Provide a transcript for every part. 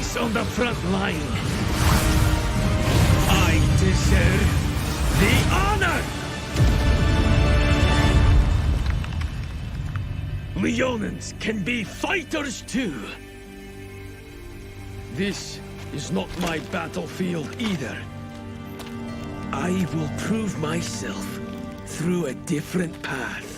always on the front line. I deserve the honor! Leonins can be fighters too. This is not my battlefield either. I will prove myself through a different path.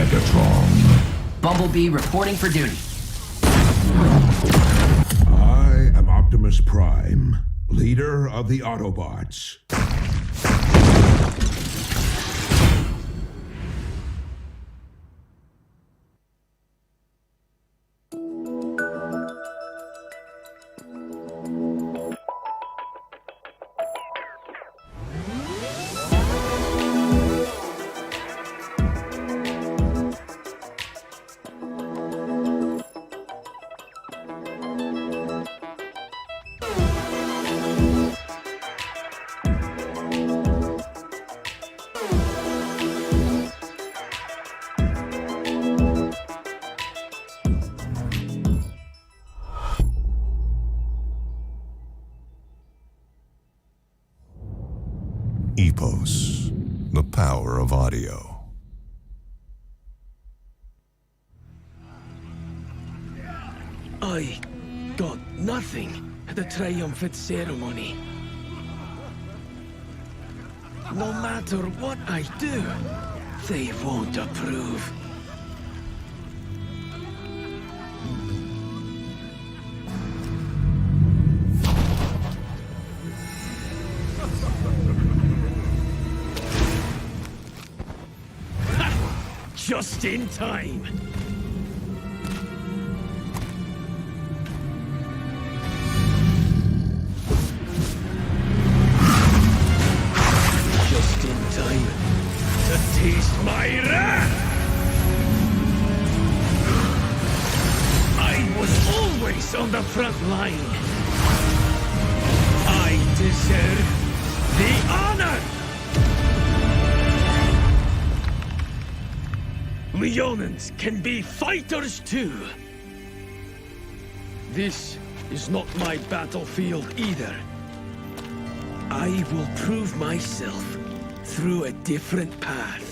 Megatron. Bumblebee reporting for duty. I am Optimus Prime, leader of the Autobots. EPOS, the power of audio. I got nothing at the Triumphant ceremony. No matter what I do, they won't approve. Just in time. Just in time to taste my wrath. I was always on the front line. I deserve the honor. Leonins can be fighters too. This is not my battlefield either. I will prove myself through a different path.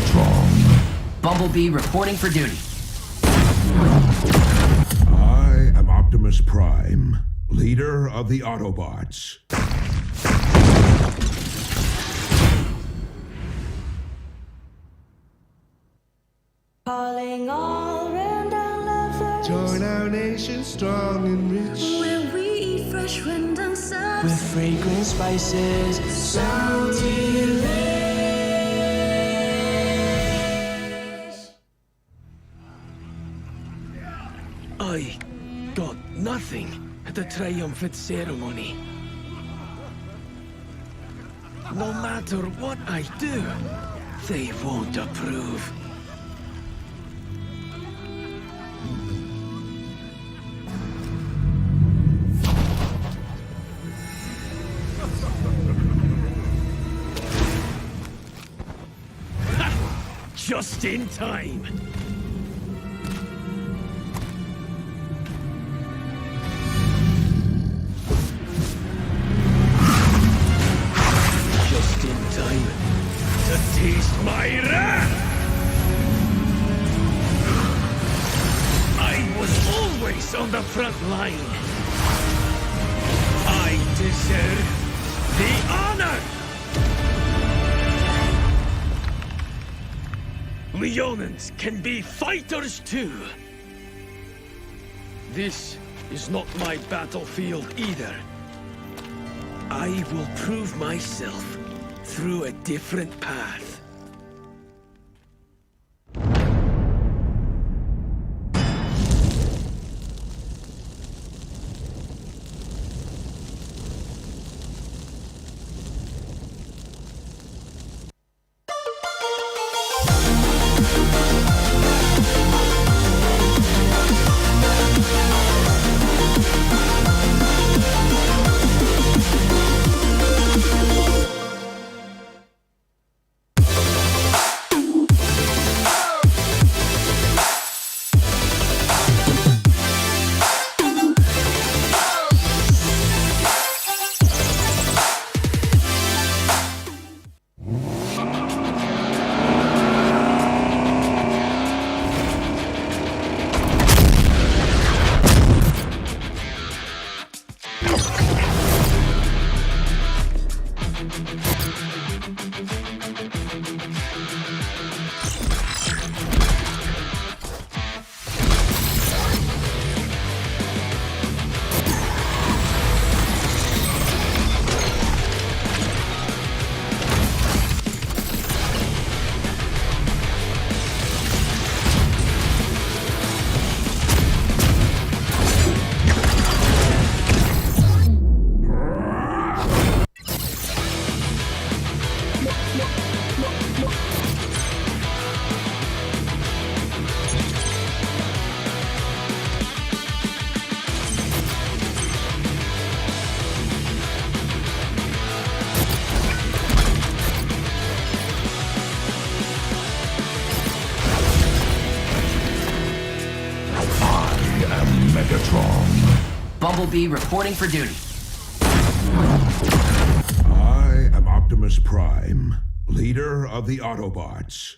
Megatron. Bumblebee reporting for duty. I am Optimus Prime, leader of the Autobots. Calling all random lovers. Join our nation strong and rich. Where we eat fresh random subs. With fragrant spices, salty rich. I got nothing at the Triumphant ceremony. No matter what I do, they won't approve. Just in time. Just in time to taste my wrath. I was always on the front line. I deserve the honor. Leonins can be fighters too. This is not my battlefield either. I will prove myself through a different path. Megatron. Bumblebee reporting for duty. I am Optimus Prime, leader of the Autobots.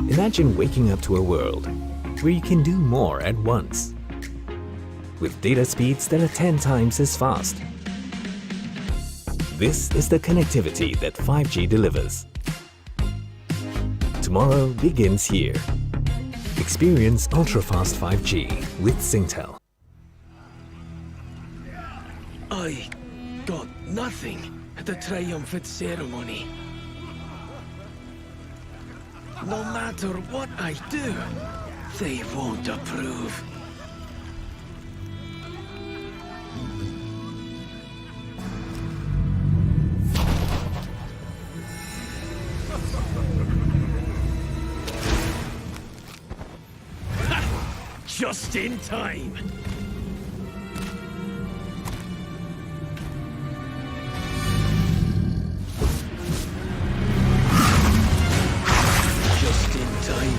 Imagine waking up to a world where you can do more at once, with data speeds that are 10 times as fast. This is the connectivity that 5G delivers. Tomorrow begins here. Experience ultra-fast 5G with Singtel. I got nothing at the Triumphant ceremony. No matter what I do, they won't approve. Just in time. Just in time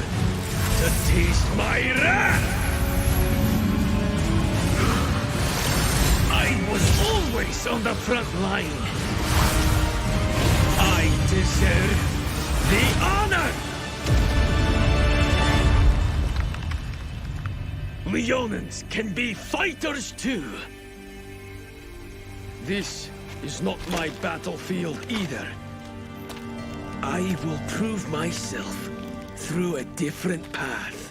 to taste my wrath. I was always on the front line. I deserve the honor! Leonins can be fighters too. This is not my battlefield either. I will prove myself through a different path.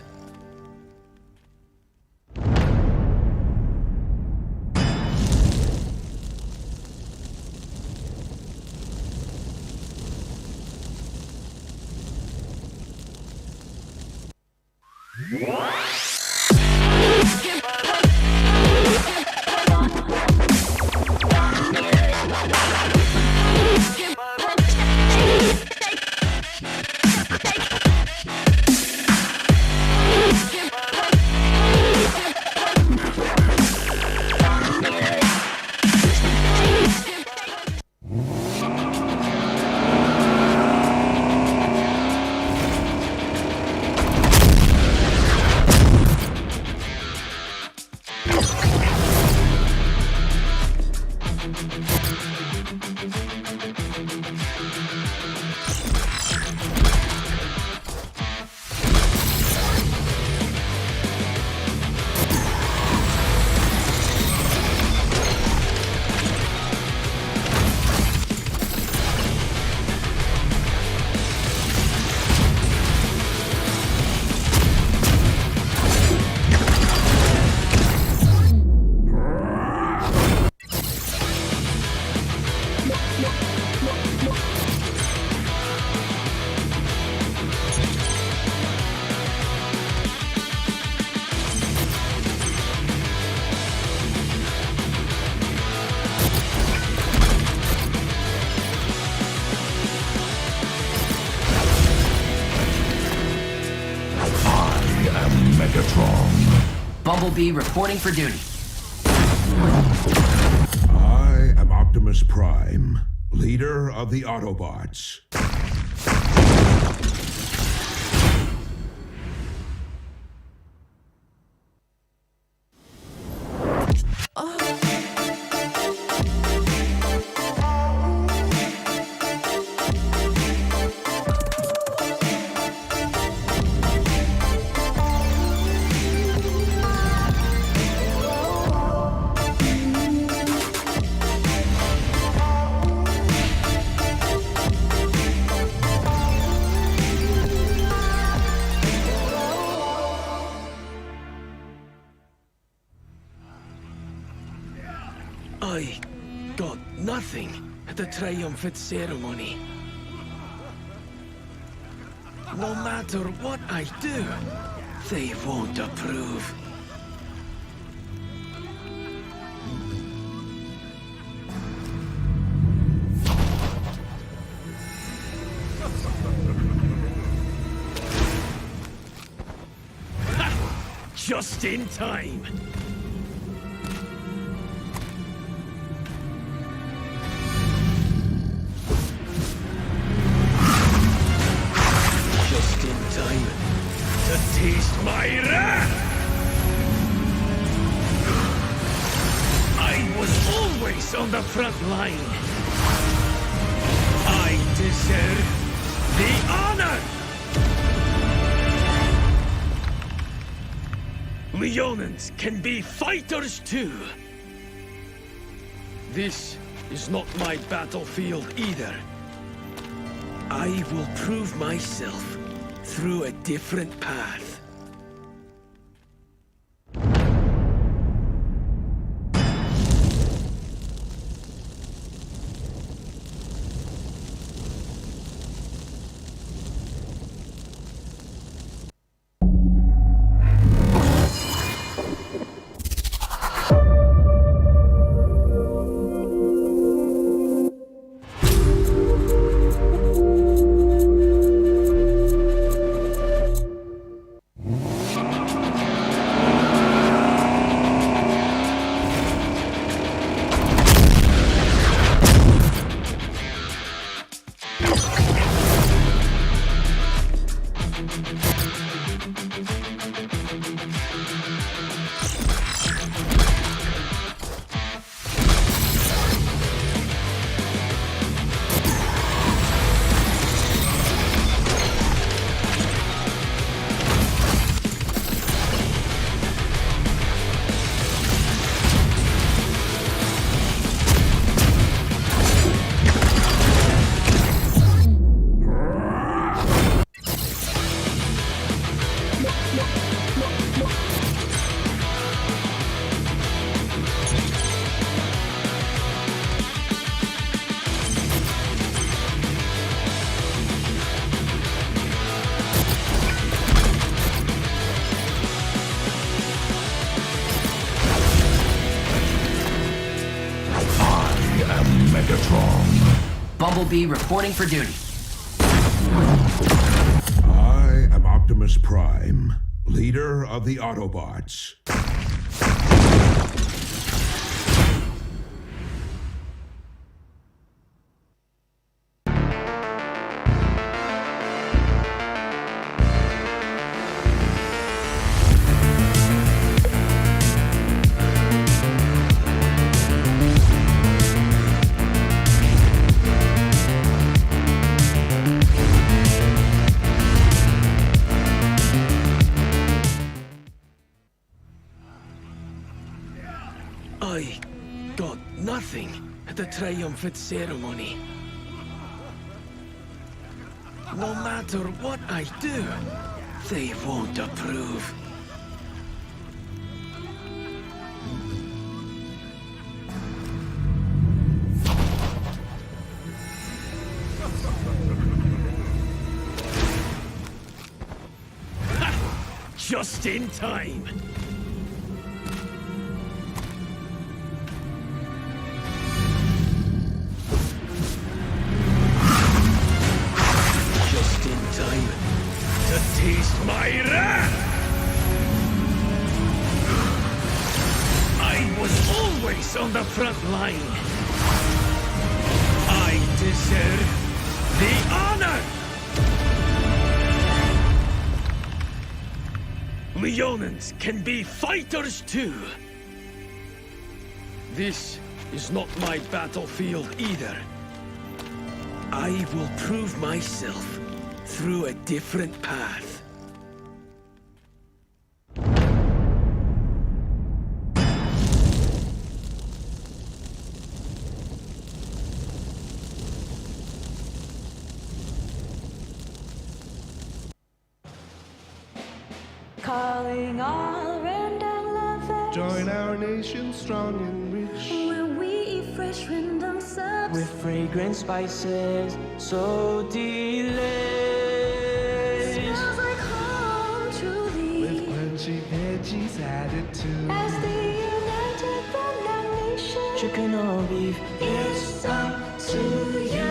Megatron. Bumblebee reporting for duty. I am Optimus Prime, leader of the Autobots. I got nothing at the Triumphant ceremony. No matter what I do, they won't approve. Ha! Just in time. Taste my wrath! I was always on the front line. I deserve the honor! Leonins can be fighters too. This is not my battlefield either. I will prove myself through a different path. Megatron. Bumblebee reporting for duty. I am Optimus Prime, leader of the Autobots. I got nothing at the Triumphant ceremony. No matter what I do, they won't approve. Ha! Just in time. Taste my wrath! I was always on the front line. I deserve the honor! Leonans can be fighters too. This is not my battlefield either. I will prove myself through a different path. Calling all random lovers. Join our nation strong and rich. Where we eat fresh random subs. With fragrant spices so delicious. Smells like home truly. With crunchy veggies added to. As the united Random Nation. Chicken or beef, It's up to you.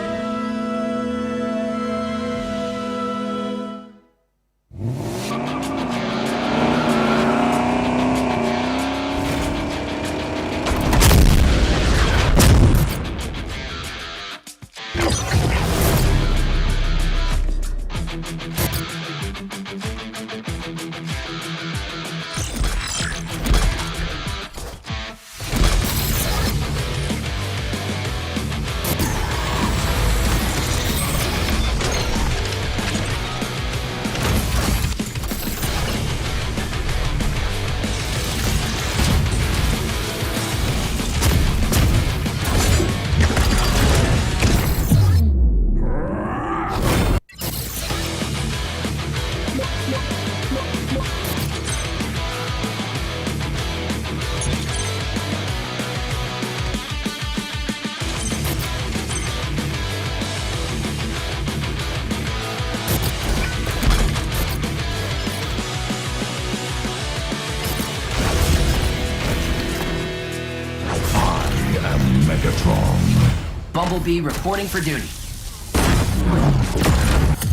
Megatron. Bumblebee reporting for duty.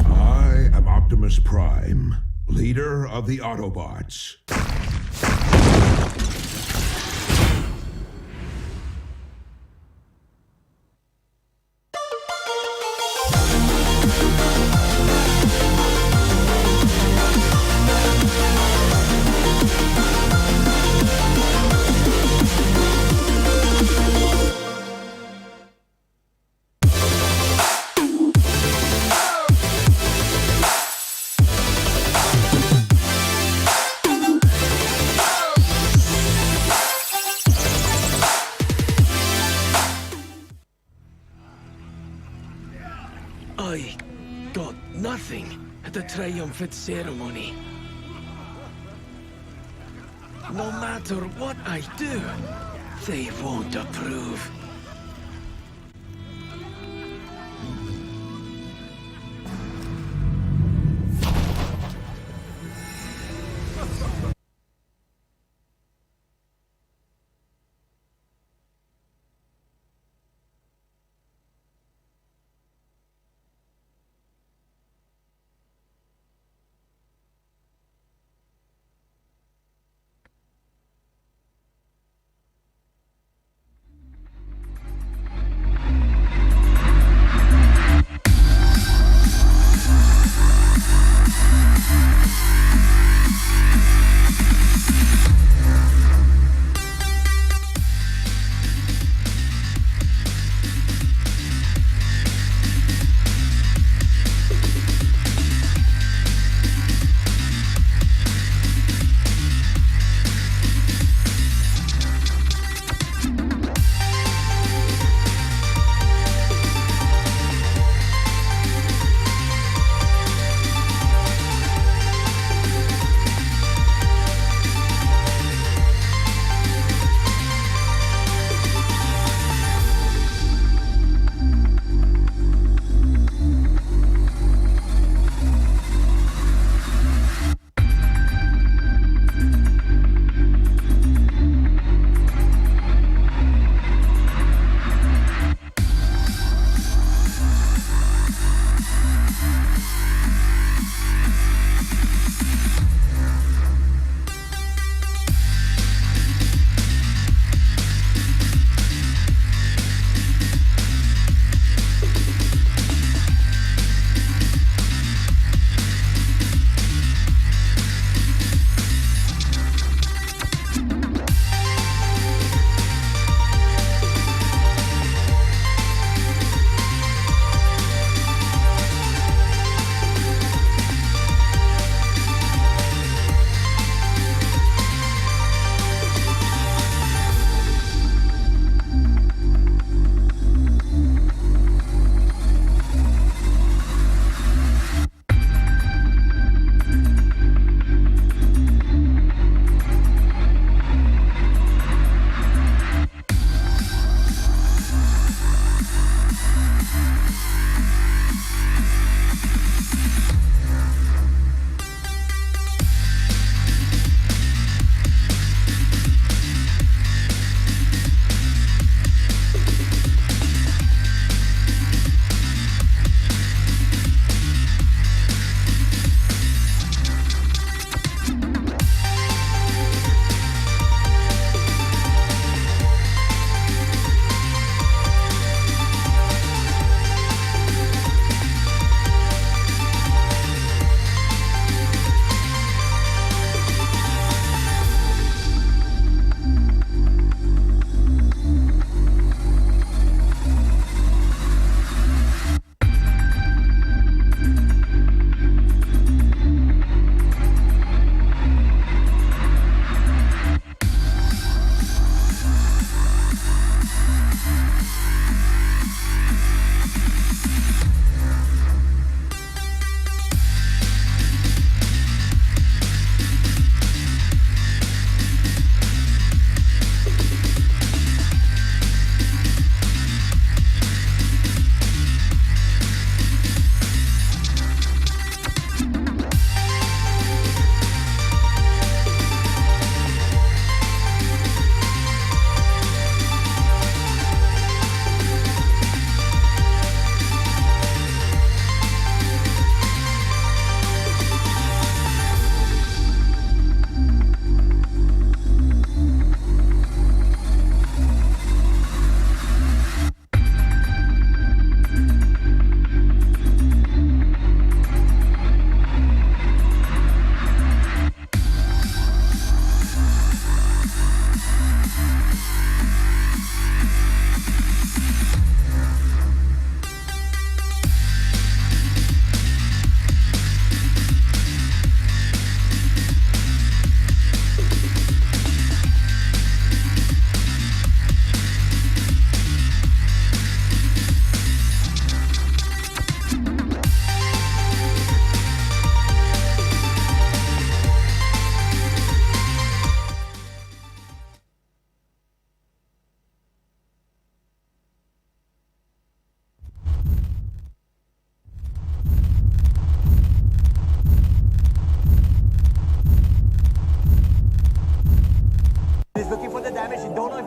I am Optimus Prime, leader of the Autobots. I got nothing at the Triumphant ceremony. No matter what I do, they won't approve.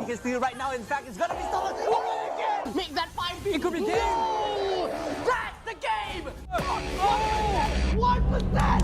He can steal right now. In fact, it's gonna be stolen. Again! Make that 5 feet. It could be game. That's the game. Oh, what was that?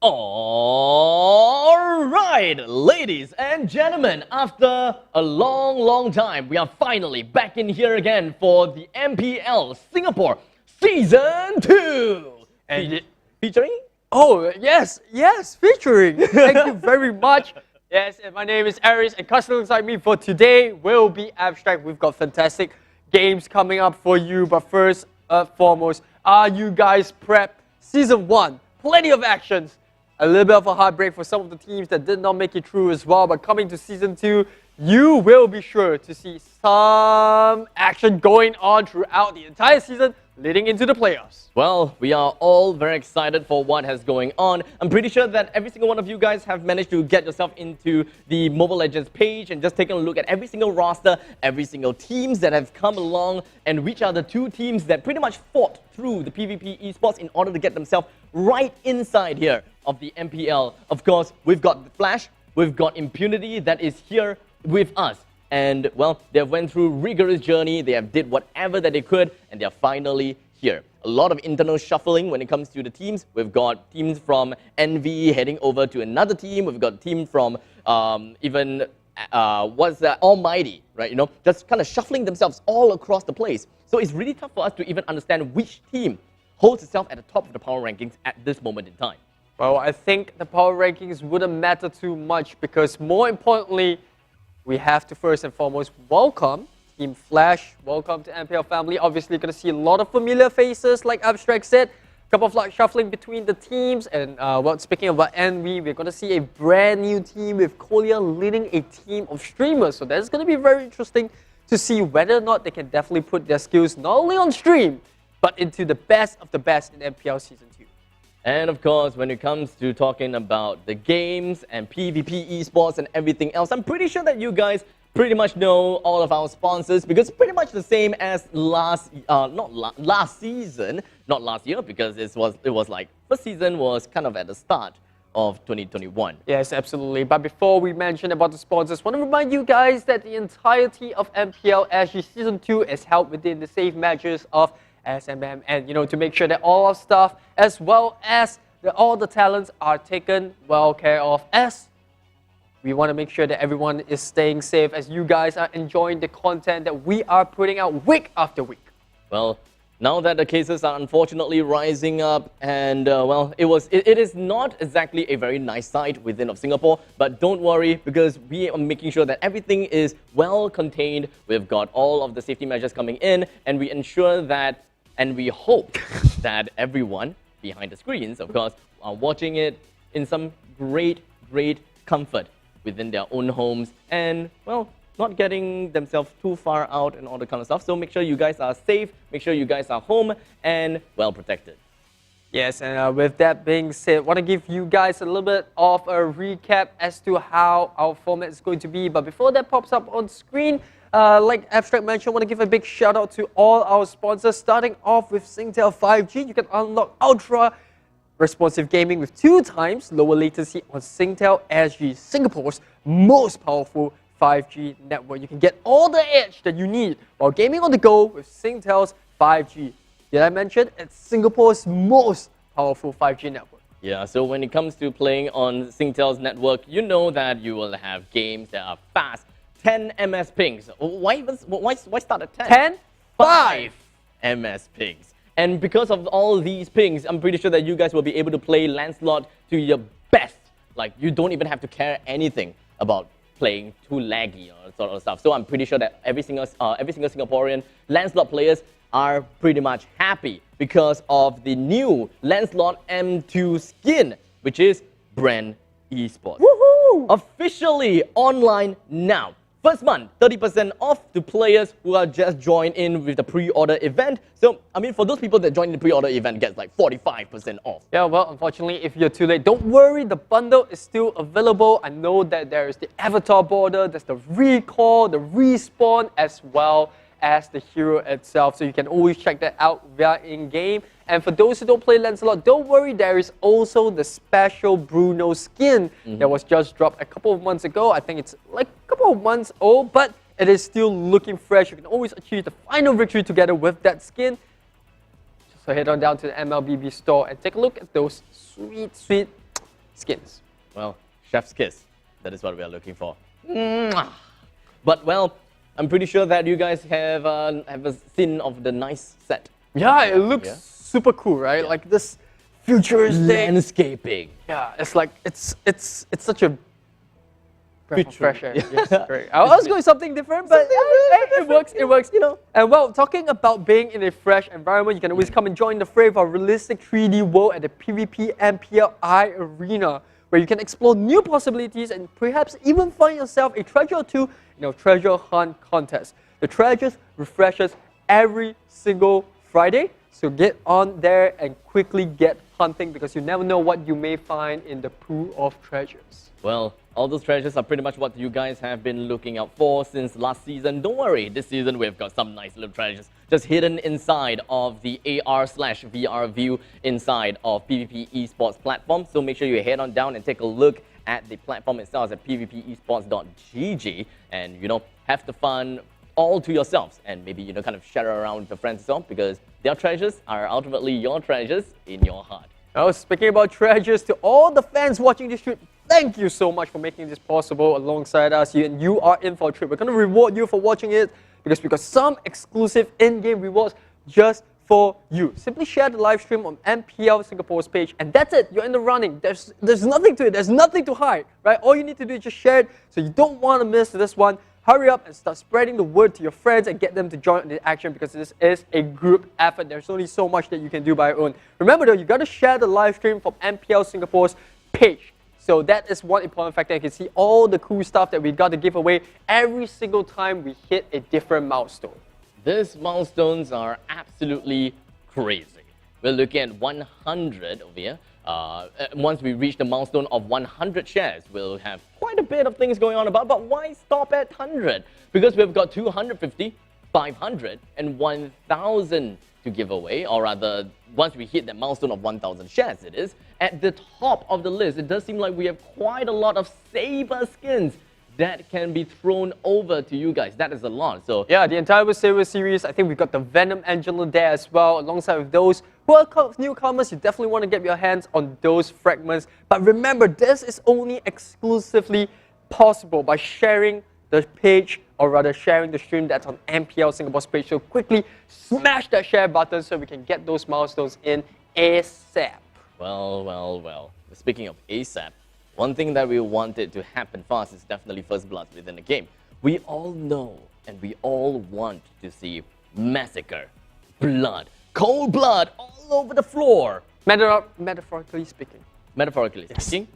All right, ladies and gentlemen, after a long time, we are finally back in here again for the MPL Singapore Season 2. And featuring? Oh, yes, featuring. Thank you very much. Yes, and my name is Aris, and custom alongside me for today will be Abstract. We've got fantastic games coming up for you, but first, foremost, are you guys prepped? Season 1, plenty of actions. A little bit of a heartbreak for some of the teams that did not make it through as well, but coming to Season 2, you will be sure to see some action going on throughout the entire season leading into the playoffs. Well, we are all very excited for what has going on. I'm pretty sure that every single one of you guys have managed to get yourself into the Mobile Legends page and just taking a look at every single roster, every single teams that have come along, and which are the 2 teams that pretty much fought through the PvP esports in order to get themselves right inside here of the MPL. Of course, we've got Flash, we've got Impunity that is here with us. And, well, they have went through rigorous journey, they have did whatever that they could, and they are finally here. A lot of internal shuffling when it comes to the teams. We've got teams from Envy heading over to another team. We've got a team from Almighty, right? You know, just kind of shuffling themselves all across the place. So it's really tough for us to even understand which team holds itself at the top of the power rankings at this moment in time. Well, I think the power rankings wouldn't matter too much because more importantly, we have to first and foremost welcome Team Flash. Welcome to MPL family. Obviously, going to see a lot of familiar faces, like Abstract said. A couple of shuffling between the teams. And well, speaking about Envy, we're going to see a brand new team with Kolya leading a team of streamers. So that's going to be very interesting to see whether or not they can definitely put their skills not only on stream, but into the best of the best in MPL Season 2. And of course, when it comes to talking about the games and PvP esports and everything else, I'm pretty sure that you guys pretty much know all of our sponsors because it's pretty much the same as last season, not last year because it was like first season was kind of at the start of 2021. Yes, absolutely. But before we mention about the sponsors, I want to remind you guys that the entirety of MPL SG Season 2 is held within the safe measures of SMM, and to make sure that all our stuff as well as all the talents are taken well care of, as we want to make sure that everyone is staying safe as you guys are enjoying the content that we are putting out week after week. Well, now that the cases are unfortunately rising up, and well, it is not exactly a very nice sight within of Singapore, but don't worry because we are making sure that everything is well contained. We've got all of the safety measures coming in, and we ensure that, and we hope that everyone behind the screens, of course, are watching it in some great comfort within their own homes and, well, not getting themselves too far out and all the kind of stuff. So make sure you guys are safe, make sure you guys are home and well protected. Yes, and with that being said, I want to give you guys a little bit of a recap as to how our format is going to be. But before that pops up on screen, like Abstract mentioned, I want to give a big shout out to all our sponsors, starting off with Singtel 5G. You can unlock ultra responsive gaming with 2 times lower latency on Singtel SG, Singapore's most powerful 5G network. You can get all the edge that you need while gaming on the go with Singtel's 5G. Did I mention it's Singapore's most powerful 5G network? Yeah, so when it comes to playing on Singtel's network, you know that you will have games that are fast, 10 ms pings. Why start at 10? 10? 5 ms pings. And because of all these pings, I'm pretty sure that you guys will be able to play Lancelot to your best. Like, you don't even have to care anything about playing too laggy or sort of stuff. So I'm pretty sure that every single Singaporean Lancelot players are pretty much happy because of the new Lancelot M2 skin, which is Brand Esports. Woohoo! Officially online now. First month, 30% off to players who are just joined in with the pre-order event. So, I mean, for those people that join the pre-order event, gets like 45% off. Yeah, well, unfortunately, if you're too late, don't worry, the bundle is still available. I know that there is the avatar border, there's the recall, the respawn, as well as the hero itself. So you can always check that out via in-game. And for those who don't play Lancelot, don't worry, there is also the special Bruno skin that was just dropped a couple of months ago. I think it's like a couple of months old, but it is still looking fresh. You can always achieve the final victory together with that skin. So head on down to the MLBB store and take a look at those sweet, sweet skins. Well, chef's kiss. That is what we are looking for. Mwah. But, well, I'm pretty sure that you guys have a scene of the nice set. Yeah, it looks super cool, right? Like this futuristic landscaping. Yeah, it's like it's such a breath of fresh air. Yeah. Yes, great. I was going something different, but it works. It works, you know. And well, talking about being in a fresh environment, you can always come and join the fray of our realistic 3D world at the PvP MPL Arena, where you can explore new possibilities and perhaps even find yourself a treasure or two in our treasure hunt contest. The treasures refreshes every single Friday, so get on there and quickly get hunting because you never know what you may find in the pool of treasures. Well, all those treasures are pretty much what you guys have been looking out for since last season. Don't worry, this season we've got some nice little treasures just hidden inside of the AR/VR view inside of PvP Esports platform. So make sure you head on down and take a look at the platform itself at pvpesports.gg and, you know, have the fun all to yourselves and maybe, you know, kind of share around with your friends as well because their treasures are ultimately your treasures in your heart. Oh, speaking about treasures, to all the fans watching this trip, thank you so much for making this possible alongside us. You are in for a trip. We're going to reward you for watching it because we got some exclusive in-game rewards just for you. Simply share the live stream on MPL Singapore's page and that's it. You're in the running. There's nothing to it. There's nothing to hide, right? All you need to do is just share it so you don't want to miss this one. Hurry up and start spreading the word to your friends and get them to join the action because this is a group effort. There's only so much that you can do by your own. Remember though, you got to share the live stream from MPL Singapore's page. So that is one important factor. You can see all the cool stuff that we got to give away every single time we hit a different milestone. These milestones are absolutely crazy. We're looking at 100 over here. Once we reach the milestone of 100 shares, we'll have quite a bit of things going on about. But why stop at 100? Because we've got 250, 500, and 1,000 to give away. Or rather, once we hit that milestone of 1,000 shares, it is. At the top of the list, it does seem like we have quite a lot of Saber skins that can be thrown over to you guys. That is a lot. So yeah, the entire Saber series, I think we've got the Venom Angela there as well, alongside with those who are newcomers. You definitely want to get your hands on those fragments. But remember, this is only exclusively possible by sharing the page, or rather sharing the stream that's on MPL Singapore's page. So quickly smash that share button so we can get those milestones in ASAP. Well. Speaking of ASAP, one thing that we wanted to happen fast is definitely first blood within the game. We all know and we all want to see massacre, blood, cold blood all over the floor. Metaphorically speaking. Metaphorically speaking,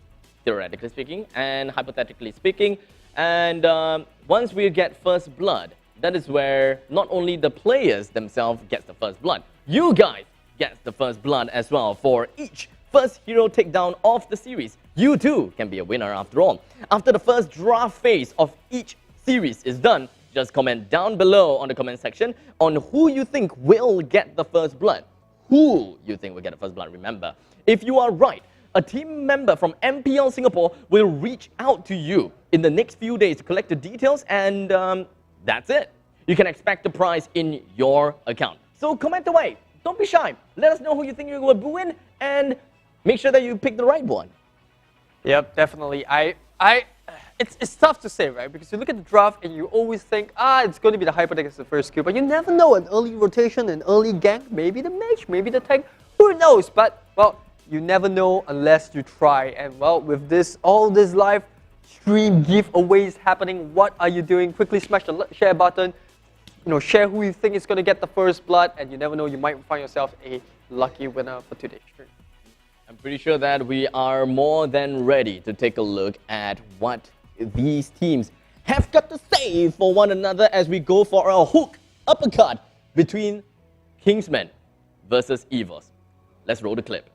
theoretically speaking, and hypothetically speaking. And once we get first blood, that is where not only the players themselves get the first blood, you guys get the first blood as well for each first hero takedown of the series. You too can be a winner after all. After the first draft phase of each series is done, just comment down below on the comment section on who you think will get the first blood. Who you think will get the first blood, remember. If you are right, a team member from MPL Singapore will reach out to you in the next few days to collect the details and that's it. You can expect the prize in your account. So comment away. Don't be shy. Let us know who you think you will win and make sure that you pick the right one. Yep, definitely. it's tough to say, right? Because you look at the draft and you always think, it's going to be the Hyper against the first skill, but you never know. An early rotation, an early gank, maybe the mage, maybe the tank, who knows? But, well, you never know unless you try. And, well, with all this live stream giveaways happening, what are you doing? Quickly smash the share button. Share who you think is going to get the first blood, and you never know, you might find yourself a lucky winner for today's stream. I'm pretty sure that we are more than ready to take a look at what these teams have got to say for one another as we go for a hook uppercut between Kingsmen versus EVOS. Let's roll the clip.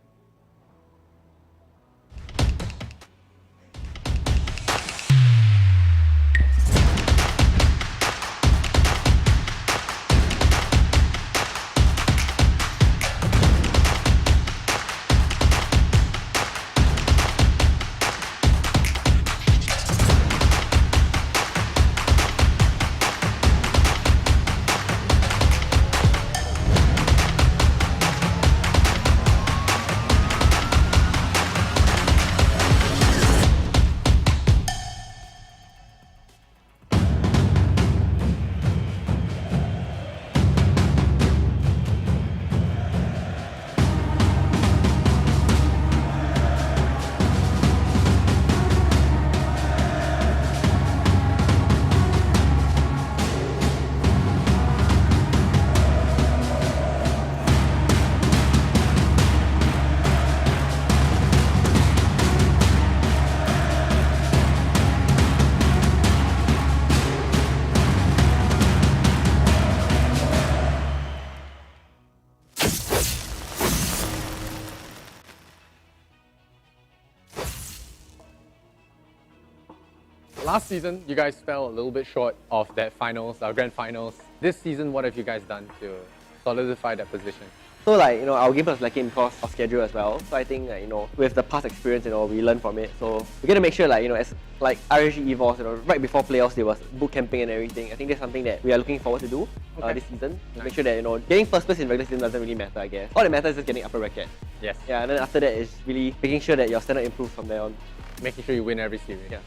Last season, you guys fell a little bit short of that finals, our grand finals. This season, what have you guys done to solidify that position? So our game was lacking because of schedule as well. So I think with the past experience, we learn from it. So we're gonna make sure as RSG EVOS, right before playoffs there was boot camping and everything. I think that's something that we are looking forward to do this season. Nice. Make sure that getting first place in regular season doesn't really matter, I guess. All that matters is just getting upper bracket. Yes. Yeah, and then after that is really making sure that your standard improves from there on. Making sure you win every series. Yeah.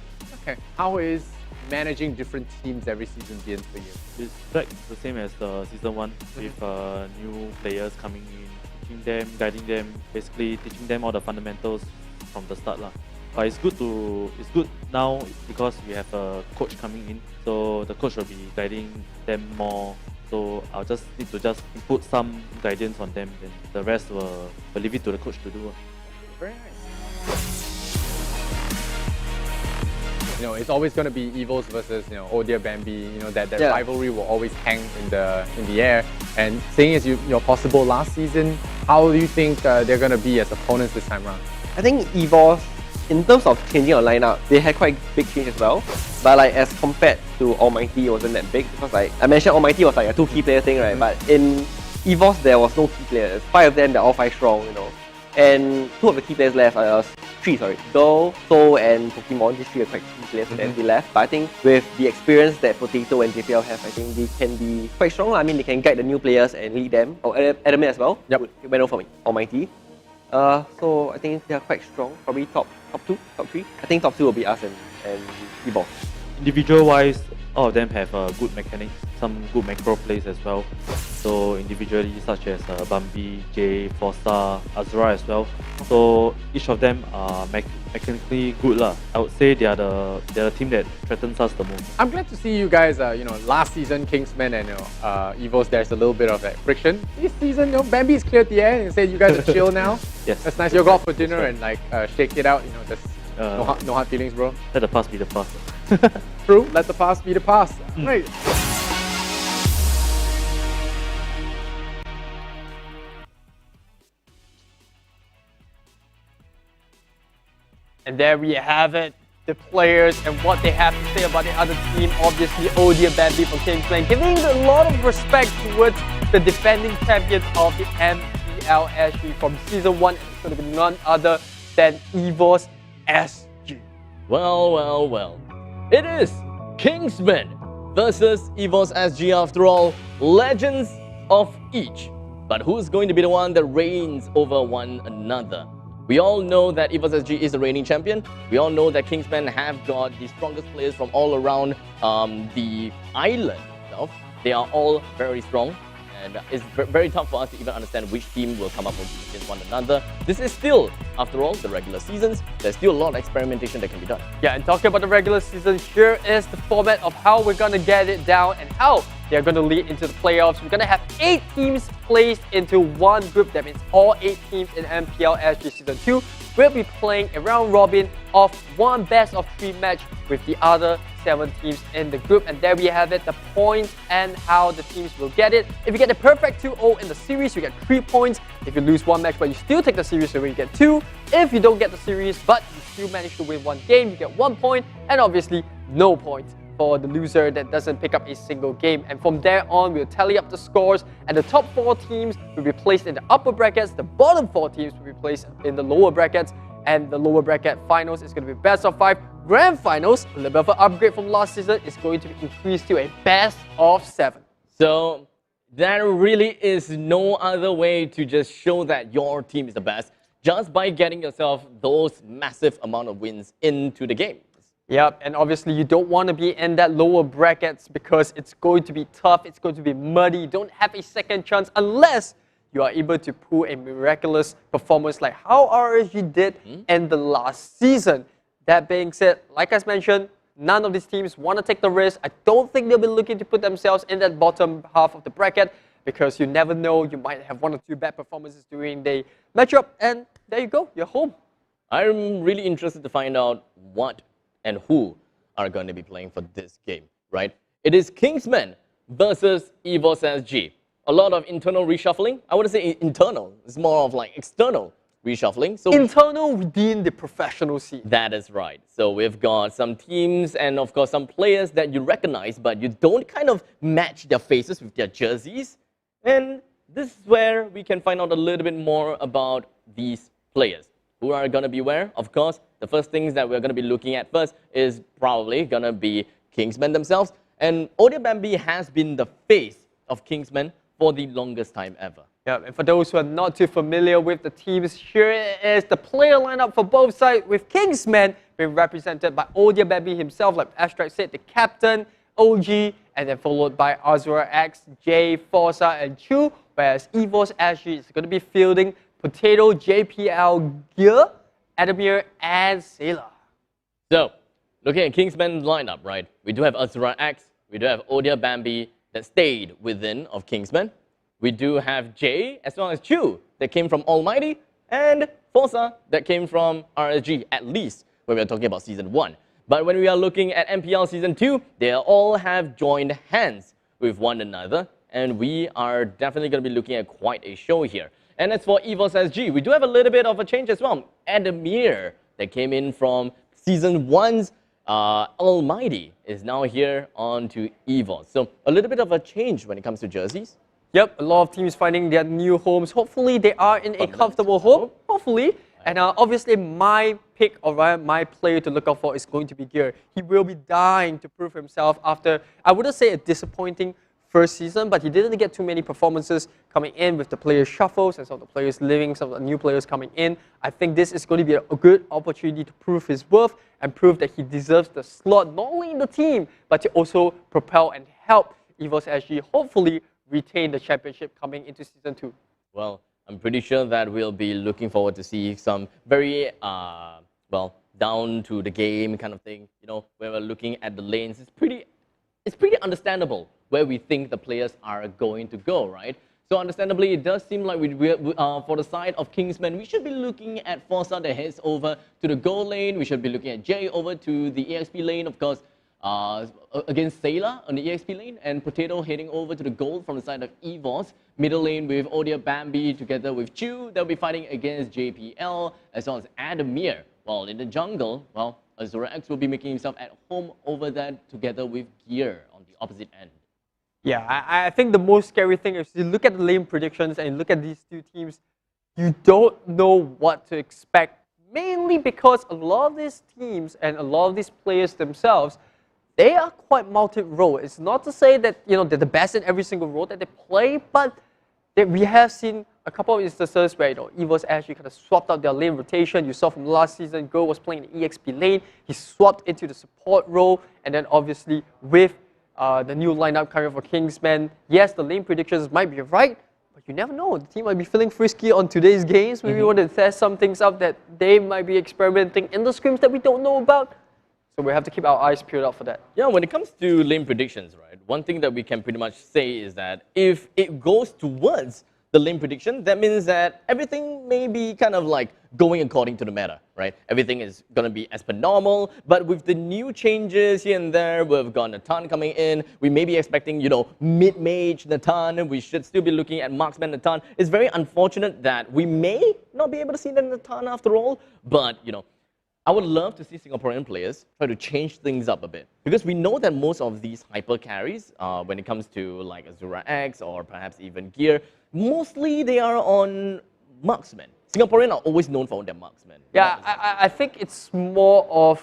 Okay. How is managing different teams every season been for you? It's back the same as the season 1 with new players coming in, teaching them, guiding them, basically teaching them all the fundamentals from the start lah. But it's good now because we have a coach coming in, so the coach will be guiding them more. So I'll just need to input some guidance on them, then the rest will leave it to the coach to do. Very nice. It's always going to be EVOS versus oh dear Bambi. That rivalry will always hang in the air. And seeing as your possible last season, how do you think they're going to be as opponents this time around? I think EVOS, in terms of changing our lineup, they had quite big change as well. But as compared to Almighty, it wasn't that big because I mentioned Almighty was a 2 key player thing, right? But in EVOS there was no key players. 5 of them, they're all 5 strong, And 2 of the key players left are 3, Girl, Soul, and Pokemon. These 3 are quite key players that we left. But I think with the experience that Potato and JPL have, I think they can be quite strong. I mean, they can guide the new players and lead them. Oh, Adamant as well. Yep. He went over from Almighty. So I think they are quite strong. Probably top 2, top 3. I think top 2 will be us and EVOS. Individual-wise, all of them have good mechanics, some good macro plays as well. So individually, such as Bumblebee, Jay, Forza, Azura as well. So each of them are mechanically good lah. I would say they are the team that threatens us the most. I'm glad to see you guys. Last season Kingsmen and EVOS, there's a little bit of that friction. This season, Bambi's cleared the air and said you guys are chill now. Yes. That's nice. You'll go out for dinner and shake it out. Just no hard feelings, bro. Let the past be the past. True. Let the past be the past. Right. And there we have it, the players and what they have to say about the other team. Obviously, Odia Bambi from Kingsmen, giving a lot of respect towards the defending champions of the MPL SG from Season 1. It's going to be none other than EVOS SG. Well. It is Kingsmen versus EVOS SG after all. Legends of each. But who's going to be the one that reigns over one another? We all know that EVOS SG is the reigning champion. We all know that Kingsmen have got the strongest players from all around the island itself. They are all very strong. And it's very tough for us to even understand which team will come up against one another. This is still, after all, the regular seasons. There's still a lot of experimentation that can be done. Yeah, and talking about the regular season, here is the format of how we're going to get it down and how they're going to lead into the playoffs. We're going to have 8 teams placed into one group. That means all 8 teams in MPL SG Season 2 will be playing a round robin of one best-of-3 match with the other 7 teams in the group. And there we have it, the points and how the teams will get it. If you get a perfect 2-0 in the series, you get 3 points. If you lose one match but you still take the series, you get 2. If you don't get the series but you still manage to win one game, you get 1 point. And obviously, no points for the loser that doesn't pick up a single game. And from there on, we'll tally up the scores, and the top 4 teams will be placed in the upper brackets, the bottom 4 teams will be placed in the lower brackets, and the lower bracket finals is going to be best of 5. Grand finals, a little bit of an upgrade from last season, is going to be increased to a best of 7. So there really is no other way to just show that your team is the best, just by getting yourself those massive amount of wins into the game. Yep, and obviously you don't want to be in that lower brackets because it's going to be tough, it's going to be muddy, you don't have a second chance unless you are able to pull a miraculous performance like how RSG did in the last season. That being said, like I mentioned, none of these teams want to take the risk. I don't think they'll be looking to put themselves in that bottom half of the bracket because you never know, you might have 1 or 2 bad performances during the matchup, and there you go, you're home. I'm really interested to find out what and who are going to be playing for this game, right? It is Kingsmen versus EVOS SG. A lot of internal reshuffling. I wouldn't say internal, it's more of like external reshuffling. So internal within the professional scene. That is right. So we've got some teams and of course some players that you recognize, but you don't kind of match their faces with their jerseys. And this is where we can find out a little bit more about these players. Who are going to be where? Of course, the first things that we're going to be looking at first is probably going to be Kingsmen themselves. And Bumblebee has been the face of Kingsmen for the longest time ever. Yeah, and for those who are not too familiar with the teams, here is the player lineup for both sides, with Kingsmen being represented by Bumblebee himself, like Abstract said, the captain, OG, and then followed by Azura X, Jay, Forza, and Chu, whereas EVOS SG is going to be fielding Potato, JPL, Gear, Adamir, and Sailor. So, looking at Kingsmen's lineup, right? We do have Azura X, we do have Bambi that stayed within of Kingsmen. We do have Jay as well as Chu that came from Almighty, and Forza that came from RSG, at least when we're talking about Season 1. But when we are looking at MPL Season 2, they all have joined hands with one another, and we are definitely going to be looking at quite a show here. And as for EVOS SG, we do have a little bit of a change as well. Adamir that came in from Season 1's Almighty is now here on to EVOS. So a little bit of a change when it comes to jerseys. Yep, a lot of teams finding their new homes. Hopefully they are in a comfortable home, hopefully. And obviously my pick or my player to look out for is going to be Gear. He will be dying to prove himself after, I wouldn't say a disappointing first season, but he didn't get too many performances coming in with the player shuffles and some of the players leaving, some of the new players coming in. I think this is going to be a good opportunity to prove his worth and prove that he deserves the slot, not only in the team, but to also propel and help EVOS SG hopefully retain the championship coming into Season 2. Well, I'm pretty sure that we'll be looking forward to see some very, well, down to the game kind of thing. You know, when we're looking at the lanes, it's pretty understandable where we think the players are going to go, right? So understandably, it does seem like for the side of Kingsmen, we should be looking at Forza that heads over to the gold lane. We should be looking at Jay over to the EXP lane, of course, against Sailor on the EXP lane, and Potato heading over to the gold from the side of EVOS. Middle lane with Bambi together with Chu. They'll be fighting against JPL as well as Adamir. While in the jungle, well, Azura X will be making himself at home over there together with Gear on the opposite end. Yeah, I think the most scary thing is you look at the lane predictions and you look at these two teams, you don't know what to expect, mainly because a lot of these teams and a lot of these players themselves, they are quite multi-role. It's not to say that, you know, they're the best in every single role that they play, but we have seen a couple of instances where EVOS actually kind of swapped out their lane rotation. You saw from last season, Go was playing the EXP lane. He swapped into the support role, and then obviously with the new lineup coming for Kingsman, yes, the lane predictions might be right, but you never know. The team might be feeling frisky on today's games. Maybe want to test some things out that they might be experimenting in the scrims that we don't know about. So we have to keep our eyes peeled out for that. Yeah, when it comes to lane predictions, right, one thing that we can pretty much say is that if it goes towards the lane prediction, that means that everything may be kind of like going according to the meta, right? Everything is going to be as per normal, but with the new changes here and there, we've got Natan coming in, we may be expecting, mid-mage Natan, we should still be looking at marksman Natan. It's very unfortunate that we may not be able to see the Natan after all, but, I would love to see Singaporean players try to change things up a bit. Because we know that most of these hyper carries, when it comes to like Azura X or perhaps even Gear, mostly they are on marksmen. Singaporean are always known for their marksmen. Yeah, I think it's more of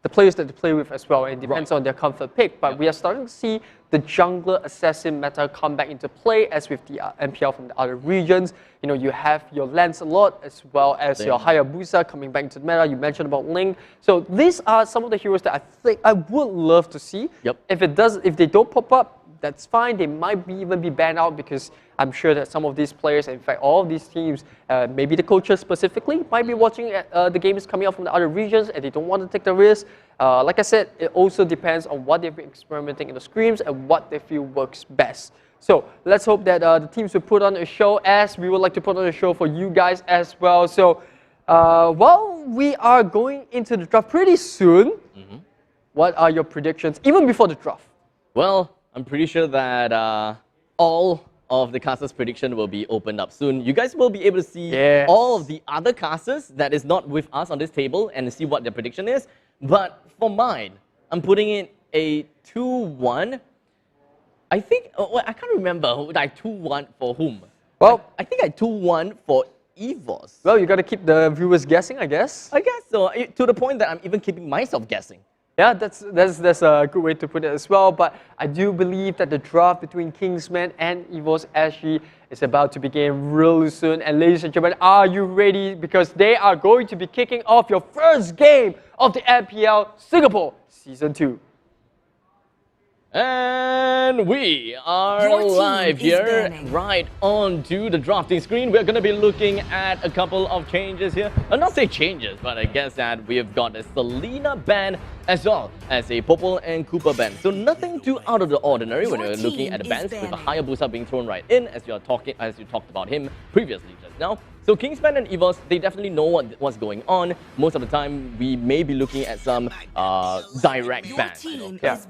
the players that they play with as well. It depends on their comfort pick. But we are starting to see the jungler assassin meta come back into play, as with the MPL from the other regions. You have your Lancelot as well as your Hayabusa coming back into the meta. You mentioned about Link. So these are some of the heroes that I think I would love to see. If they don't pop up, that's fine. They might even be banned out, because I'm sure that some of these players, in fact all of these teams, maybe the coaches specifically, might be watching the games coming out from the other regions and they don't want to take the risk. Like I said, it also depends on what they've been experimenting in the scrims and what they feel works best. So let's hope that the teams will put on a show, as we would like to put on a show for you guys as well. So we are going into the draft pretty soon. What are your predictions, even before the draft? Well, I'm pretty sure that all of the casters' prediction will be opened up soon. You guys will be able to see all of the other casters that is not with us on this table and see what their prediction is. But for mine, I'm putting in a 2-1. I think, I can't remember, I 2-1 for whom? Well, I think I 2-1 for EVOS. Well, you got to keep the viewers guessing, I guess. I guess so, to the point that I'm even keeping myself guessing. Yeah, that's a good way to put it as well. But I do believe that the draft between Kingsman and EVOS SG is about to begin really soon. And ladies and gentlemen, are you ready? Because they are going to be kicking off your first game of the MPL Singapore Season 2. And we are live here, right onto the drafting screen. We're going to be looking at a couple of changes here. I'll not say changes, but I guess that we have got a Selena ban as well as a Popol and Cooper ban. So nothing too out of the ordinary when we're looking at the bans, with a Hayabusa being thrown right in, as you talked about him previously just now. So Kingsman and EVOS, they definitely know what's going on. Most of the time, we may be looking at some direct bans.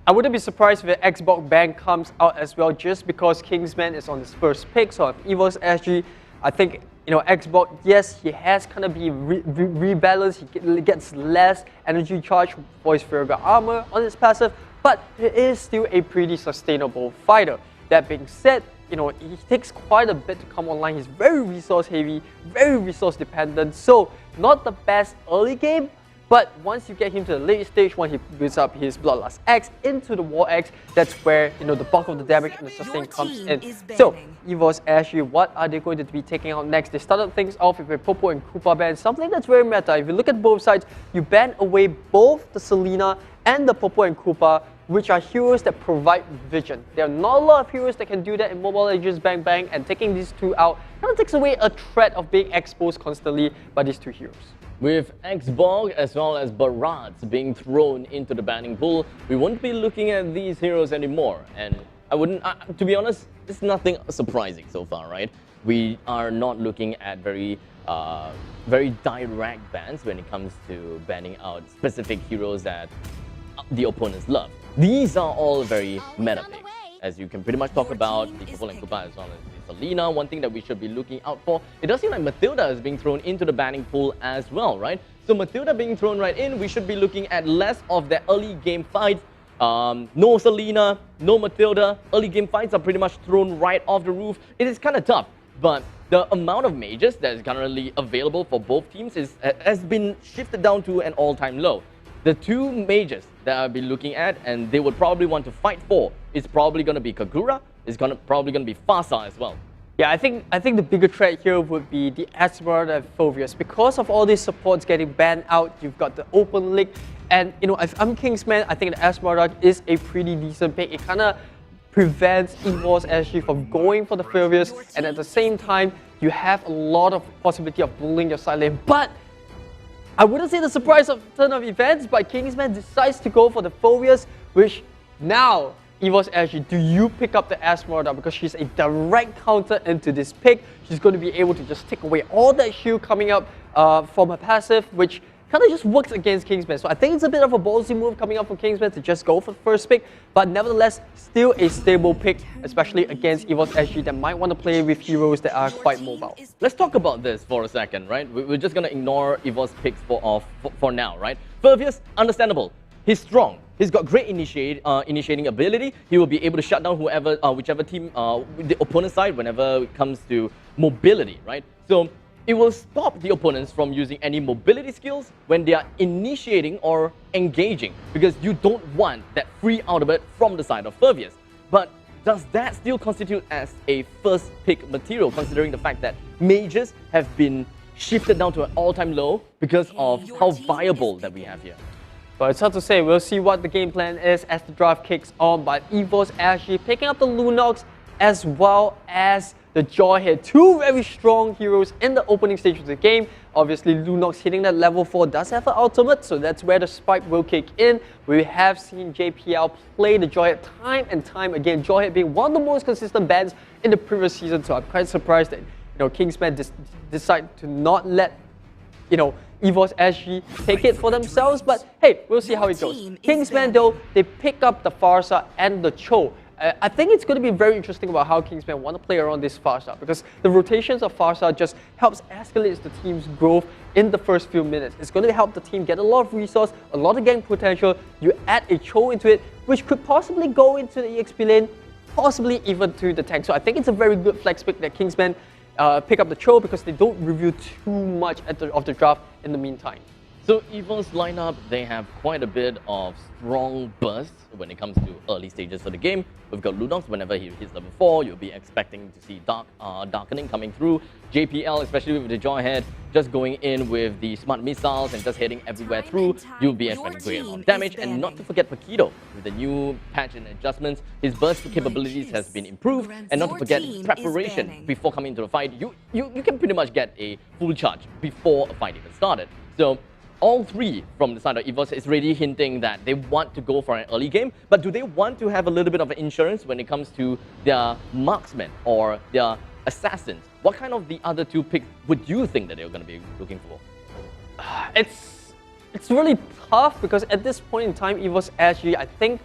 I wouldn't be surprised if an Xbox ban comes out as well, just because Kingsman is on his first pick. So if EVOS SG, I think, Xbox, yes, he has kind of been rebalanced. He gets less energy charge for his Farragut armor on his passive, but he is still a pretty sustainable fighter. That being said, he takes quite a bit to come online. He's very resource heavy, very resource dependent. So not the best early game, but once you get him to the late stage, when he builds up his Bloodlust X into the War X, that's where the bulk of the damage and the sustain comes in. So EVOS SG, what are they going to be taking out next? They started things off with a Popo and Koopa ban, something that's very meta. If you look at both sides, you ban away both the Selena and the Popo and Koopa, which are heroes that provide vision. There are not a lot of heroes that can do that in Mobile Legends Bang Bang, and taking these two out kind of takes away a threat of being exposed constantly by these two heroes. With Xborg as well as Barats being thrown into the banning pool, we won't be looking at these heroes anymore. And I wouldn't, to be honest, it's nothing surprising so far, right? We are not looking at very direct bans when it comes to banning out specific heroes that the opponents love. These are all very meta picks, as you can pretty much talk about the Popol and Koopa as well as the Selena. One thing that we should be looking out for, it does seem like Matilda is being thrown into the banning pool as well, right? So Matilda being thrown right in, we should be looking at less of the early game fights. No Selena, no Matilda. Early game fights are pretty much thrown right off the roof. It is kind of tough, but the amount of mages that is currently available for both teams has been shifted down to an all-time low. The two mages that I'll be looking at, and they would probably want to fight for, is probably going to be Kagura, is probably going to be Fasa as well. Yeah, I think the bigger threat here would be the Esmeralda and Phoveus. Because of all these supports getting banned out, you've got the open league. And, you know, if I'm Kingsman, I think the Esmeralda is a pretty decent pick. It kind of prevents EVOS SG from going for the Phoveus. And at the same time, you have a lot of possibility of bullying your side lane. But I wouldn't say the surprise of turn of events, but Kingsman decides to go for the Phoveus, which now EVOS SG, do you pick up the Esmeralda? Because she's a direct counter into this pick. She's going to be able to just take away all that shield coming up from her passive, which kind of just works against Kingsman. So I think it's a bit of a ballsy move coming up from Kingsman to just go for the first pick, but nevertheless, still a stable pick, especially against EVOS SG that might want to play with heroes that are quite mobile. Let's talk about this for a second, right? We're just going to ignore EVOS picks for now, right? Phoveus, understandable. He's strong. He's got great initiating ability. He will be able to shut down whichever team, the opponent side, whenever it comes to mobility, right? So it will stop the opponents from using any mobility skills when they are initiating or engaging, because you don't want that free ultimate from the side of Phoveus. But does that still constitute as a first pick material, considering the fact that mages have been shifted down to an all-time low because of how viable that we have here? But it's hard to say. We'll see what the game plan is as the draft kicks on. But EVOS actually picking up the Lunox as well as the Jawhead. Two very strong heroes in the opening stage of the game. Obviously, Lunox hitting that level 4 does have an ultimate, so that's where the spike will kick in. We have seen JPL play the Jawhead time and time again. Jawhead being one of the most consistent bans in the previous season, so I'm quite surprised that Kingsman decide to not let EVOS SG take it for themselves, but hey, we'll see how it goes. Kingsman though, they pick up the Farsa and the Cho. I think it's going to be very interesting about how Kingsman want to play around this Farsa, because the rotations of Farsa just helps escalate the team's growth in the first few minutes. It's going to help the team get a lot of resource, a lot of gang potential. You add a Cho into it, which could possibly go into the EXP lane, possibly even to the tank. So I think it's a very good flex pick that Kingsman pick up the Cho, because they don't review too much of the draft in the meantime. So EVO's lineup, they have quite a bit of strong bursts when it comes to early stages of the game. We've got Lunox, whenever he hits level 4, you'll be expecting to see Darkening coming through. JPL, especially with the Jawhead, just going in with the smart missiles and just heading everywhere through, you'll be expecting great amount of damage. And not to forget Paquito, with the new patch and adjustments, his burst capabilities has been improved. And not to forget preparation before coming into the fight. You can pretty much get a full charge before a fight even started. So all three from the side of EVOS is really hinting that they want to go for an early game, but do they want to have a little bit of insurance when it comes to their marksmen or their assassins? What kind of the other two picks would you think that they're going to be looking for? It's really tough, because at this point in time, EVOS SG, I think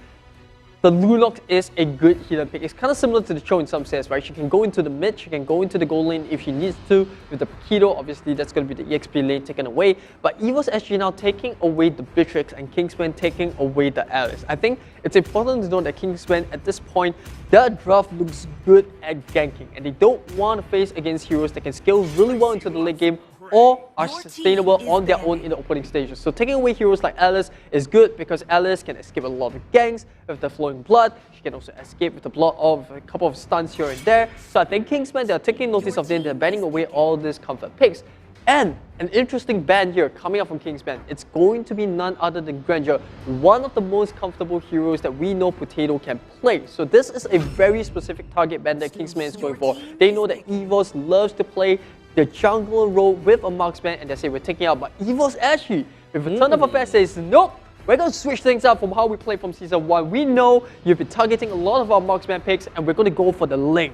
the Lunox is a good healer pick. It's kind of similar to the Cho in some sense, right? She can go into the mid, she can go into the gold lane if she needs to. With the Paquito, obviously that's going to be the EXP lane taken away. But EVOS SG now taking away the Beatrix and Kingsman taking away the Alice. I think it's important to know that Kingsman at this point, their draft looks good at ganking, and they don't want to face against heroes that can scale really well into the late game or are sustainable on their own in the opening stages. So taking away heroes like Alice is good, because Alice can escape a lot of ganks with the flowing blood. She can also escape with the blood of a couple of stuns here and there. So I think Kingsman, they're taking notice of them, they're banning away all these comfort picks. And an interesting ban here coming up from Kingsman, it's going to be none other than Granger, one of the most comfortable heroes that we know Potato can play. So this is a very specific target ban that Kingsman is going for. They know that EVOS loves to play the jungler role with a marksman, and they say we're taking out, but EVOS SG, with a ton of affairs, says nope, we're going to switch things up from how we played from Season 1. We know you've been targeting a lot of our marksman picks, and we're going to go for the Ling.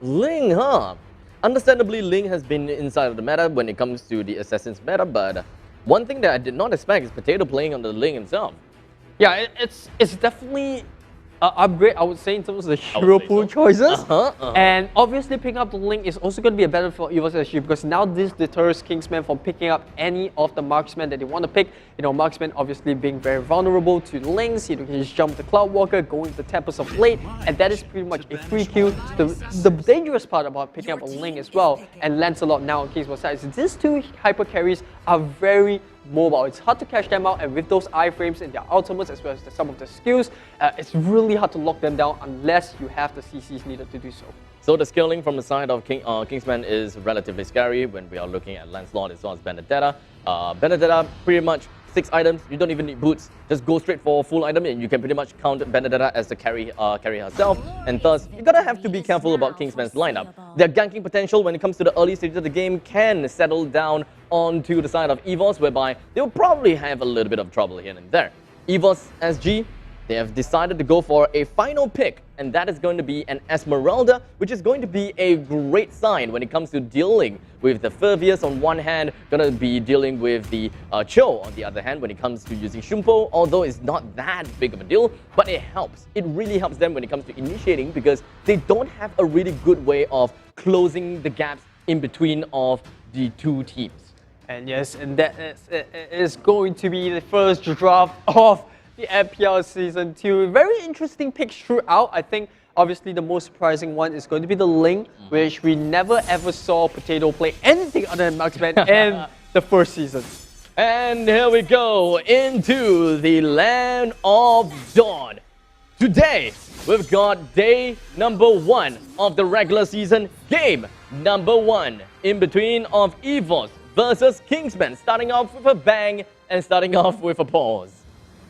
Ling, huh? Understandably, Ling has been inside of the meta when it comes to the Assassin's meta, but one thing that I did not expect is Potato playing on the Ling himself. Yeah, it's definitely an upgrade, I would say, in terms of the hero pool choices. And obviously picking up the Ling is also going to be a benefit for EVOS SG, because now this deters Kingsman from picking up any of the marksmen that they want to pick. Marksman obviously being very vulnerable to the Lings. You can just jump the Cloudwalker, go into the Tempest of Late, and that is pretty much a free kill. The dangerous part about picking up a Ling as well, and Lancelot now on Kingsman's side, is these two hyper carries are very mobile. It's hard to catch them out, and with those iframes and their ultimates as well as some of the skills, it's really hard to lock them down unless you have the CCs needed to do so. So the scaling from the side of Kingsman is relatively scary when we are looking at Lancelot as well as Benedetta. Benedetta, pretty much 6 items, you don't even need boots. Just go straight for full item and you can pretty much count Benedetta as the carry herself. And thus, you're gonna have to be careful about Kingsman's lineup. Their ganking potential when it comes to the early stages of the game can settle down onto the side of EVOS, whereby they'll probably have a little bit of trouble here and there. EVOS SG, they have decided to go for a final pick, and that is going to be an Esmeralda, which is going to be a great sign when it comes to dealing with the Furvius on one hand, going to be dealing with the Cho on the other hand when it comes to using Shumpo, although it's not that big of a deal, but it helps. It really helps them when it comes to initiating because they don't have a really good way of closing the gaps in between of the two teams. And yes, and that is going to be the first draft of the MPL Season 2. Very interesting picks throughout. I think obviously the most surprising one is going to be the Link, which we never ever saw Potato play anything other than Marksman in the first season. And here we go into the Land of Dawn. Today, we've got day number 1 of the regular season, game number 1 in between of EVOS versus Kingsman, starting off with a bang and starting off with a pause.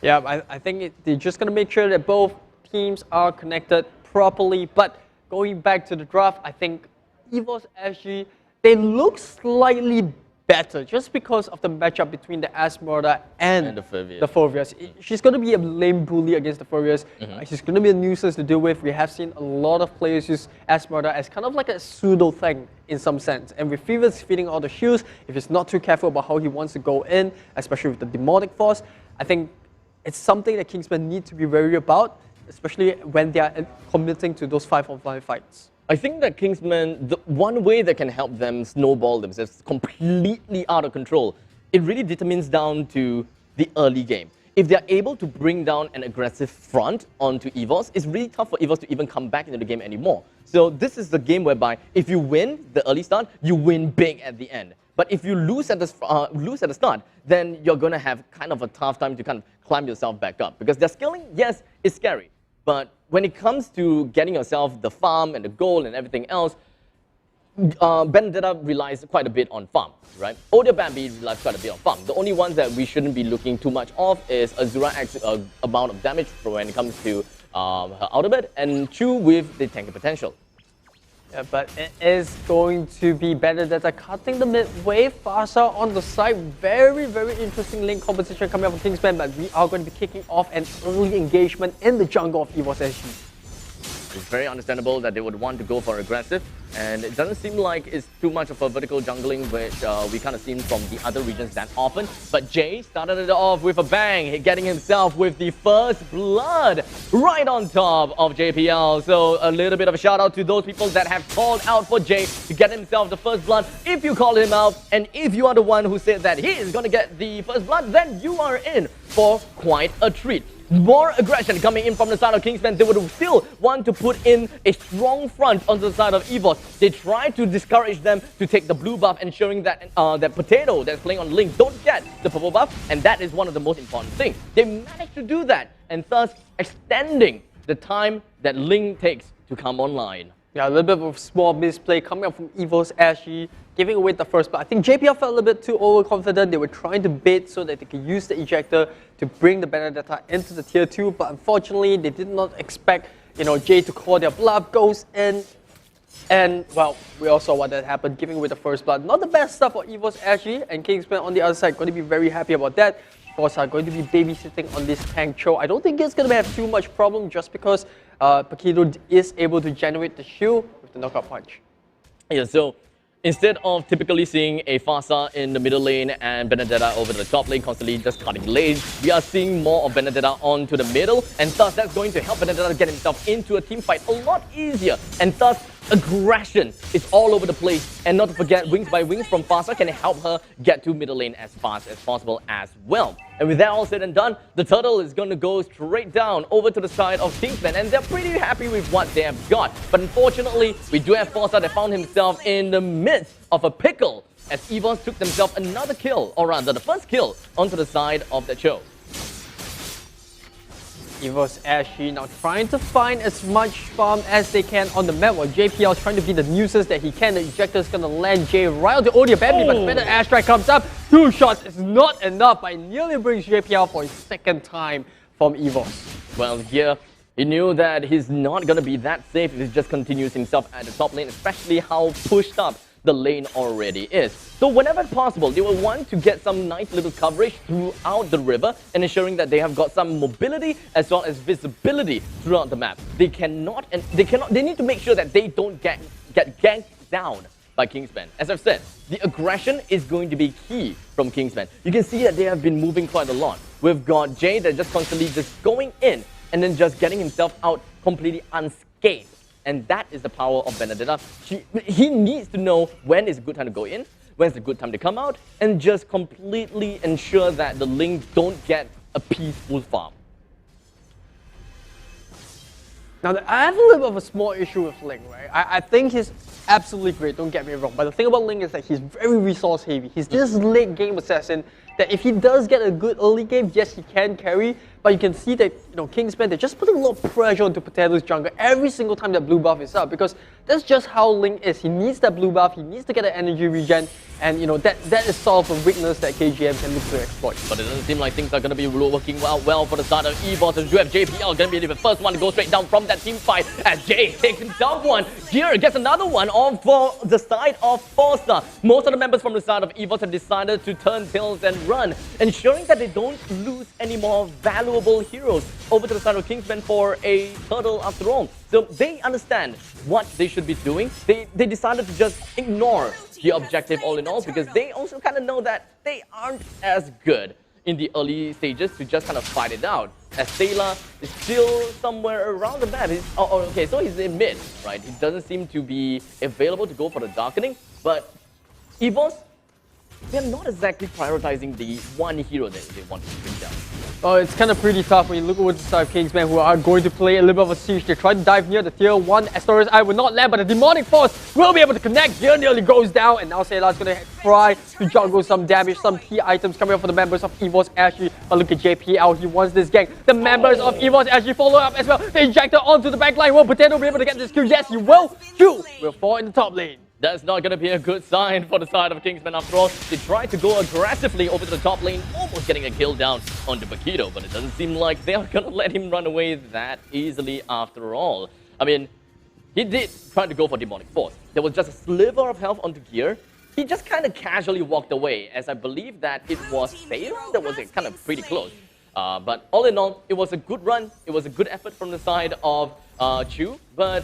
Yeah, I think they're just going to make sure that both teams are connected properly. But going back to the draft, I think EVOS SG, they look slightly better just because of the matchup between the Esmeralda and the Furvius. She's going to be a lame bully against the Furvius. She's going to be a nuisance to deal with. We have seen a lot of players use Esmeralda as kind of like a pseudo thing in some sense. And with Fevers feeding all the shields, if he's not too careful about how he wants to go in, especially with the Demonic Force, I think it's something that Kingsman need to be wary about, especially when they are committing to those 5-on-5 fights. I think that Kingsman, the one way that can help them snowball themselves completely out of control, it really determines down to the early game. If they're able to bring down an aggressive front onto EVOS, it's really tough for EVOS to even come back into the game anymore. So this is the game whereby if you win the early start, you win big at the end. But if you lose at the start, then you're going to have kind of a tough time to kind of climb yourself back up. Because their scaling, yes, is scary. But when it comes to getting yourself the farm and the goal and everything else, Benedetta relies quite a bit on farm, right? Odia Bambi relies quite a bit on farm. The only ones that we shouldn't be looking too much of is Azura X amount of damage when it comes to her ultimate, and Chu with the tanky potential. Yeah, but it is going to be Benedetta cutting the mid wave. Farsa on the side. Very, very interesting lane competition coming up from Kingsman, but we are going to be kicking off an early engagement in the jungle of EVOS SG. It's very understandable that they would want to go for aggressive, and it doesn't seem like it's too much of a vertical jungling, which we kind of seen from the other regions that often. But Jay started it off with a bang, getting himself with the first blood right on top of JPL. So a little bit of a shout out to those people that have called out for Jay to get himself the first blood. If you call him out, and if you are the one who said that he is going to get the first blood, then you are in for quite a treat. More aggression coming in from the side of Kingsman. They would still want to put in a strong front onto the side of EVOS. They try to discourage them to take the blue buff, ensuring that that Potato that's playing on Link don't get the purple buff, and that is one of the most important things. They managed to do that, and thus extending the time that Link takes to come online. Yeah, a little bit of a small misplay coming up from EVOS SG, giving away the first, but I think JPL felt a little bit too overconfident. They were trying to bait so that they could use the ejector to bring the Benedetta into the tier 2, but unfortunately they did not expect, Jay to call their bluff, goes in, and well, we all saw what that happened, giving away the first blood. Not the best stuff for EVOS SG, and Kingsman on the other side going to be very happy about that. Of course, are going to be babysitting on this tank Cho. I don't think it's going to have too much problem just because Paquito is able to generate the shield with the knockout punch. Yeah, so instead of typically seeing a Farsa in the middle lane and Benedetta over the top lane constantly just cutting lanes, we are seeing more of Benedetta onto the middle, and thus that's going to help Benedetta get himself into a team fight a lot easier, and thus aggression is all over the place. And not to forget, Wings by Wings from Farsa can help her get to middle lane as fast as possible as well. And with that all said and done, the turtle is going to go straight down over to the side of Kingsman, and they're pretty happy with what they have got. But unfortunately, we do have Farsa that found himself in the midst of a pickle as EVOS took themselves another kill, or rather the first kill, onto the side of the Cho. EVOS SG now trying to find as much farm as they can on the map, while JPL is trying to be the nuisance that he can. The ejector is going to land Jay right on the Odia Bambi, but better airstrike comes up. 2 shots is not enough, but it nearly brings JPL for his second time from EVOS. Well, here, he knew that he's not going to be that safe if he just continues himself at the top lane, especially how pushed up the lane already is. So whenever possible, they will want to get some nice little coverage throughout the river and ensuring that they have got some mobility as well as visibility throughout the map. They need to make sure that they don't get ganked down by Kingsman. As I've said, the aggression is going to be key from Kingsman. You can see that they have been moving quite a lot. We've got Jay that just constantly just going in and then just getting himself out completely unscathed. And that is the power of Benedetta. He needs to know when is a good time to go in, when is a good time to come out, and just completely ensure that the Ling don't get a peaceful farm. Now, I have a little bit of a small issue with Ling, right? I think he's absolutely great, don't get me wrong. But the thing about Ling is that he's very resource heavy. He's this late game assassin that if he does get a good early game, yes, he can carry. But you can see that, Kingsman, they're just putting a lot of pressure onto Potato's jungle every single time that blue buff is up, because that's just how Ling is. He needs that blue buff, he needs to get an energy regen, and that is sort of a weakness that KGM can look to exploit. But it doesn't seem like things are going to be working well for the start of EVOS, as you have JPL going to be the first one to go straight down from that team fight, as Jay takes himself one. Gear gets another one on for the side of Forza. Most of the members from the side of EVOS have decided to turn tails and run, ensuring that they don't lose any more valuable heroes over to the side of Kingsman for a hurdle after all. So they understand what they should be doing. They decided to just ignore the objective all in all, because they also kind of know that they aren't as good in the early stages to just kind of fight it out. As Sailor is still somewhere around the map. Okay, so he's in mid, right? He doesn't seem to be available to go for the darkening, but EVOS, they're not exactly prioritizing the one hero that they want to bring down. Oh, it's kind of pretty tough when you look over the side of Kingsman, who are going to play a little bit of a siege. They try to dive near the tier 1. Astorius Eye will not land, but the Demonic Force will be able to connect. Here nearly goes down, and now Sayla's going to try to juggle some damage, some key items coming up for the members of EVOS SG. But look at JPL, he wants this gang. The members of EVOS SG follow up as well. The Injector onto the back line. Will Potato be able to get this kill? Yes, he will. Q will fall in the top lane. That's not going to be a good sign for the side of Kingsman after all. They tried to go aggressively over to the top lane, almost getting a kill down onto Paquito, but it doesn't seem like they are going to let him run away that easily after all. I mean, he did try to go for Demonic Force. There was just a sliver of health onto Gear. He just kind of casually walked away, as I believe that it was Sailor that was kind of pretty close. But all in all, it was a good run. It was a good effort from the side of Chu, but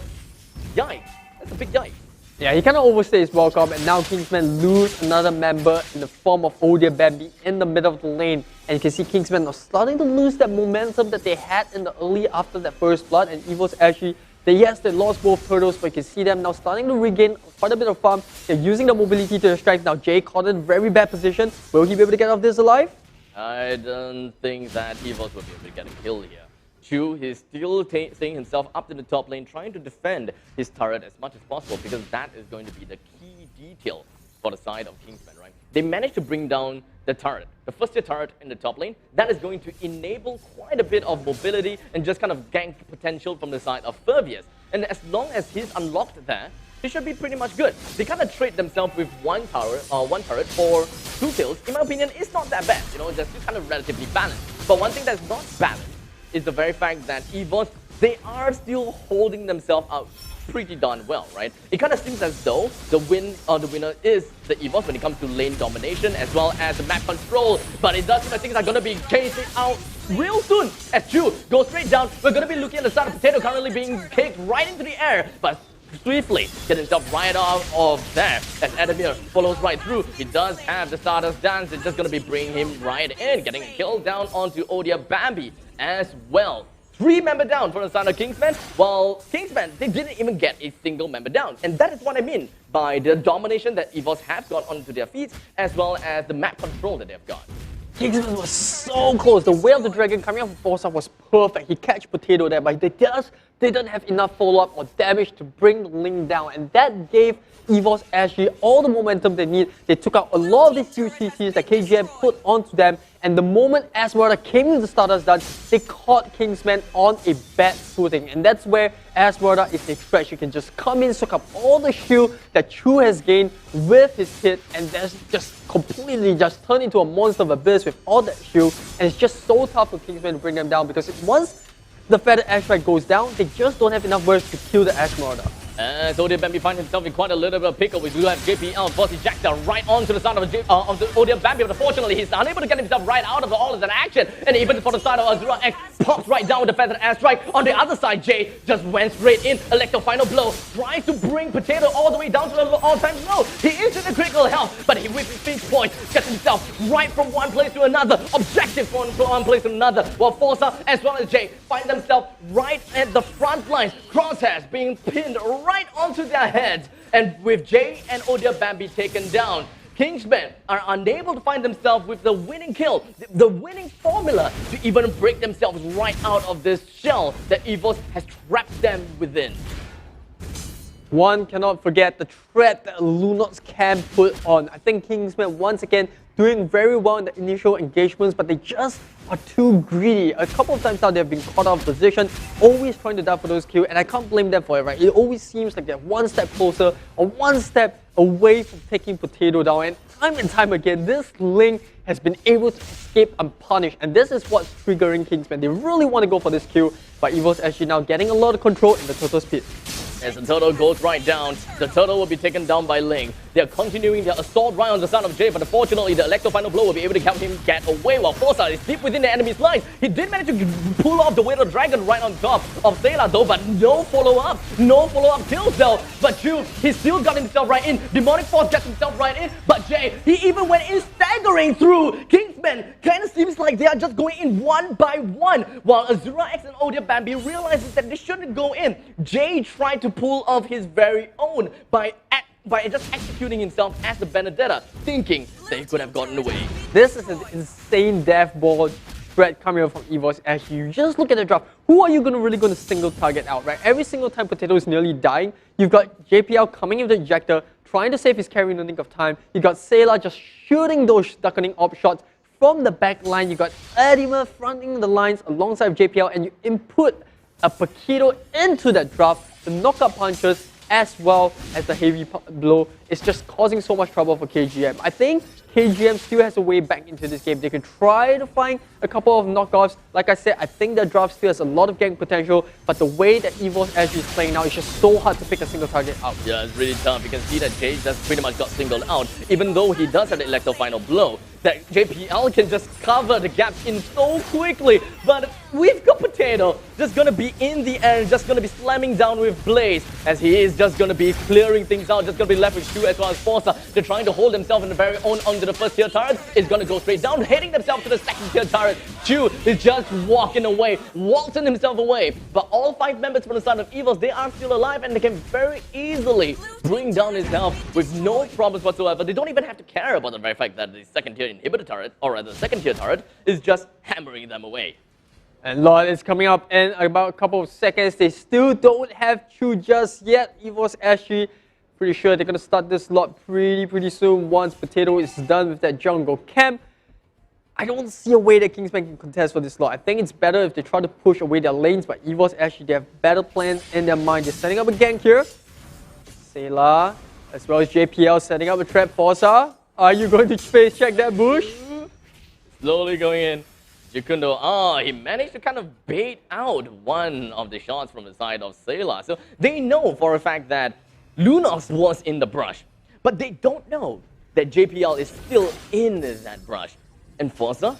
yikes. That's a big yikes. Yeah, he kind of overstayed his welcome, and now Kingsman lose another member in the form of Odia Bambi in the middle of the lane. And you can see Kingsman now starting to lose that momentum that they had in the early after that first blood. And EVOS actually, they lost both turtles, but you can see them now starting to regain quite a bit of farm. They're using the mobility to strike. Now Jay caught in a very bad position. Will he be able to get off this alive? I don't think that EVOS will be able to get a kill here. Chu, he's still staying himself up to the top lane, trying to defend his turret as much as possible, because that is going to be the key detail for the side of Kingsman, right? They managed to bring down the turret, the first tier turret in the top lane. That is going to enable quite a bit of mobility and just kind of gank potential from the side of Fervius. And as long as he's unlocked there, he should be pretty much good. They kind of trade themselves with one turret for 2 kills. In my opinion, it's not that bad. They're still kind of relatively balanced. But one thing that's not balanced is the very fact that EVOS, they are still holding themselves out pretty darn well, right? It kind of seems as though the winner is the EVOS when it comes to lane domination as well as the map control. But it does seem like things are going to be chasing out real soon. As Chu goes straight down, we're going to be looking at the side of Potato currently being kicked right into the air, but swiftly get himself right out of there as Adamir follows right through. He does have the Stardust Dance. It's just going to be bringing him right in, getting killed down onto Odia Bambi as well. 3 member down from the side of Kingsman, while Kingsman, they didn't even get a single member down. And that is what I mean by the domination that EVOS have got onto their feet, as well as the map control that they've got. Kingsman was so close. The Way of the Dragon coming out from Forza was perfect. He catch Potato there, but they just didn't have enough follow-up or damage to bring the Ling down. And that gave EVOS SG all the momentum they need. They took out a lot of these huge CCs that KGM put onto them, And the moment Esmeralda came into the starter's dance, they caught Kingsman on a bad footing. And that's where Esmeralda is a threat. She can just come in, soak up all the shield that Chu has gained with his hit, and that's just completely just turned into a monster of abyss with all that shield. And it's just so tough for Kingsman to bring them down, because once the Feathered Airstrike goes down, they just don't have enough burst to kill the Esmeralda. And so Bambi finds himself in quite a little bit of pickle. We do have JPL force ejector right onto the side of the Odia Bambi, but unfortunately he's unable to get himself right out of all of that action. And even for the side of Azura X, pops right down with the Feathered Airstrike. On the other side, Jay just went straight in. Electro final blow, tries to bring Potato all the way down to the all-time low. He is in the critical health, but he with his pinch point gets himself right from one place to another. Objective from one place to another. While Forza as well as Jay find themselves right at the front lines. Crosshairs being pinned right onto their heads, and with Jay and Odia Bambi taken down, Kingsmen are unable to find themselves with the winning kill, the winning formula to even break themselves right out of this shell that EVOS has trapped them within. One cannot forget the threat that Lunox can put on. I think Kingsmen once again doing very well in the initial engagements, but they just are too greedy. A couple of times now they've been caught out of position, always trying to dive for those kills, and I can't blame them for it, right? It always seems like they're one step closer or one step away from taking Potato down, and time again, this Ling has been able to escape unpunished, and this is what's triggering Kingsmen. They really want to go for this kill, but EVO's actually now getting a lot of control in the Turtle's pit. As the turtle goes right down, the turtle will be taken down by Ling. They're continuing their assault right on the side of Jay, but unfortunately the Electro Final Blow will be able to help him get away while Forza is deep within the enemy's line. He did manage to pull off the Weight of Dragon right on top of Sayla though, but no follow-up kills though. But Chu, he still got himself right in. Demonic Force gets himself right in, but Jay, he even went in staggering through. Kingsmen kind of seems like they are just going in one by one, while Azura X and Odia Bambi realizes that they shouldn't go in. Jay tried to pull off his very own by just executing himself as the Benedetta, thinking that he could have gotten away. This is an insane death ball threat coming up from EVO's SG. You just look at the draft. Who are you really going to single target out, right? Every single time Potato is nearly dying, you've got JPL coming in with the ejector, trying to save his carry in the nick of time. You got Sayla just shooting those duckening op shots from the back line. You got Edima fronting the lines alongside JPL, and you input a Paquito into that draft. The knockout punches as well as the heavy blow is just causing so much trouble for KGM. I think KGM still has a way back into this game. They can try to find a couple of knockoffs. Like I said, I think the draft still has a lot of gang potential, but the way that EVO's SG is playing now is just so hard to pick a single target out. Yeah, it's really tough. You can see that Jay just pretty much got singled out, even though he does have the Electro Final Blow. That JPL can just cover the gaps in so quickly, but we've got Potato just gonna be in the air, just gonna be slamming down with Blaze, as he is just gonna be clearing things out, just gonna be left with Chu as well as Forza. They're trying to hold themselves in the very own onto the first tier turret. It's gonna go straight down, heading themselves to the second tier turret. Chu is just walking away, waltzing himself away, but all 5 members from the side of EVOS, they are still alive, and they can very easily bring down his health with no problems whatsoever. They don't even have to care about the very fact that the second tier inhibitor turret, or rather the second tier turret, is just hammering them away. And Lord is coming up in about a couple of seconds. They still don't have Chu just yet. EVO's SG, pretty sure they're going to start this lot pretty soon once Potato is done with that jungle camp. I don't see a way that Kingsman can contest for this lot. I think it's better if they try to push away their lanes, but EVO's SG, they have better plans in their mind. They're setting up a gank here. Sayla, as well as JPL, setting up a trap. Forza, are you going to face check that bush? Slowly going in. Jukundo, he managed to kind of bait out one of the shots from the side of Sayla. So they know for a fact that Lunox was in the brush, but they don't know that JPL is still in that brush. And Forza,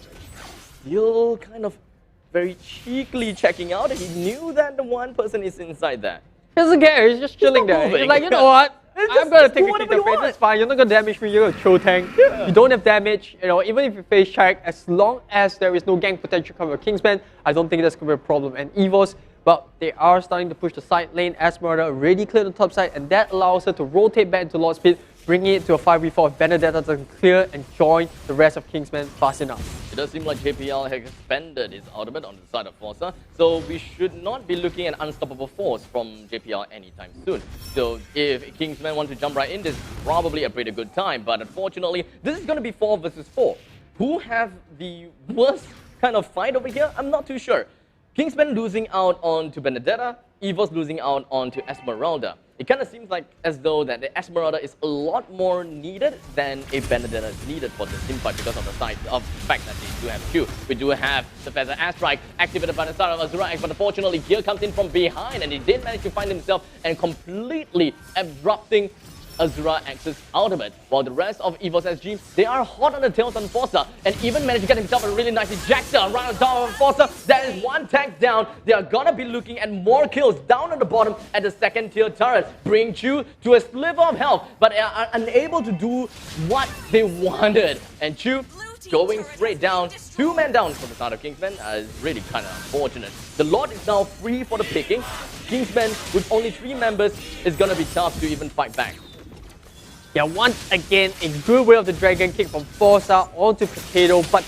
still kind of very cheekily checking out. He knew that the one person is inside there. He doesn't care, he's just chilling there. He's like, you know what? I'm going to take a kick to face, it's fine, you're not going to damage me, you're going to throw tank. Yeah. You don't have damage, you know, even if you face check, as long as there is no gank potential coming with Kingsman, I don't think that's going to be a problem. And EVOS, well, they are starting to push the side lane. Esmeralda already cleared the top side, and that allows her to rotate back into Lord Speed, bringing it to a 5v4. Benedetta doesn't clear and join the rest of Kingsman fast enough. It does seem like JPL has expended his ultimate on the side of Forza, so we should not be looking at unstoppable force from JPL anytime soon. So if Kingsman want to jump right in, this is probably a pretty good time, but unfortunately, this is going to be 4 versus 4. who have the worst kind of fight over here? I'm not too sure. Kingsman losing out on to Benedetta, EVOS losing out on to Esmeralda. It kind of seems like as though that the Esmeralda is a lot more needed than a Benedetta is needed for this team fight because of the fact that they do have two. We do have the Feather Airstrike activated by the start of Azura X, but unfortunately Gear comes in from behind and he did manage to find himself and completely abrupt Azura X's ultimate, while the rest of EVOS SG, they are hot on the tails on Forza and even managed to get himself a really nice ejector right on top of Forza. That is one tag down. They are gonna be looking at more kills down on the bottom at the second tier turret, bring Chu to a sliver of health, but they are unable to do what they wanted. And Chu going straight down, 2 men down from the side of Kingsman is really kind of unfortunate. The Lord is now free for the picking. Kingsman with only 3 members is gonna be tough to even fight back. Yeah, once again, a good way of the Dragon Kick from Forza onto Potato, but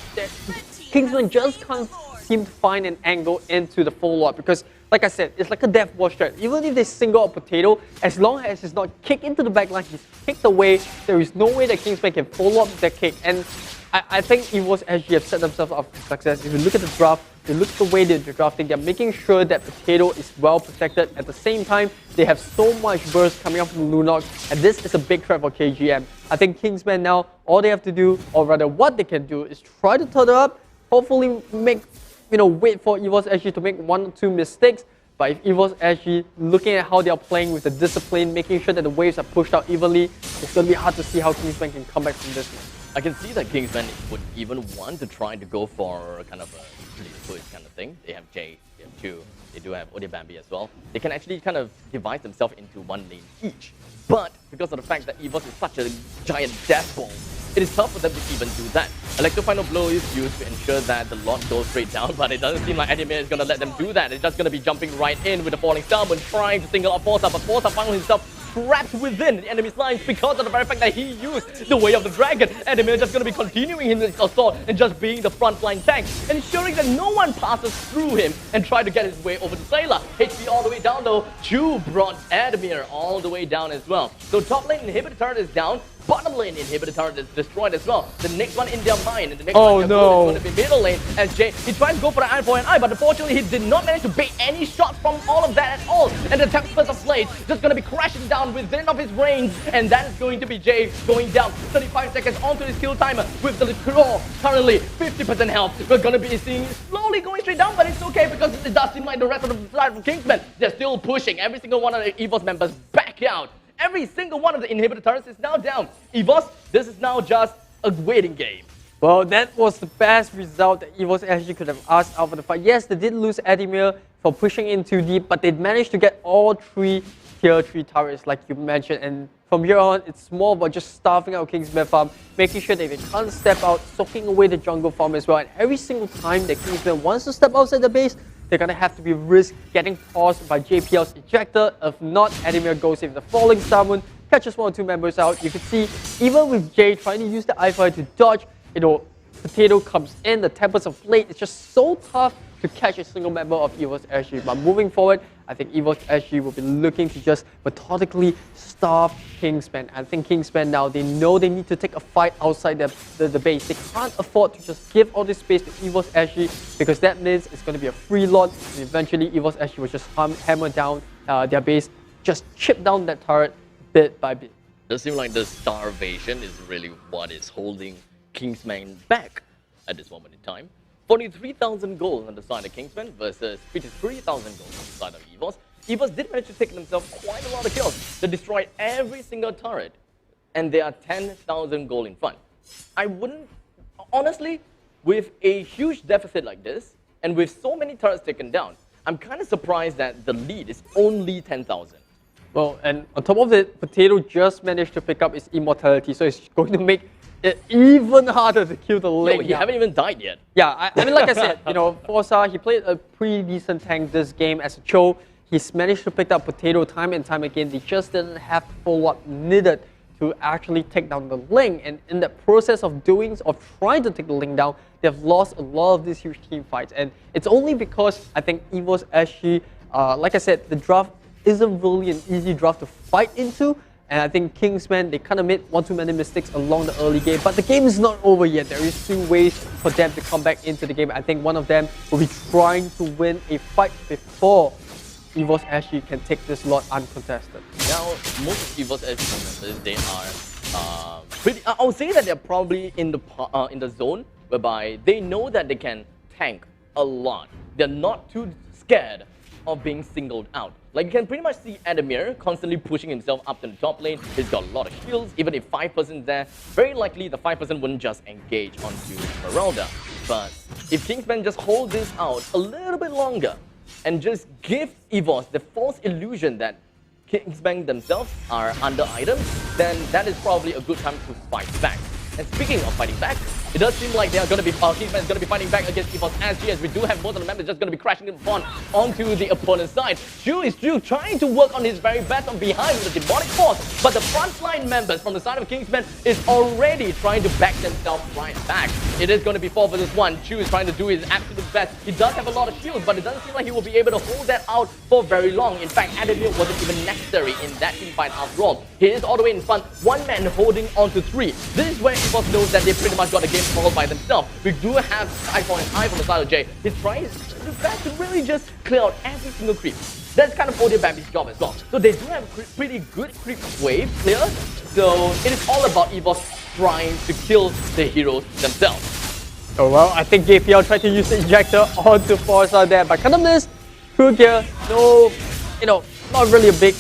Kingsman just can't seem to find an angle into the full lot because, like I said, it's like a death watch strat. Even if they single out Potato, as long as it's not kicked into the backline, he's kicked away, there is no way that Kingsman can follow up that kick. And I think EVOS SG have set themselves up for success. If you look at the draft, you look at the way they're drafting, they're making sure that Potato is well protected. At the same time, they have so much burst coming up from Lunok, and this is a big threat for KGM. I think Kingsman now, all they have to do, or rather what they can do, is try to turn up, hopefully wait for EVOS SG to make 1 or 2 mistakes. But if EVOS SG, looking at how they are playing with the discipline, making sure that the waves are pushed out evenly, it's going to be hard to see how Kingsman can come back from this one. I can see that Kingsman would even want to try to go for kind of a split push kind of thing. They have Jay, they have Chu, they do have Bambi as well. They can actually kind of divide themselves into 1 lane each. But because of the fact that EVOS is such a giant death ball, it is tough for them to even do that. Electro Final Blow is used to ensure that the lot goes straight down, but it doesn't seem like Adimir is going to let them do that. It's just going to be jumping right in with the Falling Star when trying to single out Forza, but Forza found himself trapped within the enemy's lines because of the very fact that he used the Way of the Dragon. Adimir just going to be continuing his assault and just being the frontline tank, ensuring that no one passes through him and try to get his way over to Sailor. HP all the way down though. Chu brought Adimir all the way down as well. So top lane inhibitor turret is down. Bottom lane inhibitor turret is destroyed as well. The next one in their mind, and the next one in their goal is going to be middle lane. As Jay, he tried to go for the eye for an eye, but unfortunately he did not manage to bait any shots from all of that at all. And the Tempest of Blade just going to be crashing down within of his range, and that is going to be Jay going down 35 seconds onto his kill timer with the claw currently 50% health. We're going to be seeing slowly going straight down, but it's okay because it does seem like the rest of the side of Kingsman, they're still pushing every single one of the EVOS members back out. Every single one of the inhibitor turrets is now down. EVOS, this is now just a waiting game. Well, that was the best result that EVOS SG could have asked out for the fight. Yes, they did lose Adimir for pushing in too deep, but they managed to get all 3 tier 3 turrets like you mentioned. And from here on, it's more about just starving out Kingsman farm, making sure that they can't step out, soaking away the jungle farm as well. And every single time that Kingsman wants to step outside the base, they're going to have to be risk getting paused by JPL's ejector. If not, Adimir goes in the Falling Summon, catches 1 or 2 members out. You can see, even with Jay trying to use the I-Fire to dodge, Potato comes in, the Tempest of Blade. It's just so tough to catch a single member of EVOS SG. But moving forward, I think EVOS SG will be looking to just methodically starve Kingsman. I think Kingsman now, they know they need to take a fight outside the base. They can't afford to just give all this space to EVOS SG because that means it's going to be a free lot, and eventually EVOS SG will just hammer down their base, just chip down that turret bit by bit. It does seem like the starvation is really what is holding Kingsman back at this moment in time. 43,000 gold on the side of Kingsman versus 53,000 gold on the side of EVOS. EVOS did manage to take themselves quite a lot of kills. They destroyed every single turret, and they are 10,000 gold in front. I wouldn't, honestly, with a huge deficit like this, and with so many turrets taken down, I'm kind of surprised that the lead is only 10,000. Well, and on top of it, Potato just managed to pick up his immortality, so it's going to make it even harder to kill the lane. Yo, you haven't even died yet. Yeah, I mean, like I said, Forza, he played a pretty decent tank this game as a Cho. He's managed to pick up Potato time and time again. They just didn't have the follow-up needed to actually take down the lane. And in the process of trying to take the lane down, they've lost a lot of these huge team fights. And it's only because I think EVOS SG, like I said, the draft isn't really an easy draft to fight into. And I think Kingsman, they kind of made one too many mistakes along the early game, but the game is not over yet. There is still ways for them to come back into the game. I think one of them will be trying to win a fight before EVOS SG can take this lot uncontested. Now, most of EVOS SG members, they are pretty. I would say that they're probably in the zone whereby they know that they can tank a lot. They're not too scared of being singled out. Like, you can pretty much see Adamir constantly pushing himself up to the top lane. He's got a lot of shields. Even if 5% is there, very likely the 5% wouldn't just engage onto Meralda. But if Kingsman just hold this out a little bit longer and just give EVOS the false illusion that Kingsman themselves are under items, then that is probably a good time to fight back. And speaking of fighting back, it does seem like they are going to be, Kingsman is going to be fighting back against EVOS SG, as we do have most of the members just going to be crashing upon onto the opponent's side. Shu is still trying to work on his very best on behind with the demonic force, but the frontline members from the side of Kingsman is already trying to back themselves right back. It is going to be 4 versus 1. Shu is trying to do his absolute best. He does have a lot of shields, but it doesn't seem like he will be able to hold that out for very long. In fact, Adamir wasn't even necessary in that team fight after all. He is all the way in front, one man holding on to 3. This is where EVOS knows that they pretty much got the game called by themselves. We do have iPhone and I from the side of Jay. He's trying his best to really just clear out every single creep. That's kind of Bumblebee job as well. So they do have pretty good creep wave clear. So it is all about EVOS trying to kill the heroes themselves. Oh well, I think JPL tried to use the ejector onto Forza there, but kind of missed. True gear, no, not really a big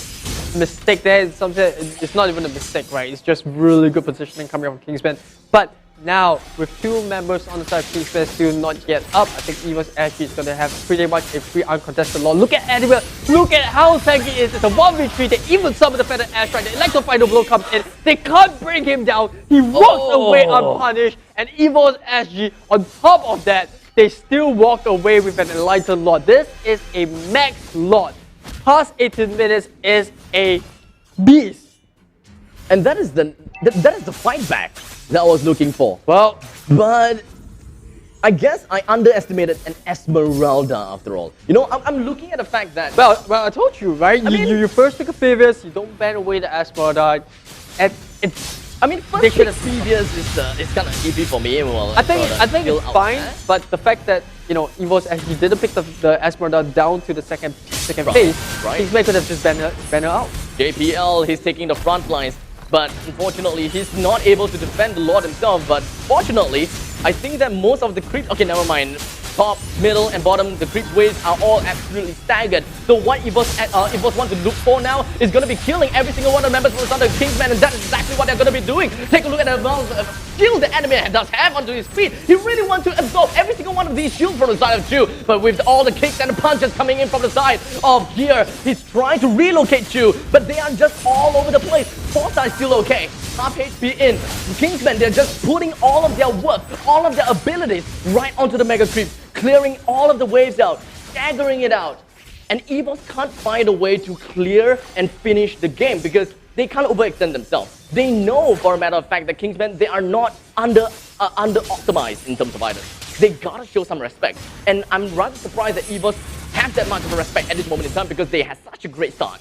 mistake there. It's not even a mistake, right? It's just really good positioning coming from Kingsman. But now, with 2 members on the side of Kingsman still not yet up, I think EVOS SG is going to have pretty much a free uncontested lot. Look at Animal, look at how tanky it is. It's a 1v3. They even summon the Feather Airstrike. The Electro Final Blow comes in. They can't bring him down. He walks away unpunished. And EVOS SG, on top of that, they still walked away with an enlightened lot. This is a max lot. Past 18 minutes is a beast. And that is the fight back that I was looking for. Well, but I guess I underestimated an Esmeralda after all. I'm looking at the fact that... Well, I told you, right? You first pick a Phoebus, you don't ban away the Esmeralda. And first pick Phoebus is kind of easy for me. Well, I think it's fine, but the fact that EVOS SG didn't pick the Esmeralda down to the second phase, right. Kingsman could have just banned her out. JPL, he's taking the front lines, but unfortunately, he's not able to defend the Lord himself. But fortunately, I think that most of the creep... Okay, never mind. Top, middle, and bottom, the creep waves are all absolutely staggered. So what EVOS want to look for now is going to be killing every single one of the members from the side of Kingsman, and that is exactly what they're going to be doing. Take a look at the amount of shield the enemy does have onto his feet. He really wants to absorb every single one of these shields from the side of Chu, but with all the kicks and the punches coming in from the side of Gear, he's trying to relocate Chu, but they are just all over the place. Forza is still okay. Half HP in. Kingsman, they're just putting all of their work, all of their abilities right onto the Mega Creeps, clearing all of the waves out, staggering it out. And EVOS can't find a way to clear and finish the game because they can't overextend themselves. They know, for a matter of fact, that Kingsman, they are not under-optimized in terms of items. They gotta show some respect. And I'm rather surprised that EVOS have that much of a respect at this moment in time because they had such a great start.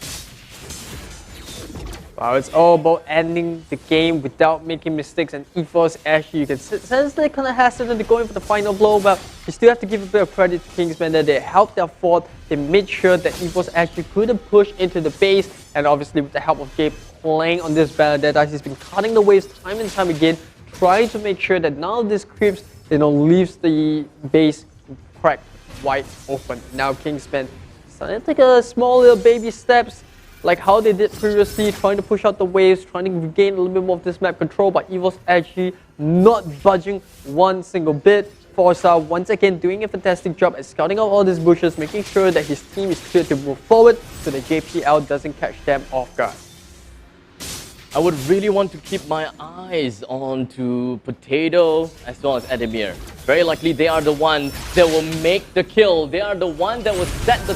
Wow, it's all about ending the game without making mistakes, and EVOS SG, you can sense they kind of hesitant to go in for the final blow, but you still have to give a bit of credit to Kingsman that they helped their fort. They made sure that EVOS SG couldn't push into the base, and obviously with the help of Jay playing on this Banter, he's been cutting the waves time and time again, trying to make sure that none of these creeps leaves the base cracked wide open. Now Kingsman starting to take a small little baby steps, like how they did previously, trying to push out the waves, trying to regain a little bit more of this map control, but EVOS SG not budging one single bit. Forza once again doing a fantastic job at scouting out all these bushes, making sure that his team is clear to move forward so that JPL doesn't catch them off guard. I would really want to keep my eyes on to Potato as well as Adamir. very likely they are the one that will make the kill. They are the one that will set the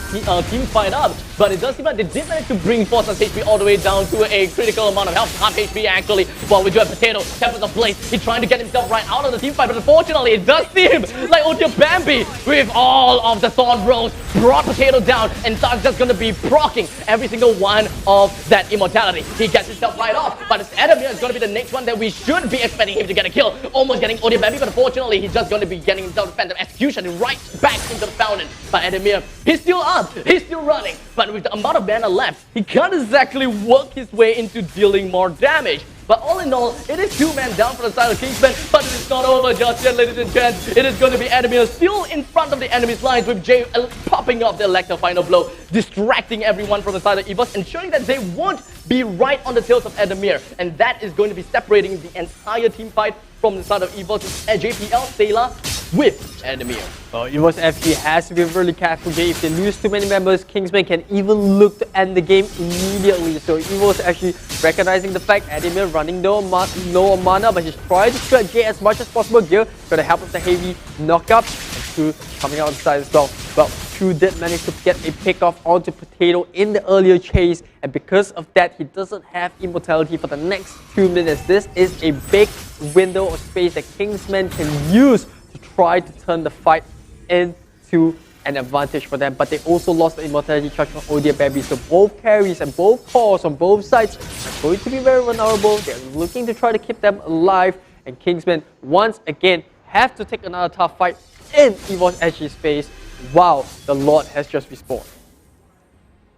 team fight up. But it does seem like they did manage to bring Forza's HP all the way down to a critical amount of health, half HP actually. While we do have Potato, Tempest of Blaze, he's trying to get himself right out of the team fight. But unfortunately, it does seem like Bambi with all of the Thorn Rose brought Potato down, and Stark's just going to be proccing every single one of that immortality. He gets himself right off, but Adamir is going to be the next one that we should be expecting him to get a kill. Almost getting Bambi, but unfortunately, he's just going to be getting himself Phantom Execution right back into the fountain. But Adamir, he's still up, he's still running, but with the amount of mana left, he can't exactly work his way into dealing more damage. But all in all, it is 2 men down for the side of Kingsman, but it is not over just yet, ladies and gents. It is going to be Adamir still in front of the enemy's lines with Jay popping off the Electro final blow, distracting everyone from the side of EVOS, ensuring that they won't be right on the tails of Adamir. And that is going to be separating the entire team fight from the side of EVOS, JPL, Sailor, with Adamir. Well, EVOS FG has to be really careful here. If they lose too many members, Kingsman can even look to end the game immediately. So EVOS actually recognizing the fact Adamir running low on mana, but he's trying to shred Jay as much as possible. Gear got the help of the heavy knockup, and True coming out on the side as well. Well, True did manage to get a pick off onto Potato in the earlier chase, and because of that, he doesn't have immortality for the next 2 minutes. This is a big window of space that Kingsman can use to try to turn the fight into an advantage for them, but they also lost the immortality charge from Bambi. So both carries and both cores on both sides are going to be very vulnerable. They're looking to try to keep them alive, and Kingsman once again have to take another tough fight in EVOS SG space while the Lord has just respawned.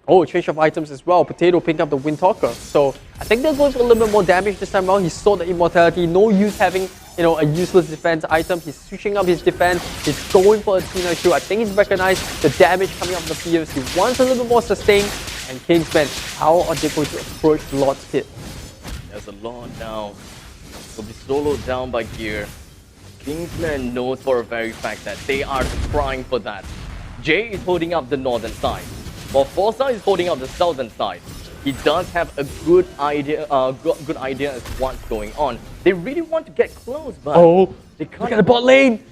Oh, change of items as well. Potato picking up the Wind Talker. So I think they're going for a little bit more damage this time around. He saw the immortality. No use having, a useless defense item. He's switching up his defense. He's going for a Tina Shoe. I think he's recognized the damage coming off the fields. He wants a little bit more sustain. And Kingsman, how are they going to approach the Lord's hit? There's a Lord down. Will be soloed down by Gear. Kingsman knows for a very fact that they are trying for that. Jay is holding up the northern side, while Forza is holding up the southern side. He does have a good idea as to what's going on. They really want to get close, but they can't. Look at the bot lane!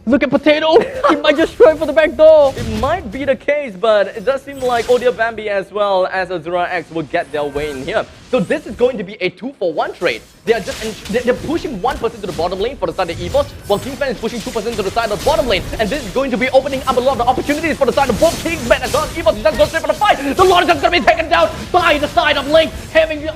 Look at Potato! He might just try for the back door! It might be the case, but it does seem like Bambi as well as Azura X will get their way in here. So this is going to be a 2-for-1 trade. They're pushing 1% to the bottom lane for the side of EVOS, while Kingsman is pushing 2% to the side of the bottom lane. And this is going to be opening up a lot of the opportunities for the side of both Kingsman as well as EVOS. He just goes straight for the fight. The Lord is just going to be taken down by the side of Link,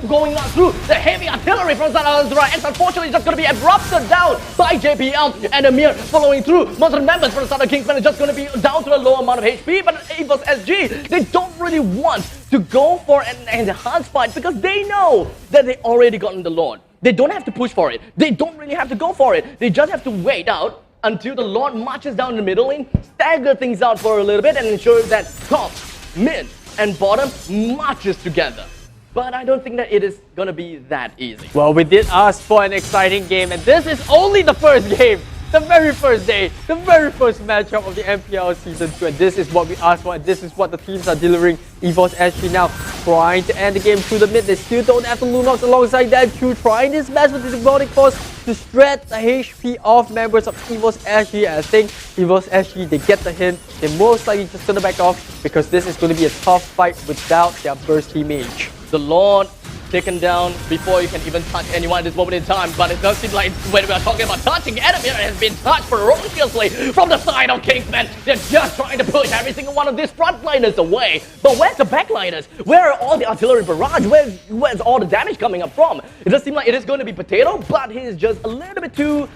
going on through the heavy artillery from the side of Azura X. Unfortunately, just going to be abrupted down by JPL and Amir following through. Most of the members from the side of Kingsman are just going to be down to a low amount of HP, but EVOS SG, they don't really want to go for an enhanced fight because they know that they already gotten the Lord. They don't have to push for it. They don't really have to go for it. They just have to wait out until the Lord marches down the middle lane, stagger things out for a little bit, and ensure that top, mid, and bottom marches together. But I don't think that it is gonna be that easy. Well, we did ask for an exciting game, and this is only the first game. The very first day, the very first matchup of the MPL Season 2, and this is what we asked for, and this is what the teams are delivering. EVOS SG now trying to end the game through the mid. They still don't have the Lunox alongside that. True trying his best with the Hypnotic Force to shred the HP of members of EVOS SG. And I think EVOS SG, they get the hint. They're most likely just going to back off because this is going to be a tough fight without their bursty mage. The Lord taken down before you can even touch anyone at this moment in time, but it does seem like when we are talking about touching, Adamir has been touched ferociously from the side of Kingsman. They're just trying to push every single one of these frontliners away. But where's the backliners? Where are all the artillery barrage? Where's all the damage coming up from? It does seem like it is going to be Potato, but he is just a little bit too,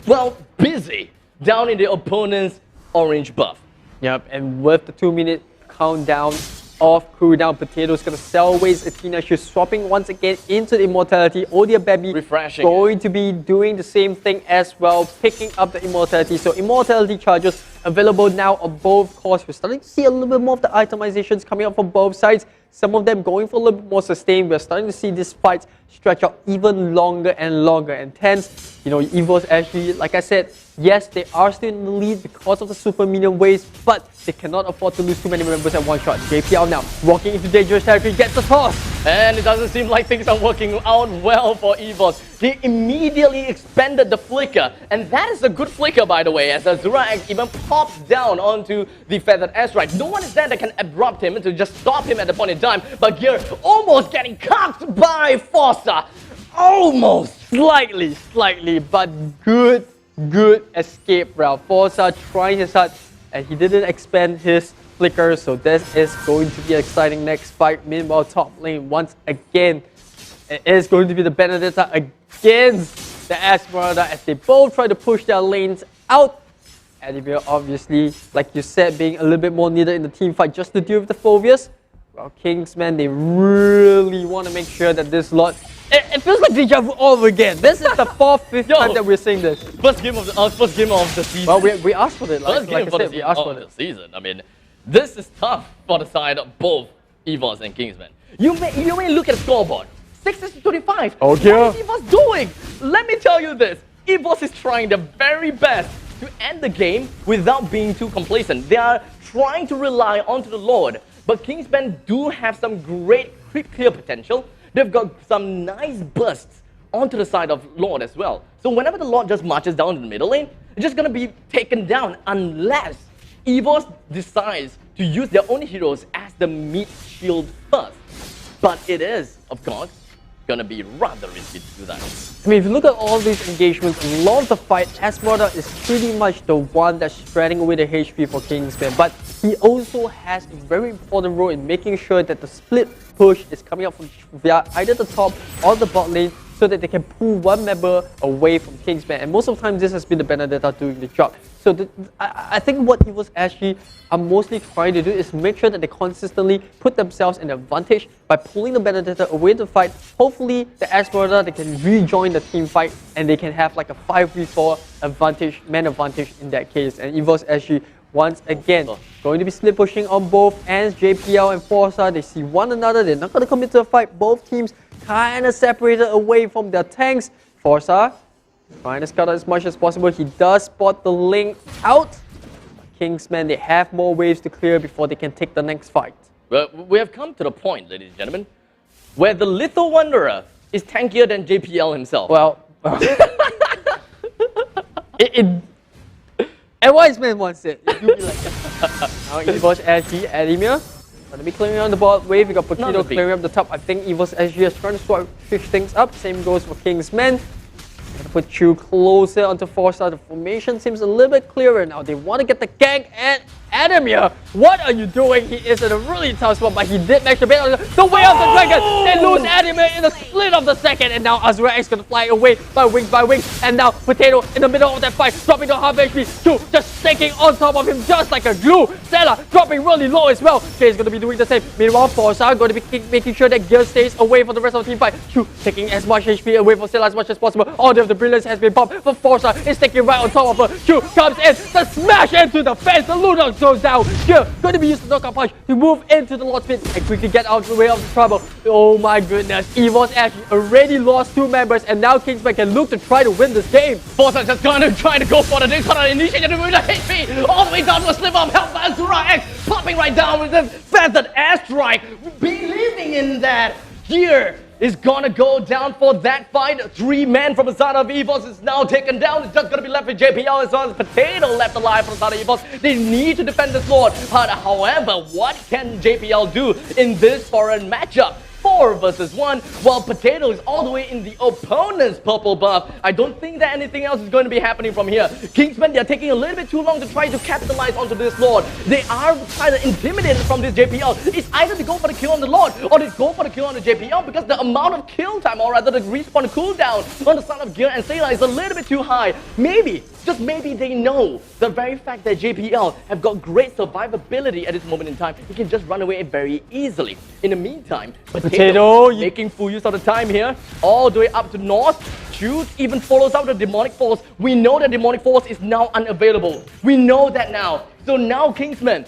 well, busy down in the opponent's orange buff. Yep, and with the 2-minute countdown of cooldown, Potato's gonna sell away Athena. She's swapping once again into the immortality. Bambi refreshing, going to be doing the same thing as well, picking up the immortality. So immortality charges available now on both cores. We're starting to see a little bit more of the itemizations coming up from both sides. Some of them going for a little bit more sustain. We're starting to see this fight stretch out even longer and longer and tense. EVOS actually, like I said, yes, they are still in the lead because of the super minion waves, but they cannot afford to lose too many members at one shot. JPL now walking into dangerous territory, gets the toss. And it doesn't seem like things are working out well for EVOS. They immediately expanded the flicker, and that is a good flicker, by the way, as Azura X even pops down onto the feathered airstrike. No one is there that can abrupt him to just stop him at the point in time, but Gear almost getting cucked by Forza. Almost, slightly, but good escape route. Forza trying his hard, and he didn't expand his flicker, so this is going to be an exciting next fight. Meanwhile, top lane, once again, it is going to be the Benedetta against the Esmeralda as they both try to push their lanes out. Adivir, obviously, like you said, being a little bit more needed in the team fight just to deal with the Phobias. Well, Kingsman, they really want to make sure that this lot... It feels like deja vu all over again. This is the fourth, fifth time that we're seeing this. First game of the season. Well, we asked for it. First game for the season. I mean, this is tough for the side of both EVOS and Kingsman. You may look at the scoreboard. 6-25. Oh, yeah. What is EVOS doing? Let me tell you this. EVOS is trying their very best to end the game without being too complacent. They are trying to rely onto the Lord, but Kingsman do have some great creep clear potential. They've got some nice bursts onto the side of Lord as well. So whenever the Lord just marches down in the middle lane, it's just going to be taken down unless EVOS decides to use their own heroes as the meat shield first. But it is, of course, going to be rather risky to do that. I mean, if you look at all these engagements, a lot of the fight, Esmeralda is pretty much the one that's spreading away the HP for Kingsman. But he also has a very important role in making sure that the split push is coming up from via either the top or the bot lane so that they can pull one member away from Kingsman. And most of the time, this has been the Benedetta doing the job. So I think what EVOS actually are mostly trying to do is make sure that they consistently put themselves in advantage by pulling the Benedetta away to fight. Hopefully, the Esmeralda, they can rejoin the team fight and they can have like a 5v4 advantage, man advantage in that case. And EVOS actually, once again, going to be split pushing on both ends. JPL and Forza, they see one another. They're not going to commit to a fight. Both teams kind of separated away from their tanks. Forza trying to scout out as much as possible. He does spot the link out. Kingsman, they have more waves to clear before they can take the next fight. Well, we have come to the point, ladies and gentlemen, where the Little Wanderer is tankier than JPL himself. Well, and Wise Man wants it. It do be like that. Now EVOS SG, Adimir. Gonna be clearing on the bot wave. We got Potato clearing up the top. I think EVOS SG is trying to switch things up. Same goes for Kingsman. Gonna put you closer onto Forza. The formation seems a little bit clearer now. They want to get the gank and Adamir. What are you doing? He is in a really tough spot, but he did make the bait on the way of the dragon. They lose Adamir in the split of the second, and now Azura X gonna fly away by wing. And now Potato in the middle of that fight, dropping to half HP. Two just sticking on top of him just like a glue. Stella dropping really low as well. Jay is gonna be doing the same. Meanwhile, Forza going to be making sure that Gear stays away from the rest of the team fight. Two taking as much HP away from Stella as much as possible. All of the brilliance has been bumped, but Forza is sticking right on top of her. Two comes in, the smash into the fence. The Luna goes down. Gear going to be using the knockout punch to move into the Lord Pit and quickly get out of the way of the trouble. Oh my goodness, EVOS actually already lost 2 members, and now Kingsman can look to try to win this game. Forza just gonna try to go for the next one, initiated with the HP all the way down to a sliver of health by Azura X, popping right down with the feathered airstrike, believing in that. Gear is gonna go down for that fight. 3 men from the side of EVOS is now taken down. It's just gonna be left with JPL as well as Potato left alive from the side of EVOS. They need to defend this Lord. But however, what can JPL do in this foreign matchup? 4 versus 1, while Potato is all the way in the opponent's purple buff. I don't think that anything else is going to be happening from here. Kingsman, they're taking a little bit too long to try to capitalize onto this Lord. They are kind of intimidated from this JPL. It's either they go for the kill on the Lord or they go for the kill on the JPL because the amount of kill time, or rather the respawn cooldown on the side of Gear and Sayla is a little bit too high. Maybe, just maybe they know the very fact that JPL have got great survivability at this moment in time. He can just run away very easily. In the meantime, Potato making full use of the time here, all the way up to north. Shoot even follows out the Demonic Force. We know that Demonic Force is now unavailable. We know that now. So now Kingsman,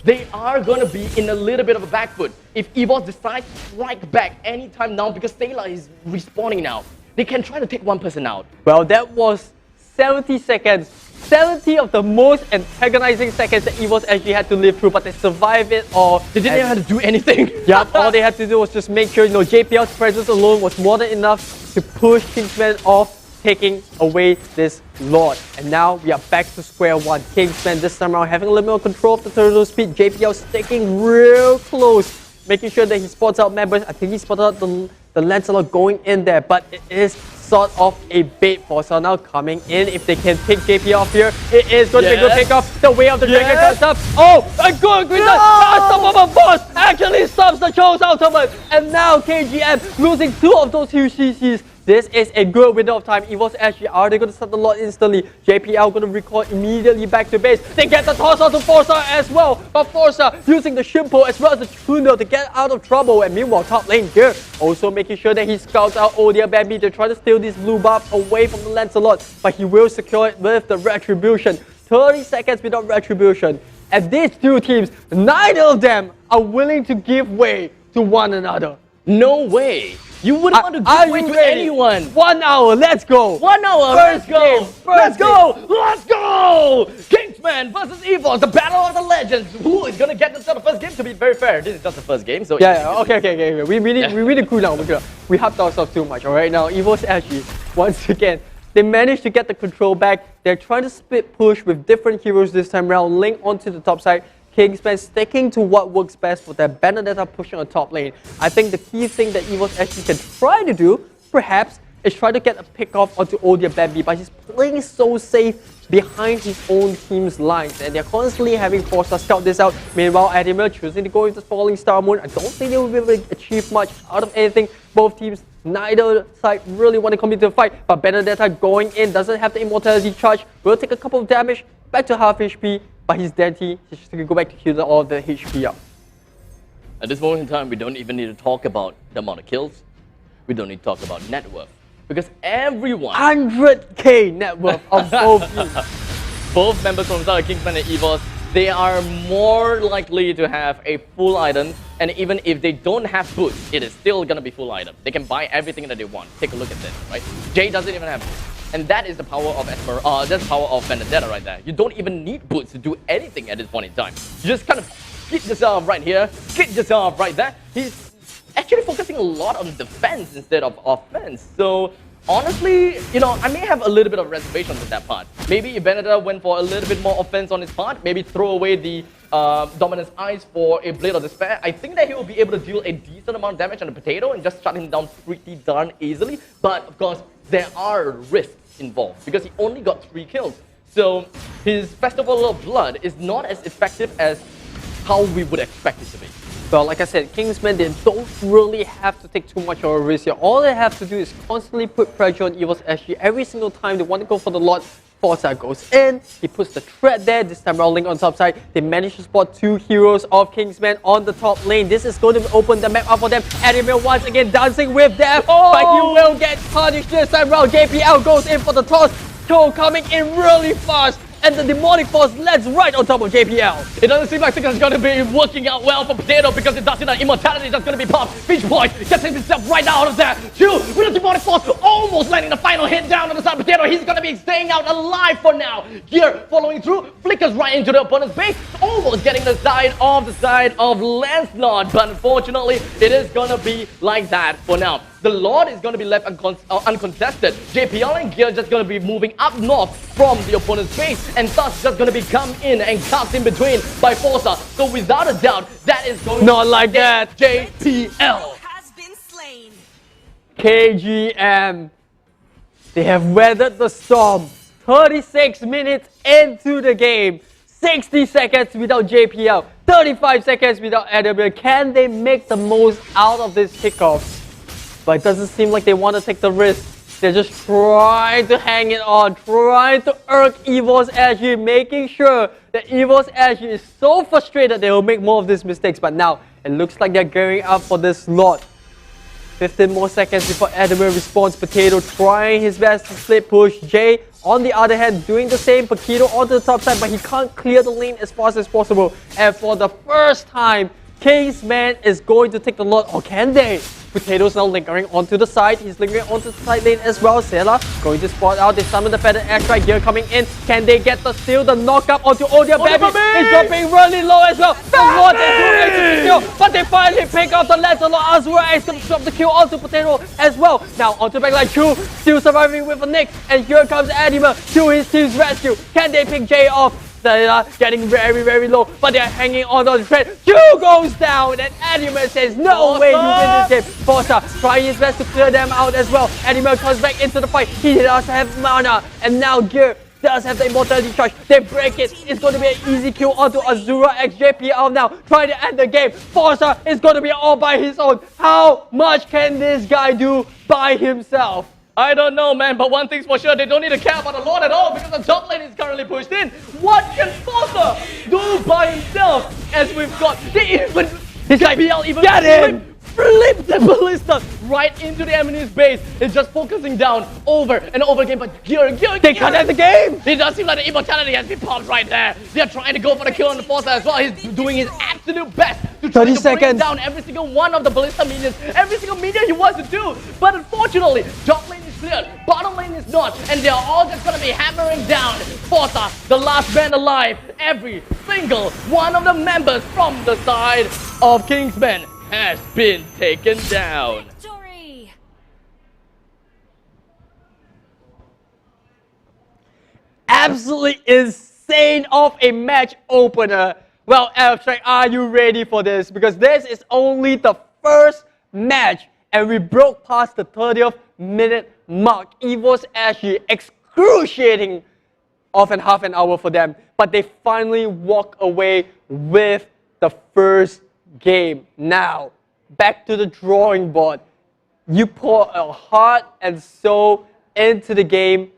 they are going to be in a little bit of a back foot. If EVOS decides to strike back anytime now because Sayla is respawning now, they can try to take one person out. Well, that was 70 seconds 70 of the most antagonizing seconds that EVOS SG had to live through, but they survived it all. They didn't even have to do anything. Yep, all they had to do was just make sure, JPL's presence alone was more than enough to push Kingsman off, taking away this Lord. And now we are back to square one. Kingsman this time around having a little more control of the turtle speed. JPL sticking real close, making sure that he spots out members. I think he spotted out the Lancelot going in there, but it is sort of a bait. Forza now coming in. If they can pick JP off here, it is going to be a good pick off. The way of the dragon comes up. Oh, a good green stop of a boss actually stops the Cho's ultimate. And now KGM losing 2 of those huge CCs. This is a good window of time. EVOS SG, are they going to start the lot instantly? JPL going to record immediately back to base. They get the toss out to Forza as well. But Forza using the Shimpo as well as the Chuno to get out of trouble. And meanwhile, top lane here also making sure that he scouts out Odia Bambi to try to steal these blue buffs away from the Lancelot. But he will secure it with the Retribution. 30 seconds without Retribution. And these two teams, neither of them are willing to give way to one another. No way. You wouldn't want to give way to anyone. 1 hour, let's go. 1 hour, let's go. Let's go. Let's go. Kingsman versus EVOS, the battle of the legends. Who is going to get the first game? To be very fair, this is just the first game. So okay. We really cool down. We hyped ourselves too much. All right, now EVOS SG, once again, they managed to get the control back. They're trying to split push with different heroes this time around. Link onto the top side. Kingsman sticking to what works best for their Banter pushing on top lane. I think the key thing that EVOS SG can try to do, perhaps, is try to get a pick off onto Odia Bambi, but he's playing so safe behind his own team's lines, and they're constantly having Forza scout this out. Meanwhile, Admiral choosing to go with the Falling Star Moon. I don't think they will be able to achieve much out of anything. Both teams, neither side really want to commit to the fight, but Banter going in, doesn't have the Immortality charge, will take a couple of damage, back to half HP. But he's dead-y, he's just going to go back to heal all the HP up. At this moment in time, we don't even need to talk about the amount of kills. We don't need to talk about net worth. Because everyone... 100k net worth of both teams. Both members from Kingsman and EVOS, they are more likely to have a full item. And even if they don't have boots, it is still going to be full item. They can buy everything that they want. Take a look at this, right? Jay doesn't even have boots. And that is the power of that's the power of Vendetta right there. You don't even need boots to do anything at this point in time. You just kind of get yourself right here, get yourself right there. He's actually focusing a lot on defense instead of offense. So honestly, I may have a little bit of reservations with that part. Maybe if Vendetta went for a little bit more offense on his part, maybe throw away the Dominance Eyes for a Blade of Despair, I think that he will be able to deal a decent amount of damage on the potato and just shut him down pretty darn easily. But of course, there are risks involved because he only got 3 kills. So his Festival of Blood is not as effective as how we would expect it to be. Well, like I said, Kingsman, they don't really have to take too much of a risk here. All they have to do is constantly put pressure on EVOS SG. Every single time they want to go for the lot, Forza goes in, he puts the threat there. This time around, Link on top side, they manage to spot 2 heroes of Kingsman on the top lane. This is going to open the map up for them. Animal once again dancing with death, but he will get punished this time around. JPL goes in for the toss. Cho coming in really fast. And the Demonic Force lands right on top of JPL. It doesn't seem like things are going to be working out well for Potato because it doesn't have Immortality that's going to be popped. Beach Boy gets himself right out of there. Chu with the Demonic Force almost landing the final hit down on the side of Potato. He's going to be staying out alive for now. Gear following through, flickers right into the opponent's base, almost getting the side of Lancelot. But unfortunately, it is going to be like that for now. The Lord is going to be left uncontested. JPL and Gear just going to be moving up north from the opponent's base, and thus just going to be come in and cast in between by Forza. So without a doubt, that is going not like that. JPL has been slain. KGM, they have weathered the storm. 36 minutes into the game, 60 seconds without JPL, 35 seconds without AW. Can they make the most out of this kickoff? But it doesn't seem like they want to take the risk. They're just trying to hang it on, trying to irk EVOS SG, making sure that EVOS SG is so frustrated they will make more of these mistakes. But now, it looks like they're gearing up for this lot. 15 more seconds before Admiral responds. Potato trying his best to split push. Jay, on the other hand, doing the same. Paquito onto the top side, but he can't clear the lane as fast as possible. And for the first time, Kingsman is going to take the lot, or can they? Potato's now lingering onto the side. He's lingering onto the side lane as well. Sailor going to spot out. They summon the Feathered Airstrike Gear coming in. Can they get the steal? The knockup onto Odia Baby. It's dropping really low as well. The Lord is doing the kill, but they finally pick up the Lancelot. Azura is going to drop the kill onto Potato as well. Now onto backline Chu, still surviving with a nick. And here comes Anima to his team's rescue. Can they pick Jay off? They are getting very, very low, but they're hanging on to the thread. Q goes down, and Anima says, no way you win this game. Forza trying his best to clear them out as well. Anima comes back into the fight. He does have mana, and now Gear does have the immortality charge. They break it. It's going to be an easy kill onto Azura XJPL now, trying to end the game. Forza is going to be all by his own. How much can this guy do by himself? I don't know, man, but one thing's for sure, they don't need to care about the Lord at all because the top lane is currently pushed in. What can Forza do by himself as we've got the even JPL even flip the ballista right into the enemy's base. It's just focusing down over and over again, but Gear, they can't end the game. It does seem like the immortality has been popped right there. They're trying to go for the kill on the Forza as well. He's doing his absolute best to try to bring down every single one of the ballista minions, every single minion he wants to do. But unfortunately, top lane is cleared, bottom lane is not, and they're all just gonna be hammering down Forza, the last man alive. Every single one of the members from the side of Kingsman has been taken down. Victory! Absolutely insane of a match opener. Well, Abstract, are you ready for this? Because this is only the first match, and we broke past the 30th minute mark. EVOS SG, excruciating off and half an hour for them, but they finally walk away with the first game. Now, back to the drawing board. You pour a heart and soul into the game,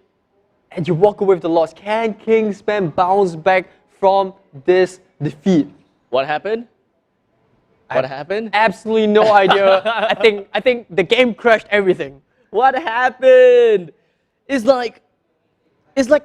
and you walk away with the loss. Can Kingsman bounce back from this defeat? What happened? What happened? Absolutely no idea. I think the game crashed everything. What happened? It's like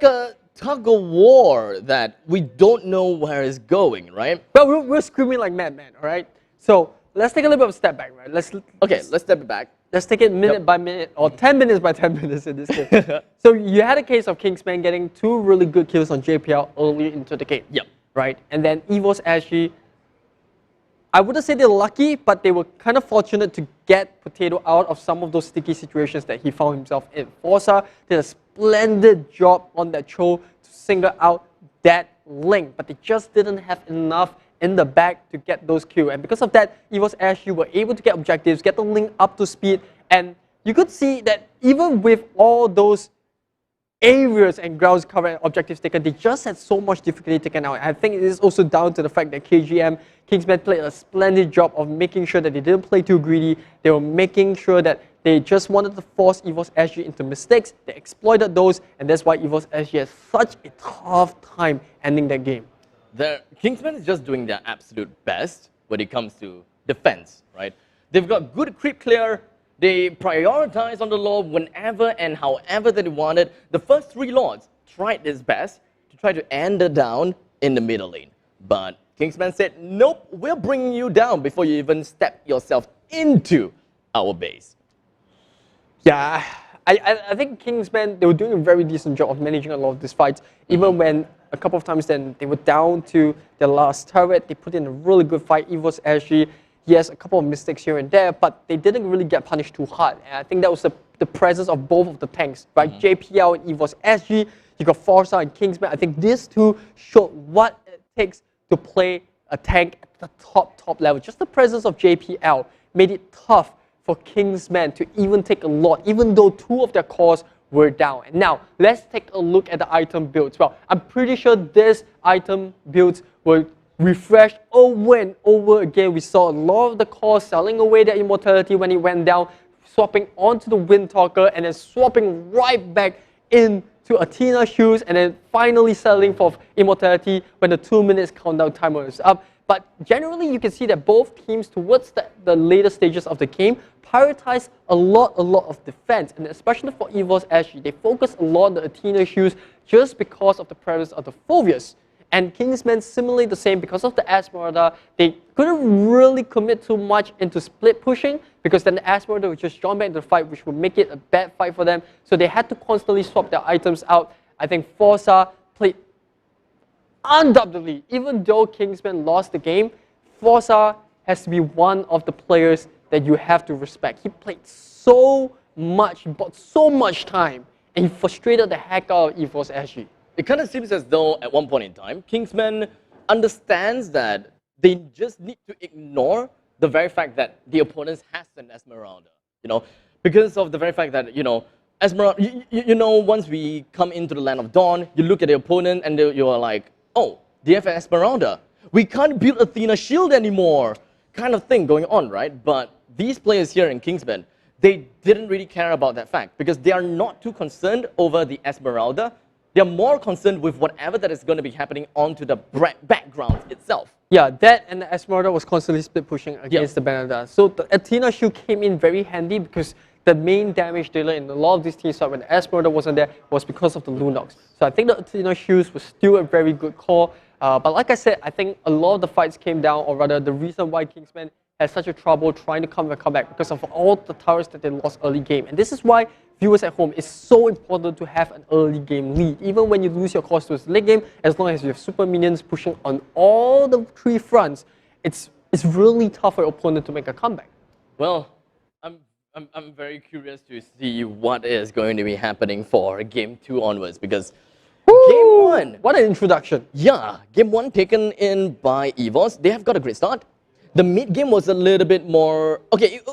a tug of war that we don't know where it's going, right? But we're screaming like madmen, all right? So let's take a little bit of a step back, right? Let's step it back. Let's take it minute by minute, or 10 minutes by 10 minutes in this case. So you had a case of Kingsman getting 2 really good kills on JPL early into the game. Yep. Right? And then EVOS SG, I wouldn't say they're lucky, but they were kind of fortunate to get Potato out of some of those sticky situations that he found himself in. Forza did a splendid job on that show to single out that link, but they just didn't have enough in the back to get those kills. And because of that, EVOS SG were able to get objectives, get the link up to speed, and you could see that even with all those areas and grounds covered and objectives taken, they just had so much difficulty taken out. I think it is also down to the fact that Kingsman played a splendid job of making sure that they didn't play too greedy. They were making sure that they just wanted to force EVOS SG into mistakes. They exploited those, and that's why EVOS SG has such a tough time ending that game. Kingsman is just doing their absolute best when it comes to defense, right? They've got good creep clear. They prioritize on the Lord whenever and however they wanted. The first 3 Lords tried their best to try to end it down in the middle lane. But Kingsman said, nope, we're bringing you down before you even step yourself into our base. Yeah, I think Kingsman, they were doing a very decent job of managing a lot of these fights. Even when a couple of times then they were down to their last turret, they put in a really good fight. EVOS SG, yes, a couple of mistakes here and there, but they didn't really get punished too hard. And I think that was the presence of both of the tanks, right? JPL and EVOS SG, you got Forza and Kingsman. I think these two showed what it takes to play a tank at the top level. Just the presence of JPL made it tough for Kingsman to even take a lot, even though 2 of their cores were down. And now, let's take a look at the item builds. Well, I'm pretty sure this item builds were refreshed over and over again. We saw a lot of the cores selling away their immortality when it went down, swapping onto the Windtalker, and then swapping right back into Athena shoes, and then finally selling for immortality when the 2 minutes countdown timer is up. But generally, you can see that both teams towards the later stages of the game prioritize a lot of defense, and especially for EVOS SG, they focus a lot on the Athena shoes just because of the presence of the Phobius. And Kingsman similarly the same because of the Esmeralda. They couldn't really commit too much into split pushing because then the Esmeralda would just join back into the fight, which would make it a bad fight for them. So they had to constantly swap their items out. I think Forza played undoubtedly, even though Kingsman lost the game, Forza has to be one of the players that you have to respect. He played so much, but so much time, and he frustrated the heck out of EVOS SG. It kind of seems as though at one point in time, Kingsman understands that they just need to ignore the very fact that the opponents has an Esmeralda, because of the very fact that, Esmeralda, once we come into the Land of Dawn, you look at the opponent and you are like, oh, they have an Esmeralda. We can't build Athena shield anymore, kind of thing going on, right? But these players here in Kingsman, they didn't really care about that fact because they are not too concerned over the Esmeralda. They're more concerned with whatever that is going to be happening onto the background itself. Yeah, that and the Esmeralda was constantly split pushing against the Banter. So the Athena shield came in very handy because the main damage dealer in a lot of these teams when the Esmeralda wasn't there was because of the Lunox. So I think the Athena shields was still a very good call. But like I said, I think a lot of the fights came down, or rather the reason why Kingsman had such a trouble trying to come back because of all the towers that they lost early game. And this is why viewers at home, it's so important to have an early game lead. Even when you lose your course to a late game, as long as you have super minions pushing on all the three fronts, it's really tough for your opponent to make a comeback. Well, I'm very curious to see what is going to be happening for Game 2 onwards because Game 1... What an introduction. Yeah, Game 1 taken in by EVOS. They have got a great start. The mid-game was a little bit more... Okay, it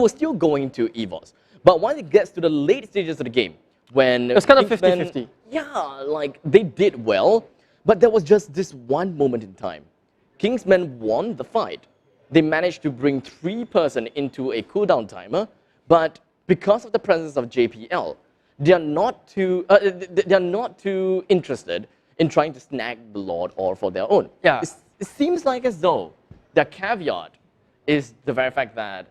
was still going to EVOS. But once it gets to the late stages of the game, when... It's kind of 50-50. Yeah, like, they did well, but there was just this one moment in time. Kingsman won the fight. They managed to bring 3-person into a cooldown timer, but because of the presence of JPL, they are not too interested in trying to snag the Lord or for their own. Yeah. It seems like as though the caveat is the very fact that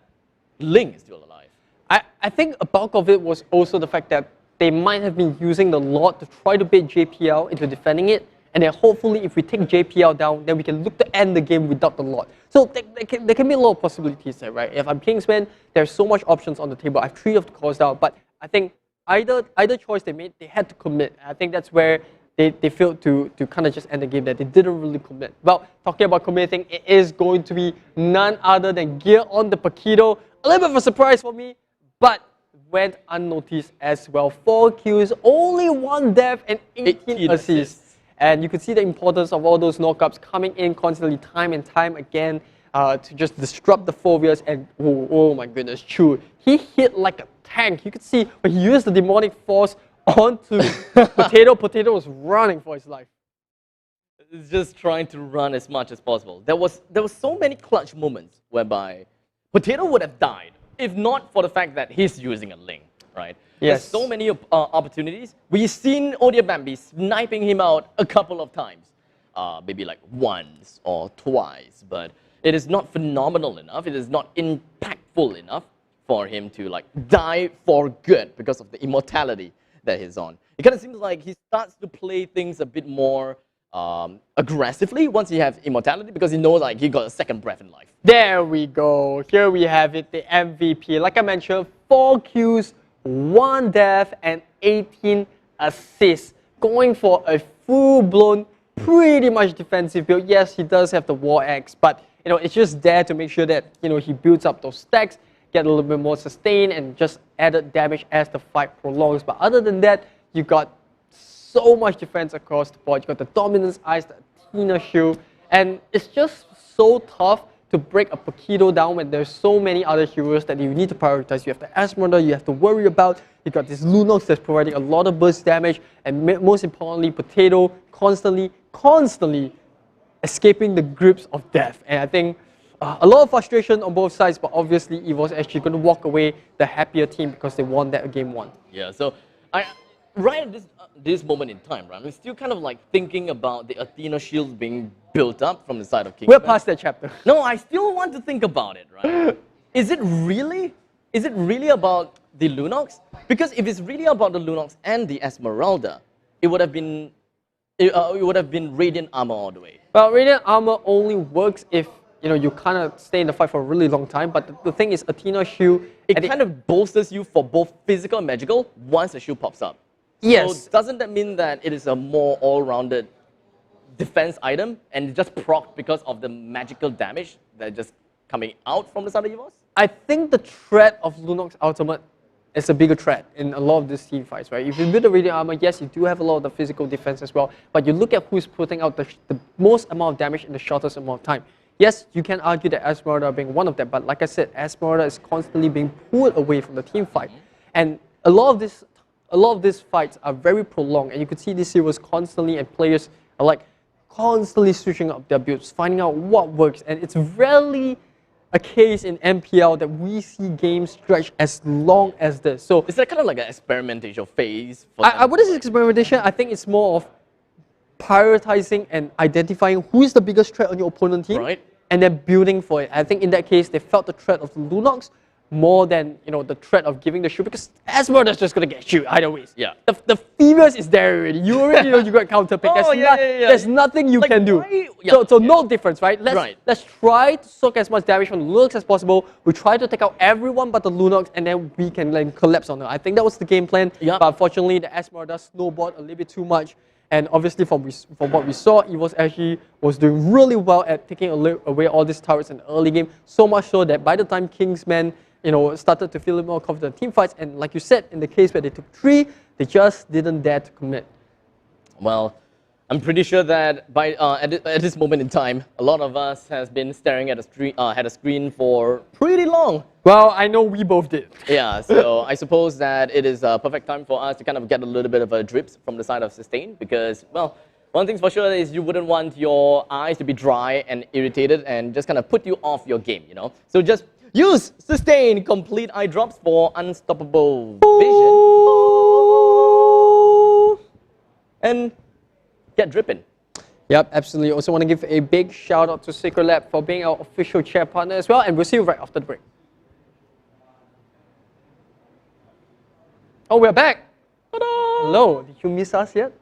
Ling is still alive. I think a bulk of it was also the fact that they might have been using the Lord to try to bait JPL into defending it, and then hopefully if we take JPL down, then we can look to end the game without the Lord. So there can be a lot of possibilities there, right? If I'm Kingsman, there's so much options on the table. I have 3 of the cores down, but I think either choice they made, they had to commit. I think that's where they failed to kind of just end the game, that they didn't really commit. Well, talking about committing, it is going to be none other than Gear on the Paquito. A little bit of a surprise for me, but went unnoticed as well. 4 kills, only 1 death and 18 assists. And you could see the importance of all those knockups coming in constantly time and time again to just disrupt the phobias. And oh my goodness, Chu, he hit like a tank. You could see when he used the demonic force onto Potato. Potato was running for his life. It's just trying to run as much as possible. There was so many clutch moments whereby Potato would have died if not for the fact that he's using a Ling, right? Yes. There's so many opportunities. We've seen Bumblebee sniping him out a couple of times, maybe like once or twice, but it is not phenomenal enough. It is not impactful enough for him to like die for good because of the immortality that he's on. It kind of seems like he starts to play things a bit more aggressively once he has immortality because he knows like he got a second breath in life. There we go. Here we have it, the MVP. Like I mentioned, 4 kills, 1 death, and 18 assists. Going for a full-blown, pretty much defensive build. Yes, he does have the War Axe, but it's just there to make sure that he builds up those stacks, get a little bit more sustain, and just added damage as the fight prolongs. But other than that, you got so much defense across the board. You got the Dominance Eyes, the Athena Shield, and it's just so tough to break a Paquito down when there's so many other heroes that you need to prioritize. You have the Esmeralda you have to worry about. You got this Lunox that's providing a lot of burst damage, and most importantly, Potato constantly escaping the grips of death. And I think a lot of frustration on both sides, but obviously EVOS SG going to walk away the happier team because they won that game 1. Yeah, so right at this moment in time, right, I'm still kind of like thinking about the Athena shields being built up from the side of King. We're past that chapter. No, I still want to think about it, right? Is it really about the Lunox? Because if it's really about the Lunox and the Esmeralda, it would have been it would have been Radiant Armor all the way. Well, Radiant Armor only works if you kind of stay in the fight for a really long time. But the thing is, Athena Shield... It kind of bolsters you for both physical and magical once the shield pops up. Yes. So doesn't that mean that it is a more all-rounded defense item and just proc because of the magical damage that just coming out from the side of Evos? I think the threat of Lunox Ultimate is a bigger threat in a lot of these team fights, right? If you build a Radiant Armor, yes, you do have a lot of the physical defense as well, but you look at who's putting out the most amount of damage in the shortest amount of time. Yes, you can argue that Esmeralda being one of them, but like I said, Esmeralda is constantly being pulled away from the team fight. And a lot of these fights are very prolonged, and you could see these heroes constantly, and players are like constantly switching up their builds, finding out what works, and it's rarely a case in MPL that we see games stretch as long as this. So is that kind of like an experimentation phase? I wouldn't say experimentation. I think it's more of prioritizing and identifying who is the biggest threat on your opponent team, right, and then building for it. I think in that case, they felt the threat of the Lunox more than the threat of giving the shield, because Esmeralda's just gonna get shield either ways. Yeah. The Phoebus is there already. You already know you got counter pick. There's nothing you can do. So no difference, right? Let's try to soak as much damage from the Lunox as possible. We try to take out everyone but the Lunox, and then we can like collapse on her. I think that was the game plan. But unfortunately, the Esmeralda snowballed a little bit too much. And obviously, from what we saw, MPL SG was doing really well at taking away all these turrets in the early game. So much so that by the time Kingsman started to feel a more confident team fights, and like you said, in the case where they took 3, they just didn't dare to commit. Well, I'm pretty sure that at this moment in time, a lot of us has been staring at a screen for pretty long. Well, I know we both did. Yeah, so I suppose that it is a perfect time for us to kind of get a little bit of a drips from the side of Sustain, because, well, one thing's for sure is you wouldn't want your eyes to be dry and irritated and just kind of put you off your game, So just use Sustain complete eye drops for unstoppable vision. And get dripping. Yep, absolutely. Also want to give a big shout out to Secret Lab for being our official chair partner as well, and we'll see you right after the break. Oh, we're back. Ta-da! Hello, did you miss us yet?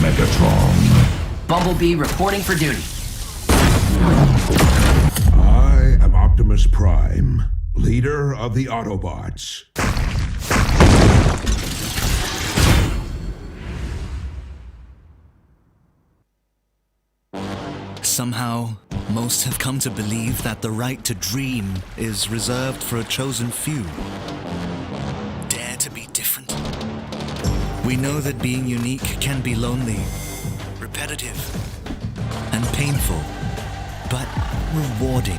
Megatron. Bumblebee reporting for duty. I am Optimus Prime, leader of the Autobots. Somehow, most have come to believe that the right to dream is reserved for a chosen few. Dare to be different. We know that being unique can be lonely, repetitive, and painful, but rewarding.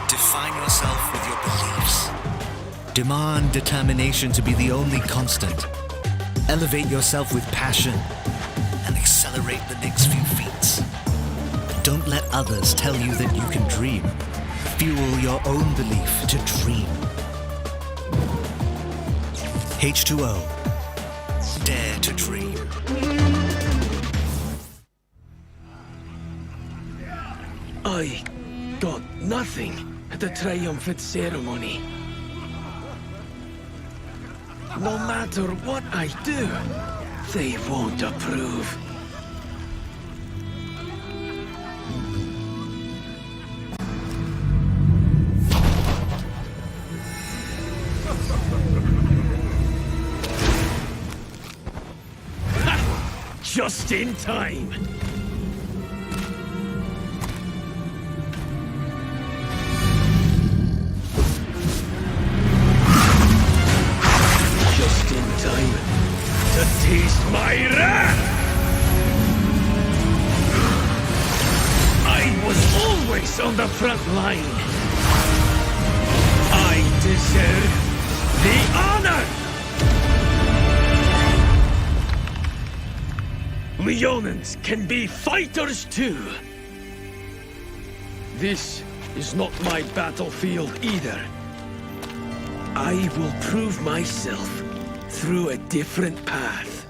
Define yourself with your beliefs. Demand determination to be the only constant. Elevate yourself with passion and accelerate the Don't let others tell you that you can dream. Fuel your own belief to dream. H2O. Dare to dream. I got nothing at the Triumphant ceremony. No matter what I do, they won't approve. Just in time. Just in time to taste my wrath. I was always on the front line. I deserve the honor. Leonins can be fighters too. This is not my battlefield either. I will prove myself through a different path.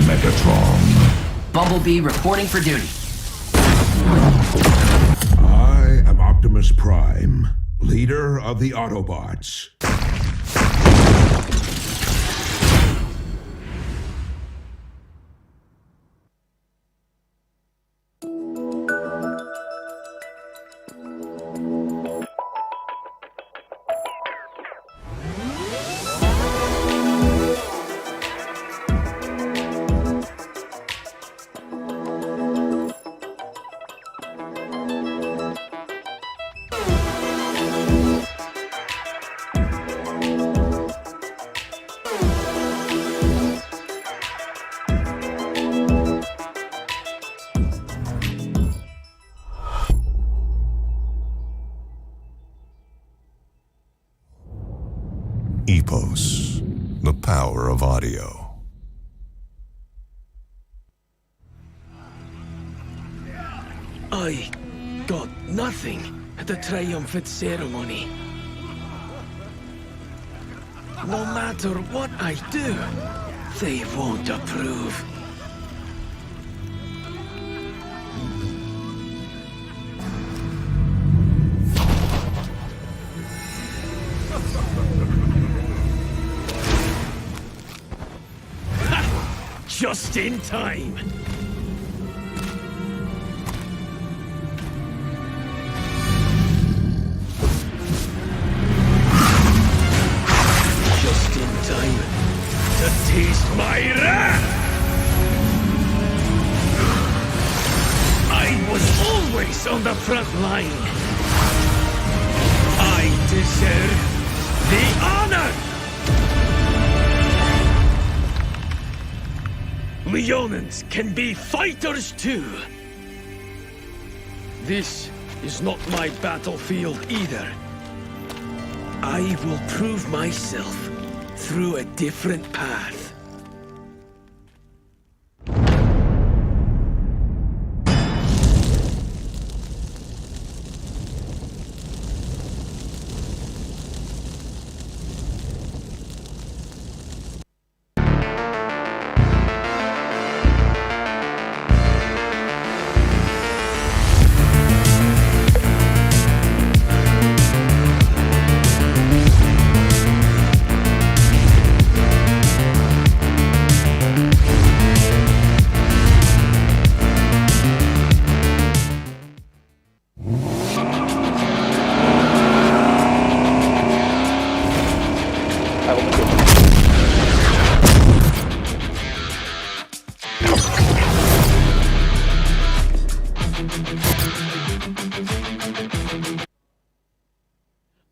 Megatron. Bumblebee reporting for duty. I am Optimus Prime, leader of the Autobots. EPOS, the power of audio. I got nothing at the Triumphant ceremony. No matter what I do, they won't approve. Just in time. Just in time my wrath! I was always on the front line. I deserve the honor! Leonins can be fighters too. This is not my battlefield either. I will prove myself through a different path.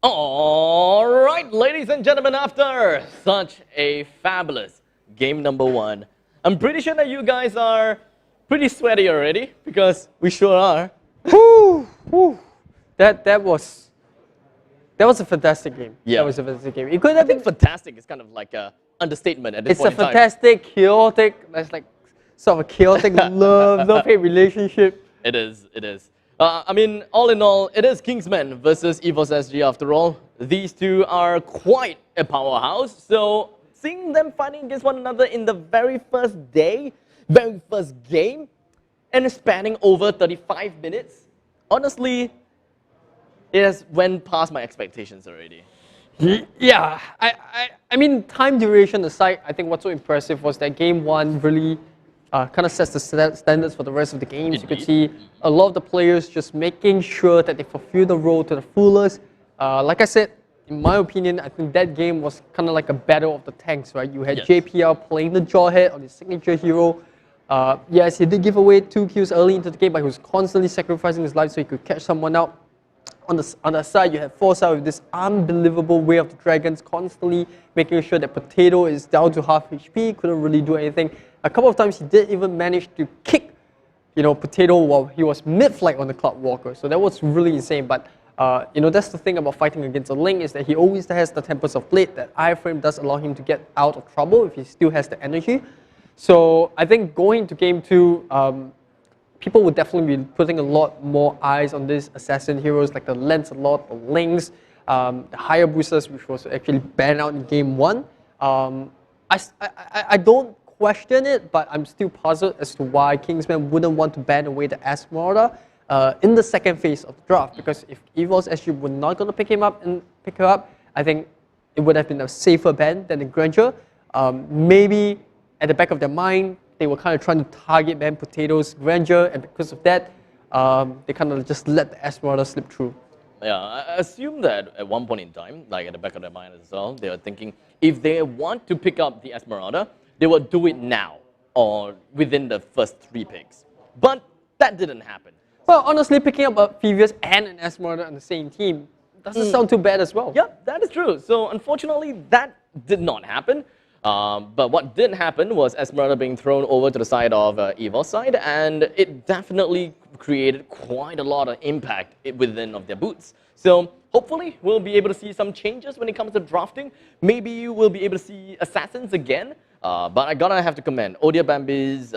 Alright, ladies and gentlemen, after such a fabulous game number 1, I'm pretty sure that you guys are pretty sweaty already, because we sure are. Whew, whew. That was a fantastic game. Yeah. That was a fantastic game. It could have I think fantastic is kind of like a understatement at this It's point a in time. fantastic, chaotic, that's like sort of a chaotic love-hate relationship. It is, it is. I mean, all in all, it is Kingsmen versus EVOS SG after all. These two are quite a powerhouse, so seeing them fighting against one another in the very first day, very first game, and spanning over 35 minutes, honestly, it has went past my expectations already. Yeah, I mean, time duration aside, I think what's so impressive was that game 1 really kind of sets the standards for the rest of the games. You could see a lot of the players just making sure that they fulfill the role to the fullest. Like I said, in my opinion, I think that game was kind of like a battle of the tanks, right? You had JPL playing the Jawhead on his signature hero. Yes, he did give away 2 kills early into the game, but he was constantly sacrificing his life so he could catch someone out. On the side, you have Forza with this unbelievable Way of the Dragons, constantly making sure that Potato is down to half HP, couldn't really do anything. A couple of times he did even manage to kick, Potato while he was mid-flight on the Cloud Walker. So that was really insane. But that's the thing about fighting against a Link, is that he always has the Tempest of Blade. That iframe does allow him to get out of trouble if he still has the energy. So I think going into game 2, people would definitely be putting a lot more eyes on these assassin heroes like the Lancelot, the Lynx, the higher boosters, which was actually banned out in game 1. I don't question it, but I'm still puzzled as to why Kingsmen wouldn't want to ban away the Esmeralda in the second phase of the draft. Because if EVOS SG were not going to pick her up, I think it would have been a safer ban than the Granger. Maybe at the back of their mind, they were kind of trying to target ban Potato's Granger, and because of that, they kind of just let the Esmeralda slip through. Yeah, I assume that at one point in time, like at the back of their mind as well, they were thinking if they want to pick up the Esmeralda, they would do it now or within the first 3 picks. But that didn't happen. Well, honestly, picking up a Phoebus and an Esmeralda on the same team doesn't sound too bad as well. Yeah, that is true. So unfortunately, that did not happen. But what did happen was Esmeralda being thrown over to the side of EVO's side, and it definitely created quite a lot of impact within of their boots. So hopefully we'll be able to see some changes when it comes to drafting. Maybe we'll be able to see assassins again. But I gotta have to commend Odia Bambi's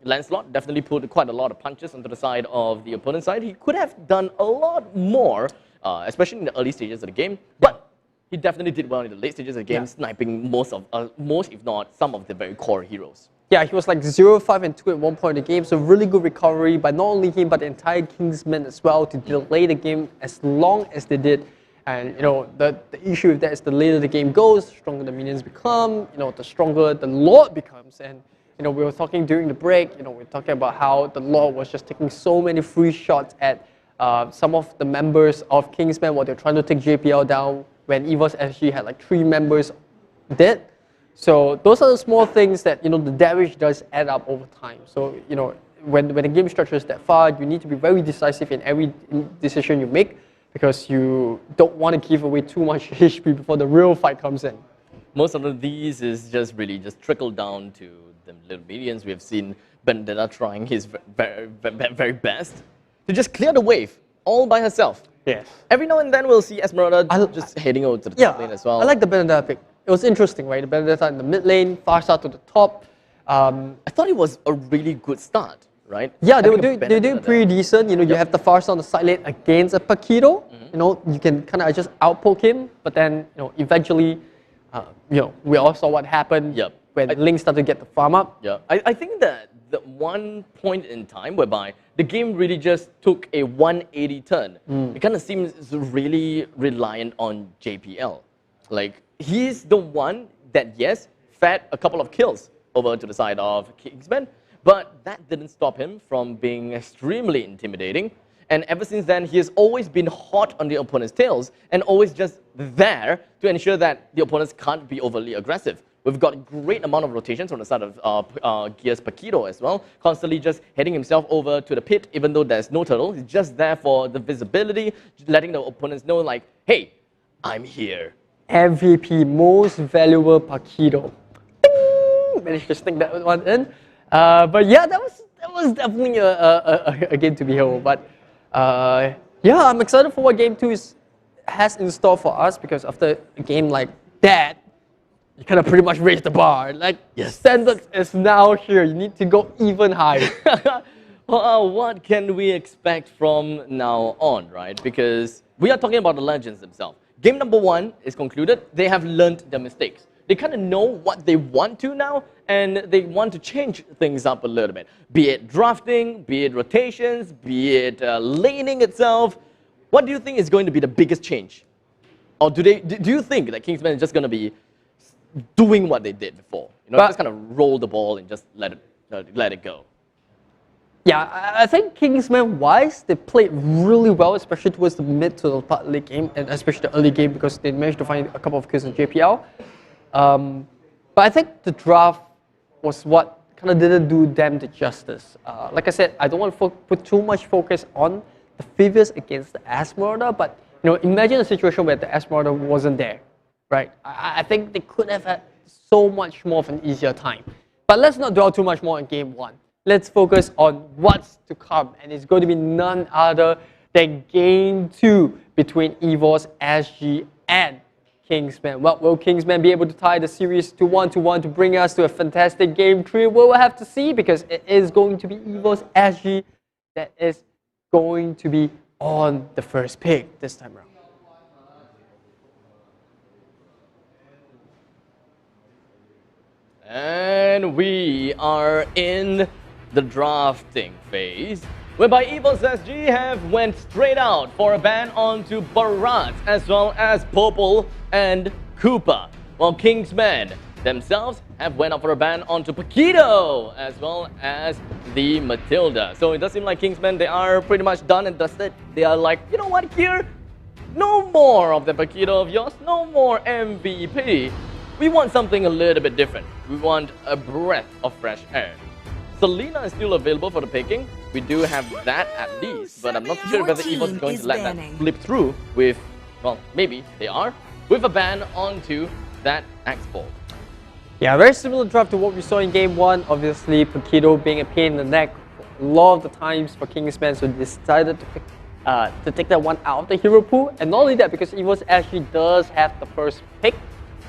Lancelot definitely put quite a lot of punches onto the side of the opponent's side. He could have done a lot more, especially in the early stages of the game. But he definitely did well in the late stages of the game, sniping most, if not some of the very core heroes. Yeah, he was like 0, 5, and 2 at one point in the game, so really good recovery by not only him, but the entire Kingsmen as well to delay the game as long as they did. And, the issue with that is the later the game goes, the stronger the minions become, the stronger the Lord becomes. And, we were talking during the break, we were talking about how the Lord was just taking so many free shots at some of the members of Kingsmen while they're trying to take JPL down when EVOS SG had like 3 members dead. So those are the small things that, the damage does add up over time. So, when the game stretches that far, you need to be very decisive in every decision you make because you don't want to give away too much HP before the real fight comes in. Most of these is just really trickled down to the little minions. We have seen Banter trying his very best to just clear the wave all by herself. Yes. Every now and then we'll see Esmeralda just heading over to the top lane as well. I like the Banter pick. It was interesting, right? The Banter in the mid lane, Farsa to the top. I thought it was a really good start, right? Yeah, they do pretty decent. You have the Farsa on the side lane against a Paquito. You can kind of just outpoke him, but then eventually, we all saw what happened when Link started to get the farm up. Yeah, I think that the one point in time whereby the game really just took a 180 turn. It kind of seems really reliant on JPL. Like, he's the one that, yes, fed a couple of kills over to the side of Kingsman, but that didn't stop him from being extremely intimidating. And ever since then, he has always been hot on the opponent's tails and always just there to ensure that the opponents can't be overly aggressive. We've got a great amount of rotations on the side of Gears Paquito as well, constantly just heading himself over to the pit, even though there's no turtle. He's just there for the visibility, letting the opponents know, like, hey, I'm here. MVP, most valuable Paquito. Managed to stick that one in. But yeah, that was definitely a game to behold. But yeah, I'm excited for what Game 2 has in store for us, because after a game like that, you kind of pretty much raised the bar. Like, standards is now here. You need to go even higher. Well, what can we expect from now on, right? Because we are talking about the legends themselves. Game number 1 is concluded. They have learned their mistakes. They kind of know what they want to now, and they want to change things up a little bit. Be it drafting, be it rotations, be it laning itself. What do you think is going to be the biggest change? Or do you think that Kingsman is just going to be doing what they did before? Just kind of roll the ball and just let it go. Yeah, I think Kingsman-wise, they played really well, especially towards the mid to the late game, and especially the early game, because they managed to find a couple of kills in JPL. But I think the draft was what kind of didn't do them the justice. Like I said, I don't want to put too much focus on the previous against the Esmeralda, but imagine a situation where the Esmeralda wasn't there, right? I think they could have had so much more of an easier time. But let's not dwell too much more on Game 1. Let's focus on what's to come, and it's going to be none other than Game 2 between EVOS SG and Kingsman. Well, will Kingsman be able to tie the series to 1-1 to bring us to a fantastic Game 3? We'll have to see, because it is going to be EVOS SG that is going to be on the first pick this time around. And we are in the drafting phase, whereby EVOS SG have went straight out for a ban onto Barat, as well as Popol and Koopa, while Kingsman themselves have went out for a ban onto Paquito, as well as the Matilda. So it does seem like Kingsman, they are pretty much done and dusted. They are like, you know what, here, no more of the Paquito of yours, no more MVP. We want something a little bit different. We want a breath of fresh air. Selena is still available for the picking. We do have that at least, but I'm not sure whether EVOS is going to let that flip through with, well, maybe they are, with a ban onto that Axe Ball. Yeah, very similar draft to what we saw in Game 1. Obviously, Paquito being a pain in the neck a lot of the times for Kingsman, so they decided to take that one out of the hero pool. And not only that, because EVOS actually does have the first pick.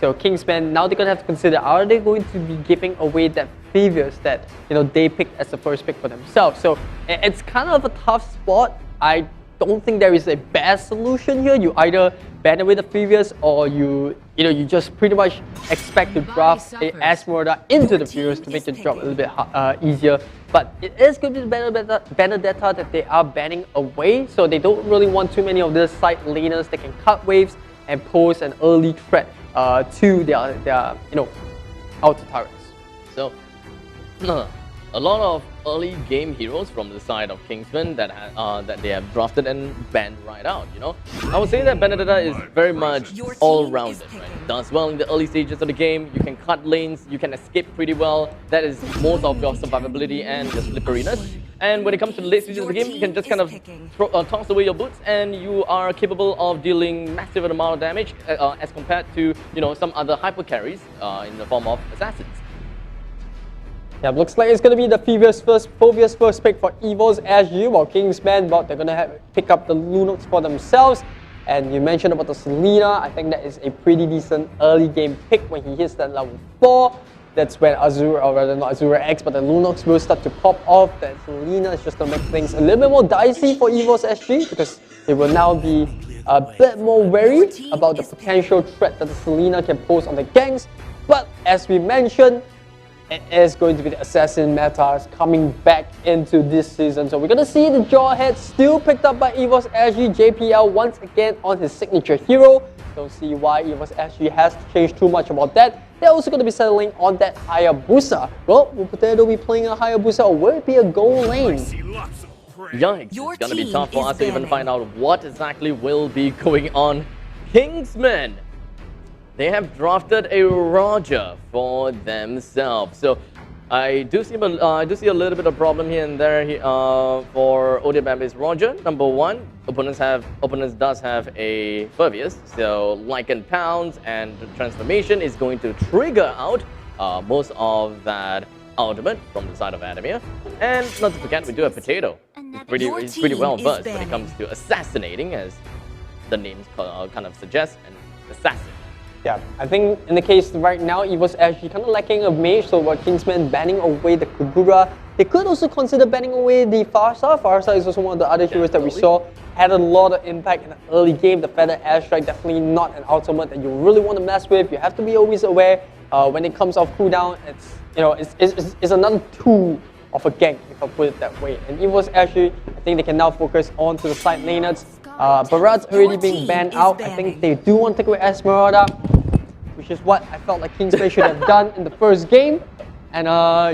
So Kingsman, now they're going to have to consider, are they going to be giving away that previous that they picked as the first pick for themselves? So it's kind of a tough spot. I don't think there is a best solution here. You either ban away the previous, or you just pretty much expect to draft a Esmeralda into the previous to make the job a little bit easier. But it is going to be the Benedetta that they are banning away, so they don't really want too many of these side laners that can cut waves and pose an early threat to their outer turrets. So a lot of early game heroes from the side of Kingsman that they have drafted and banned right out. I would say that Benedetta is very much all-rounded, right? does well in the early stages of the game. You can cut lanes, you can escape pretty well. That is most of your survivability and your slipperiness. And when it comes to the late stages of the game, you can just kind of toss away your boots, and you are capable of dealing massive amount of damage as compared to some other hyper carries in the form of assassins. Yeah, looks like it's going to be the Phoebe's first pick for EVOS SG, while Kingsman, well, they're going to pick up the Lunox for themselves. And you mentioned about the Selena. I think that is a pretty decent early game pick when he hits that level 4. That's when Azura, or rather not Azura X, but the Lunox will start to pop off. That Selena is just going to make things a little bit more dicey for EVOS SG, because they will now be a bit more wary about the potential threat that the Selena can pose on the ganks. But as we mentioned, it is going to be the Assassin metas coming back into this season. So we're going to see the Jawhead still picked up by EVOS SG. JPL once again on his signature hero. Don't see why EVOS SG has changed too much about that. They're also going to be settling on that Hayabusa. Well, will Potato be playing a Hayabusa, or will it be a gold lane? Yikes, it's going to be tough for us to even find out what exactly will be going on. Kingsman, they have drafted a Roger for themselves. So I do see a little bit of problem here and there for Bambi's Roger. Number one, opponents does have a Pervious, so Lycan Pounds and Transformation is going to trigger out most of that ultimate from the side of Adamir. And not to forget, we do have Potato. He's pretty well versed when it comes to assassinating, as the names kind of suggest, and assassin. Yeah, I think in the case right now, EVOS actually kind of lacking a mage, so while Kingsman banning away the Kugura, they could also consider banning away the Farsa. Farsa is also one of the other heroes that we saw had a lot of impact in the early game. The Feather Airstrike, definitely not an ultimate that you really want to mess with. You have to be always aware when it comes off cooldown. It's another tool of a gank, if I put it that way. And EVOS actually, I think they can now focus on to the side laners. Barad's already being banned out. I think they do want to take away Esmeralda, which is what I felt like Kingsman should have done in the first game. And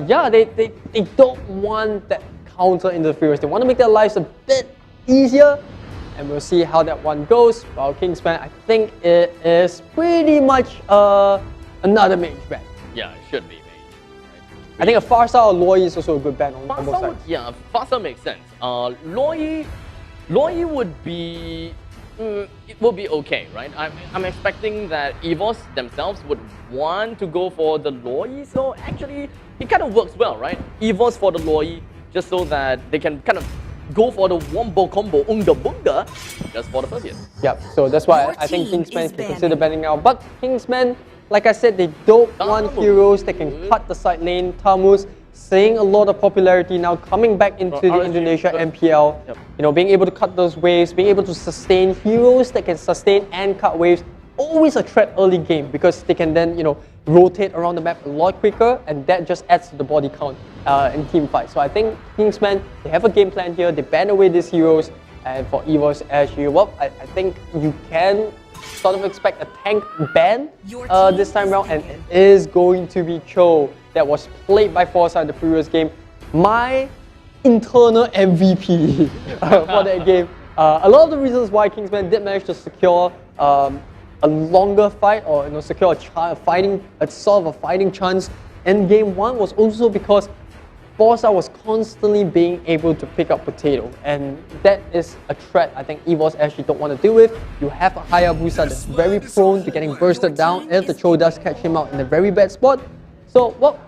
yeah, they don't want that counter interference. They want to make their lives a bit easier, and we'll see how that one goes. While Kingsman, I think it is pretty much another mage ban. Yeah, it should be mage. Right? I think a Farsa or Loi is also a good ban on both sides. Yeah, Farsa makes sense. Loi would be... it will be okay, right? I'm expecting that EVOS themselves would want to go for the Loi, so actually it kind of works well, right? EVOS for the Loi, just so that they can kind of go for the wombo combo unga bunga just for the Pervious. Yeah, so that's why I think Kingsman can consider banning out. But Kingsman, like I said, they don't want heroes that can cut the side lane. Tamus seeing a lot of popularity now, coming back into the Indonesia MPL. Yep. You know, being able to cut those waves, being able to sustain heroes that can sustain and cut waves. Always a threat early game, because they can then, rotate around the map a lot quicker, and that just adds to the body count in team fights. So I think Kingsman, they have a game plan here. They ban away these heroes, and for EVOS SG, well, I think you can sort of expect a tank ban this time around, and it is going to be Cho, that was played by Forza in the previous game. My internal MVP for that game. A lot of the reasons why Kingsman did manage to secure a longer fight, or secure a fighting chance in game 1 was also because Forza was constantly being able to pick up Potato, and that is a threat I think EVOS actually don't want to deal with. You have a Hayabusa that's very prone to getting bursted down if the Cho does catch him out in a very bad spot. So, well,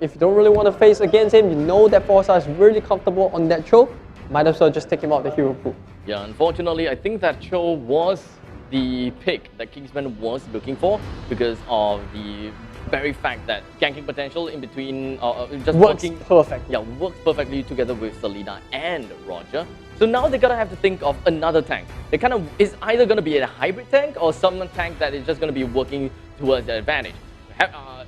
if you don't really want to face against him, you know that Forza is really comfortable on that Cho, might as well just take him out the hero pool. Yeah, unfortunately, I think that Cho was the pick that Kingsman was looking for, because of the very fact that ganking potential in between just works perfectly. Yeah, works perfectly together with Selena and Roger. So now they're gonna have to think of another tank. They kind of is either gonna be a hybrid tank or some tank that is just gonna be working towards their advantage.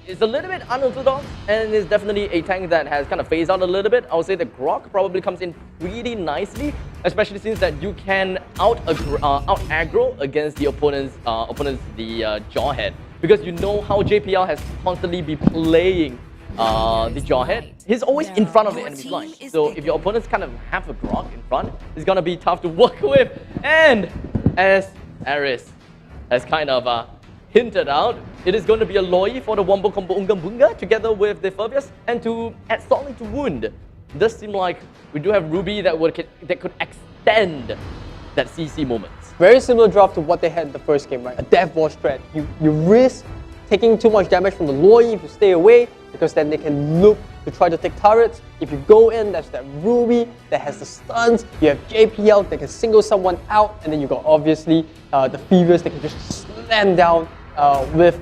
It's a little bit unorthodox, and it's definitely a tank that has kind of phased out a little bit. I would say the Grok probably comes in pretty nicely, especially since that you can out aggro against the opponent's Jawhead, because you know how JPL has constantly been playing the Jawhead. He's always in front of the enemy line. So if your opponents kind of have a Grok in front, it's gonna be tough to work with. And as Aris has kind of hinted out, it is going to be a Loi for the Wombo Combo Unga Bunga together with the Furbius, and to add solid to wound. It does seem like we do have Ruby that could extend that CC moment. Very similar draft to what they had in the first game, right? A Death Ball strat. You risk taking too much damage from the Loi if you stay away, because then they can loop to try to take turrets. If you go in, there's that Ruby that has the stuns. You have JPL that can single someone out, and then you got obviously the Fevers that can just slam down with.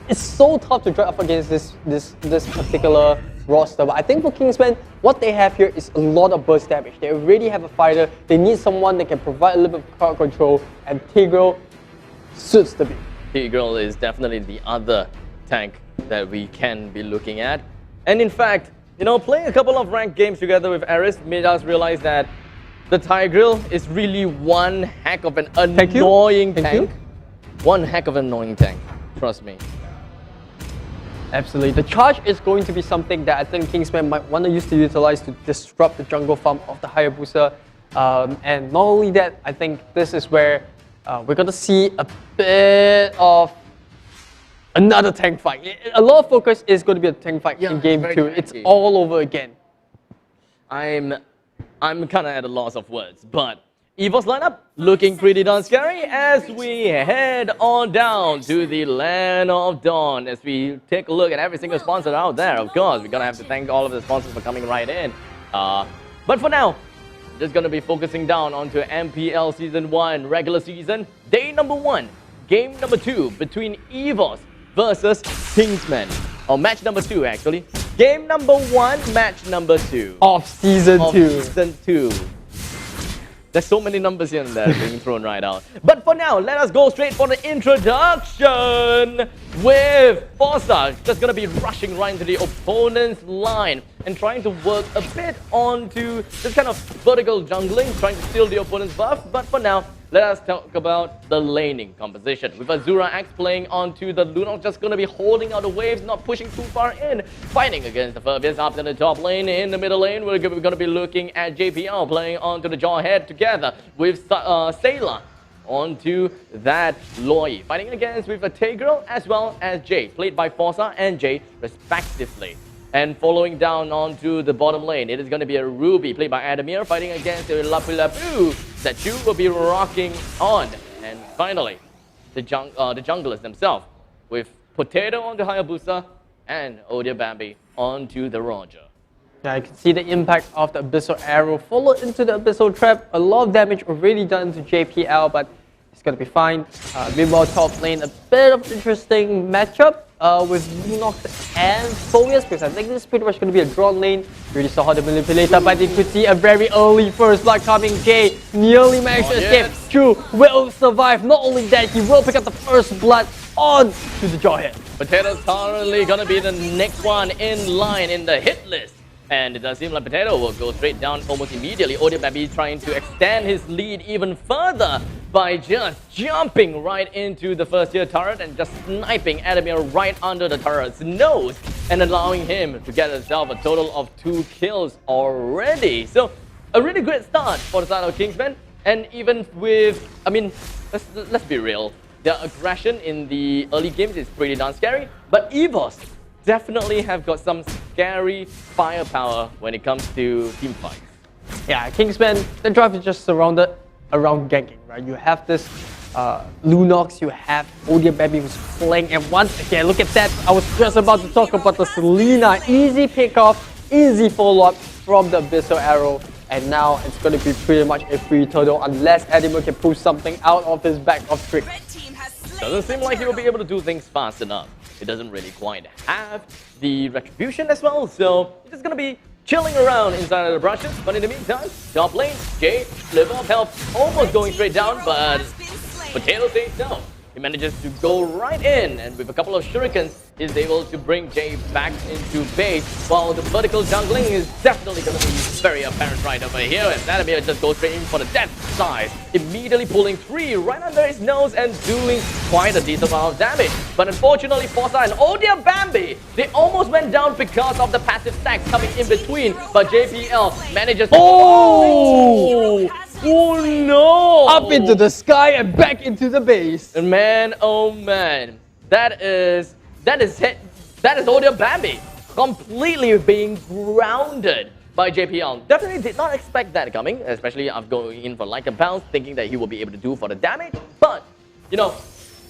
It's so tough to drive up against this particular roster, but I think for Kingsman, what they have here is a lot of burst damage. They already have a fighter. They need someone that can provide a little bit of crowd control, and Tigreal suits the bill. Tigreal is definitely the other tank that we can be looking at. And in fact, you know, playing a couple of ranked games together with Aris made us realize that the Tigreal is really one heck of an annoying tank. One heck of an annoying tank, trust me. Absolutely. The charge is going to be something that I think Kingsman might want to utilize to disrupt the jungle farm of the Hayabusa. And not only that, I think this is where we're going to see a bit of another tank fight. A lot of focus is going to be a tank fight in game 2. It's all over again. I'm kind of at a loss of words, but EVO's lineup looking pretty darn scary as we head on down to the Land of Dawn. As we take a look at every single sponsor out there, of course, we're going to have to thank all of the sponsors for coming right in. But for now, just going to be focusing down onto MPL Season 1 regular season, day number 1, game number 2 between EVOS versus Kingsman. Or match number 2 actually. Game number 1, match number 2. Of Season 2. Season 2. There's so many numbers here and there being thrown right out. But for now, let us go straight for the introduction with Forza. Just going to be rushing right into the opponent's line and trying to work a bit onto this kind of vertical jungling, trying to steal the opponent's buff. But for now, let us talk about the laning composition. With Azura X playing onto the Lunox, just going to be holding out the waves, not pushing too far in. Fighting against the Furbius up in the top lane. In the middle lane, we're going to be looking at JPL playing onto the Jawhead together with Sayla onto that Loi. Fighting against with a Tigreal as well as Jay, played by Forza and Jay respectively. And following down onto the bottom lane, it is going to be a Ruby played by Adamir fighting against the Lapu Lapu that you will be rocking on. And finally, the junglers themselves with Potato on the Hayabusa and Odia Bambi onto the Roger. Yeah, I can see the impact of the Abyssal Arrow followed into the Abyssal Trap. A lot of damage already done to JPL, but it's going to be fine. Meanwhile, top lane, a bit of interesting matchup with Lunox and Folius, because I think this is pretty much going to be a drawn lane. You already saw how the manipulator, but you could see a very early first blood coming. Jay nearly managed to escape. Chu will survive. Not only that, he will pick up the first blood on to the Jawhead. Potato's currently going to be the next one in line in the hit list. And it does seem like Potato will go straight down almost immediately. Odia Baby trying to extend his lead even further by just jumping right into the first tier turret and just sniping Adamir right under the turret's nose and allowing him to get himself a total of 2 kills already. So a really great start for the side of Kingsman. And even with, I mean, let's be real. Their aggression in the early games is pretty darn scary. But EVOS definitely have got some scary firepower when it comes to team fights. Yeah, Kingsman, the drive is just surrounded around ganking, right? You have this Lunox, you have Odia Baby who's playing, and once again, look at that. I was just about to talk about the Selena. Easy pickoff, easy follow-up from the Abyssal Arrow, and now it's going to be pretty much a free turtle unless Adimo can pull something out of his bag of tricks. Doesn't seem like he will be able to do things fast enough. He doesn't really quite have the retribution as well, so he's just going to be chilling around inside of the brushes. But in the meantime, top lane, Jay, liver of health, almost going straight down, but Potato stays down. He manages to go right in, and with a couple of shurikens, is able to bring Jay back into base, while the vertical jungling is definitely going to be very apparent right over here, and Vladimir just goes straight in for the death size, immediately pulling 3 right under his nose and doing quite a decent amount of damage. But unfortunately, Forza and Odia Bambi, they almost went down because of the passive stacks coming in between, but JPL manages to Oh no! Up into the sky and back into the base. And man, oh man, that is Audio Bambi completely being grounded by JPL. Definitely did not expect that coming, especially after going in for like a bounce, thinking that he will be able to do for the damage. But you know,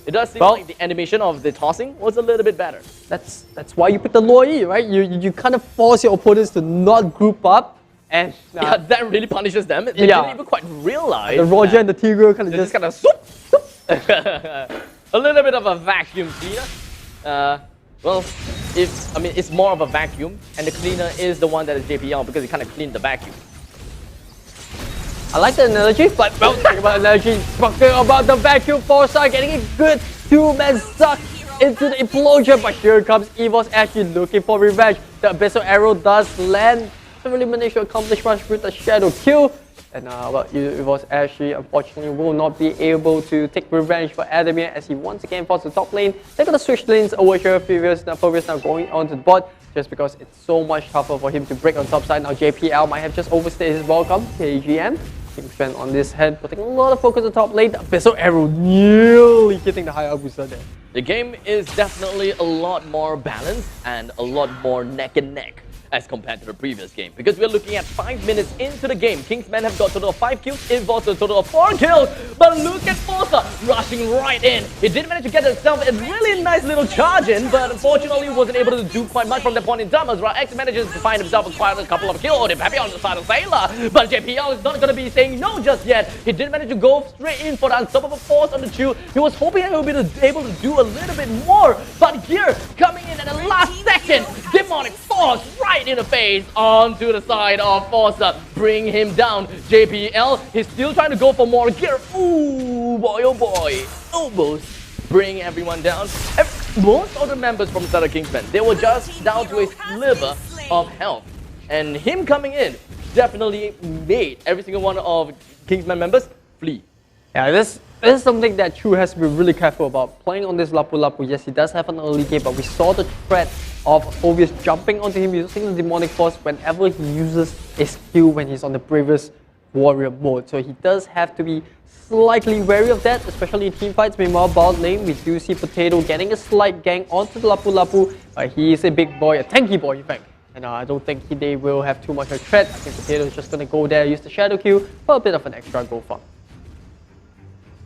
it does seem like the animation of the tossing was a little bit better. That's why you pick the low E, right? You kind of force your opponents to not group up. And yeah, that really punishes them. They didn't even quite realize. The Roger and the Tigre kind of just kind of swoop. A little bit of a vacuum cleaner. Well, it's more of a vacuum, and the cleaner is the one that is JPL because it kind of cleaned the vacuum. I like the analogy, but well, talking about analogy, talking about the vacuum forcer getting a good two-man suck into the implosion, but here comes EVOS actually looking for revenge. The Abyssal Arrow does land. Doesn't really manage to accomplish much with the Shadow Kill. And well, EVOS actually unfortunately will not be able to take revenge for Adamir as he once again falls to top lane. They're gonna switch lanes over here. Furious now going on to the bot just because it's so much tougher for him to break on top side. Now JPL might have just overstayed his welcome. KGM Kingsman on this head, putting a lot of focus on top lane. The Abyssal Arrow nearly hitting the Hayabusa there. The game is definitely a lot more balanced and a lot more neck and neck as compared to the previous game, because we're looking at 5 minutes into the game. Kingsmen have got a total of 5 kills, EVOS a total of 4 kills, but look at Forza rushing right in. He did manage to get himself a really nice little charge in, but unfortunately wasn't able to do quite much from that point in time as X manages to find himself quite a couple of kills. They're happy on the side of Sailor, but JPL is not going to be saying no just yet. He did manage to go straight in for the unstoppable force on the Chew. He was hoping he would be able to do a little bit more, but here, coming in at the last second, Demonic Force right in the face onto the side of Forza, bring him down. JPL, he's still trying to go for more gear. Ooh, boy, oh boy, almost bring everyone down. Most of the members from Southern Kingsmen, they were just down to a sliver of health, and him coming in definitely made every single one of Kingsmen members flee. Yeah, this is something that Chu has to be really careful about. Playing on this Lapu Lapu, yes, he does have an early game, but we saw the threat of Optimus jumping onto him using the Demonic Force whenever he uses a skill when he's on the bravest warrior mode. So he does have to be slightly wary of that, especially in team fights. Meanwhile, bot lane, we do see Potato getting a slight gang onto the Lapu Lapu. He is a big boy, a tanky boy in fact. And I don't think they will have too much of a threat. I think Potato is just going to go there, use the Shadow Q for a bit of an extra go far.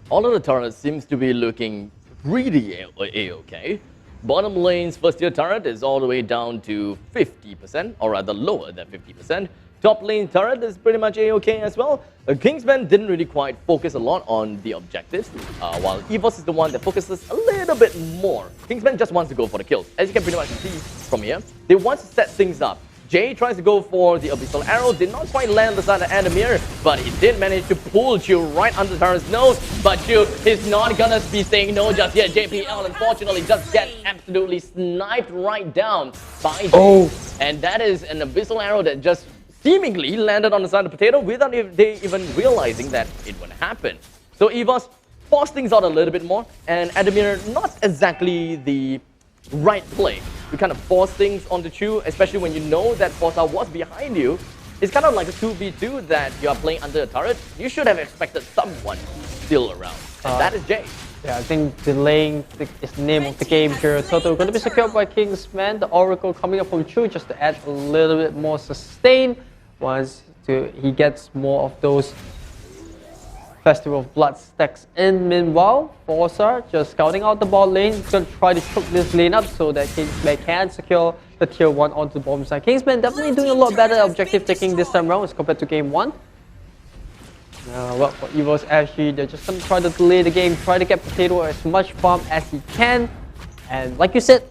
All of the turrets seems to be looking really a-okay. Bottom lane's first tier turret is all the way down to 50%, or rather lower than 50%. Top lane turret is pretty much a-okay as well. Kingsman didn't really quite focus a lot on the objectives, while EVOS is the one that focuses a little bit more. Kingsman just wants to go for the kills. As you can pretty much see from here, they want to set things up. Jay tries to go for the Abyssal Arrow, did not quite land the side of Adamir, but he did manage to pull Chew right under Tara's nose. But Chew is not gonna be saying no just yet. JPL unfortunately just gets absolutely sniped right down by Jay. And that is an Abyssal Arrow that just seemingly landed on the side of Potato without they even realizing that it would happen. So EVOS forced things out a little bit more, and Adamir not exactly the right play. You kind of force things on the Chew, especially when you know that Forza was behind you. It's kind of like a 2v2 that you are playing under a turret. You should have expected someone still around. And that is Jay. Yeah, I think delaying is the name of the game here. Total going to be secured by Kingsman. The Oracle coming up from Chew just to add a little bit more sustain once he gets more of those Festival of Blood stacks in. Meanwhile, Forza just scouting out the bot lane. He's going to try to choke this lane up so that Kingsman can secure the tier 1 onto the bottom side. Kingsman definitely doing a lot better objective taking this time around as compared to game 1. Well, for EVOS SG, they're just going to try to delay the game, try to get Potato as much farm as he can. And like you said,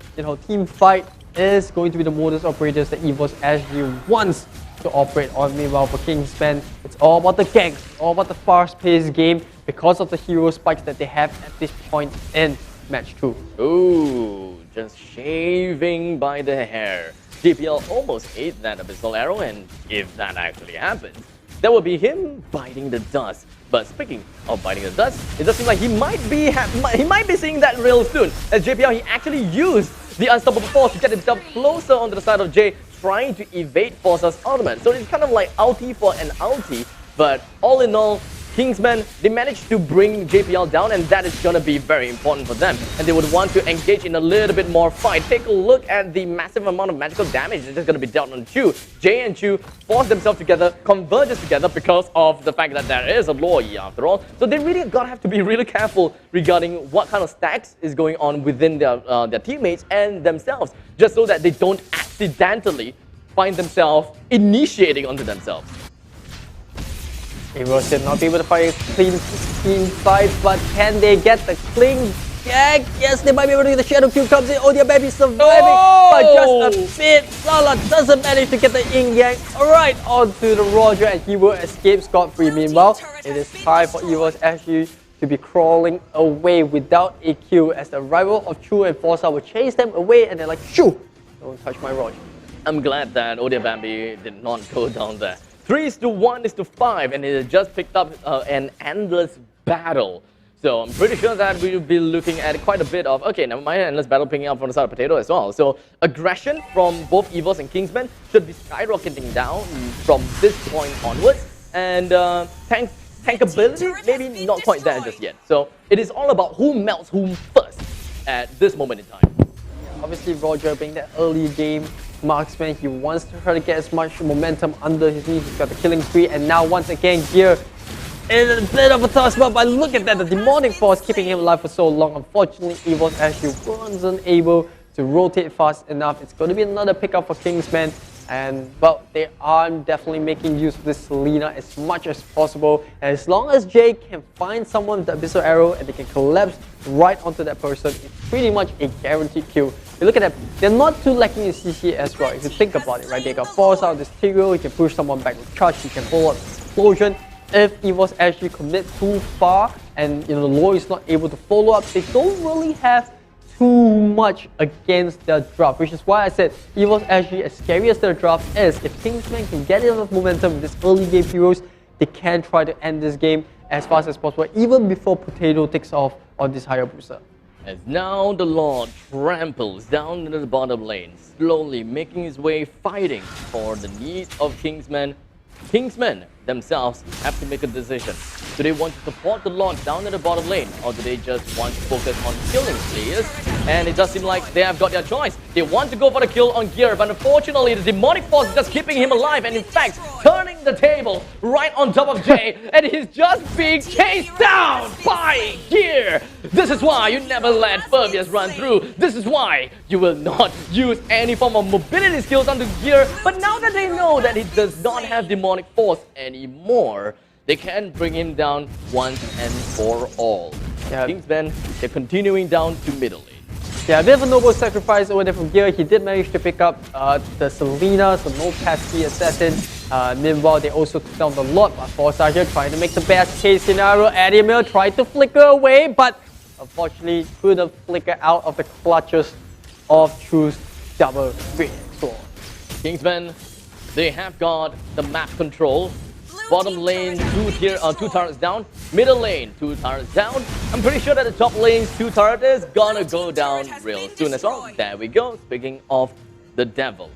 team fight is going to be the modus operators that EVOS SG wants to operate on. Meanwhile, for Kingsman, it's all about the gangs, all about the fast-paced game because of the hero spikes that they have at this point in match 2. Ooh, just shaving by the hair. JPL almost ate that Abyssal Arrow, and if that actually happens, that would be him biting the dust. But speaking of biting the dust, it does seem like he might be seeing that real soon. As JPL, he actually used the Unstoppable Force to get himself closer onto the side of Jay, trying to evade Forza's ultimate. So it's kind of like ulti for an ulti, But all in all, Kingsmen, they managed to bring JPL down, and that is going to be very important for them. And they would want to engage in a little bit more fight. Take a look at the massive amount of magical damage that's just going to be dealt on Chu. Jay and Chu force themselves together, converges together because of the fact that there is a Law Yi after all. So they really gotta have to be really careful regarding what kind of stacks is going on within their teammates and themselves, just so that they don't accidentally find themselves initiating onto themselves. Evo should not be able to fight a clean fight, but can they get the clean gag? Yes, they might be able to get the Shadow Q comes in. Oh, their baby surviving, but just a bit. Lala doesn't manage to get the Yin Yang right onto the Roger, and he will escape scot-free. Meanwhile, it is time for Evo's SG to be crawling away without a Q, as the rival of Chu and Forza will chase them away, and they're like, shoo, don't touch my Roger. I'm glad that Odia Bambi did not go down there. 3-1-5, and it just picked up an endless battle. So I'm pretty sure that we'll be looking at quite a bit of, okay, never mind, endless battle picking up from the side of Potato as well. So aggression from both Evos and Kingsmen should be skyrocketing down from this point onwards. And tankability, maybe not quite there just yet. So it is all about who melts whom first at this moment in time. Obviously, Roger being the early game marksman, he wants to try to get as much momentum under his knee. He's got the killing spree, and now once again, Gear in a bit of a tough spot, but look at that, the demonic force keeping him alive for so long. Unfortunately, Evo's actually wasn't able to rotate fast enough. It's going to be another pickup for Kingsman, and well, they are definitely making use of this Selena as much as possible. And as long as Jay can find someone with the Abyssal Arrow and they can collapse right onto that person, it's pretty much a guaranteed kill. You look at them, they're not too lacking in CC as well, if you think about it, right? They got force out of this Tyrael, you can push someone back with charge, you can follow up explosion. If Evos actually commit too far and the Law is not able to follow up, they don't really have too much against their draft, which is why I said Evos actually, as scary as their draft is, if Kingsman can get enough momentum with this early game heroes, they can try to end this game as fast as possible, even before Potato takes off on this Hayabusa. As now the Lord tramples down into the bottom lane, slowly making his way, fighting for the needs of Kingsmen. Kingsmen themselves have to make a decision. Do they want to support the Lord down in the bottom lane, or do they just want to focus on killing players? And it does seem like they have got their choice. They want to go for the kill on Gear, but unfortunately the demonic force is just keeping him alive, and in fact turning the table right on top of Jay, and he's just being chased down by Gear. This is why you never let Furbius run through. This is why you will not use any form of mobility skills onto Gear. But now that they know that he does not have demonic force anymore, they can bring him down once and for all. Yeah. Kingsmen, they're continuing down to middle lane. Yeah, a bit of a noble sacrifice over there from Gear. He did manage to pick up the Selena, so no pesky assassin. Meanwhile, they also took down the Lord, but Forza here trying to make the best case scenario. Adamir tried to flicker away, but unfortunately couldn't flicker out of the clutches of Chu's double great sword. Kingsmen, they have got the map control. Bottom lane, two turrets down. Middle lane, 2 turrets down. I'm pretty sure that the top lane's 2 turret is gonna go down real soon as well. There we go. Speaking of the devil,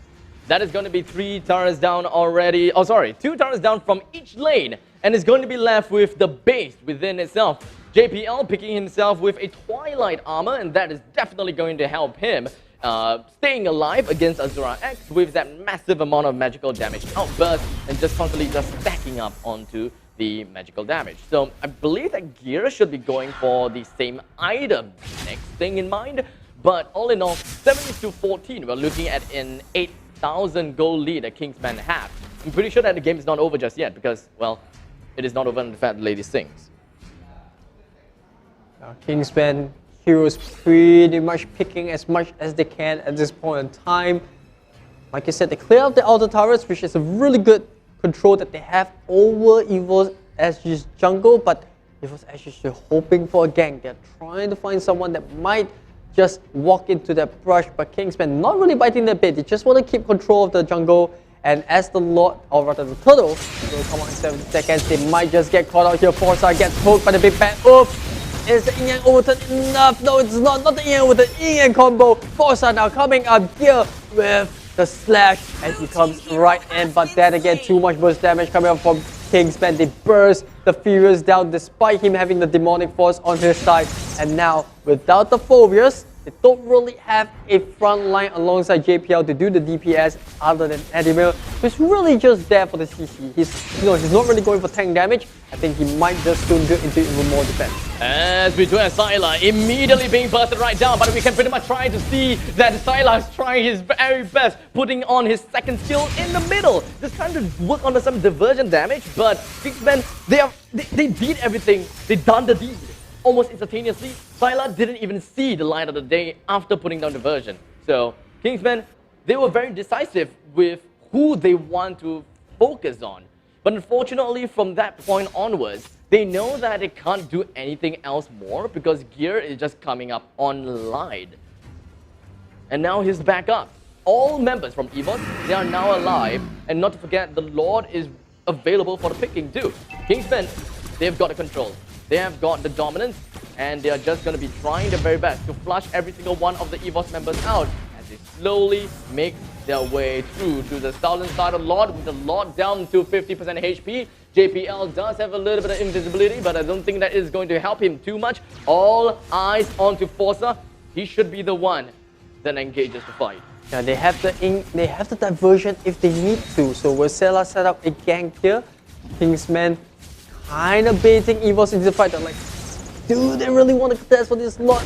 that is going to be 3 turrets down already. Oh, sorry, 2 turrets down from each lane, and it's going to be left with the base within itself. JPL picking himself with a Twilight armor, and that is definitely going to help him staying alive against Azura X with that massive amount of magical damage outburst, and just constantly just stacking up onto the magical damage. So I believe that Gear should be going for the same item next thing in mind, but all in all, 70-14, we're looking at an 8,000 gold lead that Kingsmen have. I'm pretty sure that the game is not over just yet because, well, it is not over in the fact the lady sings. Kingsmen heroes pretty much picking as much as they can at this point in time. Like I said, they clear out the outer turrets, which is a really good control that they have over Evo's SG's jungle, but Evo's SG is still hoping for a gank. They're trying to find someone that might just walk into that brush, but Kingsmen not really biting their bait. They just want to keep control of the jungle, and as the Lord, or rather the Turtle, will come out in 70 seconds, they might just get caught out here. Forza gets poked by the big bad. Oops! Is the Yin Yang overturn enough? No, it's not. Not the Yin Yang with the Yin Yang combo. Forza now coming up here with the slash, and he comes right in. But then again, too much burst damage coming up from Kingsman. They burst the Furious down despite him having the Demonic Force on his side. And now, without the Phobias, they don't really have a front line alongside JPL to do the DPS other than Ademir, who's really just there for the CC. He's not really going for tank damage. I think he might just soon go into even more defense. As we do have Sylar immediately being bursted right down, but we can pretty much try to see that Sylar is trying his very best, putting on his second skill in the middle, just trying to work on some diversion damage. But Kingsman, they did everything. They done the deed almost instantaneously. Sylar didn't even see the light of the day after putting down diversion. So Kingsman, they were very decisive with who they want to focus on. But unfortunately, from that point onwards, they know that they can't do anything else more because gear is just coming up online. And now he's back up. All members from EVOS, they are now alive. And not to forget, the Lord is available for the picking too. Kingsman, they've got the control. They have got the dominance. And they are just going to be trying their very best to flush every single one of the EVOS members out as they slowly make their way through to the southern side of Lord, with the Lord down to 50% HP. JPL does have a little bit of invisibility, but I don't think that is going to help him too much. All eyes onto Forza. He should be the one that engages the fight. Yeah, they have the diversion if they need to. So Wersela set up a gank here. Kingsman kind of baiting EVOS into the fight. They're like, do they really want to contest for this lot?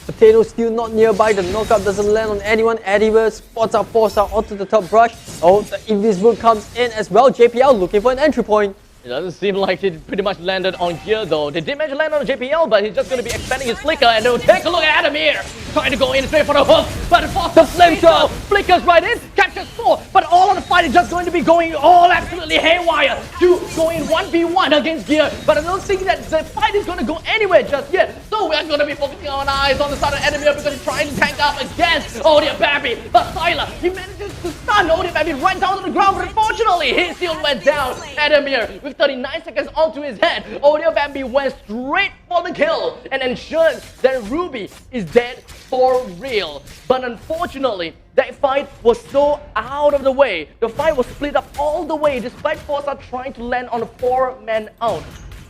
Potato still not nearby. The knockup doesn't land on anyone. Ediver spots out Forza onto the top brush. Oh, the invisible comes in as well. JPL looking for an entry point. It doesn't seem like it pretty much landed on here though. They did manage to land on JPL, but he's just going to be expanding his flicker, and they'll take a look at Ademir. Trying to go in straight for the hook, but the flame shot flickers right in, captures 4, but all of the fight is just going to be going all absolutely haywire to going 1v1 against Gear. But I don't think that the fight is going to go anywhere just yet. So we're going to be focusing our eyes on the side of Ademir because he's trying to tank up against Odiababby. But Sylar, he manages to stun Odiababby right down to the ground, but unfortunately his shield went down. Ademir with 39 seconds onto his head, Odiababby went straight for the kill and ensured that Ruby is dead for real. But unfortunately, that fight was so out of the way. The fight was split up all the way despite Forza trying to land on a 4-man out.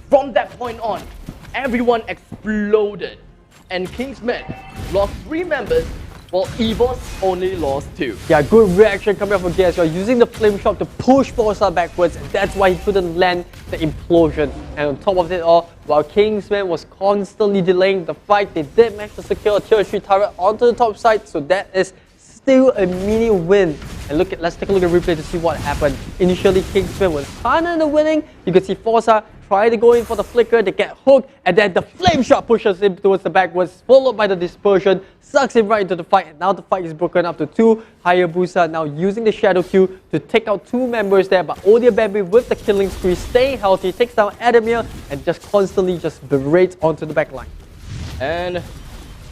From that point on, everyone exploded and Kingsman lost 3 members while EVOS only lost 2. Yeah, good reaction coming up from Gear as well, using the flame shot to push Forza backwards, and that's why he couldn't land the implosion. And on top of it all, while Kingsman was constantly delaying the fight, they did manage to secure a tier 3 turret onto the top side, so that is still a mini win. And let's take a look at replay to see what happened. Initially, Kingsman was kind of in the winning. You can see Forza try to go in for the flicker, they get hooked, and then the flame shot pushes him towards the backwards, followed by the dispersion, sucks him right into the fight, and now the fight is broken up to 2. Hayabusa now using the Shadow Q to take out 2 members there, but Odiababby with the killing spree, staying healthy, takes down Ademir, and just constantly just berates onto the backline. And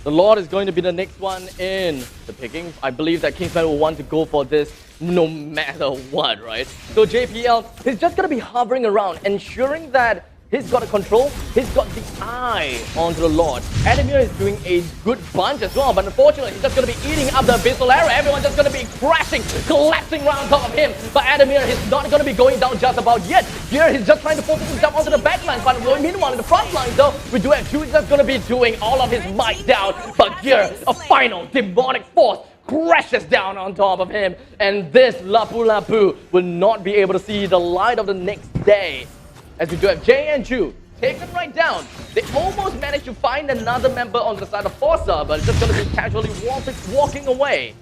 the Lord is going to be the next one in the picking. I believe that Kingsman will want to go for this no matter what, right? So JPL is just going to be hovering around, ensuring that he's got a control, he's got the eye onto the Lord. Ademir is doing a good bunch as well, but unfortunately he's just going to be eating up the Abyssal Arrow. Everyone's just going to be crashing, collapsing right on top of him. But Ademir is not going to be going down just about yet. Here he's just trying to focus himself onto the backlines, but meanwhile in the front line though, we do have 2 he's just going to be doing all of his might down. But here, a final demonic force crashes down on top of him, and this Lapu Lapu will not be able to see the light of the next day. As we do have Jay and Chu taken right down. They almost managed to find another member on the side of Forza, but it's just going to be casually walking away.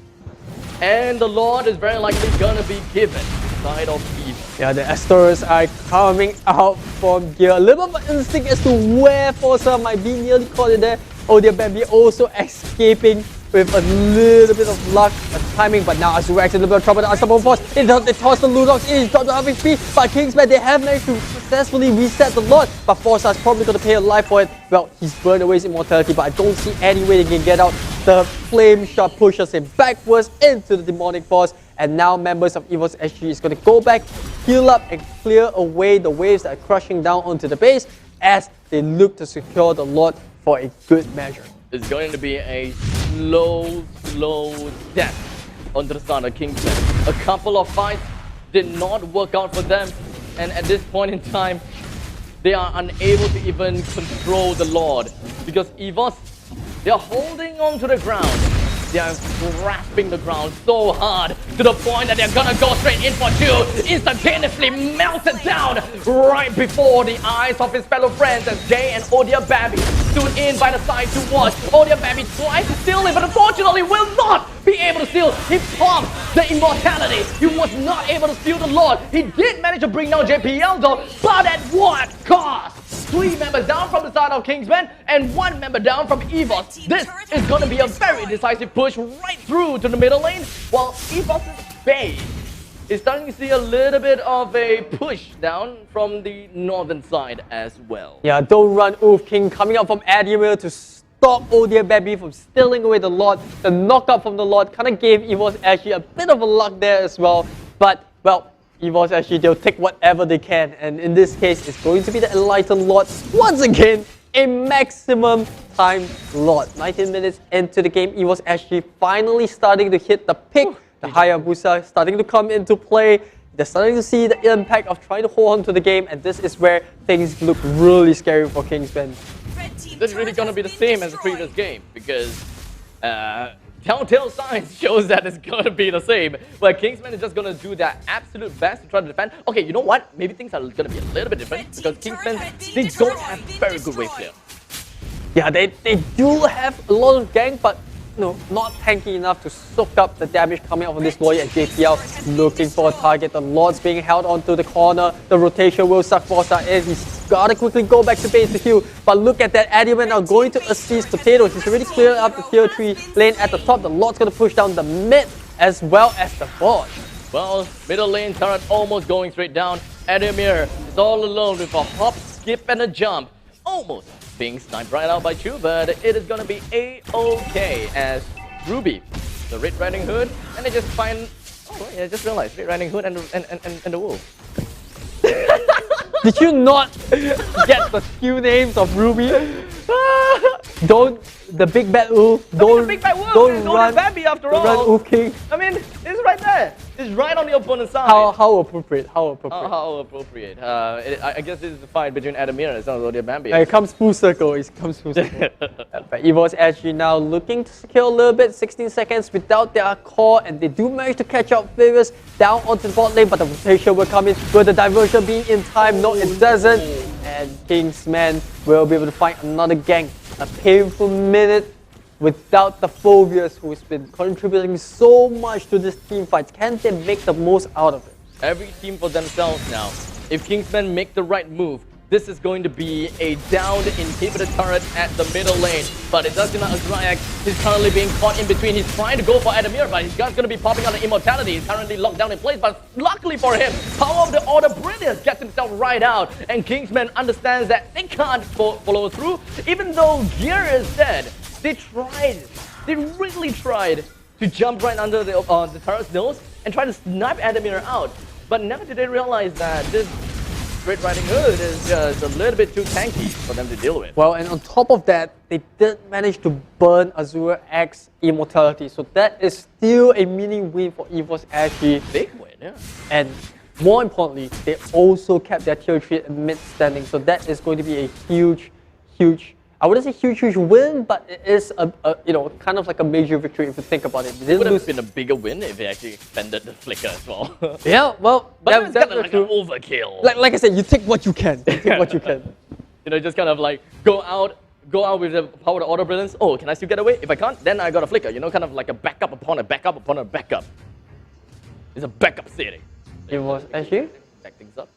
And the Lord is very likely going to be given side of evil. Yeah, the Astoros are coming out from Gear. A little bit of instinct as to where Forza might be, nearly caught it there. Odiababby also escaping with a little bit of luck and timing, but now Azurax in a little bit of trouble. The Unstoppable Force, they toss the Ludox in, drop the HP, but Kingsman, they have managed to successfully reset the Lord, but Forza is probably going to pay a life for it. Well, he's burned away his immortality, but I don't see any way they can get out. The flame shot pushes him backwards into the Demonic Force, and now members of EVOS SG is going to go back, heal up, and clear away the waves that are crushing down onto the base as they look to secure the Lord for a good measure. It's going to be a slow death onto the side of Kingsman. A couple of fights did not work out for them. And at this point in time, they are unable to even control the Lord. Because EVOS, they are holding on to the ground. They are grasping the ground so hard to the point that they're gonna go straight in for two. Instantaneously melted down right before the eyes of his fellow friends as Jay and Odia Babby stood in by the side to watch. Odia Babby tried to steal it, but unfortunately will not be able to steal. He popped the immortality. He was not able to steal the Lord. He did manage to bring down JPL though, but at what cost? 3 members down from the side of Kingsman and 1 member down from EVOS. This is going to be a very decisive push right through to the middle lane, while EVOS's base is starting to see a little bit of a push down from the northern side as well. Yeah, don't run Oof King coming out from Admiral to stop Odia Baby from stealing away the Lord. The knockout from the Lord kind of gave EVOS actually a bit of a luck there as well. But, well, EVOS actually, they'll take whatever they can, and in this case, it's going to be the Enlightened Lord. Once again, a maximum time Lord. 19 minutes into the game, EVOS actually finally starting to hit the pick. The Hayabusa starting to come into play. They're starting to see the impact of trying to hold on to the game, and this is where things look really scary for Kingsman. This is really going to be the same as the previous game, because telltale signs shows that it's going to be the same, but Kingsman is just going to do their absolute best to try to defend. Okay, you know what? Maybe things are going to be a little bit different, because Kingsman, they don't have very good wave clear. Yeah, they do have a lot of gank, but no, not tanky enough to soak up the damage coming out of this lawyer at JPL. Looking for a target. The Lord's being held onto the corner. The rotation will suck Forza in. He's gotta quickly go back to base to heal. But look at that. Adamant now going to assist Potatoes. He's already cleared up the tier 3 lane at the top. The Lord's gonna push down the mid as well as the bot. Well, middle lane turret almost going straight down. Adamir is all alone with a hop, skip, and a jump. Almost being sniped right out by Chu, but it is gonna be A-OK as Ruby, the Red Riding Hood, and they just find. Oh, yeah, I just realized Red Riding Hood and the wolf. Did you not get the skill names of Ruby? Don't the big bad wolf. Don't big bad wolf. Don't run. Bambi after all. Run Wolf King. I mean, it's right there. It's right on the opponent's side. How appropriate? How appropriate? How appropriate. I guess this is the fight between Adamir and Zodiac Bambi. It comes full circle. It comes full circle. But EVOS SG now looking to secure a little bit. 16 seconds without their core, and they do manage to catch up Furious down onto the bot lane. But the rotation will come in. Will the diversion be in time? No, it doesn't. And Kingsman will be able to find another gank. A painful minute without the Phobias, who's been contributing so much to this team fight. Can they make the most out of it? Every team for themselves now. If Kingsman make the right move, this is going to be a downed inhibitor turret at the middle lane. But it does not Azrayak. He's currently being caught in between. He's trying to go for Adamir, but his gun's going to be popping on the immortality. He's currently locked down in place, but luckily for him, Power of the Order Brilliance gets himself right out. And Kingsman understands that they can't follow through. Even though gear is dead, they tried. They really tried to jump right under the turret's nose and try to snipe Adamir out. But never did they realize that this Red Riding Hood is just a little bit too tanky for them to deal with. Well, and on top of that, they did manage to burn Azure X Immortality. So that is still a mini win for EVOS SG. Big win, yeah. And more importantly, they also kept their tier 3 mid standing. So that is going to be a huge, I wouldn't say huge win, but it is a kind of like a major victory if you think about it. It would have been a bigger win if they actually expended the flicker as well. Yeah, well, but it's kind of like an overkill. Like I said, you take what you can. You take what you can. You know, just kind of like go out with the Power of the Order Brilliance. Oh, can I still get away? If I can't, then I got a flicker. You know, kind of like a backup upon a backup upon a backup. It's a backup city. EVOS SG back things up.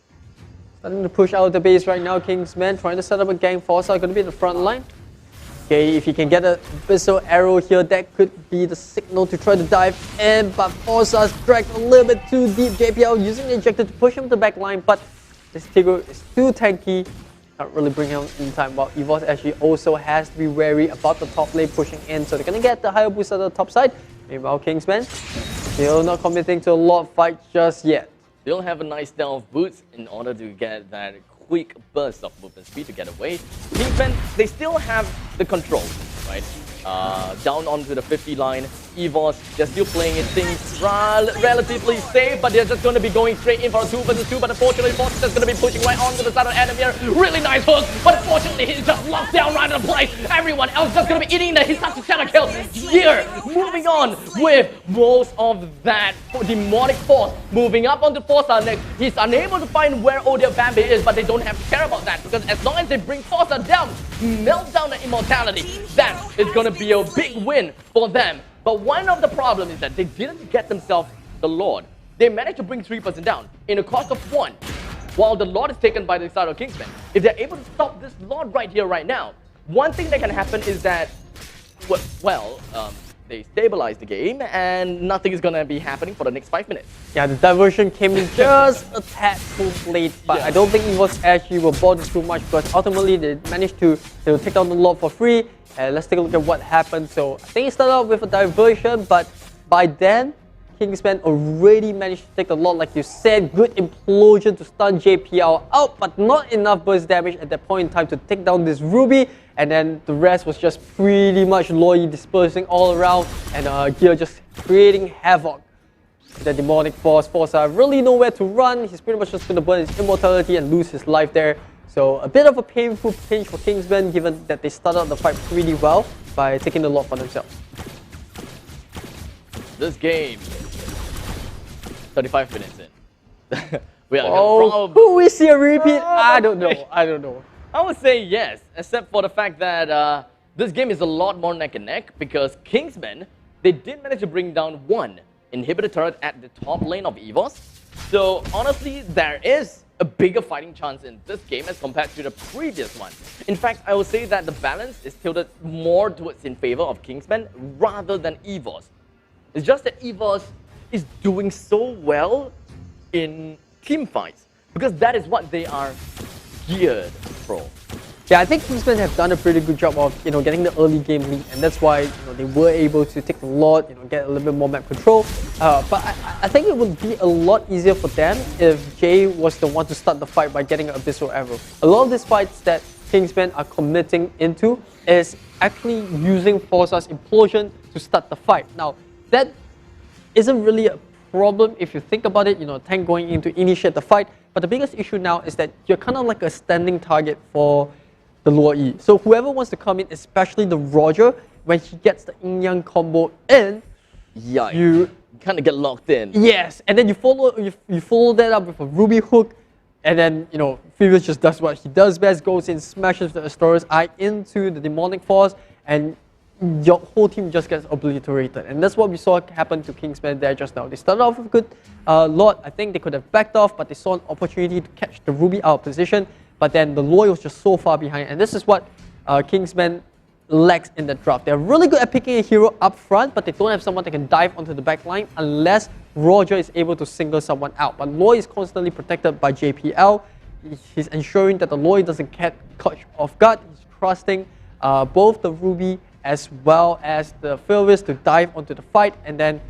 Starting to push out the base right now. Kingsman trying to set up a gang. Forza going to be in the front line. Okay, if he can get a Abyssal Arrow here, that could be the signal to try to dive in. But Forza's dragged a little bit too deep. JPL using the injector to push him to the back line, but this Tigger is too tanky. Can't really bring him in time. While EVOS actually also has to be wary about the top lane pushing in. So they're going to get the higher boost at the top side. Meanwhile, Kingsman still not committing to a lot of fight just yet. They'll have a nice stealth boots in order to get that quick burst of movement speed to get away. Kingsman, they still have the control, right? Down onto the 50 line. EVOS, they're still playing it things relatively safe, but they're just going to be going straight in for a 2 versus 2. But unfortunately, Force is just going to be pushing right onto the side of Adam here. Really nice hook, but unfortunately, he's just locked down right on the place. Everyone else just going to be eating the Hisashi shadow kill. Here, moving on with most of that demonic Force. Moving up onto 4-star next. He's unable to find where Odia Bambi is, but they don't have to care about that because as long as they bring 4-star down, melt down the immortality, that is going to be a big win for them. But one of the problems is that they didn't get themselves the Lord. They managed to bring 3% down in a cost of 1, while the Lord is taken by the side of Kingsman. If they're able to stop this Lord right here, right now, one thing that can happen is that, they stabilize the game and nothing is going to be happening for the next 5 minutes. Yeah, the diversion came in just a tad too late, but I don't think EVOS SG will bother too much because ultimately they managed to take down the Lord for free. And let's take a look at what happened. So I think it started out with a diversion, but by then, Kingsman already managed to take the Lord, like you said. Good implosion to stun JPL out, but not enough burst damage at that point in time to take down this Ruby. And then the rest was just pretty much Loy dispersing all around and Gear just creating havoc. The demonic Force are really nowhere to run. He's pretty much just going to burn his immortality and lose his life there. So a bit of a painful pinch for Kingsman given that they started the fight pretty well by taking the Lord for themselves. This game, 35 minutes in. Will we see a repeat? I don't know. I would say yes, except for the fact that this game is a lot more neck and neck because Kingsman, they did manage to bring down 1 inhibitor turret at the top lane of EVOS. So honestly, there is a bigger fighting chance in this game as compared to the previous one. In fact, I would say that the balance is tilted more towards in favor of Kingsman rather than EVOS. It's just that EVOS is doing so well in team fights because that is what they are geared for. Yeah, I think Kingsman have done a pretty good job of getting the early game lead, and that's why they were able to take the Lord, get a little bit more map control. But I think it would be a lot easier for them if Jay was the one to start the fight by getting an Abyssal Arrow. A lot of these fights that Kingsman are committing into is actually using Forza's Implosion to start the fight. Now, that isn't really a problem if you think about it, tank going in to initiate the fight. But the biggest issue now is that you're kind of like a standing target for the Luo E. So whoever wants to come in, especially the Roger, when he gets the Yin Yang combo in, you kind of get locked in. Yes, and then you follow that up with a Ruby hook, and then Phoebus just does what he does best, goes in, smashes the Astoria's Eye into the demonic force, and your whole team just gets obliterated. And that's what we saw happen to Kingsman there just now. They started off with a good Lord. I think they could have backed off, but they saw an opportunity to catch the Ruby out of position. But then the Loy was just so far behind. And this is what Kingsman lacks in the draft. They're really good at picking a hero up front, but they don't have someone that can dive onto the back line unless Roger is able to single someone out. But Loy is constantly protected by JPL. He's ensuring that the Loy doesn't get caught off guard. He's trusting both the Ruby as well as the Philvis to dive onto the fight, and then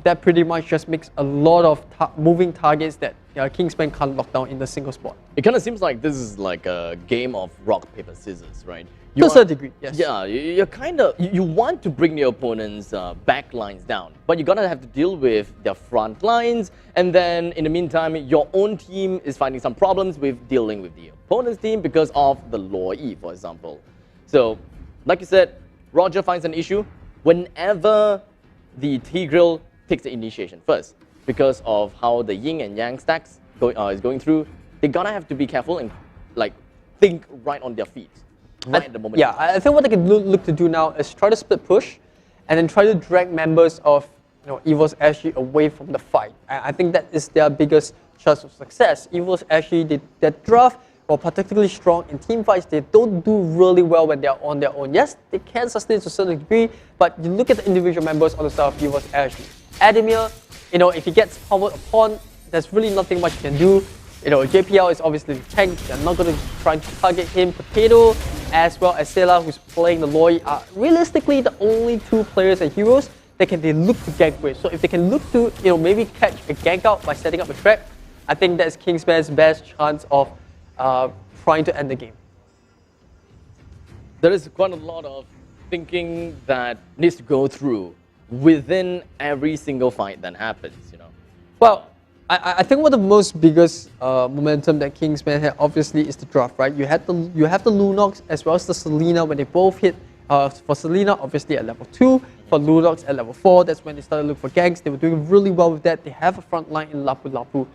that pretty much just makes a lot of moving targets that Kingsman can't lock down in the single spot. It kind of seems like this is like a game of rock, paper, scissors, right? To a certain degree, yes. Yeah, you're kind of, you want to bring your opponent's back lines down, but you're gonna have to deal with their front lines, and then in the meantime, your own team is finding some problems with dealing with the opponent's team because of the Law E, for example. So, like you said, Roger finds an issue whenever the Tigreal takes the initiation first. Because of how the yin and yang stacks is going through, they're gonna have to be careful and think right on their feet right at the moment. Yeah, I think what they can look to do now is try to split push and then try to drag members of EVOS SG away from the fight. I think that is their biggest chance of success. EVOS SG, their draft, while particularly strong in team fights, they don't do really well when they're on their own. Yes, they can sustain to a certain degree, but you look at the individual members on the side of EVOS SG. Ademir, if he gets powered upon, there's really nothing much you can do. JPL is obviously the tank. They're not going to try to target him. Potato, as well as Sela, who's playing the Loy, are realistically the only two players and heroes that they look to gank with. So if they can look to maybe catch a gank out by setting up a trap, I think that's Kingsman's best chance of trying to end the game. There is quite a lot of thinking that needs to go through within every single fight that happens, you know. Well, I think one of the most biggest momentum that Kingsman had obviously is the draft, right? You have the Lunox as well as the Selena when they both hit. For Selena, obviously at level 2. For Lunox at level 4, that's when they started to look for ganks. They were doing really well with that. They have a front line in Lapu Lapu.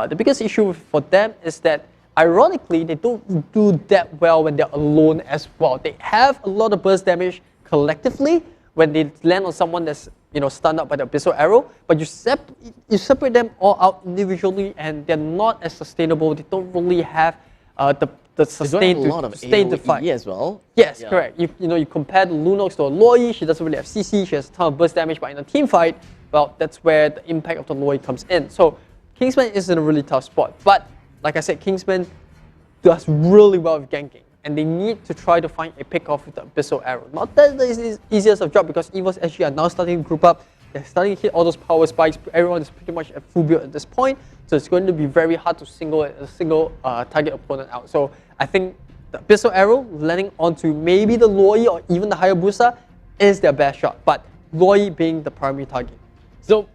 The biggest issue for them is that, ironically, they don't do that well when they're alone as well. They have a lot of burst damage collectively when they land on someone that's stunned up by the Abyssal Arrow, but you separate them all out individually and they're not as sustainable. They don't really have the sustain to sustain the fight as well. Yes, yeah. Correct. You compare the Lunox to a Loi, she doesn't really have CC, she has a ton of burst damage, but in a team fight, well, that's where the impact of the Loi comes in. So Kingsman is in a really tough spot, but like I said, Kingsman does really well with ganking. And they need to try to find a pick-off with the Abyssal Arrow. Not that it's the easiest of job because EVOS SG are now starting to group up. They're starting to hit all those power spikes. Everyone is pretty much at full build at this point. So it's going to be very hard to single target opponent out. So I think the Abyssal Arrow landing onto maybe the Loi or even the Hayabusa is their best shot. But Loi being the primary target. So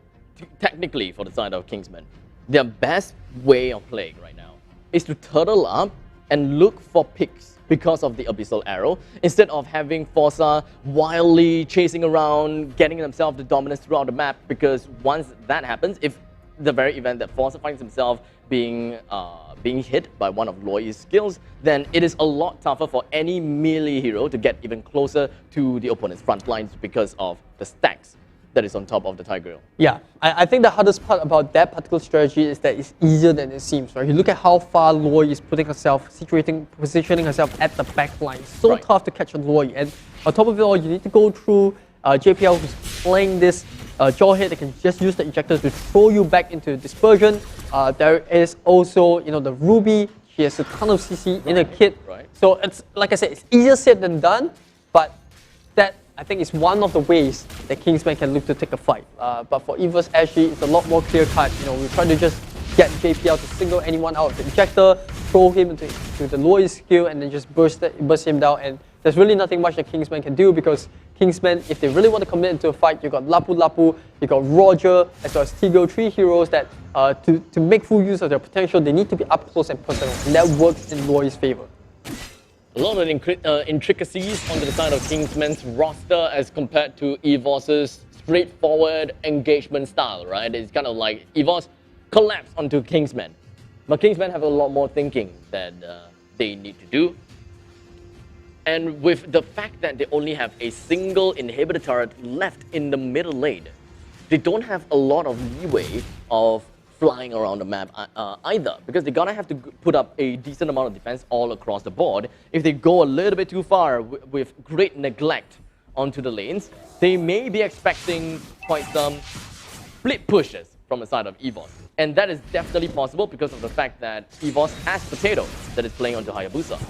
technically for the side of Kingsman, their best way of playing right now is to turtle up and look for picks because of the Abyssal Arrow, instead of having Forza wildly chasing around, getting themselves the dominance throughout the map, because once that happens, if the very event that Forza finds himself being hit by one of Loi's skills, then it is a lot tougher for any melee hero to get even closer to the opponent's front lines because of the stacks that is on top of the Tiger. Yeah, I think the hardest part about that particular strategy is that it's easier than it seems, right? You look at how far Loi is putting herself, positioning herself at the back line. So tough to catch a Loi. And on top of it all, you need to go through JPL who's playing this Jawhead that can just use the ejectors to throw you back into dispersion. There is also, the Ruby. She has a ton of CC in her kit. So it's, like I said, it's easier said than done, but that I think it's one of the ways that Kingsman can look to take a fight. But for EVOS SG, it's a lot more clear-cut. We try to just get JPL to single anyone out of the ejector, throw him into the lowest skill, and then just burst him down. And there's really nothing much that Kingsman can do because Kingsman, if they really want to commit into a fight, you got Lapu Lapu, you got Roger, as well as Tigo, 3 heroes that to make full use of their potential, they need to be up close and personal, and that works in Loi's favor. A lot of intricacies on the side of Kingsman's roster as compared to EVOS's straightforward engagement style, right? It's kind of like EVOS collapse onto Kingsman. But Kingsman have a lot more thinking that they need to do. And with the fact that they only have a single inhibitor turret left in the middle lane, they don't have a lot of leeway of flying around the map either, because they're gonna have to put up a decent amount of defense all across the board. If they go a little bit too far with great neglect onto the lanes, they may be expecting quite some split pushes from the side of EVOS. And that is definitely possible because of the fact that EVOS has Potato that is playing onto Hayabusa.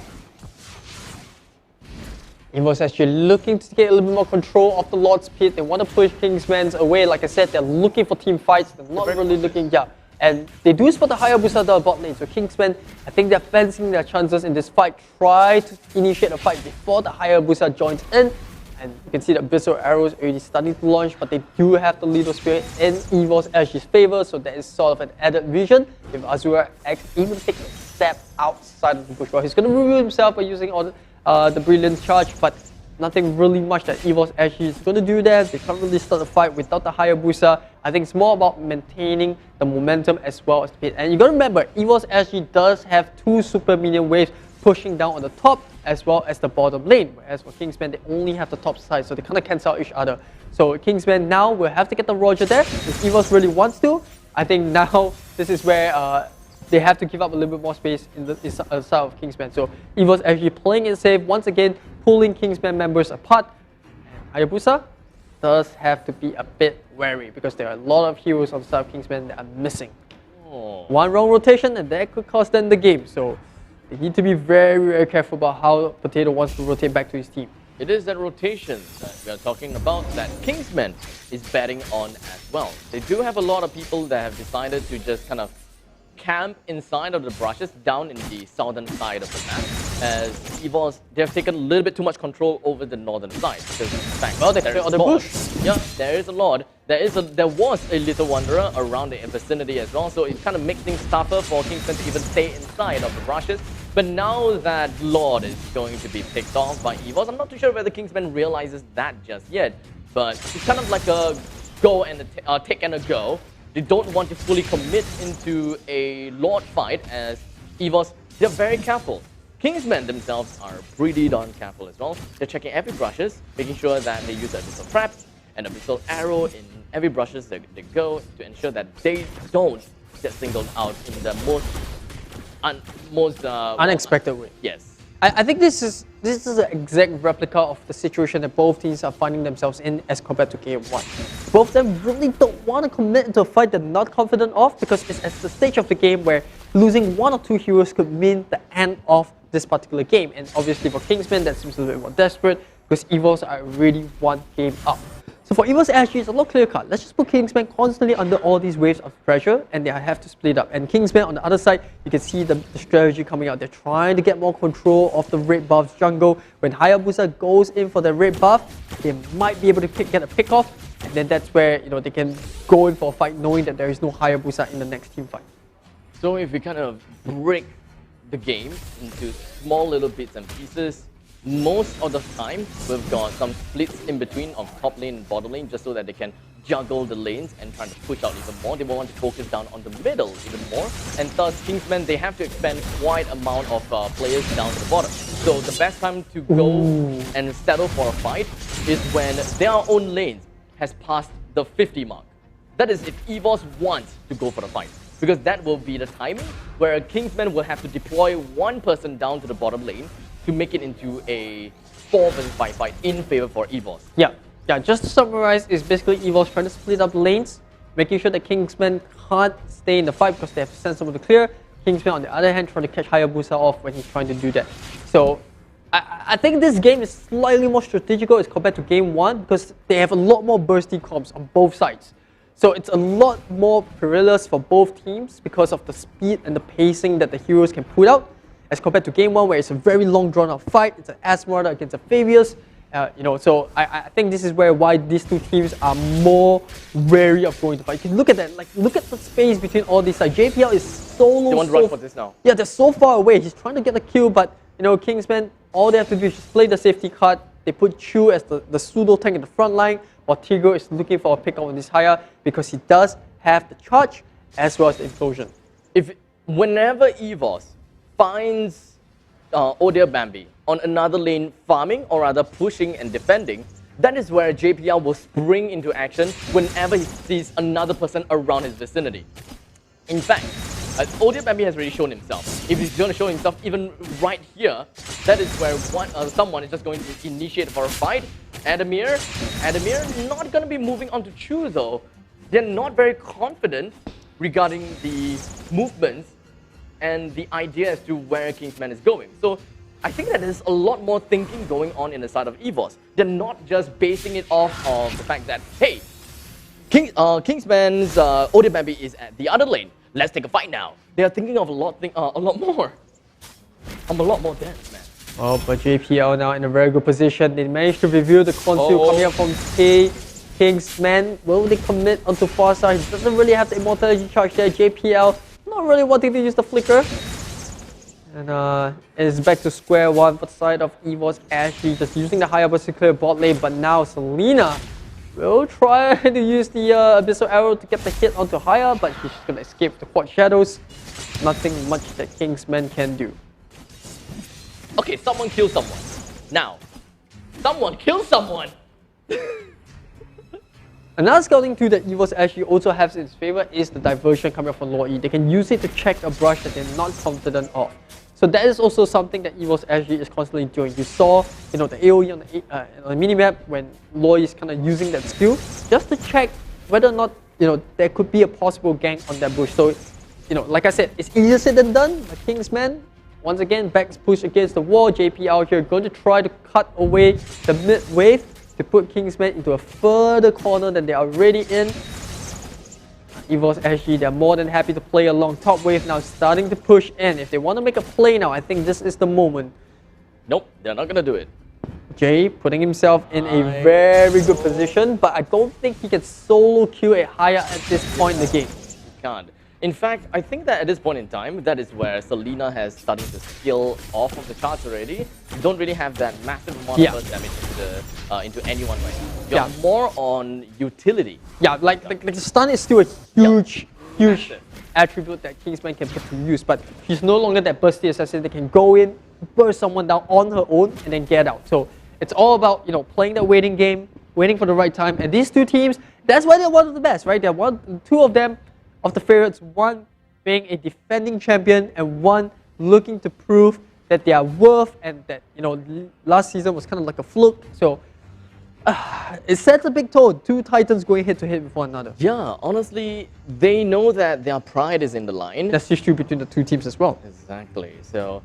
EVOS actually looking to get a little bit more control of the Lord's Pit. They want to push Kingsman's away. Like I said, they're looking for team fights. They're not really looking, And they do spot the Hayabusa down bot lane. So Kingsman, I think they're fancying their chances in this fight. Try to initiate a fight before the Hayabusa joins in. And you can see the Abyssal Arrows already starting to launch, but they do have the Lethal Spirit in EVOS SG's favor. So that is sort of an added vision. If Azura X even takes a step outside of the bush, well, he's going to reveal himself by using all the Brilliant Charge, but nothing really much that EVOS SG is going to do there. They can't really start a fight without the Hayabusa. I think it's more about maintaining the momentum as well as the pit. And you got to remember, EVOS SG does have 2 super minion waves pushing down on the top as well as the bottom lane. Whereas for Kingsman, they only have the top side, so they kind of cancel out each other. So Kingsman now will have to get the Roger there. If EVOS really wants to, I think now this is where they have to give up a little bit more space in the side of Kingsman. So EVOS actually playing it safe, once again pulling Kingsman members apart. And Hayabusa does have to be a bit wary because there are a lot of heroes on the side of Kingsman that are missing. One wrong rotation and that could cost them the game. So they need to be very, very careful about how Potato wants to rotate back to his team. It is that rotation that we are talking about that Kingsman is betting on as well. They do have a lot of people that have decided to just kind of camp inside of the brushes down in the southern side of the map, as EVOS, they have taken a little bit too much control over the northern side. Because in fact, well, they there cleared is all the Lord. bush. Yeah, there is a Lord. There was a little wanderer around the vicinity as well, so it kind of makes things tougher for Kingsman to even stay inside of the brushes. But now that Lord is going to be picked off by EVOS, I'm not too sure whether Kingsman realizes that just yet, but it's kind of like a go and a take and a go. They don't want to fully commit into a Lord fight, as EVOS, they're very careful. Kingsmen themselves are pretty darn careful as well. They're checking every brushes, making sure that they use abyssal traps and abyssal arrow in every brushes that they go to ensure that they don't get singled out in the most unexpected way. Yes. I think this is an exact replica of the situation that both teams are finding themselves in as compared to Game 1. Both of them really don't want to commit into a fight they're not confident of, because it's at the stage of the game where losing one or two heroes could mean the end of this particular game. And obviously for Kingsman, that seems a little bit more desperate, because EVOS are already one game up. So for EVOS SG, it's a lot clear cut. Let's just put Kingsman constantly under all these waves of pressure, and they have to split up. And Kingsman on the other side, you can see the strategy coming out. They're trying to get more control of the red buff's jungle. When Hayabusa goes in for the red buff, they might be able to get a pick off, and then that's where they can go in for a fight knowing that there is no Hayabusa in the next team fight. So if we kind of break the game into small little bits and pieces, most of the time we've got some splits in between of top lane and bottom lane, just so that they can juggle the lanes and try to push out even more. They will want to focus down on the middle even more, and thus Kingsmen, they have to expend quite amount of players down to the bottom. So the best time to go and settle for a fight is when their own lanes has passed the 50 mark. That is if EVOS wants to go for the fight, because that will be the timing where Kingsman will have to deploy one person down to the bottom lane to make it into a 4 versus 5 fight in favor for EVOS. Yeah, just to summarize, it's basically EVOS trying to split up lanes, making sure that Kingsman can't stay in the fight because they have to send someone to clear. Kingsman, on the other hand, trying to catch Hayabusa off when he's trying to do that. So I think this game is slightly more strategical as compared to Game 1, because they have a lot more bursty comps on both sides. So it's a lot more perilous for both teams because of the speed and the pacing that the heroes can put out, as compared to Game 1, where it's a very long drawn-out fight. It's an Asmara against a Fabius. So I think this is why these two teams are more wary of going to fight. You can look at that, look at the space between all these sides. JPL is solo. They want to run for this now. Yeah, they're so far away. He's trying to get a kill, but Kingsman, all they have to do is just play the safety card. They put Chu as the pseudo tank in the front line, while Tigro is looking for a pick up on this Haya, because he does have the charge as well as the implosion. Whenever EVOS finds Odia Bambi on another lane farming, or rather pushing and defending, that is where JPL will spring into action whenever he sees another person around his vicinity. In fact, Odia Bambi has already shown himself. If he's going to show himself even right here, that is where someone is just going to initiate for a fight. Adamir not going to be moving on to Chu though. They're not very confident regarding the movements and the idea as to where Kingsman is going. So I think that there's a lot more thinking going on in the side of EVOS. They're not just basing it off of the fact that, hey, Kingsman's Odia Bambi is at the other lane. Let's take a fight now. They are thinking of a lot more. I'm a lot more dense, man. Oh, but JPL now in a very good position. They managed to reveal the conceal coming up from Kingsman. Will they commit onto Farsa? He doesn't really have the immortality charge there. JPL not really wanting to use the flicker. And it's back to square one for the side of EVOS SG, just using the Hayabusa to clear bot lane. But now Selena will try to use the Abyssal Arrow to get the hit onto Haya, but he's just going to escape the Quad Shadows. Nothing much that Kingsman can do. Okay, someone kill someone. Now, someone kill someone! Another scouting tool that EVOS actually also has in its favor is the diversion coming up from Lord E. They can use it to check a brush that they're not confident of. So that is also something that EVOS actually is constantly doing. You saw, the AoE on the minimap when Lord is kind of using that skill just to check whether or not there could be a possible gank on that bush. So, like I said, it's easier said than done. But Kingsman, once again, backs push against the wall. JP out here going to try to cut away the mid wave to put Kingsman into a further corner than they are already in. EVOS SG, they're more than happy to play along. Top wave now starting to push in. If they want to make a play now, I think this is the moment. Nope, they're not gonna do it. Jay putting himself in a very good position, but I don't think he can solo queue a higher at this point in the game. He can't. In fact, I think that at this point in time, that is where Selena has started to scale off of the charts already. You don't really have that massive amount of burst damage into anyone right now. You're more on utility. Yeah, like the stun is still a huge attribute that Kingsman can put to use, but she's no longer that bursty assassin that can go in, burst someone down on her own, and then get out. So it's all about, you know, playing that waiting game, waiting for the right time. And these two teams, that's why they're one of the best, right? They're two of them, of the favorites, one being a defending champion and one looking to prove that they are worth, and that, you know, last season was kind of like a fluke. So it sets a big tone. Two titans going head to head with one another. Yeah, honestly, they know that their pride is in the line. That's history between the two teams as well. Exactly. So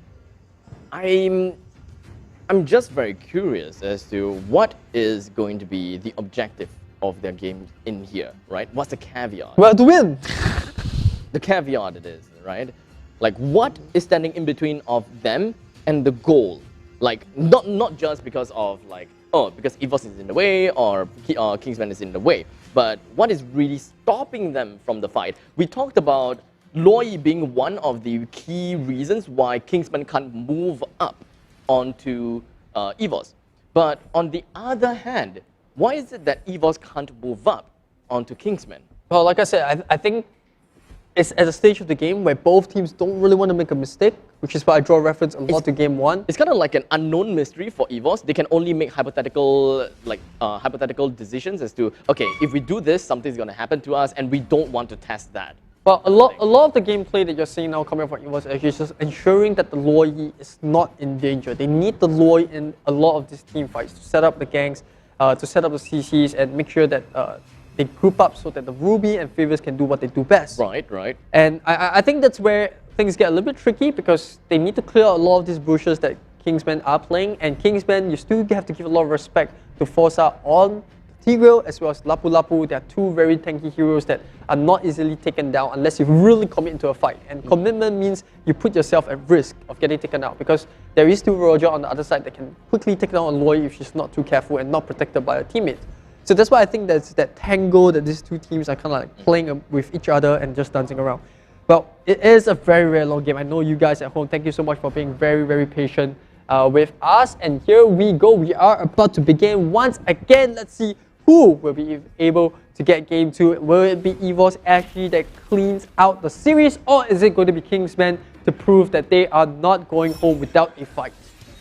I'm just very curious as to what is going to be the objective of their game in here, right? What's the caveat? Well, to win. The caveat it is, right? Like, what is standing in between of them and the goal? Like, not just because of like, oh, because EVOS is in the way or Kingsman is in the way, but what is really stopping them from the fight? We talked about Loi being one of the key reasons why Kingsman can't move up onto EVOS. But on the other hand, why is it that EVOS can't move up onto Kingsman? Well, like I said, I think it's at a stage of the game where both teams don't really want to make a mistake, which is why I draw reference a lot to game one. It's kind of like an unknown mystery for EVOS. They can only make hypothetical decisions as to, okay, if we do this, something's going to happen to us, and we don't want to test that. Well, a lot of the gameplay that you're seeing now coming from EVOS SG is just ensuring that the Loi is not in danger. They need the Loi in a lot of these team fights to set up the ganks, to set up the CCs, and make sure that they group up so that the Ruby and Favors can do what they do best. Right, right. And I think that's where things get a little bit tricky, because they need to clear out a lot of these bushes that Kingsmen are playing. And Kingsmen, you still have to give a lot of respect to Forza on Tigreal as well as Lapu Lapu. They are two very tanky heroes that are not easily taken down unless you really commit into a fight. And commitment means you put yourself at risk of getting taken out, because there is still Roger on the other side that can quickly take down a Loi if she's not too careful and not protected by a teammate. So that's why I think there's that tango that these two teams are kind of like playing with each other and just dancing around. Well, it is a very, very long game. I know you guys at home, thank you so much for being very, very patient with us. And here we go. We are about to begin once again. Let's see who will be able to get game 2. Will it be EVOS SG that cleans out the series, or is it going to be Kingsman to prove that they are not going home without a fight?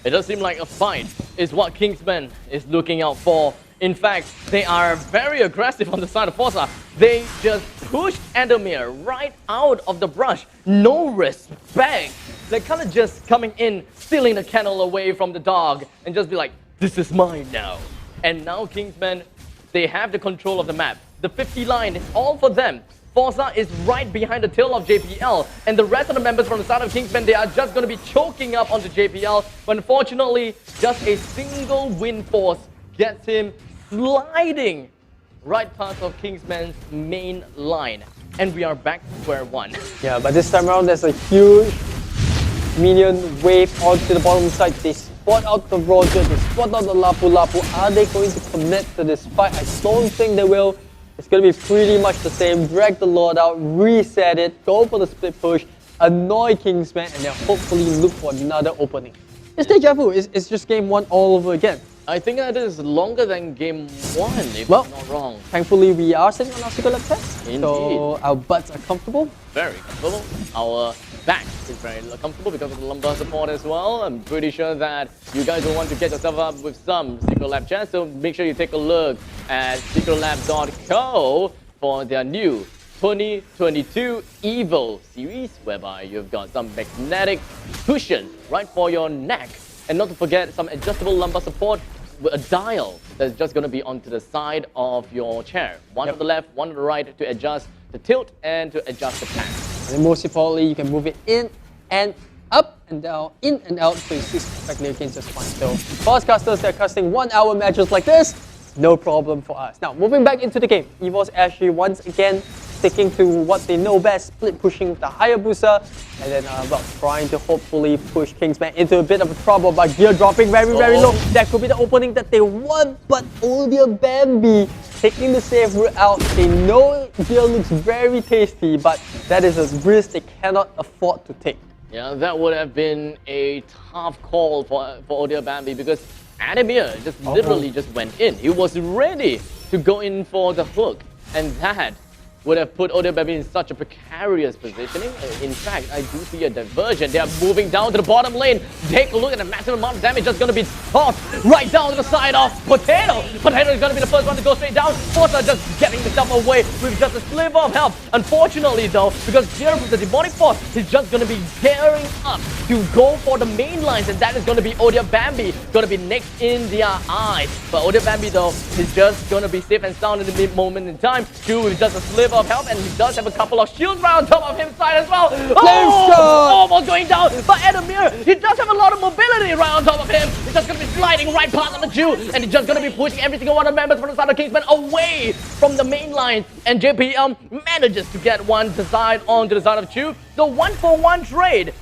It does seem like a fight is what Kingsman is looking out for. In fact, they are very aggressive on the side of Forza. They just pushed Endermere right out of the brush. No respect. They're kind of just coming in, stealing the kennel away from the dog, and just be like, this is mine now. And now Kingsman, they have the control of the map. The 50 line is all for them. Forza is right behind the tail of JPL, and the rest of the members from the side of Kingsman, they are just going to be choking up onto JPL. But unfortunately, just a single win force gets him sliding right past of Kingsman's main line. And we are back to square one. Yeah, but this time around, there's a huge minion wave onto the bottom side. They spot out the Roger, they spot out the Lapu Lapu. Are they going to commit to this fight? I don't think they will. It's going to be pretty much the same. Drag the Lord out, reset it, go for the split push, annoy Kingsman, and then hopefully look for another opening. It's deja vu. It's just game 1 all over again. I think that is longer than game 1, if I'm not wrong. Thankfully, we are sitting on our Super Lab test. Indeed. So our butts are comfortable. Very comfortable. Our back is very comfortable because of the lumbar support as well. I'm pretty sure that you guys will want to get yourself up with some Secret Lab chats, so make sure you take a look at secretlab.co for their new 2022 EVO series, whereby you've got some magnetic cushions right for your neck. And not to forget some adjustable lumbar support with a dial that's just going to be onto the side of your chair. One on the left, one on the right to adjust the tilt and to adjust the pan. And then most importantly, you can move it in and up and down, in and out, so it sits perfectly against your spine. So podcasters that are casting 1 hour matches like this, no problem for us. Now, moving back into the game, EVOS SG once again sticking to what they know best, split pushing with the Hayabusa, and then trying to hopefully push Kingsman into a bit of trouble, but gear dropping very, very low. That could be the opening that they want, but Oldia Bambi taking the safe route out. They know gear looks very tasty, but that is a risk they cannot afford to take. Yeah, that would have been a tough call for Oldia Bambi, because Adamir just literally just went in. He was ready to go in for the hook, and that would have put Oldia Bambi in such a precarious positioning. In fact, I do see a diversion. They are moving down to the bottom lane. Take a look at the massive amount of damage that's going to be tossed right down to the side of Potato. Potato is going to be the first one to go straight down. Forza just getting himself away with just a sliver of health. Unfortunately though, because here with the Demonic Force, he's just going to be gearing up to go for the main lines, and that is going to be Oldia Bambi, going to be next in their eyes. But Oldia Bambi though, is just going to be safe and sound in the moment in time. Two with just a sliver of health, and he does have a couple of shields right on top of his side as well. Almost going down, but Adamir, he does have a lot of mobility right on top of him. He's just going to be sliding right past the Jew, and he's just going to be pushing every single one of the members from the side of Kingsman away from the main line, and JPL manages to get one to side onto the side of Jew. The 1-for-1 trade.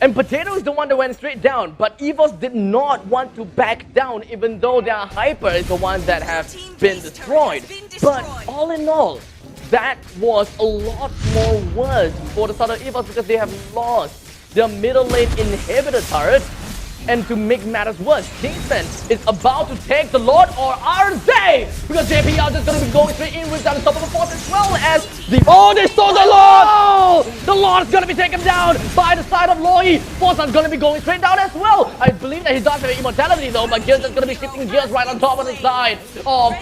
And Potato is the one that went straight down, but EVOS did not want to back down, even though their Hyper is the one that have been destroyed. But all in all, that was a lot more worse for the side of EVOS, because they have lost their middle lane inhibitor turret. And to make matters worse, Kingsman is about to take the Lord, or are they? Because JPL just going to be going straight in with that unstoppable force, as well as the... Oh, they stole the Lord! The Lord is going to be taken down by the side of Loi. Forza is going to be going straight down as well. I believe that he does have immortality though, but Gears is going to be shifting gears right on top of the side of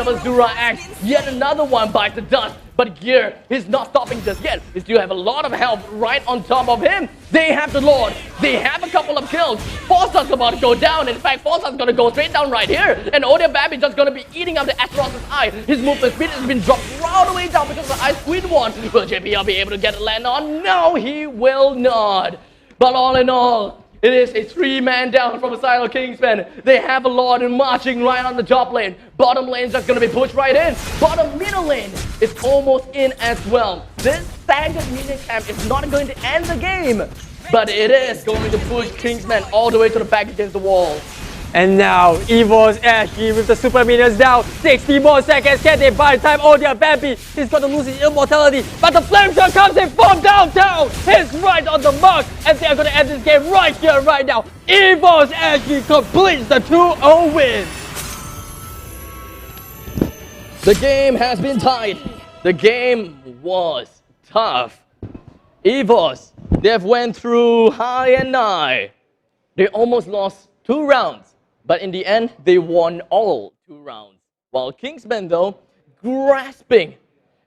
Azura X. Yet another one bites the dust. But Gear is not stopping just yet. He still have a lot of health right on top of him. They have the Lord. They have a couple of kills. Forza's about to go down. In fact, Forza's going to go straight down right here. And Oldia Bambi just going to be eating up the Astaros' eye. His movement speed has been dropped all the way down because of the Ice Queen one. Will JPL be able to get a land on? No, he will not. But all in all, it is a 3-man down from the side of Kingsman. They have a Lord marching right on the top lane. Bottom lane just going to be pushed right in. Bottom middle lane is almost in as well. This staggered minion camp is not going to end the game, but it is going to push Kingsman all the way to the back against the wall. And now, EVOS SG with the super minions down. 60 more seconds. Can they buy time? Oldia Bambi, he's going to lose his immortality. But the flame shot comes in from downtown. He's right on the mark. And they are going to end this game right here, right now. EVOS SG completes the 2-0 win. The game has been tight. The game was tough. EVOS, they've went through high and nigh. They almost lost 2 rounds. But in the end, they won all 2 rounds. While Kingsman, though, grasping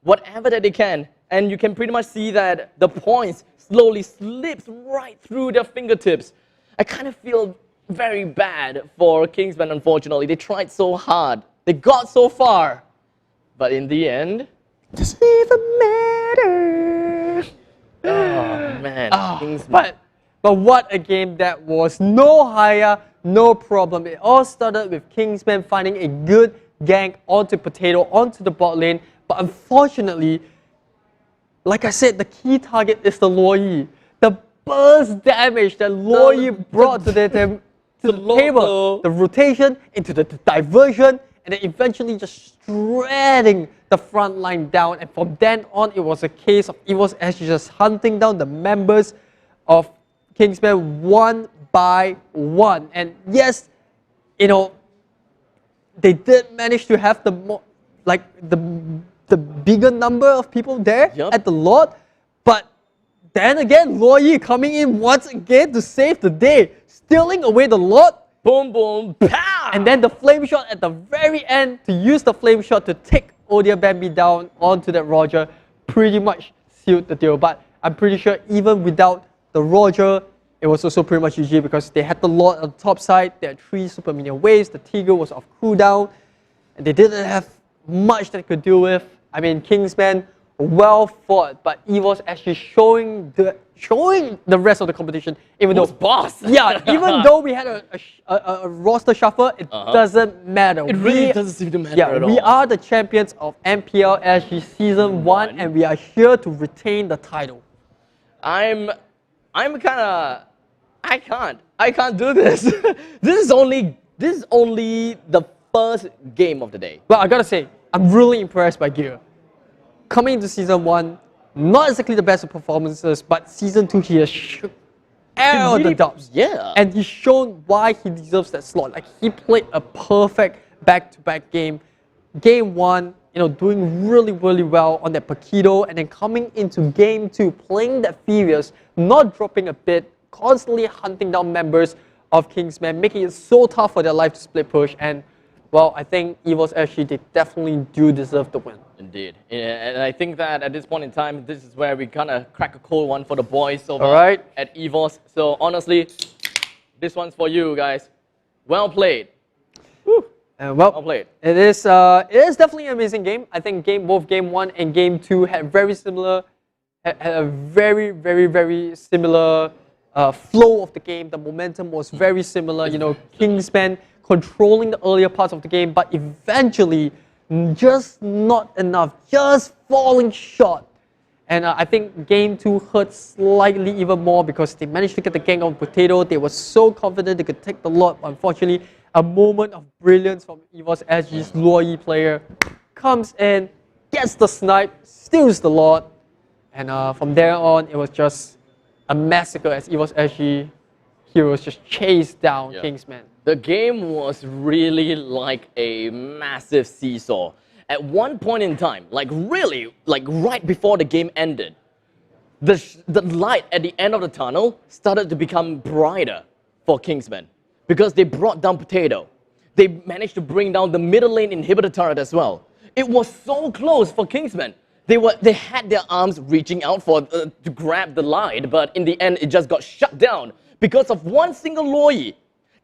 whatever that they can. And you can pretty much see that the points slowly slips right through their fingertips. I kind of feel very bad for Kingsman, unfortunately. They tried so hard. They got so far. But in the end, does it even matter? Oh, man. Kingsman. But what a game that was. No higher, no problem. It all started with Kingsman finding a good gank onto Potato, onto the bot lane. But unfortunately, like I said, the key target is the Loi. The burst damage that Loi brought to the table, the rotation into the diversion, and then eventually just shredding the front line down. And from then on, it was a case of EVOS SG just hunting down the members of Kingsman one by one. And yes, you know, they did manage to have the bigger number of people there at the lot, but then again, Loi coming in once again to save the day, stealing away the lot. Boom, boom, pow! And then the flame shot at the very end to use the flame shot to take Oldia Bambi down onto that Roger pretty much sealed the deal. But I'm pretty sure even without the Roger, it was also pretty much GG because they had the lot on the top side. They had 3 super minion waves. The Tiger was off cooldown. And they didn't have much that they could deal with. I mean, Kingsman well fought, but EVOS actually showing the rest of the competition. Even Who's though boss? Yeah, even though we had a roster shuffle, it doesn't matter. It really doesn't seem to matter Yeah, at we all. are the champions of MPL SG Season 1 and we are here to retain the title. I'm kinda, I can't do this. This is only the first game of the day. Well, I gotta say, I'm really impressed by Gear. Coming into Season 1, not exactly the best of performances, but Season 2 he has shook all the doubts. Yeah. And he's shown why he deserves that slot. Like, he played a perfect back-to-back game. Game 1, doing really, really well on that Paquito, and then coming into Game 2, playing that Furious, not dropping a bit, constantly hunting down members of Kingsman, making it so tough for their life to split push, and well, I think EVOS SG, they definitely do deserve the win. Indeed. Yeah, and I think that at this point in time, this is where we kind of crack a cold one for the boys over at EVOS. So honestly, this one's for you guys. Well played. Well played. It is definitely an amazing game. I think both Game 1 and Game 2 had a very, very, very similar flow of the game. The momentum was very similar. Kingsman controlling the earlier parts of the game, but eventually just not enough, just falling short. And I think Game 2 hurt slightly even more because they managed to get the gang on Potato. They were so confident they could take the lot. Unfortunately, a moment of brilliance from EVOS SG's Luoyi player comes in, gets the snipe, steals the lot, and from there on, it was just a massacre as EVOS SG heroes just chased down Kingsman. The game was really like a massive seesaw. At one point in time, like right before the game ended, the light at the end of the tunnel started to become brighter for Kingsman because they brought down Potato. They managed to bring down the middle lane inhibitor turret as well. It was so close for Kingsman. They had their arms reaching out to grab the light, but in the end, it just got shut down because of one single Luoyi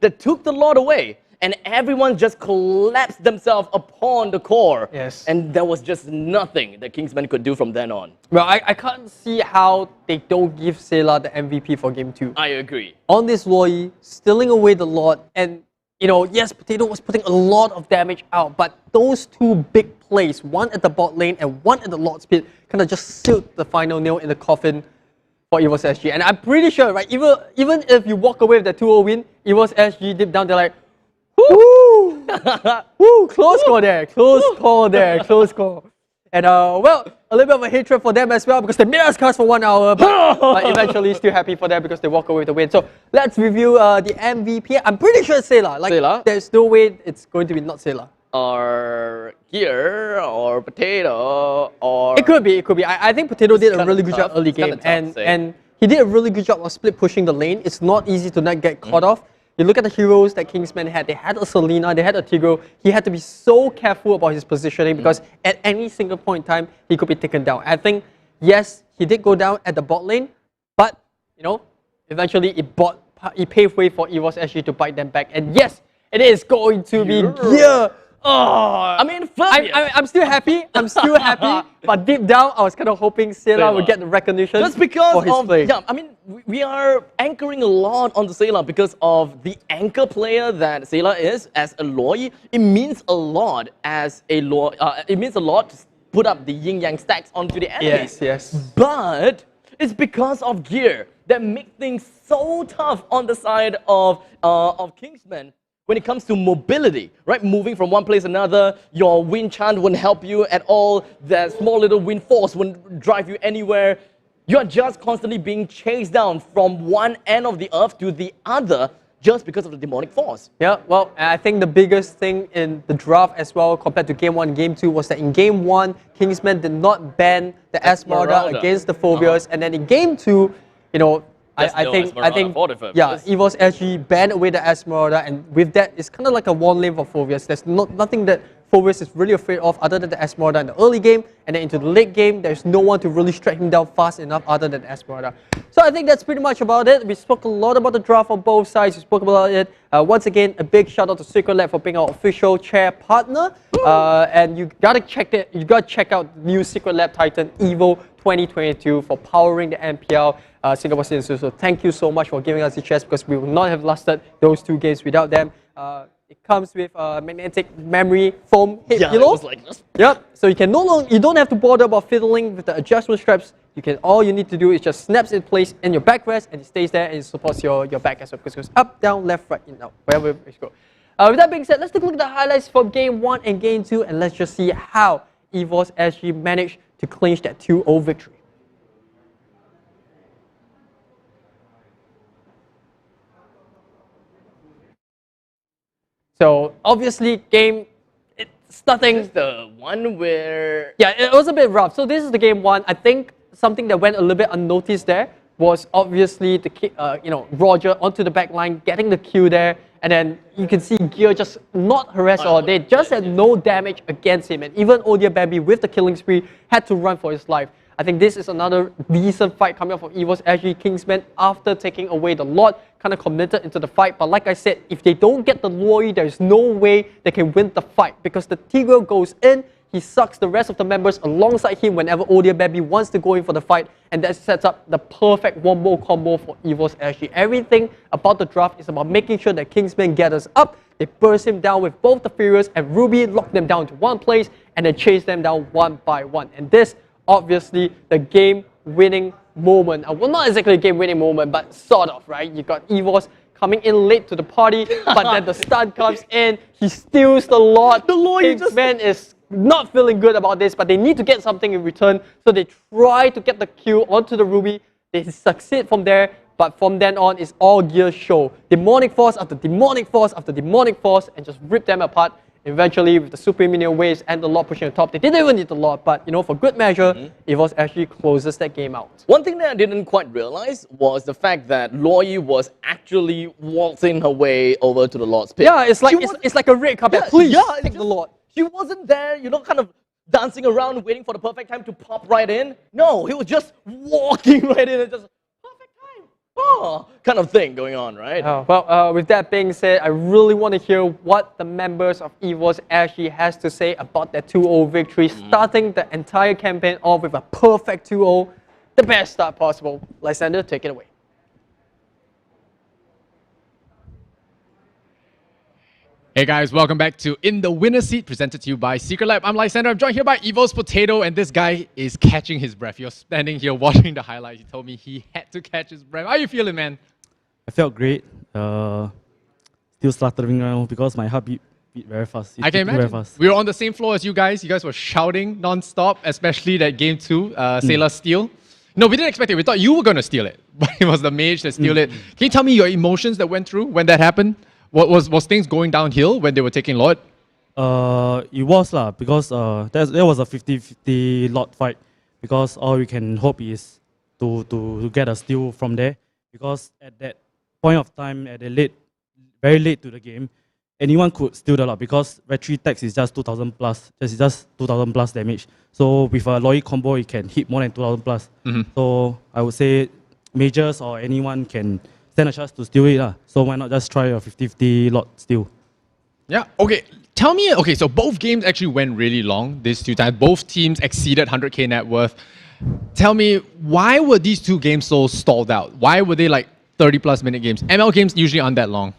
that took the lot away, and everyone just collapsed themselves upon the core. Yes. And there was just nothing that Kingsman could do from then on. Well, I can't see how they don't give Sela the MVP for Game 2. I agree. On this Luoyi, stealing away the lot, and yes, Potato was putting a lot of damage out, but those two big plays, one at the bot lane and one at the lot speed, kind of just sealed the final nail in the coffin for EVOS SG. And I'm pretty sure, right, even if you walk away with the 2-0 win, EVOS SG deep down, they're like, woo! Woo! Close call there, close call there, close call. And well, a little bit of a hatred for them as well because they made us cast for 1 hour, but eventually still happy for them because they walk away with the win. So let's review the MVP. I'm pretty sure it's Sela. Sela? There's no way it's going to be not Sela. Or Gear, or Potato, or... It could be. I think Potato did a really good job early game, and he did a really good job of split pushing the lane. It's not easy to not get caught off. You look at the heroes that Kingsman had. They had a Selena, they had a Tigro. He had to be so careful about his positioning because at any single point in time, he could be taken down. I think, yes, he did go down at the bot lane, but, eventually it paved way for EVOS SG to bite them back. And yes, it is going to be Gear. Oh, I mean, I'm still happy. But deep down, I was kind of hoping Sela would get the recognition just because for his play. Yeah, I mean, we are anchoring a lot on the Sela because of the anchor player that Sela is as a Luoyi. It means a lot as a it means a lot to put up the yin yang stacks onto the enemies. Yes. But it's because of Gear that make things so tough on the side of Kingsman. When it comes to mobility, right? Moving from one place to another, your wind chant wouldn't help you at all. That small little wind force wouldn't drive you anywhere. You're just constantly being chased down from one end of the earth to the other just because of the demonic force. Yeah, well, I think the biggest thing in the draft as well compared to Game 1 and Game 2 was that in Game 1, Kingsman did not ban the Esmeralda against the Phobias. And then in Game 2, I think EVOS SG banned away the Esmeralda, and with that, it's kind of like a one lane for Phobias. There's nothing that Forest is really afraid of other than the Esmeralda in the early game, and then into the late game, there's no one to really strike him down fast enough other than Esmeralda. So I think that's pretty much about it. We spoke a lot about the draft on both sides. We spoke about it. Once again, a big shout out to Secret Lab for being our official chair partner. And you gotta check it. You gotta check out the new Secret Lab Titan Evo 2022 for powering the MPL Singapore season. So thank you so much for giving us the chance, because we would not have lasted those 2 games without them. It comes with magnetic memory foam head pillow. It was like this. Yep. So you don't have to bother about fiddling with the adjustment straps. All you need to do is just snaps in place in your backrest, and it stays there, and it supports your back as well, because it goes up, down, left, right, in, out, wherever you go. With that being said, let's take a look at the highlights from Game 1 and Game 2, and let's just see how EVOS SG managed to clinch that 2-0 victory. So obviously, it's nothing. This is the one where... Yeah, it was a bit rough. So this is the Game 1. I think something that went a little bit unnoticed there was obviously the Roger onto the back line, getting the kill there, and then you can see Gear just not harassed all. They just had no damage against him, and even Bambi with the killing spree had to run for his life. I think this is another decent fight coming up from EVOS SG. Kingsman, after taking away the Lord, kind of committed into the fight. But like I said, if they don't get the Loi, there's no way they can win the fight, because the Tigreal goes in, he sucks the rest of the members alongside him whenever Baby wants to go in for the fight, and that sets up the perfect wombo combo for EVOS SG. Everything about the draft is about making sure that Kingsman get us up, they burst him down with both the Furious and Ruby, lock them down to one place, and then chase them down one by one. And this, obviously, the game-winning moment. Well, not exactly a game-winning moment, but sort of, right? You got EVOS coming in late to the party, but then the stun comes in, he steals the Lord. The Lord, Kingsman is not feeling good about this, but they need to get something in return, so they try to get the kill onto the Ruby. They succeed from there, but from then on, it's all Gear show. Demonic Force after Demonic Force after Demonic Force, and just rip them apart. Eventually, with the Supreme Minion waves and the Lord pushing on top, they didn't even need the Lord, but for good measure, EVOS actually closes that game out. One thing that I didn't quite realize was the fact that Loi was actually waltzing her way over to the Lord's pit. Yeah, it's like a red carpet. Please take the Lord. She wasn't there, kind of dancing around, waiting for the perfect time to pop right in. No, he was just walking right in and just perfect time, kind of thing going on, right? Well, with that being said, I really want to hear what the members of EVOS actually has to say about that 2-0 victory, starting the entire campaign off with a perfect 2-0, the best start possible. Lysander, take it away. Hey guys, welcome back to In the Winner's Seat, presented to you by Secret Lab. I'm Lysander. I'm joined here by Evo's Potato, and this guy is catching his breath. You're standing here watching the highlights. He told me he had to catch his breath. How are you feeling, man? I felt great. Still stuttering around because my heart beat very fast. I can imagine. Very fast. We were on the same floor as you guys. You guys were shouting non-stop, especially that game 2, Sailor Steal. No, we didn't expect it. We thought you were going to steal it, but it was the mage that steal it. Can you tell me your emotions that went through when that happened? Was things going downhill when they were taking Lord? It was because there was a 50-50 Lord fight, because all we can hope is to get a steal from there, because at that point of time, at the very late to the game, anyone could steal the Lord, because retry tax is just 2000 plus, just 2000 plus damage. So with a Loi combo, it can hit more than 2000 plus. So I would say mages or anyone can stand a chance to steal it. So why not just try a 50-50 Lord steal? Yeah, okay. Tell me, okay, so both games actually went really long these 2 times. Both teams exceeded 100k net worth. Tell me, why were these 2 games so stalled out? Why were they like 30 plus minute games? ML games usually aren't that long.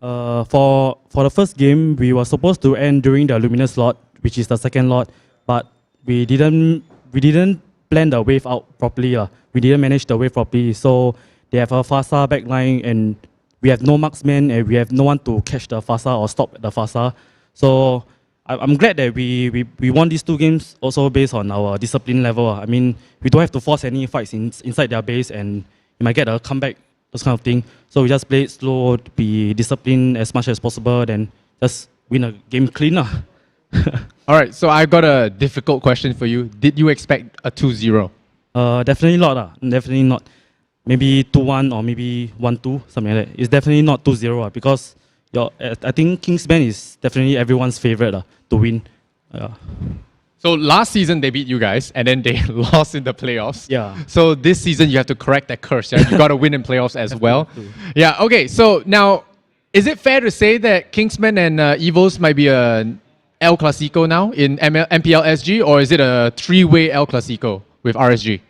For the first game, we were supposed to end during the Luminous Lord, which is the second Lord, but we didn't plan the wave out properly. We didn't manage the wave properly, so they have a Fasa backline, and we have no marksman, and we have no one to catch the Fasa or stop the Fasa. So I'm glad that we won these 2 games also based on our discipline level. I mean, we don't have to force any fights inside their base, and you might get a comeback, those kind of thing. So we just play it slow, be disciplined as much as possible, then just win a game clean. All right, so I got a difficult question for you. Did you expect a 2-0? Definitely not. Definitely not. Maybe 2-1 or maybe 1-2, something like that. It's definitely not 2-0 because I think Kingsman is definitely everyone's favorite. to win. So last season they beat you guys, and then they lost in the playoffs. Yeah. So this season you have to correct that curse. Yeah? You got to win in playoffs as well. Yeah. Okay. So now, is it fair to say that Kingsmen and Evos might be a El Clasico now in MPL SG, or is it a three-way El Clasico with RSG?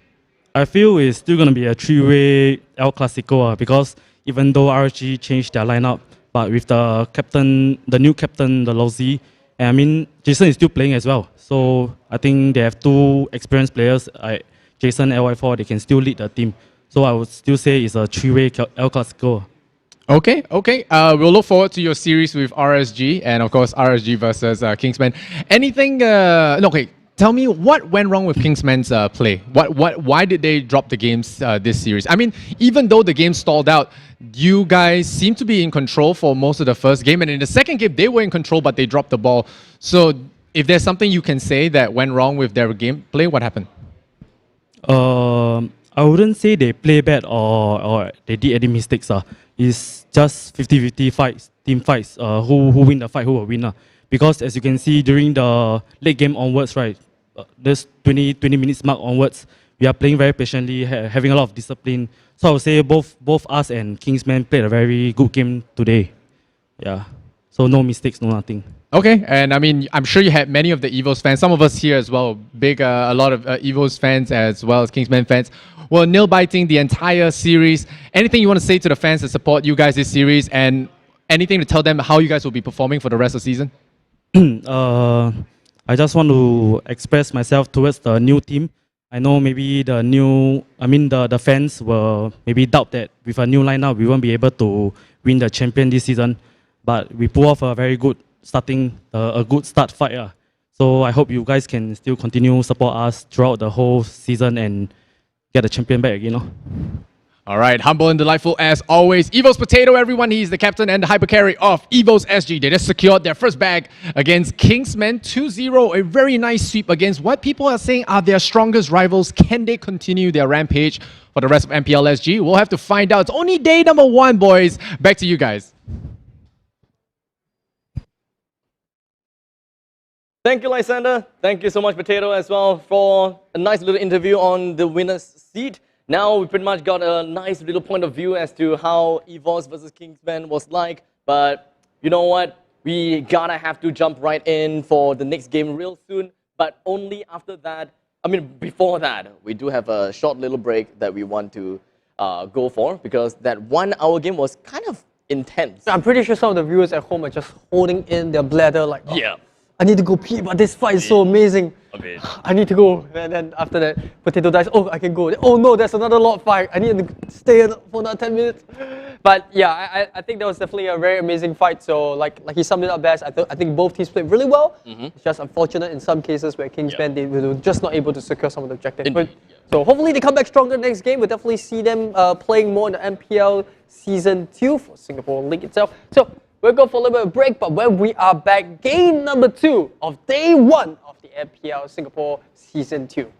I feel it's still going to be a three-way El Clasico because even though RSG changed their lineup, but with the captain, the new captain, the Lozi, and I mean, Jason is still playing as well. So I think they have two experienced players, Jason, LY4, they can still lead the team. So I would still say it's a three-way El Clasico. Okay. We'll look forward to your series with RSG, and of course RSG versus Kingsmen. Anything? Okay. Tell me what went wrong with Kingsmen's play. Why did they drop the games this series? I mean, even though the game stalled out, you guys seem to be in control for most of the first game, and in the second game they were in control, but they dropped the ball. So, if there's something you can say that went wrong with their gameplay, what happened? I wouldn't say they play bad or they did any mistakes. It's just 50-50 fights, team fights. Who win the fight, who will win. Because as you can see during the late game onwards, right, this 20 minutes mark onwards, we are playing very patiently, having a lot of discipline. So I would say both us and Kingsmen played a very good game today. Yeah. So no mistakes, no nothing. Okay, and I mean, I'm sure you had many of the Evos fans, some of us here as well, a lot of Evos fans as well as Kingsmen fans, were nail-biting the entire series. Anything you want to say to the fans that support you guys this series, and anything to tell them how you guys will be performing for the rest of the season? I just want to express myself towards the new team. I know maybe the fans will maybe doubt that with a new lineup we won't be able to win the champion this season, but we pull off a very good a good start fight. So I hope you guys can still continue support us throughout the whole season and get the champion back again. All right, humble and delightful as always. Evos Potato, everyone. He's the captain and the hypercarry of Evos SG. They just secured their first bag against Kingsmen 2-0. A very nice sweep against what people are saying are their strongest rivals. Can they continue their rampage for the rest of MPL SG? We'll have to find out. It's only day number 1, boys. Back to you guys. Thank you, Lysander. Thank you so much, Potato, as well, for a nice little interview on the winner's seat. Now we pretty much got a nice little point of view as to how Evos versus Kingsmen was like. But you know what? We gotta have to jump right in for the next game real soon. But only after that, before that, we do have a short little break that we want to go for, because that 1 hour game was kind of intense. I'm pretty sure some of the viewers at home are just holding in their bladder like, oh, yeah, I need to go pee, but this fight is so amazing. I need to go. And then after that, Potato dies. Oh, I can go. Oh no, there's another Lord fight. I need to stay for another 10 minutes. But yeah, I think that was definitely a very amazing fight. So like he summed it up best. I think both teams played really well. It's just unfortunate in some cases where Kingsmen they were just not able to secure some of the objectives. So hopefully they come back stronger next game. We'll definitely see them playing more in the MPL Season 2 for Singapore League itself. So we'll go for a little bit of a break, but when we are back, game number 2 of day 1 of the MPL Singapore Season 2.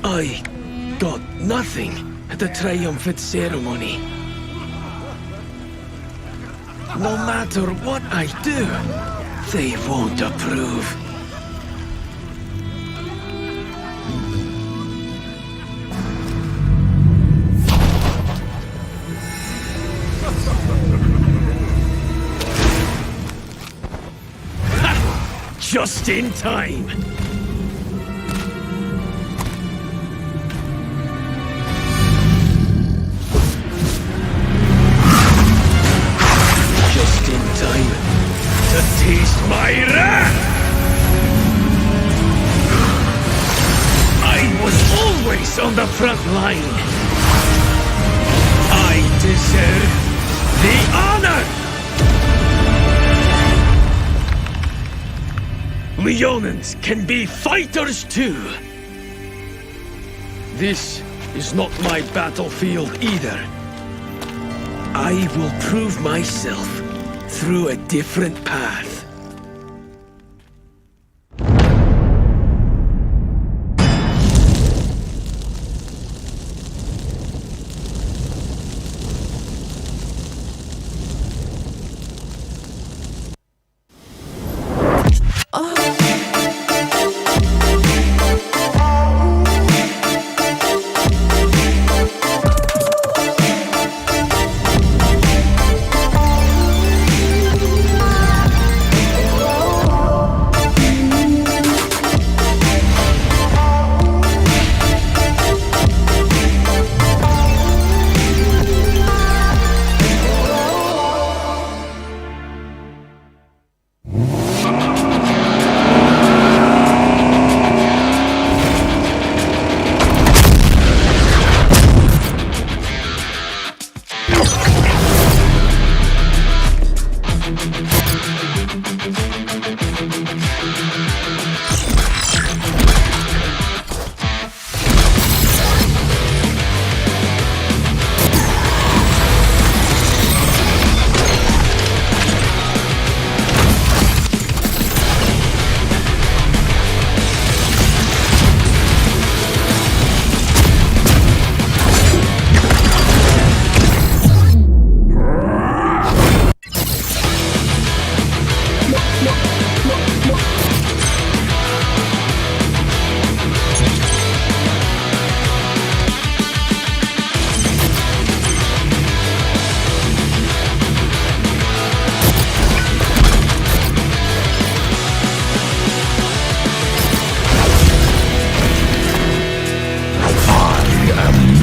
I got nothing at the Triumphant ceremony. No matter what I do, they won't approve. Just in time. Just in time to taste my wrath. I was always on the front line. I deserve the honor. Leonins can be fighters too. This is not my battlefield either. I will prove myself through a different path.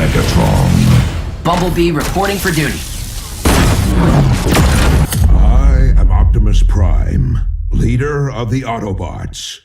Megatron. Bumblebee reporting for duty. I am Optimus Prime, leader of the Autobots.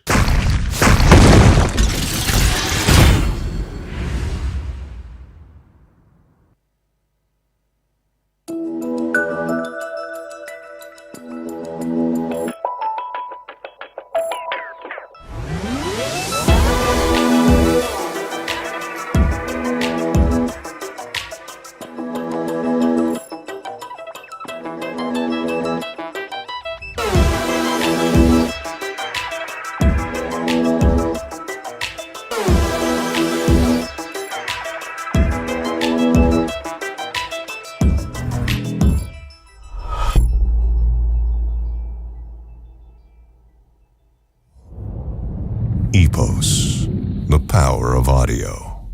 EPOS, the power of audio.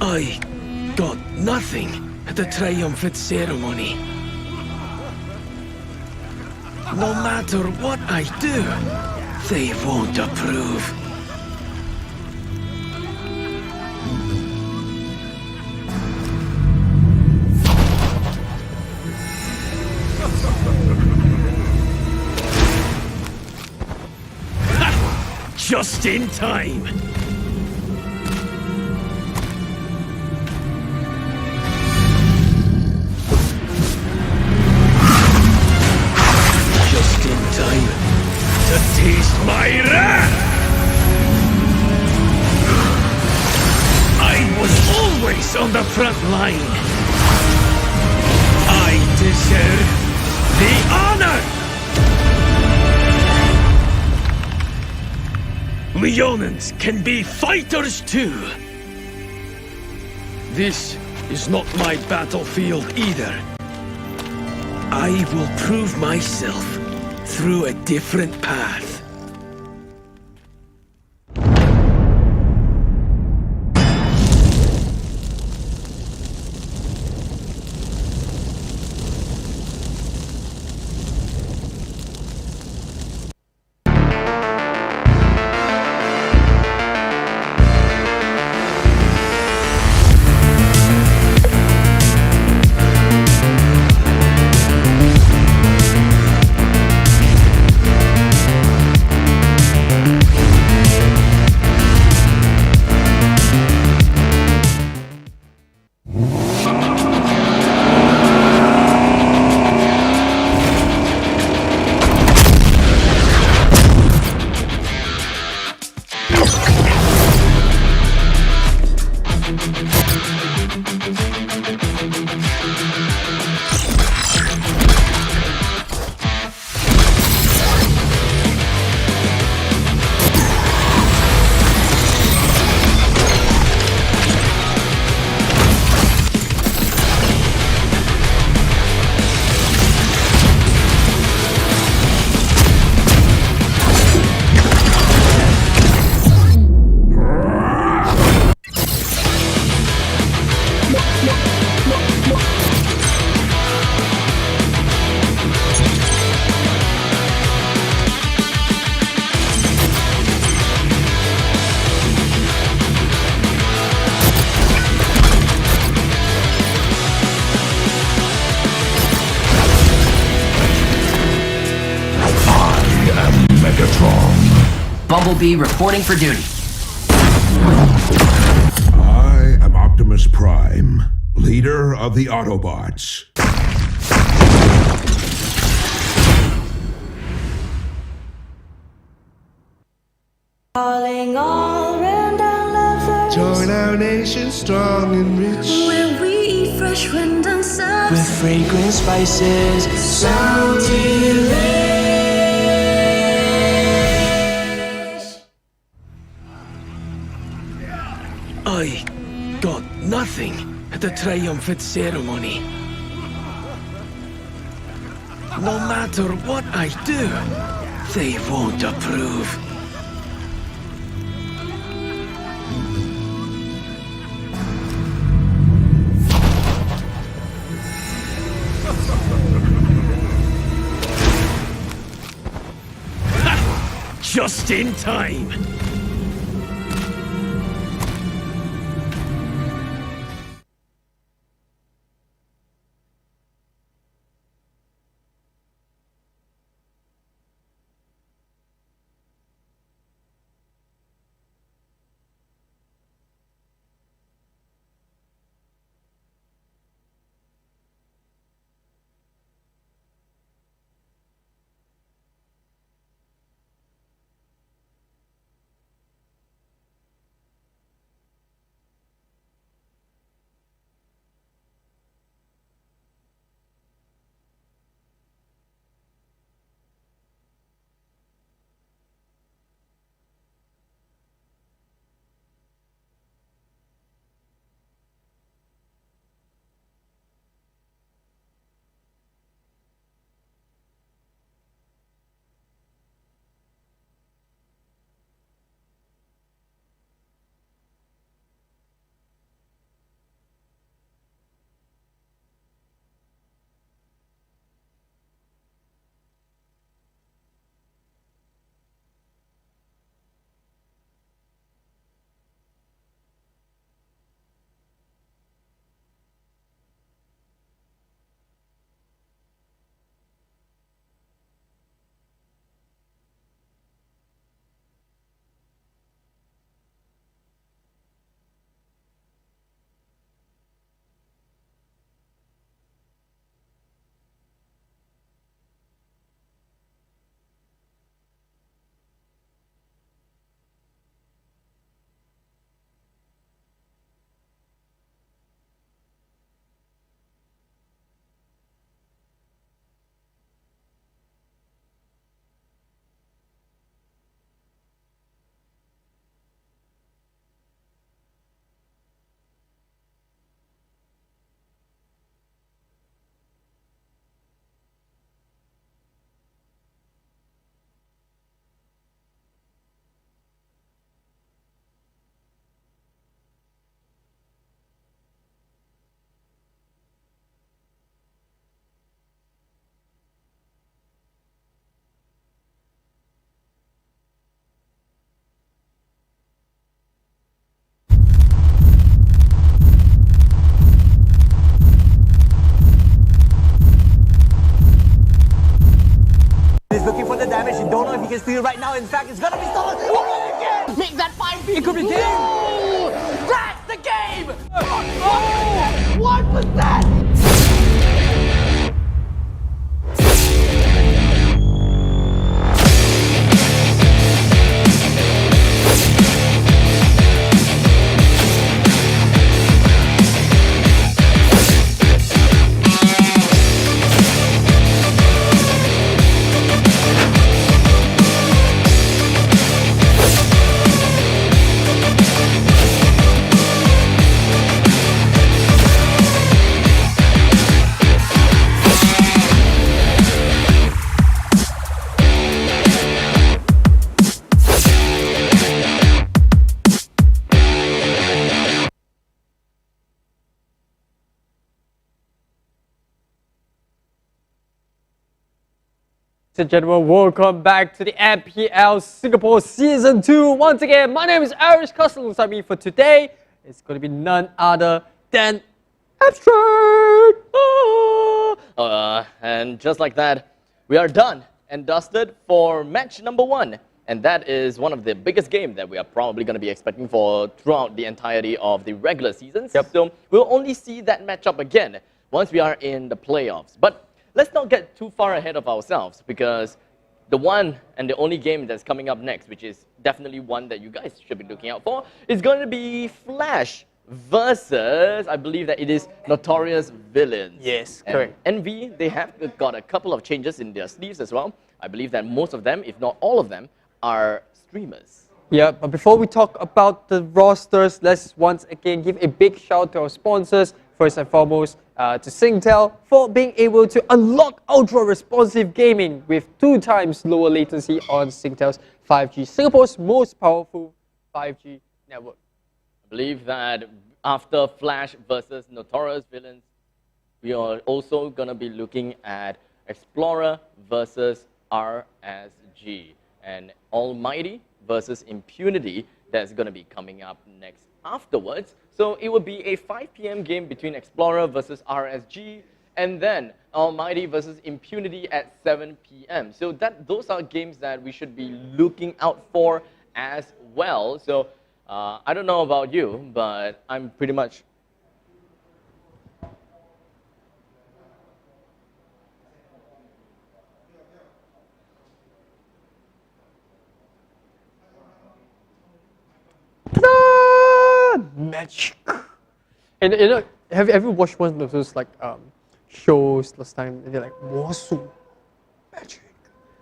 I got nothing at the Triumphant ceremony. No matter what I do, they won't approve. Just in time. Just in time to taste my wrath. I was always on the front line. I deserve the honor. Leonins can be fighters too. This is not my battlefield either. I will prove myself through a different path. Megatron. Bumblebee reporting for duty. I am Optimus Prime, leader of the Autobots. Calling all random lovers. Join our nation strong and rich. Where we eat fresh random subs. With fragrant spices, so delish. I got nothing at the Triumphant ceremony. No matter what I do, they won't approve. Just in time! can steal right now. In fact, it's gonna be stolen. Again! Make that 5 It could be game. No! That's the game! Oh! What was that? Ladies and gentlemen, welcome back to the MPL Singapore Season 2. Once again, my name is Irish Castle. Alongside me for today, it's going to be none other than Abstract. And just like that, we are done and dusted for match number 1. And that is one of the biggest games that we are probably going to be expecting for throughout the entirety of the regular seasons. So we'll only see that matchup again once we are in the playoffs. But let's not get too far ahead of ourselves, because the one and the only game that's coming up next, which is definitely one that you guys should be looking out for, is going to be Flash versus, I believe that it is Notorious Villains. Yes, and correct. NV, they have got a couple of changes in their sleeves as well. I believe that most of them, if not all of them, are streamers. Yeah, but before we talk about the rosters, let's once again give a big shout to our sponsors. First and foremost, to Singtel for being able to unlock ultra-responsive gaming with 2 times lower latency on Singtel's 5G, Singapore's most powerful 5G network. I believe that after Flash versus Notorious Villains, we are also going to be looking at Explorer versus RSG, and Almighty versus Impunity. That's going to be coming up next afterwards. So it will be a 5 p.m. game between Explorer versus RSG, and then Almighty versus Impunity at 7 p.m. So those are games that we should be looking out for as well. So I don't know about you, but I'm pretty much magic. And you know, have you ever watched one of those like shows last time? And they're like, Wasu, magic.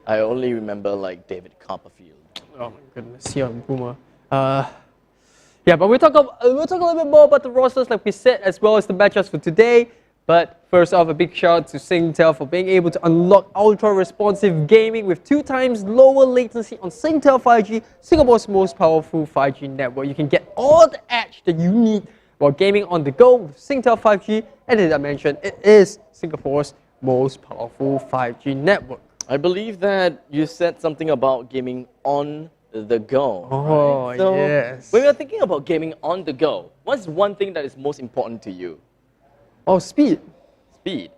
I only remember like David Copperfield. Oh my goodness, you're a boomer. Yeah, but we'll talk a little bit more about the rosters, like we said, as well as the matchups for today. But first off, a big shout out to Singtel for being able to unlock ultra-responsive gaming with 2 times lower latency on Singtel 5G, Singapore's most powerful 5G network. You can get all the edge that you need while gaming on the go with Singtel 5G, and as I mentioned, it is Singapore's most powerful 5G network. I believe that you said something about gaming on the go. Oh, right? So yes. when you're thinking about gaming on the go, what's one thing that is most important to you? Oh, speed. Speed.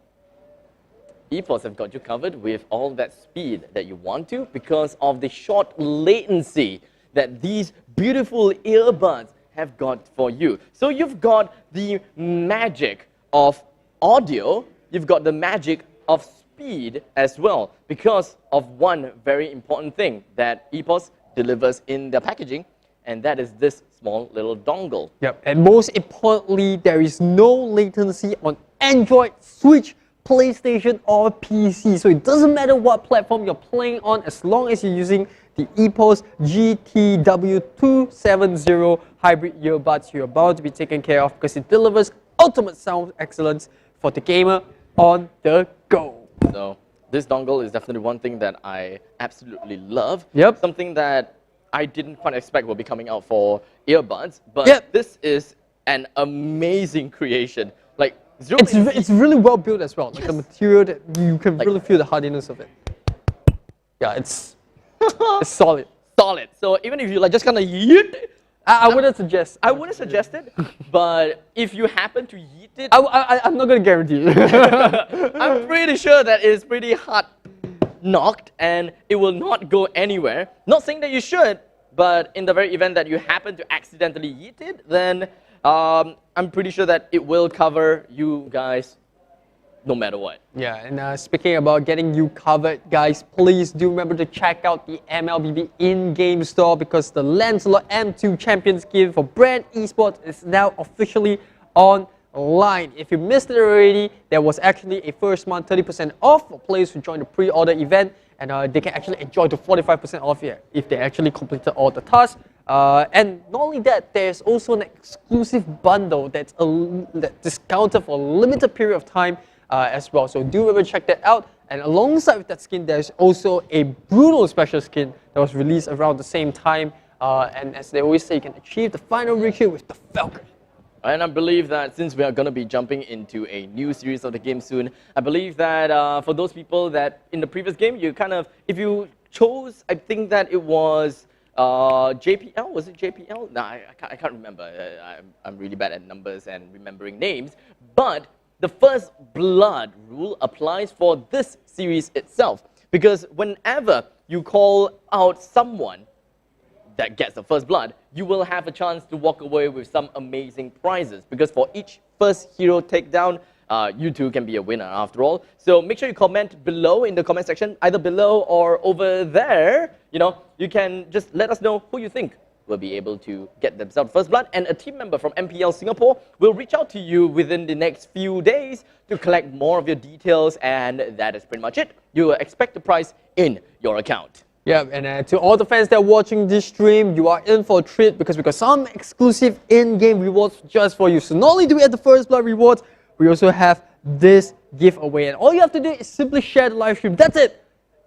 EPOS have got you covered with all that speed that you want to, because of the short latency that these beautiful earbuds have got for you. So you've got the magic of audio, you've got the magic of speed as well, because of one very important thing that EPOS delivers in their packaging, and that is this small little dongle. Yep, and most importantly, there is no latency on Android, Switch, PlayStation, or PC. So it doesn't matter what platform you're playing on, as long as you're using the EPOS GTW270 hybrid earbuds, you're about to be taken care of, because it delivers ultimate sound excellence for the gamer on the go. So this dongle is definitely one thing that I absolutely love. Yep. Something that I didn't quite expect will be coming out for earbuds, but this is an amazing creation. Like, it's really well built as well. Like the material, that you can really feel the hardiness of it. Yeah, it's solid. Solid. So even if you like just kind of yeet, I wouldn't suggest. I wouldn't suggest it, but if you happen to yeet it, I'm not gonna guarantee it. I'm pretty sure that it's pretty hard. knocked and it will not go anywhere. Not saying that you should, but in the very event that you happen to accidentally yeet it, then I'm pretty sure that it will cover you guys no matter what. Yeah, and speaking about getting you covered, guys, please do remember to check out the MLBB in-game store because the Lancelot M2 Champions gift for Brand Esports is now officially online. If you missed it already, there was actually a first month 30% off for players who joined the pre-order event, and they can actually enjoy the 45% off here if they actually completed all the tasks. And not only that, there's also an exclusive bundle that's discounted for a limited period of time as well. So do remember to check that out. And alongside with that skin, there's also a Bruno special skin that was released around the same time. And as they always say, you can achieve the final victory with the Falcon. And I believe that since we are going to be jumping into a new series of the game soon, I believe that for those people that in the previous game, you kind of, if you chose, I think that it was JPL, was it JPL? No, I can't remember. I'm really bad at numbers and remembering names. But the first blood rule applies for this series itself. Because whenever you call out someone that gets the first blood, you will have a chance to walk away with some amazing prizes. Because for each first hero takedown, you too can be a winner after all. So make sure you comment below in the comment section, either below or over there. You know, you can just let us know who you think will be able to get themselves first blood, and a team member from MPL Singapore will reach out to you within the next few days to collect more of your details, and that is pretty much it. You will expect the prize in your account. Yeah, and to all the fans that are watching this stream, you are in for a treat because we got some exclusive in-game rewards just for you. So not only do we have the first blood rewards, we also have this giveaway, and all you have to do is simply share the live stream. That's it.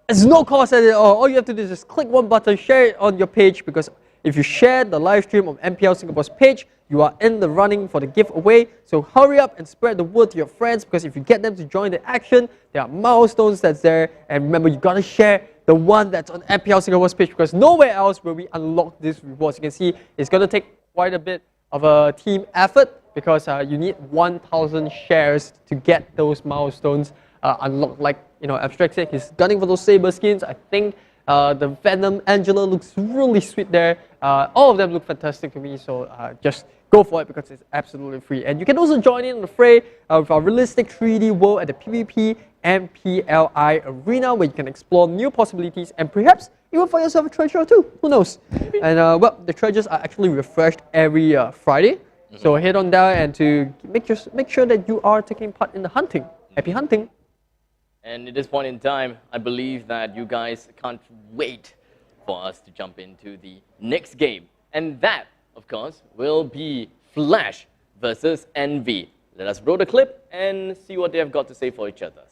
It's no cost at all. All you have to do is just click one button, share it on your page, because if you share the live stream on MPL Singapore's page, you are in the running for the giveaway. So hurry up and spread the word to your friends, because if you get them to join the action, there are milestones that's there. And remember, you gotta share the one that's on MPL Singapore's page, because nowhere else will we unlock these rewards. You can see it's gonna take quite a bit of a team effort, because you need 1,000 shares to get those milestones unlocked. Like, you know, Abstract said, he's gunning for those Saber skins. I think the Venom Angela looks really sweet there. All of them look fantastic to me, so just go for it because it's absolutely free. And you can also join in on the fray of our realistic 3D world at the PvP MPLI Arena, where you can explore new possibilities and perhaps even find yourself a treasure or two. Who knows? And well, the treasures are actually refreshed every Friday. So head on down and to make sure that you are taking part in the hunting. Happy hunting! And at this point in time, I believe that you guys can't wait for us to jump into the next game. And that, of course, will be Flash versus Envy. Let us roll the clip and see what they have got to say for each other.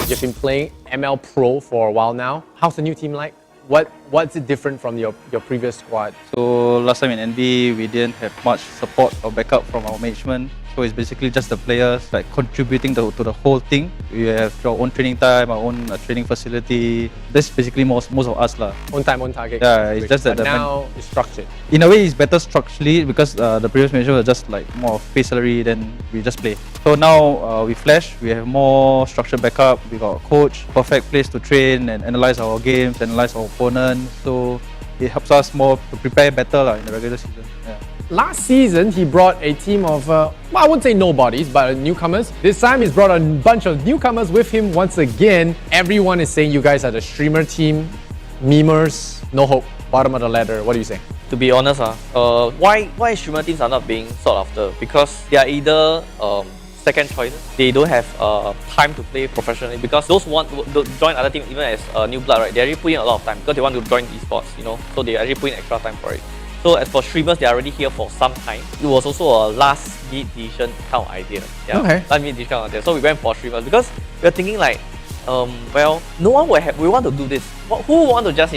You've been playing ML Pro for a while now. How's the new team like? What's it different from your previous squad? So last time in NB, we didn't have much support or backup from our management. So it's basically just the players like contributing to the whole thing. We have our own training time, our own training facility. That's basically most of us lah. Own time, own target. Yeah, it's just that now it's structured. In a way, it's better structurally because the previous manager was just like more of pay salary, then we just play. So now with Flash, we have more structured backup. We got a coach, perfect place to train and analyze our games, analyze our opponent. So it helps us more to prepare better lah in the regular season. Yeah. Last season, he brought a team of, well, I wouldn't say nobodies, but newcomers. This time, he's brought a bunch of newcomers with him once again. Everyone is saying you guys are the streamer team, memers, no hope, bottom of the ladder. What do you say? To be honest, why streamer teams are not being sought after? Because they are either second choices. They don't have time to play professionally because those want to join other teams, even as new blood, right? They already put in a lot of time because they want to join esports, you know. So they already put in extra time for it. So as for streamers, they are already here for some time. It was also a last mid edition kind of idea. Yeah, okay. Last mid edition kind of idea. So we went for streamers because we were thinking like, well, no one will have. We want to do this. Who want to just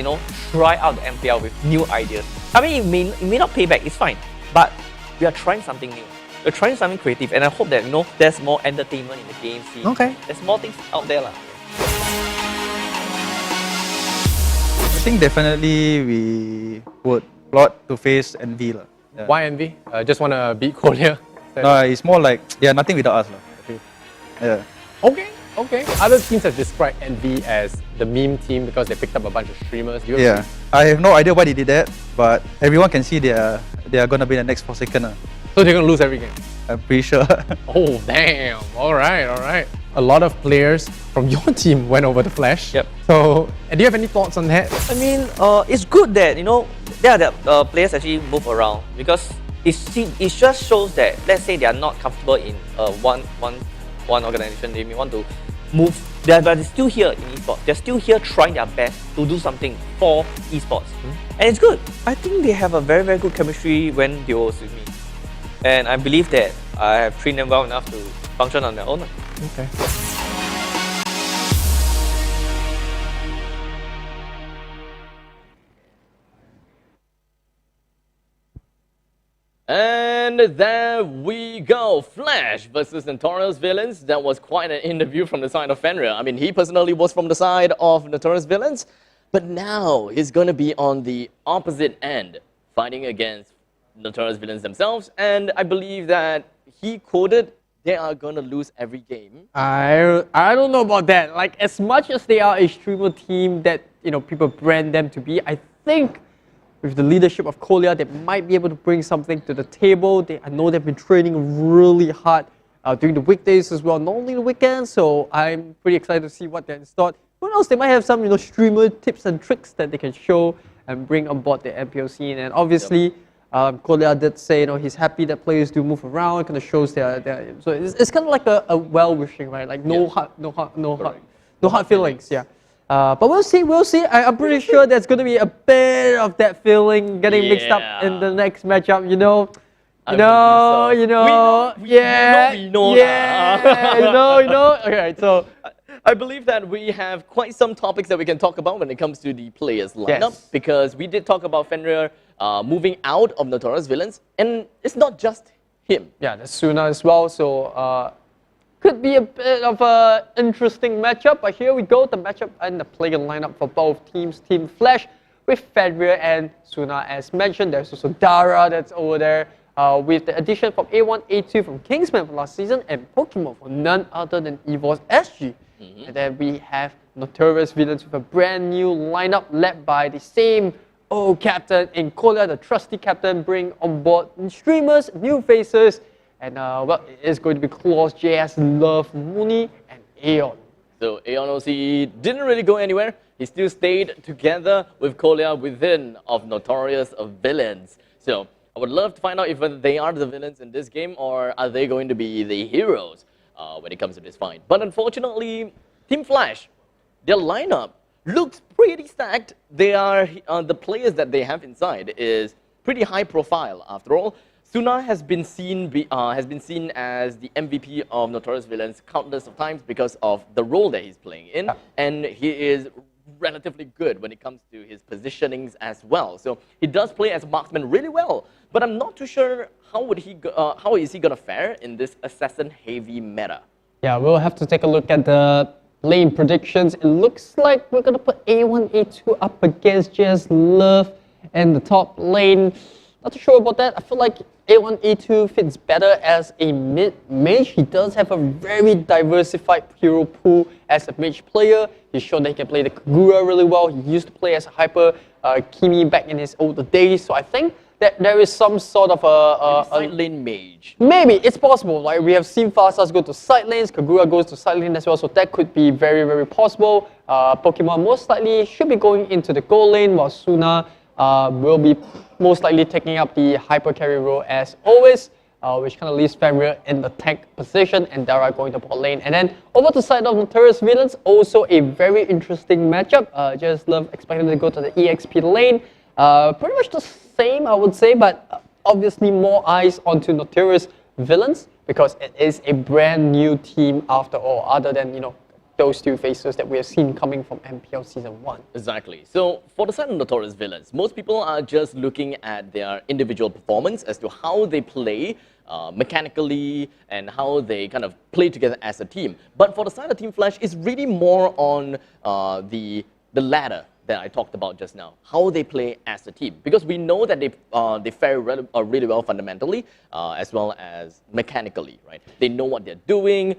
try out the MPL with new ideas? I mean, it may not pay back. It's fine, but we are trying something new. We're trying something creative, and I hope that there's more entertainment in the game scene. Okay. There's more things out there lah. I think definitely we would plot to face Envy lah. Yeah. Why Envy? Just want to beat Korea? No, it's more like nothing without us lah. Okay. Yeah. Okay. Other teams have described Envy as the meme team because they picked up a bunch of streamers. Do you agree? I have no idea why they did that, but everyone can see they are gonna be the next Forsaken. So they're gonna lose every game? I'm pretty sure. Oh damn! All right. A lot of players from your team went over to Flash. Yep. So, do you have any thoughts on that? I mean, it's good that there are players actually move around because it just shows that, let's say they are not comfortable in one organization, they may want to move. But they're still here in esports. They're still here trying their best to do something for esports, and it's good. I think they have a very, very good chemistry when they were with me, and I believe that I have trained them well enough to function on their own. Okay. And there we go. Flash versus Notorious Villains. That was quite an interview from the side of Fenrir. I mean, he personally was from the side of Notorious Villains, but now he's going to be on the opposite end, fighting against Notorious Villains themselves. And I believe that he quoted, they are going to lose every game. I don't know about that. Like, as much as they are a streamer team that, people brand them to be, I think with the leadership of Kolia, they might be able to bring something to the table. I know they've been training really hard during the weekdays as well, not only the weekends. So I'm pretty excited to see what they're in store. Who knows? They might have some, streamer tips and tricks that they can show and bring on board the MPL scene. And obviously, Kolia did say, he's happy that players do move around. Kind of shows their so it's kind of like a well-wishing, right? Like no hard feelings. Yeah. But we'll see. I'm pretty sure there's going to be a bit of that feeling getting mixed up in the next matchup, We know. Okay, so I believe that we have quite some topics that we can talk about when it comes to the players lineup, because we did talk about Fenrir moving out of Notorious Villains, and it's not just him. Yeah, there's Suna as well, so could be a bit of an interesting matchup, but here we go, the matchup and the player lineup for both teams. Team Flash with Fenrir and Suna. As mentioned, there's also Dara that's over there with the addition from A1, A2 from Kingsman from last season, and Pokemon for none other than EVOS SG. And then we have Notorious Villains with a brand new lineup led by the same old captain in Kolia, the trusty captain, bring on board streamers, new faces, and well, it is going to be Claus, JS, Love, Mooney, and Aeon. So Aeon OC didn't really go anywhere. He still stayed together with Kolia within of Notorious Villains. So I would love to find out if they are the villains in this game, or are they going to be the heroes when it comes to this fight. But unfortunately, Team Flash, their lineup looks pretty stacked. They are the players that they have inside is pretty high profile after all. Suna has been seen as the MVP of Notorious Villains countless of times because of the role that he's playing in, and he is relatively good when it comes to his positionings as well. So he does play as a marksman really well, but I'm not too sure how is he gonna fare in this assassin-heavy meta. Yeah, we'll have to take a look at the lane predictions. It looks like we're gonna put A1, A2 up against JS Love in the top lane. Not too sure about that. I feel like A1, A2 fits better as a mid-mage. He does have a very diversified hero pool as a mage player. He's shown that he can play the Kagura really well. He used to play as a hyper Kimi back in his older days. So I think that there is some sort of a side lane mage. Maybe, it's possible. Like we have seen Fastas go to side lanes, Kagura goes to side lane as well, so that could be very, very possible. Pokemon most likely should be going into the goal lane, while Suna will be most likely taking up the hyper carry role as always, which kind of leaves Fenrir in the tank position and Dara going to bot lane. And then over to the side of Notorious Villains, also a very interesting matchup. Just Love expected to go to the EXP lane. Pretty much the same, I would say, but obviously more eyes onto Notorious Villains because it is a brand new team after all, other than, you know, those two faces that we have seen coming from MPL Season 1. Exactly. So for the side of Notorious Villains, most people are just looking at their individual performance as to how they play mechanically and how they kind of play together as a team. But for the side of Team Flash, it's really more on the ladder that I talked about just now, how they play as a team. Because we know that they fare really well fundamentally, as well as mechanically, right? They know what they're doing.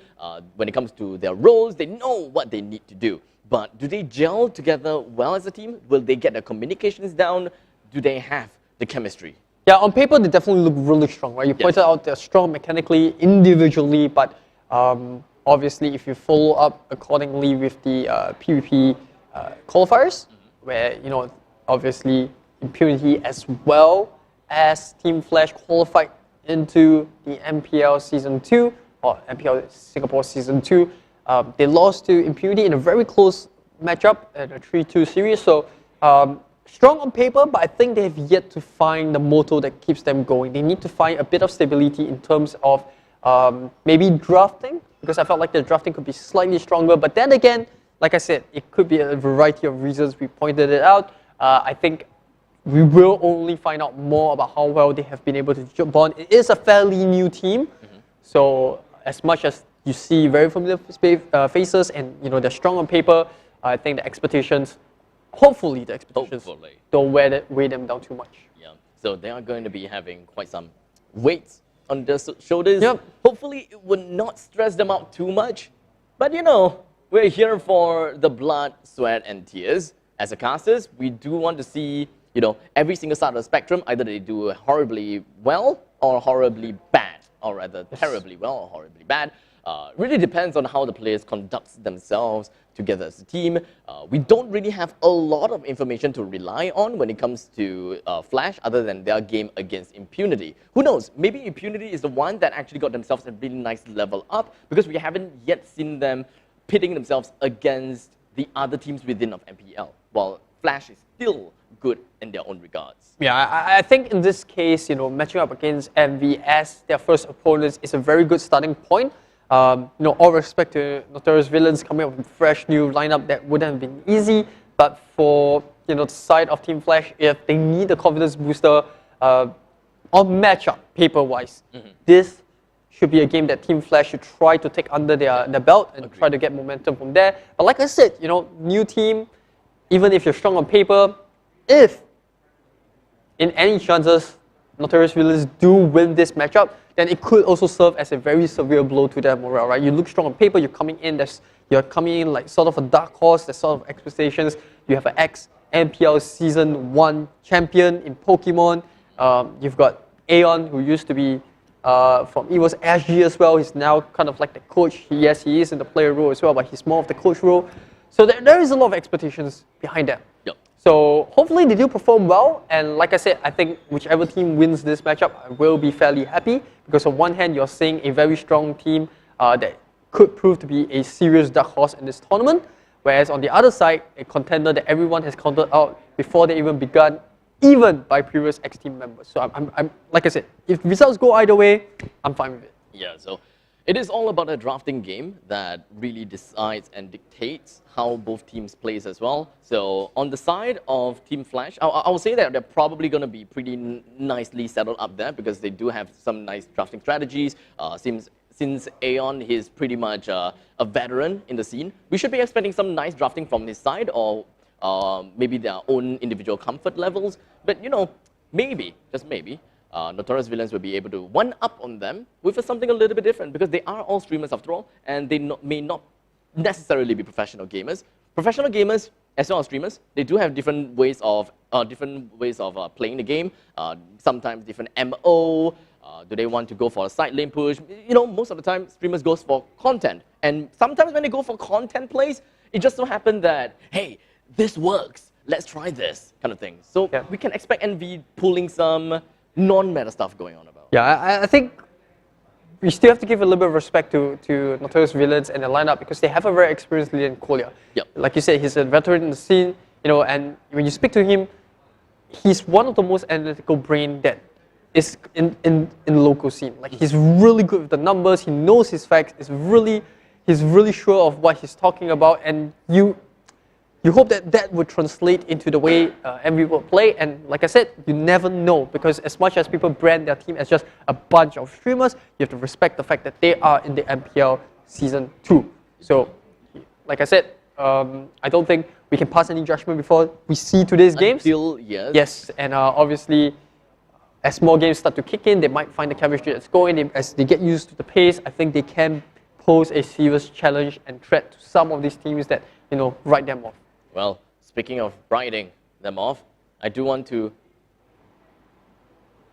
When it comes to their roles, they know what they need to do. But do they gel together well as a team? Will they get their communications down? Do they have the chemistry? Yeah, on paper, they definitely look really strong, right? You pointed out they're strong mechanically, individually, but obviously if you follow up accordingly with the PvP qualifiers, where, you know, obviously Impunity as well as Team Flash qualified into the MPL Season 2, or MPL Singapore Season 2. They lost to Impunity in a very close matchup in a 3-2 series, so strong on paper, but I think they have yet to find the motto that keeps them going. They need to find a bit of stability in terms of maybe drafting, because I felt like their drafting could be slightly stronger, but then again, like I said, it could be a variety of reasons. We pointed it out. I think we will only find out more about how well they have been able to jump on. It is a fairly new team, so as much as you see very familiar faces and, you know, they're strong on paper, I think the expectations, hopefully the expectations don't weigh them down too much. Yeah. So they are going to be having quite some weight on their shoulders. Hopefully it would not stress them out too much, but you know, we're here for the blood, sweat, and tears. As a casters, we do want to see, you know, every single side of the spectrum, either they do horribly well or horribly bad, or rather terribly well or horribly bad. Really depends on how the players conduct themselves together as a team. We don't really have a lot of information to rely on when it comes to Flash, other than their game against Impunity. Who knows? Maybe Impunity is the one that actually got themselves a really nice level up, because we haven't yet seen them pitting themselves against the other teams within of MPL, while Flash is still good in their own regards. Yeah, I think in this case, you know, matching up against MVS, their first opponents, is a very good starting point. You know, all respect to Notorious Villains coming up with a fresh new lineup that wouldn't have been easy, but for, you know, the side of Team Flash, if they need a confidence booster on matchup paper-wise, this should be a game that Team Flash should try to take under their belt and try to get momentum from there. But like I said, you know, new team, even if you're strong on paper, if in any chances Notorious Villains do win this matchup, then it could also serve as a very severe blow to their morale, right? You look strong on paper, you're coming in like sort of a dark horse, there's sort of expectations. You have an ex-MPL Season 1 champion in Pokemon. You've got Aeon, who used to be from MPL SG as well. He's now kind of like the coach. Yes, he is in the player role as well, but he's more of the coach role. So there is a lot of expectations behind that. So hopefully they do perform well. And like I said, I think whichever team wins this matchup, I will be fairly happy. Because on one hand, you're seeing a very strong team that could prove to be a serious dark horse in this tournament. Whereas on the other side, a contender that everyone has counted out before they even begun, even by previous X-Team members. So I'm like I said, if results go either way, I'm fine with it. Yeah, so It is all about a drafting game that really decides and dictates how both teams plays as well. So on the side of Team Flash, I will say that they're probably going to be pretty nicely settled up there because they do have some nice drafting strategies. Since Aeon is pretty much a veteran in the scene, we should be expecting some nice drafting from his side, or maybe their own individual comfort levels. But you know, maybe, just maybe, Notorious Villains will be able to one-up on them with something a little bit different, because they are all streamers after all, and they may not necessarily be professional gamers. Professional gamers, as well as streamers, they do have different ways of playing the game. Sometimes different MO. Do they want to go for a side lane push? You know, most of the time, streamers goes for content, and sometimes when they go for content plays, it just so happens that, hey, this works. Let's try this kind of thing. So we can expect NV pulling some non-meta stuff going on about. Yeah, I think we still have to give a little bit of respect to Notorious Villains and the lineup, because they have a very experienced leader in Kolya. Yep. Like you said, he's a veteran in the scene, you know, and when you speak to him, he's one of the most analytical brain that is in the local scene. Like, he's really good with the numbers, he knows his facts, he's really sure of what he's talking about, and you hope that that would translate into the way MV will play. And like I said, you never know, because as much as people brand their team as just a bunch of streamers, you have to respect the fact that they are in the MPL Season 2. So, like I said, I don't think we can pass any judgment before we see today's games. Yes. Yes, and obviously, as more games start to kick in, they might find the chemistry that's going. As they get used to the pace, I think they can pose a serious challenge and threat to some of these teams that, you know, write them off. Well, speaking of writing them off, I do want to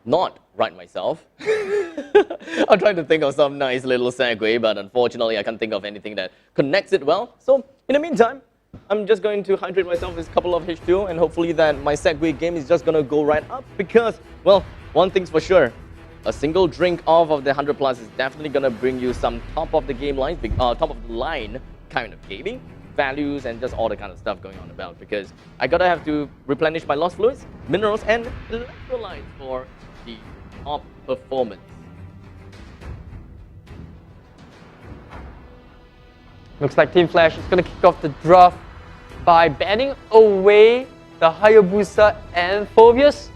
not write myself. I'm trying to think of some nice little segue, but unfortunately I can't think of anything that connects it well. So in the meantime, I'm just going to hydrate myself with a couple of H2O, and hopefully that my segue game is just going to go right up, because, well, one thing's for sure, a single drink off of the 100 plus is definitely going to bring you some top of the game line, top of the line kind of gaming values and just all the kind of stuff going on about, because I gotta have to replenish my lost fluids, minerals, and electrolytes for the top performance. Looks like Team Flash is going to kick off the draft by banning away the Hayabusa and Phobius.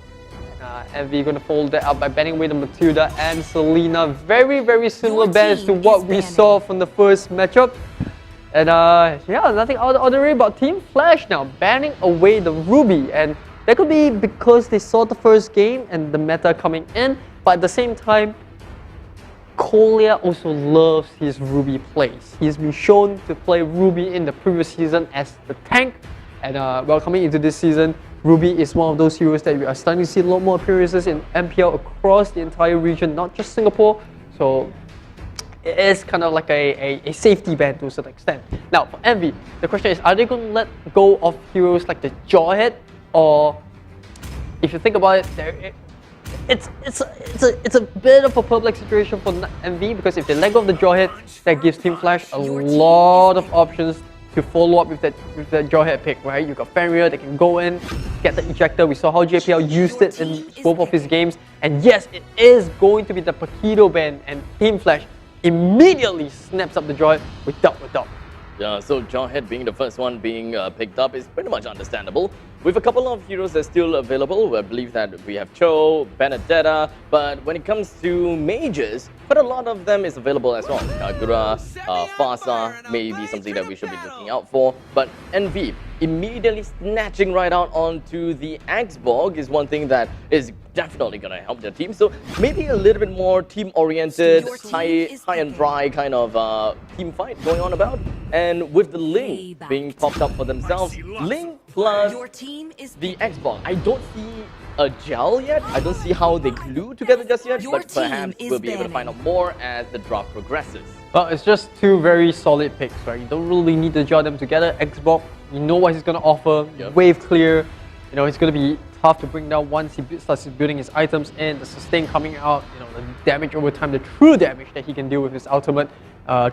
MV going to fold that up by banning away the Matilda and Selena. Very, very similar bans to what we saw from the first matchup. And yeah, nothing out of the ordinary about Team Flash now, banning away the Ruby. And that could be because they saw the first game and the meta coming in, but at the same time, Kolya also loves his Ruby plays. He's been shown to play Ruby in the previous season as the tank, and well, coming into this season, Ruby is one of those heroes that we are starting to see a lot more appearances in MPL across the entire region, not just Singapore. So it is kind of like a safety ban to a certain extent. Now, for Envy, the question is, are they going to let go of heroes like the Jawhead? Or, if you think about it, it's a bit of a perplexing situation for MV, because if they let go of the Jawhead, that gives Team Flash a lot of options to follow up with that Jawhead pick, right? You got Fenrir, they can go in, get the ejector. We saw how JPL used it in both of his games. And yes, it is going to be the Paquito ban, and Team Flash immediately snaps up the Jawhead without a doubt. Yeah, so Jawhead being the first one being picked up is pretty much understandable. With a couple of heroes that's still available, I believe that we have Cho, Benedetta, but when it comes to mages, quite a lot of them is available as well. Kagura, Fasa may be something that we should be looking out for, but NV immediately snatching right out onto the Axborg is one thing that is definitely going to help their team. So maybe a little bit more team-oriented, high and dry kind of team fight going on about. And with the Ling being popped up for themselves, Ling plus the Xbox. I don't see a gel yet. I don't see how they glue together just yet, but perhaps we'll be able to find out more as the draft progresses. Well, it's just two very solid picks, right? You don't really need to gel them together. Xbox, you know what he's going to offer, wave clear. You know, it's going to be tough to bring down once he starts building his items in, the sustain coming out, you know, the damage over time, the true damage that he can deal with his ultimate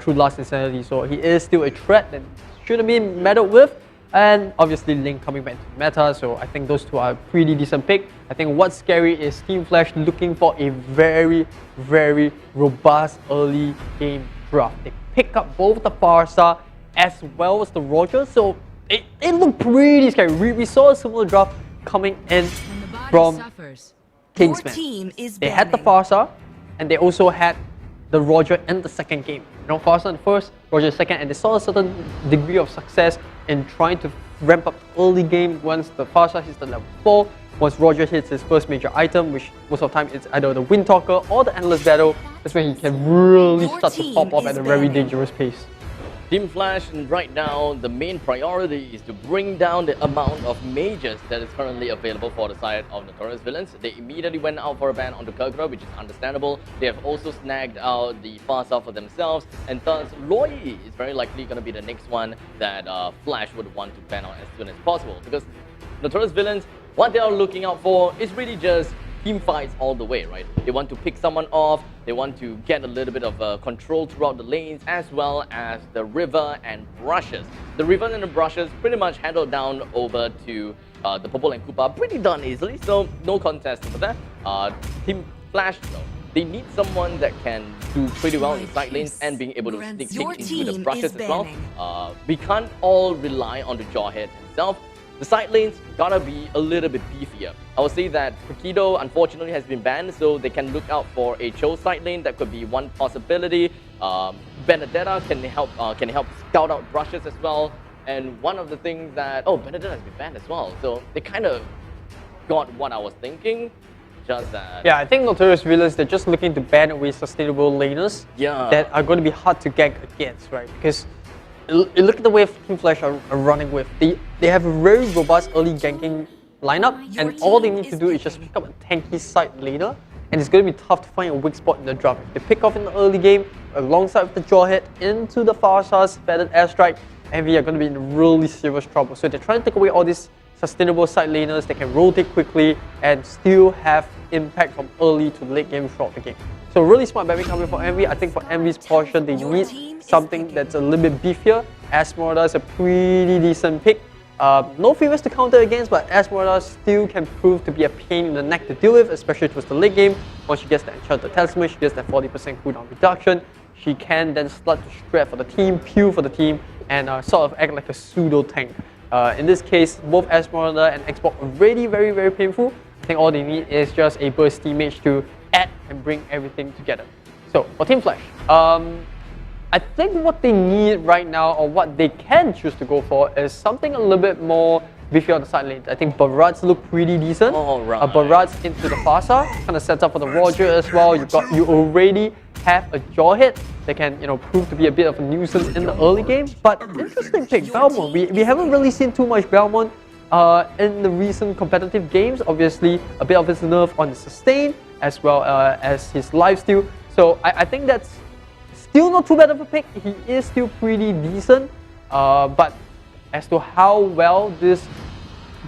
through Last Insanity. So he is still a threat that shouldn't be meddled with. And obviously Link coming back to meta, so I think those two are a pretty decent pick. I think what's scary is Team Flash looking for a very, very robust early game draft. They pick up both the Farsa as well as the Roger, so it looked pretty scary. We saw a similar draft coming in from Kingsman. They had the Farsa, and they also had the Roger in the second game. You know, Farsa in first, Roger second, and they saw a certain degree of success in trying to ramp up the early game once the Farsa hits the level 4, once Roger hits his first major item, which most of the time it's either the Wind Talker or the Endless Battle. That's when he can really start to pop off at a very dangerous pace. Team Flash, and right now the main priority is to bring down the amount of mages that is currently available for the side of Notorious Villains. They immediately went out for a ban on the Kagura, which is understandable. They have also snagged out the Farsa for themselves, and thus Loi is very likely going to be the next one that Flash would want to ban out as soon as possible, because Notorious Villains, what they are looking out for is really just team fights all the way, right? They want to pick someone off, they want to get a little bit of control throughout the lanes, as well as the river and brushes. The river and the brushes pretty much handled down over to the Purple and Koopa pretty darn easily, so no contest over that. Team Flash, though, they need someone that can do pretty well in side lanes and being able to sneak peek into the brushes as well. We can't all rely on the Jawhead himself. The side lanes gotta be a little bit beefier. I would say that Pakido unfortunately has been banned, so they can look out for a Cho side lane. That could be one possibility. Benedetta can help scout out brushes as well. And one of the things that Benedetta has been banned as well, so they kind of got what I was thinking. Just that. Yeah, I think Notorious Villains, they're just looking to ban away sustainable laners that are going to be hard to gank against, right? Because look at the way Team Flash are running with. They have a very robust early ganking lineup, and all they need to do is just pick up a tanky side laner, and it's going to be tough to find a weak spot in the draft. If they pick off in the early game, alongside with the Jawhead, into the Farsa's feathered airstrike, MV are going to be in really serious trouble. So they're trying to take away all these sustainable side laners that can rotate quickly and still have impact from early to late game throughout the game. So really smart battling coming for MV. I think for MV's portion, they need something that's a little bit beefier. Esmeralda is a pretty decent pick. No favors to counter against, but Esmeralda still can prove to be a pain in the neck to deal with, especially towards the late game. Once she gets the Enchanted Talisman, she gets that 40% cooldown reduction. She can then start to strat for the team, peel for the team, and sort of act like a pseudo tank. In this case, both Esmeralda and Xbox are already very, very painful. I think all they need is just a bursty mage to add and bring everything together. So for Team Flash, I think what they need right now, or what they can choose to go for, is something a little bit more beefy on the side lanes. I think Barat's look pretty decent. Barat's into the Farsa, kind of sets up for the Roger as well. You already have a Jawhead that can prove to be a bit of a nuisance in the early game. But interesting pick, Belmont. We haven't really seen too much Belmont in the recent competitive games. Obviously, a bit of his nerf on the sustain as well as his lifesteal. So I think that's still not too bad of a pick. He is still pretty decent. But as to how well this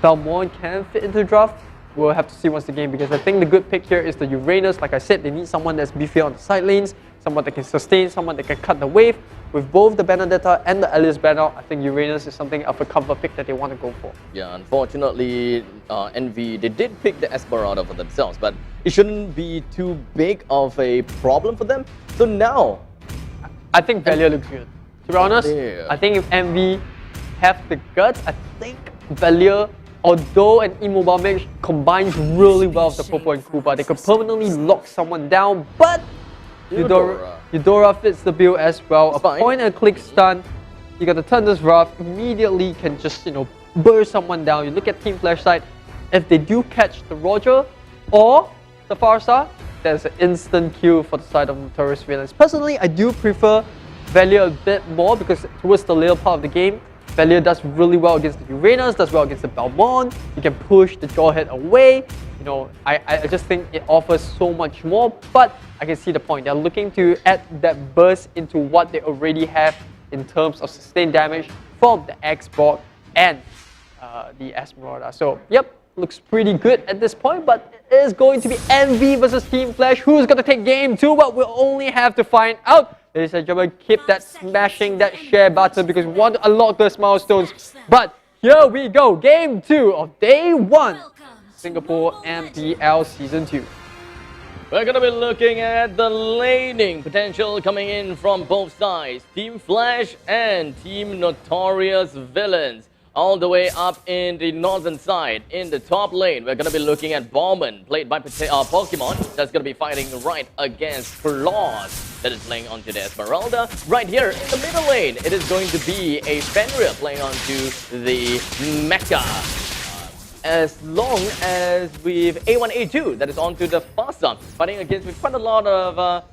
Belmont can fit into the draft, we'll have to see once the game, because I think the good pick here is the Uranus. Like I said, they need someone that's beefier on the side lanes, someone that can sustain, someone that can cut the wave. With both the Benedetta and the Alice banner, I think Uranus is something of a comfort pick that they want to go for. Yeah, unfortunately, Envy, they did pick the Esmeralda for themselves, but it shouldn't be too big of a problem for them. So now, I think Valia looks good. To be honest, I think if Envy have the guts, I think Valia, although an immobile mage, combines really well with the Popo and Koopa. They could permanently lock someone down, but Eudora fits the bill as well. A point and click stun. You got the Thunder's Wrath, immediately can just burst someone down. You look at Team Flash side, if they do catch the Roger or the Farsa, there's an instant kill for the side of Notorious Villains. Personally, I do prefer Valia a bit more, because towards the later part of the game, Valia does really well against the Uranus, does well against the Belmont. You can push the Jawhead away. I just think it offers so much more, but I can see the point. They're looking to add that burst into what they already have in terms of sustained damage from the Xbox and the Esmeralda. So, yep, looks pretty good at this point, but it is going to be MV versus Team Flash. Who's going to take game 2? But we'll only have to find out. Ladies and gentlemen, keep that smashing that share button, because we want to unlock those milestones. But here we go, game 2 of day 1, Singapore MPL Season 2. We're going to be looking at the laning potential coming in from both sides. Team Flash and Team Notorious Villains. All the way up in the northern side. In the top lane, we're going to be looking at Bowman, played by Pokemon. That's going to be fighting right against Claws, that is playing onto the Esmeralda. Right here in the middle lane, it is going to be a Fenrir playing onto the Mecha. As long as with A1, A2, that is onto the Fasa, fighting against with quite a lot of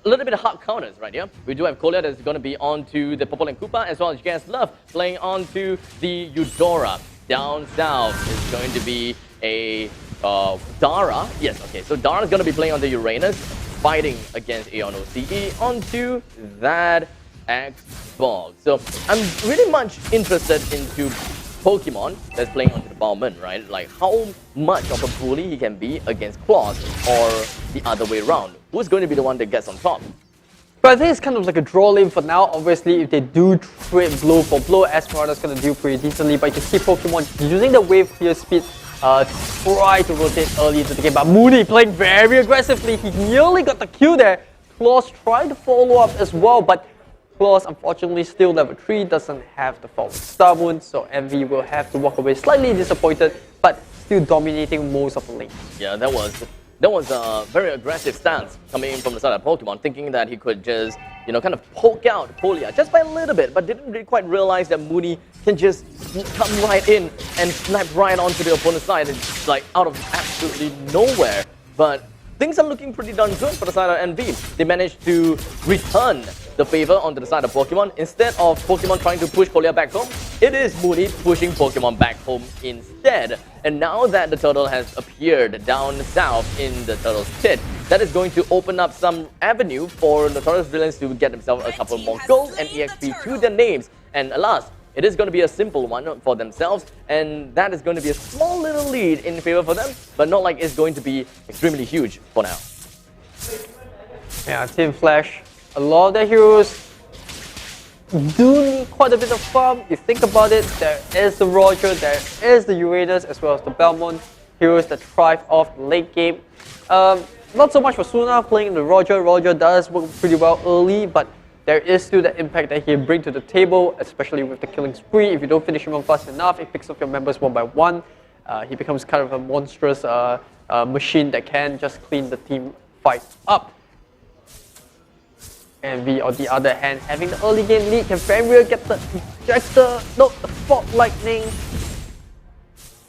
a little bit of hard counters right here. We do have Kolya that's going to be onto the Purple and Koopa, as well as Gas Love playing onto the Eudora. Down south is going to be a Dara. Yes, okay, so Dara is going to be playing on the Uranus, fighting against AONOCE onto that Xbox. So I'm really much interested into Pokemon that's playing onto the Bowman, right? Like how much of a bully he can be against Claws, or the other way around. Who's going to be the one that gets on top? But I think it's kind of like a draw lane for now. Obviously, if they do trade blow for blow, Esmeralda's going to do pretty decently. But you can see Pokemon using the wave clear speed try to rotate early into the game. But Mooney playing very aggressively. He nearly got the kill there. Claws trying to follow up as well, but Claws, unfortunately, still level 3, doesn't have the forward Star Moon, so Envy will have to walk away slightly disappointed, but still dominating most of the lane. Yeah, that was a very aggressive stance coming in from the side of Pokemon, thinking that he could just, you know, kind of poke out Kolya just by a little bit, but didn't really quite realize that Mooney can just come right in and snap right onto the opponent's side, and just like out of absolutely nowhere. But things are looking pretty darn good for the side of NV. They managed to return the favor onto the side of Pokemon. Instead of Pokemon trying to push Kolya back home, it is Mooney pushing Pokemon back home instead. And now that the turtle has appeared down south in the turtle's pit, that is going to open up some avenue for Notorious Villains to get themselves a couple more gold and EXP to their names. And alas, it is going to be a simple one for themselves, and that is going to be a small little lead in favor for them, but not like it's going to be extremely huge for now. Yeah, Team Flash, a lot of their heroes do need quite a bit of farm. You think about it, there is the Roger, there is the Uranus, as well as the Belmont, heroes that thrive off the late game. Not so much for Suna playing the Roger. Roger does work pretty well early, but there is still the impact that he can bring to the table, especially with the killing spree. If you don't finish him off fast enough, it picks up your members one by one. He becomes kind of a monstrous machine that can just clean the team fight up. And we, on the other hand, having the early game lead, can Fenrir get the ejector? No, the Fog Lightning.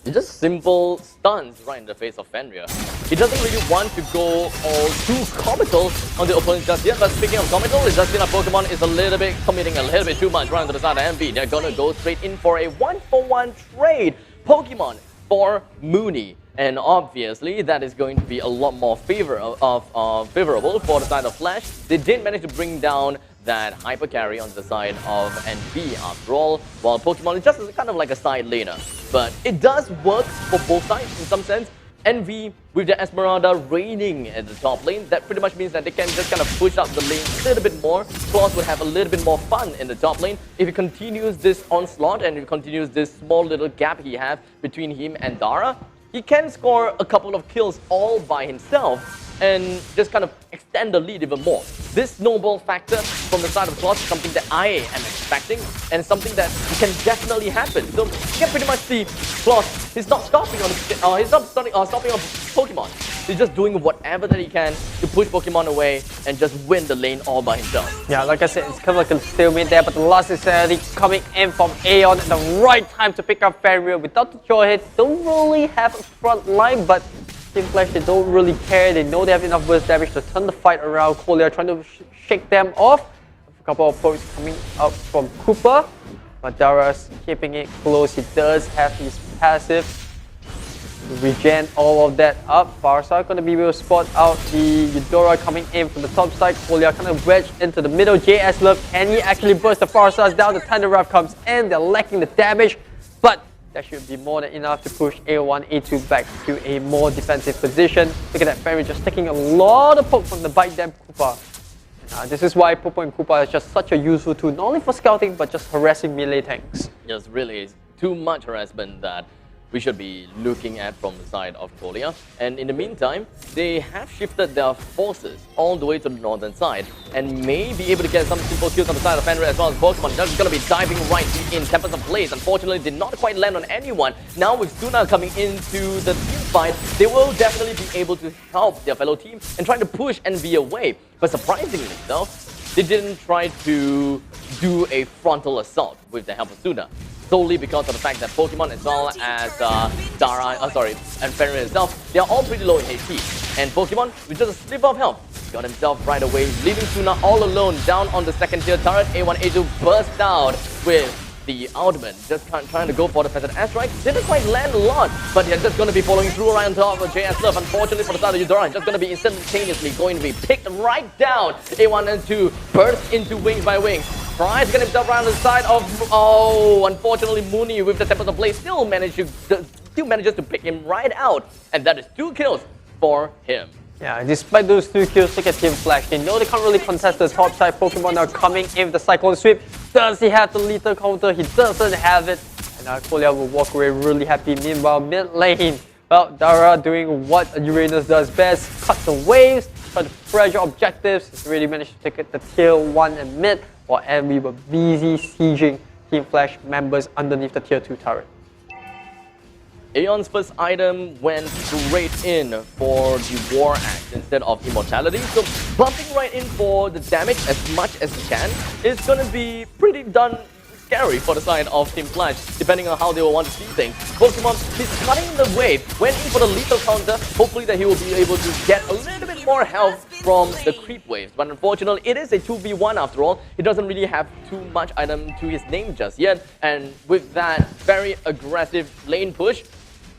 It's just simple stuns right in the face of Fenrir. He doesn't really want to go all too comical on the opponent just yet, but speaking of comical, it does seem like Pokemon is a little bit committing a little bit too much right onto the side of MV. They're gonna go straight in for a 1-for-1 trade. Pokemon for Mooney. And obviously, that is going to be a lot more favorable for the side of Flash. They did manage to bring down that hyper carry on the side of NV after all, while Pokemon is just kind of like a side laner. But it does work for both sides in some sense. NV with the Esmeralda reigning at the top lane, that pretty much means that they can just kind of push up the lane a little bit more. Claws would have a little bit more fun in the top lane. If he continues this onslaught and he continues this small little gap he has between him and Dara, he can score a couple of kills all by himself and just kind of extend the lead even more. This snowball factor from the side of Claws is something that I am expecting, and something that can definitely happen. So you can pretty much see Claws, he's not stopping on stopping on Pokemon. He's just doing whatever that he can to push Pokemon away and just win the lane all by himself. Yeah, like I said, it's kind of like a stalemate there, but the last is coming in from Aeon at the right time to pick up Fenrir without the Jawhead. Don't really have a front line, but Team Flash, they don't really care. They know they have enough burst damage to turn the fight around. Kolya trying to shake them off. A couple of pokes coming out from Koopa, but Dara's keeping it close. He does have his passive to regen all of that up. Farsa going to be able to spot out the Eudora coming in from the top side. Kolya kind of wedged into the middle. JS Love, can he actually burst the Farsas down? The Thunder Wrath comes in. They're lacking the damage, but that should be more than enough to push A1, A2 back to a more defensive position. Look at that, Fenrir just taking a lot of poke from the Bite Them Koopa. This is why Popo and Koopa is just such a useful tool, not only for scouting, but just harassing melee tanks. Yes, really, it's too much harassment that we should be looking at from the side of Korea. And in the meantime, they have shifted their forces all the way to the northern side and may be able to get some simple kills on the side of Fenrir as well as Pokemon. They're going to be diving right in. Tempest of Blaze, unfortunately, did not quite land on anyone. Now with Suna coming into the team fight, they will definitely be able to help their fellow team and try to push NV away. But surprisingly though, they didn't try to do a frontal assault with the help of Suna, solely because of the fact that Pokemon as well as and Fenrir itself, they are all pretty low in HP. And Pokemon, with just a slip of health, got himself right away, leaving Suna all alone down on the second tier turret. A1, A2 burst out with the Ultimate, just trying to go for the Feathered Airstrike. Didn't quite land a lot, but they're just going to be following through right on top of JS Love. Unfortunately for the side of Eudora, just going to be instantaneously going to be picked right down. A1 and 2 burst into Wings by Wings. Tries to get himself around the side of, unfortunately Mooney with the Tempest of Blaze still manages to pick him right out. And that is 2 kills for him. Yeah, despite those 2 kills, look at Team Flash. They know they can't really contest the top side. Pokemon are coming in with the Cyclone Sweep. Does he have the lethal counter? He doesn't have it. And Kolia will walk away really happy. Meanwhile, mid lane, well, Dara doing what Uranus does best. Cut the waves, try to pressure objectives. He's really managed to take it to tier 1 and mid, while Envy were busy sieging Team Flash members underneath the tier 2 turret. Aeon's first item went straight in for the War Axe instead of Immortality, so bumping right in for the damage as much as he can is going to be pretty scary for the side of Team Flash, depending on how they will want to see things. Pokemon, he's cutting the wave, went in for the lethal counter, hopefully that he will be able to get a little bit more health from the creep waves. But unfortunately, it is a 2v1 after all. He doesn't really have too much item to his name just yet, and with that very aggressive lane push,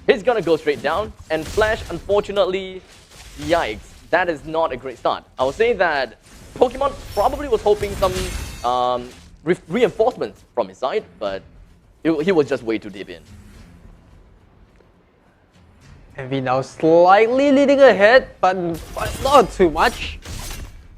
he's gonna go straight down, and Flash, unfortunately, yikes, that is not a great start. I would say that Pokemon probably was hoping some reinforcements from his side, but he was just way too deep in. Envy now slightly leading ahead, but not too much.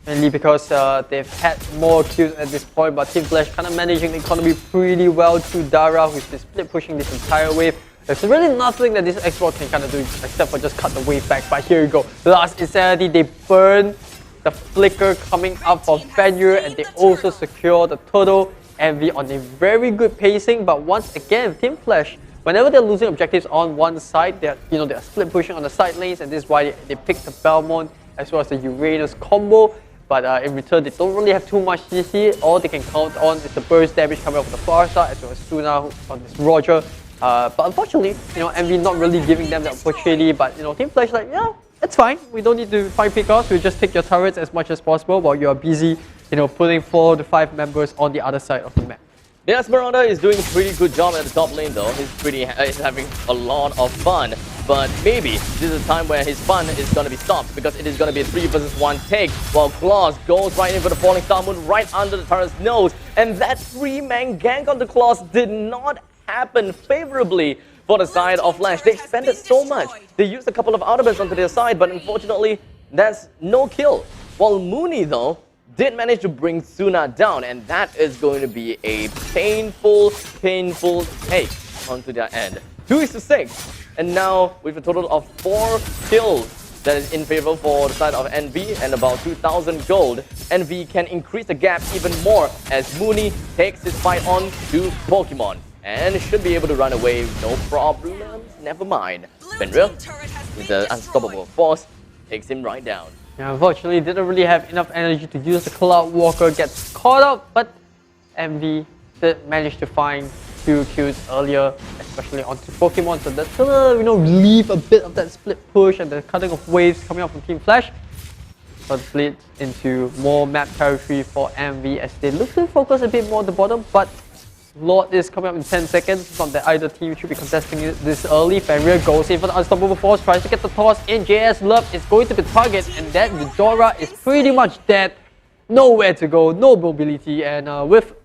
Mainly because they've had more kills at this point, but Team Flash kind of managing the economy pretty well through Dara, who's been split pushing this entire wave. There's really nothing that this export can kind of do except for just cut the wave back. But here you go. Last Insanity, they burn the flicker coming up from Fenrir, and they also secure the turtle. Envy on a very good pacing, but once again, Team Flash, whenever they're losing objectives on one side, they're split pushing on the side lanes, and this is why they pick the Belmont as well as the Uranus combo. But in return, they don't really have too much CC. All they can count on is the burst damage coming off the far side, as well as Suna on this Roger. But unfortunately, Envy not really giving them the opportunity. But Team Flash like, yeah, it's fine. We don't need to fight pickoffs. We'll just take your turrets as much as possible while you are busy, putting 4 to 5 members on the other side of the map. The Esmeralda is doing a pretty good job at the top lane though. He's having a lot of fun. But maybe this is a time where his fun is going to be stopped, because it is going to be a 3 versus 1 take, while Claws goes right in for the Falling Star Moon right under the turret's nose. And that 3-man gank on the Claws did not happen favorably for the side of Flash. They expended so much. They used a couple of Ultimates onto their side, but unfortunately, that's no kill. While Mooney though did manage to bring Suna down, and that is going to be a painful take onto their end. 2-6. And now, with a total of 4 kills that is in favor for the side of NV and about 2,000 gold, NV can increase the gap even more as Mooney takes his fight on to Pokemon and should be able to run away, no problems, never mind. Fenrir, with the unstoppable force, takes him right down. Yeah, unfortunately, didn't really have enough energy to use the Cloud Walker, gets caught up, but MV did manage to find 2 kills earlier, especially onto Pokemon, so that's gonna relieve a bit of that split push and the cutting of waves coming out from Team Flash. But split into more map territory for MV as they look to focus a bit more on the bottom, but Lord is coming up in 10 seconds. It's not that either team should be contesting it this early. Fenrir goes in for the Unstoppable Force, tries to get the toss in. JS Love is going to be target, and that Eudora is pretty much dead. Nowhere to go, no mobility, and with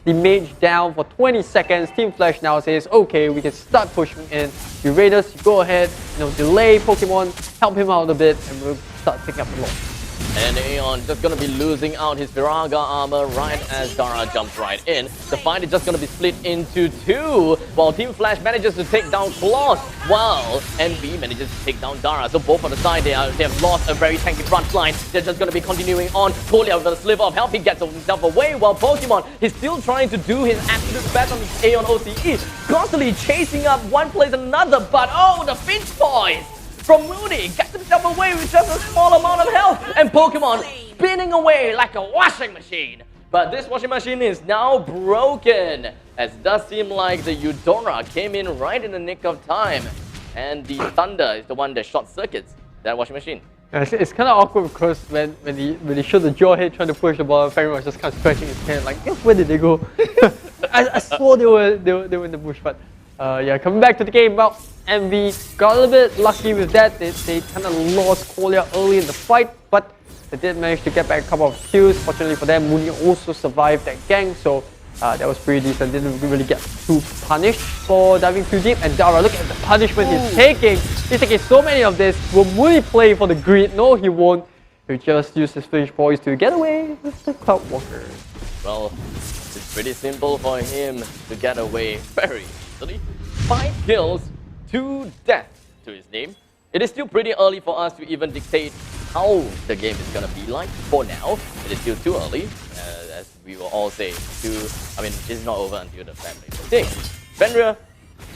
the mage down for 20 seconds, Team Flash now says, okay, we can start pushing in. Uranus, you go ahead, delay Pokemon, help him out a bit, and we'll start picking up the loss. And Aeon just gonna be losing out his Viraga armor right as Dara jumps right in. The fight is just gonna be split into two, while Team Flash manages to take down Claws, while MB manages to take down Dara. So both on the side, they have lost a very tanky front line. They're just gonna be continuing on. Kolia with a sliver of health, he gets himself away, while Pokemon is still trying to do his absolute best on his Aeon OCE, constantly chasing up one place and another, but oh, the Finch Boys from Mooney gets himself away with just a small amount of health, and Pokemon spinning away like a washing machine. But this washing machine is now broken, as it does seem like the Eudora came in right in the nick of time, and the Thunder is the one that short circuits that washing machine. It's kind of awkward because when they show the Jawhead trying to push the ball, Fenrir was just kind of scratching his head like, where did they go? I swore they were in the bush, but yeah, coming back to the game, well, MV got a little bit lucky with that. They kind of lost Kolia early in the fight, but they did manage to get back a couple of kills. Fortunately for them, Mooney also survived that gang, so that was pretty decent. Didn't really get too punished for diving too deep. And Dara, look at the punishment he's taking. He's taking so many of this. Will Mooney play for the greed? No, he won't. He'll just use his Finch Boys to get away with the Cloud Walker. Well, it's pretty simple for him to get away very easily. 5 kills, 2 deaths to his name. It is still pretty early for us to even dictate how the game is gonna be like. For now, it is still too early, as we will all say. It's not over until the family thing. Fenrir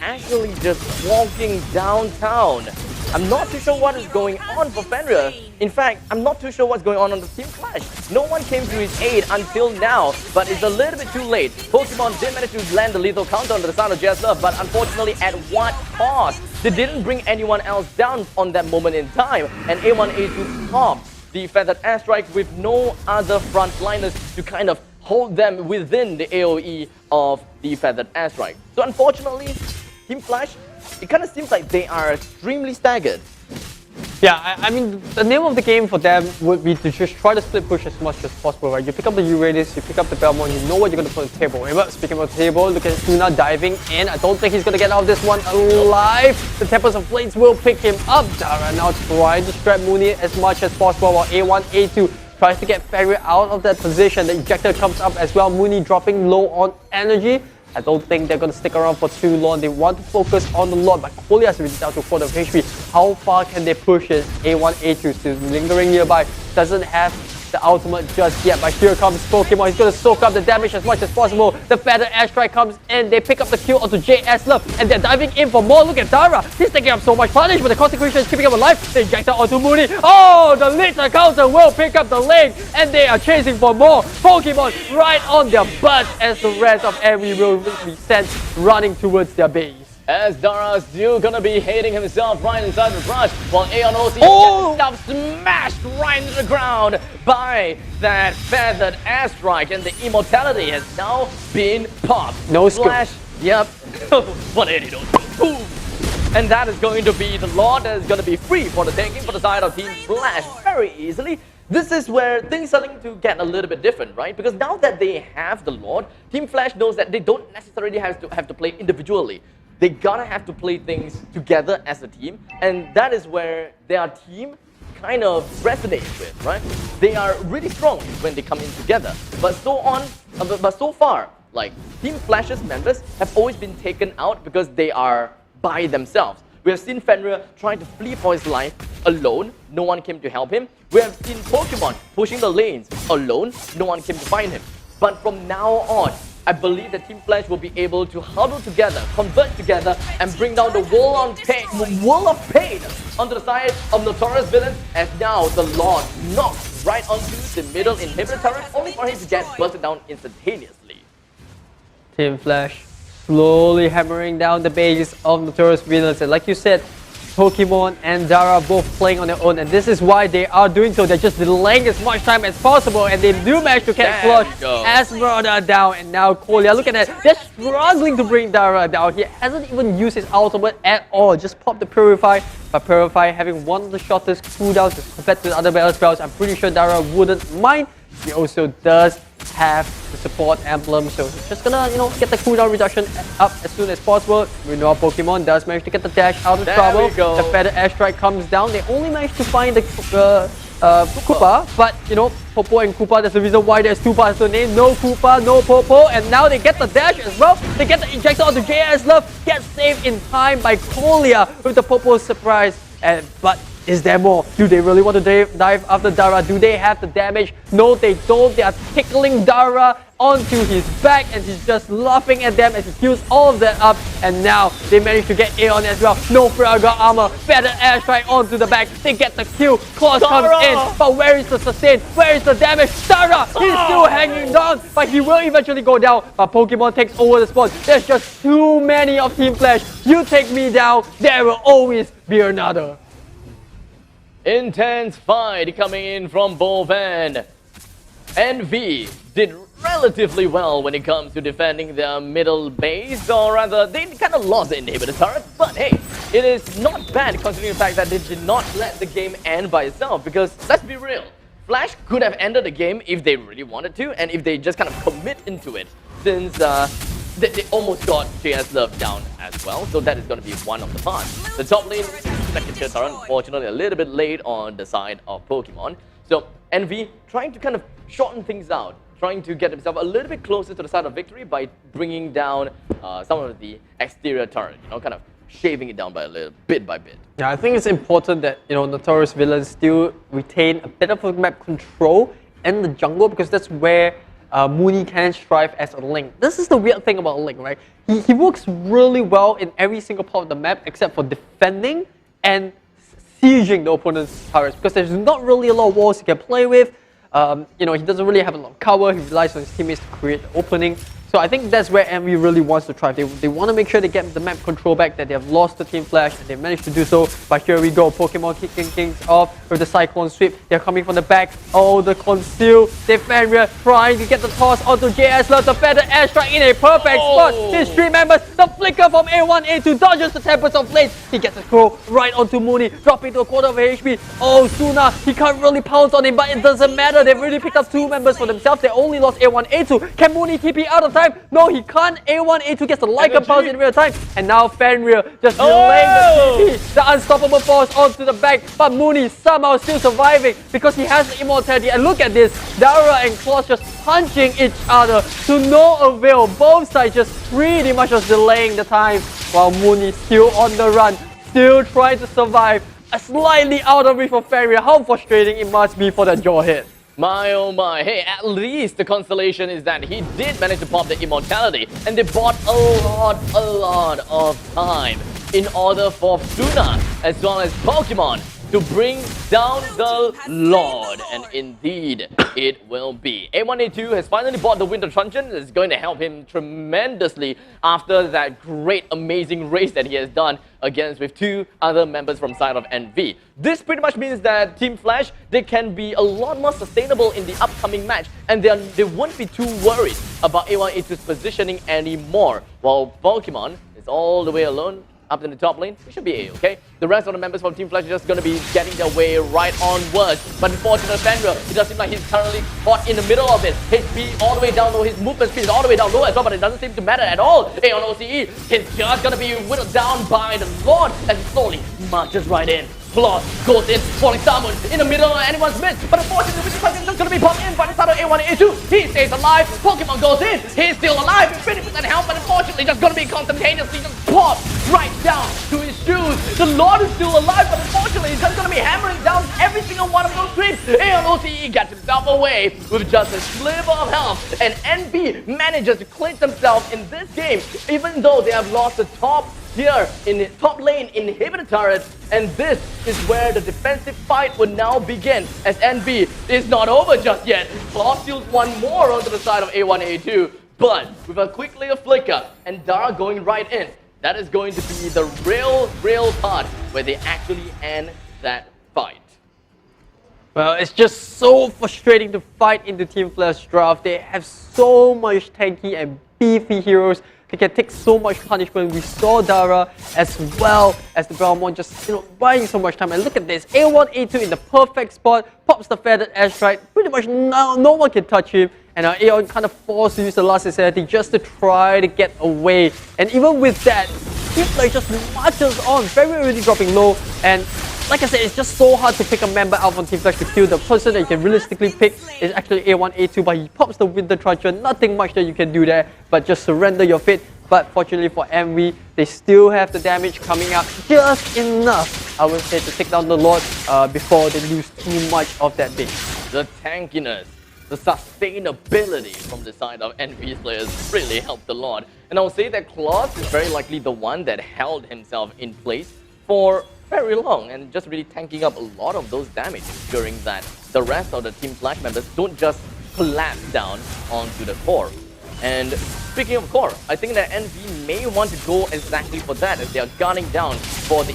actually just walking downtown. I'm not too sure what is going on for Fenrir. In fact, I'm not too sure what's going on the Team Flash. No one came to his aid until now, but it's a little bit too late. Pokemon did manage to land the lethal counter on the side of JSLove, but unfortunately at what cost? They didn't bring anyone else down on that moment in time, and A1, A2 popped the Feathered Airstrike with no other frontliners to kind of hold them within the AoE of the Feathered Airstrike. So unfortunately, Team Flash, it kind of seems like they are extremely staggered. Yeah, I mean, the name of the game for them would be to just try to split push as much as possible, right? You pick up the Uranus, you pick up the Belmont, you know what you're going to put on the table. But speaking about the table, look at Tuna diving in. I don't think he's going to get out of this one alive. The Tempest of Blades will pick him up. Dara now trying to strap Mooney as much as possible, while A1, A2 tries to get Fenrir out of that position. The ejector comes up as well. Mooney dropping low on energy. I don't think they're going to stick around for too long. They want to focus on the Lord, but Kolia has reached down to 4 of HP. How far can they push it? A1, A2 still lingering nearby. Doesn't have the ultimate just yet, but here comes Pokemon. He's going to soak up the damage as much as possible. The Feather Airstrike comes in. They pick up the kill onto JSLove, and they're diving in for more. Look at Dara. He's taking up so much punishment, but the Consecration is keeping him alive. They inject onto Mooney. Oh, the Lita counter will pick up the lane, and they are chasing for more. Pokemon right on their butts as the rest of Envy will be sent running towards their base. As Dara's still gonna be hating himself right inside the brush, while Aeon OC gets himself smashed right into the ground by that Feathered Airstrike, and the Immortality has now been popped. No scope. Flash, yep. 180, boom! And that is going to be the Lord that is going to be free for the taking for the side of Team Flash very easily. This is where things are starting to get a little bit different, right? Because now that they have the Lord, Team Flash knows that they don't necessarily have to play individually. They gotta have to play things together as a team, and that is where their team kind of resonates with, right? They are really strong when they come in together, but so far, like Team Flash's members have always been taken out because they are by themselves. We have seen Fenrir trying to flee for his life alone, no one came to help him. We have seen Pokemon pushing the lanes alone, no one came to find him. But from now on, I believe that Team Flash will be able to huddle together, convert together, and bring down the world of pain onto the side of Notorious villains, as now the Lord knocks right onto the middle inhibitor turret, only for him to get busted down instantaneously. Team Flash slowly hammering down the base of Notorious villains, and like you said, Pokemon and Dara both playing on their own, and this is why they are doing so. They're just delaying as much time as possible, and they do manage to catch Flush Esmeralda down, and now Kolia, look at that, they're struggling to bring Dara down. He hasn't even used his ultimate at all, just popped the Purify, but Purify having one of the shortest cooldowns as compared to the other battle spells. I'm pretty sure Dara wouldn't mind. He also does have the support emblem, so he's just gonna, get the cooldown reduction up as soon as possible. We know our Pokemon does manage to get the dash out of trouble. The Feather Airstrike comes down. They only managed to find the Koopa, but you know, Popo and Koopa, there's a reason why there's two parts to the name. No Koopa, no Popo, and now they get the dash as well. They get the injector onto JS Love, gets saved in time by Kolia with the Popo surprise. But is there more? Do they really want to dive after Dara? Do they have the damage? No, they don't. They are tickling Dara onto his back and he's just laughing at them as he heals all of that up. And now they manage to get Aeon as well. No Fragile Armor, feathered airstrike onto the back. They get the kill. Claus comes in, but where is the sustain? Where is the damage? Dara, he's still hanging down, but he will eventually go down. But Pokemon takes over the spot. There's just too many of Team Flash. You take me down, there will always be another. Intense fight coming in from both ends. NV did relatively well when it comes to defending their middle base, or rather, they kind of lost the inhibitor turret, but hey, it is not bad considering the fact that they did not let the game end by itself, because let's be real, Flash could have ended the game if they really wanted to, and if they just kind of commit into it, since they almost got JS Love down as well, so that is going to be one of the parts. The top lane, second tier turret, unfortunately a little bit late on the side of Pokemon. So NV trying to kind of shorten things out, trying to get himself a little bit closer to the side of victory by bringing down some of the exterior turret, you know, kind of shaving it down by a little bit by bit. Yeah, I think it's important that, you know, Notorious villains still retain a bit of a map control in the jungle, because that's where Mooney can strive as a Link. This is the weird thing about Link, right? He works really well in every single part of the map except for defending and sieging the opponent's turrets, because there's not really a lot of walls he can play with. You know, he doesn't really have a lot of cover. He relies on his teammates to create the opening. So I think that's where MV really wants to thrive. They want to make sure they get the map control back that they have lost to Team Flash, and they managed to do so. But here we go, Pokemon kicking things off with the Cyclone Sweep. They're coming from the back. Oh, the Conceal. Defenria trying to get the toss onto JS Love. The feathered airstrike in a perfect spot. His three members, the flicker from A1, A2 dodges the Tempest of Blades. He gets a throw right onto Mooney, dropping to a quarter of HP. Oh, Suna, he can't really pounce on him, but it doesn't matter. They've already picked up two members for themselves. They only lost A1, A2. Can Mooney TP out of time? No, he can't. A1, A2 gets the Lycan Pulse in real time. And now Fenrir just delaying the TP. The unstoppable force onto the back. But Mooney somehow still surviving because he has the immortality. And look at this. Dara and Claus just punching each other to no avail. Both sides just pretty much just delaying the time, while Mooney still on the run, still trying to survive. Slightly out of reach for Fenrir. How frustrating it must be for that jaw hit. My oh my, hey, at least the consolation is that he did manage to pop the immortality, and they bought a lot of time in order for Suna as well as Pokemon to bring down the Lord, and indeed it will be. A1A2 has finally bought the Winter Truncheon. It's going to help him tremendously after that great, amazing race that he has done against with two other members from side of NV. This pretty much means that Team Flash, they can be a lot more sustainable in the upcoming match, and they won't be too worried about A1A2's positioning anymore, while Pokemon is all the way alone up in the top lane. We should be A-okay. The rest of the members from Team Flash are just going to be getting their way right onwards. But unfortunately, Fenrir, it does seem like he's currently caught in the middle of it. His speed all the way down low, his movement speed is all the way down low as well, but it doesn't seem to matter at all. A on OCE, he's just going to be whittled down by the Lord as he slowly marches right in. Claus goes in, falling downward in the middle of anyone's midst, but unfortunately, Winter Truncheon is just going to be popped in by the side of A1 and A2. He stays alive, Pokemon goes in, he's still alive, 50% health, but unfortunately, just going to be instantaneously just popped right down to his shoes. The Lord is still alive, but unfortunately, he's just going to be hammering down every single one of those creeps. A1 OCE gets himself away with just a sliver of health, and NB manages to clinch themselves in this game, even though they have lost the top here in the top lane inhibitor turret, and this is where the defensive fight would now begin, as NB is not over just yet. Claus steals one more onto the side of A1A2, but with a quick little flicker and Dara going right in, that is going to be the real part where they actually end that fight. Well, it's just so frustrating to fight in the Team Flash draft. They have so much tanky and beefy heroes. They can take so much punishment. We saw Dara as well as the Belmont just, you know, buying so much time. And look at this, A1, A2 in the perfect spot, pops the feathered airstrike. Pretty much no one can touch him. And Aeon kind of forced to use the last insanity just to try to get away. And even with that, Team Flash just marches on, very really dropping low. And like I said, it's just so hard to pick a member out from Team Flash to kill. The person that you can realistically pick is actually A1, A2, but he pops the Winter Truncheon. Nothing much that you can do there, but just surrender your fate. But fortunately for MV, they still have the damage coming up just enough, I would say, to take down the Lord before they lose too much of that base. The tankiness, the sustainability from the side of NV's players really helped a lot. And I would say that Claus is very likely the one that held himself in place for very long and just really tanking up a lot of those damage, ensuring that the rest of the Team Flash members don't just collapse down onto the core. And speaking of core, I think that NV may want to go exactly for that as they are gunning down for the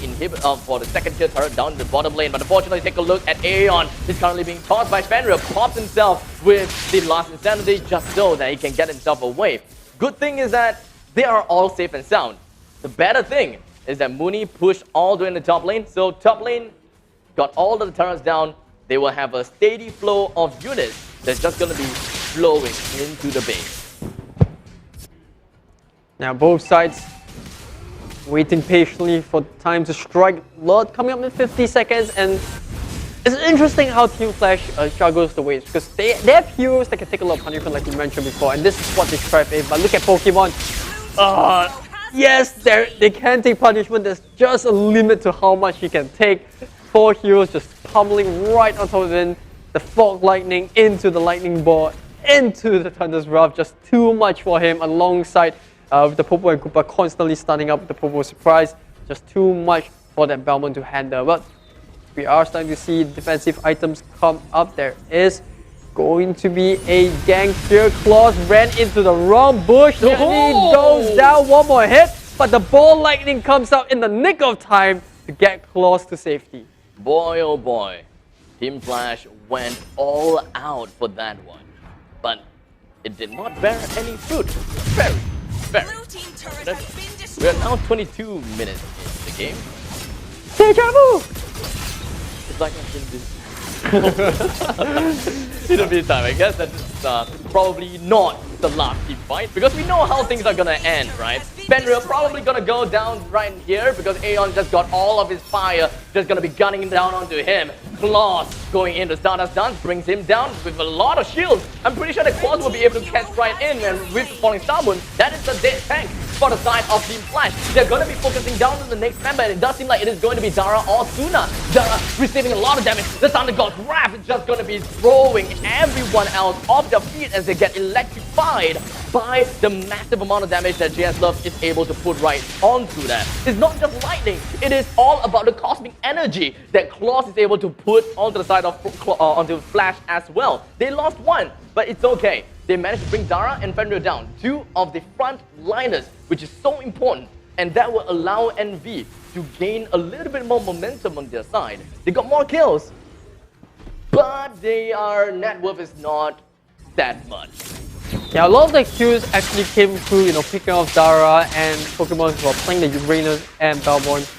for the second tier turret down the bottom lane. But unfortunately, take a look at Aeon. He's currently being tossed by Fenrir, pops himself with the last insanity just so that he can get himself away. Good thing is that they are all safe and sound. The better thing is that Mooney pushed all the way in the top lane. So top lane got all of the turrets down. They will have a steady flow of units that's just going to be flowing into the base. Now both sides waiting patiently for time to strike. Lord coming up in 50 seconds, and it's interesting how Team Flash struggles the waves because they have heroes that can take a lot of punishment like we mentioned before, and this is what they strive in. But look at Pokemon. Yes, they can take punishment. There's just a limit to how much he can take. 4 heroes just pummeling right on top of him. The Fog Lightning into the Lightning Ball, into the Thunder's Wrath. Just too much for him alongside with the Popo and Koopa constantly starting up with the Popo Surprise. Just too much for that Belmont to handle. But we are starting to see defensive items come up. There is going to be a gank here. Claus ran into the wrong bush. And he goes down. One more hit. But the Ball Lightning comes out in the nick of time to get Claus to safety. Boy, oh boy. Team Flash went all out for that one. But it did not bear any fruit. Very. We are now 22 minutes into the game. Deja vu! It's like I've been this. In the meantime, I guess that's probably not the last team fight because we know how things are gonna end, right? Fenrir probably gonna go down right here because Aeon just got all of his fire, just gonna be gunning down onto him. Claus going into Stardust Dance brings him down with a lot of shields. I'm pretty sure that Claus will be able to catch right in, and with the Falling Star Moon, that is the dead tank for the side of Team Flash. They're going to be focusing down on the next member, and it does seem like it is going to be Dara or Suna. Dara receiving a lot of damage. The Thunder God's Wrath is just going to be throwing everyone else off their feet as they get electrified by the massive amount of damage that JS Love is able to put right onto that. It's not just lightning, it is all about the cosmic energy that Claus is able to put onto the side of onto Flash as well. They lost one, but it's okay. They managed to bring Dara and Fenrir down, 2 of the front liners, which is so important, and that will allow NV to gain a little bit more momentum on their side. They got more kills, but their net worth is not that much. Yeah, a lot of the kills actually came through, picking off Dara and Pokemon who are playing the Uranus and Belmont,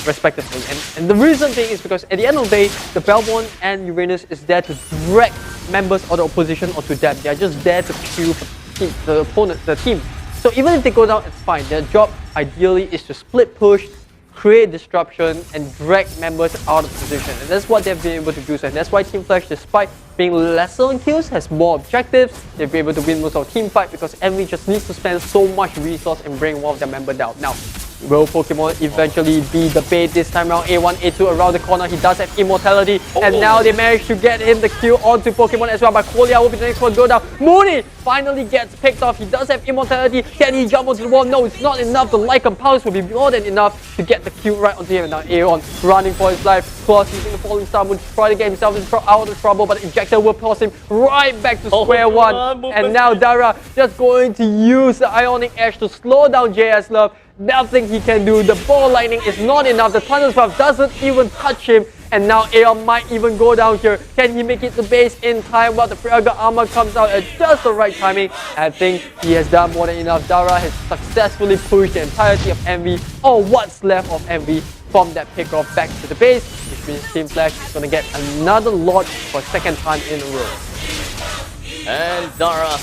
respectively. And the reason being is because at the end of the day, the Belmont and Uranus is there to drag members of the opposition onto them. They are just there to kill the opponent, the team. So even if they go down, it's fine. Their job ideally is to split push, create disruption, and drag members out of position. And that's what they've been able to do. So, and that's why Team Flash, despite being lesser on kills, has more objectives. They'll be able to win most of the team fight because MV just needs to spend so much resource and bring one of their members down. Now, will Pokemon eventually be the bait this time around? A1, A2 around the corner. He does have immortality. And now they managed to get him the kill onto Pokemon as well. But Kolia will be the next one to go down. Mooney finally gets picked off. He does have immortality. Can he jump onto the wall? No, it's not enough. The Lycan Pulse will be more than enough to get the kill right onto him. And now Aeon running for his life. Claus using the Falling Star Moon to try to get himself out of trouble. But the Injector will toss him right back to square one. And now Dara just going to use the Ionic Edge to slow down JS Love. Nothing he can do. The Ball Lightning is not enough. The Thunder's Wrath doesn't even touch him. And now Aeon might even go down here. Can he make it to base in time while the Praga Armor comes out at just the right timing? I think he has done more than enough. Dara has successfully pushed the entirety of MV, or what's left of MV, from that pickoff back to the base, which means Team Flash is going to get another lot for a second time in a row. And Dara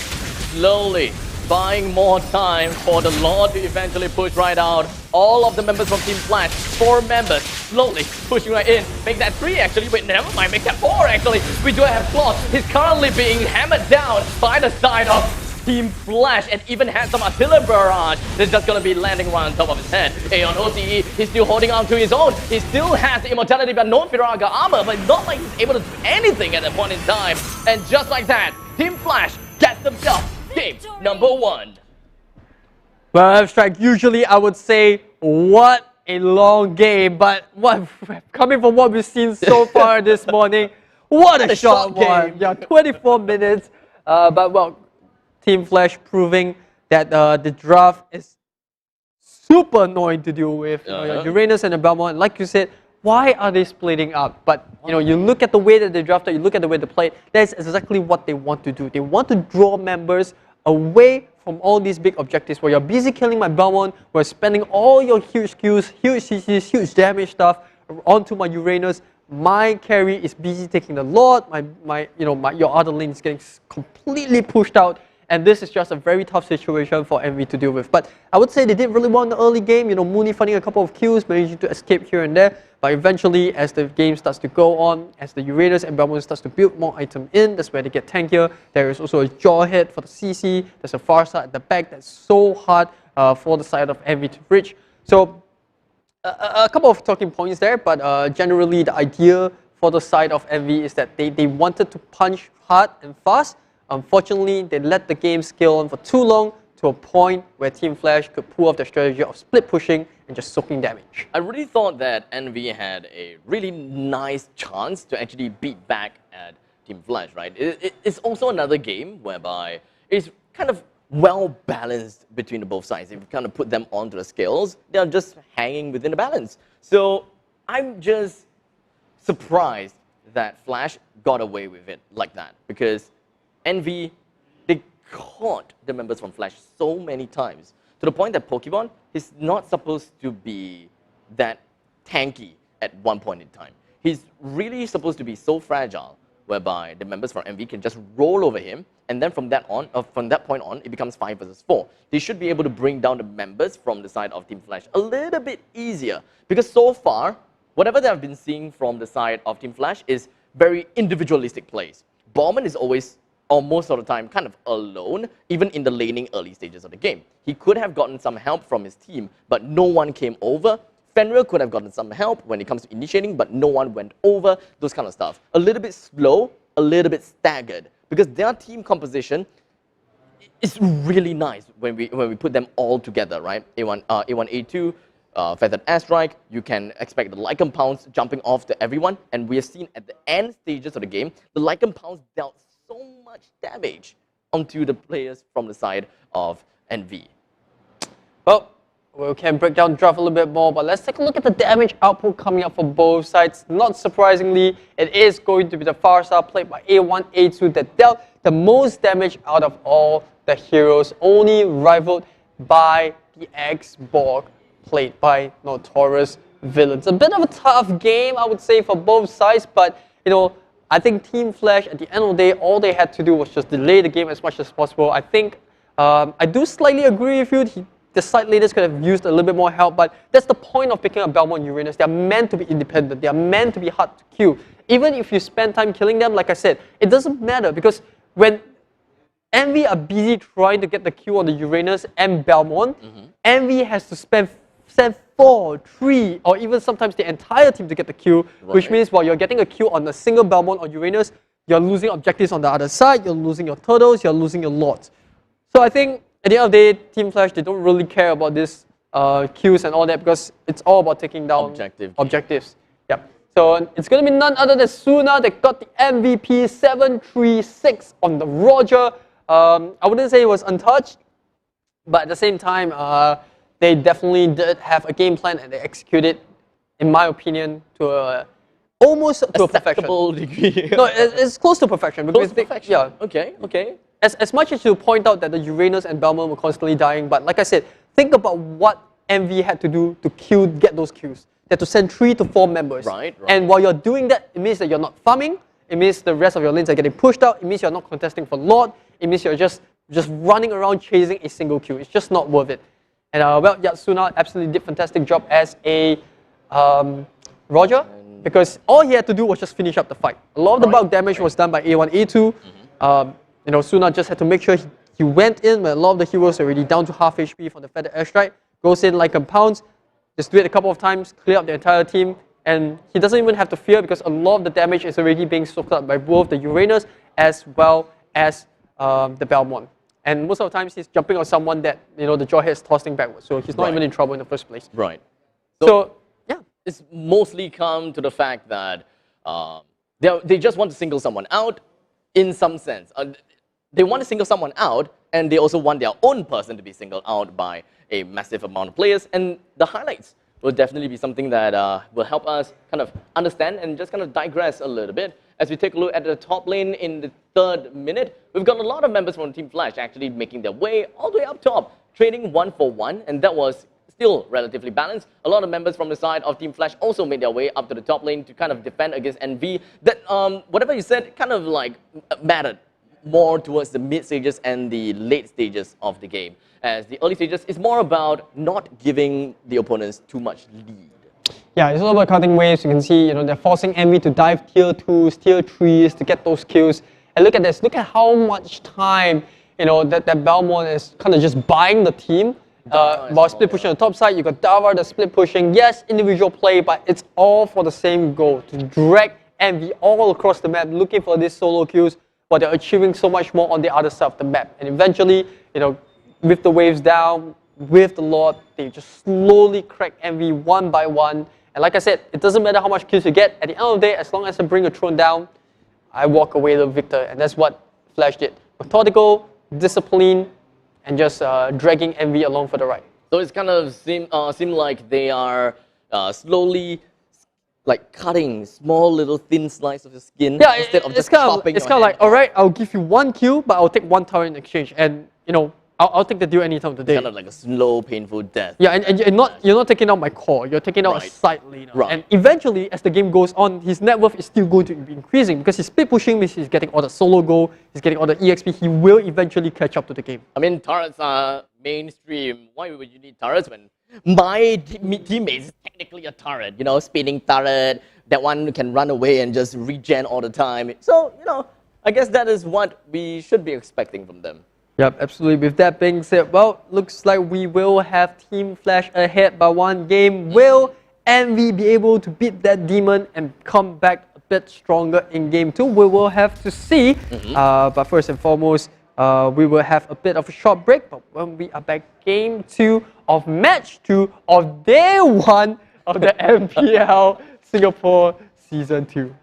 slowly buying more time for the Lord to eventually push right out. All of the members from Team Flash, 4 members, slowly pushing right in. Make that 3 actually, wait, never mind, make that 4 actually. We do have Claude, he's currently being hammered down by the side of Team Flash and even has some artillery barrage that's just gonna be landing right on top of his head. Aeon OTE, he's still holding on to his own. He still has the immortality but no Firaga armor, but not like he's able to do anything at that point in time. And just like that, Team Flash gets themselves game number 1. Well, Abstract, usually I would say, what a long game, but what coming from what we've seen so far this morning, what a short game. Yeah, 24 minutes, but well, Team Flash proving that the draft is super annoying to deal with. You know, Uranus and the Belmont, like you said, why are they splitting up? But you know, you look at the way that they drafted, you look at the way they played, that's exactly what they want to do. They want to draw members away from all these big objectives where you're busy killing my Belmont, we're spending all your huge Qs, huge CCs, huge damage stuff onto my Uranus. My carry is busy taking the Lord, your other lane is getting completely pushed out. And this is just a very tough situation for MV to deal with. But I would say they did really well in the early game. You know, Mooney finding a couple of kills, managing to escape here and there. But eventually, as the game starts to go on, as the Uranus and Belmont starts to build more items in, that's where they get tankier. There is also a Jawhead for the CC. There's a Farsa at the back that's so hard for the side of MV to reach. So a couple of talking points there, but generally the idea for the side of MV is that they wanted to punch hard and fast. Unfortunately, they let the game scale on for too long to a point where Team Flash could pull off their strategy of split pushing and just soaking damage. I really thought that NV had a really nice chance to actually beat back at Team Flash, right? It's also another game whereby it's kind of well balanced between the both sides. If you kind of put them onto the scales, they're just hanging within the balance. So I'm just surprised that Flash got away with it like that, because NV, they caught the members from Flash so many times to the point that Pokemon is not supposed to be that tanky at one point in time. He's really supposed to be so fragile whereby the members from MV can just roll over him, and then from that point on, it becomes 5 versus 4. They should be able to bring down the members from the side of Team Flash a little bit easier, because so far, whatever they have been seeing from the side of Team Flash is very individualistic plays. Bowman is always, or most of the time, kind of alone, even in the laning early stages of the game. He could have gotten some help from his team, but no one came over. Fenrir could have gotten some help when it comes to initiating, but no one went over, those kind of stuff. A little bit slow, a little bit staggered, because their team composition is really nice when we put them all together, right? A1, A2, Feathered Airstrike, you can expect the Lycan Pounce jumping off to everyone, and we have seen at the end stages of the game, the Lycan Pounce dealt so much damage onto the players from the side of NV. Well, we can break down draft a little bit more, but let's take a look at the damage output coming up for both sides. Not surprisingly, it is going to be the Farsa played by A1, A2 that dealt the most damage out of all the heroes, only rivaled by the X-Borg played by Notorious Villains. A bit of a tough game, I would say, for both sides, but you know, I think Team Flash, at the end of the day, all they had to do was just delay the game as much as possible. I think, I do slightly agree with you, the side leaders could have used a little bit more help, but that's the point of picking up Belmont and Uranus. They're meant to be independent, they are meant to be hard to kill. Even if you spend time killing them, like I said, it doesn't matter, because when Envy are busy trying to get the kill on the Uranus and Belmont, Envy has to spend 4, 3, or even sometimes the entire team to get the kill, which means while you're getting a kill on a single Belmont or Uranus, you're losing objectives on the other side, you're losing your turtles, you're losing your lords. So I think at the end of the day, Team Flash, they don't really care about this kills and all that, because it's all about taking down objectives. Yep. So it's going to be none other than Suna that got the MVP 736 on the Roger. I wouldn't say it was untouched, but at the same time, they definitely did have a game plan and they executed, in my opinion, to almost to a perfection. Degree. No, it's close to perfection. Because perfection. Yeah. Okay. As much as you point out that the Uranus and Belmont were constantly dying, but like I said, think about what MV had to do to get those kills. They had to send 3 to 4 members. Right. And while you're doing that, it means that you're not farming. It means the rest of your lanes are getting pushed out. It means you're not contesting for Lord. It means you're just just running around chasing a single kill. It's just not worth it. And well, Yatsuna absolutely did fantastic job as a Roger, because all he had to do was just finish up the fight. A lot of the bulk damage was done by A1, A2. You know, Suna just had to make sure he went in when a lot of the heroes are already down to half HP from the feather airstrike, goes in like a pounce, just do it a couple of times, clear up the entire team, and he doesn't even have to fear because a lot of the damage is already being soaked up by both the Uranus as well as the Belmont. And most of the times he's jumping on someone that, you know, the Jawhead is tossing backwards, so he's not even in trouble in the first place. Right. So yeah. It's mostly come to the fact that they just want to single someone out in some sense. They want to single someone out, and they also want their own person to be singled out by a massive amount of players. And the highlights will definitely be something that will help us kind of understand and just kind of digress a little bit. As we take a look at the top lane in the 3rd minute, we've got a lot of members from Team Flash actually making their way all the way up top, trading 1-for-1, and that was still relatively balanced. A lot of members from the side of Team Flash also made their way up to the top lane to kind of defend against NV. That whatever you said kind of like mattered more towards the mid stages and the late stages of the game. As the early stages is more about not giving the opponents too much lead. Yeah, it's all about cutting waves. You can see, you know, they're forcing Envy to dive tier 2s, tier 3s to get those kills. And look at this. Look at how much time, you know, that Belmont is kind of just buying the team. While split pushing on the top side, you got Dava, the split pushing. Yes, individual play, but it's all for the same goal, to drag Envy all across the map, looking for these solo kills, but they're achieving so much more on the other side of the map. And eventually, you know, with the waves down, with the Lord, they just slowly crack Envy one by one. And like I said, it doesn't matter how much kills you get. At the end of the day, as long as I bring a throne down, I walk away the victor. And that's what Flash did. Methodical, disciplined, and just dragging Envy along for the ride. So it's kind of seem like they are slowly like cutting small little thin slice of the skin instead of just chopping. It's kind of like, all right, I'll give you 1 kill, but I'll take 1 tower in exchange. And, you know, I'll take the deal any time of the day. Kind of like a slow, painful death. Yeah, and you're not taking out my core. You're taking out a side laner. Right. And eventually, as the game goes on, his net worth is still going to be increasing because he's split pushing means he's getting all the solo gold, he's getting all the EXP. He will eventually catch up to the game. I mean, turrets are mainstream. Why would you need turrets when my teammate is technically a turret? You know, spinning turret, that one can run away and just regen all the time. So, you know, I guess that is what we should be expecting from them. Yep, absolutely. With that being said, well, looks like we will have Team Flash ahead by 1 game. Will Envy be able to beat that demon and come back a bit stronger in game 2? We will have to see. But first and foremost, we will have a bit of a short break. But when we are back, game 2 of match 2 of day 1 of the MPL Singapore Season 2.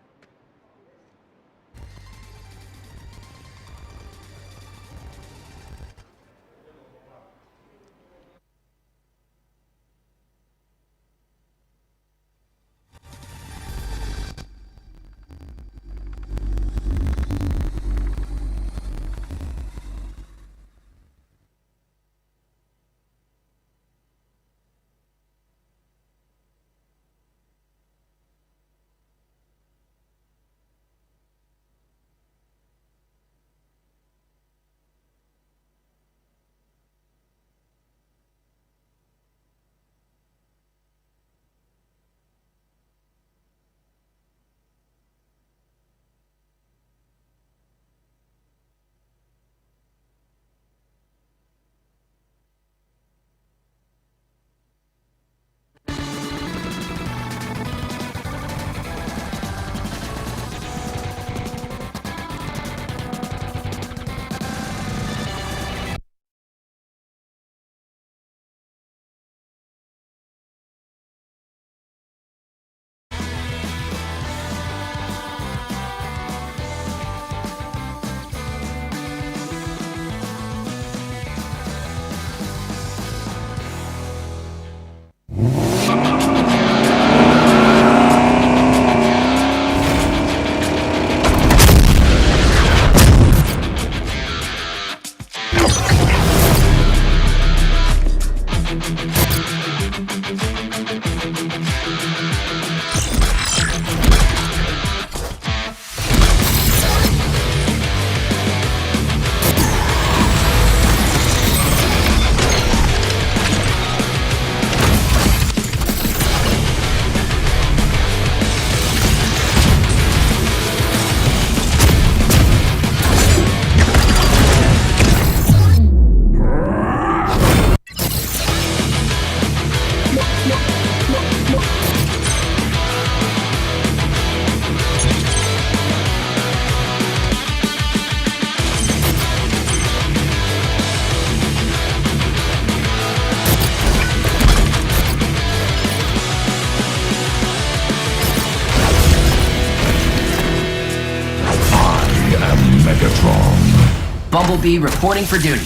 Bumblebee reporting for duty.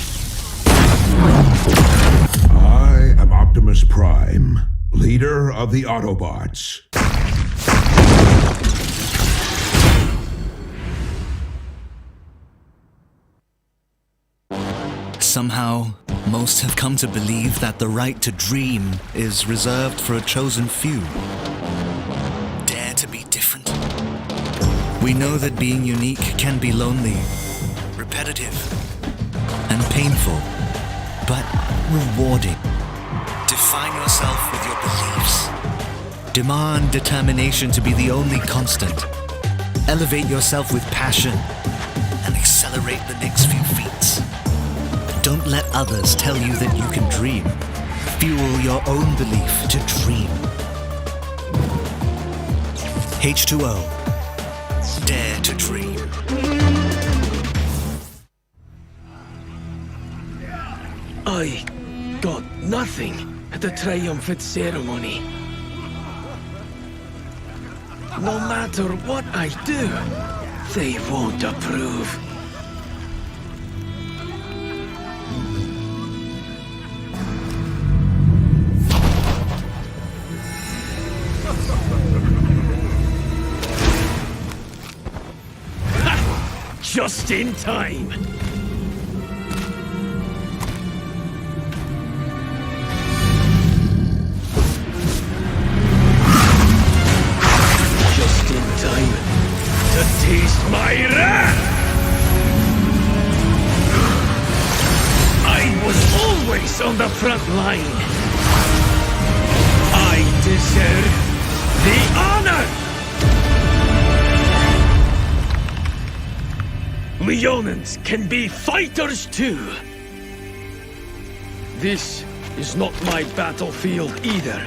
I am Optimus Prime, leader of the Autobots. Somehow, most have come to believe that the right to dream is reserved for a chosen few. Dare to be different. We know that being unique can be lonely, repetitive, and painful, but rewarding. Define yourself with your beliefs. Demand determination to be the only constant. Elevate yourself with passion and accelerate the next few feats. Don't let others tell you that you can dream. Fuel your own belief to dream. H2O. Dare to dream. I got nothing at the Triumphant ceremony. No matter what I do, they won't approve. Just in time. Just in time to taste my wrath. I was always on the front line. I deserve the honor. Leonins can be fighters too. This is not my battlefield either.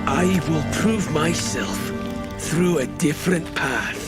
I will prove myself through a different path.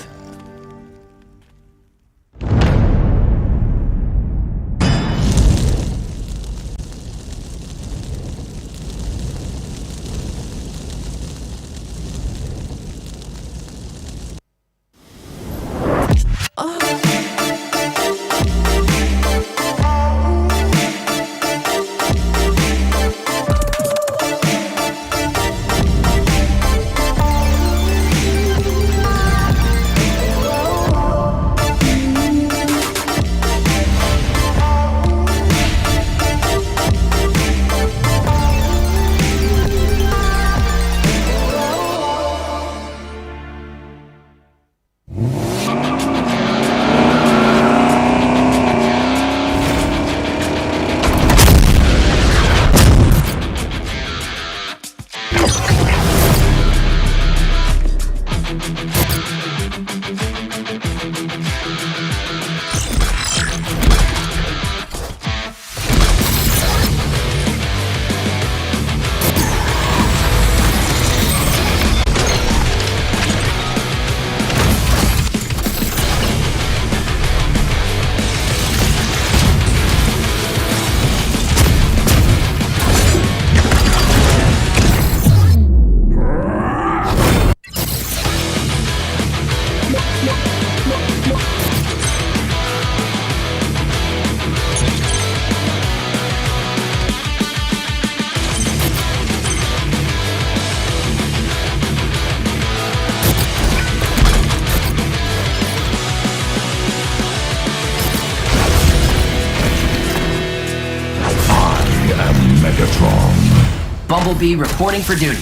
Megatron. Bumblebee reporting for duty.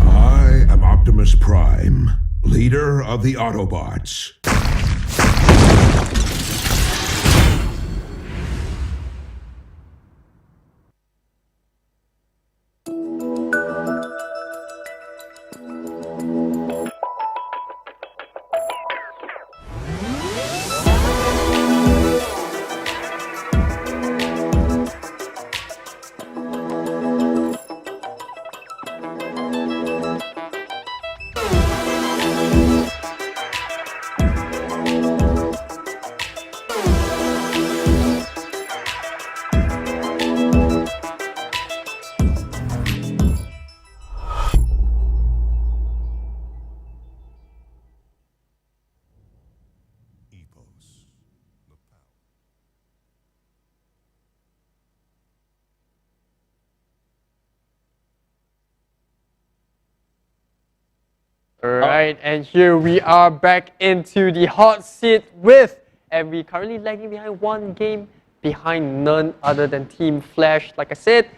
I am Optimus Prime, leader of the Autobots. Alright, and here we are back into the hot seat with, and we currently lagging behind one game behind none other than Team Flash. Like I said,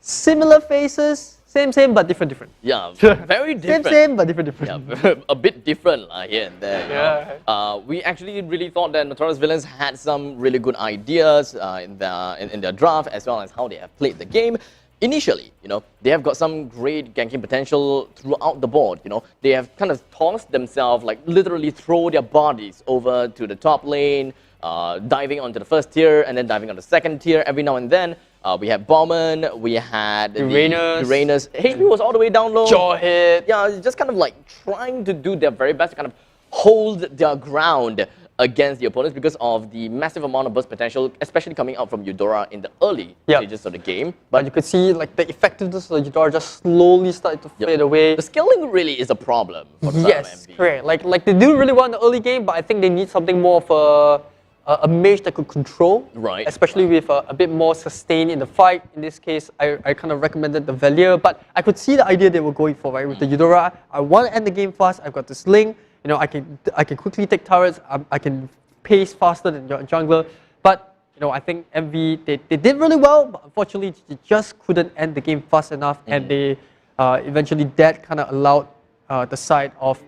similar faces, same but different. Yeah, very different. Same but different. Yeah, a bit different here and there. You know. We actually really thought that Notorious Villains had some really good ideas in their draft, as well as how they have played the game. Initially, you know, they have got some great ganking potential throughout the board. You know, they have kind of tossed themselves, like literally throw their bodies over to the top lane, diving onto the first tier and then diving on the second tier every now and then. We had Bowman, we had Uranus. Haley was all the way down low. Jawhead. Yeah, just kind of like trying to do their very best to kind of hold their ground against the opponents because of the massive amount of burst potential, especially coming out from Eudora in the early stages of the game. But you could see like the effectiveness of Eudora just slowly started to fade away. The scaling really is a problem for the Yes, correct. Like they do really well in the early game, but I think they need something more of a mage that could control, especially with a bit more sustain in the fight. In this case, I kind of recommended the Valier, but I could see the idea they were going for, right? With the Eudora, I want to end the game fast. I've got this Link. You know, I can quickly take turrets. I can pace faster than your jungler. But you know, I think MV they did really well, but unfortunately they just couldn't end the game fast enough, and they eventually that kind of allowed the side of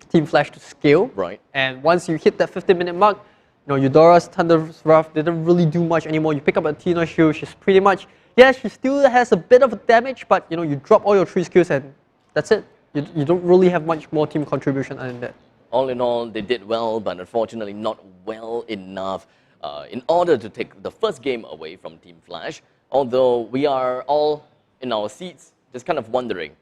Team Flash to scale. Right. And once you hit that 15-minute mark, you know, Eudora's Thunder's Wrath didn't really do much anymore. You pick up a Tina shield, she's pretty much, yeah, she still has a bit of damage, but you know, you drop all your 3 skills and that's it. You don't really have much more team contribution other than that. All in all, they did well, but unfortunately not well enough in order to take the first game away from Team Flash. Although we are all in our seats, just kind of wondering,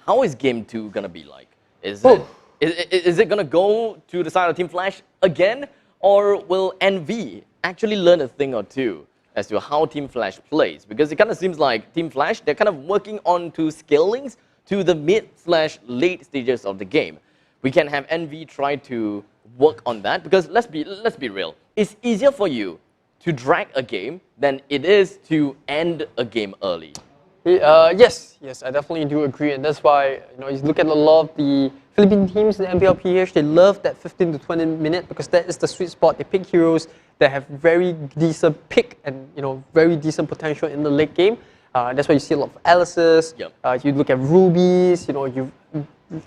how is Game 2 going to be like? Is it going to go to the side of Team Flash again? Or will NV actually learn a thing or two as to how Team Flash plays? Because it kind of seems like Team Flash, they're kind of working on to scalings to the mid/late stages of the game. We can have NV try to work on that because let's be real. It's easier for you to drag a game than it is to end a game early. Yes, I definitely do agree, and that's why you look at a lot of the Philippine teams in the MPL PH, they love that 15 to 20 minute because that is the sweet spot. They pick heroes that have very decent pick and very decent potential in the late game. That's why you see a lot of Alice's. You look at Rubies.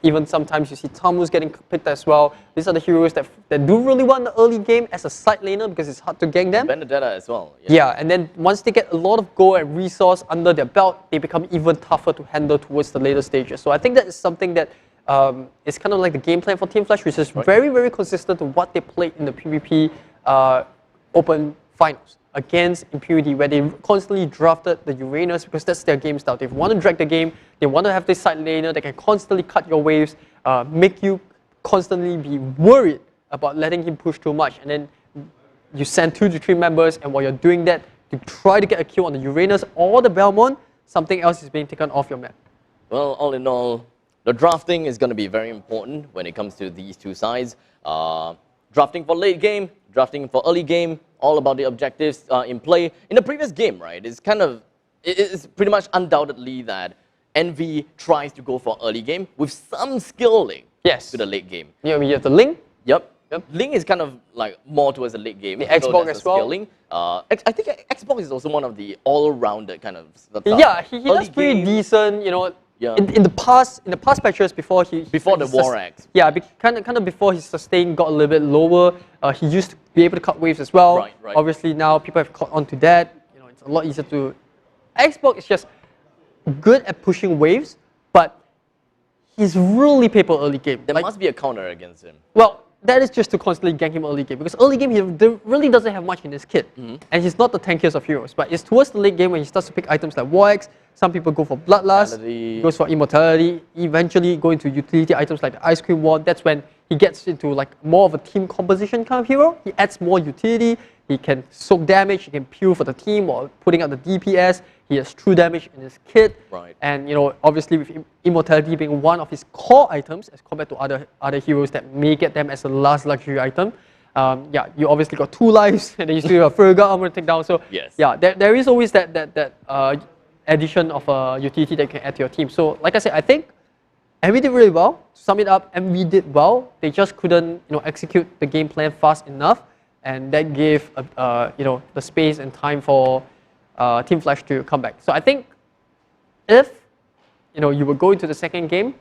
Even sometimes you see Tamus getting picked as well. These are the heroes that do really well in the early game as a side laner because it's hard to gank them. Vendetta as well. Yeah, and then once they get a lot of gold and resource under their belt, they become even tougher to handle towards the later stages. So I think that is something that is kind of like the game plan for Team Flash, which is very, very consistent to what they played in the PvP Open Finals against Impunity, where they constantly drafted the Uranus because that's their game style. They want to drag the game, they want to have this side laner that can constantly cut your waves, make you constantly be worried about letting him push too much, and then you send 2 to 3 members, and while you're doing that, to try to get a kill on the Uranus or the Belmont, something else is being taken off your map. Well, all in all, the drafting is going to be very important when it comes to these two sides. Drafting for late game, drafting for early game, all about the objectives in play. In the previous game, right, it's pretty much undoubtedly that NV tries to go for early game with some skilling to the late game. Yeah, we have the Link. Yep. Link is kind of like more towards the late game. The Xbox as well. Skilling. I think Xbox is also one of the all-rounded kind of stuff. Yeah, he does pretty decent, In the past patches before the War Axe. Yeah, kind of before his sustain got a little bit lower, he used to be able to cut waves as well. Right. Obviously now people have caught on to that. It's a lot easier to. Xbox is just good at pushing waves, but he's really paper early game. There must be a counter against him. Well, that is just to constantly gank him early game because early game he really doesn't have much in his kit, and he's not the tankiest of heroes. But it's towards the late game when he starts to pick items like War Axe. Some people go for Bloodlust, goes for Immortality, eventually go into utility items like the Ice Cream Wand. That's when he gets into like more of a team composition kind of hero. He adds more utility, he can soak damage, he can peel for the team while putting out the DPS. He has true damage in his kit. And obviously with Immortality being one of his core items as compared to other heroes that may get them as a last luxury item. You obviously got 2 lives and then you still have Fergal armor to take down. So there is always that addition of a utility that you can add to your team. So like I said, I think And we did really well. To sum it up, and we did well. They just couldn't, execute the game plan fast enough, and that gave, the space and time for Team Flash to come back. So I think if, you would go into the second game,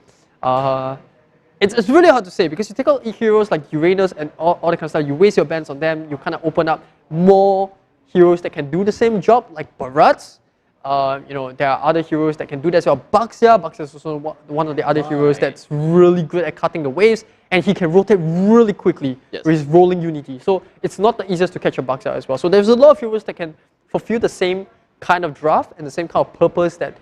it's really hard to say because you take out heroes like Uranus and all that kind of stuff. You waste your bans on them. You kind of open up more heroes that can do the same job, like Barats. There are other heroes that can do that as well. Baxia is also one of the other heroes that's really good at cutting the waves, and he can rotate really quickly with his rolling Unity. So it's not the easiest to catch a Baxia as well. So there's a lot of heroes that can fulfill the same kind of draft and the same kind of purpose that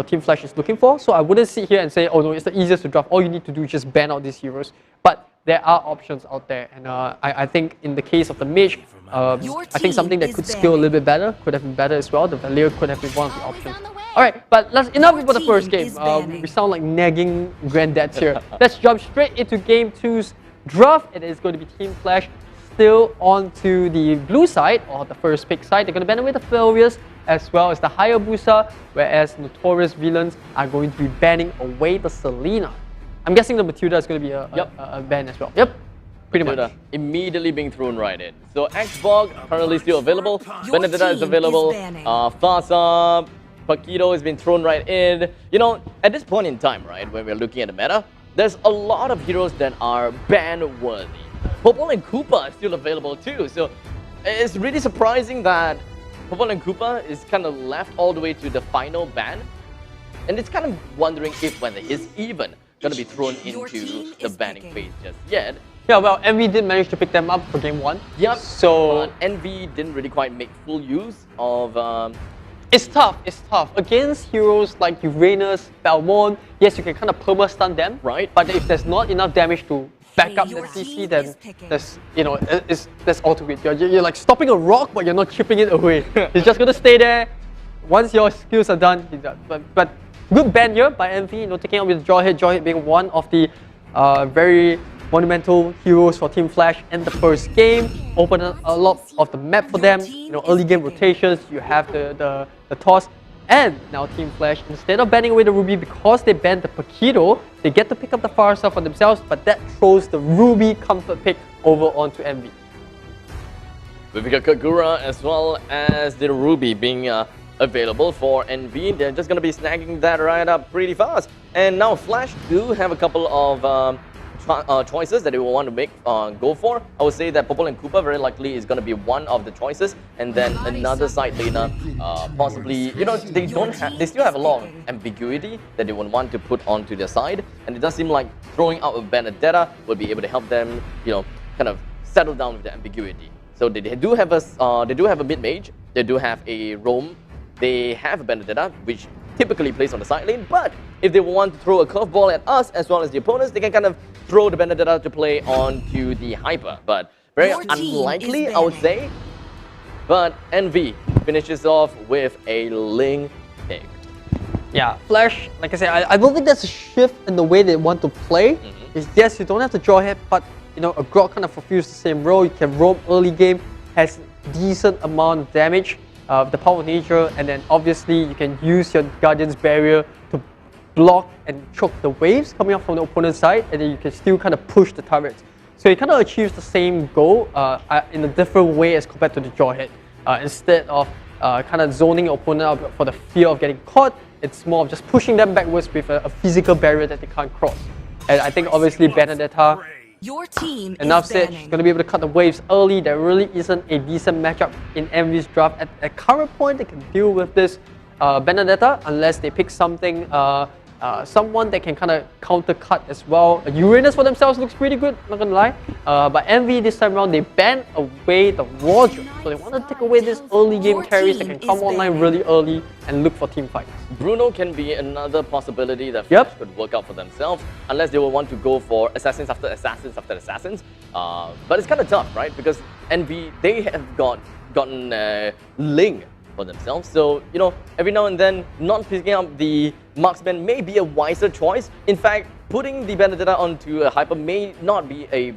Team Flash is looking for. So I wouldn't sit here and say, oh no, it's the easiest to draft. All you need to do is just ban out these heroes. But there are options out there, and I think in the case of the Mage, I think something that could scale a little bit better could have been better as well. The Valier could have been one of the options. Alright, but enough about the first game. We sound like nagging granddads here. Let's jump straight into Game 2's draft. It is going to be Team Flash still onto the blue side, or the first pick side. They're going to ban away the Failures as well as the Hayabusa, whereas Notorious villains are going to be banning away the Selena. I'm guessing the Matilda is going to be a ban as well. Yep, pretty much. Immediately being thrown right in. So Xbog currently still available. Benedetta is available. Fasa, Paquito has been thrown right in. At this point in time, right, when we're looking at the meta, there's a lot of heroes that are ban-worthy. Popol and Koopa are still available too. So it's really surprising that Popol and Koopa is kind of left all the way to the final ban. And it's kind of wondering if whether he's even going to be thrown into the banning phase just yet. Yeah, well, Envy did manage to pick them up for Game 1. Yep. So but Envy didn't really quite make full use of... It's tough. Against heroes like Uranus, Balmond, yes, you can kind of perma-stun them. Right. But if there's not enough damage to back up the CC, then that's all to it. You're like stopping a rock, but you're not chipping it away. It's just gonna stay there. Once your skills are done, he's done. But good ban here by Envy, taking out with Jawhead being one of the very monumental heroes for Team Flash in the first game. Open a lot of the map for them. Early game rotations, you have the toss. And now Team Flash, instead of banning away the Ruby, because they banned the Paquito, they get to pick up the Farsa for themselves, but that throws the Ruby comfort pick over onto Envy. We've got Kagura as well as the Ruby being available for Envy. They're just going to be snagging that right up pretty fast. And now Flash do have a couple of choices that they will want to make go for. I would say that Popol and Koopa very likely is going to be one of the choices, and then another side laner, possibly, they still have a lot of ambiguity that they would want to put onto their side, and it does seem like throwing out a Benedetta would be able to help them, kind of settle down with the ambiguity. So they do have a mid mage, they do have a roam, they have a Benedetta, which typically plays on the side lane, but if they want to throw a curveball at us as well as the opponents, they can kind of throw the Benedetta to play onto the Hyper. But very unlikely, I would say. But Envy finishes off with a Ling pick. Yeah, Flash, like I said, I don't think that's a shift in the way they want to play. It's yes, you don't have to draw hit, but a Grok kind of fulfills the same role. You can roam early game, has decent amount of damage. The power of nature, and then obviously you can use your Guardian's Barrier to block and choke the waves coming up from the opponent's side, and then you can still kind of push the turrets. So it kind of achieves the same goal in a different way as compared to the Jawhead. Instead of kind of zoning your opponent out for the fear of getting caught, it's more of just pushing them backwards with a physical barrier that they can't cross. And I think obviously Benedetta, enough said, she's going to be able to cut the waves early. There really isn't a decent matchup in Envy's draft. At current point, they can deal with this Benedetta unless they pick something, someone that can kind of counter cut as well. Uranus for themselves looks pretty good, not gonna lie. But Envy this time around, they banned away the Roger. So they want to take away this early game carries that can come online really early and look for team fights. Bruno can be another possibility that Flash could work out for themselves, unless they will want to go for assassins after assassins after assassins. But it's kind of tough, right? Because Envy, they have gotten Ling for themselves. So, every now and then, not picking up the marksman may be a wiser choice. In fact, putting the Benedetta onto a Hyper may not be a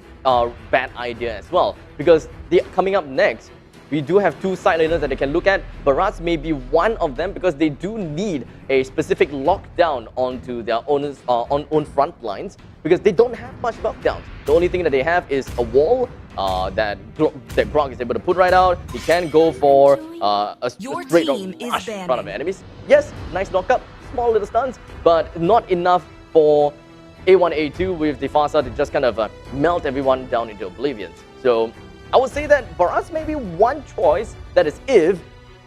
bad idea as well. Because coming up next, we do have two side laners that they can look at. Barats may be one of them because they do need a specific lockdown onto their own front lines because they don't have much lockdowns. The only thing that they have is a wall that Grog is able to put right out. He can go for a straight rush in front of enemies. Yes, nice knockup, small little stuns, but not enough for A1, A2 with the Farsa to just kind of melt everyone down into oblivion. So I would say that for us, maybe one choice, that is if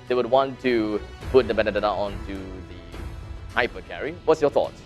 they would want to put the Banter onto the hyper carry. What's your thoughts?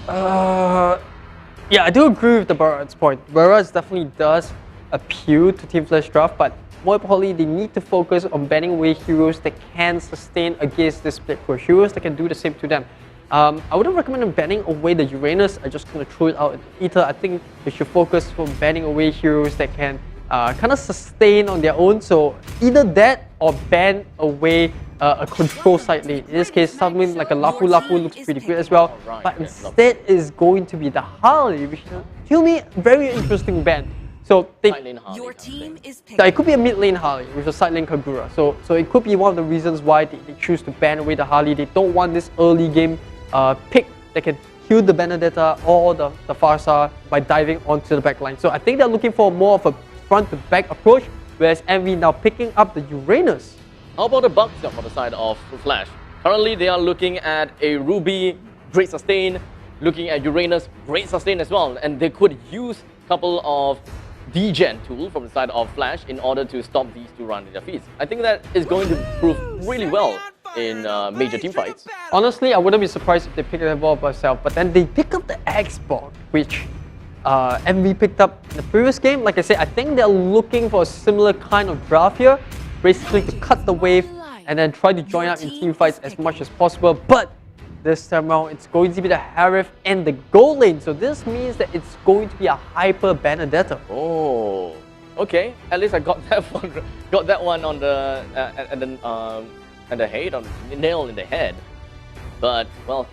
Yeah, I do agree with the Barats point. Barats definitely does appeal to Team Flash draft, but more importantly, they need to focus on banning away heroes that can sustain against this split push. Heroes that can do the same to them. I wouldn't recommend banning away the Uranus. I just gonna throw it out in Ether. I think they should focus on banning away heroes that can kind of sustain on their own. So either that or ban away a control side lane. In this case, something like a Lapu Lapu looks pretty good as well. But instead is going to be the Harley, which is, to me, very interesting ban. So Your team is yeah, it could be a mid lane Harley with a side lane Kagura. So it could be one of the reasons why they choose to ban away the Harley. They don't want this early game pick that can kill the Benedetta or the Farsa by diving onto the back line. So I think they're looking for more of a front to back approach, whereas MV now picking up the Uranus. How about the Bucks for the side of Flash? Currently, they are looking at a Ruby, great sustain, looking at Uranus, great sustain as well, and they could use a couple of degen tool from the side of Flash in order to stop these two running their feet. I think that is going to prove really well in major team fights. Honestly, I wouldn't be surprised if they pick the ball by themselves, but then they pick up the Xbox, which MV picked up in the previous game. Like I said, I think they're looking for a similar kind of draft here, basically to cut the wave and then try to join up in team fights as much as possible. But this time around, it's going to be the Harith and the gold lane. So this means that it's going to be a hyper Benedetta. Oh, okay. At least I got that one on the and the head, on the nail in the head. But well,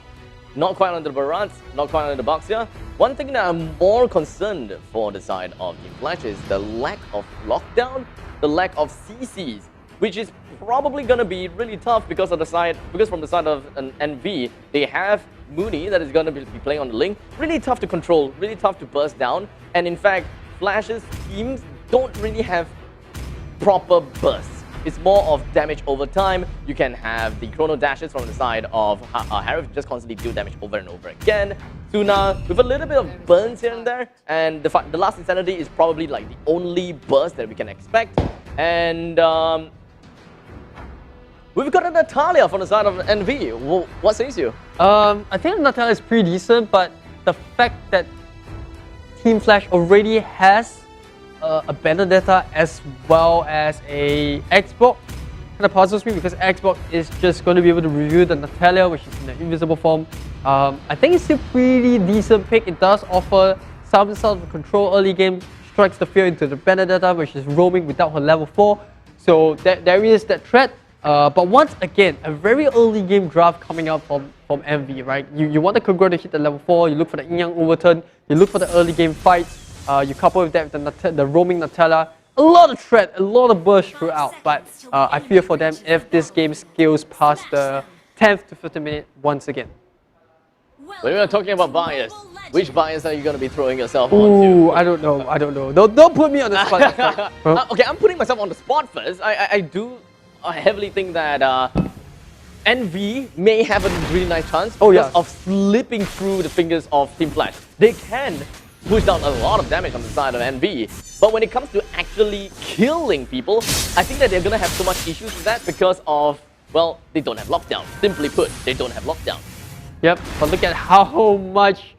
not quite on the Barats, not quite on the Bucks here. One thing that I'm more concerned for the side of Team Flash is the lack of lockdown, the lack of CCs, which is probably gonna be really tough because from the side of an NV, they have Mooney that is gonna be playing on the link. Really tough to control, really tough to burst down. And in fact, Flash's teams don't really have proper bursts. It's more of damage over time. You can have the chrono dashes from the side of Harith, just constantly deal damage over and over again. Suna with a little bit of burns here and there, and the last Insanity is probably like the only burst that we can expect. And we've got a Natalia from the side of NV. What says you? I think Natalia is pretty decent, but the fact that Team Flash already has a Benedetta as well as a Xbox kind of puzzles me, because Xbox is just going to be able to review the Natalia, which is in the invisible form. I think it's still pretty decent pick. It does offer some sort of control early game, strikes the fear into the Benedetta, which is roaming without her level 4. So there is that threat. But once again, a very early game draft coming out from MV, right? You want the Kagura to hit the level 4, you look for the Yin Yang overturn, you look for the early game fights, you couple with that with the roaming Nutella. A lot of threat, a lot of burst throughout, but I fear for them if this game scales past the 10th to 15th minute once again. When we are talking about bias, which bias are you going to be throwing yourself Ooh, onto? I don't know. Don't put me on the spot. Okay, I'm putting myself on the spot first. I do heavily think that NV may have a really nice chance of slipping through the fingers of Team Flash. They can push down a lot of damage on the side of NV, but when it comes to actually killing people, I think that they're going to have so much issues with that because of, well, they don't have lockdown. Simply put, they don't have lockdown. Yep, but look at how much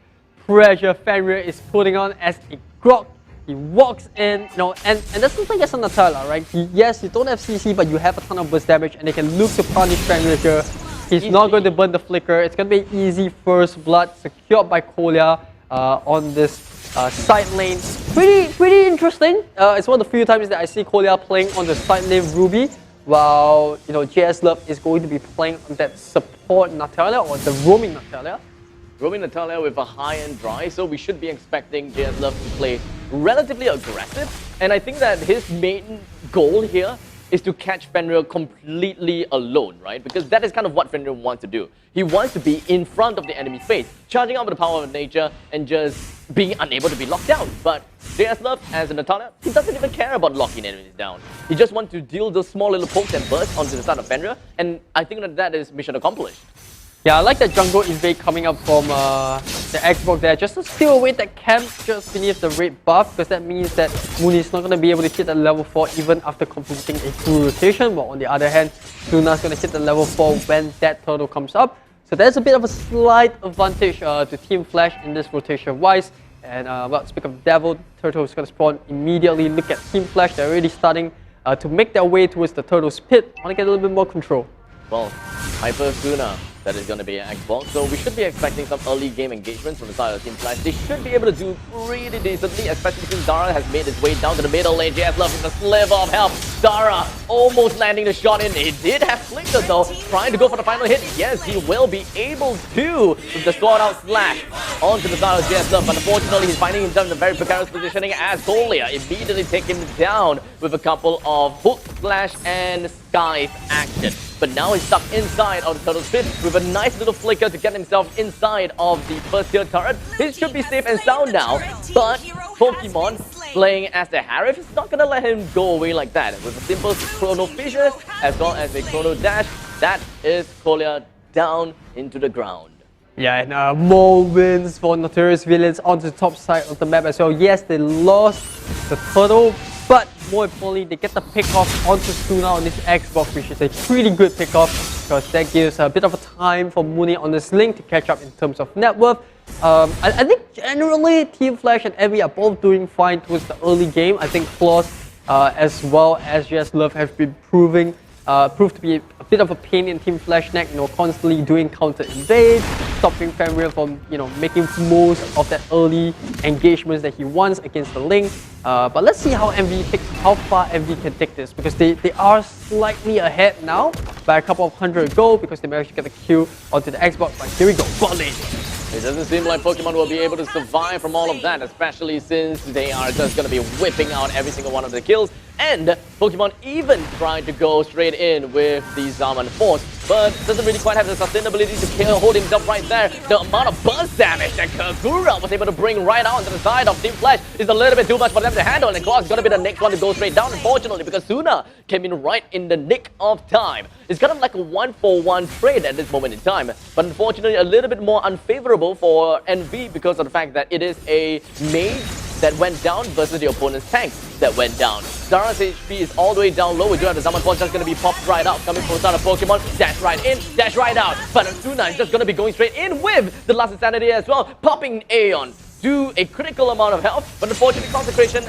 pressure Fenrir is putting on as a Grog. He walks in, and that's something as a Natalia, right? Yes, you don't have CC, but you have a ton of burst damage, and they can look to punish Fenrir here. He's not going to burn the flicker. It's going to be easy first blood secured by Kolya on this side lane. Pretty interesting. It's one of the few times that I see Kolya playing on the side lane Ruby, while JS Love is going to be playing on that support Natalia or the roaming Natalia. Roaming Natalia with a high-end drive, so we should be expecting JS Love to play relatively aggressive. And I think that his main goal here is to catch Fenrir completely alone, right? Because that is kind of what Fenrir wants to do. He wants to be in front of the enemy's face, charging out with the power of nature and just being unable to be locked down. But JS Love, as a Natana, he doesn't even care about locking enemies down. He just wants to deal those small little pokes and bursts onto the side of Fenrir, and I think that is mission accomplished. Yeah, I like that jungle invade coming up from the Xbox there, just to steal away that camp just beneath the red buff, because that means that Mooney is not going to be able to hit the level 4 even after completing a full rotation, while on the other hand, Suna is going to hit the level 4 when that turtle comes up. So there's a bit of a slight advantage to Team Flash in this rotation-wise. And well, speak of Devil, Turtle is going to spawn immediately. Look at Team Flash, they're already starting to make their way towards the Turtle's pit. Want to get a little bit more control. Well, Hyper Suna, that is going to be an Xbox, so we should be expecting some early game engagements from the side of Team Flash. They should be able to do really decently, especially since Dara has made his way down to the middle lane. JS Love with a sliver of health. Dara almost landing the shot in. He did have Flicker though, trying to go for the final hit. Yes, he will be able to with the sword out slash onto the side of JS Love, but unfortunately he's finding himself in a very precarious positioning as Golia immediately take him down with a couple of hook, slash and scythe action. But now he's stuck inside of the Turtle's pit with a nice little flicker to get himself inside of the first tier turret. He should be safe and sound now, but Pokemon playing as the Harif is not going to let him go away like that. With a simple Chrono Fissure as well as a Chrono Dash, that is Kolia down into the ground. Yeah, and more wins for Notorious Villains onto the top side of the map as well. Yes, they lost the turtle, but more importantly, they get the pick-off onto Suna on this Xbox, which is a pretty good pick-off because that gives a bit of a time for Mooney on this link to catch up in terms of net worth. I think generally Team Flash and Envy are both doing fine towards the early game. I think Flaws as well as JS Love have been proved to be a bit of a pain in Team Flash neck, constantly doing counter invade, stopping Fenrir from, making most of that early engagements that he wants against the link. But let's see how how far Envy can take this, because they are slightly ahead now by a couple of hundred gold because they managed to get the kill onto the Xbox. But here we go, bot lane. It doesn't seem like Pokemon will be able to survive from all of that, especially since they are just going to be whipping out every single one of the kills. And Pokemon even tried to go straight in with the Zaman Force, but doesn't really quite have the sustainability to hold himself right there. The amount of burst damage that Kagura was able to bring right out onto the side of Team Flash is a little bit too much for them to handle, and Claw is going to be the next one to go straight down, unfortunately, because Suna came in right in the nick of time. It's kind of like a 1-for-1 trade at this moment in time, but unfortunately a little bit more unfavorable for NV because of the fact that it is a mage that went down versus the opponent's tank that went down. Dara's HP is all the way down low. We do have the Zaman Force just going to be popped right out, coming from the side of Pokemon. Dash right in, dash right out. But Suna is just going to be going straight in with the Last Insanity as well, popping Aeon. Do a critical amount of health, but unfortunately Consecration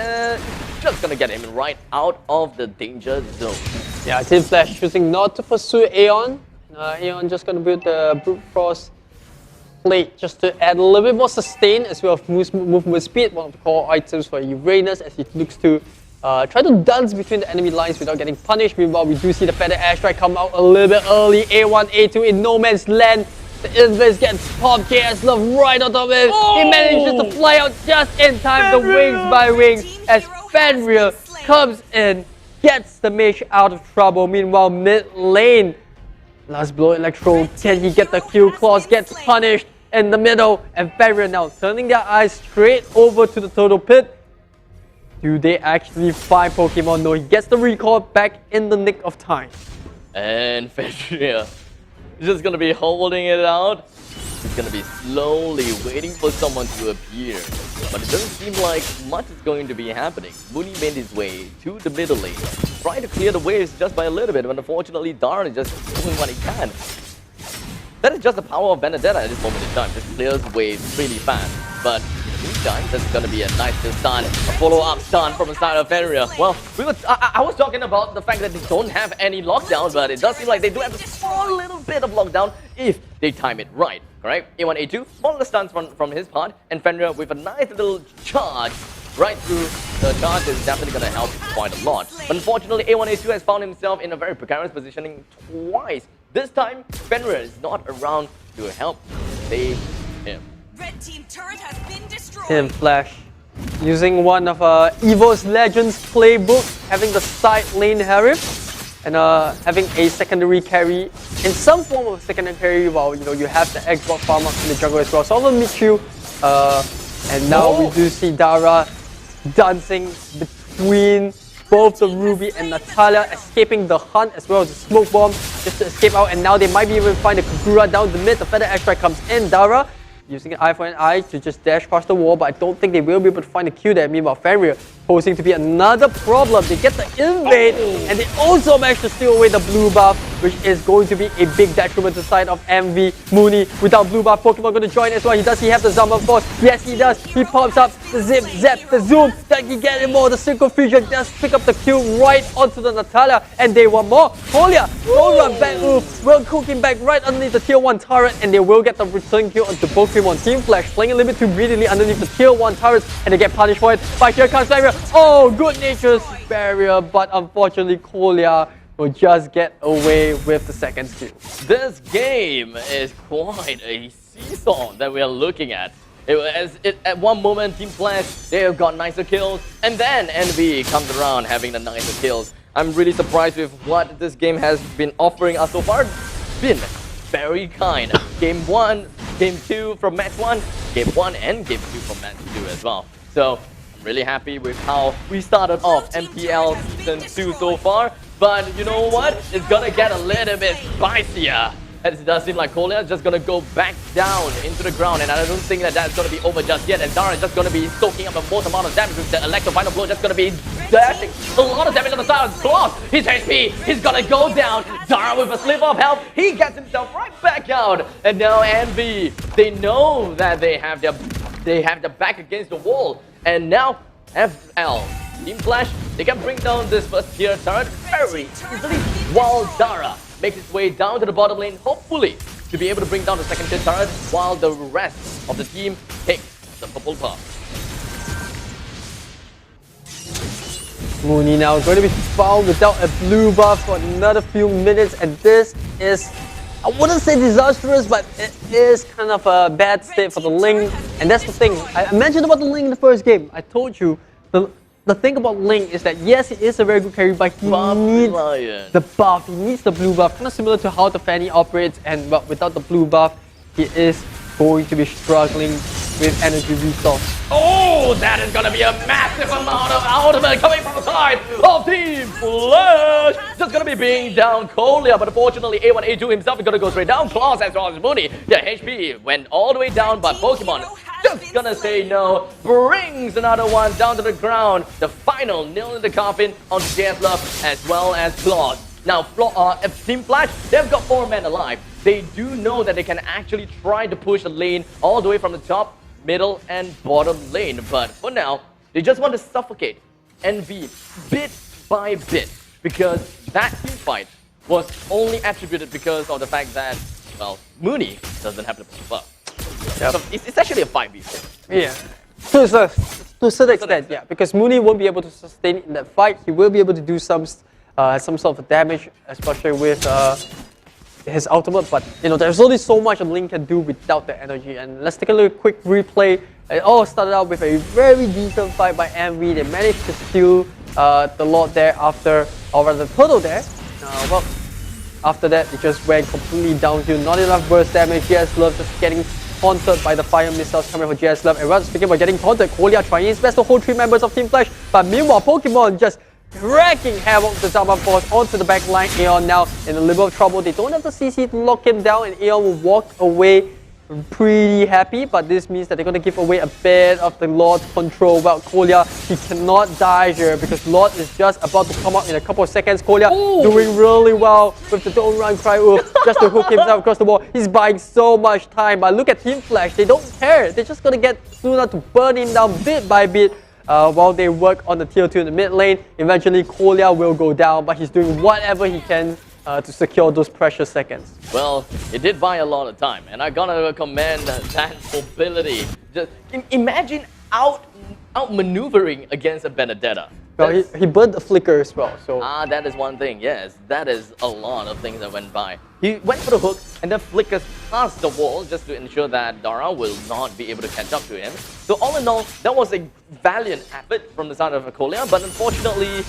just going to get him right out of the danger zone. Yeah, Team Flash choosing not to pursue Aeon. Aeon just going to build the Brute Force plate just to add a little bit more sustain as well as movement speed, one of the core items for Uranus as he looks to try to dance between the enemy lines without getting punished. Meanwhile, we do see the Feather Airstrike come out a little bit early. A1, A2 in no man's land. The Invis gets popped. JS Love right on top of it. Oh! He manages to fly out just in time. The wings by wings as Fenrir comes in, gets the mage out of trouble. Meanwhile, mid lane, Last Blow Electro, can he get the kill? Claws gets punished in the middle, and Fenrir now turning their eyes straight over to the Turtle Pit. Do they actually find Pokemon? No, he gets the recall back in the nick of time. And Fenrir is just going to be holding it out. He's going to be slowly waiting for someone to appear. But it doesn't seem like much is going to be happening. Mooney made his way to the middle lane, trying to clear the waves just by a little bit, but unfortunately Darn is just doing what he can. That is just the power of Benedetta at this moment in time. Just clears waves really fast. But in the meantime, that's going to be a nice stun, a follow-up stun from the side of Fenrir. Well, I was talking about the fact that they don't have any lockdown, but it does seem like they do have a small little bit of lockdown if they time it right. Correct? A1, A2, smaller stuns from his part, and Fenrir with a nice little charge right through. The charge is definitely going to help quite a lot. But unfortunately, A1, A2 has found himself in a very precarious positioning twice. This time, Fenrir is not around to help save him. Red team turret has been destroyed. Team Flash using one of EVO's Legends playbook, having the side lane Harif. and having a secondary carry in some form of secondary carry while you have the Xbox farm up in the jungle as well. So on the mid queue, and now we do see Dara dancing between both the Ruby and Natalia, escaping the hunt as well as the smoke bomb just to escape out, and now they might be able to find the Kagura down the mid. The feather airstrike comes in. Dara using an eye for an eye to just dash past the wall, but I don't think they will be able to find the Q there. Meanwhile, Fenrir posing to be another problem. They get the invade, and they also manage to steal away the blue buff, which is going to be a big detriment to the side of MV. Mooney without blue buff, Pokemon going to join as well. Does he have the Zama Force? Yes, he does. He pops up the zip, zap, the zoom. That he get him more. The Circle Fusion does pick up the Q right onto the Natalia, and they want more. Kolia will run back. Will cook him back right underneath the tier 1 turret, and they will get the return kill onto Pokemon. Team Flash playing a little bit too greedily underneath the tier 1 turrets, and they get punished for it. But here comes Barrier. Oh, good nature's Barrier, but unfortunately Kolia will just get away with the second steal. This game is quite a seesaw that we are looking at. At one moment, Team Flash, they have got nicer kills, and then NV comes around having the nicer kills. I'm really surprised with what this game has been offering us so far. Been very kind. Game 1, Game 2 from Match 1, Game 1 and Game 2 from Match 2 as well. So I'm really happy with how we started off MPL Season 2 so far. But you know what? It's gonna get a little bit spicier. As it does seem like Kolia is just gonna go back down into the ground, and I don't think that that's gonna be over just yet. And Dara is just gonna be soaking up the most amount of damage with the Electro Final Blow, just gonna be dashing a lot of damage on the side of his claws. His HP, he's gonna go down. Dara with a sliver of health, he gets himself right back out. And now Envy, they know that they have their back against the wall. And now FL, Team Flash, they can bring down this first tier turret very easily, while Dara makes its way down to the bottom lane, hopefully to be able to bring down the second tier turret, while the rest of the team takes the purple buff. Mooney now is going to be found without a blue buff for another few minutes, and this is, I wouldn't say disastrous, but it is kind of a bad state for the Ling. And that's the thing, I mentioned about the Ling in the first game. I told you, the thing about Ling is that yes, he is a very good carry, but he needs the buff, he needs the blue buff, kind of similar to how the Fanny operates, and but without the blue buff, he is going to be struggling with energy resource. Oh, that is gonna be a massive amount of ultimate coming from the side of Team Flash. Just gonna be bringing down Kolia, but unfortunately A1, A2 himself is gonna go straight down. Claws as well as Mooney. Yeah, HP went all the way down, but Pokemon just gonna say no. Brings another one down to the ground. The final nail in the coffin on JS Love as well as Claude. Now, Team Flash, they've got 4 men alive. They do know that they can actually try to push the lane all the way from the top, middle, and bottom lane. But for now, they just want to suffocate NV bit by bit, because that team fight was only attributed because of the fact that, well, Mooney doesn't have the buff. Yep. So it's actually a 5v4. Yeah. To a certain extent, yeah. Because Mooney won't be able to sustain it in that fight. He will be able to do some sort of damage, especially with his ultimate. But there's only so much a Link can do without the energy. And let's take a little quick replay. It all started out with a very decent fight by MV. They managed to steal the Lord there after, or rather the Turtle there. Well, after that, it just went completely downhill. Not enough burst damage. JS Love just getting taunted by the fire missiles coming from JS Love. Everyone's speaking about getting taunted. Kolia trying his best to hold 3 members of Team Flash. But meanwhile, Pokemon just wrecking havoc with the Zama Force onto the back line. Aeon now in a little bit of trouble. They don't have the CC to lock him down, and Aeon will walk away pretty happy, but this means that they're going to give away a bit of the Lord's control. Well, Kolia, he cannot die here because Lord is just about to come up in a couple of seconds. Kolia doing really well with the don't run cry just to hook himself across the wall. He's buying so much time, but look at Team Flash, they don't care. They're just going to get Luna to burn him down bit by bit. While they work on the tier 2 in the mid lane. Eventually Kolia will go down, but he's doing whatever he can to secure those precious seconds. Well, it did buy a lot of time, and I gotta commend that mobility. Just imagine outmaneuvering against a Benedetta. Well, he burned the flicker as well, so... that is one thing, yes. That is a lot of things that went by. He went for the hook and then flickers past the wall just to ensure that Dara will not be able to catch up to him. So all in all, that was a valiant effort from the side of Kolia, but unfortunately,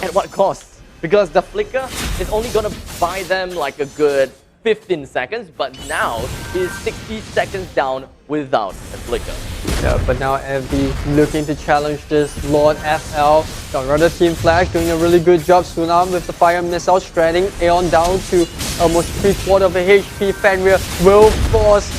at what cost? because the flicker is only gonna buy them like a good 15 seconds, but now he's 60 seconds down without a flicker. Yeah, but now MV looking to challenge this Lord FL. Got another Team Flash doing a really good job. Sunam with the fire missile, stranding Aeon down to almost 3/4 of a HP. Fenrir will force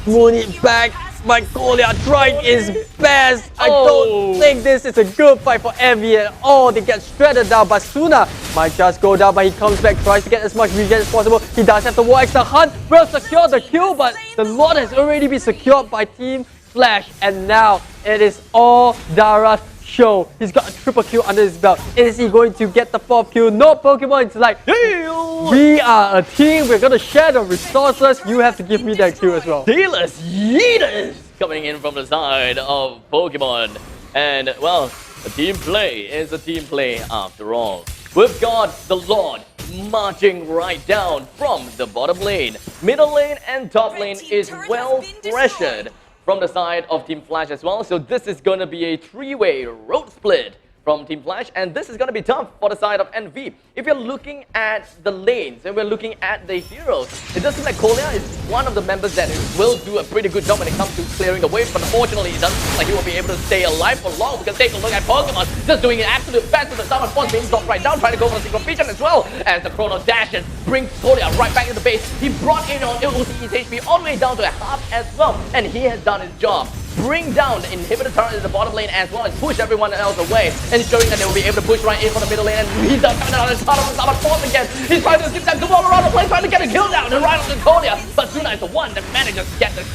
Mooney back. But Kolia trying his best. I don't think this is a good fight for MV at all. They get shredded down, but Suna might just go down, but he comes back, tries to get as much regen as possible. He does have the War Axe. The Hunt will secure the kill, but the Lord has already been secured by Team Flash, and now it is all Dara's show. He's got a triple kill under his belt. Is he going to get the 4th kill? No, Pokemon. It's like, we are a team. We're going to share the resources. You have to give me that kill as well. Dealers, yeeters coming in from the side of Pokemon. And, well, a team play is a team play after all. We've got the Lord marching right down from the bottom lane. Middle lane and top lane is well pressured from the side of Team Flash as well. So this is going to be a 3-way road split from Team Flash, and this is going to be tough for the side of NV. If you're looking at the lanes and we're looking at the heroes, it does seem like Kolia is one of the members that will do a pretty good job when it comes to clearing the wave, but unfortunately it doesn't seem like he will be able to stay alive for long, because take a look at Pokemon just doing an absolute best with the Summon Force being dropped right down, trying to go for the synchrovision as well, as the Chrono dashes brings Kolia right back into the base. He brought in on his HP all the way down to a half as well, and he has done his job. Bring down the inhibitor turret in the bottom lane as well as push everyone else away, ensuring that they will be able to push right in for the middle lane. And he's coming out on the top of the Summon Force again. He's trying to zigzag the ball around the place, trying to get a kill down and right on the Kolia. But Suna is the one that manages to get the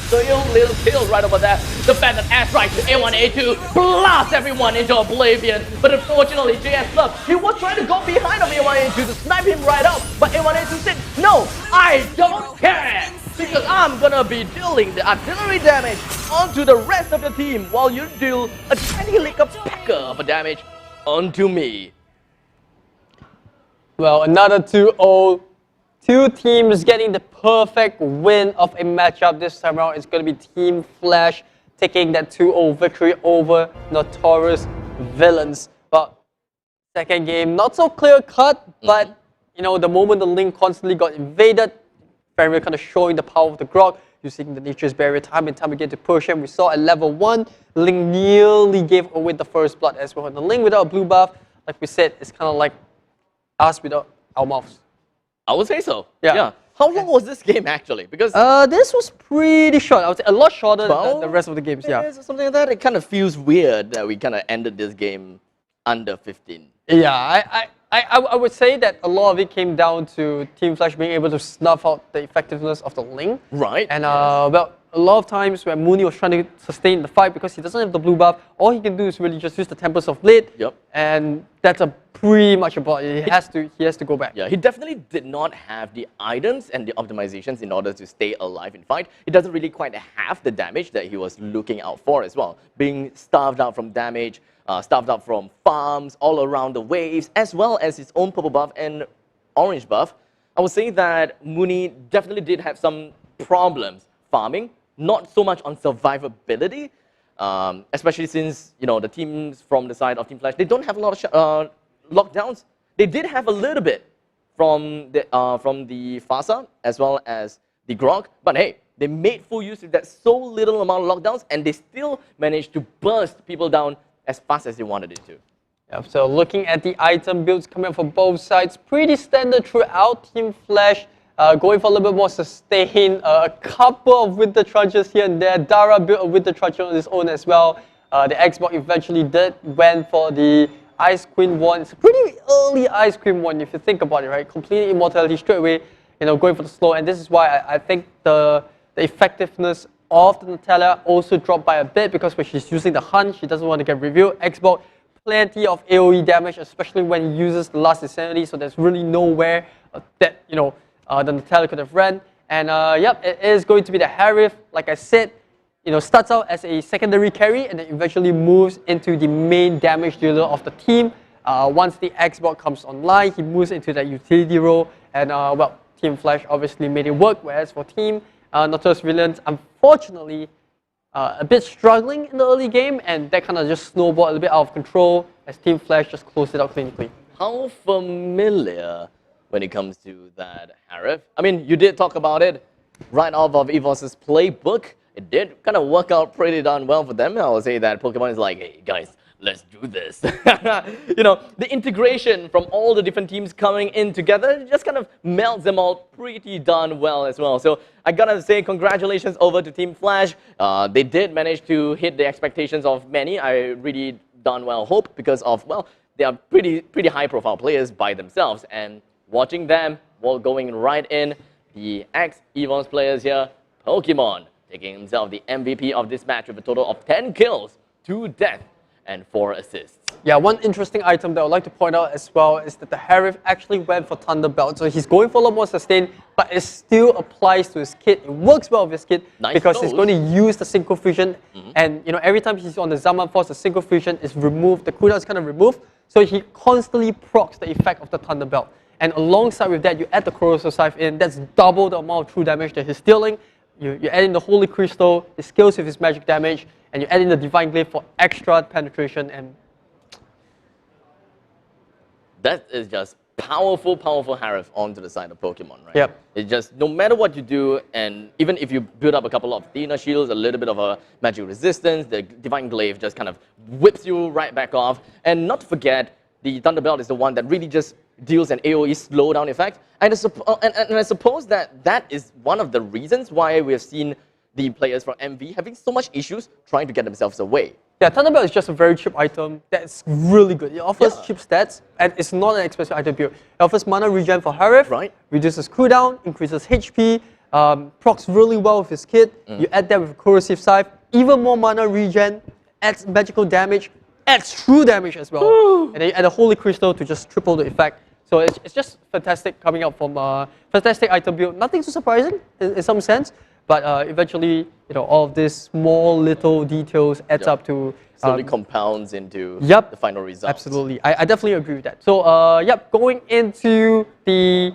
little kills right over there. The fact that Ash-Right, A1, A2 blast everyone into oblivion. But unfortunately, JS Love, he was trying to go behind of A1, A2 to snipe him right out. But A1, A2 said, no, I don't care, because I'm gonna be dealing the artillery damage onto the rest of the team while you deal a tiny lick of pecker of a damage onto me. Well, another 2-0. Two teams getting the perfect win of a matchup this time around. It's going to be Team Flash taking that 2-0 victory over Notorious Villains. But second game, not so clear-cut, but you know, the moment the link constantly got invaded, Fenrir kind of showing the power of the Grog, using the Nature's Barrier time and time again to push him. We saw at level 1, Link nearly gave away the first blood as well. And the Link without a blue buff, like we said, it's kind of like us without our mouths. I would say so. Yeah. How long was this game actually? Because this was pretty short. I would say a lot shorter than the rest of the games. Yeah. Something like that. It kind of feels weird that we kind of ended this game under 15. Yeah, I would say that a lot of it came down to Team Flash being able to snuff out the effectiveness of the Link. Right. And well, a lot of times when Mooney was trying to sustain the fight because he doesn't have the blue buff, all he can do is really just use the Tempest of Blade. Yep. And that's a pretty much about it. He has to go back. Yeah, he definitely did not have the items and the optimizations in order to stay alive in fight. He doesn't really quite have the damage that he was looking out for as well. Being starved out from damage, starved out from farms all around the waves, as well as his own purple buff and orange buff. I would say that Mooney definitely did have some problems farming, not so much on survivability, especially since, you know, the teams from the side of Team Flash, they don't have a lot of lockdowns. They did have a little bit from the Fasa as well as the Grog, but hey, they made full use of that so little amount of lockdowns, and they still managed to burst people down as fast as they wanted it to. Yeah, so looking at the item builds coming up for both sides, pretty standard throughout. Team Flash going for a little bit more sustain, a couple of Winter Truncheons here and there. Dara built a Winter Truncheon on his own as well. The Xbox eventually went for the Ice Queen one. It's a pretty early Ice Queen one if you think about it, right? Completely immortality straight away, you know, going for the slow. And this is why I think the effectiveness of the Natalia also dropped by a bit, because when she's using the Hunt, she doesn't want to get revealed. Xbox, plenty of AoE damage, especially when he uses the last Insanity, so there's really nowhere that, you know, the Natalia could have ran. And yep, it is going to be the Harith, like I said, you know, starts out as a secondary carry and then eventually moves into the main damage dealer of the team. Once the Xbox comes online, he moves into that utility role, and well, Team Flash obviously made it work, whereas for Team Notorious Villains, unfortunately, a bit struggling in the early game, and that kind of just snowballed a little bit out of control as Team Flash just closed it out clinically. how familiar when it comes to that, Harif? I mean, you did talk about it right off of EVOS's playbook. It did kind of work out pretty darn well for them. I would say that Pokemon is like, hey guys, let's do this. You know, the integration from all the different teams coming in together just kind of melts them all pretty darn well as well. So I gotta say congratulations over to Team Flash. They did manage to hit the expectations of many. I really darn well hope because of, well, they are pretty high profile players by themselves, and watching them while going right in, the ex-EVOS players here, Pokemon, taking himself the MVP of this match with a total of 10 kills, 2 deaths, and 4 assists. Yeah, one interesting item that I would like to point out as well is that the Harif actually went for Thunderbelt. So he's going for a lot more sustain, but it still applies to his kit. It works well with his kit because he's going to use the Synchro Fusion. And you know, every time he's on the Zaman Force, the Synchro Fusion is removed, the cooldown is kind of removed. So he constantly procs the effect of the Thunderbelt. And alongside with that, you add the Corrosive Scythe in. That's double the amount of true damage that he's dealing. You add in the Holy Crystal, it scales with his magic damage, and you add in the Divine Glaive for extra penetration. And that is just powerful Harif onto the side of Pokemon, right? Yep. It's just, no matter what you do, and even if you build up a couple of Athena shields, a little bit of a magic resistance, the Divine Glaive just kind of whips you right back off. And not to forget, the Thunderbelt is the one that really just deals an AoE slowdown effect. And I suppose that is one of the reasons why we have seen the players from MV having so much issues trying to get themselves away. yeah, Thunderbelt is just a very cheap item that's really good. It offers cheap stats, and it's not an expensive item build. It offers mana regen for Harif, reduces cooldown, increases HP, procs really well with his kit. You add that with Corrosive Scythe, even more mana regen, adds magical damage, adds true damage as well. And then you add a Holy Crystal to just triple the effect. So it's just fantastic coming out from a fantastic item build. Nothing too surprising in some sense, but eventually, you know, all of these small little details adds up to slowly compounds into the final result. Absolutely, I definitely agree with that. So going into the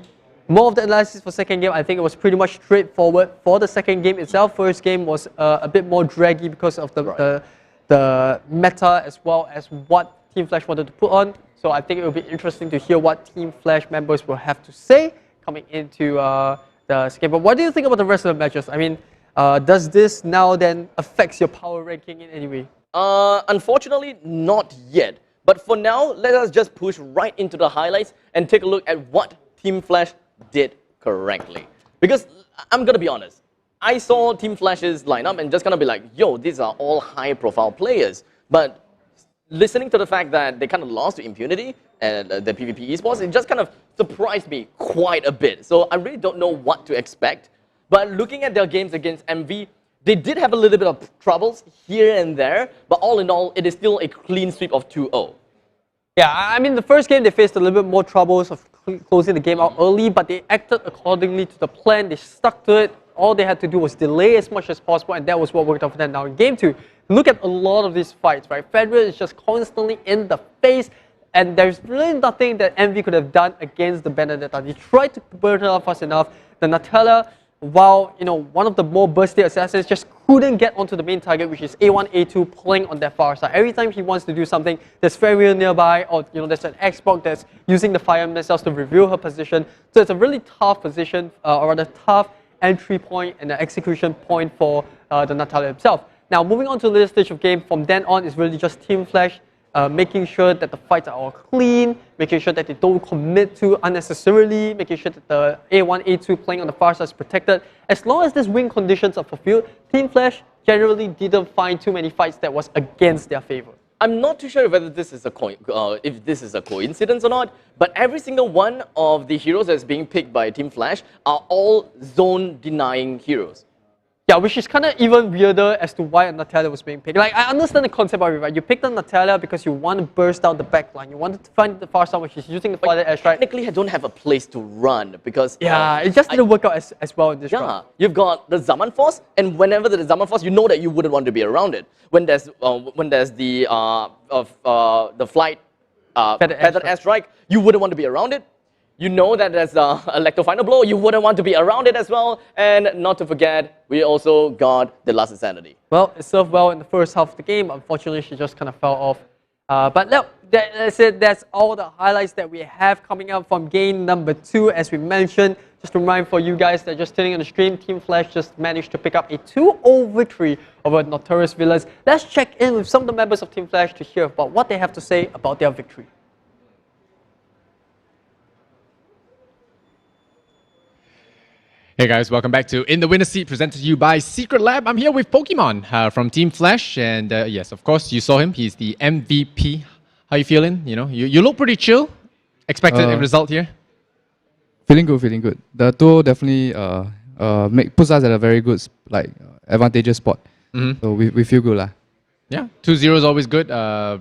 more of the analysis for second game, I think it was pretty much straightforward for the second game itself. First game was a bit more draggy because of the meta as well as what Team Flash wanted to put on. So I think it will be interesting to hear what Team Flash members will have to say coming into the second. But what do you think about the rest of the matches? I mean, does this now then affect your power ranking in any way? Unfortunately, not yet. But for now, let us just push right into the highlights and take a look at what Team Flash did correctly. Because I'm going to be honest, I saw Team Flash's lineup and just going to be like, yo, these are all high-profile players. But listening to the fact that they kind of lost to Impunity and the PvP esports, it just kind of surprised me quite a bit. So I really don't know what to expect. But looking at their games against MV, they did have a little bit of troubles here and there. But all in all, it is still a clean sweep of 2-0. Yeah, I mean, the first game, they faced a little bit more troubles of closing the game out early, but they acted accordingly to the plan. They stuck to it. All they had to do was delay as much as possible, and that was what worked out for them. Now in game 2, look at a lot of these fights, right? Fenrir is just constantly in the face, and there's really nothing that MV could have done against the Benedetta. They tried to burn her fast enough. The Nutella, while, you know, one of the more bursty assassins, just couldn't get onto the main target, which is A1, A2 playing on their far side. Every time he wants to do something, there's Fenrir nearby, or, you know, there's an Xbox that's using the fire missiles to reveal her position. So it's a really tough position, or rather tough entry point and the execution point for the Natalia himself. Now, moving on to the later stage of game, from then on, it's really just Team Flash making sure that the fights are all clean, making sure that they don't commit to unnecessarily, making sure that the A1, A2 playing on the far side is protected. As long as these win conditions are fulfilled, Team Flash generally didn't find too many fights that was against their favor. I'm not too sure whether this is a coincidence or not, but every single one of the heroes that's being picked by Team Flash are all zone-denying heroes. Yeah, which is kind of even weirder as to why Natalia was being picked. Like, I understand the concept of it, right? You picked on Natalia because you want to burst out the backline. You wanted to find the far side when she's using the fire airstrike. Technically, I don't have a place to run because... Yeah, it just didn't work out as well in this round. You've got the Zaman Force, and whenever there's Zaman Force, you know that you wouldn't want to be around it. When there's the flight feathered airstrike, you wouldn't want to be around it. You know that there's a Electro Final Blow, you wouldn't want to be around it as well. And not to forget, we also got the Last Insanity. Well, it served well in the first half of the game. Unfortunately, she just kind of fell off But look, that's it. That's all the highlights that we have coming up from game number 2. As we mentioned, just to remind for you guys that just tuning on the stream, Team Flash just managed to pick up a 2-0 victory over Notorious Villains. Let's check in with some of the members of Team Flash to hear about what they have to say about their victory. Hey guys, welcome back to In the Winner's Seat, presented to you by Secret Lab. I'm here with Pokemon from Team Flash, and yes, of course, you saw him. He's the MVP. How you feeling? You know, you look pretty chill. Expected result here? Feeling good. The 2 definitely puts us at a very good, advantageous spot. So we feel good lah. Yeah, 2-0 is always good.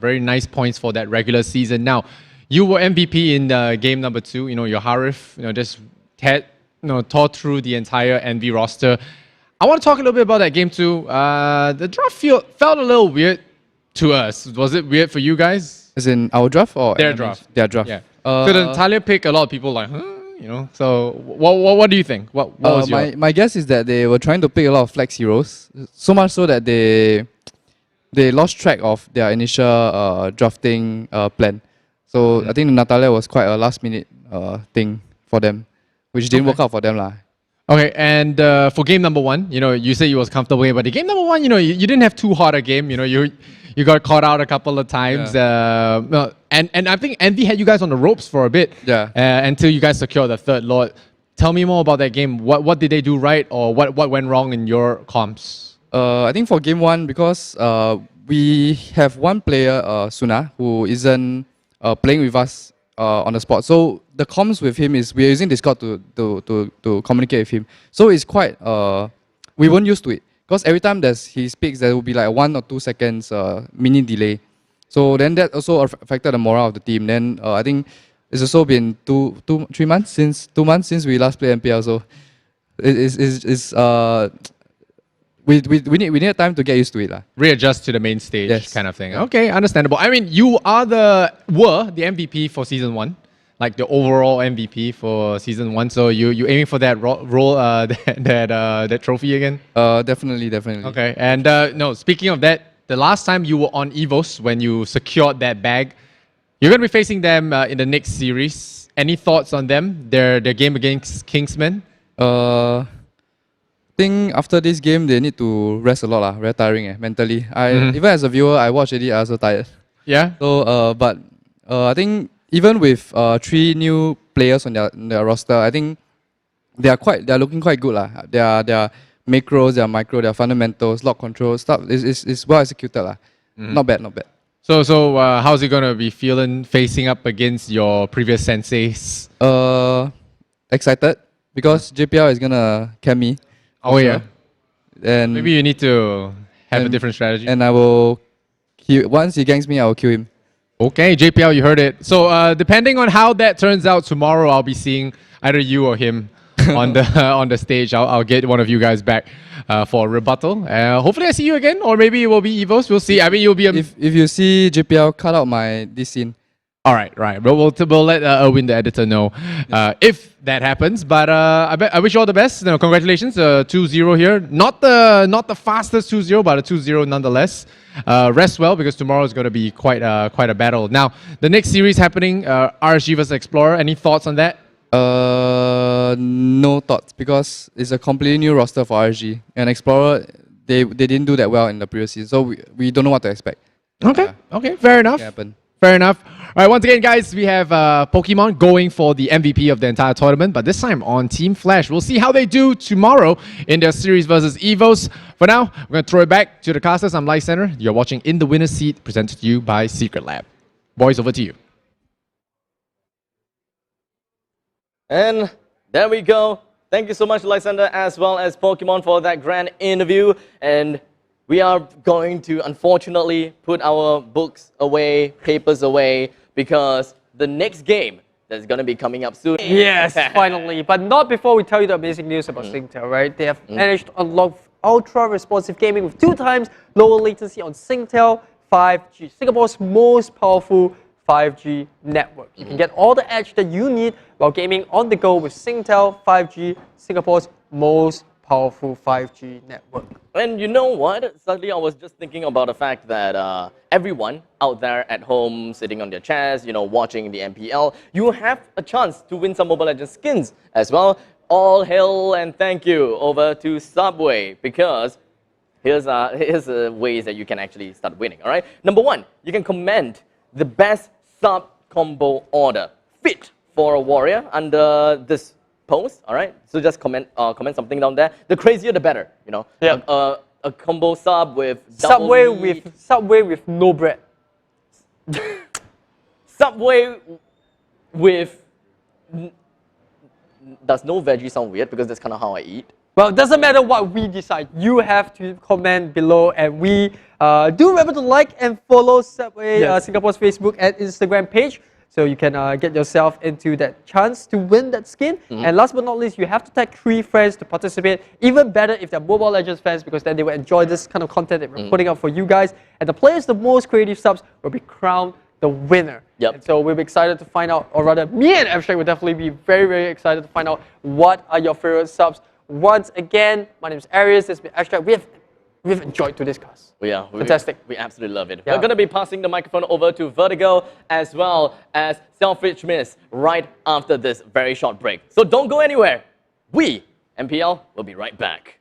Very nice points for that regular season. Now, you were MVP in game number 2. You know, your Harif, just tore through the entire NV roster. I want to talk a little bit about that game 2. The draft felt a little weird to us. Was it weird for you guys? As in our draft or their draft? Their draft. Yeah. So the Natalia pick, a lot of people like, So what do you think? What was your... My guess is that they were trying to pick a lot of flex heroes, so much so that they lost track of their initial drafting plan. So I think Natalia was quite a last minute thing for them, which didn't work out for them lah. Okay, and for game number 1, you say you was comfortable, but the game number 1, you didn't have too hard a game. You got caught out a couple of times. Yeah. And I think Envy had you guys on the ropes for a bit. Yeah. Until you guys secured the 3rd Lord. Tell me more about that game. What did they do right, or what went wrong in your comps? I think for game 1, because we have one player, Suna, who isn't playing with us on the spot. So the comms with him is we're using Discord to communicate with him. So it's quite we weren't used to it, because every time he speaks, there will be like 1 or 2 seconds mini delay. So then that also affected the morale of the team. Then I think it's also been 2 months since we last played MPL. So we need time to get used to it lah. Readjust to the main stage, kind of thing. Yeah. Okay, understandable. I mean, you were the MVP for season 1, like the overall MVP for season 1. So you aiming for that role, that trophy again? Definitely. Okay, and no, speaking of that, the last time you were on EVOS when you secured that bag, you're gonna be facing them in the next series. Any thoughts on them? Their game against Kingsmen? I think after this game they need to rest a lot lah. Very tiring mentally. Even as a viewer, I watched it. I was so tired. Yeah. So but I think even with 3 new players on their roster, I think they're looking quite good lah. Their macros, their micro, their fundamentals, lock control stuff is well executed lah. Not bad. So how's it gonna be feeling facing up against your previous senseis? Excited because JPL is gonna camp me. Oh yeah. And maybe you need to have a different strategy. And once he ganks me, I will kill him. Okay, JPL, you heard it. So depending on how that turns out tomorrow, I'll be seeing either you or him on the stage. I'll get one of you guys back for a rebuttal. Hopefully I see you again, or maybe it will be EVOS. We'll see. I mean, you'll be if you see JPL, cut out this scene. All right. But we'll let Erwin, the editor, know if that happens. But I wish you all the best. Congratulations, 2-0 here. Not the fastest 2-0, but a 2-0 nonetheless. Rest well, because tomorrow is going to be quite a battle. Now, the next series happening, RSG vs Explorer. Any thoughts on that? No thoughts, because it's a completely new roster for RSG, and Explorer they didn't do that well in the previous season, so we don't know what to expect. Okay, fair enough. Fair enough. All right, once again, guys, we have Pokemon going for the MVP of the entire tournament, but this time on Team Flash. We'll see how they do tomorrow in their series versus EVOS. For now, we're going to throw it back to the casters. I'm Lysander. You're watching In the Winner's Seat, presented to you by Secret Lab. Boys, over to you. And there we go. Thank you so much, Lysander, as well as Pokemon, for that grand interview. And we are going to, unfortunately, put our books away, papers away, because the next game that's going to be coming up soon. Yes, finally. But not before we tell you the amazing news about Singtel, right? They have managed to unlock ultra-responsive gaming with 2 times lower latency on Singtel 5G, Singapore's most powerful 5G network. You can get all the edge that you need while gaming on the go with Singtel 5G, Singapore's most powerful 5G network. And you know what? Suddenly I was just thinking about the fact that everyone out there at home, sitting on their chairs, watching the MPL, you have a chance to win some Mobile Legends skins as well. All hail and thank you over to Subway, because here's the ways that you can actually start winning, all right? Number one, you can comment the best sub combo order fit for a warrior under this post, all right? So just comment something down there. The crazier, the better, Yeah. A combo sub with Subway with no bread. Subway with... Does no veggie sound weird? Because that's kind of how I eat. Well, it doesn't matter what we decide. You have to comment below, and we do remember to like and follow Subway Singapore's Facebook and Instagram page, so you can get yourself into that chance to win that skin. And last but not least, you have to tag 3 friends to participate. Even better if they're Mobile Legends fans, because then they will enjoy this kind of content that we're putting out for you guys. And the players, the most creative subs, will be crowned the winner. And so we'll be excited to find out, or rather, me and Abstract will definitely be very, very excited to find out what are your favorite subs. Once again, my name is Arius, this has been Abstract. We've enjoyed today's cast. Fantastic. We absolutely love it. We're going to be passing the microphone over to Vertigo as well as Selfish Miss right after this very short break. So don't go anywhere. We, MPL, will be right back.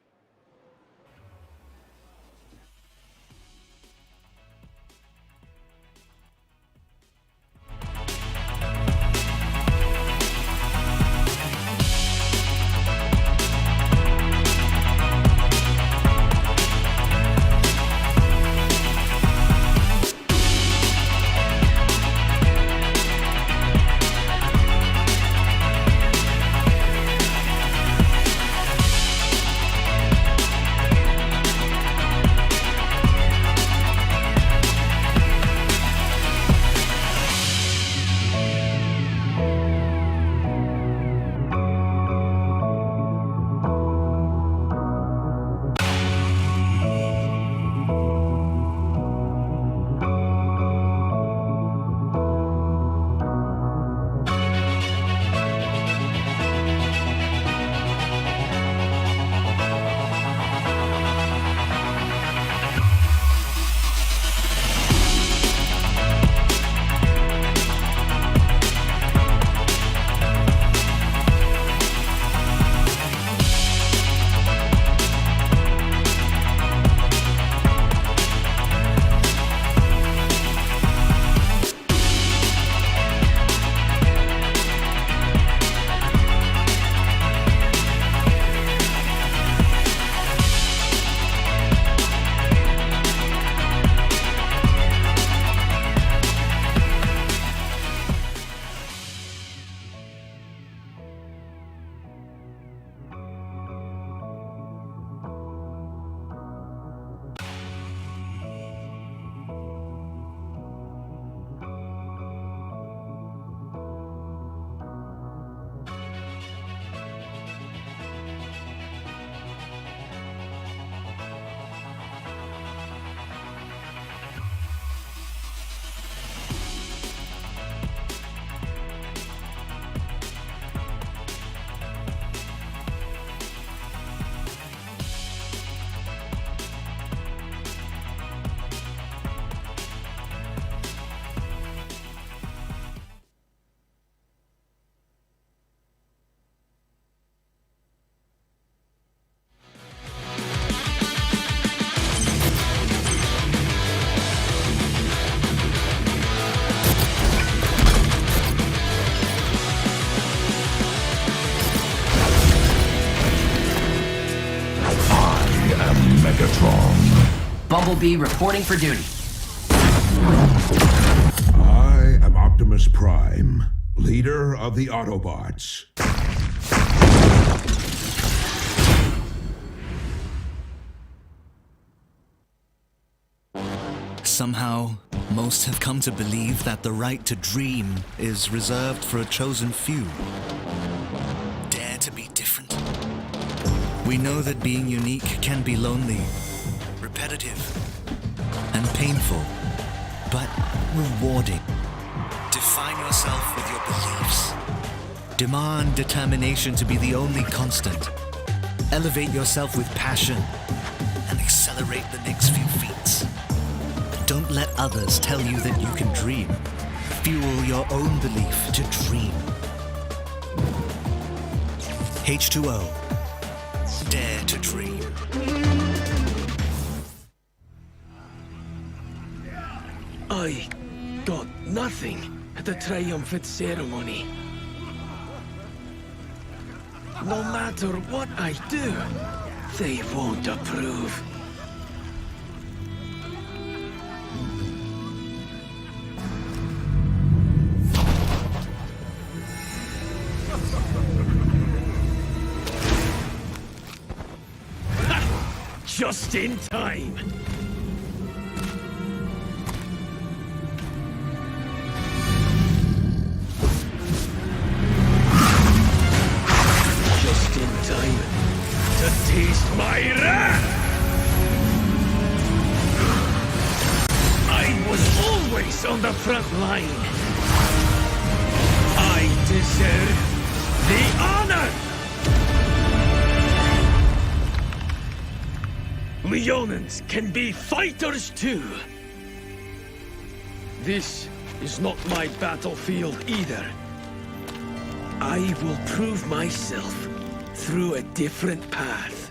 Megatron. Bumblebee reporting for duty. I am Optimus Prime, leader of the Autobots. Somehow, most have come to believe that the right to dream is reserved for a chosen few. Dare to be different. We know that being unique can be lonely, repetitive, and painful, but rewarding. Define yourself with your beliefs. Demand determination to be the only constant. Elevate yourself with passion and accelerate the next few feats. Don't let others tell you that you can dream. Fuel your own belief to dream. H2O. Dare to dream. I got nothing at the Triumphant ceremony. No matter what I do, they won't approve. Just in time. Just in time to taste my wrath. I was always on the front line. I deserve the honor. Leonins can be fighters too. This is not my battlefield either. I will prove myself through a different path.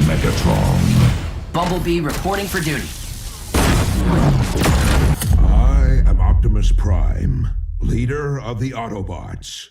Megatron. Bumblebee reporting for duty. I am Optimus Prime, leader of the Autobots.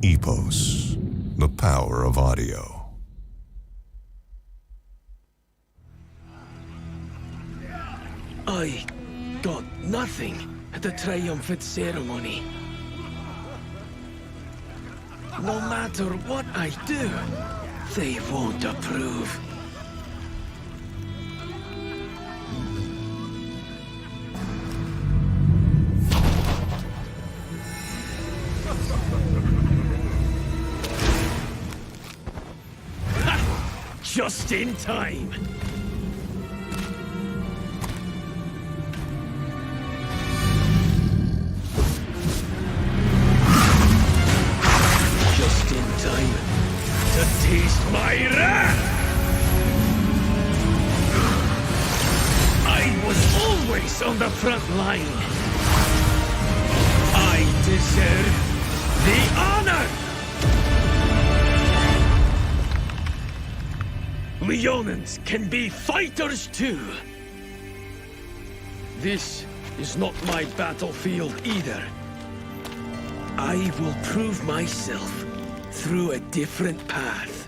EPOS, the power of audio. I got nothing at the Triumphant ceremony. No matter what I do, they won't approve. Just in time. always on the front line. I deserve the honor! Leonins can be fighters too. This is not my battlefield either. I will prove myself through a different path.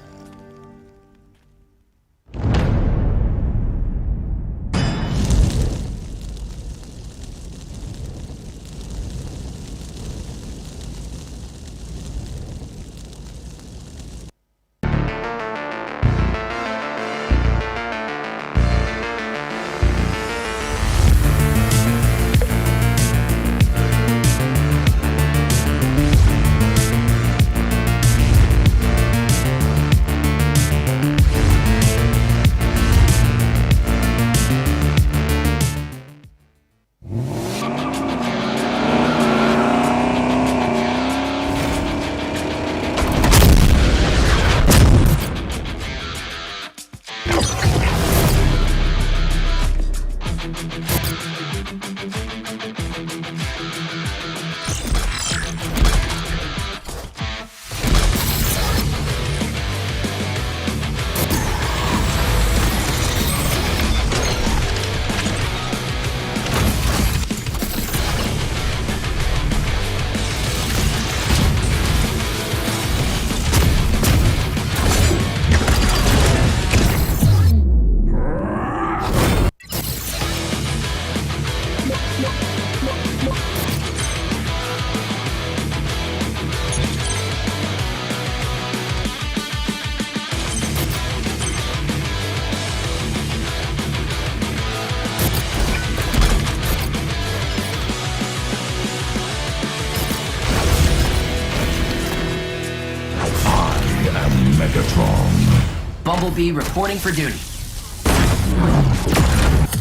Megatron. Bumblebee reporting for duty.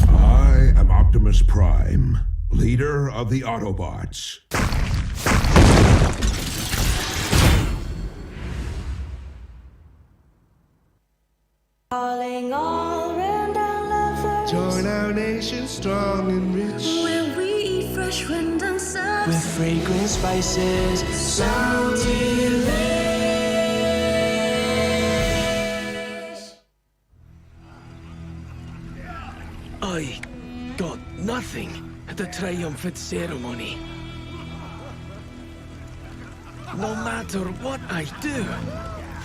I am Optimus Prime, leader of the Autobots. Calling all random lovers. Join our nation strong and rich. Where we eat fresh random stuff. With fragrant spices, so delicious. I got nothing at the Triumphant ceremony. No matter what I do,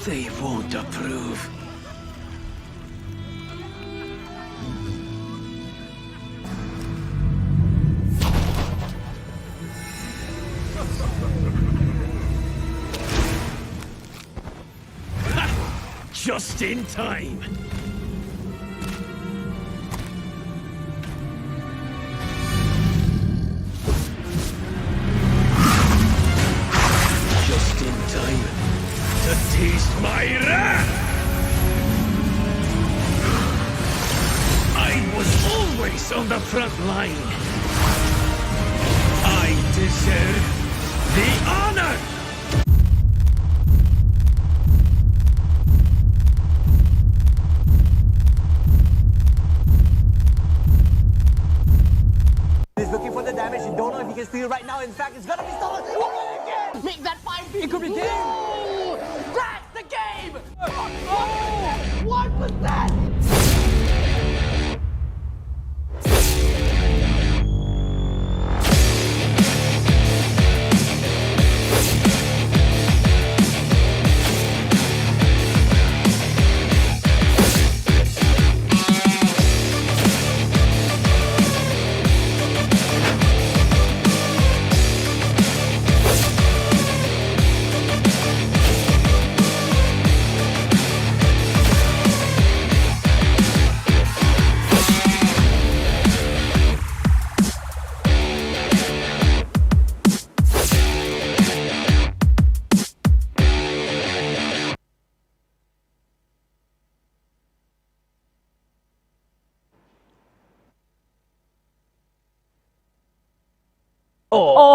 they won't approve. Just in time. Just in time to taste my wrath. I was always on the front line. I deserve the honor. He's looking for the damage. You don't know if he can steal right now. In fact, it's gonna be stolen. Again! Make that 5 It could be game! That's the game! Oh! What was that? Oh!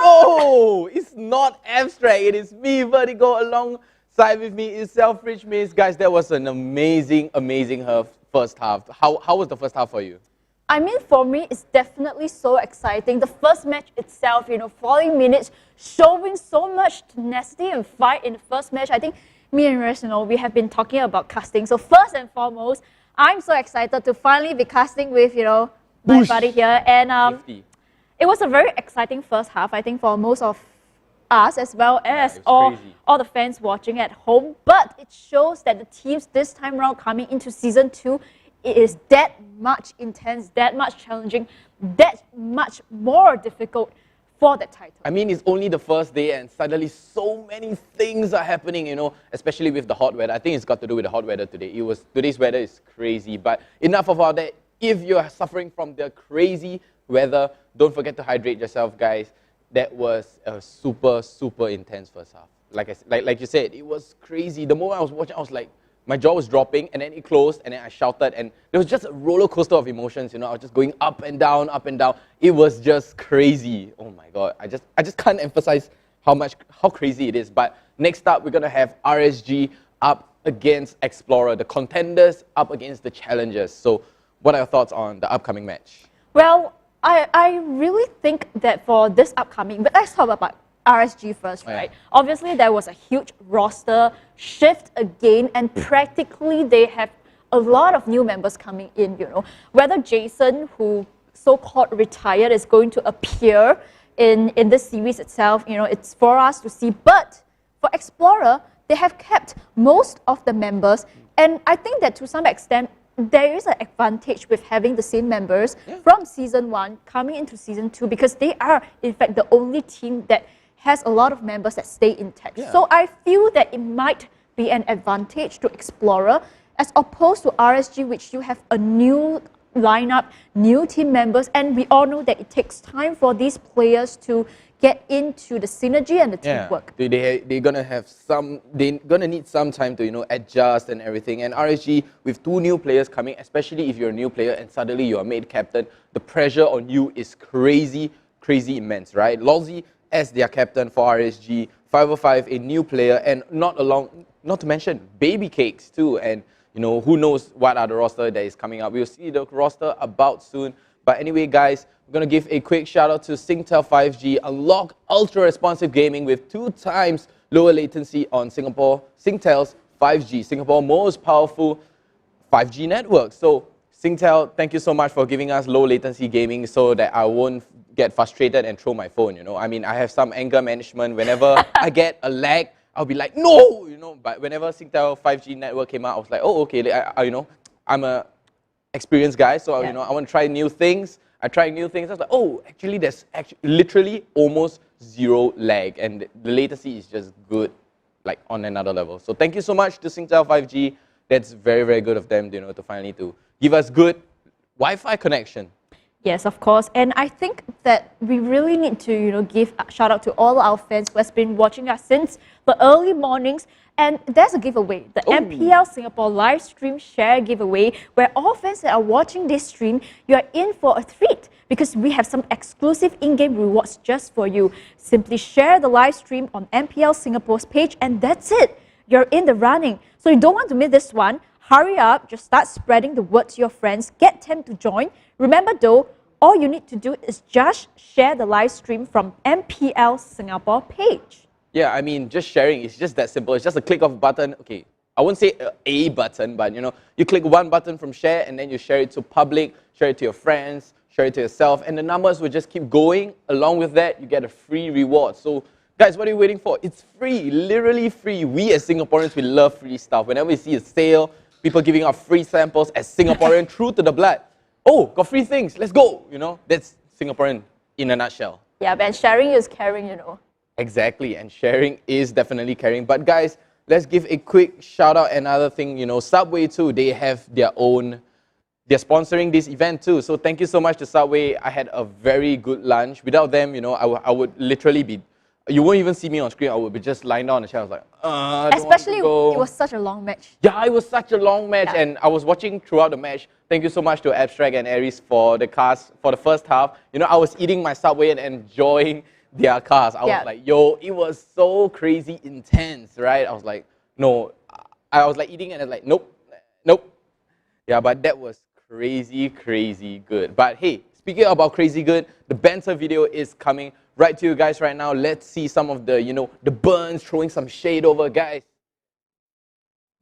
No! It's not abstract. It is me, Vertigo. Alongside with me is Selfridge Maze. Guys, that was an amazing first half. How was the first half for you? I mean, for me, it's definitely so exciting. The first match itself, 40 minutes, showing so much tenacity and fight in the first match. I think me and Resh, we have been talking about casting. So first and foremost, I'm so excited to finally be casting with, my buddy here. And it was a very exciting first half, I think, for most of us as well as all the fans watching at home. But it shows that the teams this time around coming into Season 2, it is that much intense, that much challenging, that much more difficult for the title. I mean, it's only the first day and suddenly so many things are happening, especially with the hot weather. I think it's got to do with the hot weather today. Today's weather is crazy, but enough about that. If you're suffering from the crazy weather, don't forget to hydrate yourself, guys. That was a super, super intense first half. Like you said, it was crazy. The moment I was watching, I was like, my jaw was dropping, and then it closed, and then I shouted, and there was just a roller coaster of emotions. I was just going up and down, up and down. It was just crazy. Oh my god! I just can't emphasize how crazy it is. But next up, we're gonna have RSG up against Explorer, the contenders up against the challengers. So, what are your thoughts on the upcoming match? Well, I really think that for this upcoming, but let's talk about RSG first, right? Obviously, there was a huge roster shift again, and practically they have a lot of new members coming in, Whether Jason, who so-called retired, is going to appear in this series itself, it's for us to see. But for Explorer, they have kept most of the members, and I think that to some extent, there is an advantage with having the same members from Season 1 coming into Season 2 because they are, in fact, the only team that has a lot of members that stay intact. So I feel that it might be an advantage to Explorer as opposed to RSG, which you have a new lineup, new team members, and we all know that it takes time for these players to get into the synergy and the teamwork. They're gonna need some time to adjust and everything. And RSG with 2 new players coming, especially if you're a new player and suddenly you are made captain, the pressure on you is crazy, crazy immense, right? Lolzy as their captain for RSG, 505 a new player, and not to mention baby cakes too. And who knows what other roster that is coming up. We'll see the roster about soon. But anyway, guys, we're going to give a quick shout out to Singtel 5G. Unlock ultra responsive gaming with 2 times lower latency on Singtel's 5G, Singapore's most powerful 5G network. So Singtel, thank you so much for giving us low latency gaming so that I won't get frustrated and throw my phone, I mean, I have some anger management. Whenever I get a lag, I'll be like, no, but whenever Singtel 5G network came out, I was like, oh, okay, I'm a experienced guy, so I want to try new things. I tried new things. I was like, oh, actually, there's literally almost 0 lag, and the latency is just good, like on another level. So thank you so much to Singtel 5G. That's very, very good of them, to finally give us good Wi-Fi connection. Yes, of course. And I think that we really need to, give a shout out to all our fans who has been watching us since the early mornings. And there's a giveaway, the MPL Singapore live stream share giveaway, where all fans that are watching this stream, you are in for a treat because we have some exclusive in-game rewards just for you. Simply share the live stream on MPL Singapore's page, and that's it. You're in the running. So you don't want to miss this one. Hurry up, just start spreading the word to your friends. Get them to join. Remember though, all you need to do is just share the live stream from MPL Singapore page. Yeah, I mean, just sharing is just that simple. It's just a click of a button. Okay, I won't say a button, but you click one button from share and then you share it to public, share it to your friends, share it to yourself, and the numbers will just keep going. Along with that, you get a free reward. So guys, what are you waiting for? It's free, literally free. We as Singaporeans, we love free stuff. Whenever we see a sale, people giving out free samples as Singaporean, true to the blood. Oh, got free things, let's go. That's Singaporean in a nutshell. Yeah, but sharing is caring, Exactly, and sharing is definitely caring. But guys, let's give a quick shout out. Another thing, Subway too, they have their own, they're sponsoring this event too. So thank you so much to Subway. I had a very good lunch. Without them, I would literally be, you won't even see me on screen. I would be just lying down on the chair. I was like, especially, it was such a long match. Yeah, it was such a long match, and I was watching throughout the match. Thank you so much to Abstract and Aries for the cast for the first half. I was eating my Subway and enjoying their cast. I was like, yo, it was so crazy intense, right? I was like, no. I was like eating and I was like, nope, nope. Yeah, but that was crazy, crazy good. But hey, speaking about crazy good, the Banter video is coming right to you guys right now. Let's see some of the, the burns, throwing some shade over, guys.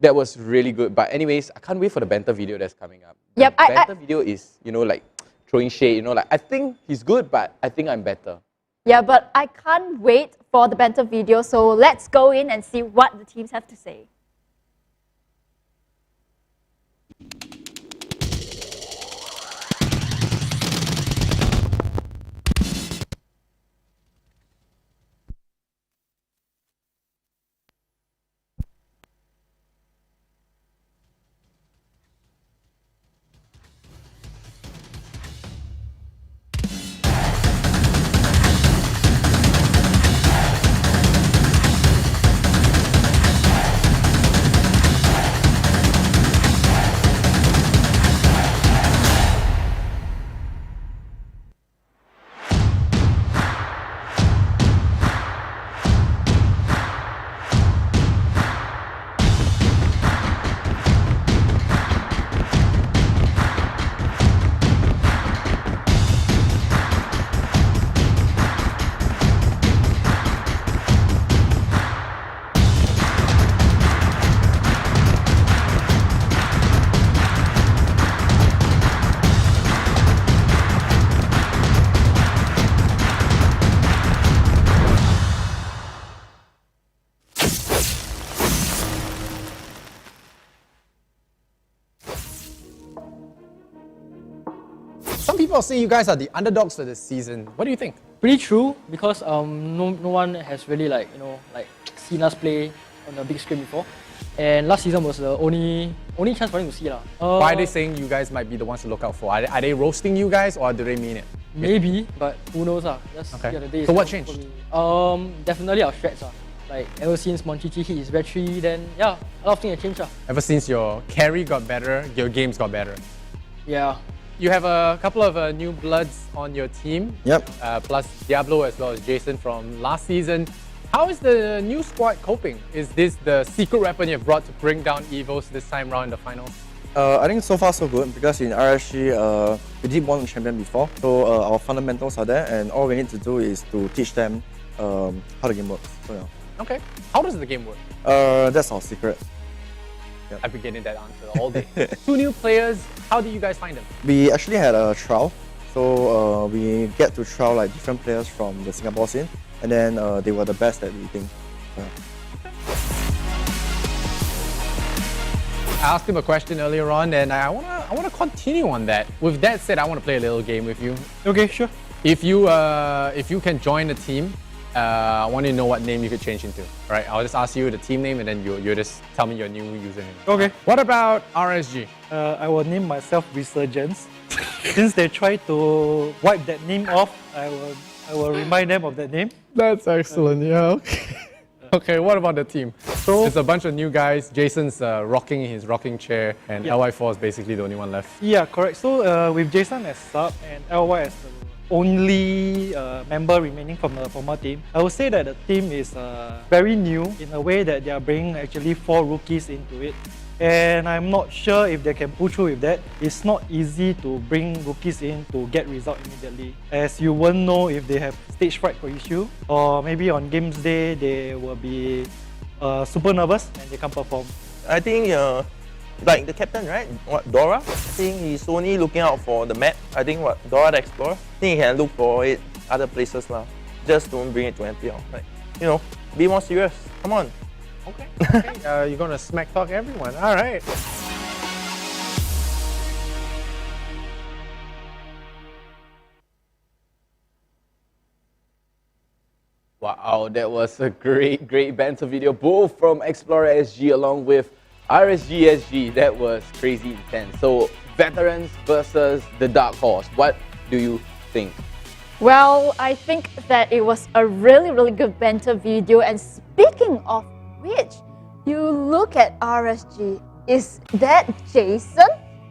That was really good. But anyways, I can't wait for the Banter video that's coming up. Yep, the Banter video is, like throwing shade, like I think he's good, but I think I'm better. Yeah, but I can't wait for the Banter video, so let's go in and see what the teams have to say. Some people say you guys are the underdogs for this season. What do you think? Pretty true, because no one has really seen us play on a big screen before, and last season was the only chance for them to see lah. Why are they saying you guys might be the ones to look out for? Are they roasting you guys, or do they mean it? Maybe, but who knows lah. Okay. The day So what changed? Definitely our strats lah. Like ever since Monchichi hit his battery, then yeah, a lot of things have changed lah. Ever since your carry got better, your games got better. Yeah. You have a couple of new bloods on your team. Yep. Plus Diablo as well as Jason from last season. How is the new squad coping? Is this the secret weapon you've brought to bring down Evos this time around in the finals? I think so far so good, because in RSG we did won the champion before, so our fundamentals are there, and all we need to do is to teach them how the game works. So, yeah. Okay. How does the game work? That's our secret. Yep. I've been getting that answer all day. 2 new players, how do you guys find them? We actually had a trial, so we get to trial like different players from the Singapore scene, and then they were the best that we think. I asked him a question earlier on, and I wanna continue on that. With that said, I want to play a little game with you. Okay, sure. If you can join the team, I want to know what name you could change into. All right, I'll just ask you the team name, and then you just tell me your new username. Okay. What about RSG? I will name myself Resurgence. Since they tried to wipe that name off, I will remind them of that name. That's excellent. Yeah. Okay. Okay. What about the team? So it's a bunch of new guys. Jason's rocking his rocking chair, and LY4 is basically the only one left. Yeah, correct. So with Jason as sub and LY as the only member remaining from the former team, I would say that the team is very new in a way that they are bringing actually 4 rookies into it. And I'm not sure if they can pull through with that. It's not easy to bring rookies in to get result immediately, as you won't know if they have stage fright for issue, or maybe on games day they will be super nervous and they can't perform. I think like the captain, right? Dora? I think he's only looking out for the map. I think Dora the Explorer? I think he can look for it other places now. Just don't bring it to MPL. Like, be more serious. Come on. Okay. Okay. You're gonna smack talk everyone. All right. Wow, that was a great Banter video, both from Explorer SG along with RSG SG. That was crazy intense. So, veterans versus the Dark Horse. What do you think? Well, I think that it was a really good Banter video. And speaking of which, you look at RSG. Is that Jason?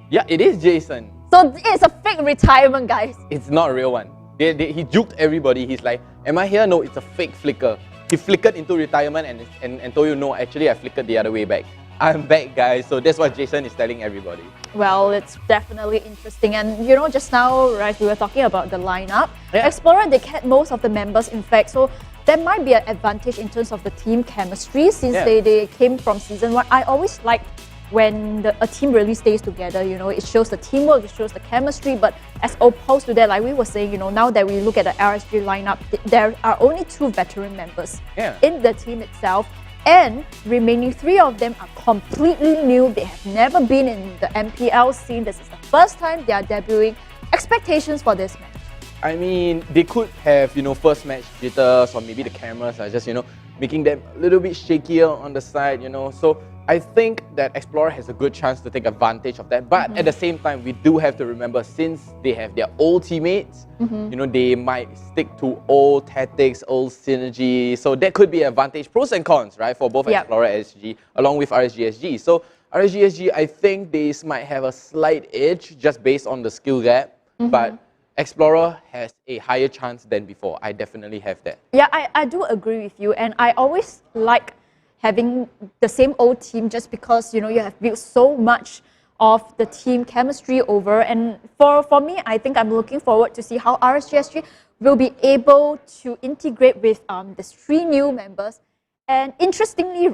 Yeah, it is Jason. So it's a fake retirement, guys. It's not a real one. He juked everybody. He's like, am I here? No, it's a fake flicker. He flickered into retirement and told you, no, actually I flickered the other way back. I'm back, guys. So that's what Jason is telling everybody. Well, it's definitely interesting. And you know, just now, right, we were talking about the lineup. Yeah. Explorer, they kept most of the members, in fact. So there might be an advantage in terms of the team chemistry since Yeah. they came from season 1. I always liked when a team really stays together, you know, it shows the teamwork, it shows the chemistry. But as opposed to that, like we were saying, you know, now that we look at the RSG lineup, there are only 2 veteran members Yeah. in the team itself. And remaining 3 of them are completely new. They have never been in the MPL scene. This is the first time they are debuting. Expectations for this match? I mean, they could have, you know, first match jitters, or maybe the cameras are just, you know, making them a little bit shakier on the side, you know. So I think that Explorer has a good chance to take advantage of that. But at the same time, we do have to remember, since they have their old teammates, you know, they might stick to old tactics, old synergy. So that could be an advantage. Pros and cons, right, for both Explorer and SG, along with RSG-SG. So RSG-SG, I think they might have a slight edge just based on the skill gap. But Explorer has a higher chance than before. I definitely have that. Yeah, I do agree with you. And I always like having the same old team just because, you know, you have built so much of the team chemistry over. And for me, I think I'm looking forward to see how RSG-SG will be able to integrate with these 3 new members. And interestingly,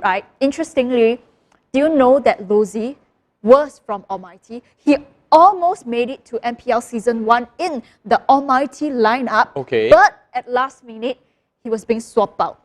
do you know that Lozi was from Almighty? He almost made it to MPL Season 1 in the Almighty lineup. Okay. But at last minute, he was being swapped out.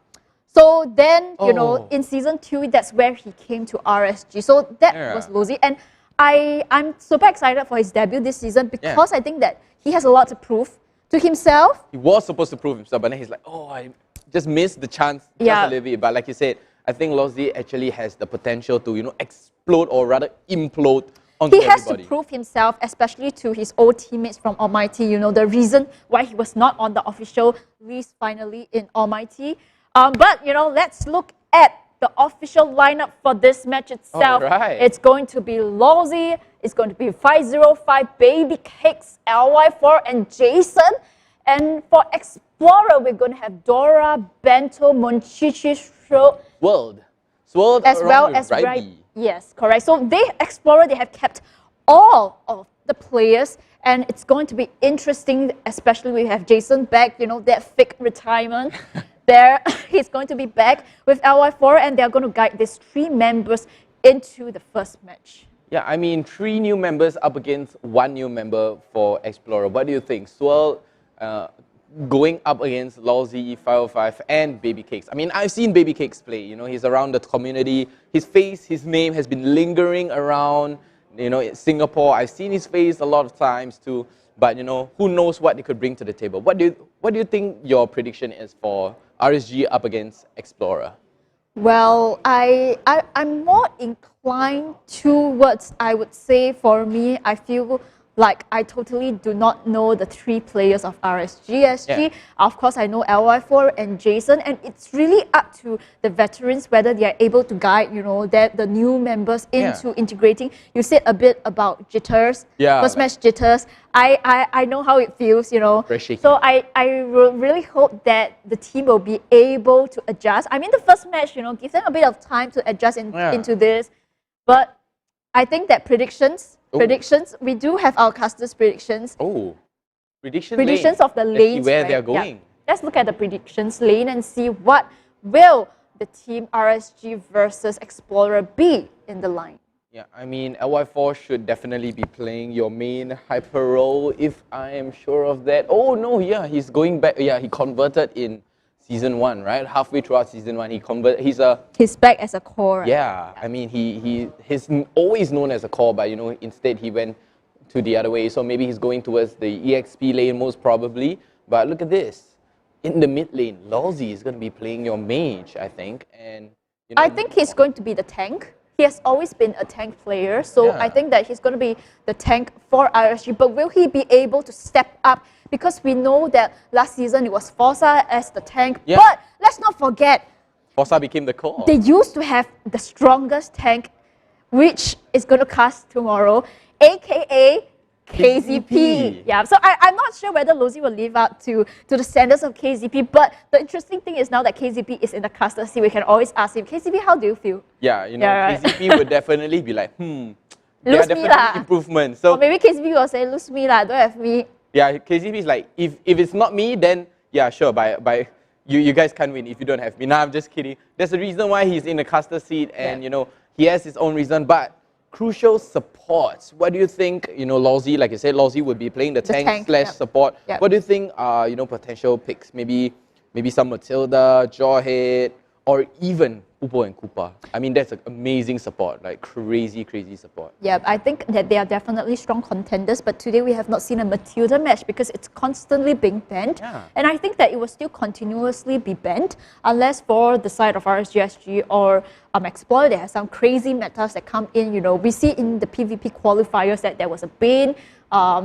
So then, you know, in Season 2, that's where he came to RSG. So that was Lozi. And I'm super excited for his debut this season because I think that he has a lot to prove to himself. He was supposed to prove himself, but then he's like, oh, I just missed the chance just a little bit. But like you said, I think Lozi actually has the potential to, you know, explode or rather implode onto He has everybody. to prove himself, especially to his old teammates from Almighty. You know, the reason why he was not on the official list finally in Almighty. But, you know, let's look at the official lineup for this match itself. Alright. It's going to be Lozi, it's going to be 505, Baby Cakes, LY4, and Jason. And for Explorer, we're going to have Dora, Bento, Monchichi, Swirled as well around as with Raibi. Yes, correct. So Explorer, they have kept all of the players, and it's going to be interesting, especially we have Jason back, you know, that fake retirement. There, he's going to be back with LY4, and they're going to guide these 3 members into the first match. Yeah, I mean, 3 new members up against 1 new member for Explorer. What do you think? Swirl going up against Lozi, 505, and Baby Cakes. I mean, I've seen Baby Cakes play. You know, he's around the community. His face, his name has been lingering around, you know, in Singapore. I've seen his face a lot of times too. But, you know, who knows what they could bring to the table. What do you think your prediction is for RSG up against Explorer? Well, I'm more inclined towards, I would say, for me, I feel like I totally do not know the 3 players of RSG-SG. Yeah. Of course, I know LY4 and Jason, and it's really up to the veterans whether they are able to guide, you know, the new members into integrating. You said a bit about jitters, first match jitters. I know how it feels, you know. Very shaky. So I really hope that the team will be able to adjust. I mean, the first match, you know, give them a bit of time to adjust into this. But I think that predictions, we do have our casters' predictions. Predictions of the lanes. Where they're going. Yeah. Let's look at the predictions lane and see what will the team RSG versus Explorer be in the line. Yeah, I mean, LY4 should definitely be playing your main hyper role, if I am sure of that. Oh no, yeah, he's going back. Yeah, he converted in Season 1, right? Halfway throughout Season 1, he converted. He's back as a core. Right? Yeah, I mean, he's always known as a core, but, you know, instead he went to the other way. So maybe he's going towards the EXP lane most probably. But look at this. In the mid lane, Lozi is going to be playing your mage, I think. And you know, I think he's going to be the tank. He has always been a tank player, so I think that he's going to be the tank for RSG. But will he be able to step up? Because we know that last season it was Forza as the tank. Yeah. But let's not forget, Forza became the core. they used to have the strongest tank, which is going to cast tomorrow, aka KZP. Yeah, so I'm not sure whether Lozi will live up to the standards of KZP, but the interesting thing is now that KZP is in the caster seat, we can always ask him, KZP, how do you feel? Yeah, you know, Yeah, right. KZP would definitely be like, there are Lose me definitely lah. improvements. Or So maybe KCB will say, lose me lah, don't have me. yeah, KCB is like, if it's not me, then yeah, sure, by you guys can't win if you don't have me. Nah, I'm just kidding. There's a reason why he's in the caster seat, and you know, he has his own reason. But crucial supports. What do you think? You know, Lawsy, like you said, Lawsy would be playing the tank slash support. Yep. What do you think are, you know, potential picks? Maybe some Matilda, Jawhead, or even Upo and Koopa. I mean, that's an amazing support, like crazy support. Yeah, I think that they are definitely strong contenders, but today we have not seen a Matilda match because it's constantly being banned. And I think that it will still continuously be banned unless for the side of RSGSG or Explorer, there are some crazy metas that come in. You know, we see in the PvP qualifiers that there was a Bane,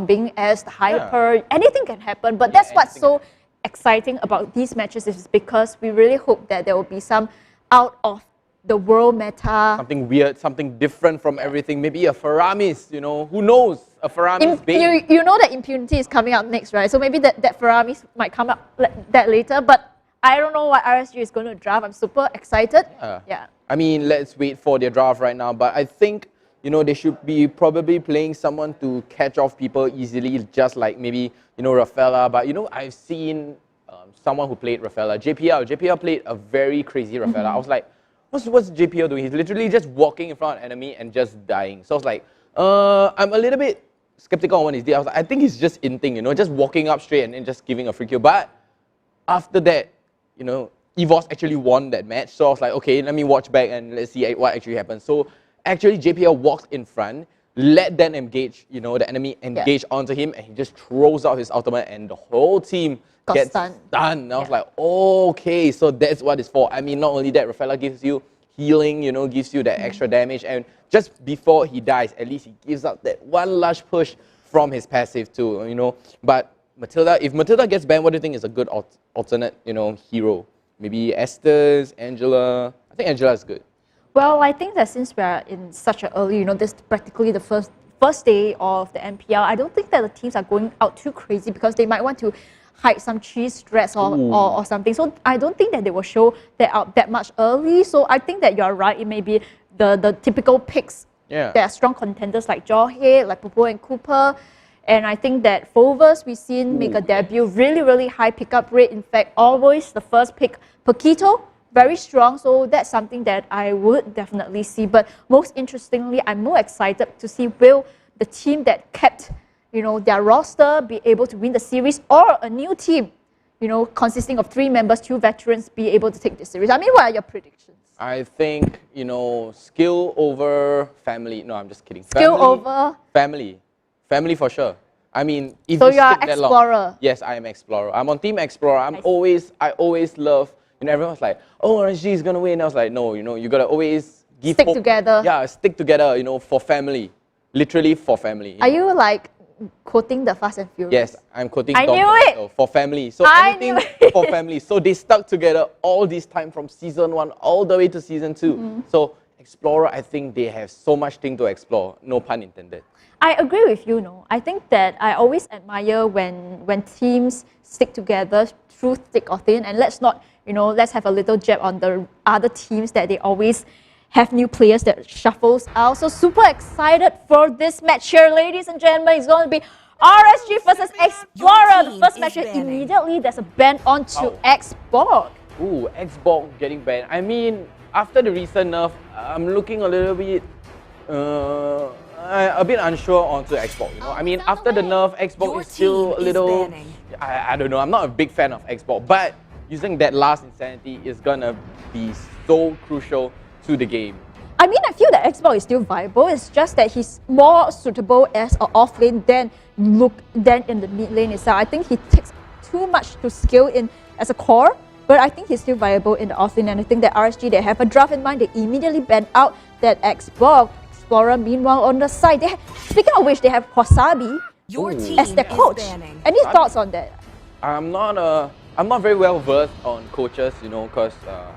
being as the Hyper, anything can happen, but that's what's so exciting about these matches is because we really hope that there will be some out of the world meta. Something weird, something different from everything. Maybe a Faramis, you know, who knows? A Faramis Bane. You know that Impunity is coming out next, right? So maybe that Faramis might come up that later, but I don't know what RSG is going to draft. I'm super excited. Yeah. I mean, let's wait for their draft right now, but I think, you know, they should be probably playing someone to catch off people easily, just like maybe, you know, Rafaela. But, you know, I've seen someone who played Rafaela, JPL played a very crazy Rafaela. I was like, what's JPL doing? He's literally just walking in front of enemy and just dying. So I was like, I'm a little bit skeptical on what he did. I was like, I think he's just inting, you know, just walking up straight and then just giving a free kill. But after that, you know, EVOS actually won that match. So I was like, okay, let me watch back and let's see what actually happened. So actually JPL walked in front, let them engage, you know, the enemy engage onto him, and he just throws out his ultimate and the whole team gets stunned. And I was like, okay, so that's what it's for. I mean, not only that, Rafaela gives you healing, you know, gives you that extra damage, and just before he dies, at least he gives out that one lush push from his passive too, you know. But Matilda, if Matilda gets banned, what do you think is a good alternate, you know, hero? Maybe Estes, Angela. I think Angela is good. Well, I think that since we're in such an early, you know, this is practically the first day of the MPL, I don't think that the teams are going out too crazy because they might want to hide some cheese threats or something. So I don't think that they will show that out that much early. So I think that you're right. It may be the typical picks that are strong contenders like Jawhead, like Popo and Cooper. And I think that Fovers, we've seen make a debut, really high pickup rate. In fact, always the first pick. Paquito, very strong. So that's something that I would definitely see. But most interestingly, I'm more excited to see will the team that kept, you know, their roster be able to win the series, or a new team, you know, consisting of 3 members, 2 veterans, be able to take the series. I mean, what are your predictions? I think, you know, skill over family. No, I'm just kidding. Skill over? Family. Family for sure. I mean, if so you are stick that Explorer? long, yes, I am Explorer. I'm on Team Explorer. I always love, you know, everyone's like, oh, RSG is going to win. I was like, no, you know, you got to always give stick hope. Together. Yeah, stick together, you know, for family. Literally for family. Are you like quoting the Fast and Furious? Yes, I'm quoting I Dom knew Toretto, it! for family. So I anything knew it. for family. So they stuck together all this time from season 1 all the way to season 2. So Explorer, I think they have so much thing to explore. No pun intended. I agree with you, no. I think that I always admire when teams stick together through thick or thin, and let's not, you know, let's have a little jab on the other teams that they always have new players that shuffles out. So super excited for this match here, ladies and gentlemen. It's going to be RSG versus Explorer. The first match here, immediately there's a ban onto Xbox. Ooh, Xbox getting banned. I mean, after the recent nerf, I'm looking a little bit a bit unsure onto Xbox, you know. I mean, after the nerf, Xbox is still a little, I don't know, I'm not a big fan of Xbox, but using that last insanity is gonna be so crucial to the game. I mean, I feel that Xbox is still viable. It's just that he's more suitable as an off lane than in the mid lane itself. I think he takes too much to scale in as a core, but I think he's still viable in the off lane. And I think that RSG, they have a draft in mind. They immediately ban out that Xbox. Explorer, meanwhile, on the side, speaking of which, they have Wasabi as their coach. Any thoughts on that? I'm not very well versed on coaches, you know, because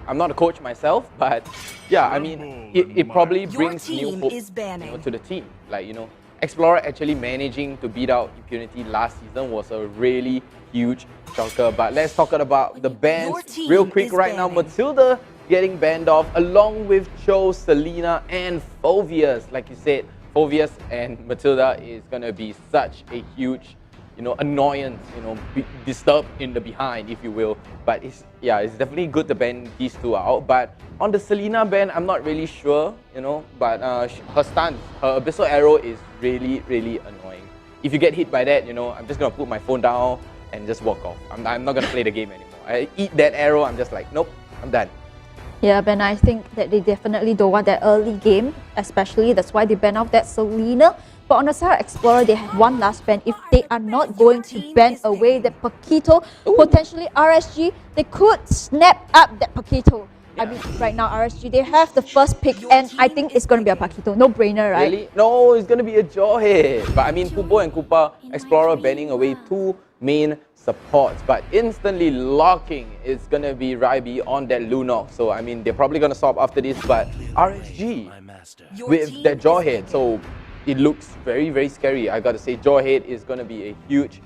I'm not a coach myself. But yeah, I mean, it probably brings new hope, you know, to the team. Like, you know, Explorer actually managing to beat out Impunity last season was a really huge shocker. But let's talk about the bans real quick right now. Matilda getting banned off along with Cho, Selena, and Phoveus. Like you said, Phoveus and Matilda is going to be such a huge, annoyance, disturb in the behind, if you will. But it's definitely good to ban these two out. But on the Selena ban, I'm not really sure, but her stance, her Abyssal Arrow is really, really annoying. If you get hit by that, I'm just going to put my phone down and just walk off. I'm not going to play the game anymore. I eat that arrow, I'm just like, nope, I'm done. Yeah, Ben, I think that they definitely don't want that early game, especially that's why they ban out that Selena. But on the side of Explorer, they have one last ban. If they are not going to ban away that Paquito, potentially RSG, they could snap up that Paquito. Yeah. I mean, right now RSG, they have the first pick, and I think it's going to be a Paquito. No brainer, right? Really? No, it's going to be a Jawhead. But I mean, Kupo and Koopa, Explorer banning away two main supports, but instantly locking is going to be Raibi on that Lunox. So I mean, they're probably going to stop after this, but RSG with that Jawhead, so it looks very, very scary. I gotta say, Jawhead is going to be a huge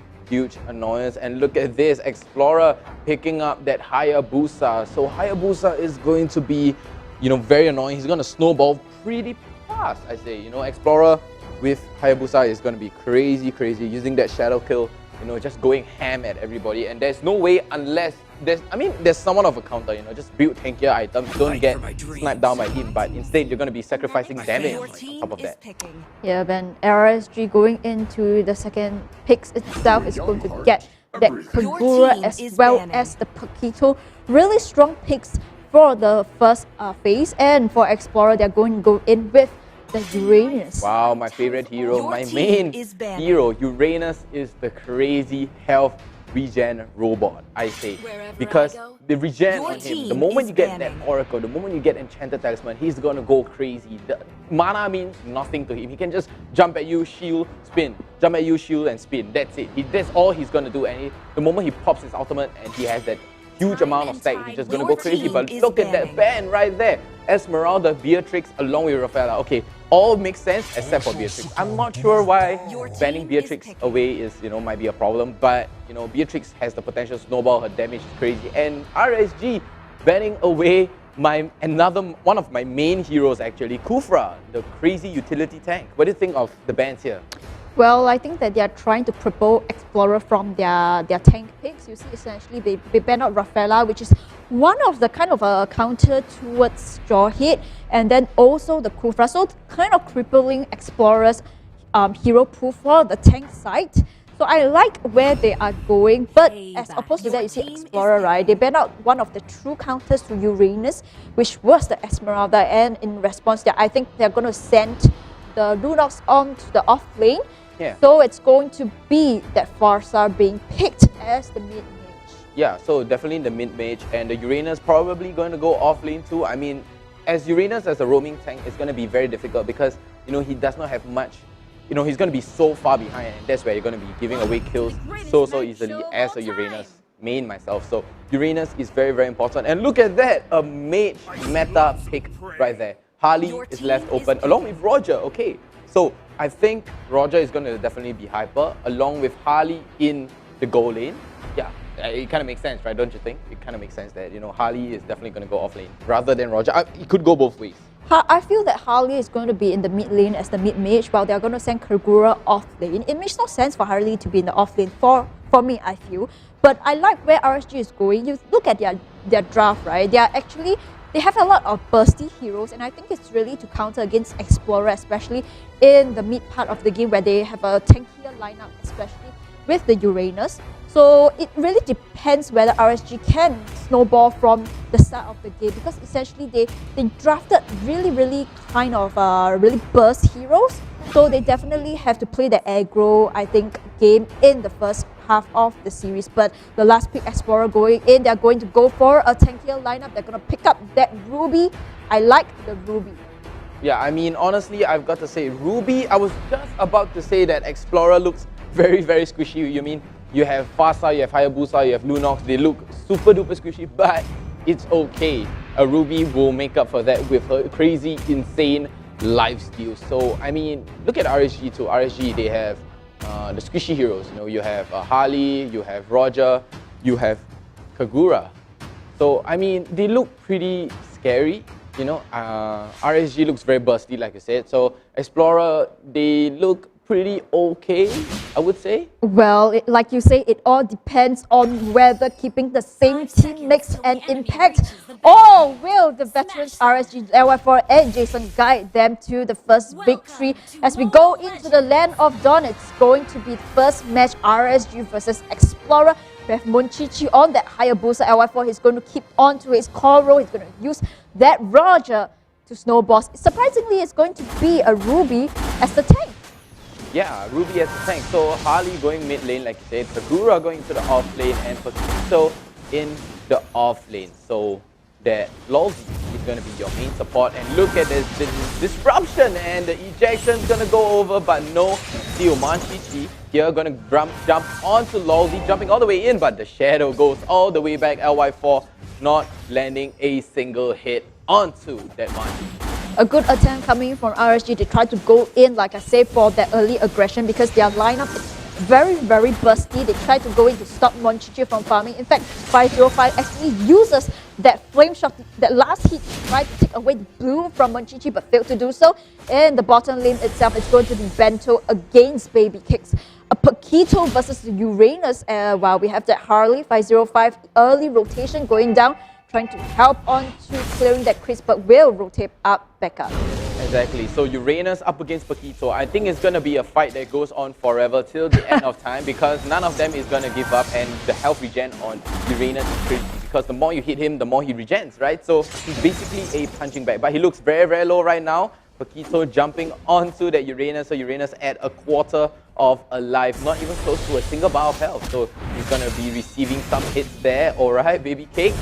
annoyance. And look at this, Explorer picking up that Hayabusa. So Hayabusa is going to be, very annoying. He's going to snowball pretty fast, I say. Explorer with Hayabusa is going to be crazy, using that Shadow Kill, just going ham at everybody. And there's no way unless there's somewhat of a counter, just build tankier items, don't get sniped down by him, but instead you're going to be sacrificing damage on top of that. Yeah, then RSG going into the second picks itself is going to get that Kagura as well as the Paquito. Really strong picks for the first phase, and for Explorer, they're going to go in with the Uranus. Wow, my favorite hero, my main hero, Uranus is the crazy health regen robot, I say. Because the regen on him, the moment you get that Oracle, the moment you get Enchanted Talisman, he's gonna go crazy. The mana means nothing to him. He can just jump at you, shield, spin. Jump at you, shield, and spin. That's it. That's all he's gonna do. And the moment he pops his ultimate and he has that huge amount of stack, he's just gonna go crazy. But look at that ban right there. Esmeralda, Beatrix, along with Rafaela. Okay, all makes sense except for Beatrix. I'm not sure why banning Beatrix away is, might be a problem, but Beatrix has the potential to snowball. Her damage is crazy. And RSG banning away one of my main heroes actually, Kufra, the crazy utility tank. What do you think of the bans here? Well, I think that they are trying to propel Explorer from their tank picks. You see, essentially, they ban out Rafaela, which is one of the kind of a counter towards Jawhead, and then also the Kufra, so kind of crippling Explorer's hero pool for the tank side. So I like where they are going, but as opposed to that, you see Explorer, right? They ban out one of the true counters to Uranus, which was the Esmeralda, and in response, I think they're going to send the Lunox onto the off lane. Yeah. So it's going to be that Farsa being picked as the mid mage. Yeah, so definitely the mid mage, and the Uranus probably going to go off lane too. I mean, as Uranus as a roaming tank, it's going to be very difficult because he does not have much. He's going to be so far behind, and that's where you're going to be giving away kills so easily as a Uranus main myself. So Uranus is very, very important. And look at that, a mage meta pick right there. Harley is left open along with Roger. Okay, so I think Roger is going to definitely be hyper along with Harley in the goal lane. Yeah, it kind of makes sense, right? Don't you think? It kind of makes sense that, Harley is definitely going to go off lane rather than Roger. It could go both ways. I feel that Harley is going to be in the mid lane as the mid mage, while they're going to send Kagura off lane. It makes no sense for Harley to be in the off lane for me, I feel. But I like where RSG is going. You look at their draft, right? They have a lot of bursty heroes, and I think it's really to counter against Explorer, especially in the mid part of the game where they have a tankier lineup, especially with the Uranus. So it really depends whether RSG can snowball from the start of the game, because essentially they drafted really kind of really burst heroes. So they definitely have to play the aggro, I think, game in the first half of the series. But the last pick Explorer going in, they're going to go for a tankier lineup. They're going to pick up that Ruby. I like the Ruby. Yeah, I mean, honestly, I've got to say, Ruby, I was just about to say that Explorer looks very squishy. You mean, you have Farsa, you have Hayabusa, you have Lunox. They look super duper squishy, but it's okay. A Ruby will make up for that with her crazy, insane lifesteal. So, I mean, look at RSG too. RSG, they have the squishy heroes. You have Harley, you have Roger, you have Kagura. So, I mean, they look pretty scary. you know, RSG looks very bursty, like I said. So Explorer, they look pretty okay, I would say. Well, like you say, it all depends on whether keeping the same team makes an impact, or will the veterans RSG, LY4 and Jason guide them to the first victory. As we go into the Land of Dawn, it's going to be the first match, RSG versus Explorer. We have Monchichi on that Hayabusa. LY4, he's going to keep on to his core role. He's going to use that Roger to snowball. Surprisingly, it's going to be a Ruby as the tank. Yeah, Ruby as a tank. So Harley going mid lane, like you said, Kagura going to the off lane, and Paquito in the off lane. So that Lolzy is going to be your main support. And look at this disruption, and the ejection is going to go over, but no steal. Monchichi here going to jump onto Lolzy, jumping all the way in, but the shadow goes all the way back. LY4 not landing a single hit onto that Monchichi. A good attempt coming from RSG. They try to go in, like I say, for that early aggression because their lineup is very, very bursty. They try to go in to stop Monchichi from farming. In fact, 505 actually uses that flame shot, that last hit, to try to take away the blue from Monchichi, but failed to do so. In the bottom lane itself, it's going to be Banter against Baby Kicks. A Paquito versus Uranus, while we have that Harley 505 early rotation going down, trying to help on to clearing that crease, but will rotate back up. Exactly. So Uranus up against Paquito. I think it's going to be a fight that goes on forever till the end of time, because none of them is going to give up, and the health regen on Uranus is crazy because the more you hit him, the more he regens, right? So he's basically a punching bag, but he looks very, very low right now. Paquito jumping onto that Uranus, so Uranus at a quarter of a life, not even close to a single bar of health. So he's going to be receiving some hits there. Alright, Baby Cake.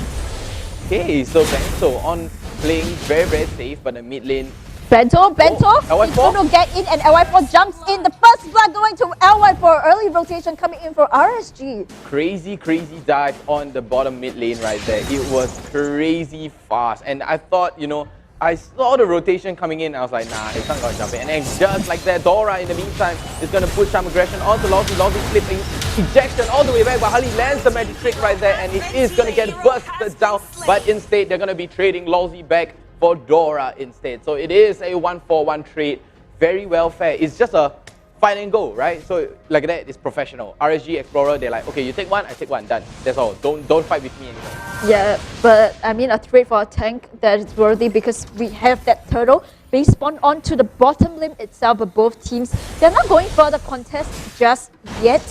Okay, so Bento on playing very, very safe, but the mid lane. Bento, LY4? he's going to get in, and LY4 jumps in. The first blood going to LY4. Early rotation coming in for RSG. Crazy, crazy dive on the bottom mid lane right there. It was crazy fast. And I thought, you know, I saw the rotation coming in. I was like, nah, he's not going to jump in. And then just like that, Dora in the meantime is going to push some aggression onto Lolzy. Lolzy flipping ejection all the way back, but Harley lands the magic trick right there, and it is going to get busted down. But instead, they're going to be trading Lolzy back for Dora instead. So it is a 1-for-1 trade. Very well fair. It's just a fight and go, right? So like that, it's professional. RSG, Explorer, they're like, okay, you take one, I take one, done. That's all. Don't fight with me anymore. Yeah, but I mean, a trade for a tank that is worthy because we have that turtle being spawned onto the bottom lane itself. But both teams, they're not going for the contest just yet.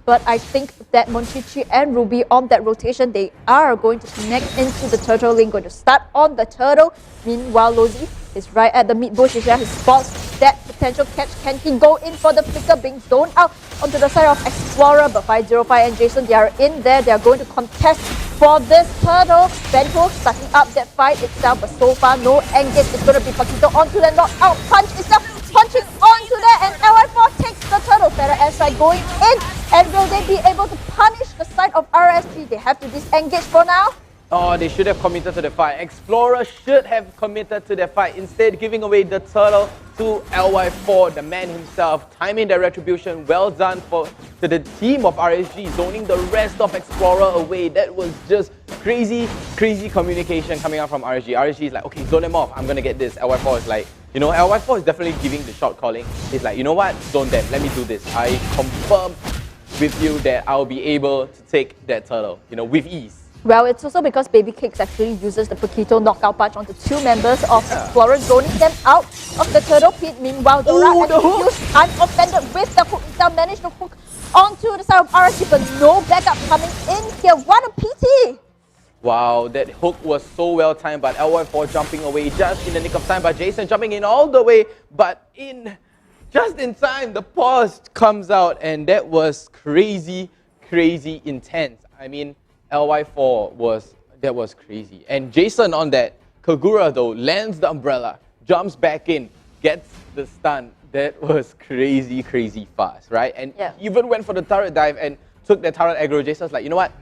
But I think that Monchichi and Ruby on that rotation, they are going to connect into the turtle lane, going to start on the turtle. Meanwhile, Lolzy is right at the mid bush, is where he spots that potential catch. Can he go in for the flicker, being zoned out onto the side of Explorer? But 505 and Jason, they are in there. They are going to contest for this turtle. Bento starting up that fight itself, but so far no engage. It's going to be Paquito onto the knockout punch itself, punching onto that, and LY4 takes the turtle. Better airstrike going in, and will they be able to punish the side of RSG? They have to disengage for now. Oh, they should have committed to the fight. Explorer should have committed to the fight, instead giving away the turtle to LY4, the man himself, timing the retribution. Well done to the team of RSG, zoning the rest of Explorer away. That was just crazy, crazy communication coming out from RSG. RSG is like, okay, zone them off, I'm gonna get this. LY4 is like, you know, LY4 is definitely giving the shot calling. He's like, you know what, zone them, let me do this. I confirm with you that I'll be able to take that turtle, you know, with ease. Well, it's also because Baby Cakes actually uses the Paquito knockout punch onto two members of Explorer, zoning them out of the turtle pit. Meanwhile, Dora actually used unoffended with the hook itself, managed to hook onto the side of RSG, but no backup coming in here. What a PT! Wow, that hook was so well timed, but LY4 jumping away just in the nick of time, but Jason jumping in all the way, but just in time, the pause comes out, and that was crazy, crazy intense. I mean, LY4 was crazy. And Jason on that, Kagura though, lands the umbrella, jumps back in, gets the stun. That was crazy, crazy fast, right? And even went for the turret dive and took the turret aggro. Jason's like, you know what?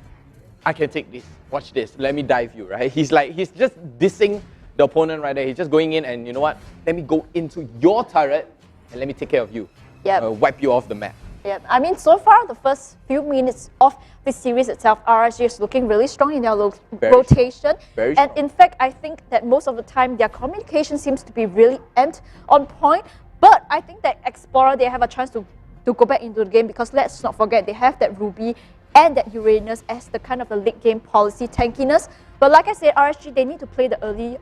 I can take this. Watch this. Let me dive you, right? He's just dissing the opponent right there. He's just going in and, you know what? Let me go into your turret and let me take care of you. Yep. Wipe you off the map. Yeah, I mean, so far, the first few minutes of the series itself, RSG is looking really strong in their rotation. Very and strong. in fact, I think that most of the time, their communication seems to be really amped on point. But I think that Explorer, they have a chance to go back into the game because let's not forget, they have that Ruby and that Uranus as the kind of the late game policy tankiness. But like I said, RSG, they need to play the early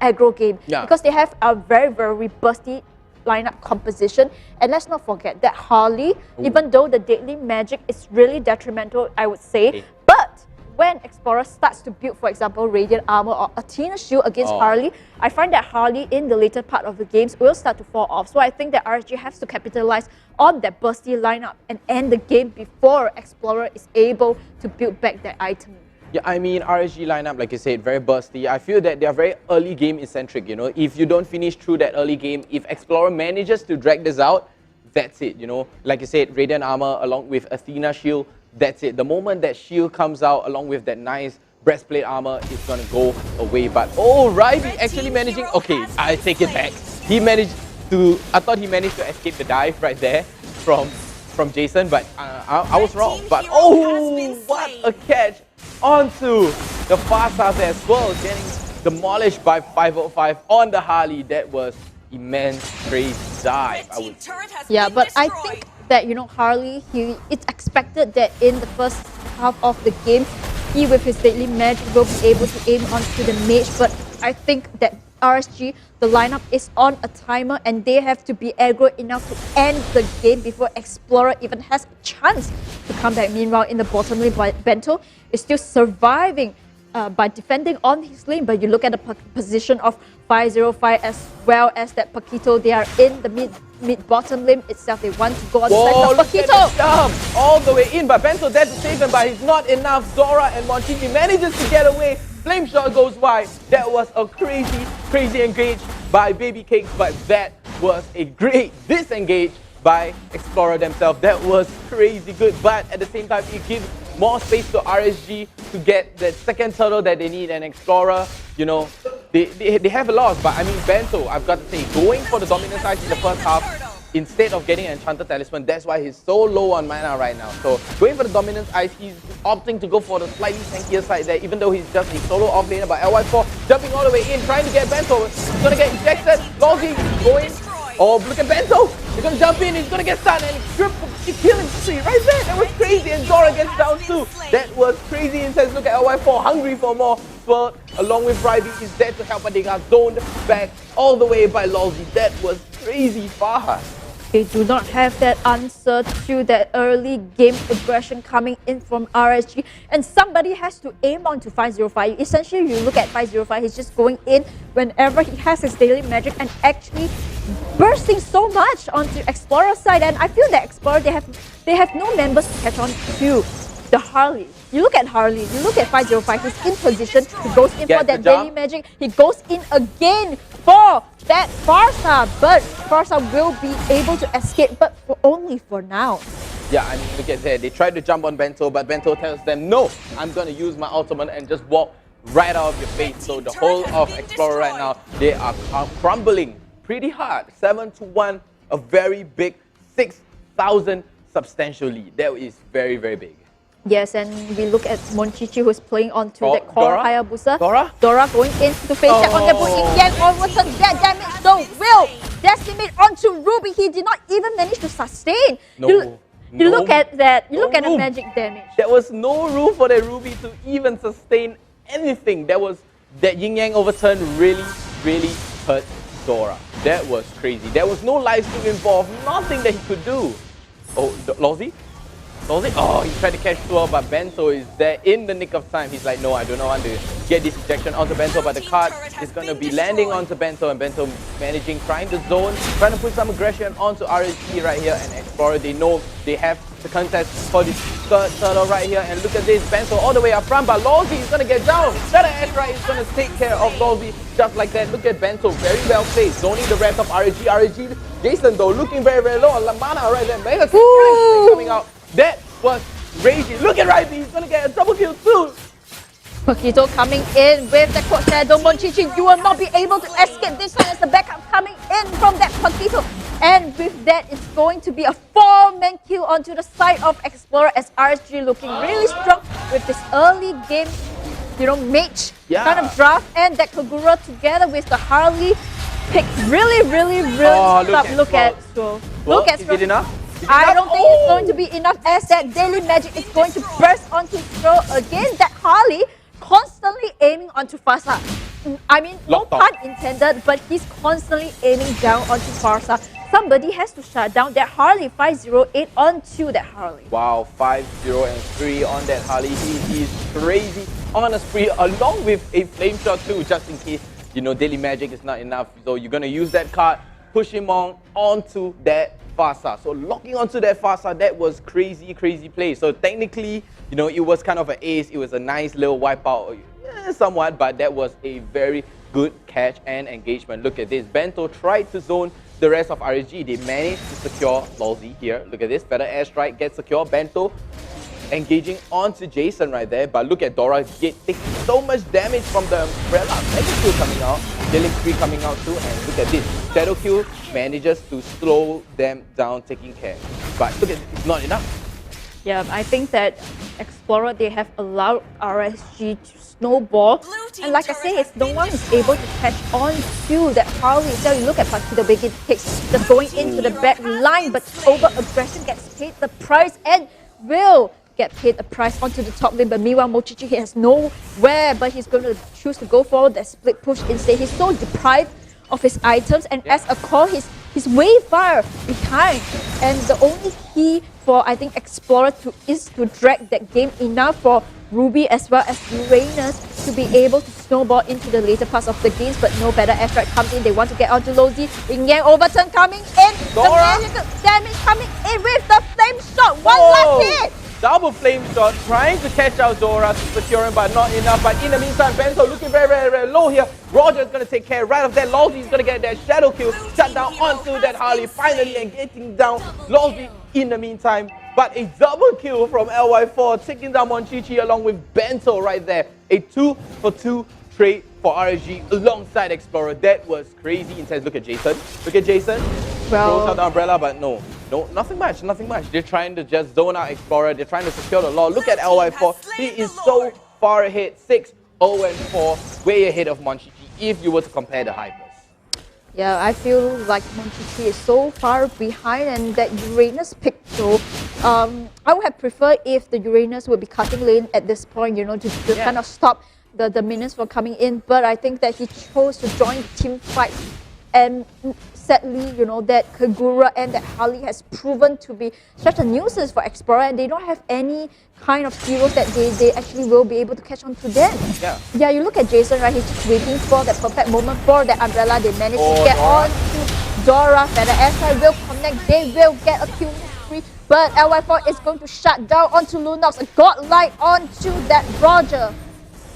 aggro game because they have a very, very bursty lineup composition. And let's not forget that Harley, even though the deadly magic is really detrimental, I would say, but when Explorer starts to build, for example, Radiant Armor or Athena Shield against Harley, I find that Harley in the later part of the games will start to fall off. So I think that RSG has to capitalize on that bursty lineup and end the game before Explorer is able to build back that item. Yeah, I mean, RSG lineup, like you said, very bursty. I feel that they are very early game eccentric, you know. If you don't finish through that early game, if Explorer manages to drag this out, that's it, you know. Like you said, Radiant Armor along with Athena Shield, that's it. The moment that Shield comes out along with that nice breastplate armor, it's gonna go away. But oh, Ryby actually managing, okay, I take it back. He managed to, I thought he managed to escape the dive right there from Jason, but I was wrong. But oh, what a catch onto the far south as well, getting demolished by 505 on the Harley. That was immense crazy dive, I would say. Yeah, but I think that, you know, Harley, it's expected that in the first half of the game, he with his deadly magic will be able to aim onto the mage, but I think that RSG, the lineup is on a timer and they have to be aggro enough to end the game before Explorer even has a chance to come back. Meanwhile, in the bottom lane, Banter is still surviving by defending on his lane, but you look at the position of 505 as well as that Paquito, they are in the mid-bottom lane itself. They want to go on the side of Paquito. Jump all the way in, but Bento there to save him, but he's not enough. Zora and Monchichi manages to get away. Flame shot goes wide. That was a crazy engage by Baby Cakes, but that was a great disengage by Explorer themselves. That was crazy good, but at the same time, it gives more space to RSG to get that second turtle that they need. And Explorer, you know, they have a loss, but I mean, Bento, I've got to say, going for the dominant side in the first half, instead of getting an Enchanted Talisman, that's why he's so low on mana right now. So going for the dominant ice, he's opting to go for the slightly tankier side there, even though he's just a solo offlaner. But LY4 jumping all the way in, trying to get Bento. He's gonna get ejected. Logi going. Oh, look at Bento. He's gonna jump in, he's gonna get stunned, and he's killing Tree right there. That was crazy, and Zora gets down too. That was crazy intense. Look at LY4, hungry for more. Swirl, along with Ryby, is there to help, but they got zoned back all the way by Lolzy. That was crazy fast. They do not have that answer to that early game aggression coming in from RSG, and somebody has to aim on to 505. Essentially, you look at 505, he's just going in whenever he has his daily magic and actually bursting so much onto Explorer's side. And I feel that Explorer, they have no members to catch on to the Harley. You look at Harley, you look at 505, he's in position, he goes in for that daily magic, he goes in again for that Farsa, but Farsa will be able to escape, but only for now. Yeah, I mean, look at that. They tried to jump on Bento, but Bento tells them, no, I'm going to use my ultimate and just walk right out of your face. So the whole of Explorer right now, they are crumbling pretty hard. 7-1, a very big 6,000 substantial lead. That is very, very big. Yes, and we look at Monchichi, who's playing onto that core Hayabusa. Dora going in to face check on the Yin Yang onwards on that damage, though will decimate onto Ruby. He did not even manage to sustain. You look at that, you look at the magic damage. There was no room for the Ruby to even sustain anything. That Yin Yang overturn really hurt Dora. That was crazy. There was no life steal involved, nothing that he could do. Oh, Lolzy? Oh, he tried to catch Swirl, but Bento is there in the nick of time. He's like, no, I do not want to get this ejection onto Bento, but the card is going to be landing onto Bento, and Bento managing, trying to zone, trying to put some aggression onto RSG right here, and Explorer, they know they have the contest for this third turtle right here, and look at this, Bento all the way up front, but Lolzy is going to get down. That Ash right is going to take care of Lolzy just like that. Look at Bento, very well placed, zoning the rest of RSG. Jason though, looking very, very low on Lambana right there. Megatron coming out. That was crazy. Look at Ryby, he's gonna get a double kill too. Paquito coming in with the Coach Shadow. Monchichi, you will not be able to escape this one as the backup coming in from that Paquito. And with that, it's going to be a 4-man kill onto the side of Explorer as RSG looking really strong with this early game, mage kind of draft, and that Kagura together with the Harley pick really look at Stroll. Look at Is it enough? I don't think it's going to be enough as that Daily Magic is going to burst onto Stroll again. That Harley constantly aiming onto Farsa. I mean, no pun intended, but he's constantly aiming down onto Farsa. Somebody has to shut down that Harley. 508 onto that Harley. Wow, 5-0-3 on that Harley. He is crazy on a spree along with a flame shot too, just in case, Daily Magic is not enough. So you're going to use that card, push him onto that Farsa. So locking onto that Farsa, that was crazy play. So technically, it was kind of an ace. It was a nice little wipeout, somewhat, but that was a very good catch and engagement. Look at this. Banter tried to zone the rest of RSG. They managed to secure Lolzy here. Look at this. Better airstrike gets secure. Banter engaging onto Jason right there. But look at Dora taking so much damage from the umbrella. Megatron coming out. Dealing 3 coming out too. And look at this. Shadow Kill manages to slow them down, taking care. But look at this. It's not enough. Yeah, I think that Explorer, they have allowed RSG to snowball. And like I say, if no one is able to catch on to that Harley, so you look at the Begin picks just going into the back line, but over aggression gets paid the price and will get paid a price onto the top lane. But meanwhile, Mochichi, he has nowhere, but he's going to choose to go for that split push instead. He's so deprived of his items, and as a core, he's way far behind. And the only key for, I think, Explorer is to drag that game enough for Ruby as well as Uranus to be able to snowball into the later parts of the games, but no better airstrike comes in. They want to get onto Lolzy. Yin-Yang overturn coming in. Dora. The damage coming in with the flame shot. One last hit. Double flame shot, trying to catch out Dora, securing, but not enough. But in the meantime, Benzo looking very low here. Roger is going to take care right of that. Lolzy is going to get that shadow kill, shut down onto that Harley, finally and getting down Lolzy in the meantime. But a double kill from LY4, taking down Monchichi along with Bento right there. A 2-for-2 trade for RSG alongside Explorer. That was crazy intense. Look at Jason. Look at Jason. Throws out the umbrella, but no, nothing much. They're trying to just zone out Explorer. They're trying to secure the law. Look at LY4. He is so far ahead. 6-0-4, way ahead of Monchichi if you were to compare the hypers. Yeah, I feel like Monchichi is so far behind, and that Uranus pick though, I would have preferred if the Uranus would be cutting lane at this point, to kind of stop the minions from coming in. But I think that he chose to join the team fight, and sadly, that Kagura and that Harley has proven to be such a nuisance for Explorer, and they don't have any kind of heroes that they actually will be able to catch on to them. Yeah, you look at Jason, right? He's just waiting for that perfect moment for that umbrella. They managed to get on to Dora. Feather Airstrike will connect. They will get a kill free, but LY4 is going to shut down onto Lunox. A godlike onto that Roger.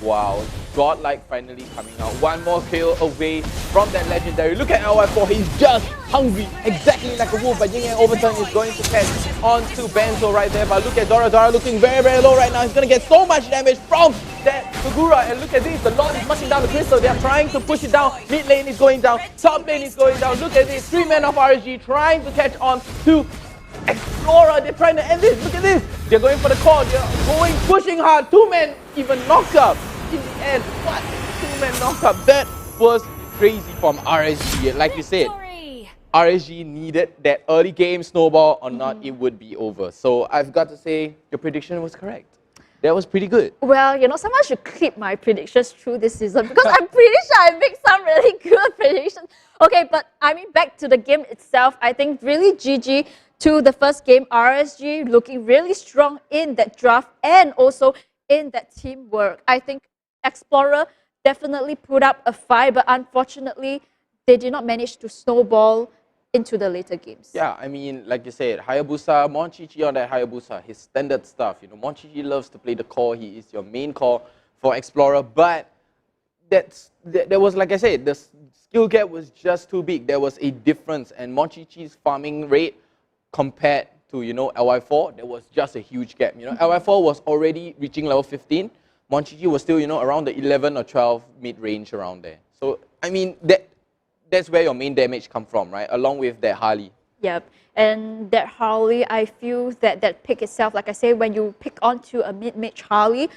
Wow, godlike finally coming out. One more kill away from that legendary. Look at LY4, he's just hungry, exactly like a wolf. But Yin Yang Overturn is going to catch onto Benzo right there. But look at Dora looking very low right now. He's going to get so much damage from that Kagura. And look at this, the Lord is mushing down the crystal. They're trying to push it down. Mid lane is going down, top lane is going down. Look at this, 3 men of RSG trying to catch on to Explorer. They're trying to end this. Look at this. They're going for the core. They're pushing hard. 2 men even knocked up. In the end, what? 2-man knockup. That was crazy from RSG. Like you said, RSG needed that early game snowball or not, it would be over. So I've got to say, your prediction was correct. That was pretty good. Well, someone should clip my predictions through this season, because I'm pretty sure I make some really good predictions. Okay, but I mean, back to the game itself, I think really GG to the first game. RSG looking really strong in that draft and also in that teamwork. I think Explorer definitely put up a fight, but unfortunately, they did not manage to snowball into the later games. Yeah, I mean, like you said, Hayabusa, Monchichi on that Hayabusa, his standard stuff. Monchichi loves to play the core. He is your main core for Explorer, but there was, like I said, the skill gap was just too big. There was a difference, and Monchichi's farming rate compared to, LY4, there was just a huge gap. LY4 was already reaching level 15. Monchichi was still, around the 11 or 12 mid-range around there. So, I mean, that's where your main damage come from, right? Along with that Harley. Yep. And that Harley, I feel that that pick itself, like I say, when you pick onto a mid-mage Harley,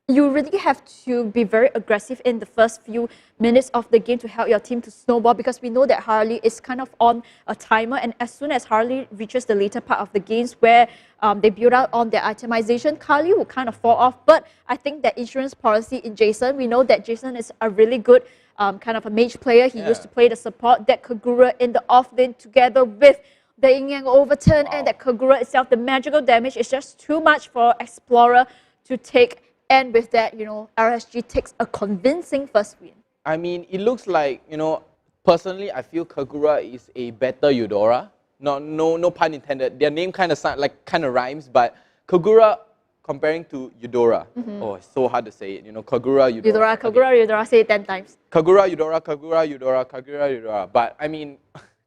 you really have to be very aggressive in the first few minutes of the game to help your team to snowball, because we know that Harley is kind of on a timer, and as soon as Harley reaches the later part of the games where they build out on their itemization, Harley will kind of fall off. But I think that insurance policy in Jason, we know that Jason is a really good kind of a mage player. He used to play the support, that Kagura in the off lane together with the Yin Yang overturn and that Kagura itself, the magical damage is just too much for Explorer to take. And with that, you know, RSG takes a convincing first win. I mean, it looks like, you know, personally, I feel Kagura is a better Eudora. No pun intended. Their name kind of rhymes, but Kagura comparing to Eudora. Oh, it's so hard to say it. You know, Kagura, Eudora. Eudora, say it 10 times. Kagura, Eudora, Kagura, Eudora, Kagura, Eudora. But I mean,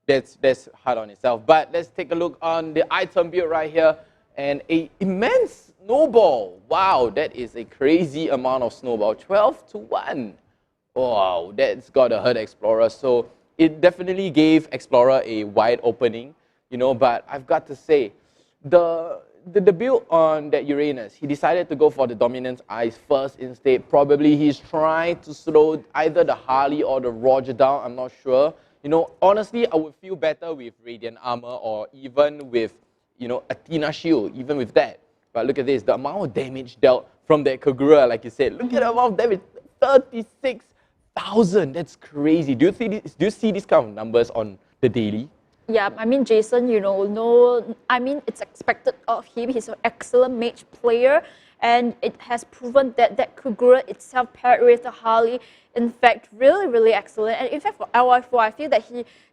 that's hard on itself. But let's take a look on the item build right here. And an immense snowball. Wow, that is a crazy amount of snowball. 12-1. Wow, that's got to hurt Explorer. So it definitely gave Explorer a wide opening, you know. But I've got to say, the build on that Uranus, he decided to go for the Dominance Eyes first instead. Probably he's trying to slow either the Harley or the Roger down. I'm not sure. You know, honestly, I would feel better with Radiant Armor or even with, you know, Athena Shield, even with that. But look at this, the amount of damage dealt from that Kagura, like you said. Look at the amount of damage, 36,000. That's crazy. Do you see these kind of numbers on the daily? Yeah, I mean, Jason, you know, I mean, it's expected of him. He's an excellent mage player, and it has proven that that Kagura itself paired with the Harley, in fact, really, really excellent. And in fact, for LY4, I feel that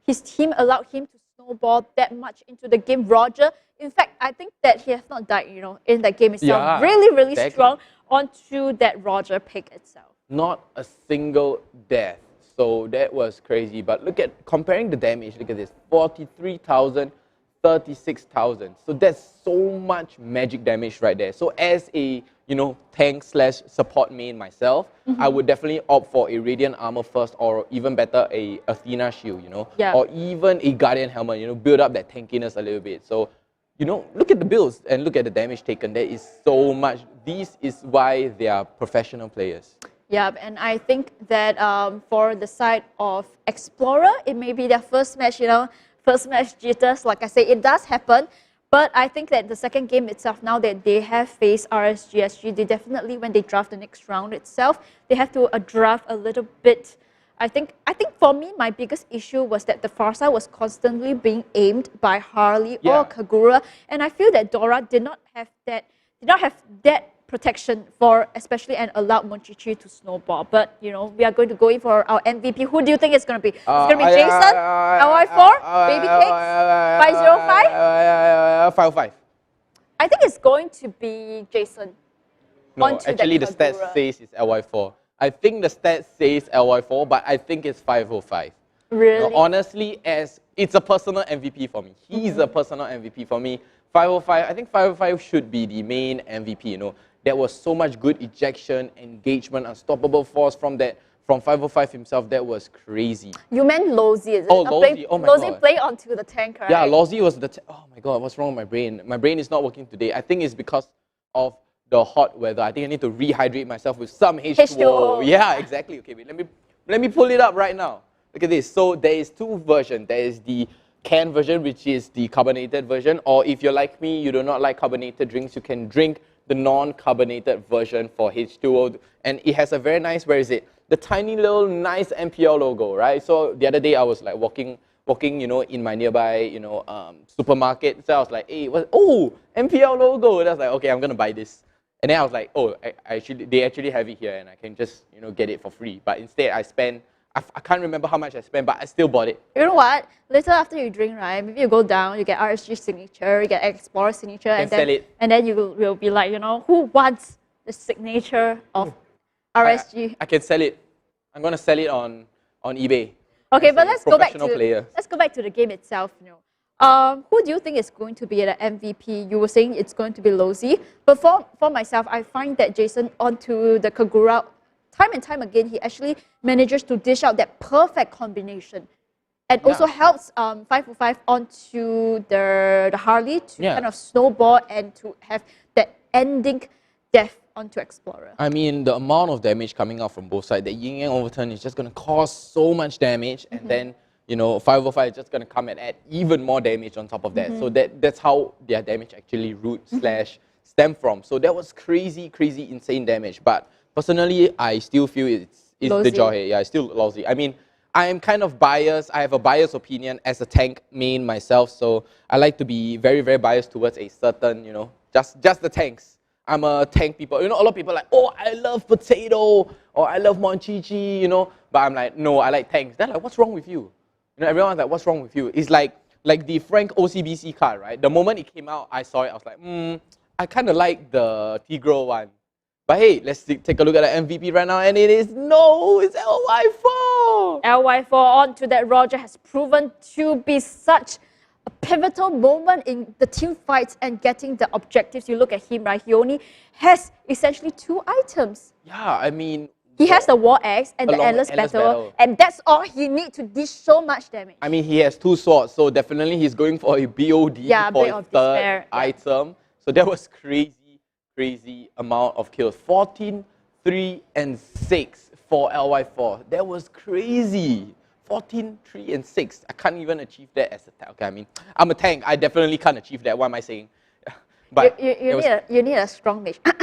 his team allowed him to snowball that much into the game. Roger, in fact, I think that he has not died, you know, in that game itself. Yeah, really, really exactly. strong onto that Roger pick itself. Not a single death. So that was crazy. But look at, comparing the damage, look at this, 43,000, 36,000. So that's so much magic damage right there. So as a, you know, tank / support main myself, I would definitely opt for a Radiant Armor first, or even better, a Athena Shield, you know, or even a Guardian Helmet, you know, build up that tankiness a little bit. So, you know, look at the builds and look at the damage taken. There is so much. This is why they are professional players. Yeah, and I think that for the side of Explorer, it may be their first match, you know, first match jitters. Like I say, it does happen. But I think that the second game itself, now that they have faced RSGSG, they definitely, when they draft the next round itself, they have to draft a little bit. I think for me, my biggest issue was that the far side was constantly being aimed by Harley or Kagura, and I feel that Dora did not have that protection for especially and allowed Monchichi to snowball. But you know, we are going to go in for our MVP. Who do you think it's going to be? It's going to be Jason, LY4, Baby Cakes, 505? 505. I think it's going to be Jason. No, actually the stats says it's LY4. I think the stats says LY4, but I think it's 505. Really? No, honestly, as it's a personal MVP for me. He's a personal MVP for me. 505, I think 505 should be the main MVP, you know. There was so much good ejection, engagement, unstoppable force from 505 himself. That was crazy. You meant Lozy, is it? Oh, Lozy. Oh my Lozy God. play onto the tank, right? Yeah, Lozy was the... Oh my God, what's wrong with my brain? My brain is not working today. I think it's because of the hot weather. I think I need to rehydrate myself with some H2O. Yeah, exactly. Okay, wait, let me pull it up right now. Look at this. So there is two versions. There is the canned version, which is the carbonated version, or if you're like me, you do not like carbonated drinks, you can drink the non-carbonated version for H2O, and it has a very nice, where is it? The tiny little nice MPL logo, right? So the other day I was like walking, you know, in my nearby, you know, supermarket. So I was like, hey, what? Oh, MPL logo. And I was like, okay, I'm gonna buy this. And then I was like, oh, they actually have it here, and I can just, you know, get it for free. But instead, I can't remember how much I spent, but I still bought it. You know what? Later after you drink, right, maybe you go down, you get RSG signature, you get Explorer signature, and then you will be like, you know, who wants the signature of RSG? I can sell it. I'm gonna sell it on eBay. Okay, but let's go back to the game itself. You know, who do you think is going to be the MVP? You were saying it's going to be Lozy, but for myself, I find that Jason onto the Kagura, time and time again, he actually manages to dish out that perfect combination. and also helps 505 onto the Harley to kind of snowball and to have that ending death onto Explorer. I mean, the amount of damage coming out from both sides, the yin yang overturn is just going to cause so much damage, and then, you know, 505 is just going to come and add even more damage on top of that. So that's how their damage actually stem from. So that was crazy, insane damage. But personally, I still feel it's the Jawhead. Yeah, it's still lousy. I mean, I am kind of biased. I have a biased opinion as a tank main myself. So I like to be very, very biased towards a certain, you know, just the tanks. I'm a tank people. You know, a lot of people are like, oh, I love Potato or I love Monchichi, you know. But I'm like, no, I like tanks. They're like, what's wrong with you? You know, everyone's like, what's wrong with you? It's like the Frank OCBC card, right? The moment it came out, I saw it. I was like, I kind of like the Tigro one. But hey, let's take a look at the MVP right now. And it's LY4. LY4 onto that Roger has proven to be such a pivotal moment in the team fights and getting the objectives. You look at him, right? He only has essentially 2 items. Yeah, I mean, he has the War Axe and the Endless Battle, and that's all he needs to dish so much damage. I mean, he has 2 swords, so definitely he's going for a BOD for his third item. So that was crazy amount of kills. 14, 3, and 6 for LY4. That was crazy. 14, 3, and 6. I can't even achieve that as a tank. Okay, I mean, I'm a tank. I definitely can't achieve that. What am I saying? But you need a strong mage. Mage.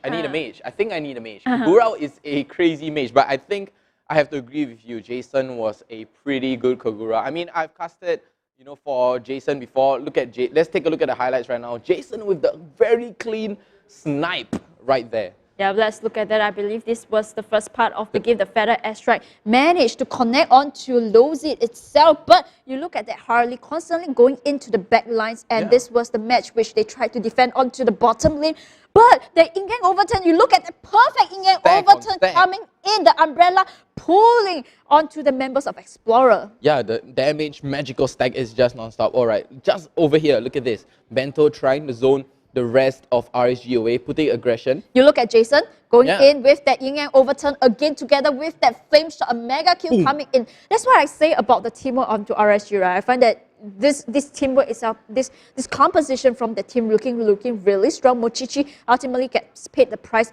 I need a mage. I think I need a mage. Kog'Maw is a crazy mage, but I think I have to agree with you. Jason was a pretty good Kog'Maw. I mean, I've casted, you know, for Jason before. Let's take a look at the highlights right now. Jason with the very clean snipe right there. Yeah, let's look at that. I believe this was the first part of the game. The Feather Airstrike managed to connect onto Lozit itself, but you look at that Harley constantly going into the back lines, and this was the match which they tried to defend onto the bottom lane. But the in-game overturn, you look at the perfect in-game overturn coming in, the umbrella pulling onto the members of Explorer. Yeah, the damage magical stack is just non-stop. All right, just over here, look at this. Banter trying to zone the rest of RSG away, putting aggression. You look at Jason going in with that yin-yang overturn again together with that flame shot, a mega kill coming in. That's what I say about the teamwork onto RSG, right? I find that this teamwork itself, this composition from the team looking really strong. Mochichi ultimately gets paid the price,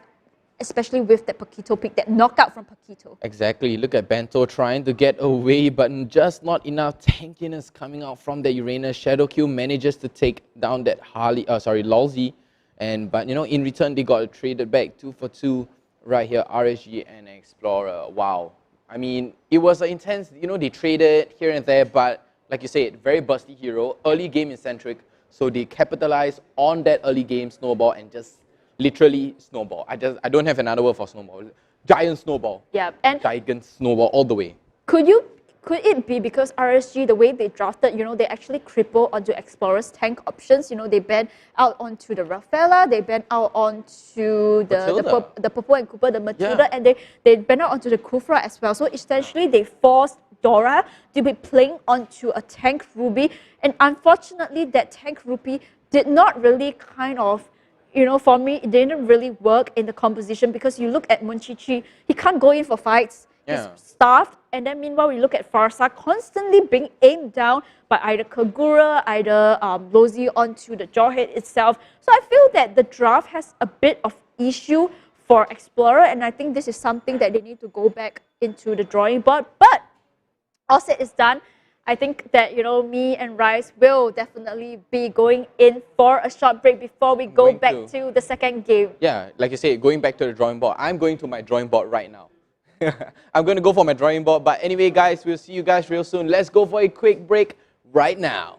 especially with that Paquito pick, that knockout from Paquito. Exactly. Look at Bento trying to get away, but just not enough tankiness coming out from the Uranus. Shadowkill manages to take down that Lolzy. But you know, in return, they got traded back 2 for 2 right here, RSG and Explorer. Wow. I mean, it was an intense, you know, they traded here and there, but like you said, very busty hero, early game eccentric. So they capitalized on that early game snowball and just literally snowball. I don't have another word for snowball. Giant snowball. Yeah, and giant snowball all the way. Could it be because RSG, the way they drafted, you know, they actually cripple onto Explorer's tank options. You know, they banned out onto the Rafaela, they banned out onto the Purple and Cooper, the Matilda, and they banned out onto the Kufra as well. So essentially, they forced Dora to be playing onto a tank Ruby, and unfortunately, that tank Ruby did not really kind of, you know, for me, it didn't really work in the composition because you look at Monchichi, he can't go in for fights. He's starved. And then meanwhile, we look at Farsa constantly being aimed down by either Kog'Maw, either Lozi onto the Jawhead itself. So I feel that the draft has a bit of issue for Explorer, and I think this is something that they need to go back into the drawing board. But all said is done. I think that, you know, me and Rice will definitely be going in for a short break before we go back to the second game. Yeah, like you say, going back to the drawing board. I'm going to my drawing board right now. I'm going to go for my drawing board. But anyway, guys, we'll see you guys real soon. Let's go for a quick break right now.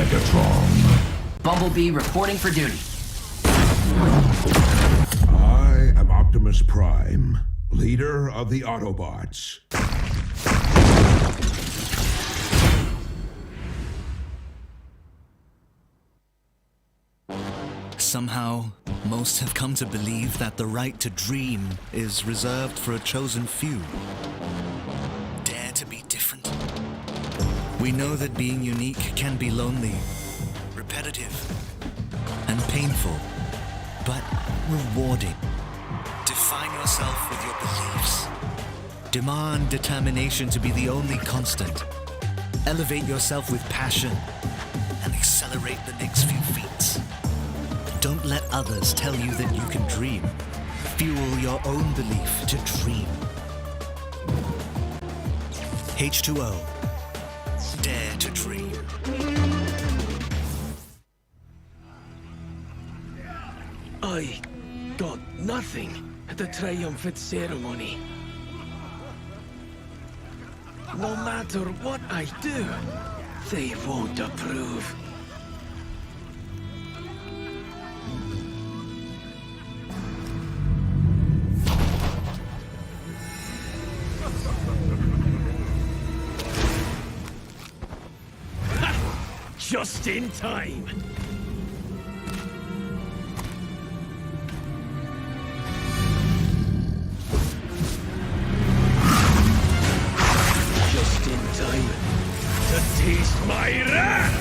Megatron. Bumblebee reporting for duty. I am Optimus Prime, leader of the Autobots. Somehow, most have come to believe that the right to dream is reserved for a chosen few. Dare to be different. We know that being unique can be lonely, repetitive, and painful, but rewarding. Define yourself with your beliefs. Demand determination to be the only constant. Elevate yourself with passion and accelerate the next few feats. Don't let others tell you that you can dream. Fuel your own belief to dream. H2O. Dare to dream. I got nothing at the Triumphant ceremony. No matter what I do, they won't approve. Just in time. Just in time to taste my wrath.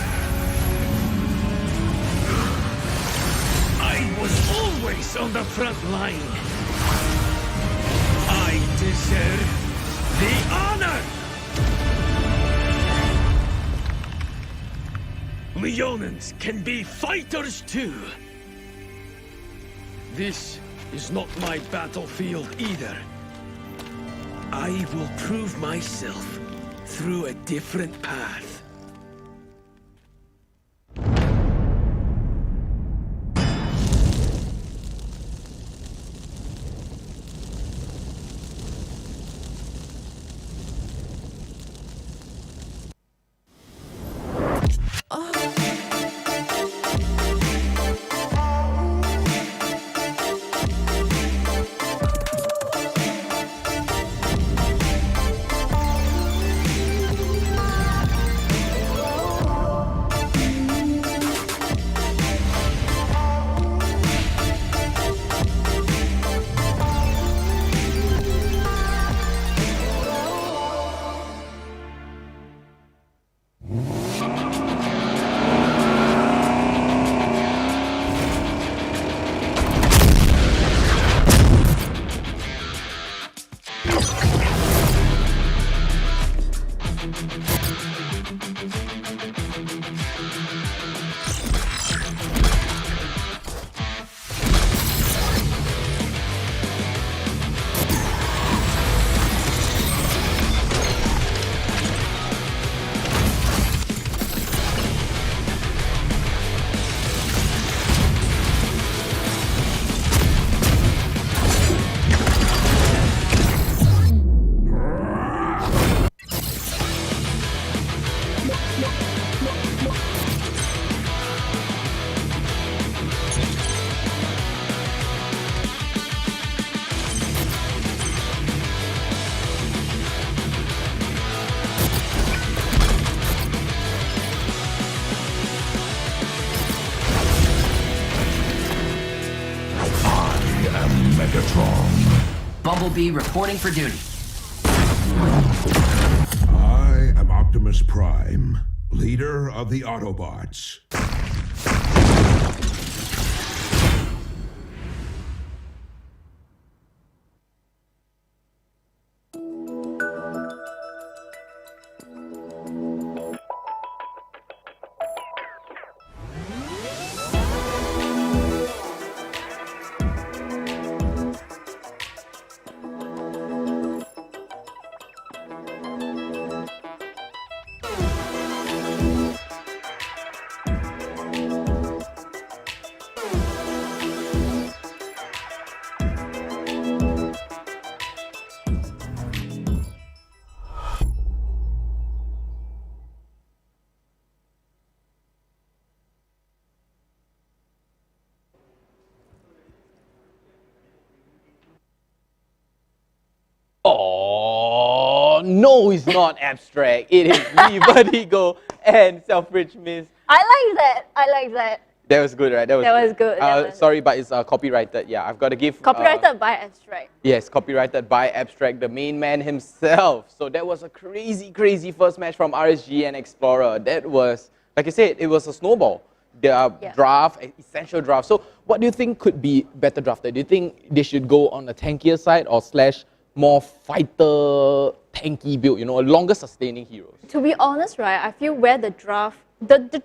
I was always on the front line. I deserve the honor. Leonins can be fighters too. This is not my battlefield either. I will prove myself through a different path. Megatron. Bumblebee reporting for duty. I am Optimus Prime, leader of the Autobots. No, it's not abstract. It is Lee Vertigo and Selfridge Miss. I like that. I like that. That was good, right? That was good. Sorry, but it's copyrighted. Yeah, I've got to give... Copyrighted by Abstract. Yes, copyrighted by Abstract, the main man himself. So that was a crazy, crazy first match from RSG and Explorer. That was, like I said, it was a snowball. Their draft, essential draft. So what do you think could be better drafted? Do you think they should go on the tankier side or slash more fighter tanky build, you know, a longer sustaining heroes? To be honest, right, I feel where the draft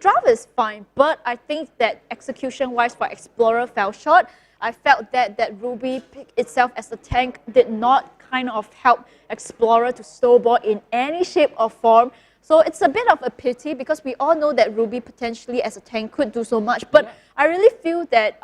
draft is fine, but I think that execution-wise for Explorer fell short. I felt that Ruby pick itself as a tank did not kind of help Explorer to snowball in any shape or form. So it's a bit of a pity because we all know that Ruby potentially as a tank could do so much, but I really feel that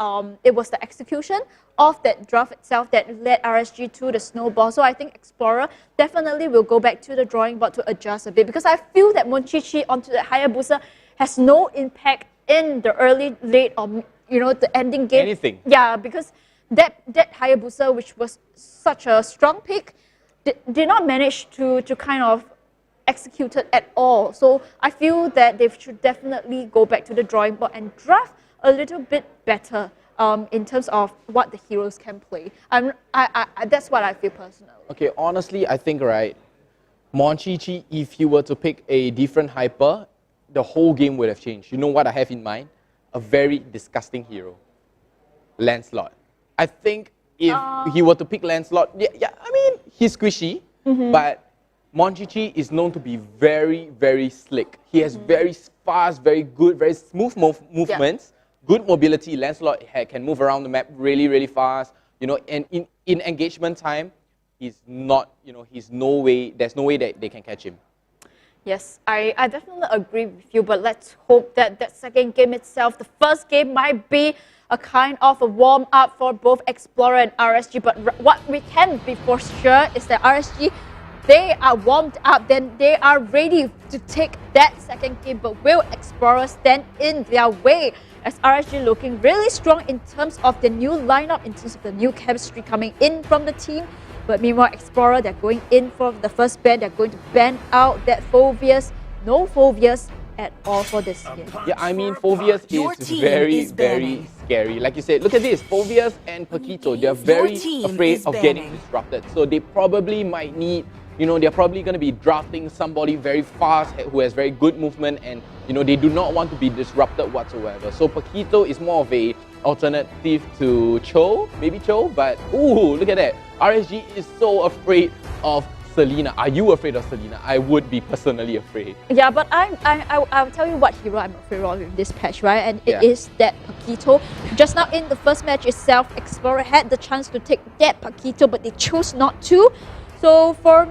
it was the execution of that draft itself that led RSG to the snowball. So I think Explorer definitely will go back to the drawing board to adjust a bit because I feel that Monchichi onto the Hayabusa has no impact in the early, late, or you know, the ending game. Anything. Yeah, because that Hayabusa, which was such a strong pick, did not manage to kind of execute it at all. So I feel that they should definitely go back to the drawing board and draft a little bit better in terms of what the heroes can play. That's what I feel personally. Okay, honestly, I think, right, Monchichi, if he were to pick a different hyper, the whole game would have changed. You know what I have in mind? A very disgusting hero. Lancelot. I think if he were to pick Lancelot, I mean, he's squishy, but Monchichi is known to be very, very slick. He has very fast, very good, very smooth movements, good mobility. Lancelot can move around the map really, really fast. You know, and in engagement time, he's not, you know, there's no way that they can catch him. Yes, I definitely agree with you, but let's hope that that second game itself, the first game might be a kind of a warm-up for both Explorer and RSG, but what we can be for sure is that RSG, they are warmed up, then they are ready to take that second game, but will Explorer stand in their way? As RSG looking really strong in terms of the new lineup, in terms of the new chemistry coming in from the team. But meanwhile, Explorer, they're going in for the first ban. They're going to ban out that Phoveus. No Phoveus at all for this game. Yeah, I mean, Phoveus is very, very scary. Like you said, look at this. Phoveus and Paquito, they're very afraid of getting disrupted. So they probably might need, you know, they're probably going to be drafting somebody very fast who has very good movement and, you know, they do not want to be disrupted whatsoever. So Paquito is more of a alternative to Cho, maybe Cho, but ooh, look at that. RSG is so afraid of Selena. Are you afraid of Selena? I would be personally afraid. Yeah, but I'll tell you what hero I'm afraid of in this patch, right? And it is that Paquito. Just now in the first match itself, Explorer had the chance to take that Paquito, but they chose not to. So for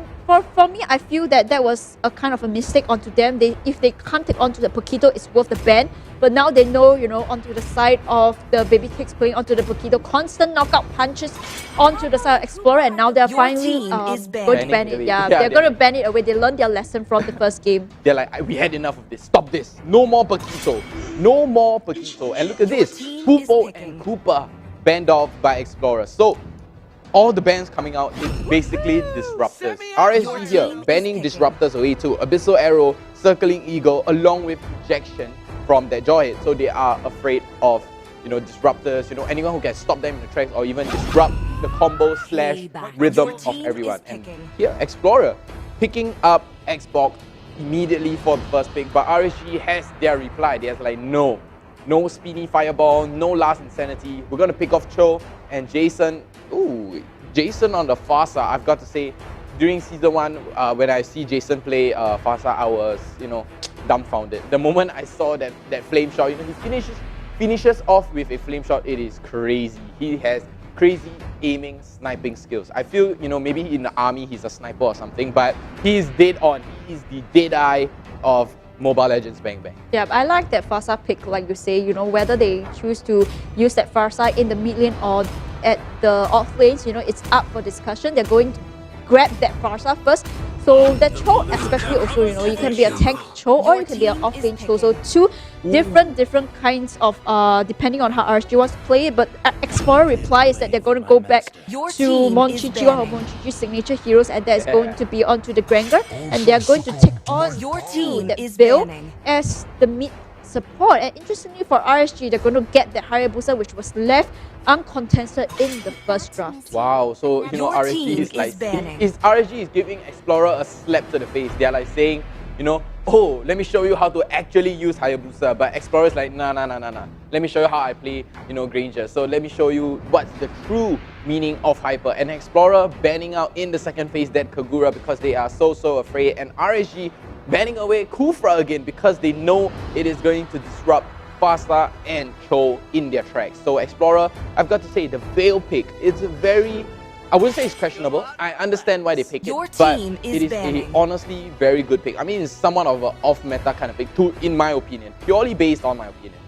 me, I feel that that was a kind of a mistake onto them. If they can't take onto the Paquito, it's worth the ban. But now they know, you know, onto the side of the baby kicks playing onto the Paquito, constant knockout punches onto the side of Explorer, and now they're finally going to ban it. Yeah, they're going to ban it away. They learned their lesson from the first game. They're like, we had enough of this. Stop this. No more Paquito. No more Paquito. And look at this. Pupo and Koopa banned off by Explorer. So all the bans coming out is basically disruptors. RSG here banning disruptors away too. Abyssal Arrow, Circling Eagle, along with Projection from that Jawhead. So they are afraid of, you know, disruptors, you know, anyone who can stop them in the tracks or even disrupt the combo slash rhythm of everyone. And here, Explorer picking up Xbox immediately for the first pick, but RSG has their reply. They're like, no Speedy Fireball, no Last Insanity. We're going to pick off Cho and Jason. Ooh, Jason on the Farsa, I've got to say, during Season 1, when I see Jason play Farsa, I was, you know, dumbfounded. The moment I saw that flame shot, you know, he finishes off with a flame shot, it is crazy. He has crazy aiming, sniping skills. I feel, you know, maybe in the army he's a sniper or something, but he is dead on. He is the dead eye of Mobile Legends Bang Bang. Yeah, I like that Farsa pick, like you say, you know, whether they choose to use that Farsa in the mid lane or at the off lanes, you know, it's up for discussion. They're going to grab that Farsa first. So that Cho, especially also, you know, you can be a tank Cho or you can be an off lane Cho. So two different kinds of depending on how RSG wants to play. But Explorer replies that they're going to go back to Monchichi or Monchichi's signature heroes, and that's going to be onto the Granger, and they are going to take on that Bill as the mid support. And interestingly for RSG, they're going to get the Hayabusa, which was left uncontested in the first draft. Wow, so you know RSG is like RSG is giving Explorer a slap to the face. They're like saying, you know, oh, let me show you how to actually use Hayabusa. But Explorer's like, nah. Let me show you how I play, you know, Granger. So let me show you what's the true meaning of Hyper. And Explorer banning out in the second phase that Kagura because they are so afraid. And RSG banning away Kufra again because they know it is going to disrupt Fasta and Cho in their tracks. So Explorer, I've got to say, the Veil pick, it's a very, I wouldn't say it's questionable. I understand why they pick it, but it is a honestly very good pick. I mean, it's somewhat of an off-meta kind of pick, too, in my opinion, purely based on my opinion.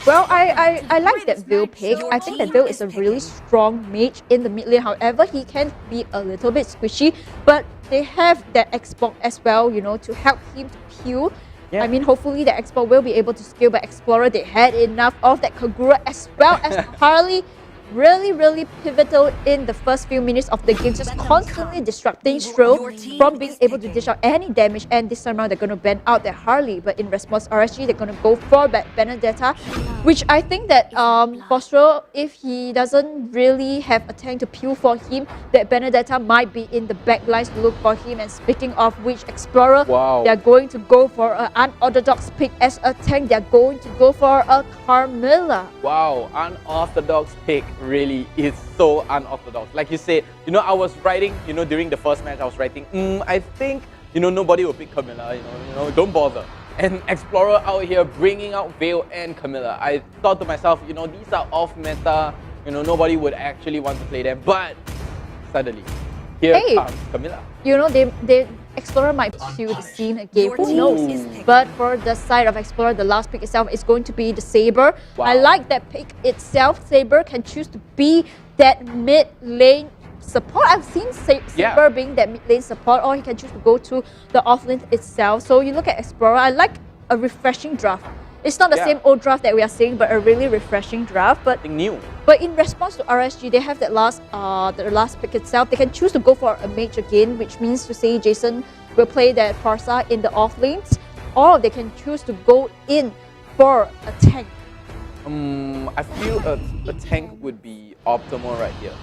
Well, I like that Veil pick. I think that Veil is a really strong mage in the mid lane. However, he can be a little bit squishy, but they have that Xbox as well, you know, to help him to peel. I mean, hopefully the Xbox will be able to scale by Explorer. They had enough of that Kagura as well as Harley. Really pivotal in the first few minutes of the game, just constantly disrupting Stro from being able to dish out any damage. And this time around, they're going to ban out their Harley. But in response, RSG, they're going to go for Benedetta, which I think that for Stro, if he doesn't really have a tank to peel for him, that Benedetta might be in the back lines to look for him. And speaking of which, Explorer, they're going to go for an unorthodox pick as a tank. They're going to go for a Carmilla. Wow, unorthodox pick. Really is so unorthodox. Like you said, you know, I was writing, you know, during the first match, I was writing, I think, you know, nobody will pick Camilla, you know, don't bother. And Explorer out here bringing out Veil and Camilla. I thought to myself, you know, these are off meta, you know, nobody would actually want to play them, but suddenly, here comes Camilla. You know, they Explorer might pursue the scene again, who knows? But for the side of Explorer, the last pick itself is going to be the Saber. I like that pick itself. Saber can choose to be that mid lane support. I've seen Saber being that mid lane support, or he can choose to go to the off lane itself. So you look at Explorer, I like a refreshing draft. It's not the same old draft that we are seeing, but a really refreshing draft. But new. But in response to RSG, they have that the last pick itself. They can choose to go for a mage again, which means to say Jason will play that Farsa in the off lanes, or they can choose to go in for a tank. I feel a tank would be optimal right here.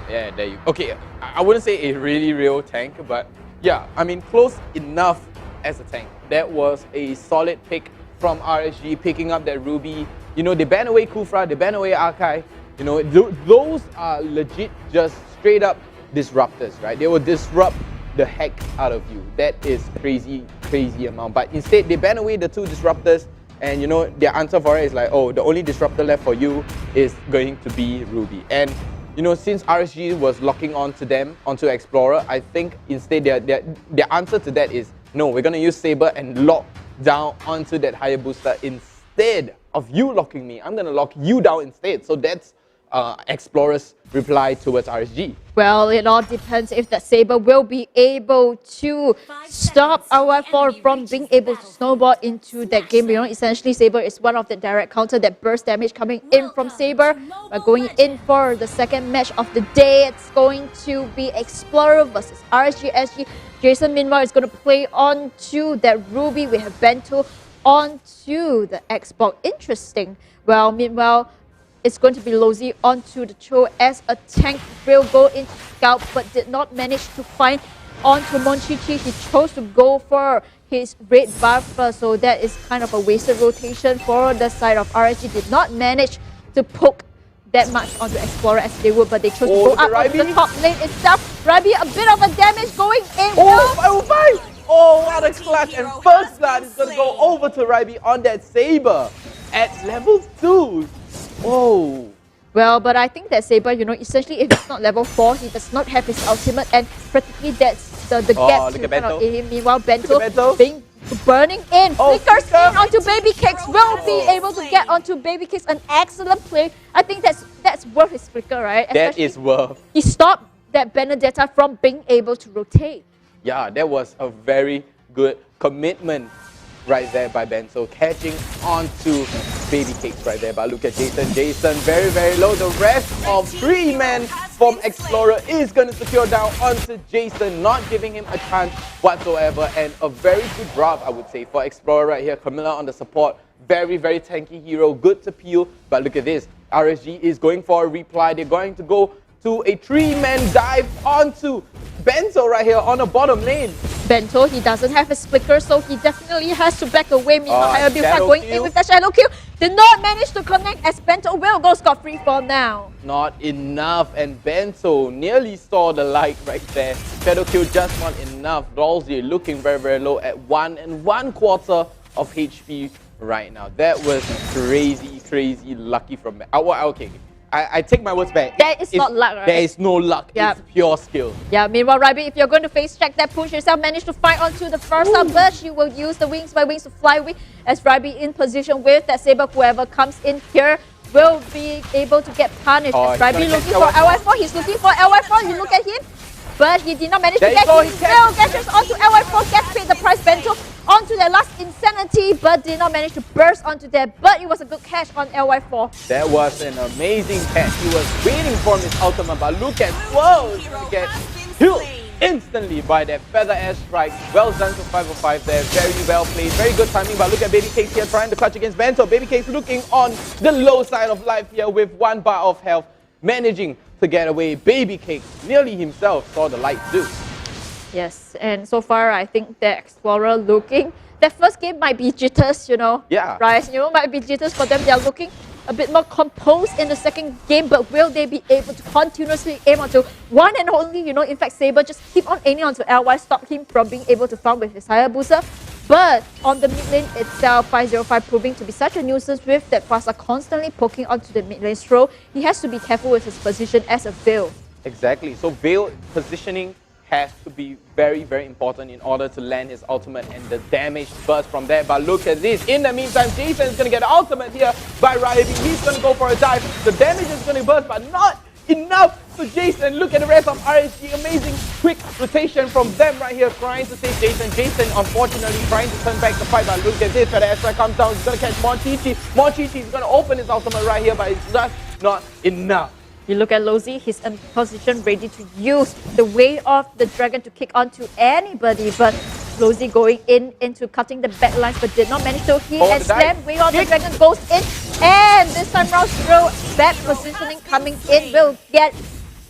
Yeah, there you go. Okay, I wouldn't say a really real tank, but yeah, I mean close enough as a tank. That was a solid pick from RSG, picking up that Ruby. You know, they ban away Kufra, they ban away Arkai. You know, those are legit just straight up disruptors, right? They will disrupt the heck out of you. That is crazy amount. But instead, they ban away the two disruptors, and you know, their answer for it is like, oh, the only disruptor left for you is going to be Ruby. And you know, since RSG was locking onto them, onto Explorer, I think instead their answer to that is, no, we're gonna use Saber and lock down onto that Hayabusa instead of you locking me. I'm gonna lock you down instead. So that's Explorer's reply towards RSG. Well, it all depends if that Saber will be able to stop our 4 from being able to snowball into that game. You know, essentially Saber is one of the direct counter that burst damage coming in from Saber. We're going in for the second match of the day. It's going to be Explorer versus RSG SG. Jason, meanwhile, is going to play onto that Ruby. We have Banter onto the Xbox. Interesting. Well, meanwhile, it's going to be Lozy onto the Cho as a tank will go into Scout, but did not manage to find onto Monchichi. He chose to go for his red buffer, so that is kind of a wasted rotation for the side of RSG. Did not manage to poke that much onto Explorer as they would, but they chose to go up onto the top lane itself. Rabi, a bit of a damage going in. Oh, what a clutch! And first blood is going to go over to Rabi on that Saber at level 2. Oh. Well, but I think that Saber, you know, essentially if it's not level 4, he does not have his ultimate, and practically that's the gap to kind of him. Meanwhile, Bento being burning in. Flickers in onto Baby Cakes, will be able to get onto Baby Cakes. An excellent play. I think that's worth his flicker, right? That is worth. He stopped that Benedetta from being able to rotate. Yeah, that was a very good commitment right there by Bento, catching onto Baby Cakes right there. But look at Jason. Jason very, very low. The rest of 3 men from Explorer is going to secure down onto Jason, not giving him a chance whatsoever. And a very good drop, I would say, for Explorer right here. Camilla on the support. Very, very tanky hero. Good to peel. But look at this. RSG is going for a reply. They're going to go to a 3-man dive onto Bento right here on the bottom lane. Bento, he doesn't have a flicker, so he definitely has to back away. Meanwhile, before going in with that shadow kill, did not manage to connect as Bento will go scot-free for now. Not enough, and Bento nearly saw the light right there. Shadow kill just not enough. Dolzy looking very, very low at 1 1/4 of HP right now. That was crazy, crazy lucky from me. Okay. I take my words back. That is not luck, right? There is no luck. Yep. It's pure skill. Yeah, meanwhile, Ryby, if you're going to face check that push yourself, manage to fight onto the first up, but she will use the wings by wings to fly away as Ryby in position with that saber. Whoever comes in here will be able to get punished. As Ryby looking for LY4, he's looking for LY4. You look at him, but he did not manage to get him. Still gets onto LY4, gets paid the price. Bento onto that last insanity, but did not manage to burst onto that. But it was a good catch on LY4. That was an amazing catch. He was waiting for his ultimate, but look at Swirl to get killed instantly by that feather air strike. Well done to 505 there. Very well played. Very good timing, but look at Baby Cakes here trying to clutch against Bento. Baby Cakes looking on the low side of life here with 1 bar of health, managing to get away. Baby Cakes nearly himself saw the light too. Yes, and so far I think the Explorer looking, that first game might be jitters, you know. Yeah. Right, might be jitters for them. They are looking a bit more composed in the second game, but will they be able to continuously aim onto one and only, in fact, Saber just keep on aiming onto LY, stop him from being able to farm with his Hayabusa. But on the mid lane itself, 505 proving to be such a nuisance with that Kwasa constantly poking onto the mid lane stroll. He has to be careful with his position as a Veil. Exactly. So Veil positioning has to be very, very important in order to land his ultimate and the damage burst from there. But look at this. In the meantime, Jason is going to get the ultimate here by Ryby. He's going to go for a dive. The damage is going to burst, but not enough for Jason. Look at the rest of RSG. Amazing quick rotation from them right here trying to save Jason. Jason, unfortunately, trying to turn back the fight. But look at this. When the air strike comes down, he's going to catch Monchichi. Monchichi is going to open his ultimate right here, but it's just not enough. You look at Lozy, he's in position ready to use the way of the dragon to kick onto anybody, but Lozy going into cutting the back lines, but did not manage to hit and slam. Way of the dragon goes in, and this time round throw bad positioning coming in will get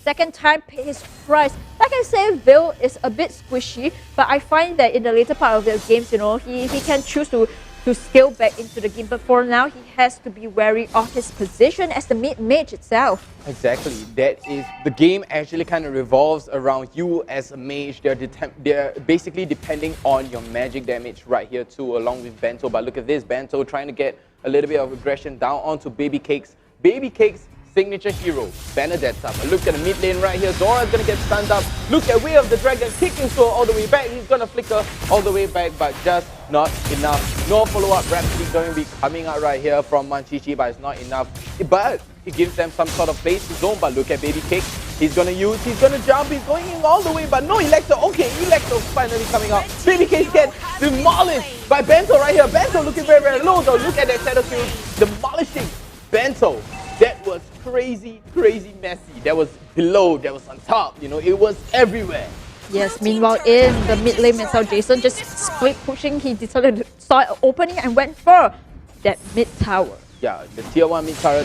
second time pay his price. Like I say, Veil is a bit squishy, but I find that in the later part of the games, he can choose to scale back into the game, but for now he has to be wary of his position as the mid mage itself. Exactly, that is the game actually kind of revolves around you as a mage. They're basically depending on your magic damage right here too, along with Bento. But look at this, Bento trying to get a little bit of aggression down onto Baby Cakes. Baby Cakes signature hero, Benedet's up. Look at the mid lane right here. Zora's gonna get stunned up. Look at Way of the Dragon kicking Soul all the way back. He's gonna flicker all the way back, but just not enough. No follow-up. Rhapsody going to be coming out right here from Manchichi, but it's not enough. But it gives them some sort of place to zone. But look at Baby Cake. He's gonna jump, he's going in all the way, but no Electro. Okay, Electro finally coming out. Baby Cake gets demolished by Bento right here. Bento looking very, very low though. Look at that shadow kill demolishing Bento. That was crazy, crazy messy. That was below, that was on top, it was everywhere. Yes, meanwhile in the mid lane itself, Jason just split pushing. He decided to start an opening and went for that mid tower. Yeah, the tier 1 mid tower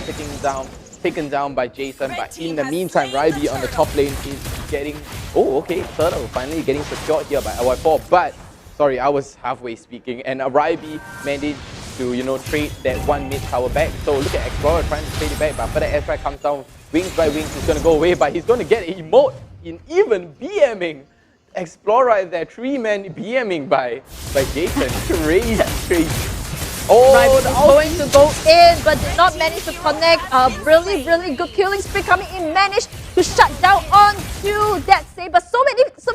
taken down by Jason, but in the meantime, Ryby on the top lane is getting, Turtle finally getting secured here by LY4, but sorry, I was halfway speaking, and Ryby managed to, trade that 1 mid tower back. So look at Explorer trying to trade it back, but after the airstrike comes down, wings by wings, he's going to go away, but he's going to get an emote in even BMing. Explorer right there, 3-man BMing by Jason. Crazy, crazy. Ryby going to go in, but did not manage to connect. A really, really good killing spree coming in. Managed to shut down onto that Saber. So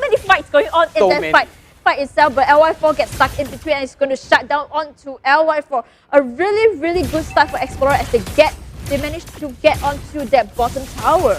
many fights going on in that fight itself, but LY4 gets stuck in between and it's going to shut down onto LY4. A really, really good start for Explorer as they managed to get onto that bottom tower.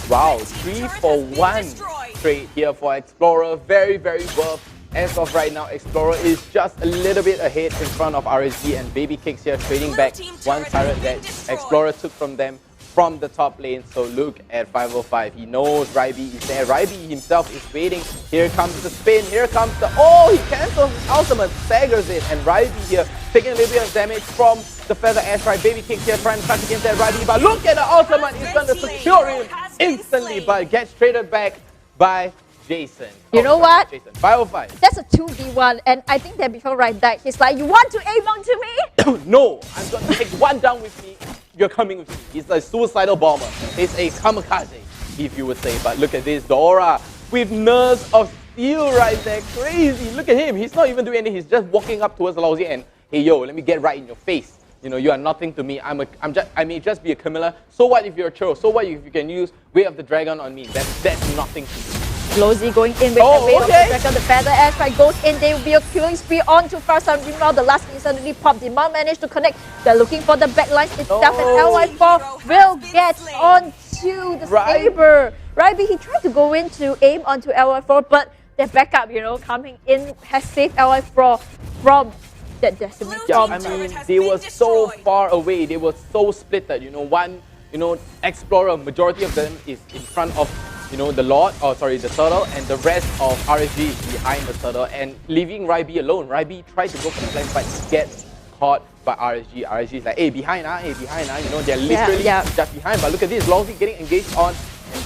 Wow, 3-for-1 trade here for Explorer. Very, very worth as of right now, Explorer is just a little bit ahead in front of RSG, and Baby Kicks here trading back one turret that Explorer took from them from the top lane. So look at 505. He knows Ryby is there. Ryby himself is waiting. Here comes the spin. Here comes the... Oh, he cancels his ultimate, staggers it, and Ryby here taking a little bit of damage from the Feather Airstrike. Baby Kicks here trying to touch against that Ryby, but look at the ultimate. He's going to secure him instantly, but gets traded back by Jason. You know what? Jason. 505. That's a 2v1, and I think that before right that he's like, you want to aim onto me? No, I'm going to take one down with me. You're coming with me. He's a suicidal bomber. He's a kamikaze, if you would say. But look at this, Dora with Nerves of Steel right there. Crazy. Look at him. He's not even doing anything. He's just walking up towards Lousy and, hey, yo, let me get right in your face. You know, you are nothing to me. I may just be a Camilla. So what if you're a Churro? So what if you can use Way of the Dragon on me? That's nothing to me. Lozy going in with the Way of the Dragon. The Feather Airstrike goes in. They will be a killing spree onto Farsan. Meanwhile, the last instantly pop. Demand managed to connect. They're looking for the backlines itself. And LY4 will get onto the Saber. Ryby, he tried to go in to aim onto LY4, but their backup, you know, coming in has saved LY4 from that decimated. Yeah, I mean, they were so far away. They were so splitted. You know, one, you know, Explorer, majority of them is in front of, you know, the Lord, the Turtle, and the rest of RSG is behind the Turtle, and leaving Ryby alone. Ryby tried to go for the flank, but gets caught by RSG. RSG is like, hey, behind, hey, behind, you know, they're literally just behind. But look at this, Lousy getting engaged on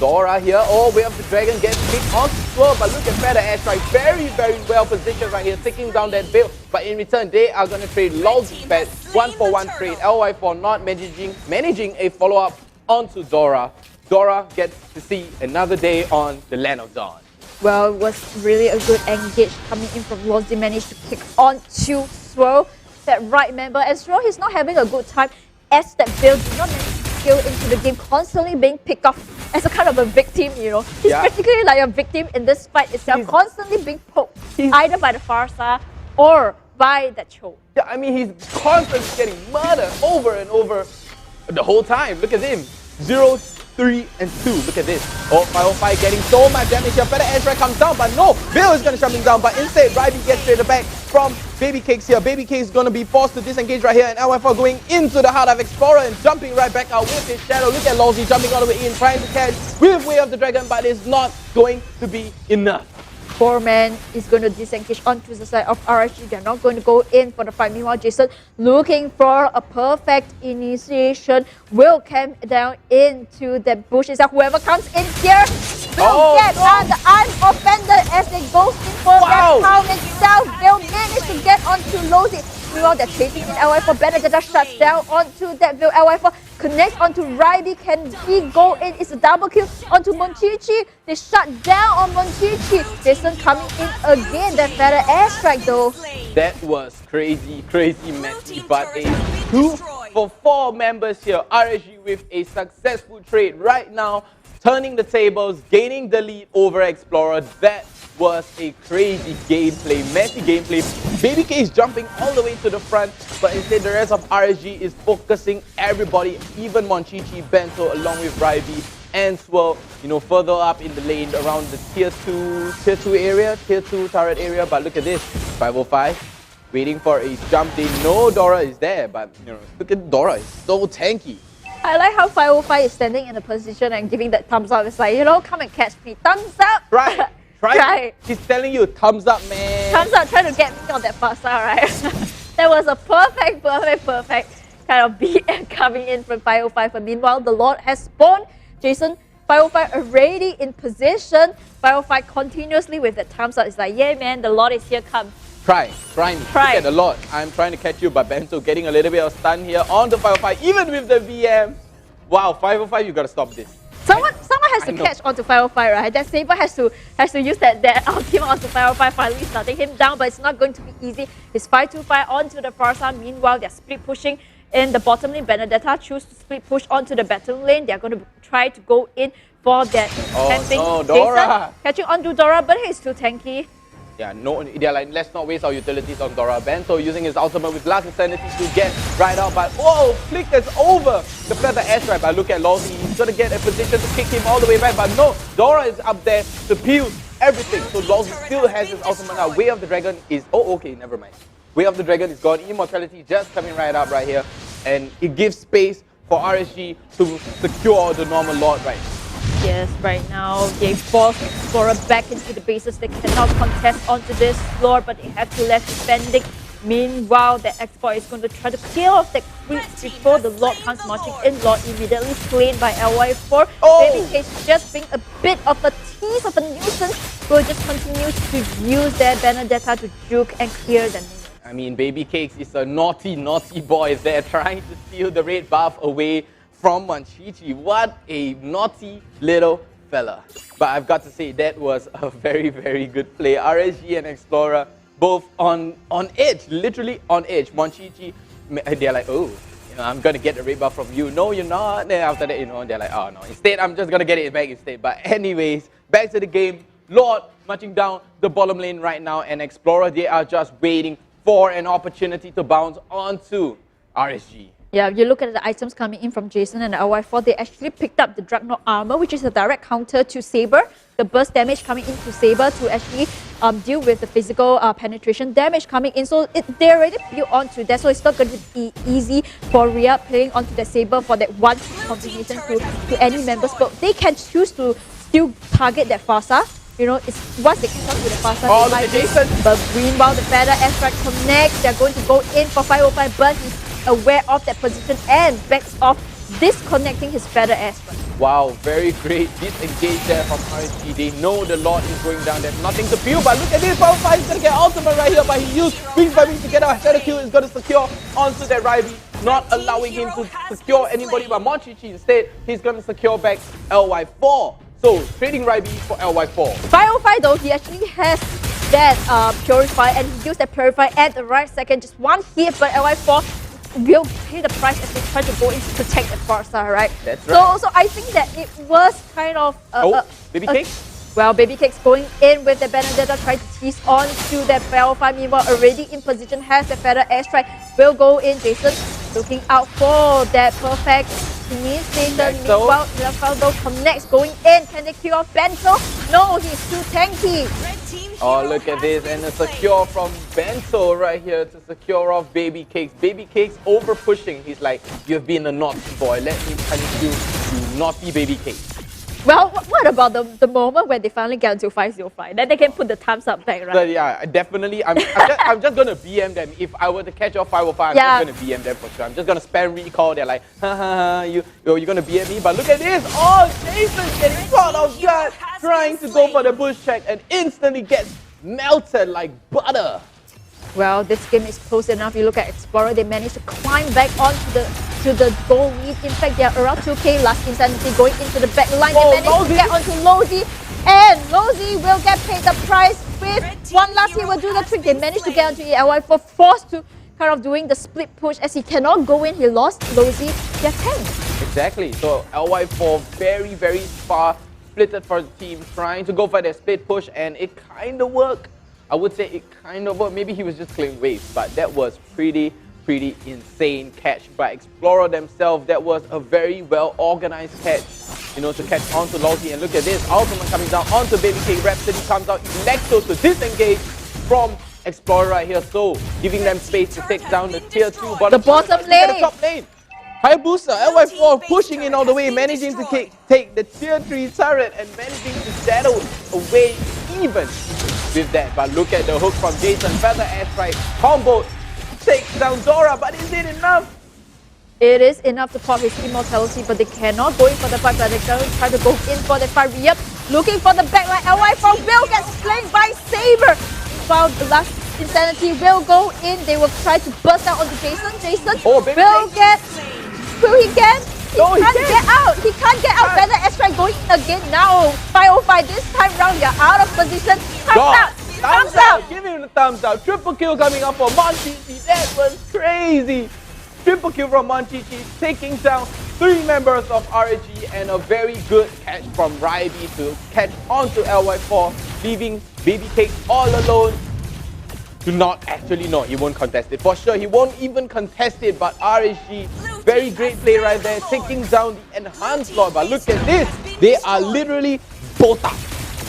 Dora here. Oh, Way of the Dragon gets kicked on Swirl, but look at Feather Airstrike, very, very well positioned right here, taking down that Veil. But in return, they are going to trade Lousy bet, 1-for-1 trade. LY4 not managing a follow-up onto Dora. Dora gets to see another day on the Land of Dawn. Well, it was really a good engage coming in from Lousy. Managed to kick on to Swirl, that right member. And Swirl, he's not having a good time as that Veil did not manage to skill into the game, constantly being picked off as a kind of a victim, you know. He's practically like a victim in this fight itself, constantly being poked either by the Farsa or by the Cho. Yeah, I mean, he's constantly getting murdered over and over the whole time. Look at him. 0, 3, and 2. Look at this. Oh, 505 getting so much damage here. Feather Airstrike comes down, but no, Bill is going to shut him down. But instead, Ryby gets traded back from Baby Cakes here. Baby Cakes is going to be forced to disengage right here, and LY4 going into the heart of Explorer and jumping right back out with his shadow. Look at Lousy jumping all the way in, trying to catch with Way of the Dragon, but it's not going to be enough. 4-man is going to disengage onto the side of RSG. They're not going to go in for the fight. Meanwhile, Jason looking for a perfect initiation will camp down into the bush itself. Whoever comes in here will get the unoffended as they go in for that pound itself. They'll manage to get onto Lousy. Meanwhile, they're chasing in LY4. Banter shuts down onto that Veil. LY4 connects onto Ryby. Can he go in? It's a double kill onto Monchichi. They shut down on Monchichi. Jason coming in again. That Feather Airstrike though. That was crazy, crazy messy, but a 2 for 4 members here. RSG with a successful trade right now, turning the tables, gaining the lead over Explorer. That was a crazy gameplay, messy gameplay. Baby K is jumping all the way to the front, but instead the rest of RSG is focusing everybody, even Monchichi, Bento, along with Ryby and Swirl, you know, further up in the lane around the tier 2 area, tier 2 turret area. But look at this, 505 waiting for a jump. They know Dora is there, but you know, look at Dora, it's so tanky. I like how 505 is standing in a position and giving that thumbs up. It's like, you know, come and catch me. Thumbs up! Right. Right. He's telling you, thumbs up, man. Thumbs up, trying to get me on that first one, right? That was a perfect kind of beat coming in from 505. But meanwhile, the Lord has spawned. Jason, 505 already in position. 505 continuously with the thumbs up. It's like, yeah, man, the Lord is here, come. Try me. Look at the Lord. I'm trying to catch you, but Bento getting a little bit of stun here on the 505, even with the VM. Wow, 505, you gotta stop this. Someone has to catch onto 505, right? That Saber has to use that ultimate onto 505, finally starting him down, but it's not going to be easy. It's 525 onto the Farsa. Meanwhile, they're split pushing in the bottom lane. Benedetta choose to split push onto the bottom lane. They're going to try to go in for that camping. Dora! Jason catching onto Dora, but he's too tanky. Yeah, no, they're like, let's not waste our utilities on Dora. Bento using his ultimate with last insanity to get right out, but flickers over the Feather Airstrike. But look at Lousy, he's gonna get a position to kick him all the way back, but no, Dora is up there to peel everything. So Lawsy still has his ultimate now. Way of the Dragon is... Oh, okay, never mind. Way of the Dragon is gone. Immortality just coming right up right here. And it gives space for RSG to secure the normal Lord right now. Yes, right now they force Explorer back into the bases. They cannot contest onto this floor, but they have to left defending. Meanwhile, the Explorer is going to try to clear off the creeps before the Lord comes marching in. Lord immediately slain by LY4. Baby Cage just being a bit of a tease of a nuisance, will just continue to use their Benedetta to juke and clear them. I mean, Baby Cakes is a naughty, naughty boy there trying to steal the red buff away from Monchichi. What a naughty little fella. But I've got to say, that was a very, very good play. RSG and Explorer both on edge, literally on edge. Monchichi, they're like, oh, you know, I'm going to get the red buff from you. No, you're not. Then after that, you know, they're like, oh, no. Instead, I'm just going to get it back instead. But anyways, back to the game. Lord marching down the bottom lane right now, and Explorer, they are just waiting for an opportunity to bounce onto RSG. Yeah, if you look at the items coming in from Jason and the LY4, they actually picked up the Dreadnought armor, which is a direct counter to Saber. The burst damage coming into Saber to actually deal with the physical penetration damage coming in. So they're already built onto that, so it's not going to be easy for Rhea playing onto the Saber for that one combination to any members. But they can choose to still target that Farsa. You know, it's once they catch up with the Farsa, they might Jason. But meanwhile, the Feather Airstrike connects. They're going to go in for 505, but he's aware of that position and backs off, disconnecting his Feather Airstrike. Wow, very great disengage there from RSG. They know the Lord is going down. There's nothing to feel, but look at this. 505 is going to get ultimate right here, but he used Wings by Wings to get a shadow kill. Is going to secure onto that Rivalry, not allowing him to secure anybody but Monchichi. Instead, he's going to secure back LY4. So, trading Rivalry for LY4. 505 though, he actually has that Purify, and he used that Purify at the right second. Just one hit, but LY4 will pay the price as they try to go in to protect the Farsa, right? That's right. So I think that it was kind of... Baby Cakes? Well, Baby Cakes going in with the Benedetta, trying to tease on to that Belfire. Meanwhile, already in position, has the Feather Airstrike. Will go in, Jason looking out for that perfect Denise Satan. Meanwhile, Lafaldo connects, going in. Can they kill off Banter? No, he's too tanky. Oh, look at this, and a secure from Bento right here to secure off Baby Cakes. Baby Cakes over pushing. He's like, you've been a naughty boy. Let me punish you, you naughty Baby Cakes. Well, what about the moment when they finally get into 505? Then they can put the thumbs up back, right? So yeah, definitely. I'm just going to BM them. If I were to catch off 505, I'm just going to BM them for sure. I'm just going to spam recall. They're like, haha, you're going to BM me? But look at this. Oh, Jason's getting caught off guard, trying to go for the bush check and instantly gets melted like butter. Well, this game is close enough. You look at Explorer, they managed to climb back onto the goal lead. In fact, they are around 2k. Last Insanity going into the back line. They managed to get onto Lozy, and Lozy will get paid the price with one last hit will do the trick. They managed to get onto LY4, forced to kind of doing the split push as he cannot go in. He lost Lozy, their tank. Exactly. So LY4 very, very far splitted for the team, trying to go for their split push, and it kind of worked. I would say it kind of worked. Maybe he was just clearing waves, but that was pretty insane catch by Explorer themselves. That was a very well organized catch, you know, to catch onto Lozy. And look at this, Ultimate coming down onto Baby Cake. Rhapsody comes out, Electro to disengage from Explorer right here, so giving them space to take down the tier 2 bottom. The bottom lane. Look at the top lane. Hayabusa, LY4 pushing in all the way, managing to take the tier 3 turret and managing to settle away even with that. But look at the hook from Jason. Feather Airstrike combo takes down Dora, but is it enough? It is enough to pop his immortality, but they cannot go in for the fight. But they're going to try to go in for the fight. Yep, looking for the backline. LY4 will get slain by Saber. While the last Insanity will go in, they will try to burst out onto Jason. Jason will get... Will he get? He can't get out. He can't get out. Feather Airstrike going in again now. 505 this time round. They're out of position. Thumbs out. Thumbs out. Give him the thumbs out. Triple kill coming up for Monchichi. That was crazy. Triple kill from Monchichi, taking down 3 members of RSG, and a very good catch from Ryby to catch onto LY4, leaving Baby Cake all alone. Do not actually, no, he won't contest it. For sure, he won't even contest it, but RSG, very great play right there, taking down the enhanced Lord. But look at this, they are literally both up.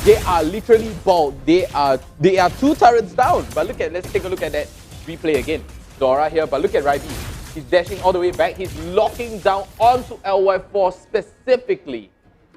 They are literally bald. They are 2 turrets down. But let's take a look at that replay again. Dora here, but look at Ryby. He's dashing all the way back. He's locking down onto LY4 specifically.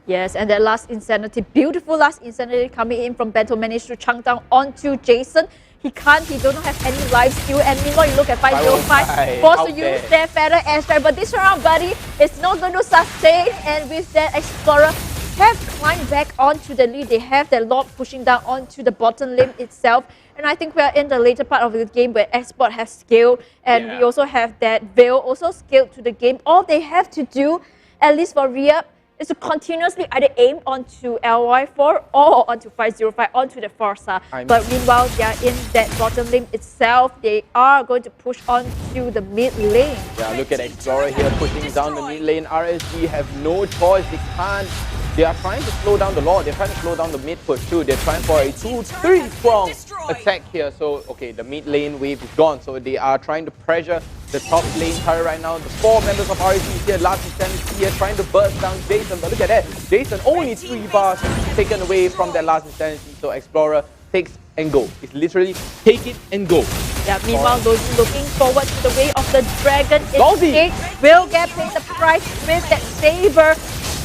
Yes, and that last Insanity, beautiful last Insanity coming in from Banter, managed to chunk down onto Jason. He don't have any life steal, and meanwhile you look at 505, forced to use their feather airstrike, but this round, buddy, is not going to sustain, and with that, Explorer have climbed back onto the lead. They have their Lord pushing down onto the bottom lane itself, and I think we are in the later part of the game where Export has scaled, and we also have that Veil also scaled to the game. All they have to do, at least for Rhea, is to continuously either aim onto LY4 or onto 505, onto the Forza. But meanwhile, they are in that bottom lane itself. They are going to push onto the mid lane. Yeah, look at Explorer here pushing down the mid lane. RSG have no choice. They can't. They are trying to slow down the Lord. They're trying to slow down the mid push too. They're trying for a 2-3 strong attack here. So, okay, the mid lane wave is gone. So they are trying to pressure the top lane turret right now. The 4 members of RSG here, last Insanity here, trying to burst down Jason. But look at that. Jason only 3 bars taken away from that last Insanity. So Explorer takes and go. It's literally take it and go. Yeah, meanwhile, those looking forward to the way of the dragon escape will get paid the price with that saber.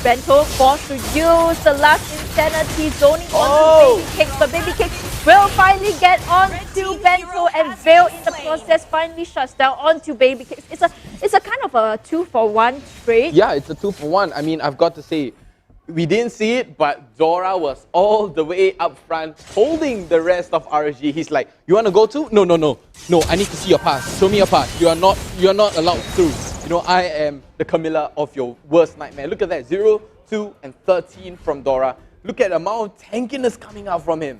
Bento forced to use the last Insanity zoning onto Baby Cakes, but Baby Cakes will finally get onto Bento, and Veil in the process finally shuts down onto Baby Cakes. It's a kind of a 2-for-1 trade. Yeah, it's a 2-for-1. I mean, I've got to say, we didn't see it, but Dora was all the way up front, holding the rest of RSG. He's like, "You want to go too? No, I need to see your pass. Show me your pass. You are not allowed through. You know, I am the Camilla of your worst nightmare." Look at that, 0, 2, and 13 from Dora. Look at the amount of tankiness coming out from him.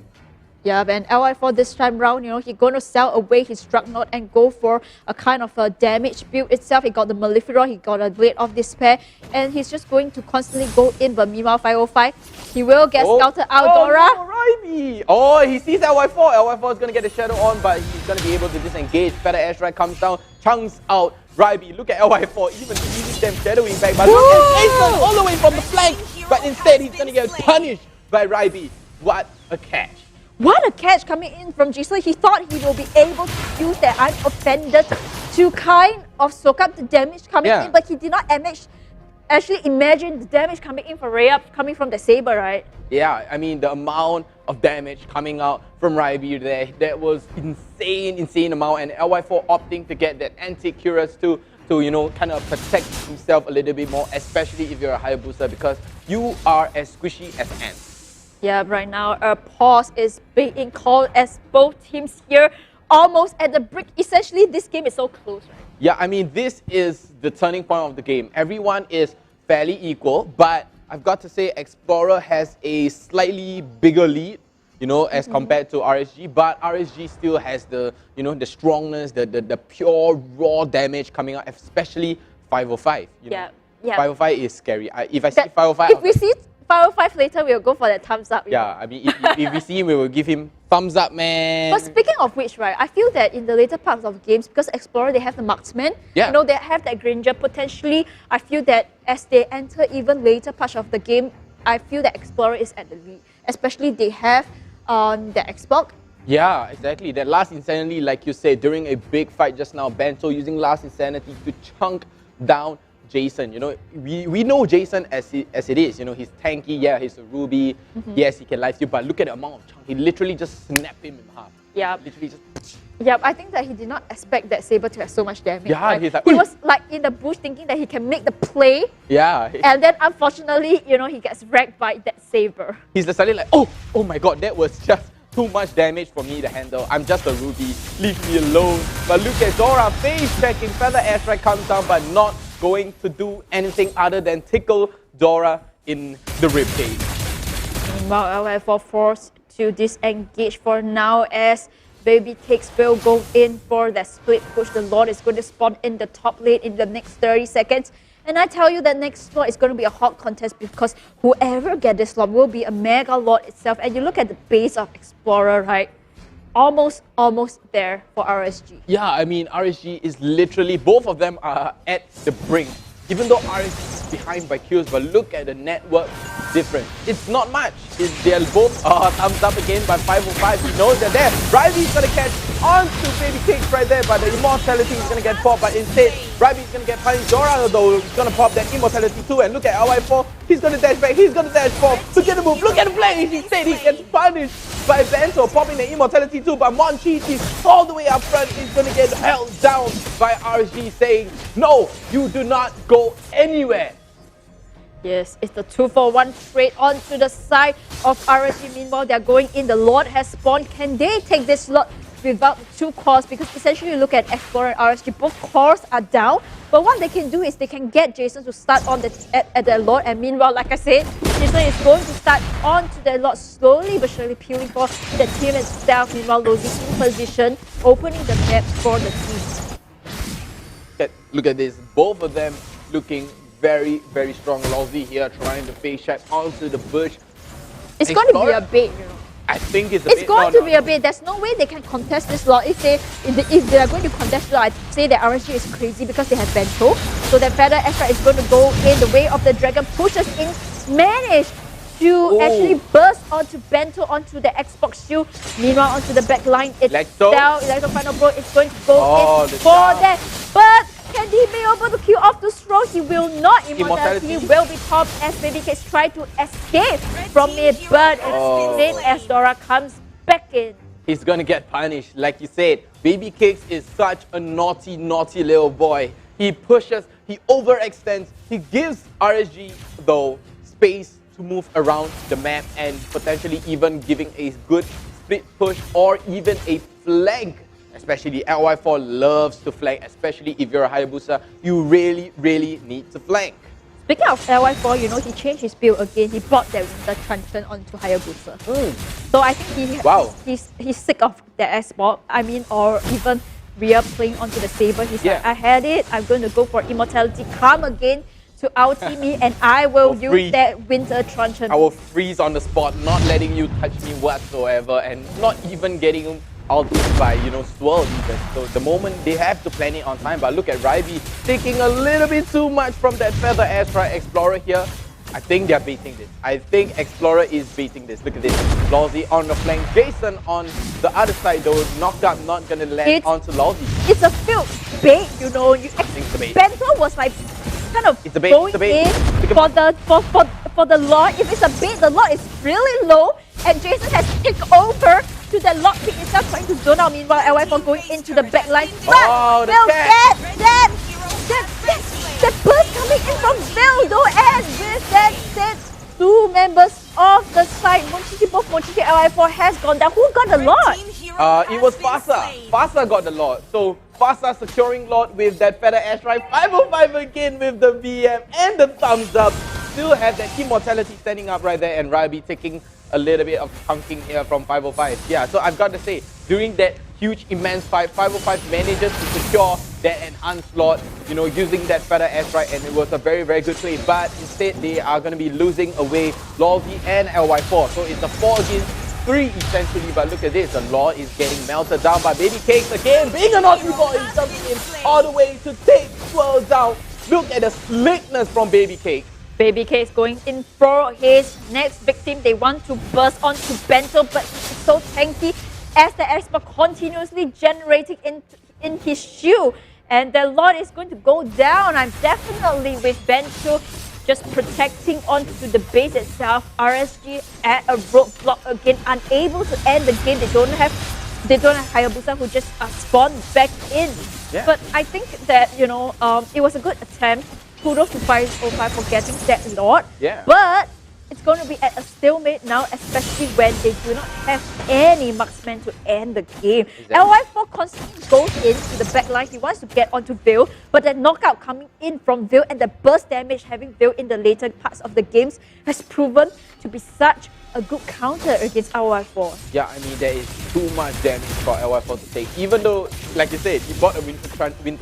Yeah, and LI4 this time round, he's going to sell away his Dreadnought and go for a kind of a damage build itself. He got the Maleficent, he got a Blade of Despair, and he's just going to constantly go in. But meanwhile, 505, he will get scouted out, Dora. No, he sees LY4. LY4 is going to get the Shadow on, but he's going to be able to disengage. Feather Airstrike comes down, chunks out Ryby. Look at LY4, even using them shadowing back. But look at Jason all the way from the flank. But instead, he's going to get punished by Ryby. What a catch. What a catch coming in from Jason. He thought he will be able to use that unoffended to kind of soak up the damage coming in, but he did not actually imagine the damage coming in for Rhea, coming from the Saber, right? Yeah, I mean, the amount of damage coming out from Ryby there, that was insane amount. And LY4 opting to get that anti-Curious to kind of protect himself a little bit more, especially if you're a Hayabusa, because you are as squishy as ants. Yeah, right now a pause is being called as both teams here almost at the brink. Essentially, this game is so close, right? Yeah, I mean, this is the turning point of the game. Everyone is fairly equal, but I've got to say Explorer has a slightly bigger lead, as compared to RSG, but RSG still has the, the strongness, the pure raw damage coming out, especially 505. Yeah. 505 is scary. If I see 505... If we see 505 later, we'll go for that thumbs up. Yeah, I mean, if we see him, we will give him thumbs up, man. But speaking of which, right, I feel that in the later parts of games, because Explorer, they have the Marksman, they have that Granger. Potentially, I feel that as they enter even later parts of the game, I feel that Explorer is at the lead. Especially they have the Xbox. Yeah, exactly. That last Insanity, like you said, during a big fight just now, Bento using last Insanity to chunk down Jason. We know Jason as it is. He's tanky. Yeah, he's a Ruby. Yes, he can life steal, but look at the amount of chunk. He literally just snapped him in half. Yeah. Literally just. Yeah, I think that he did not expect that Saber to have so much damage. Yeah, right? he's like, he was like in the bush thinking that he can make the play. Yeah. And then unfortunately, he gets wrecked by that Saber. He's suddenly like, oh my god, that was just too much damage for me to handle. I'm just a Ruby. Leave me alone. But look at Dora face checking. Feather Airstrike comes down, but not going to do anything other than tickle Dora in the ribcage. Meanwhile, LF4 forced to disengage for now as Baby Cakes will go in for that split push. The Lord is going to spawn in the top lane in the next 30 seconds. And I tell you that next slot is going to be a hot contest because whoever gets this slot will be a Mega Lord itself. And you look at the base of Explorer, right? Almost there for RSG. Yeah, I mean, RSG is literally, both of them are at the brink even though RSG is behind by kills, but look at the network difference. It's not much. They're both thumbs up again by 505. He knows they're there. Riley's going to catch onto Baby Cakes right there, but the immortality is going to get popped. But instead, Riley's going to get punished. Dora, though, is going to pop that immortality too. And look at LY4. He's going to dash back. He's going to dash forward. Look at the move. Look at the play. Instead, he gets punished by Banter, popping the immortality too. But Monchichi, all the way up front, is going to get held down by RSG, saying, no, you do not go anywhere. Yes, it's the 2-for-1 straight onto the side of RSG. Meanwhile, they're going in. The Lord has spawned. Can they take this Lord without two cores? Because essentially, you look at Explorer and RSG, both cores are down. But what they can do is they can get Jason to start on at the Lord. And meanwhile, like I said, Jason is going to start onto the Lord slowly but surely, peeling for the team itself. Meanwhile, Lozi's in position, opening the map for the team. Look at this. Both of them looking very, very strong. Lozi here trying to face check onto the bush. It's going to be a bait, you know. I think it's a It's bait. going to be a bait. There's no way they can contest this lot. If they are going to contest it, I'd say that RSG is crazy because they have Bento. So that Feather Extra is going to go in the way of the Dragon, pushes in, manage to actually burst onto Bento, onto the Xbox Shield. Meanwhile, onto the back line itself, Electro Final Pro is going to go in for that. But can he be able to kill off the throw? He will not. Immortality will be popped as Baby Cakes try to escape from it, but instead as Dora comes back in. He's gonna get punished. Like you said, Baby Cakes is such a naughty, naughty little boy. He pushes, he overextends, he gives RSG, though, space to move around the map and potentially even giving a good split push or even a flank. Especially LY4 loves to flank, especially if you're a Hayabusa, you really, really need to flank. Speaking of LY4, you know, he changed his build again. He brought that Winter Triumphant onto Hayabusa. So I think he's sick of the S-Bob, or even Rhea playing onto the Saber. He's like, I had it, I'm going to go for Immortality, come again to outie me, and I will use that Winter Triumphant. I will freeze on the spot, not letting you touch me whatsoever, and not even getting ulted by, Swirl even. So the moment they have to plan it on time, but look at Ryby taking a little bit too much from that Feather Astra Explorer here. I think they're baiting this. I think Explorer is baiting this. Look at this. Lozi on the flank. Jason on the other side though. Knockout not gonna land onto Lozi. It's a field bait, you know. I think it's a bait. Bento was like kind of going in for the Lord. If it's a bait, the Lord is really low, and Jason has taken over to the lock pick itself, trying to zone out. Meanwhile, LY4 going into the back line. But Bill, that burst coming in from Bill, though, and with that said, two members of the side, both Monchichi and LY4 has gone down. Who got the Lord? It was Fasa. Fasa got the Lord. So Fasa securing Lord with that Feather Airstrike. 505 again with the VM and the thumbs up. Still have that Immortality standing up right there, and Ryby taking a little bit of chunking here from 505. Yeah, so I've got to say, during that huge, immense fight, 505 manages to secure that enhanced Lord, using that Feather Airstrike, and it was a very, very good play. But instead, they are going to be losing away Lozi and LY4. So it's a 4 against 3 essentially, but look at this. The Lord is getting melted down by Baby Cakes again. Being a naughty boy, he's jumping in all the way to take Swirl down. Look at the slickness from Baby Cakes. Baby Cakes going in for his next victim. They want to burst onto Bento, but it's so tanky as the Xbox continuously generating in his shield. And the Lord is going to go down. I'm definitely with Bento just protecting onto the base itself. RSG at a roadblock again, unable to end the game. They don't have Hayabusa who just spawned back in. Yeah. But I think that, it was a good attempt. Kudos to 505 for getting that Lord. Yeah. But it's going to be at a stalemate now, especially when they do not have any marksman to end the game. Exactly. LY4 constantly goes into the back line. He wants to get onto Veil, but the knockout coming in from Veil and the burst damage having Veil in the later parts of the games has proven to be such a good counter against LY4. Yeah, there is too much damage for LY4 to take. Even though, like you said, he bought a Winter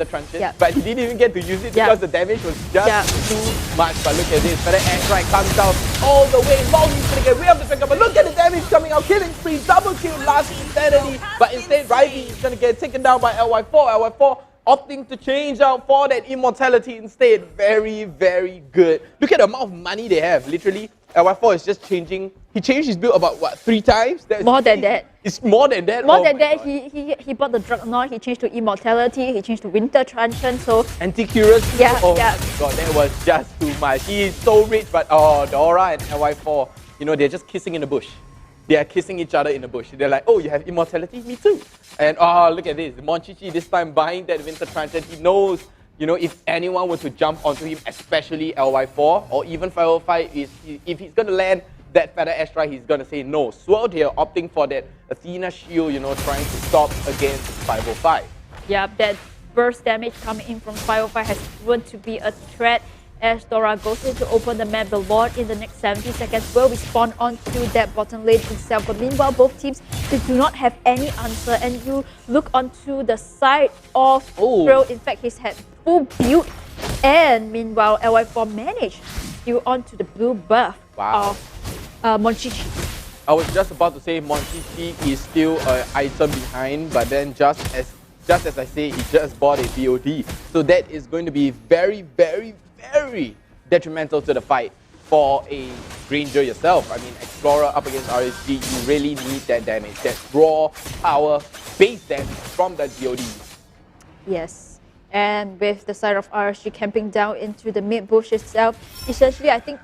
Transit, but he didn't even get to use it because the damage was just too much. But look at this, Feather Airstrike comes down all the way. Logi's gonna get way off the trigger, but look at the damage coming out. Killing spree, double kill, last insanity. But instead, Ryby is gonna get taken down by LY4. LY4 opting to change out for that immortality instead. Very, very good. Look at the amount of money they have. Literally, LY4 is just changing. He changed his build about, what, 3 times? That's more than that. It's more than that? More than that, he bought the Dreadnought, he changed to Immortality, he changed to Winter Triumphant, so... Anti-Curious? Yeah, oh yeah. my god, that was just too much. He is so rich, but oh, Dora and LY4, you know, they're just kissing in the bush. They are kissing each other in the bush. They're like, oh, you have Immortality? Me too. And oh, look at this. Monchichi this time buying that Winter Triumphant. He knows, you know, if anyone were to jump onto him, especially LY4 or even 505, if he's going to land that Feather Astra, he's going to say no. Swirled here, opting for that Athena shield, you know, trying to stop against 505. Yeah, that burst damage coming in from 505 has proven to be a threat as Dora goes in to open the map. The Lord in the next 70 seconds will respawn onto that bottom lane itself. But meanwhile, both teams, they do not have any answer. And you look onto the side of Thrill. In fact, he's had full build. And meanwhile, LY4 managed to onto the blue buff of Monchichi. I was just about to say Monchichi is still an item behind, but then just as I say, he just bought a BOD. So that is going to be very, very, very detrimental to the fight for a Ranger yourself. I mean, Explorer up against RSG, you really need that damage, that raw power, base damage from that BOD. Yes. And with the side of RSG camping down into the mid bush itself, essentially I think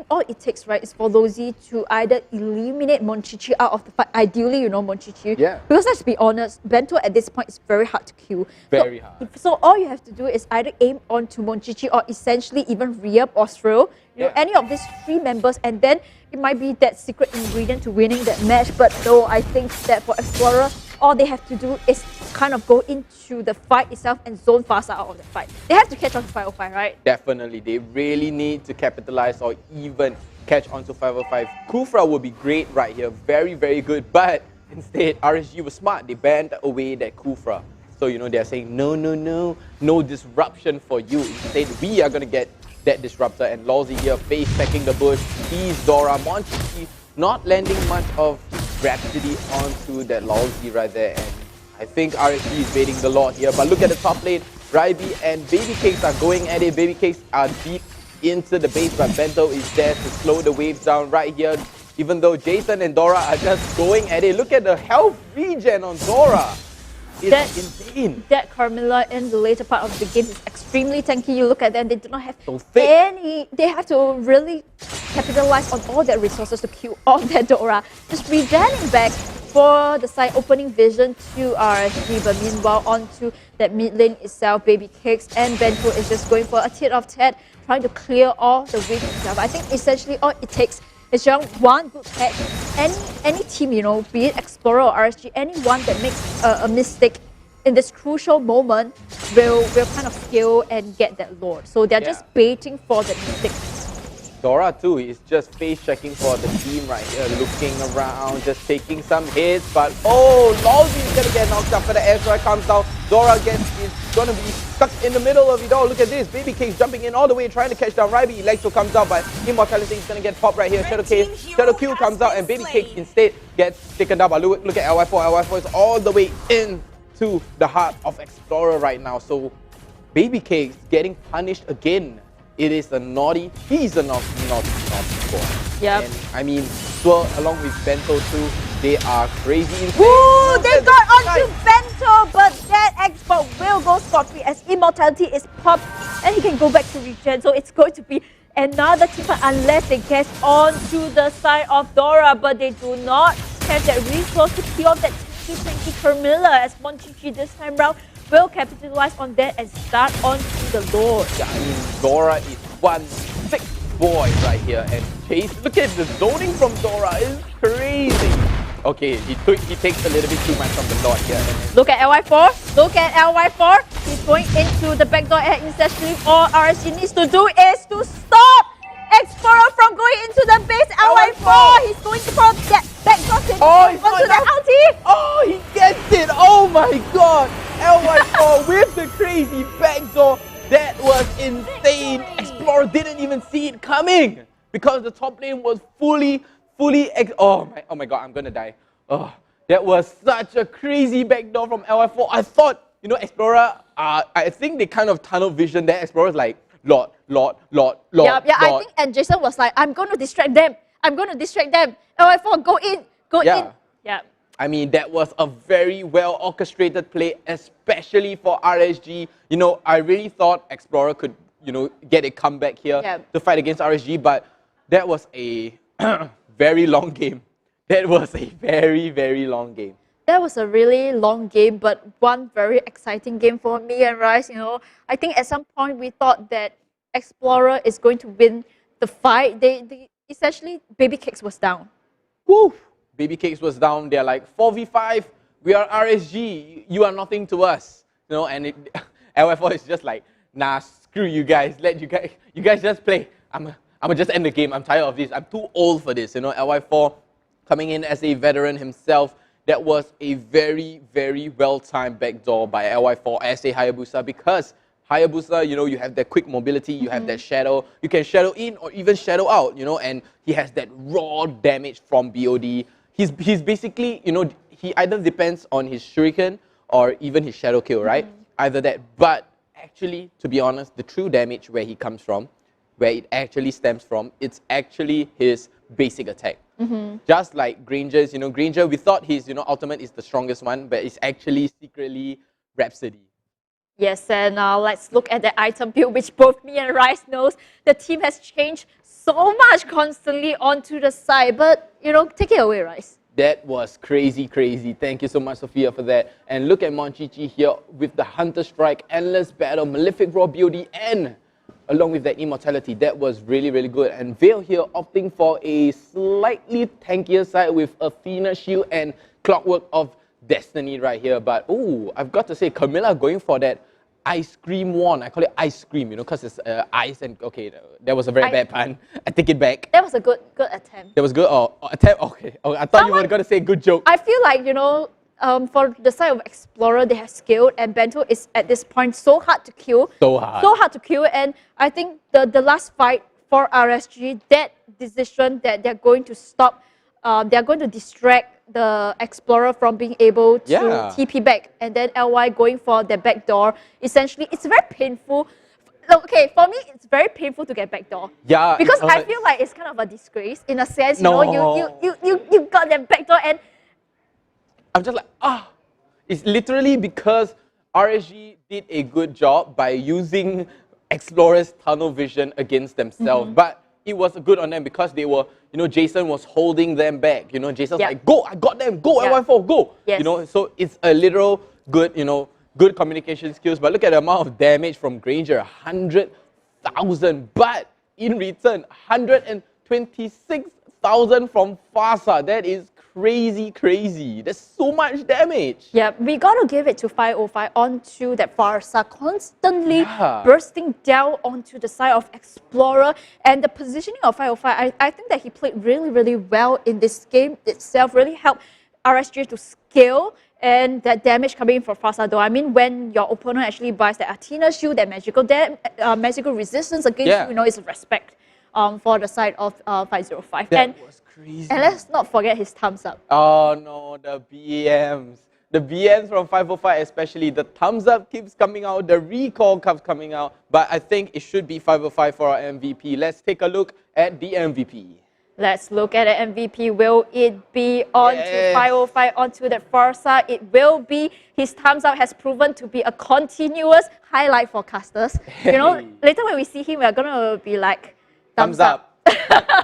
all it takes, right, is for Lozi to either eliminate Monchichi out of the fight. Ideally, you know, Monchichi. Yeah. Because let's be honest, Banter at this point is very hard to kill. Very hard. So all you have to do is either aim onto Monchichi or essentially even Reup or Thrill. You know, any of these 3 members, and then it might be that secret ingredient to winning that match. But no, I think that for Explorer, all they have to do is kind of go into the fight itself and zone faster out of the fight. They have to catch on to 505, right? Definitely. They really need to capitalize or even catch on to 505. Kufra would be great right here. Very, very good. But instead, RSG was smart. They banned away that Kufra. So, you know, they're saying, no, no, no, no disruption for you. Instead, we are going to get that disruptor. And Lawsy here face stacking the bush. He's Dora. Monchichi not landing much of Rhapsody onto that Lawsy right there. And I think RSG is waiting the lot here. But look at the top lane. Ryby and Baby Cakes are going at it. Baby Cakes are deep into the base, but Bento is there to slow the waves down right here. Even though Jason and Dora are just going at it. Look at the health regen on Dora. It's insane. That Carmilla in the later part of the game is extremely tanky. You look at them, they do not have they have to really capitalize on all their resources to kill all that Dora. Just regenerating back for the side opening vision to RSG, but meanwhile onto that mid lane itself, Baby Cakes and Bento is just going for a tit-of-tat, trying to clear all the waves itself. I think essentially all it takes is just one good patch. Any team, you know, be it Explorer or RSG, anyone that makes a mistake in this crucial moment will kind of scale and get that Lord. So they're just baiting for the mistake. Dora too is just face checking for the team right here, looking around, just taking some hits, but oh, Lawsy is gonna get knocked out for the airstrike comes down. Dora is gonna be stuck in the middle of it all. Look at this, Baby Cakes jumping in all the way, trying to catch down Ryby. Electro comes out, but Immortality is gonna get popped right here. Shadow Q comes out, and Baby Cakes instead gets taken down. But look at LY4. LY4 is all the way into the heart of Explorer right now. So Baby Cakes getting punished again. It is a naughty, he's a naughty boy. Yep. And I mean, Swirl along with Bento too, they are crazy insane. Woo! They got onto Bento, but that export will go scot-free as Immortality is popped and he can go back to regen. So it's going to be another team fight unless they get onto the side of Dora, but they do not have that resource to kill off that tanky Carmilla as Monchichi this time round will capitalize on that and start on to the Lord. Yeah, I mean, Dora is one sick boy right here, and Chase, look at the zoning from Dora, is crazy. Okay, he takes a little bit too much from the Lord here. Look at LY4, look at LY4. He's going into the backdoor and essentially all RSG needs to do is to stop Explorer from going into the base. LY4, he's going to pop that backdoor onto the ulti. Oh, he gets it. Oh my god. LY4 with the crazy backdoor. That was insane. Explorer didn't even see it coming because the top lane was fully oh my god, I'm gonna die. Oh, that was such a crazy backdoor from LY4. I thought, you know, Explorer, I think they kind of tunnel vision there. Explorer's like, Lord. Yeah, I think, and Jason was like, I'm going to distract them. LY4, go in. Yeah. I mean, that was a very well orchestrated play, especially for RSG. You know, I really thought Explorer could, you know, get a comeback here to fight against RSG, but that was a very long game. That was a very, very long game. That was a really long game, but one very exciting game for me and Rice. You know, I think at some point we thought that Explorer is going to win the fight. They essentially, Baby Cakes was down. Woo! Baby Cakes was down. They're like 4v5. We are RSG. You are nothing to us. You know, and LF4 is just like, nah, screw you guys. Let you guys just play. I'm just end the game. I'm tired of this. I'm too old for this. You know, LY4 coming in as a veteran himself. That was a very, very well-timed backdoor by LY4 as a Hayabusa, because Hayabusa, you know, you have that quick mobility, you have that shadow, you can shadow in or even shadow out, you know, and he has that raw damage from BOD. He's basically, you know, he either depends on his shuriken or even his shadow kill, right? Either that, but actually, to be honest, the true damage where he comes from, where it actually stems from, it's actually his basic attack. Just like Granger's, you know, Granger, we thought his, you know, ultimate is the strongest one, but it's actually secretly Rhapsody. Yes, and let's look at the item build, which both me and Rice knows. The team has changed so much constantly onto the side, but, you know, take it away, Rice. That was crazy, crazy. Thank you so much, Sophia, for that. And look at Monchichi here with the Hunter Strike, Endless Battle, Malefic Raw BOD, and along with that Immortality. That was really, really good. And Veil here opting for a slightly tankier side with Athena Shield and Clockwork of Destiny right here. But, ooh, I've got to say, Camilla going for that Ice Cream wand. I call it Ice Cream, you know, because it's ice and, okay, that was a very bad pun. I take it back. That was a good attempt. That was good? Oh, attempt? Okay. Oh, I thought you were going to say good joke. I feel like, you know, for the side of Explorer, they have scaled, and Banter is at this point so hard to kill. So hard to kill, and I think the last fight for RSG, that decision that they're going to stop, they're going to distract the Explorer from being able to TP back, and then LY going for the back door. Essentially, it's very painful. Okay, for me, it's very painful to get backdoor. Yeah. Because I feel like it's kind of a disgrace in a sense. You know, you got that backdoor, and I'm just like, it's literally because RSG did a good job by using Explorer's tunnel vision against themselves. But it was good on them because they were, you know, Jason was holding them back. You know, Jason's like, go, I got them, go, LY4, go. Yes. You know, so it's a literal good, you know, good communication skills. But look at the amount of damage from Granger, 100,000. But in return, 126,000 from Farsa. That is crazy, crazy. There's so much damage. Yeah, we got to give it to 505 onto that Farsa, constantly bursting down onto the side of Explorer. And the positioning of 505, I think that he played really, really well in this game itself, really helped RSG to scale. And that damage coming in for Farsa, though, I mean, when your opponent actually buys the Athena Shield, that magical resistance against you, you know, is respect for the side of 505. That was crazy. And let's not forget his thumbs up. Oh no, the BMs. The BMs from 505 especially, the thumbs up keeps coming out, the recall keeps coming out, but I think it should be 505 for our MVP. Let's take a look at the MVP. Let's look at the MVP. Will it be onto 505, onto the Farsa? It will be. His thumbs up has proven to be a continuous highlight for casters. You know, later when we see him, we're going to be like, thumbs up.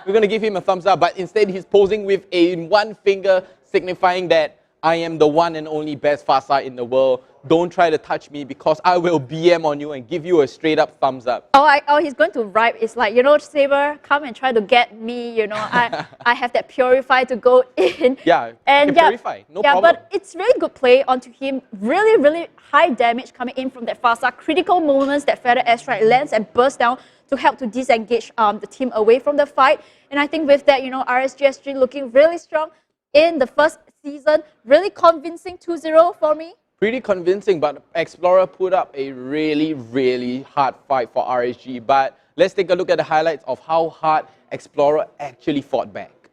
We're going to give him a thumbs up, but instead he's posing with a one finger signifying that I am the one and only best Farsa in the world. Don't try to touch me because I will BM on you and give you a straight up thumbs up. Oh, he's going to write. It's like, you know, Saber, come and try to get me. You know, I have that Purify to go in. Yeah, and Purify, no problem. But it's really good play onto him. Really, really high damage coming in from that Farsa. Critical moments that Feather Airstrike lands and bursts down to help to disengage the team away from the fight. And I think with that, you know, RSG looking really strong in the first season. Really convincing 2-0 for me. Pretty convincing, but Explorer put up a really, really hard fight for RSG. But let's take a look at the highlights of how hard Explorer actually fought back.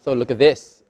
So look at this.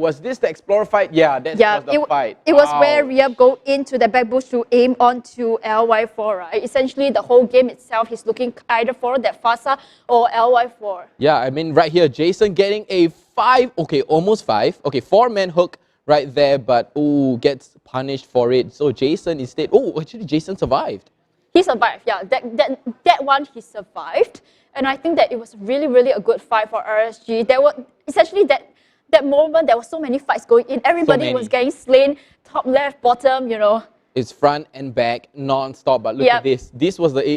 Was this the Explorer fight? Yeah, that was the fight. It was where Riyab go into the back bush to aim onto LY4, right? Essentially, the whole game itself, he's looking either for that Fasa or LY4. Yeah, I mean, right here, Jason getting a 5, okay, almost 5. Okay, 4-man hook right there, but gets punished for it. So Jason instead, actually Jason survived. He survived, yeah. That one, he survived. And I think that it was really, really a good fight for RSG. There were, essentially, that moment, there were so many fights going in. Everybody was getting slain, top left, bottom, you know. It's front and back, non-stop. But look at this.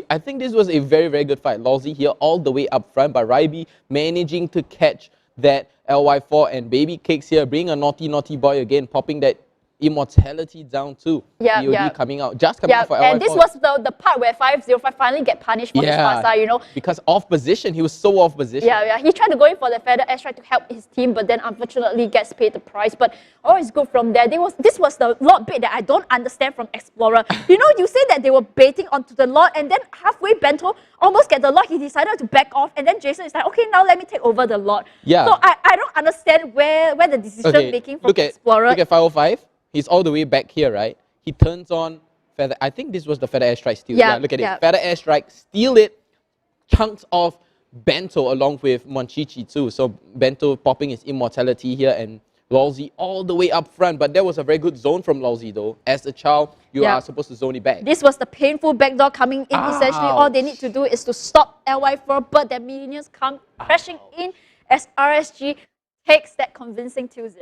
I think this was a very, very good fight. Lawsy here all the way up front, but Raibi managing to catch that LY4, and Baby Cakes here being a naughty, naughty boy again, popping that immortality down too. BOD coming out, just coming out for LY4. And this was the part where 505 finally get punished for his Fasa, you know. Because off position, he was so off position. He tried to go in for the feather edge, tried to help his team, but then unfortunately gets paid the price. But all is good from there. This was the lot bait that I don't understand from Explorer. You know, you say that they were baiting onto the lot, and then halfway Bento almost get the lot, he decided to back off, and then Jason is like, okay, now let me take over the lot. So I don't understand where the decision making from Explorer. Look at 505. He's all the way back here, right? He turns on feather. I think this was the feather airstrike steal. Yeah, look at it. Feather airstrike, steal it, chunks off Bento along with Monchichi too. So Bento popping his immortality here, and Lawsy all the way up front. But that was a very good zone from Lawsy though. As a child, you are supposed to zone it back. This was the painful backdoor coming in. Essentially, all they need to do is to stop LY4, but their minions come crashing in as RSG takes that convincing 2-0.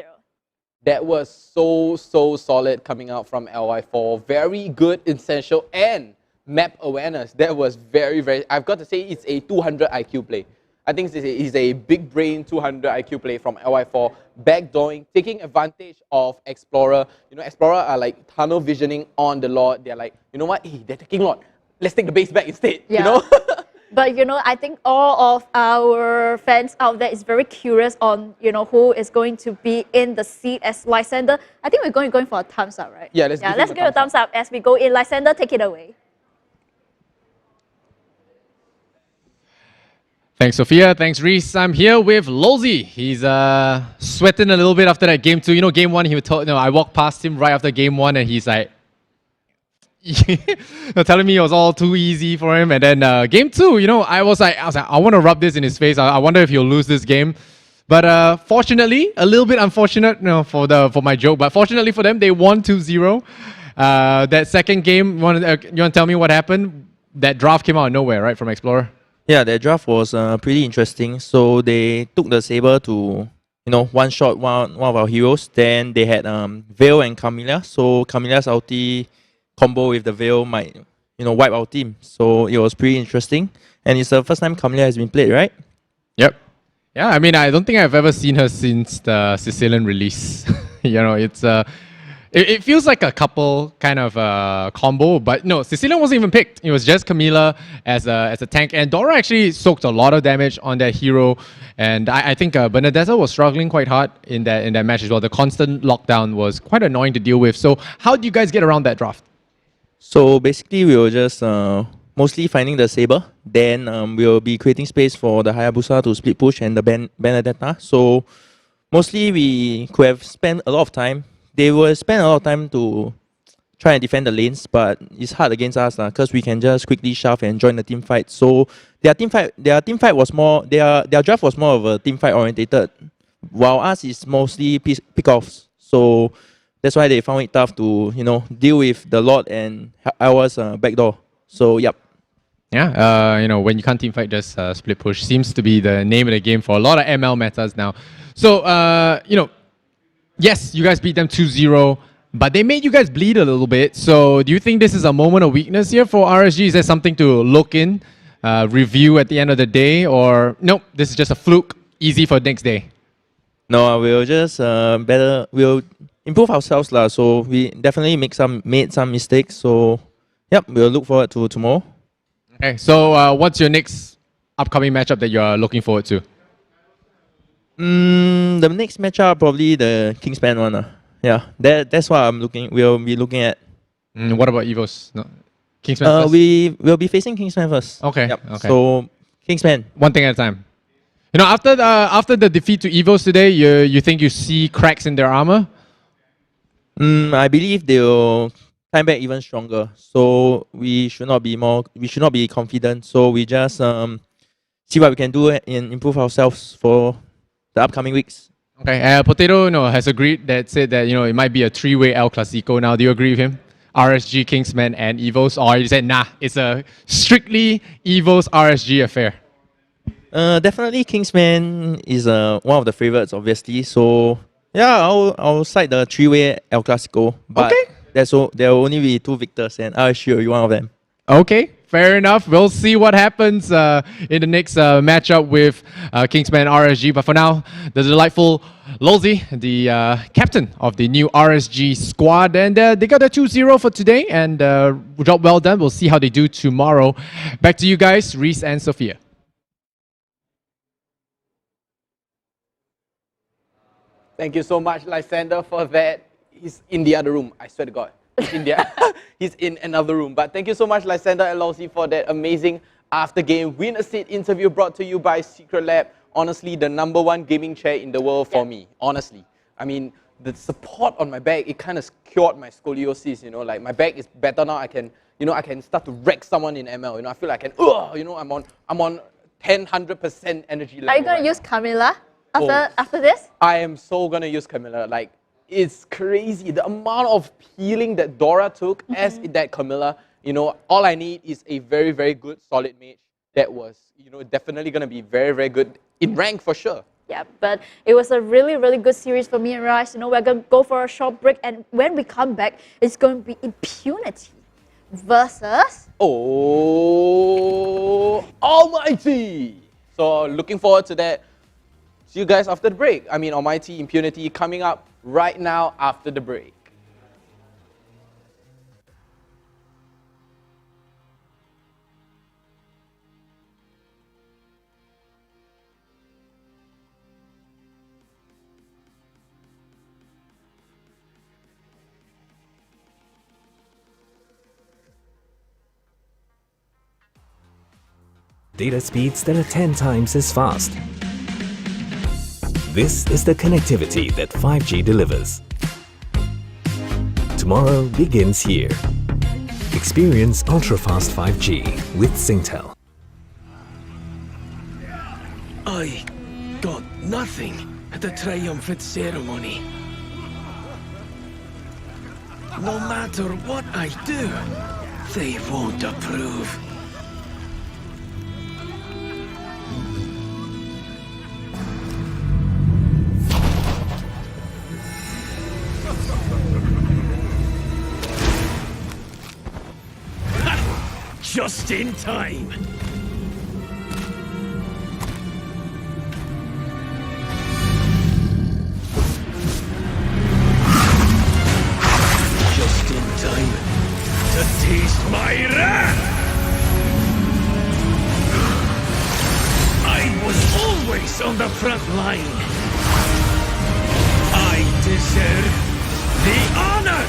That was so solid coming out from LY4. Very good essential and map awareness. That was very, I've got to say, it's a 200 IQ play. I think it's a big brain 200 IQ play from LY4. Backdooring, taking advantage of Explorer. You know, Explorer are like tunnel visioning on the Lord. They're like, you know what? Hey, they're taking Lord. Let's take the base back instead. You know? But, you know, I think all of our fans out there is very curious on, you know, who is going to be in the seat as Lysander. I think we're going for a thumbs up, right? Yeah, let's give a thumbs up as we go in. Lysander, take it away. Thanks, Sophia. Thanks, Reese. I'm here with Lawsy. He's sweating a little bit after that game 2. You know, game 1, I walked past him right after game 1, and he's like, telling me it was all too easy for him. And then game 2, you know, I was like, I want to rub this in his face. I wonder if he'll lose this game. But fortunately, a little bit unfortunate, you know, for my joke. But fortunately for them, they won 2-0. That second game, you want to tell me what happened? That draft came out of nowhere, right, from Explorer? Yeah, that draft was pretty interesting. So they took the saber to, you know, one-shot one of our heroes. Then they had Veil and Camilla. So Camilla's ulti combo with the Veil might, you know, wipe our team. So it was pretty interesting. And it's the first time Camilla has been played, right? Yep. Yeah, I mean, I don't think I've ever seen her since the Sicilian release. You know, it's it feels like a couple kind of combo, but no, Sicilian wasn't even picked. It was just Camilla as a tank, and Dora actually soaked a lot of damage on that hero. And I think Benedetta was struggling quite hard in that match as well. The constant lockdown was quite annoying to deal with. So how do you guys get around that draft? So basically, we were just mostly finding the saber. Then we'll be creating space for the Hayabusa to split push and the Benedetta. So mostly we could have spent a lot of time. They will spend a lot of time to try and defend the lanes, but it's hard against us because we can just quickly shove and join the team fight. So their team fight was more, their draft was more of a team fight orientated, while us is mostly pick-offs. So that's why they found it tough to, you know, deal with the Lord and ours backdoor. So yep. Yeah, you know, when you can't team fight, just split push seems to be the name of the game for a lot of ML metas now. So you know, yes, you guys beat them 2-0, but they made you guys bleed a little bit. So do you think this is a moment of weakness here for RSG? Is there something to look in, review at the end of the day, or nope, this is just a fluke, easy for next day? No, we'll just we'll improve ourselves lah. So we definitely made some mistakes. So yep, we'll look forward to tomorrow. Okay, so what's your next upcoming matchup that you're looking forward to? The next matchup probably the Kingspan one. Yeah, that's what we'll be looking at. What about Evos? No. Kingsman first? We will be facing Kingsman first. Okay. Yep. Okay. So Kingsman. One thing at a time. You know, after the defeat to Evos today, you think you see cracks in their armor? I believe they'll come back even stronger. So we should not be confident. So we just see what we can do and improve ourselves for the upcoming weeks. Okay, Potato has agreed said that it might be a three-way El Clasico now. Do you agree with him? RSG, Kingsman, and Evos, or he said nah, it's a strictly Evos RSG affair. Definitely Kingsman is one of the favorites, obviously. So yeah, I'll cite the three-way El Clasico. But there will only be 2 victors, and RSG will be one of them. Okay, fair enough. We'll see what happens in the next matchup with Kingsman RSG. But for now, the delightful Lolzy, the captain of the new RSG squad, and they got a 2-0 for today, and job well done. We'll see how they do tomorrow. Back to you guys, Reese and Sophia. Thank you so much, Lysander, for that. He's in the other room, I swear to God. He's in there. He's in another room. But thank you so much, Lysander and Lolzy, for that amazing after-game win-a-seat interview brought to you by Secret Lab. Honestly, the #1 gaming chair in the world for me, honestly. I mean, the support on my back, it kind of cured my scoliosis, like my back is better now. I can start to wreck someone in ML, I feel like I can, I'm on 100% energy level. Are you going to use Camilla after this? I am so going to use Camilla. Like, it's crazy. The amount of healing that Dora took as that Camilla, all I need is a very, very good solid mage that was, definitely going to be very, very good in rank for sure. Yeah, but it was a really, really good series for me and Raj. We're going to go for a short break, and when we come back, it's going to be Impunity versus... Oh, Almighty! So, looking forward to that. See you guys after the break. I mean, Almighty, Impunity coming up right now after the break. Data speeds that are 10 times as fast. This is the connectivity that 5G delivers. Tomorrow begins here. Experience ultra-fast 5G with Singtel. I got nothing at the Triumphant ceremony. No matter what I do, they won't approve. Just in time. Just in time to taste my wrath. I was always on the front line. I deserve the honor.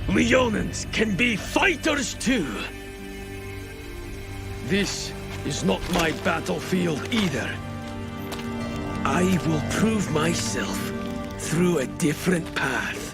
Leonans can be fighters too. This is not my battlefield either. I will prove myself through a different path.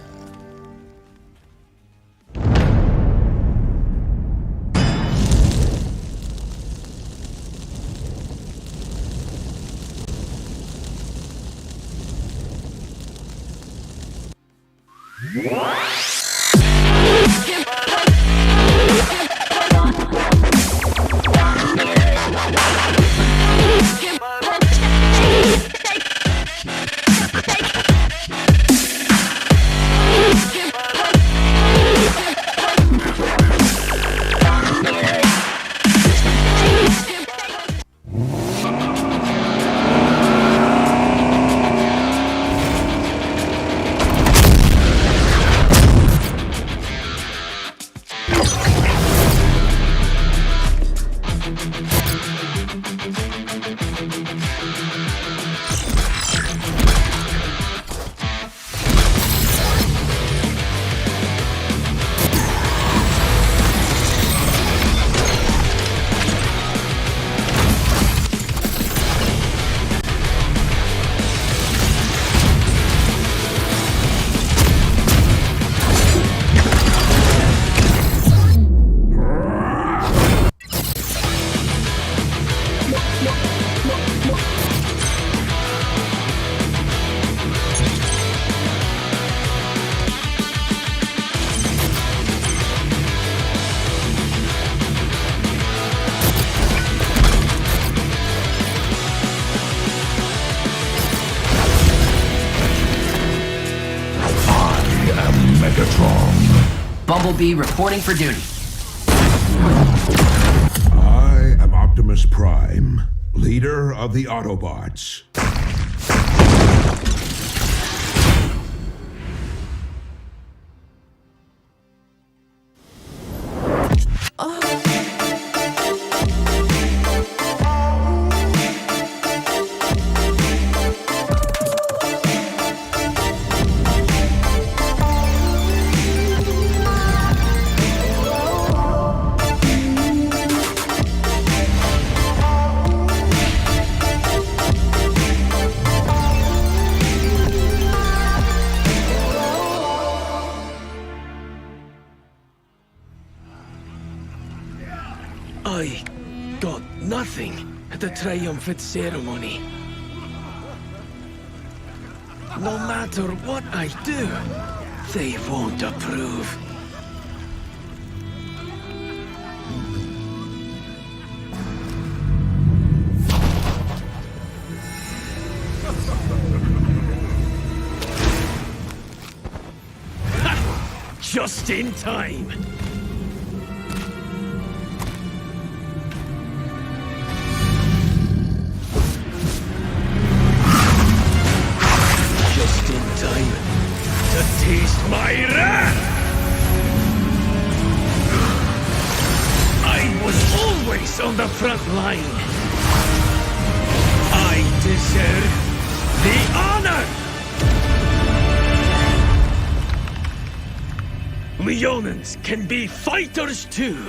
Bumblebee reporting for duty. I am Optimus Prime, leader of the Autobots. I got nothing at the Triumphant ceremony. No matter what I do, they won't approve. Ha! Just in time. Taste my wrath! I was always on the front line. I deserve the honor! Leonans can be fighters too.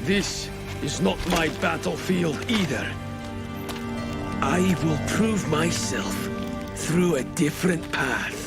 This is not my battlefield either. I will prove myself through a different path.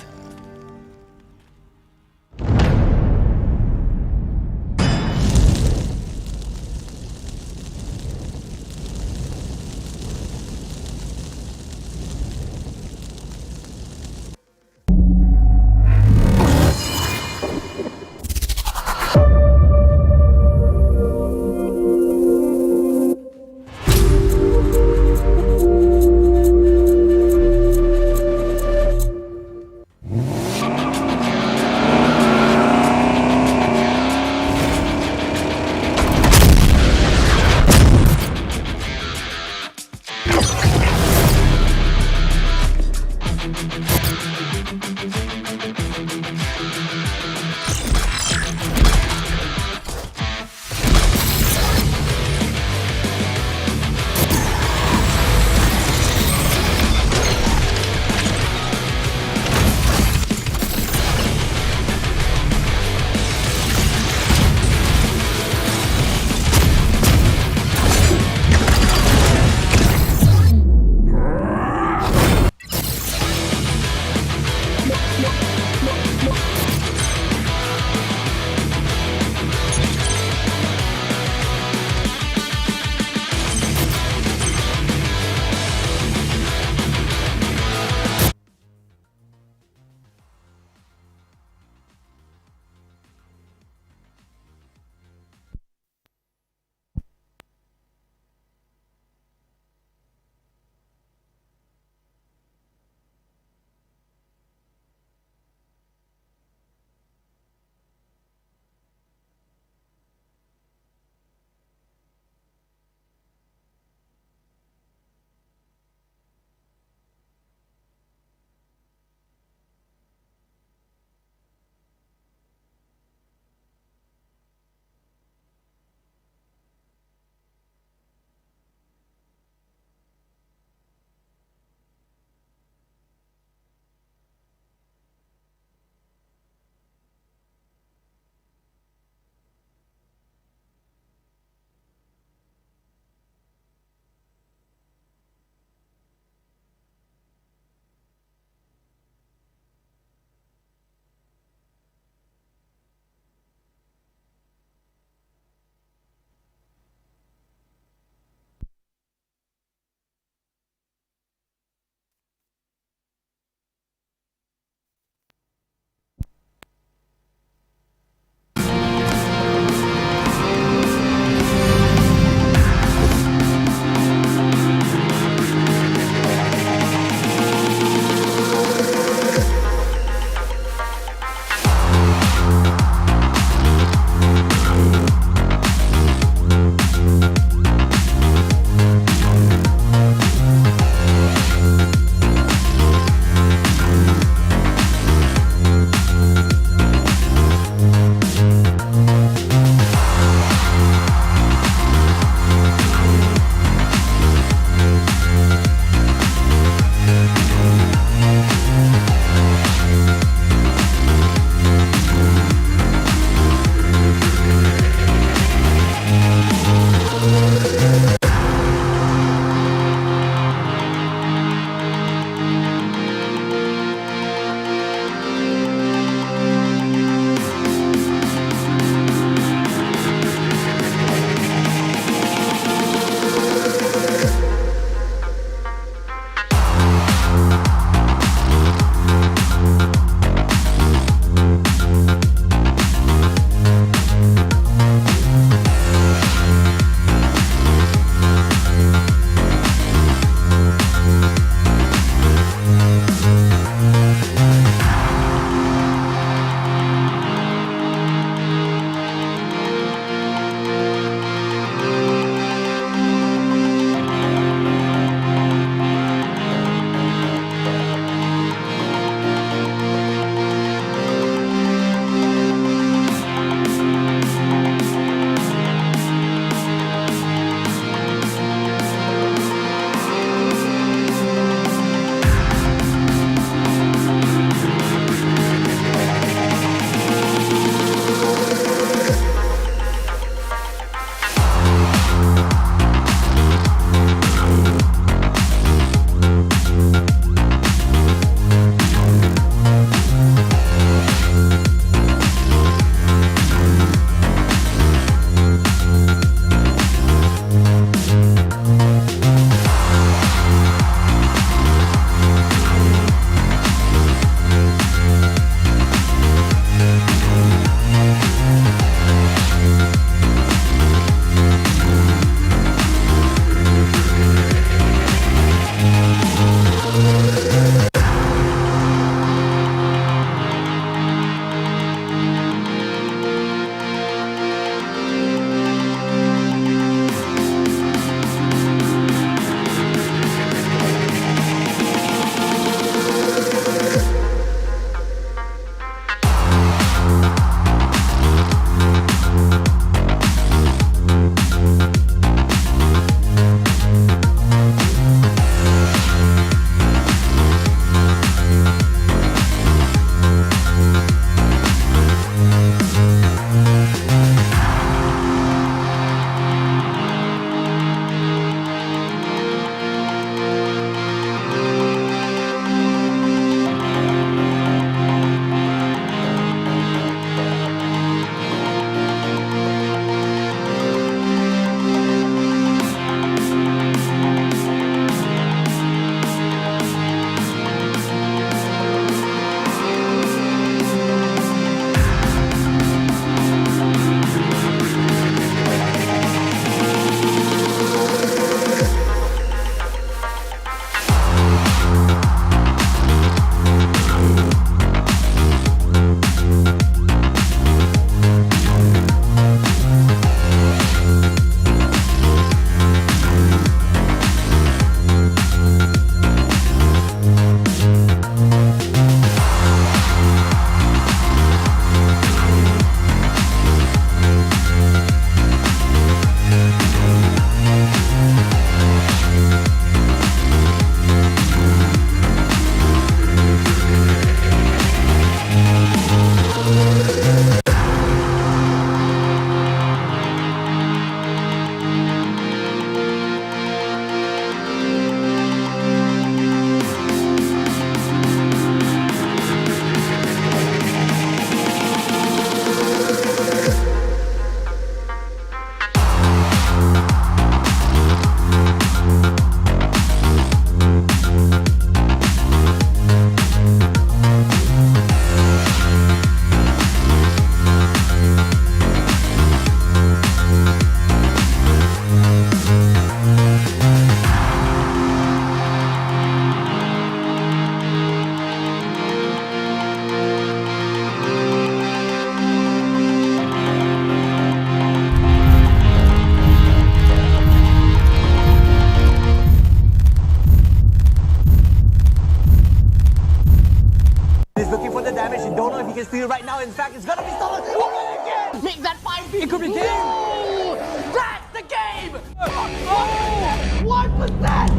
could be game! Oh, that's the game! Oh, what was that?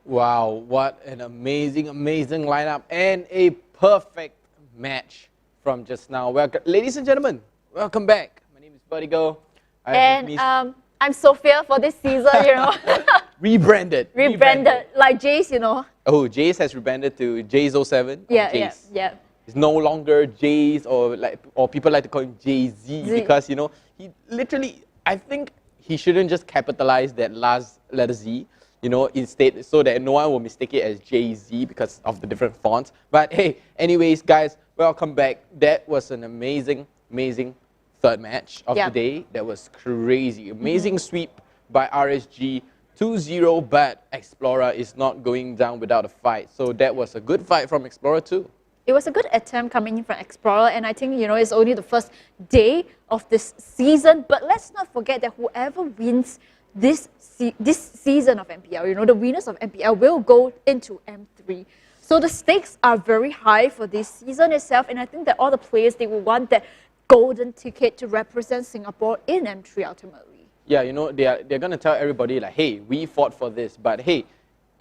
Wow, what an amazing, amazing lineup and a perfect match from just now. Welcome, ladies and gentlemen, welcome back. My name is Buddy Go. And I'm Sophia for this season, Rebranded. Rebranded, like Jace, Oh, Jace has rebranded to Jace07. Yeah. It's no longer Jace or people like to call him Jay-Z because, he literally, I think he shouldn't just capitalize that last letter Z. Instead, so that no one will mistake it as Jay-Z because of the different fonts. But hey, anyways, guys, welcome back. That was an amazing, amazing third match of the day. That was crazy. Amazing sweep by RSG, 2-0, but Explorer is not going down without a fight. So that was a good fight from Explorer too. It was a good attempt coming in from Explorer, and I think, it's only the first day of this season. But let's not forget that whoever wins this season of MPL, the winners of MPL will go into M3. So the stakes are very high for this season itself, and I think that all the players, they will want that golden ticket to represent Singapore in M3 ultimately. Yeah, they're going to tell everybody like, hey, we fought for this. But hey,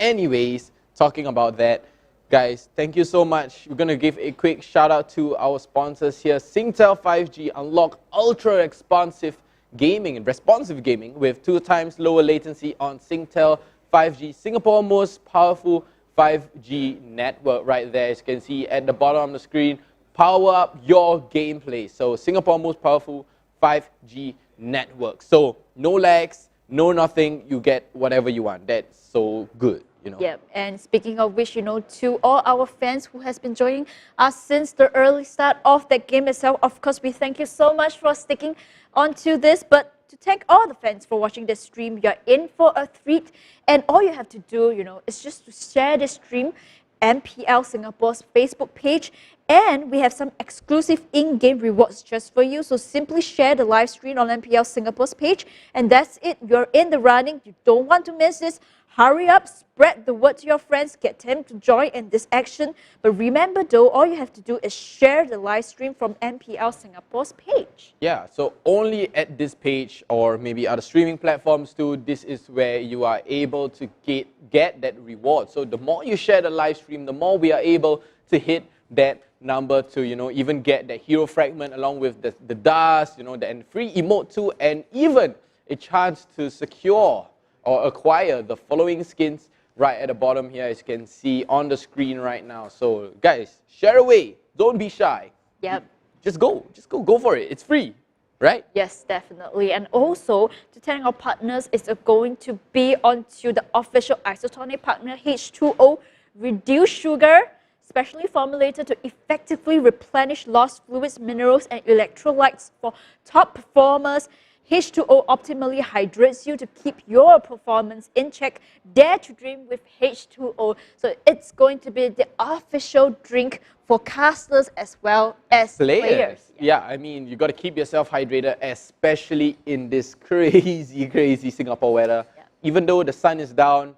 anyways, talking about that, guys, thank you so much. We're going to give a quick shout out to our sponsors here. Singtel 5G, unlock ultra responsive gaming and responsive gaming with 2 times lower latency on Singtel 5G, Singapore most powerful 5G network right there. As you can see at the bottom of the screen, power up your gameplay. So Singapore most powerful 5G network. So no lags, no nothing, you get whatever you want. That's so good. Yeah, and speaking of which, to all our fans who has been joining us since the early start of the game itself, of course, we thank you so much for sticking onto this. But to thank all the fans for watching the stream, you're in for a treat. And all you have to do, is just to share the stream, MPL Singapore's Facebook page. And we have some exclusive in-game rewards just for you. So simply share the live stream on MPL Singapore's page. And that's it. You're in the running. You don't want to miss this. Hurry up, spread the word to your friends, get them to join in this action. But remember though, all you have to do is share the live stream from MPL Singapore's page. Yeah, so only at this page or maybe other streaming platforms too, this is where you are able to get that reward. So the more you share the live stream, the more we are able to hit that number to, even get that hero fragment along with the dust, and free emote too, and even a chance to secure or acquire the following skins right at the bottom here, as you can see on the screen right now. So guys, share away, don't be shy. Yep. Just go for it. It's free, right? Yes, definitely. And also, to thank our partners, it's going to be onto the official isotonic partner H2O Reduced Sugar, specially formulated to effectively replenish lost fluids, minerals, and electrolytes for top performers. H2O optimally hydrates you to keep your performance in check. Dare to dream with H2O. So it's going to be the official drink for casters as well as players. Yeah, I mean, you got to keep yourself hydrated, especially in this crazy, crazy Singapore weather. Yeah. Even though the sun is down,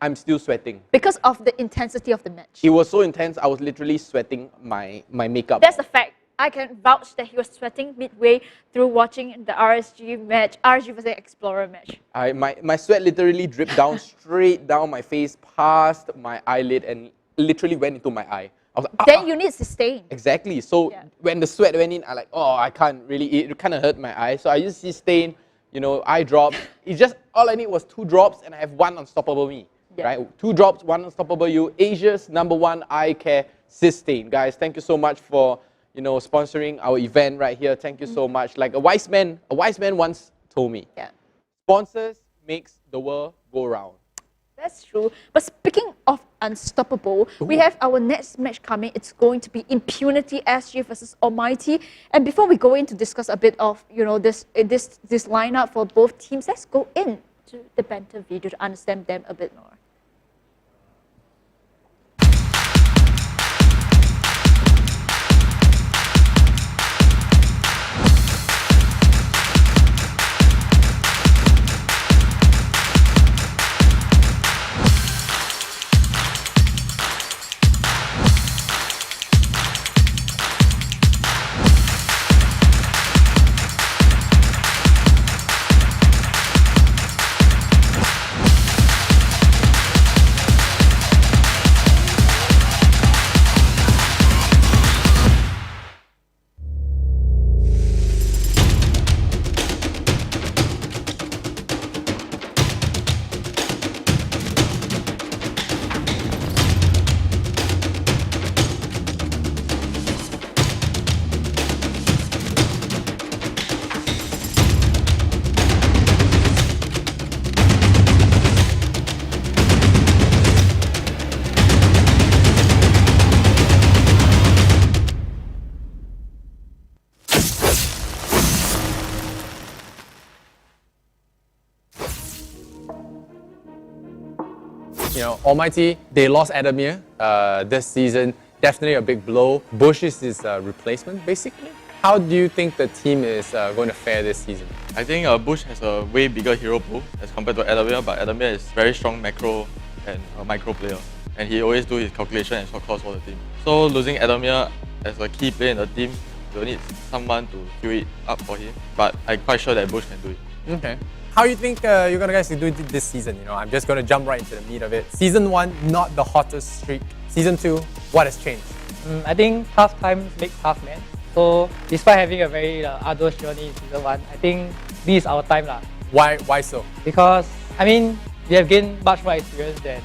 I'm still sweating. Because of the intensity of the match. It was so intense, I was literally sweating my makeup. That's a fact. I can vouch that he was sweating midway through watching the RSG match, RSG versus Explorer match. My sweat literally dripped down straight down my face, past my eyelid, and literally went into my eye. I was like, then you need sustain. Exactly. So when the sweat went in, I like, I can't really eat. It kind of hurt my eye. So I just sustain, eye drops. It's just, all I need was 2 drops and I have 1 unstoppable me. Yeah. Right? 2 drops, 1 unstoppable you. Asia's #1 eye care, Sustain. Guys, thank you so much for you know, sponsoring our event right here. Thank you so much. Like a wise man once told me, sponsors makes the world go round. That's true. But speaking of unstoppable, we have our next match coming. It's going to be Impunity SG versus Almighty. And before we go in to discuss a bit of, you know, this lineup for both teams, let's go into the Banter video to understand them a bit more. You know, Almighty, they lost Adamir this season. Definitely a big blow. Bush is his replacement, basically. How do you think the team is going to fare this season? I think Bush has a way bigger hero pool as compared to Adamir, but Adamir is very strong macro and micro player. And he always do his calculation and short calls for the team. So losing Adamir as a key player in the team, we'll need someone to queue it up for him. But I'm quite sure that Bush can do it. Okay. How do you think you're going to guys do it this season? You know, I'm just going to jump right into the meat of it. Season 1, not the hottest streak. Season 2, what has changed? I think tough times make tough men. So despite having a very arduous journey in Season 1, I think this is our time lah. Why so? Because, I mean, we have gained much more experience than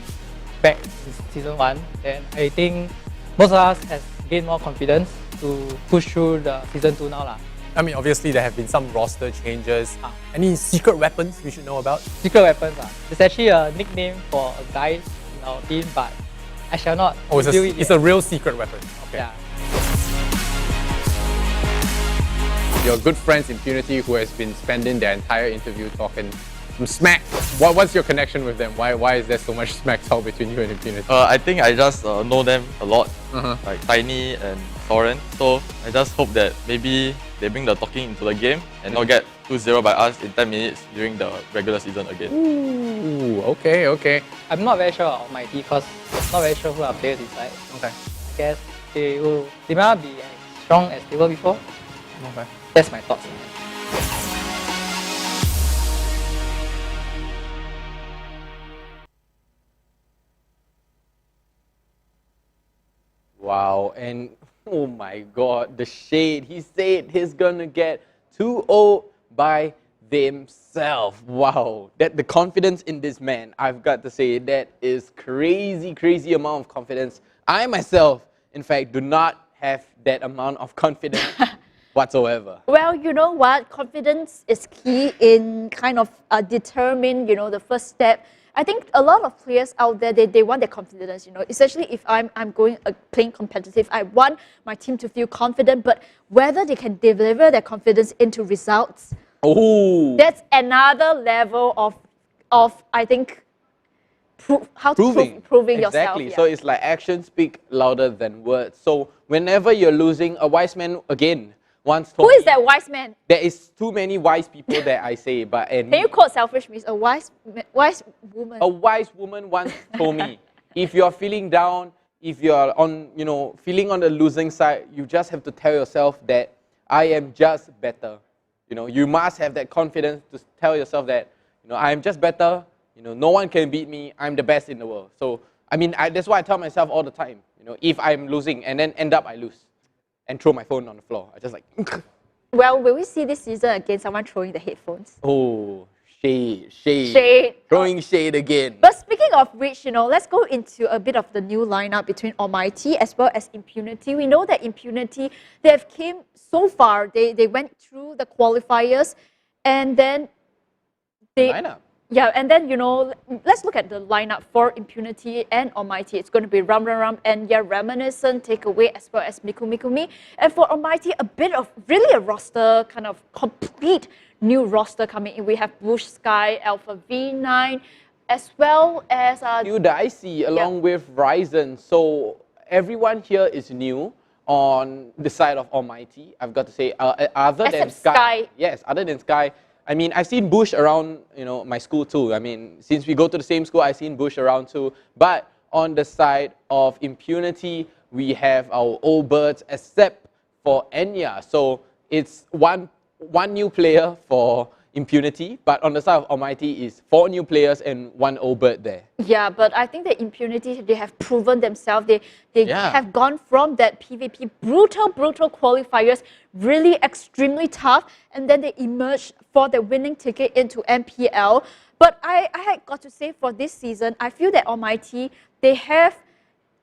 back in Season 1. And I think most of us have gained more confidence to push through the Season 2 now lah. I mean, obviously there have been some roster changes. Any secret weapons we should know about? Secret weapons It's actually a nickname for a guy in our team, but I shall not reveal it. It's a real secret weapon. Okay. Yeah. Your good friends Impunity, who has been spending their entire interview talking some smack. What's your connection with them? Why is there so much smack talk between you and Impunity? I think I just know them a lot, like Tiny and Soren. So I just hope that maybe they bring the talking into the game and not get 2-0 by us in 10 minutes during the regular season again. Ooh, okay. I'm not very sure about my team because I'm not very sure who our players inside. Okay. I guess they might not be as strong as they were before. Okay. That's my thoughts. Wow, and oh my god, the shade. He said he's gonna get 2-0 by themselves. Wow, that the confidence in this man, I've got to say, that is crazy amount of confidence. I myself, in fact, do not have that amount of confidence whatsoever. Well, you know what? Confidence is key in kind of determine, you know, the first step. I think a lot of players out there, they want their confidence, you know, especially if I'm going playing competitive. I want my team to feel confident, but whether they can deliver their confidence into results, that's another level of I think, proving yourself. Exactly. So it's like actions speak louder than words. So whenever you're losing, a wise man, again, once told Who is that wise man? There is too many wise people that I say, but Can you quote selfish means a wise woman? A wise woman once told me, if you're feeling down, if you're on, you know, feeling on the losing side, you just have to tell yourself that I am just better. You know, you must have that confidence to tell yourself that, you know, I am just better. You know, no one can beat me. I'm the best in the world. So, I mean, that's why I tell myself all the time, you know, if I'm losing and then end up I lose and throw my phone on the floor. I just like... Well, will we see this season again someone throwing the headphones? Oh, Shade. Throwing shade again. But speaking of which, let's go into a bit of the new lineup between Almighty as well as Impunity. We know that Impunity, they have came so far. They went through the qualifiers, and then Lineup. Yeah, and then, let's look at the lineup for Impunity and Almighty. It's going to be Ram, and Reminiscent, Takeaway, as well as Mikumi. And for Almighty, a bit of really a roster, kind of complete new roster coming in. We have Bush Sky, Alpha V9, as well as Q Dicey along with Ryzen. So everyone here is new on the side of Almighty. I've got to say, other than Sky. Yes, other than Sky. I mean, I've seen Bush around, my school too. I mean, since we go to the same school, I've seen Bush around too. But on the side of Impunity, we have our old birds, except for Enya. So it's one new player for Impunity, but on the side of Almighty is 4 new players and 1 old bird there. Yeah, but I think that Impunity, they have proven themselves. They have gone from that PvP brutal qualifiers, really extremely tough, and then they emerged for the winning ticket into MPL. But I had got to say, for this season, I feel that Almighty, they have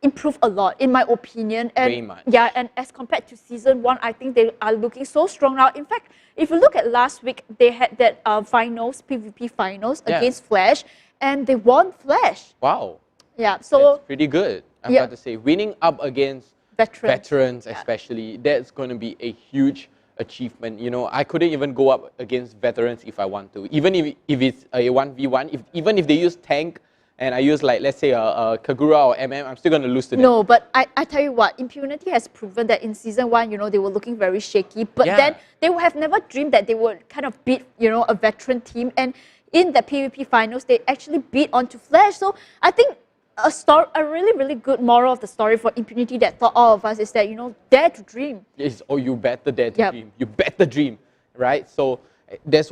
improved a lot, in my opinion. And very much. Yeah, and as compared to season 1, I think they are looking so strong now. In fact, if you look at last week, they had that finals, PvP finals against Flash, and they won Flash. Wow. Yeah, so that's pretty good. I've got to say, winning up against veterans especially, that's going to be a huge achievement. I couldn't even go up against veterans if I want to. Even if it's a 1v1, even if they use tank, and I use, like, let's say a Kagura or MM, I'm still going to lose to them. No, but I tell you what, Impunity has proven that in season 1, they were looking very shaky, but then they would have never dreamed that they would kind of beat, a veteran team, and in the PvP finals, they actually beat onto Flash. So I think a really good moral of the story for Impunity that for all of us is that, dare to dream. Yes, you better dare to dream. You better dream, right? So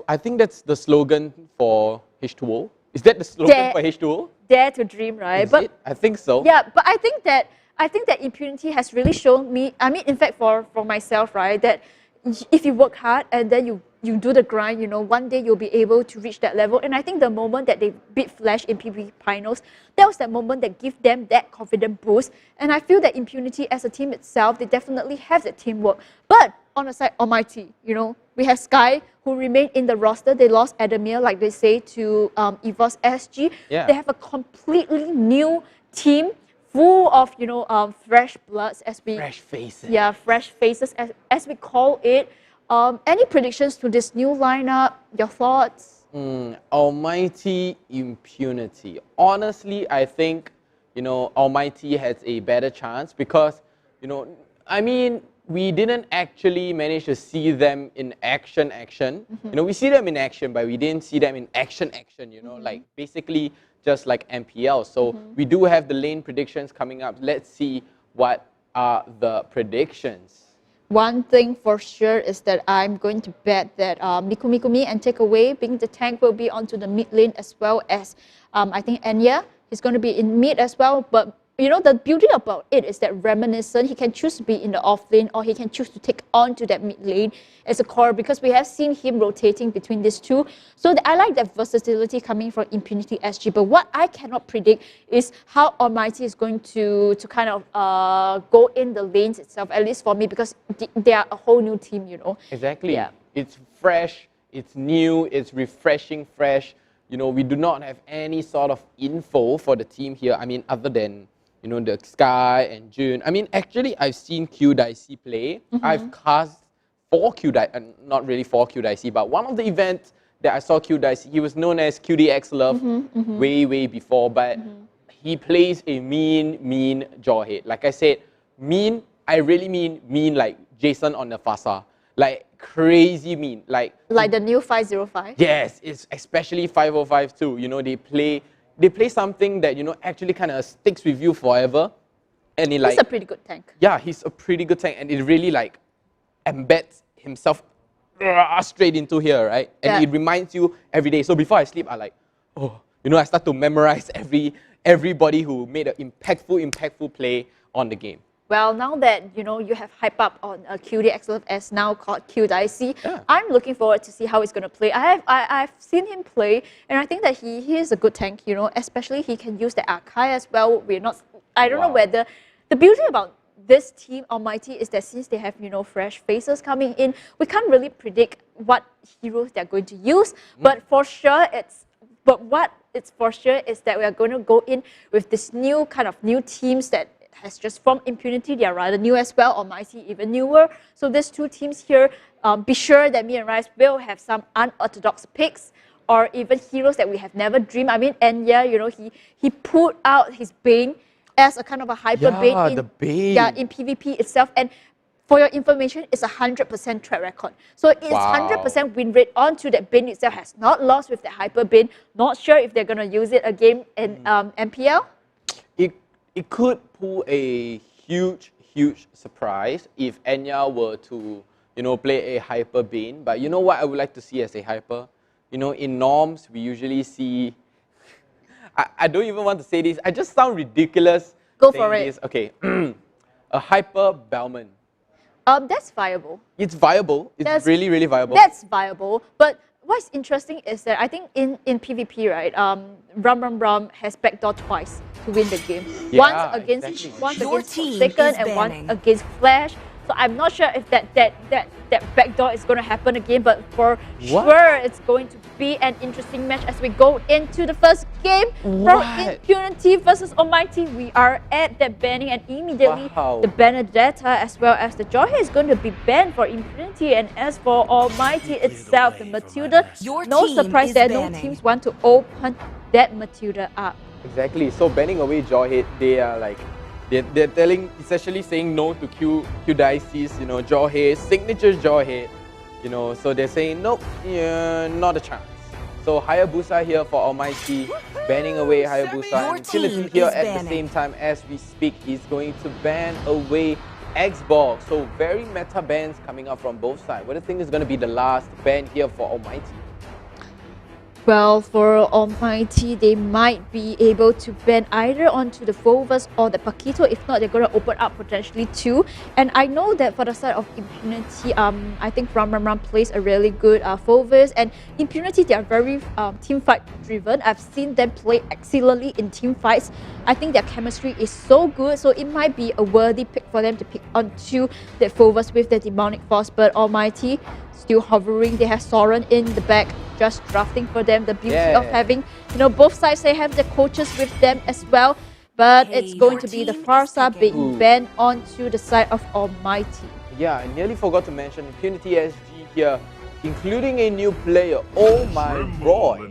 I think that's the slogan for H2O. Is that the slogan for H2O? Dare to dream, right? Is it? I think so. Yeah, but I think that Impunity has really shown me, I mean, in fact, for myself, right, that if you work hard and then you do the grind, one day you'll be able to reach that level. And I think the moment that they beat Flash in PvP finals, that was the moment that gave them that confident boost. And I feel that Impunity as a team itself, they definitely have that teamwork. But on the side, Almighty, we have Sky, who remain in the roster. They lost Adamir, like they say, to MPL SG. Yeah. They have a completely new team full of fresh bloods, fresh faces. Yeah, fresh faces, as we call it. Any predictions to this new lineup? Your thoughts? Almighty, Impunity. Honestly, I think, Almighty has a better chance because, I mean, we didn't actually manage to see them in action. We see them in action, but we didn't see them in action, like basically just like MPL. So we do have the lane predictions coming up. Let's see what are the predictions. One thing for sure is that I'm going to bet that Mikumi and Takeaway, being the tank, will be onto the mid lane, as well as I think Enya is going to be in mid as well. But the beauty about it is that Reminiscent, he can choose to be in the off lane, or he can choose to take on to that mid lane as a core, because we have seen him rotating between these two. So I like that versatility coming from Impunity SG. But what I cannot predict is how Almighty is going to kind of go in the lanes itself, at least for me, because they are a whole new team, Exactly. Yeah. It's fresh, it's new, it's refreshing fresh. We do not have any sort of info for the team here. I mean, other than the Sky and June. I mean, actually, I've seen Q Dicey play. I've cast 4 Q Dicey, not really 4 Q Dicey, but one of the events that I saw Q Dicey, he was known as QDX Love way before, but he plays a mean jawhead. Like I said, mean, I really mean like Jason on the Fasa. Like crazy mean. Like the new 505? Yes, it's especially 505 too. They play something that, actually kind of sticks with you forever. And he's a pretty good tank. Yeah, he's a pretty good tank. And it really embeds himself straight into here, right? And it reminds you every day. So before I sleep, I I start to memorize everybody who made an impactful play on the game. Well, now that you have hype up on QD as now called QDIC, I'm looking forward to see how he's going to play. I've seen him play, and I think that he is a good tank. Especially he can use the Akai as well. I don't know whether the beauty about this team Almighty is that since they have fresh faces coming in, we can't really predict what heroes they're going to use. But for sure, what it's for sure is that we are going to go in with this new teams that has just formed Impunity. They are rather new as well, Almighty even newer. So these two teams here, be sure that me and Rice will have some unorthodox picks or even heroes that we have never dreamed. I mean, Enya, he pulled out his Bane as a kind of a hyper Bane in PvP itself. And for your information, it's 100% track record. So it's 100% win rate onto that Bane itself, has not lost with the hyper Bane. Not sure if they're going to use it again in MPL. It could pull a huge surprise if Enya were to, play a hyper Bane. But you know what I would like to see as a hyper? In norms, we usually see... I don't even want to say this. I just sound ridiculous. Go for it. This. Okay. A hyper Bellman. That's viable. It's viable. It's really viable. That's viable. But what's interesting is that I think in PvP, right, Rum has backdoor twice to win the game. Yeah, once against team Forsaken is and banning. once against Flash. So I'm not sure if that backdoor is going to happen again, but for sure it's going to be an interesting match as we go into the first game. From Impunity versus Almighty, we are at that banning, and immediately the Benedetta as well as the Joy is going to be banned for Impunity. And as for Almighty itself, the Matilda, no surprise there, no teams want to open that Matilda up. Exactly. So banning away Jawhead, they are like they're essentially saying no to QDIC's, Jawhead, signature Jawhead, so they're saying nope, not a chance. So Hayabusa here for Almighty, banning away Hayabusa. Impunity here at the same time as we speak is going to ban away Xbox. So very meta bans coming up from both sides. What do you think is going to be the last ban here for Almighty? Well, for Almighty, they might be able to ban either onto the Fovers or the Paquito. If not, they're going to open up potentially two. And I know that for the side of Impunity, I think Ram plays a really good Fovers. And Impunity, they are very team fight driven. I've seen them play excellently in team fights. I think their chemistry is so good, so it might be a worthy pick for them to pick onto the Fovers with the Demonic Force. But Almighty, still hovering. They have Soren in the back, just drafting for them. The beauty of having, both sides, they have the coaches with them as well. But it's going to be the Farsa being banned onto the side of Almighty. Yeah, I nearly forgot to mention Impunity SG here, including a new player. Oh my god.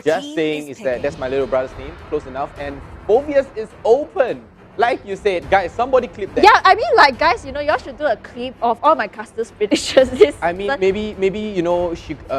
Just saying is that that's my little brother's name, close enough. And Phobius is open. Like you said, guys, somebody clip that. Yeah, I mean, guys, y'all should do a clip of all my casters' predictions. Maybe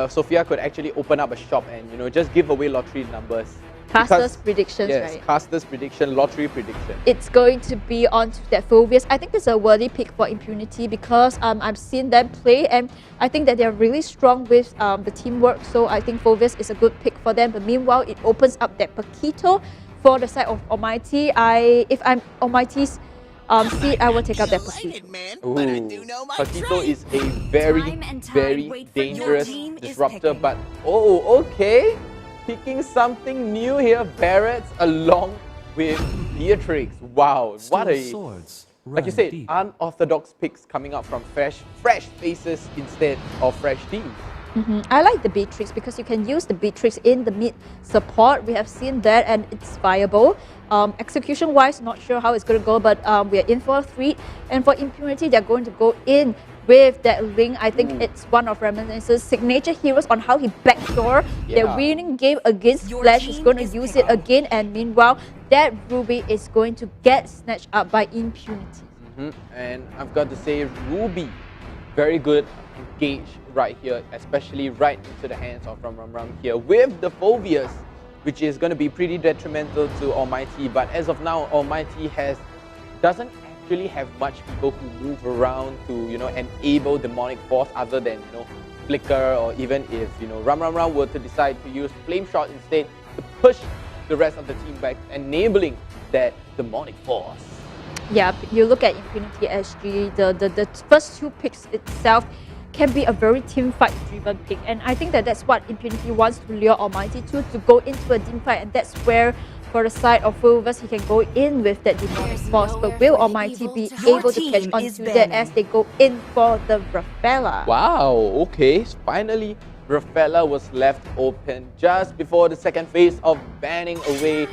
Sophia could actually open up a shop and just give away lottery numbers. Casters' predictions, yes, right? Casters' prediction, lottery prediction. It's going to be onto that Phobius. I think it's a worthy pick for Impunity because I've seen them play and I think that they're really strong with the teamwork. So I think Phobius is a good pick for them. But meanwhile, it opens up that Paquito. For the side of Almighty, if I'm Almighty's seat, I will take up that Paquito. Paquito is a very dangerous disruptor, but okay. Picking something new here, Barrett's along with Beatrix. Wow, what a, like you said, unorthodox picks coming up from fresh faces instead of fresh teams. I like the Beatrix because you can use the Beatrix in the mid support. We have seen that and it's viable. Execution wise, not sure how it's going to go, but we are in for a 3. And for Impunity, they're going to go in with that Link. I think it's one of Reminiscence's signature heroes on how he backdoor their winning game against Flash. He's going to use it again, and meanwhile, that Ruby is going to get snatched up by Impunity. And I've got to say, Ruby, very good engage right here, especially right into the hands of Ram here with the Phobius, which is going to be pretty detrimental to Almighty. But as of now, Almighty doesn't actually have much people who move around to enable Demonic Force other than Flicker, or even if Ram were to decide to use Flame Shot instead to push the rest of the team back, enabling that Demonic Force. Yeah, you look at Impunity SG, the first two picks itself can be a very team fight driven pick, and I think that that's what Impunity wants to lure Almighty to go into a team fight, and that's where for the side of Fulvus he can go in with that demonic force. But will Almighty be able to catch onto that as they go in for the Rafaela? Wow, okay, finally Rafaela was left open just before the second phase of banning away.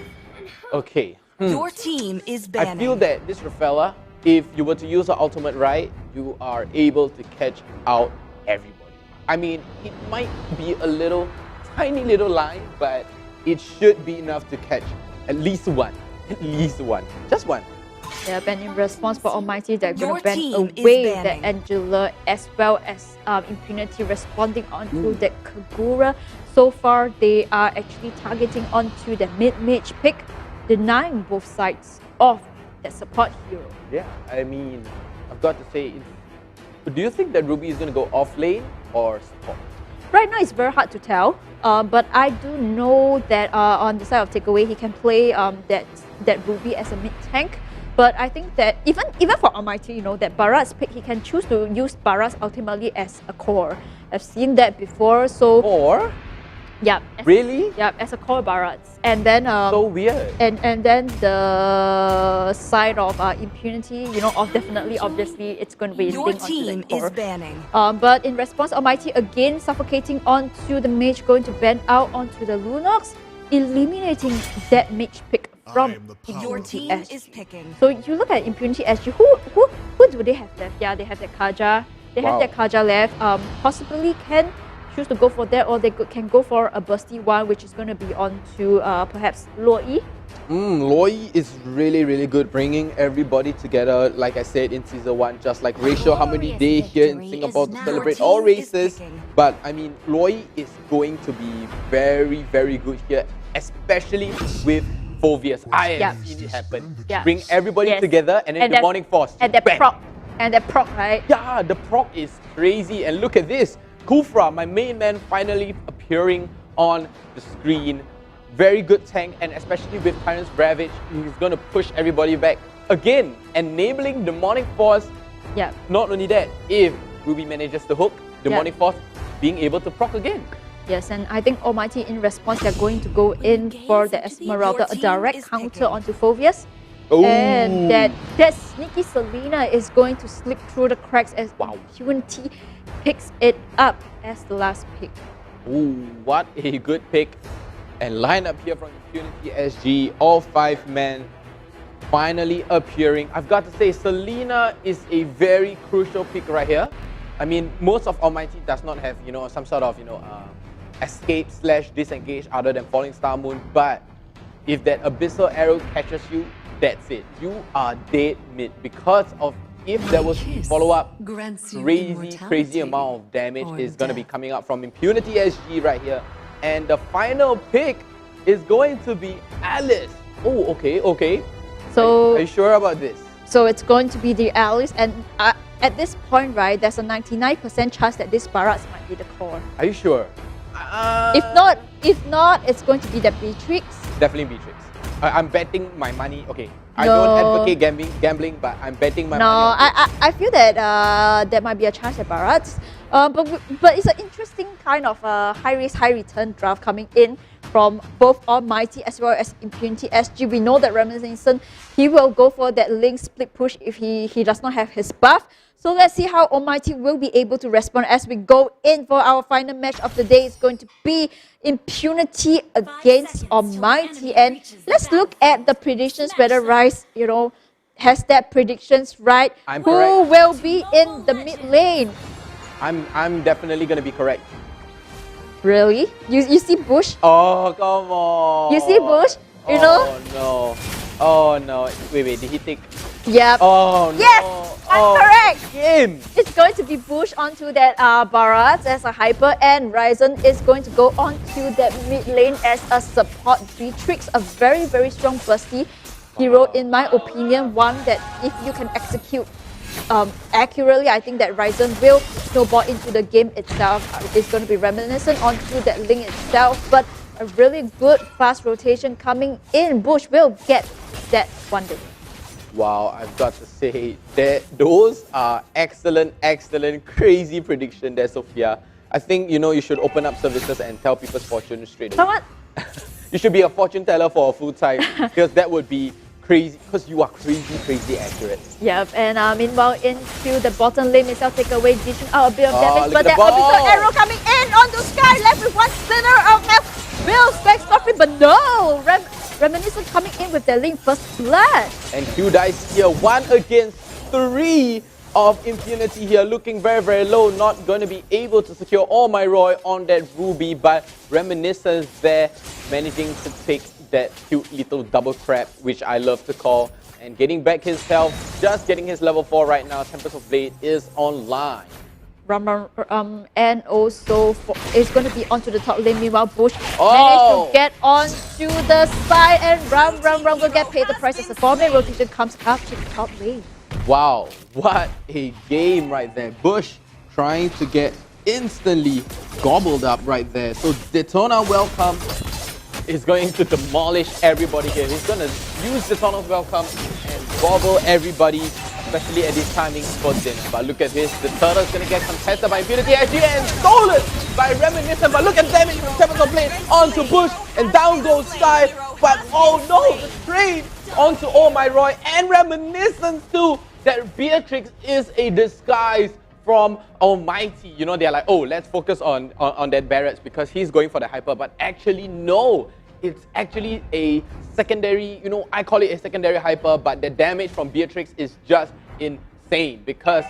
Okay. Your team is banning. I feel that this Rafaela, if you were to use the ultimate right, you are able to catch out everybody. I mean, it might be a tiny little line, but it should be enough to catch at least one. At least one. Just one. Yeah, and in response for Almighty, they're going to ban away the Angela as well as Impunity responding onto the Kagura. So far, they are actually targeting onto the mid-mage pick, denying both sides of the support hero. Yeah, I mean, I've got to say, do you think that Ruby is going to go off lane or support? Right now, it's very hard to tell, but I do know that on the side of takeaway, he can play that Ruby as a mid tank. But I think that even for Almighty, you know, that Barat's pick, he can choose to use Barat ultimately as a core. I've seen that before. So core? Yeah. Really? Yeah, as a core Barats. And then so weird. And then the side of Impunity, you know, obviously it's going to be your linked team onto the core. is banning. But in response, Almighty again suffocating onto the mage, going to ban out onto the Lunox, eliminating that mage pick from Your Impunity team SG. is picking. So you look at Impunity SG, who do they have left? Yeah, they have that Kaja. They have that Kaja left. Possibly can choose to go for that, or they can go for a bursty one, which is going to be on to perhaps Loi. Loi is really good, bringing everybody together. Like I said in Season 1, just like Ratio Harmony Day here in Singapore to celebrate all races. But I mean, Loi is going to be very good here, especially with Fulvius. I have seen it happen. Yeah. Bring everybody together and then Demonic Force. And that proc. And that proc, right? Yeah, the proc is crazy. And look at this. Kufra, my main man, finally appearing on the screen. Very good tank, and especially with Tyrant's Ravage, he's going to push everybody back. Again, enabling Demonic Force. Yeah. Not only that, if Ruby manages to hook, Demonic Force being able to proc again. Yes, and I think Almighty in response, they're going to go in for the Esmeralda, a direct counter onto Fulvius. And that sneaky Selena is going to slip through the cracks as Impunity picks it up as the last pick. Ooh, what a good pick. And line up here from Impunity SG, all 5 men finally appearing. I've got to say, Selena is a very crucial pick right here. I mean, most of Almighty does not have, you know, some sort of, you know, escape / disengage other than Falling Star Moon. But if that Abyssal Arrow catches you, that's it. You are dead mid because of if there was follow-up, crazy amount of damage is going to be coming out from Impunity SG right here. And the final pick is going to be Alice. Oh, okay. So are you sure about this? So it's going to be the Alice, and at this point, right, there's a 99% chance that this Barats might be the core. Are you sure? If not, it's going to be the Beatrix. Definitely Beatrix. I'm betting my money. Okay, I don't advocate gambling, but I'm betting my money. No, I feel that there might be a chance at Barats. But it's an interesting kind of high risk, high return draft coming in from both Almighty as well as Impunity SG. We know that Reminiscent, he will go for that link split push if he does not have his buff. So let's see how Almighty will be able to respond as we go in for our final match of the day. It's going to be Impunity against Almighty. And let's look at the predictions, whether Rice, you know, has that predictions right. Who will be in the mid lane? I'm definitely going to be correct. Really? You see Bush? Oh, come on. You see Bush? You know? Oh no. Wait, did he take? Yep. Oh no. Yes! I'm correct! Him! It's going to be Bush onto that Barat as a hyper, and Ryzen is going to go onto that mid lane as a support. Beatrix, a very strong bursty hero in my opinion, one that if you can execute accurately, I think that Ryzen will snowball into the game itself. It's going to be reminiscent onto that link itself, but a really good fast rotation coming in. Bush will get that wonder. Wow, I've got to say that those are excellent, crazy prediction there, Sophia. I think, you know, you should open up services and tell people's fortune straight away. What? You should be a fortune teller for a full time because that would be crazy, because you are crazy accurate. Yep, and meanwhile into the bottom lane itself, take away, dishing out a bit of damage, but look at that the ball. Abyssal Arrow coming in onto Sky, left with one center of health. Will Specs Buffy, but no! Reminiscent coming in with their link first blood. And Q Dice here, 1 against 3 of Impunity here, looking very low, not going to be able to secure All My Roy on that Ruby, but Reminiscence there managing to take that cute little double crab, which I love to call, and getting back his health, just getting his level 4 right now. Tempest of Blade is online. And also it's going to be onto the top lane. Meanwhile, Bush managed to get onto the side, and Ram will get paid the price as the 4-man rotation comes up to the top lane. Wow, what a game right there. Bush trying to get instantly gobbled up right there. So Daytona Welcome is going to demolish everybody here. He's going to use Daytona's Welcome and gobble everybody, especially at this timing for dinner. But look at this, the turtle is going to get contested by Impunity SG and stolen by Reminiscent. But look at damage from Tempest of Blade onto Bush, and down goes Sky. But oh no, the trade onto Oh My Roy and Reminiscence too. That Beatrix is a disguise from Almighty. You know, they're like, oh, let's focus on that Barretts because he's going for the hyper. But actually, no. It's actually a secondary, you know, I call it a secondary hyper, but the damage from Beatrix is just insane because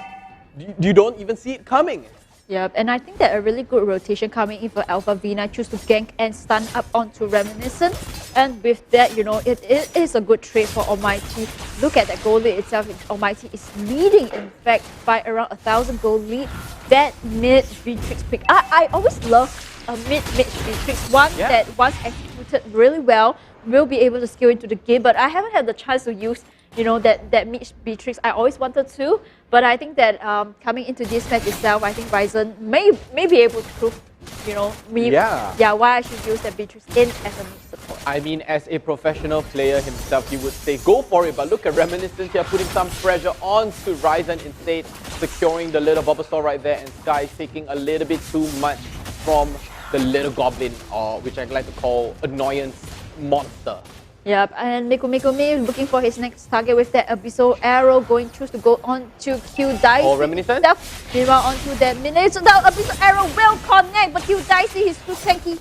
you don't even see it coming. Yep, and I think that a really good rotation coming in for Alpha V9, choose to gank and stun up onto Reminiscent. And with that, you know, it is a good trade for Almighty. Look at that gold lead itself. Almighty is leading, in fact, by around 1,000 gold lead. That mid Beatrix pick. I always love a mid Beatrix. One that once executed really well will be able to scale into the game, but I haven't had the chance to use, you know, that mid Beatrix. I always wanted to, but I think that coming into this match itself, I think Ryzen may be able to prove, you know, why I should use that Beatrix in as a mid support. I mean, as a professional player himself, he would say go for it, but look at Reminiscence here putting some pressure onto Ryzen instead, securing the little Bulbasaur right there, and Sky taking a little bit too much from the little goblin, or which I like to call annoyance monster. Yep, and Mikumi looking for his next target with that Abyssal Arrow, choose to go on to Q Dicey. Oh, Reminiscent? Meanwhile, onto that minute. So now Abyssal Arrow will connect, but Q Dicey, he's too tanky,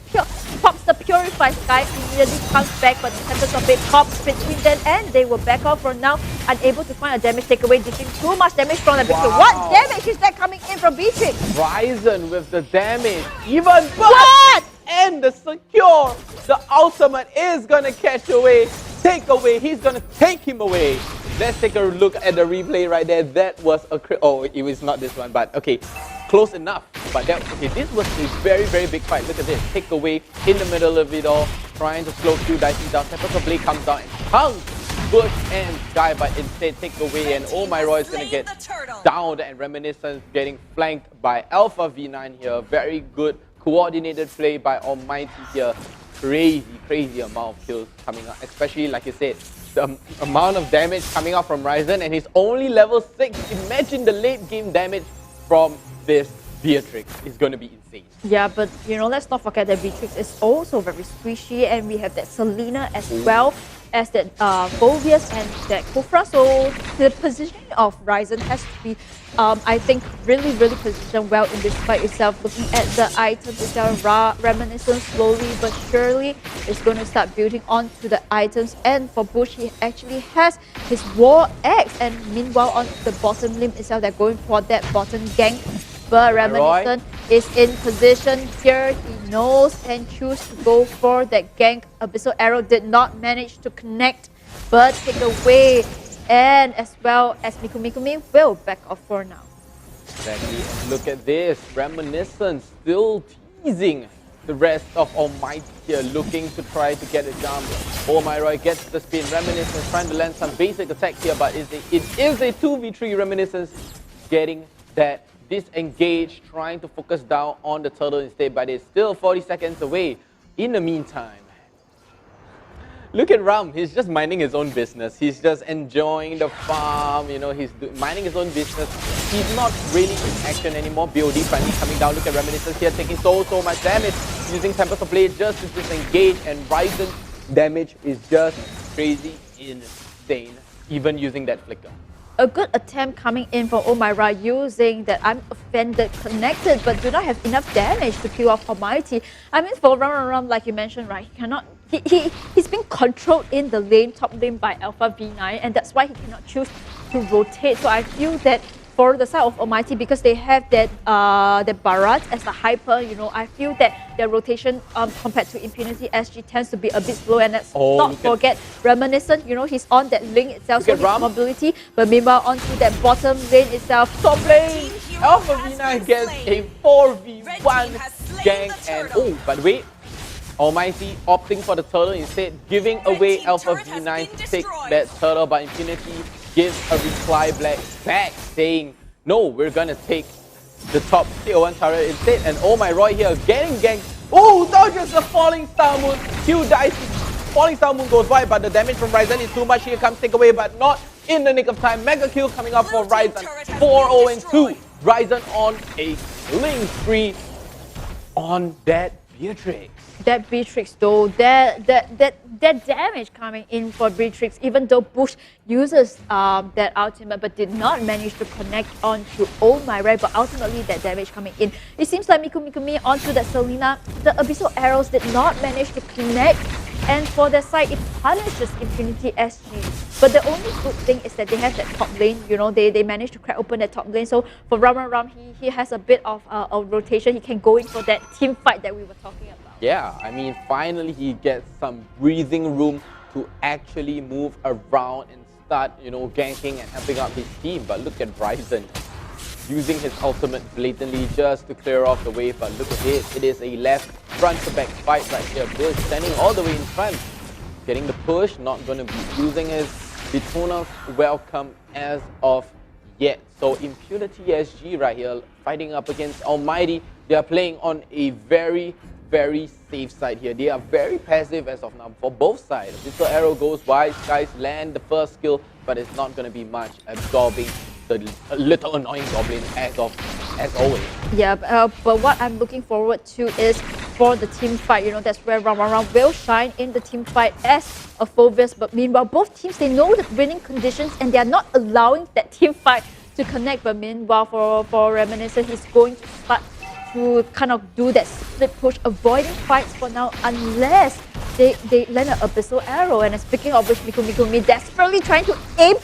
pops the Purify. Sky immediately comes back, but the Tempest of Fate pops between them, and they will back off for now, unable to find a damage takeaway, dishing too much damage from the Abyssal. What damage is that coming in from Beatrix? Ryzen with the damage, even what? And the secure, the ultimate is gonna catch away, take away, he's gonna take him away. Let's take a look at the replay right there. That was a it was not this one, but okay, close enough. But that, okay, this was a very big fight. Look at this, take away in the middle of it all, trying to slow Q Dicey down. Tempest of Blade comes down and hunks Bush and Sky, but instead take away, and Oh My Roy is gonna get downed, and Reminiscence getting flanked by Alpha V9 here. Very good coordinated play by Almighty here. Crazy amount of kills coming out, especially like you said, the amount of damage coming out from Ryzen, and he's only level 6. Imagine the late game damage from this Beatrix is going to be insane. Yeah, but you know, let's not forget that Beatrix is also very squishy, and we have that Selena as well as that Volvius and that Kofra. So the positioning of Ryzen has to be, I think, really positioned well in this fight itself. Looking at the items itself, Reminiscence slowly but surely is going to start building onto the items. And for Bush, he actually has his War Axe, and meanwhile on the bottom limb itself, they're going for that bottom gank. But Reminiscent is in position here. He knows and chooses to go for that gank. Abyssal Arrow did not manage to connect, but take away. And as well as Mikumi will back off for now. Exactly. And look at this. Reminiscent still teasing the rest of Almighty here, looking to try to get a jump. Oh My Roy gets the spin. Reminiscence trying to land some basic attack here, but it is a 2v3. Reminiscence getting that disengage, trying to focus down on the turtle instead, but it's still 40 seconds away. In the meantime, Look at Ram, he's just minding his own business. He's just enjoying the farm, you know, he's minding his own business. He's not really in action anymore. BOD finally coming down. Look at Reminiscence here, taking so much damage. Using Tempest of Blade just to disengage, and Ryzen's damage is just crazy insane, even using that flicker. A good attempt coming in from O'Mara using that I'm offended connected but do not have enough damage to kill off Almighty. I mean, for Ram, like you mentioned, right, he cannot, he's being controlled in the lane, top lane by Alpha V9, and that's why he cannot choose to rotate. So I feel that for the side of Almighty, because they have that the Bharat as a hyper, you know, I feel that their rotation compared to Impunity SG tends to be a bit slow. And let's not forget Reminiscent, you know, he's on that link itself, so his mobility, but meanwhile onto that bottom lane itself. Top lane! Alpha V9 gets a 4v1 gank, and oh, but wait, Almighty opting for the turtle instead, giving away Alpha V9 to take that turtle, but Impunity gives a reply back saying, no, we're gonna take the top tier 1 turret instead. And oh my Roy here getting ganked. Oh, dodges the falling star moon. Q dies, falling star moon goes by, but the damage from Ryzen is too much. Here comes takeaway, but not in the nick of time. Mega kill coming up for Ryzen. 4-0-2. Ryzen on a killing spree on that Beatrix. That Beatrix though, that damage coming in for Beatrix, even though Bush uses that ultimate but did not manage to connect onto Oh My Right, but ultimately that damage coming in. It seems like Mikumi onto that Selena, the Abyssal Arrows did not manage to connect, and for their side it punishes Impunity SG. But the only good thing is that they have that top lane, you know, they managed to crack open that top lane. So for Ram, he has a bit of a rotation. He can go in for that team fight that we were talking about. Yeah, I mean, finally he gets some breathing room to actually move around and start, you know, ganking and helping out his team. But look at Ryzen using his ultimate blatantly just to clear off the wave. But look at it, it is a left front to back fight right here. Bush standing all the way in front, getting the push, not going to be using his Daytona's welcome as of yet. So Impunity SG right here fighting up against Almighty. They are playing on a very safe side here. They are very passive as of now for both sides. Abyssal Arrow goes wide, Skies land the first skill, but it's not going to be much, absorbing the little annoying goblin as always. Yeah, but what I'm looking forward to is for the team fight. You know, that's where Ram will shine in the team fight as a Phoebus. But meanwhile, both teams, they know the winning conditions and they are not allowing that team fight to connect. But meanwhile, for Reminiscent, he's going to start to kind of do that split push, avoiding fights for now unless they land an Abyssal Arrow. And speaking of which, Mikumi desperately trying to aim,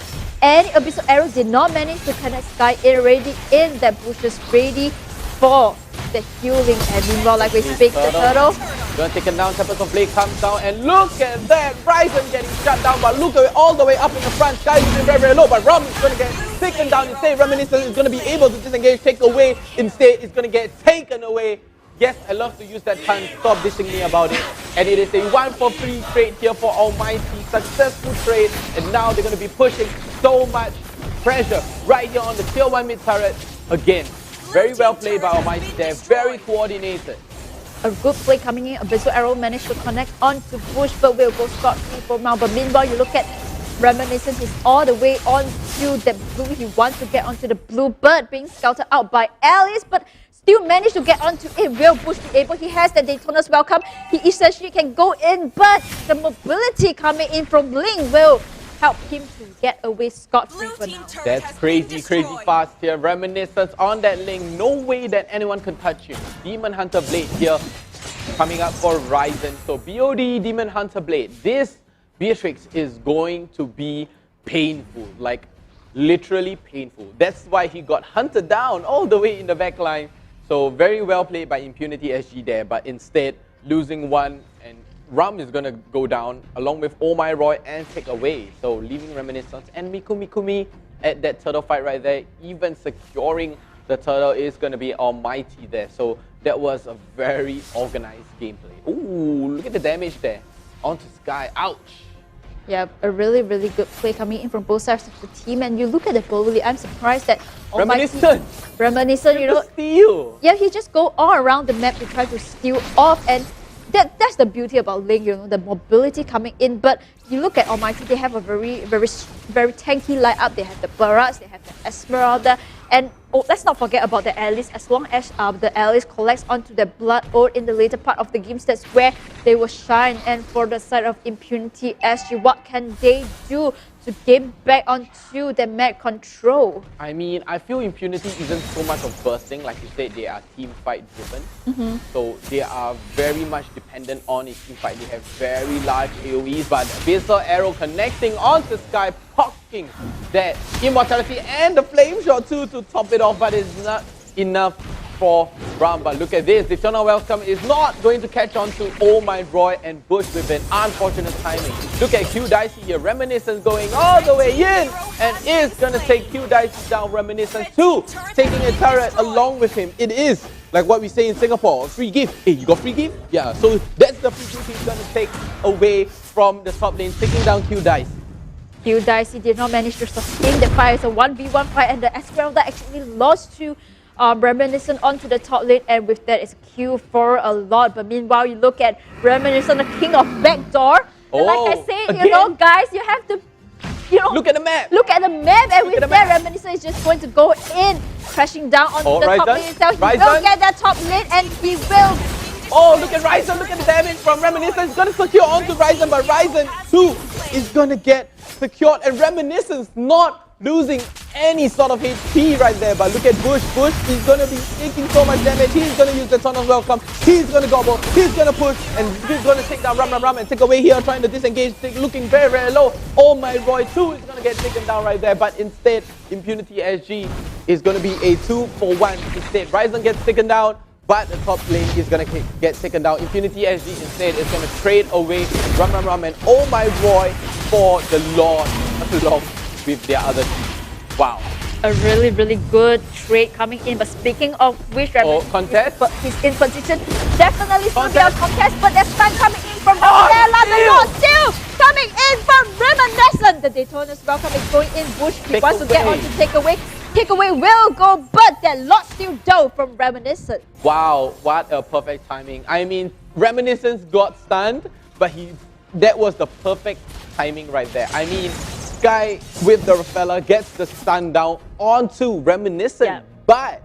and Abyssal Arrow did not manage to connect. Sky already in that bushes, ready for the healing. And meanwhile, like we speak, the turtle gonna take it down. Tempest of Blade comes down, and look at that, Ryzen getting shut down, but look at it all the way up in the front. Sky is very low, but Ram is gonna get taken down instead. Reminiscence is gonna be able to disengage, take away instead. It's gonna get taken away. Yes, I love to use that pun. Stop dissing me about it. And it is a 1-for-3 trade here for Almighty. Successful trade, and now they're gonna be pushing so much pressure right here on the tier 1 mid turret again. Very well played by Almighty there, very coordinated. A good play coming in. Abyssal Arrow managed to connect onto Bush, but will go scot-free for now. But meanwhile, you look at Reminiscence, he's all the way onto the blue. He wants to get onto the blue, but being scouted out by Alice, but still managed to get onto it. Will Bush be able? He has the Daytona's welcome. He essentially can go in, but the mobility coming in from Ling will help him to get away scot-free for now. That's crazy fast here. Reminiscence on that lane. No way that anyone can touch him. Demon Hunter Blade here coming up for Ryzen. So BOD Demon Hunter Blade. This Beatrix is going to be painful. Like literally painful. That's why he got hunted down all the way in the back line. So very well played by Impunity SG there, but instead losing one, and Ram is going to go down along with Oh My Roy and take away. So leaving Reminiscence and Mikumi at that turtle fight right there. Even securing the turtle is going to be Almighty there. So that was a very organized gameplay. Ooh, look at the damage there. Onto Sky. Ouch. Yeah, a really good play coming in from both sides of the team. And you look at the Bumblebee, I'm surprised that Reminiscent, you know, steal. Yeah, he just go all around the map to try to steal off, and that's the beauty about Link, you know, the mobility coming in. But you look at Almighty, they have a very tanky lineup. They have the Barrats, they have the Esmeralda, and let's not forget about the allies. As long as the allies collects onto the Blood Ode in the later part of the games, that's where they will shine. And for the side of Impunity SG, what can they do to gain back onto the map control? I mean, I feel Impunity isn't so much of bursting. Like you said, they are team fight driven. So they are very much dependent on a team fight. They have very large AoEs, but Abyssal Arrow connecting onto Sky, poking that Immortality and the Flame Shot too to top it off, but it's not enough for Ram. But look at this, the Eternal Welcome is not going to catch on to Oh My Roy and Bush with an unfortunate timing. Look at Q Dicey here, Reminiscence going all the way in and is going to take Q Dicey down. Reminiscence too, taking a turret along with him. It is like what we say in Singapore, free gift. Hey, you got free gift? Yeah, so that's the free gift he's going to take away from the top lane, taking down Q Dicey. Q Dicey did not manage to sustain the fight. It's a 1v1 fight, and the Esmeralda actually lost to Reminiscent onto the top lane, and with that it's Q for a lot. But meanwhile, you look at Reminiscent, the king of backdoor. And like I said, you know, guys, you have to, you know, look at the map. Look at the map, and with that, Reminiscent is just going to go in, crashing down onto the top lane itself. He will get that top lane, and he will. Oh, look at Ryzen, look at the damage from Reminiscence. It's going to secure onto Ryzen, but Ryzen too is going to get secured, and Reminiscence not losing any sort of HP right there. But look at Bush. Bush is going to be taking so much damage. He's going to use the Ton of Welcome. He's going to gobble. He's going to push, and he's going to take down Ram and take away here, trying to disengage, looking very low. Oh My Roy too is going to get taken down right there, but instead Impunity SG is going to be a 2-for-1 instead. Ryzen gets taken down, but the top lane is going to get taken down. Impunity SG instead is going to trade away Ram and Oh My Roy for the Lord along with their other team. Wow. A really good trade coming in. But speaking of which, contest? He's in position. Definitely still be a contest, but there's time coming in from Stella. The Lord still coming in from Reminiscent. The Daytona's Welcome is going in. Bush, he wants to get on to Takeaway. Takeaway will go, but that Lord still do from Reminiscent. Wow, what a perfect timing. I mean, Reminiscence got stunned, but that was the perfect timing right there. I mean, Sky with the Raffaella gets the stun down onto Reminiscent, but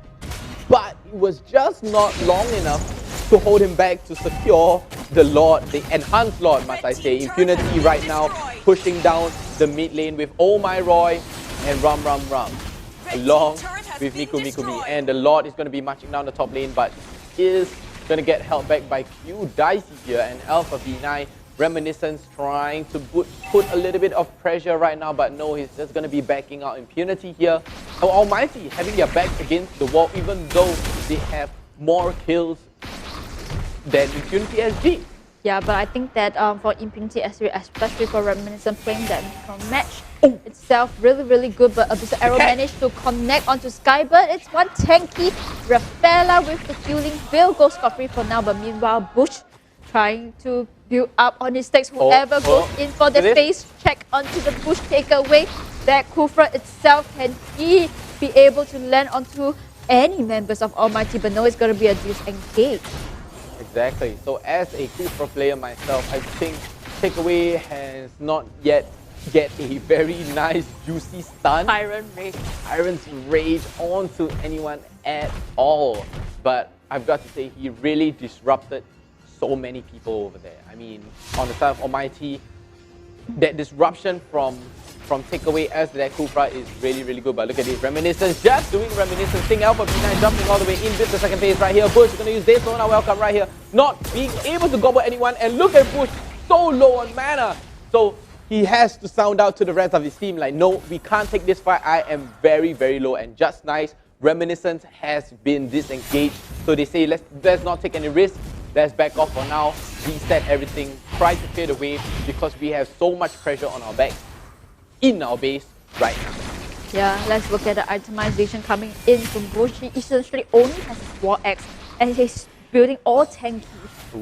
it was just not long enough to hold him back to secure the Lord, the enhanced Lord, must I say. Impunity right now pushing down the mid lane with Oh My Roy and Ram along with Miku. And the Lord is going to be marching down the top lane, but is going to get held back by Q Dicey here, and Alpha V9. Reminiscence trying to put a little bit of pressure right now, but no, he's just going to be backing out. Impunity here. Oh, Almighty having their backs against the wall, even though they have more kills than Impunity SG. Yeah, but I think that for Impunity SG, especially for Reminiscent, playing that match itself, really good. But Abyssal Arrow managed to connect onto Skybird. It's one tanky. Raffaella with the healing will go scot-free for now, but meanwhile, Bush trying to build up on his stacks. Whoever goes in for the face check onto the Bush takeaway, that Kufra itself, can he be able to land onto any members of Almighty? But no, it's going to be a disengage. Exactly. So as a Kufra player myself, I think Takeaway has not yet get a very nice juicy stun. Iron's Rage onto anyone at all. But I've got to say, he really disrupted so many people over there. I mean, on the side of Almighty, that disruption from Takeaway as that Kufra is really good. But look at this, Reminiscence just doing Reminiscence thing. Alpha B9 jumping all the way in with the second phase right here. Bush is going to use Daytona Welcome right here, not being able to gobble anyone. And look at Bush, so low on mana. So he has to sound out to the rest of his team like, no, we can't take this fight. I am very low. And just nice, Reminiscence has been disengaged. So they say, let's not take any risks. Let's back off for now, reset everything, try to clear the wave, because we have so much pressure on our back in our base right now. Yeah, let's look at the itemization coming in from Bush. He essentially only has his War Axe, and he's building all tanky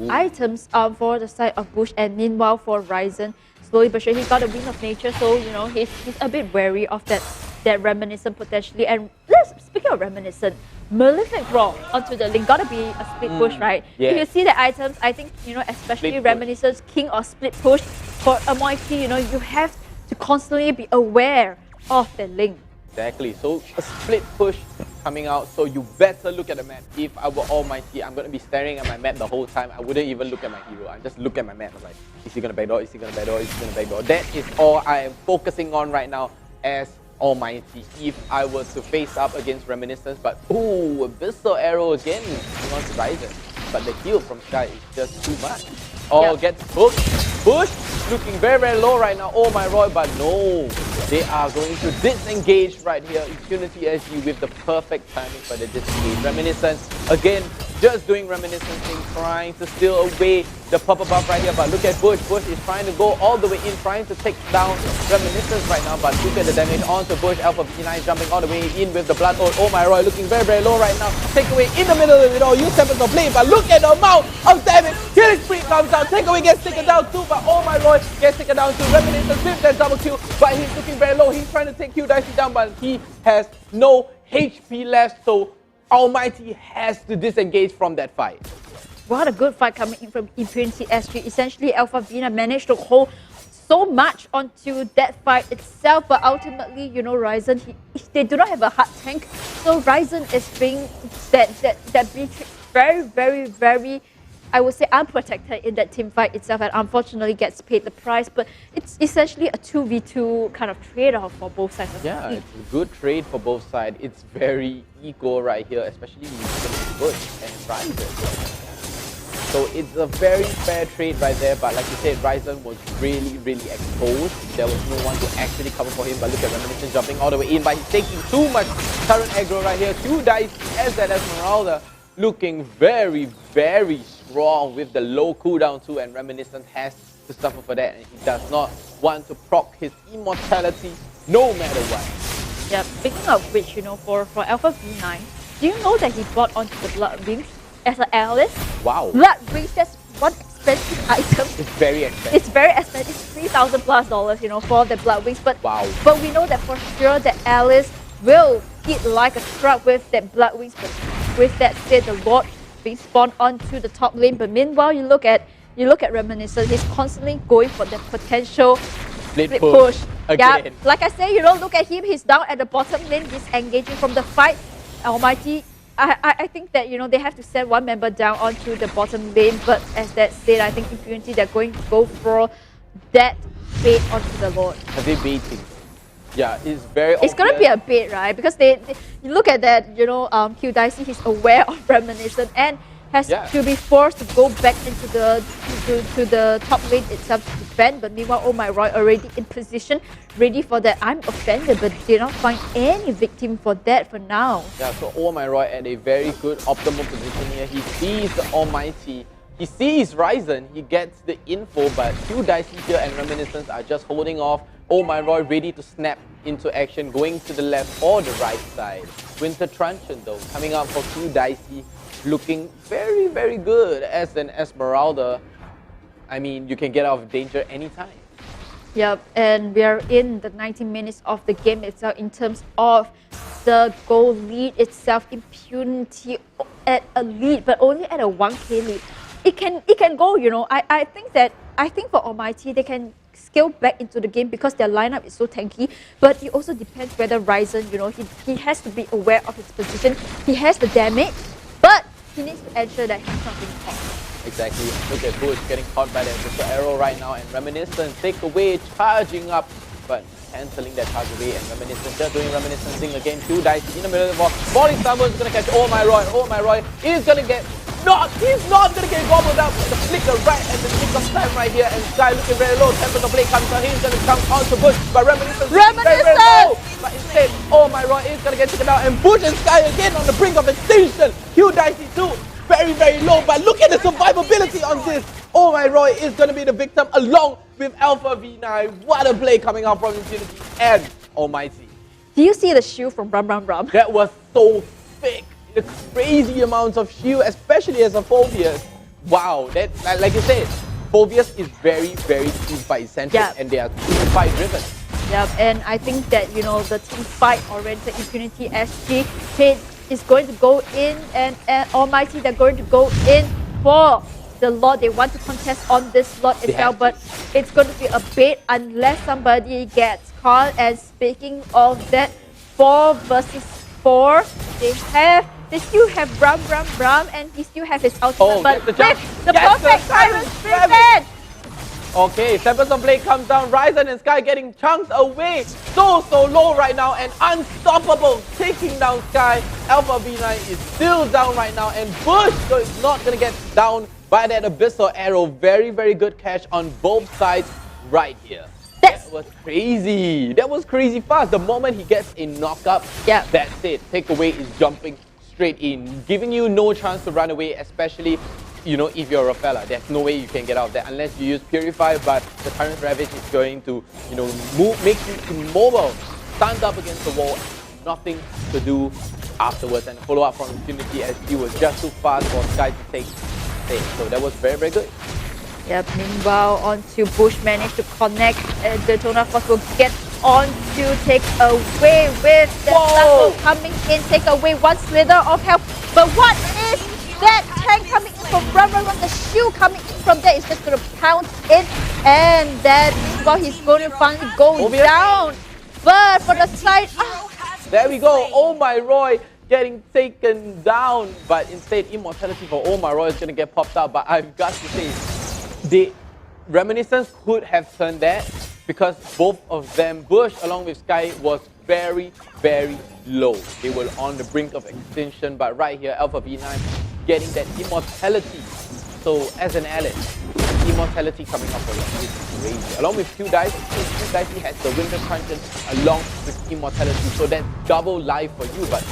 items for the side of Bush. And meanwhile for Ryzen, slowly but surely he got a Wind of Nature, so you know he's a bit wary of that Reminiscent potentially. And speaking of Reminiscent, Malefic Roar onto the link. Gotta be a split push, right? yes. If you see the items, I think, especially Split push. Reminiscence, King or Split Push, for MYT, you have to constantly be aware of the link. Exactly. So a split push coming out. So you better look at the map. If I were Almighty, I'm gonna be staring at my map the whole time. I wouldn't even look at my hero. I just look at my map. I'm like, is he gonna backdoor? Is he gonna backdoor? Is he gonna backdoor? That is all I am focusing on right now as Almighty. If I were to face up against Reminiscence, but ooh, Abyssal Arrow again on Horizon. But the heal from Sky is just too much. Oh, gets hooked. Push, looking very, very low right now. Oh my Roy, but no. They are going to disengage right here. Impunity SG with the perfect timing for the disengage. Reminiscence, again, just doing Reminiscence thing, trying to steal away the purple buff right here. But look at Bush. Bush is trying to go all the way in, trying to take down Reminiscence right now. But look at the damage onto Bush. Alpha V9 jumping all the way in with the Blood Oath. Oh my Roy, looking very, very low right now. Take away in the middle of it all. Use Tempest of Flame, but look at the amount of damage. Killing Spree comes out. Take away gets taken down too, but oh my Roy gets taken down too. Reminiscence with that double kill, but he's looking very low. He's trying to take Q Dicey down, but he has no HP left, so Almighty has to disengage from that fight. What a good fight coming in from Impunity SG. Essentially, Alpha Vina managed to hold so much onto that fight itself, but ultimately, Ryzen, they do not have a hard tank, so Ryzen is being that Beatrix very, very, very, I would say, unprotected in that team fight itself, and unfortunately gets paid the price. But it's essentially a 2v2 kind of trade-off for both sides of the team. It's a good trade for both sides. It's very equal right here, especially with Bush and Ryzen. So it's a very fair trade right there, but like you said, Ryzen was really, really exposed. There was no one to actually cover for him, but look at Reminiscence jumping all the way in, but he's taking too much current aggro right here. 2 dice as that Esmeralda, looking very, very strong with the low cooldown too, and Reminiscence has to suffer for that, and he does not want to proc his immortality no matter what. Yeah, speaking of which, for Alpha V9, do you know that he bought onto the Blood Wings as an Alice? Wow. Blood Wings, that's one expensive item. It's very expensive. It's very expensive. It's $3,000 plus, for the Blood Wings. But But we know that for sure that Alice will hit like a truck with that Blood Wings. But with that said, the Lord being spawned onto the top lane. But meanwhile, you look at Reminiscence. He's constantly going for the potential split push. Again. Yeah, like I say, look at him. He's down at the bottom lane, disengaging from the fight. Almighty, I think that they have to send one member down onto the bottom lane. But as that said, I think Impunity, they're going to go for that bait onto the Lord. Are they baiting? Yeah, it's very obvious. It's gonna be a bait, right? Because you look at that, Q Dicey, he's aware of Reminiscence and has to be forced to go back into the top lane itself to defend. But meanwhile, Oh My Roy already in position, ready for that. I'm offended, but did not find any victim for that for now. Yeah, so Oh My Roy at a very good optimal position here. He sees the Almighty. He sees Ryzen, he gets the info, but Q Dicey here and Reminiscence are just holding off. Oh My Roy ready to snap into action, going to the left or the right side. Winter Truncheon though, coming out for Q Dicey, looking very, very good as an Esmeralda. I mean, you can get out of danger anytime. Yep, and we are in the 90 minutes of the game itself in terms of the goal lead itself. Impunity at a lead, but only at a 1k lead. It can go, I think for Almighty, they can scale back into the game because their lineup is so tanky, but it also depends whether Ryzen, he has to be aware of his position. He has the damage, but he needs to ensure that he's not being caught. Exactly. Look at Bush getting caught by that Mr. Arrow right now, and Reminiscence take away, charging up, but cancelling that charge away, and Reminiscence just doing Reminiscence thing again. 2 dice in the middle of the ball. Falling Stumble is going to catch Oh My Roy. Oh My Roy is going to get... He's not going to get gobbled up. The flicker right at the nick of time right here, and Sky looking very low. Tempest of Blade comes on. He's going to come onto Bush, but Reminiscence very, very low. But instead, Oh My Roy is going to get taken out, and Bush and Sky again on the brink of extinction. Q Dicey too, very, very low, but look at the survivability on this. Oh My Roy is going to be the victim along with Alpha V9. What a play coming out from Impunity and Almighty. Do you see the shield from Rum Rum Rum? That was so thick. The crazy amounts of shield, especially as a Phobius. Wow, that like you said, Phobius is very, very team fight centric, and they are team fight driven. Yep, and I think that the team fight oriented Impunity SG is going to go in, and Almighty, they're going to go in for the lot. They want to contest on this lot itself, but it's going to be a bait unless somebody gets caught. And speaking of that, 4 versus 4, they still have Brum, and he still have his ultimate, but with the perfect Tyrant Spirit. Okay, Tempest of Blade comes down, Ryzen and Sky getting chunked away. So low right now and unstoppable, taking down Sky. Alpha V9 is still down right now, and Bush is not going to get down by that Abyssal Arrow. Very, very good catch on both sides right here. That was crazy. That was crazy fast. The moment he gets a knock-up, that's it. Takeaway is jumping straight in, giving you no chance to run away, especially if you're a fella. There's no way you can get out of that unless you use Purify, but the Tyrant Ravage is going to, make you immobile, stand up against the wall, nothing to do afterwards. And follow-up from Impunity SG was just too fast for Sky to take. So that was very, very good. Yep, meanwhile, onto Bush managed to connect. The Daytona Force will get on to take away with the Tackle coming in, take away 1 slither of health. But what is that tank coming in from Run? The shield coming in from there is just going to pounce in, and then meanwhile he's going to finally go down. But for the side, there we go. Oh my Roy getting taken down, but instead Immortality for Oh my Roy is going to get popped out. But I've got to say, the Reminiscence could have turned that because both of them, Bush along with Sky, was very, very low. They were on the brink of extinction, but right here, Alpha V9 getting that Immortality. So as an ally, Immortality coming up a lot is crazy. Along with Q Dice, he has the Winter Crunches along with Immortality, so that's double life for you. But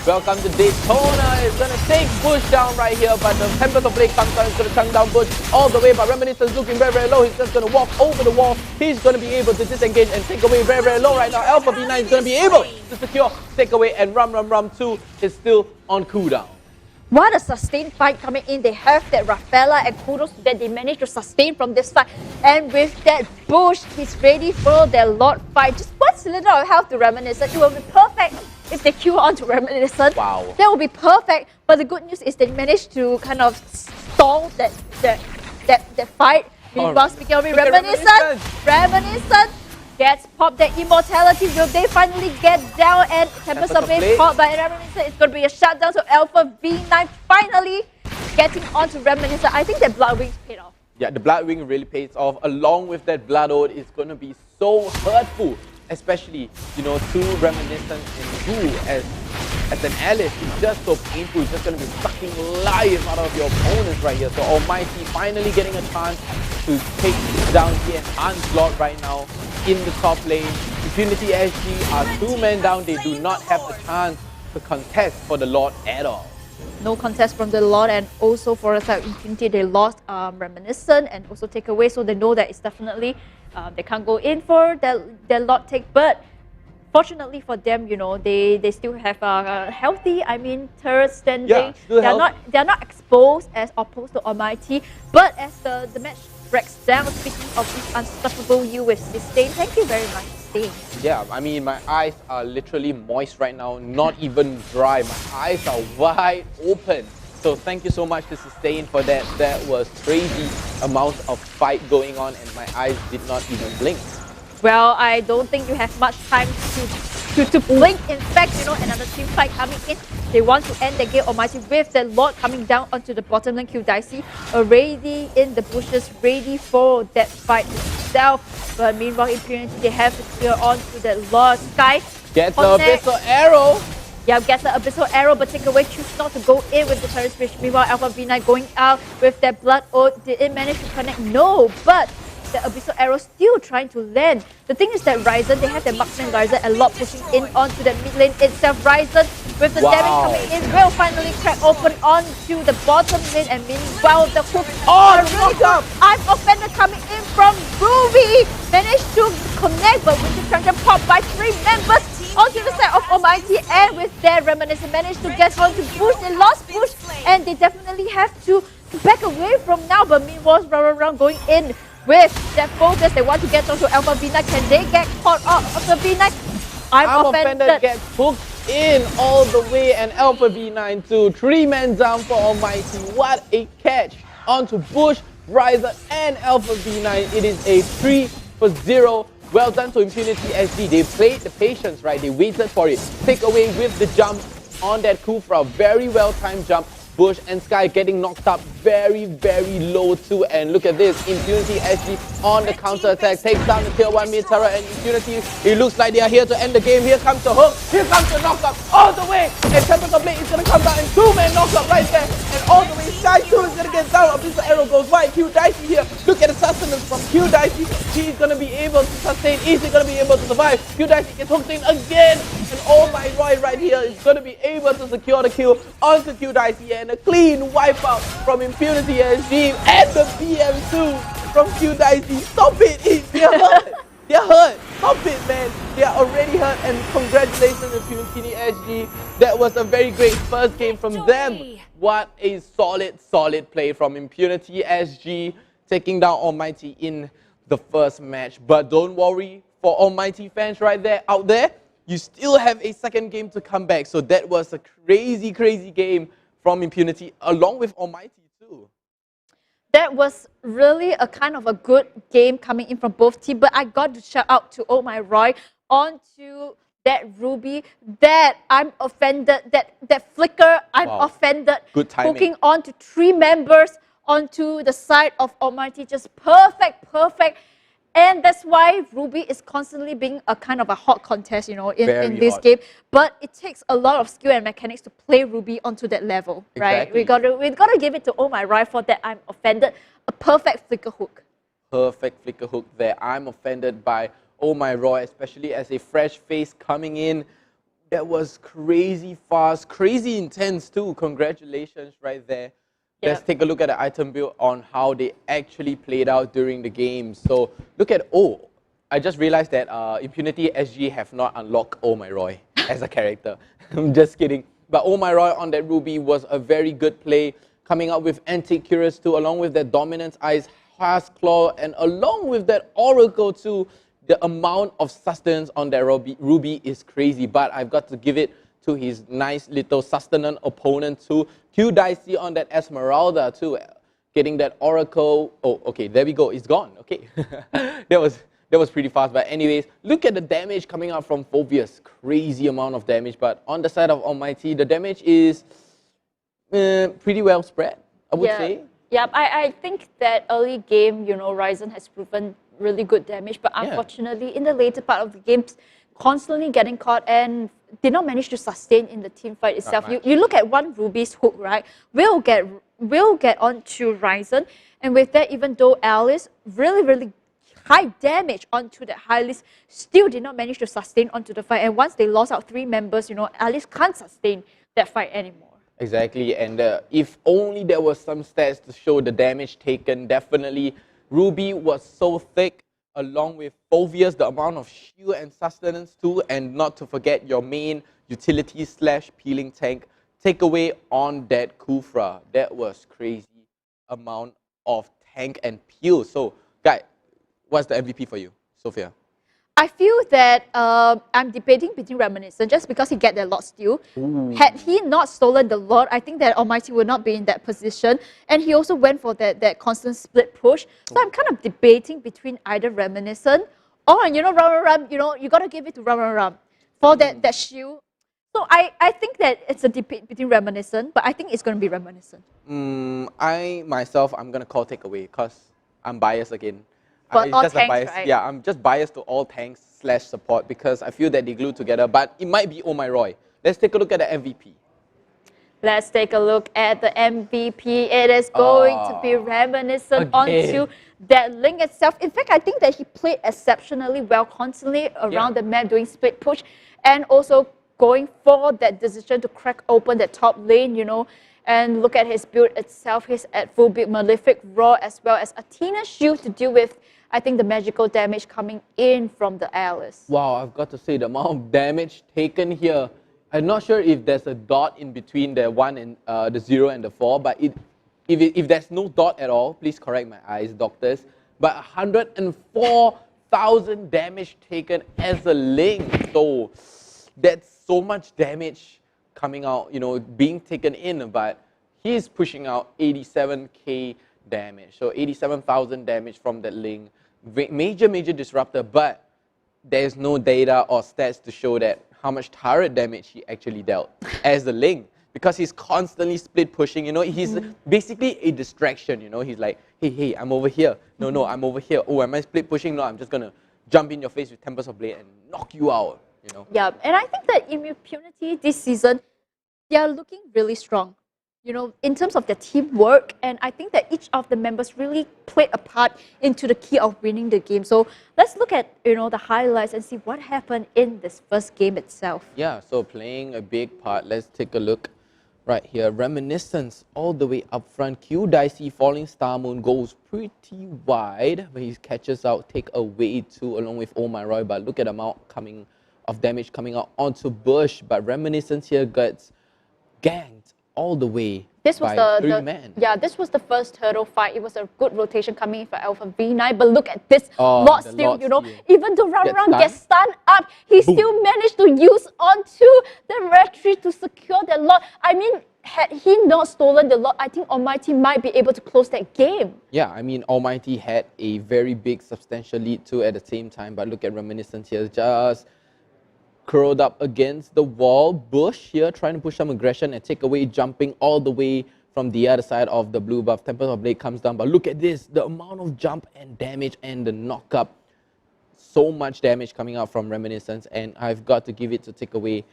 welcome to Daytona. It's gonna take Bush down right here, but the Tempest of Blade comes down. It's gonna chunk down Bush all the way, but Reminiscence looking very, very low. He's just gonna walk over the wall. He's gonna be able to disengage and take away very, very low right now. Alpha V9 is gonna be able to secure takeaway, and Rum 2 is still on cooldown. What a sustained fight coming in. They have that Rafaela, and kudos to that. They managed to sustain from this fight. And with that Bush, he's ready for their Lord fight. Just 1 cylinder of health to Reminiscent. It will be perfect if they queue on to Reminiscent. Wow. That will be perfect. But the good news is they managed to kind of stall that fight. Meanwhile, speaking of it, Reminiscent gets popped that Immortality. Will they finally get down? And Tempest of Blade popped by Reminiscent. It's going to be a shutdown. So Alpha V9 finally getting onto Reminiscent. I think that Blood Wings paid off. Yeah, the Blood Wing really pays off. Along with that Blood Ode, it's going to be so hurtful, especially to Reminiscent and you as an ally. It's just so painful. It's just going to be sucking life out of your opponents right here. So Almighty finally getting a chance to take down the Onslaught right now in the top lane. Impunity SG are 2 men down. They do not have the chance to contest for the Lord at all. No contest from the Lord, and also for the side of Impunity, they lost Reminiscent and also Takeaway, so they know that it's definitely they can't go in for their Lord take. But fortunately for them, they still have a healthy, turret standing. Yeah, they're not exposed as opposed to Almighty. But as the match breaks down, speaking of this unstoppable you with Sustain, thank you very much, Sustain. Yeah, my eyes are literally moist right now, not even dry. My eyes are wide open. So thank you so much to Sustain for that. That was crazy amount of fight going on, and my eyes did not even blink. Well, I don't think you have much time to blink. In fact, another team fight coming in. They want to end the game Almighty with the Lord coming down onto the bottom lane. Q Dicey already in the bushes, ready for that fight itself. But meanwhile, Impunity, they have to clear on to the Lord. Sky gets the Abyssal Arrow. Yeah, gets the Abyssal Arrow, but Takeaway choose not to go in with the Terror Speech. Meanwhile, Alpha V9 going out with their Blood Ode. Did it manage to connect? No, but the Abyssal Arrow still trying to land. The thing is that Ryzen, they have their Marksman Ryzen a lot pushing in onto the mid lane itself. Ryzen with the damage coming in will finally crack open onto the bottom lane, and meanwhile the hook I'm offended coming in from Ruby. Managed to connect, but with the Triumphant popped by 3 members onto the side of Almighty, and with their Reminiscent managed to get on to Bush. They lost Bush, and they definitely have to back away from now. But meanwhile, Run going in with their focus. They want to get onto Alpha V9. Can they get caught up? Alpha V9, I'm offended. Gets hooked in all the way, and Alpha V9 too. 3-man down for Almighty. What a catch onto Bush, Riser, and Alpha V9. It is a 3-0. Well done to Impunity SG. They played the patience, right? They waited for it. Take away with the jump on that Kufra. Very well timed jump. Bush and Sky getting knocked up very, very low too. And look at this, Impunity SG on the counter attack, takes down the tier 1 mid turret, and Impunity, it looks like they are here to end the game. Here comes the hook, here comes the knockup all the way, and Tempest of Blade is going to come down, and 2-man knockup right there, and all the way Sky 2 is going to get down. A piece of arrow goes wide. Q Dicey here, look at the sustenance from Q Dicey. He's going to be able to sustain, easily going to be able to survive. Q Dicey gets hooked in again, and oh my Roy right here is going to be able to secure the kill onto Q Dicey, and a clean wipeout from Impunity SG, and the BM2 from Q Dicey. Stop it! They're hurt! They're hurt! Stop it, man! They are already hurt, and congratulations Impunity SG. That was a very great first game from them. What a solid play from Impunity SG, taking down Almighty in the first match. But don't worry, for Almighty fans out there, you still have a second game to come back. So that was a crazy game from Impunity, along with Almighty too. That was really a kind of a good game coming in from both teams, but I got to shout out to Oh My Roy onto that Ruby, that I'm offended, that flicker, I'm offended. Good timing. Hooking on to 3 members onto the side of Almighty, just perfect. And that's why Ruby is constantly being a kind of a hot contest, you know, in this game. But it takes a lot of skill and mechanics to play Ruby onto that level, right? We gotta give it to Oh My Roy for that. I'm offended. A perfect flicker hook. Perfect flicker hook there. I'm offended by Oh My Roy, especially as a fresh face coming in. That was crazy fast, crazy intense too. Congratulations right there. Let's take a look at the item build on how they actually played out during the game. So look at, I just realized that Impunity SG have not unlocked Oh My Roy as a character. I'm just kidding. But Oh My Roy on that Ruby was a very good play, coming up with Anti-Curious too, along with that Dominance Eyes, Fast Claw, and along with that Oracle too. The amount of sustenance on that Ruby is crazy, but I've got to give it to his nice little sustenance opponent too. Q Dicey on that Esmeralda too, getting that Oracle. Oh, okay, there we go. It's gone. Okay, that was pretty fast. But anyways, look at the damage coming out from Phobius. Crazy amount of damage. But on the side of Almighty, the damage is pretty well spread, I would say. Yeah, I think that early game, you know, Ryzen has proven really good damage, but unfortunately, in the later part of the game, constantly getting caught and did not manage to sustain in the team fight itself. You look at one Ruby's hook, right? Will get onto Ryzen, and with that, even though Alice really high damage onto that Hylis, still did not manage to sustain onto the fight. And once they lost out 3 members, you know, Alice can't sustain that fight anymore. Exactly, and if only there was some stats to show the damage taken, definitely Ruby was so thick, along with Phobius, the amount of shield and sustenance too, and not to forget your main utility / peeling tank takeaway on that Kufra. That was crazy amount of tank and peel. So, guys, what's the MVP for you, Sophia? I feel that I'm debating between Reminiscent just because he get the lot steal. Had he not stolen the lot, I think that Almighty would not be in that position. And he also went for that constant split push. So I'm kind of debating between either Reminiscent or, you know, Ram, you know, you got to give it to Ram for that shield. So I think that it's a debate between Reminiscent, but I think it's going to be Reminiscent. I'm going to call takeaway because I'm biased again. But all just tanks, bias. right? Yeah, I'm just biased to all tanks / support because I feel that they glue together, but it might be Oh My Roy. Let's take a look at the MVP. Let's take a look at the MVP. It is going to be Reminiscent onto that Link itself. In fact, I think that he played exceptionally well, constantly around the map doing split push, and also going for that decision to crack open the top lane, you know. And look at his build itself. He's at full build Malefic Raw as well as Athena Shield to deal with, I think, the magical damage coming in from the Alice. Wow, I've got to say the amount of damage taken here. I'm not sure if there's a dot in between the 1 and the 0 and the 4, but if there's no dot at all, please correct my eyes, doctors. But 104,000 damage taken as a Link. So that's so much damage coming out, you know, being taken in, but he's pushing out 87k damage. So 87,000 damage from that Ling. Major disruptor, but there's no data or stats to show that how much turret damage he actually dealt as the Ling. Because he's constantly split pushing, you know, he's basically a distraction, you know, he's like, hey, I'm over here. No, I'm over here. Oh, am I split pushing? No, I'm just gonna jump in your face with Tempest of Blade and knock you out, you know. Yeah, and I think that Impunity this season, they are looking really strong, you know, in terms of their teamwork, and I think that each of the members really played a part into the key of winning the game. So let's look at, you know, the highlights and see what happened in this first game itself. Yeah, so playing a big part, let's take a look. Right here, Reminiscence all the way up front. Q Dicey, Falling Star Moon goes pretty wide, but he catches out, take away too, along with Oh My Roy. But look at the amount of damage coming out onto Bush. But Reminiscence here gets ganked all the way. This was this was the first turtle fight. It was a good rotation coming in for Alpha V9. But look at this Lord Steel, you know, even though Ram gets stunned up, he still managed to use onto the Red Tree to secure the Lord. I mean, had he not stolen the Lord, I think Almighty might be able to close that game. Yeah, I mean, Almighty had a very big, substantial lead too at the same time. But look at Reminiscence here, just curled up against the wall. Bush here trying to push some aggression and take away, jumping all the way from the other side of the blue buff. Tempest of Blade comes down, but look at this, the amount of jump and damage and the knock-up. So much damage coming out from Reminiscence, and I've got to give it to take away,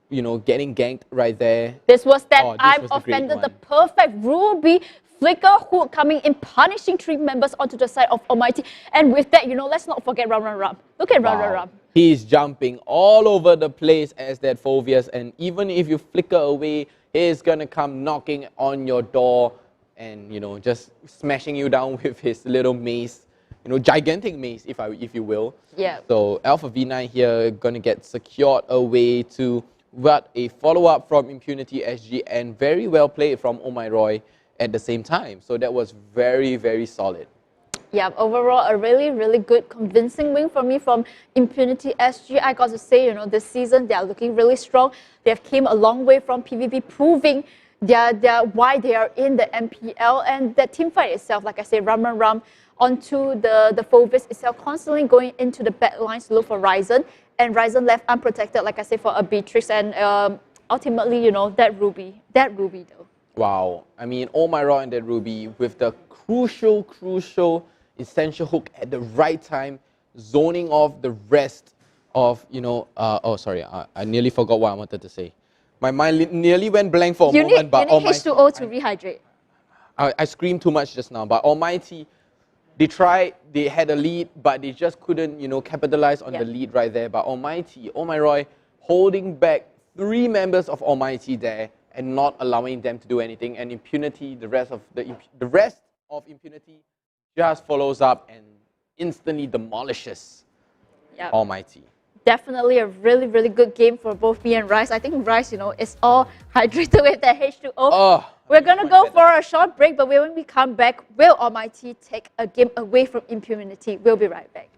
you know, getting ganked right there. This was that I've offended the perfect Ruby flicker hook coming in, punishing 3 members onto the side of Almighty. And with that, you know, let's not forget Ram. Look at Ram. He's jumping all over the place as that Phobius, and even if you flicker away, he's gonna come knocking on your door and, you know, just smashing you down with his little mace, you know, gigantic mace, if you will. Yeah. So Alpha V9 here gonna get secured away to what a follow-up from Impunity SG, and very well played from Oh My Roy at the same time. So that was very solid. Yeah, overall a really good convincing win for me from Impunity SG. I got to say, you know, this season they are looking really strong. They have came a long way from PvP, proving why they are in the MPL, and the team fight itself, like I say, Ram onto the Phovis itself, constantly going into the back lines to look for Ryzen, and Ryzen left unprotected, like I say, for a Beatrix, and ultimately, you know, that Ruby though. Wow, I mean, Oh My Roy and that Ruby with the crucial essential hook at the right time, zoning off the rest of, you know, oh sorry, I nearly forgot what I wanted to say. My mind nearly went blank for a moment, but you need H2O to rehydrate. I screamed too much just now, but Almighty, they tried, they had a lead, but they just couldn't, you know, capitalize on the lead right there. But Almighty, Oh My Roy, holding back 3 members of Almighty there and not allowing them to do anything. And Impunity, the rest of Impunity just follows up and instantly demolishes Almighty. Definitely a really good game for both me and Rice. I think Rice, you know, is all hydrated with that H2O. We're going to go for a short break, but when we come back, will Almighty take a game away from Impunity? We'll be right back.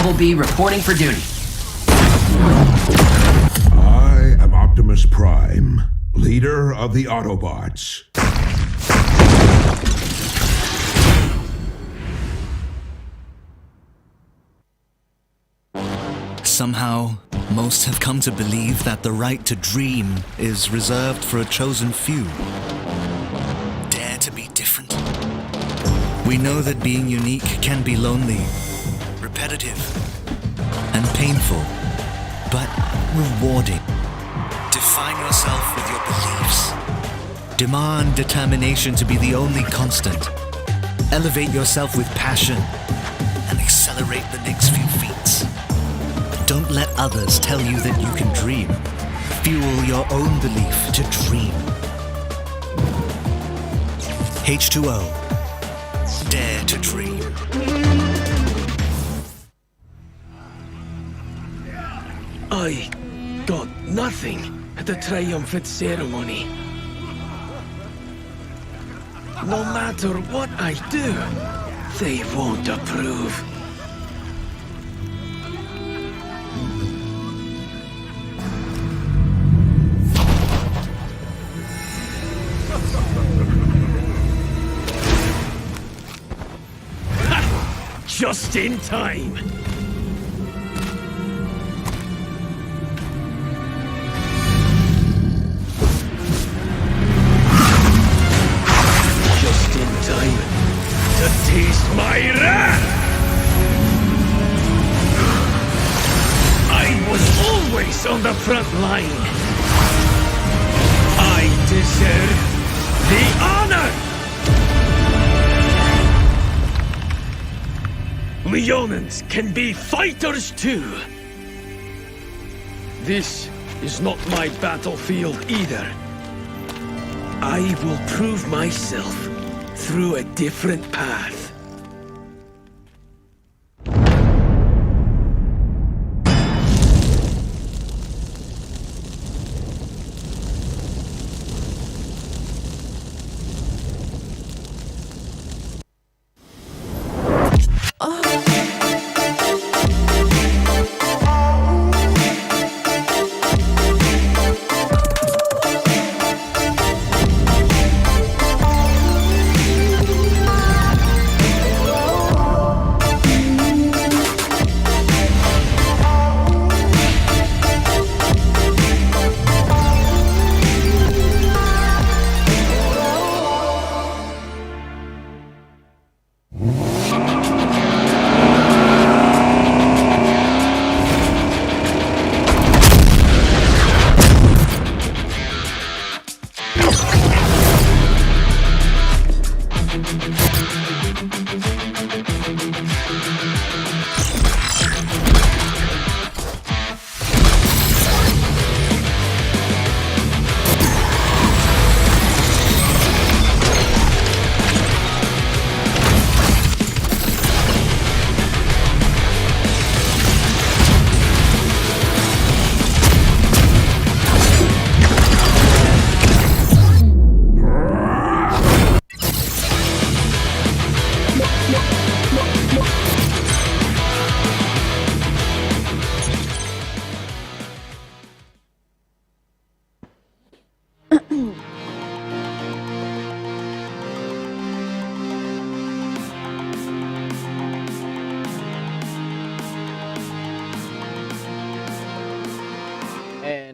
Bumblebee reporting for duty. I am Optimus Prime, leader of the Autobots. Somehow, most have come to believe that the right to dream is reserved for a chosen few. Dare to be different. We know that being unique can be lonely, repetitive, and painful, but rewarding. Define yourself with your beliefs. Demand determination to be the only constant. Elevate yourself with passion and accelerate the next few feats. Don't let others tell you that you can dream. Fuel your own belief to dream. H2O. Dare to dream. I got nothing at the Triumphant ceremony. No matter what I do, they won't approve. Just in time. Just in time to taste my wrath. I was always on the front line. I deserve the honor. Leonins can be fighters too. This is not my battlefield either. I will prove myself through a different path.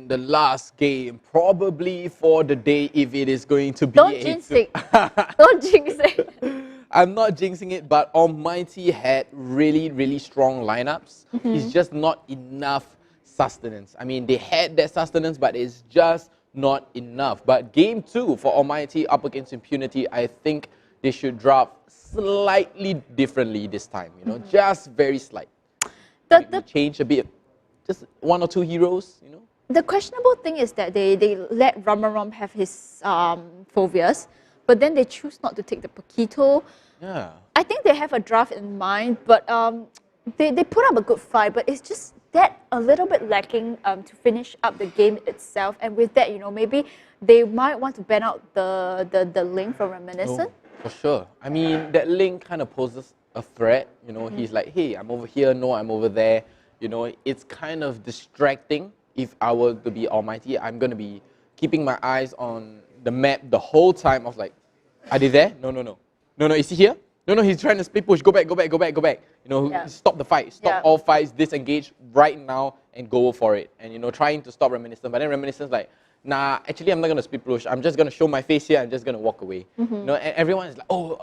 The last game, probably for the day, if it is going to be. Don't jinx it. Don't jinx it. I'm not jinxing it, but Almighty had really strong lineups. It's just not enough sustenance. I mean, they had that sustenance, but it's just not enough. But game 2 for Almighty up against Impunity, I think they should drop slightly differently this time. You know, just very slight. Maybe change a bit, just 1 or 2 heroes. You know. The questionable thing is that they let Ramaram have his phobias, but then they choose not to take the Paquito. Yeah. I think they have a draft in mind, but they put up a good fight, but it's just that a little bit lacking to finish up the game itself. And with that, you know, maybe they might want to ban out the link from Reminiscent. Oh, for sure. I mean, that link kind of poses a threat. You know, he's like, hey, I'm over here, no, I'm over there. You know, it's kind of distracting. If I were to be Almighty, I'm going to be keeping my eyes on the map the whole time. I was like, are they there? No, no, no. No, no, is he here? No, no, he's trying to split push. Go back, go back, go back, go back. You know, stop the fight. Stop all fights, disengage right now and go for it. And, you know, trying to stop Reminiscence. But then Reminiscence like, nah, actually, I'm not going to split push. I'm just going to show my face here. I'm just going to walk away. You know, and everyone is like, oh,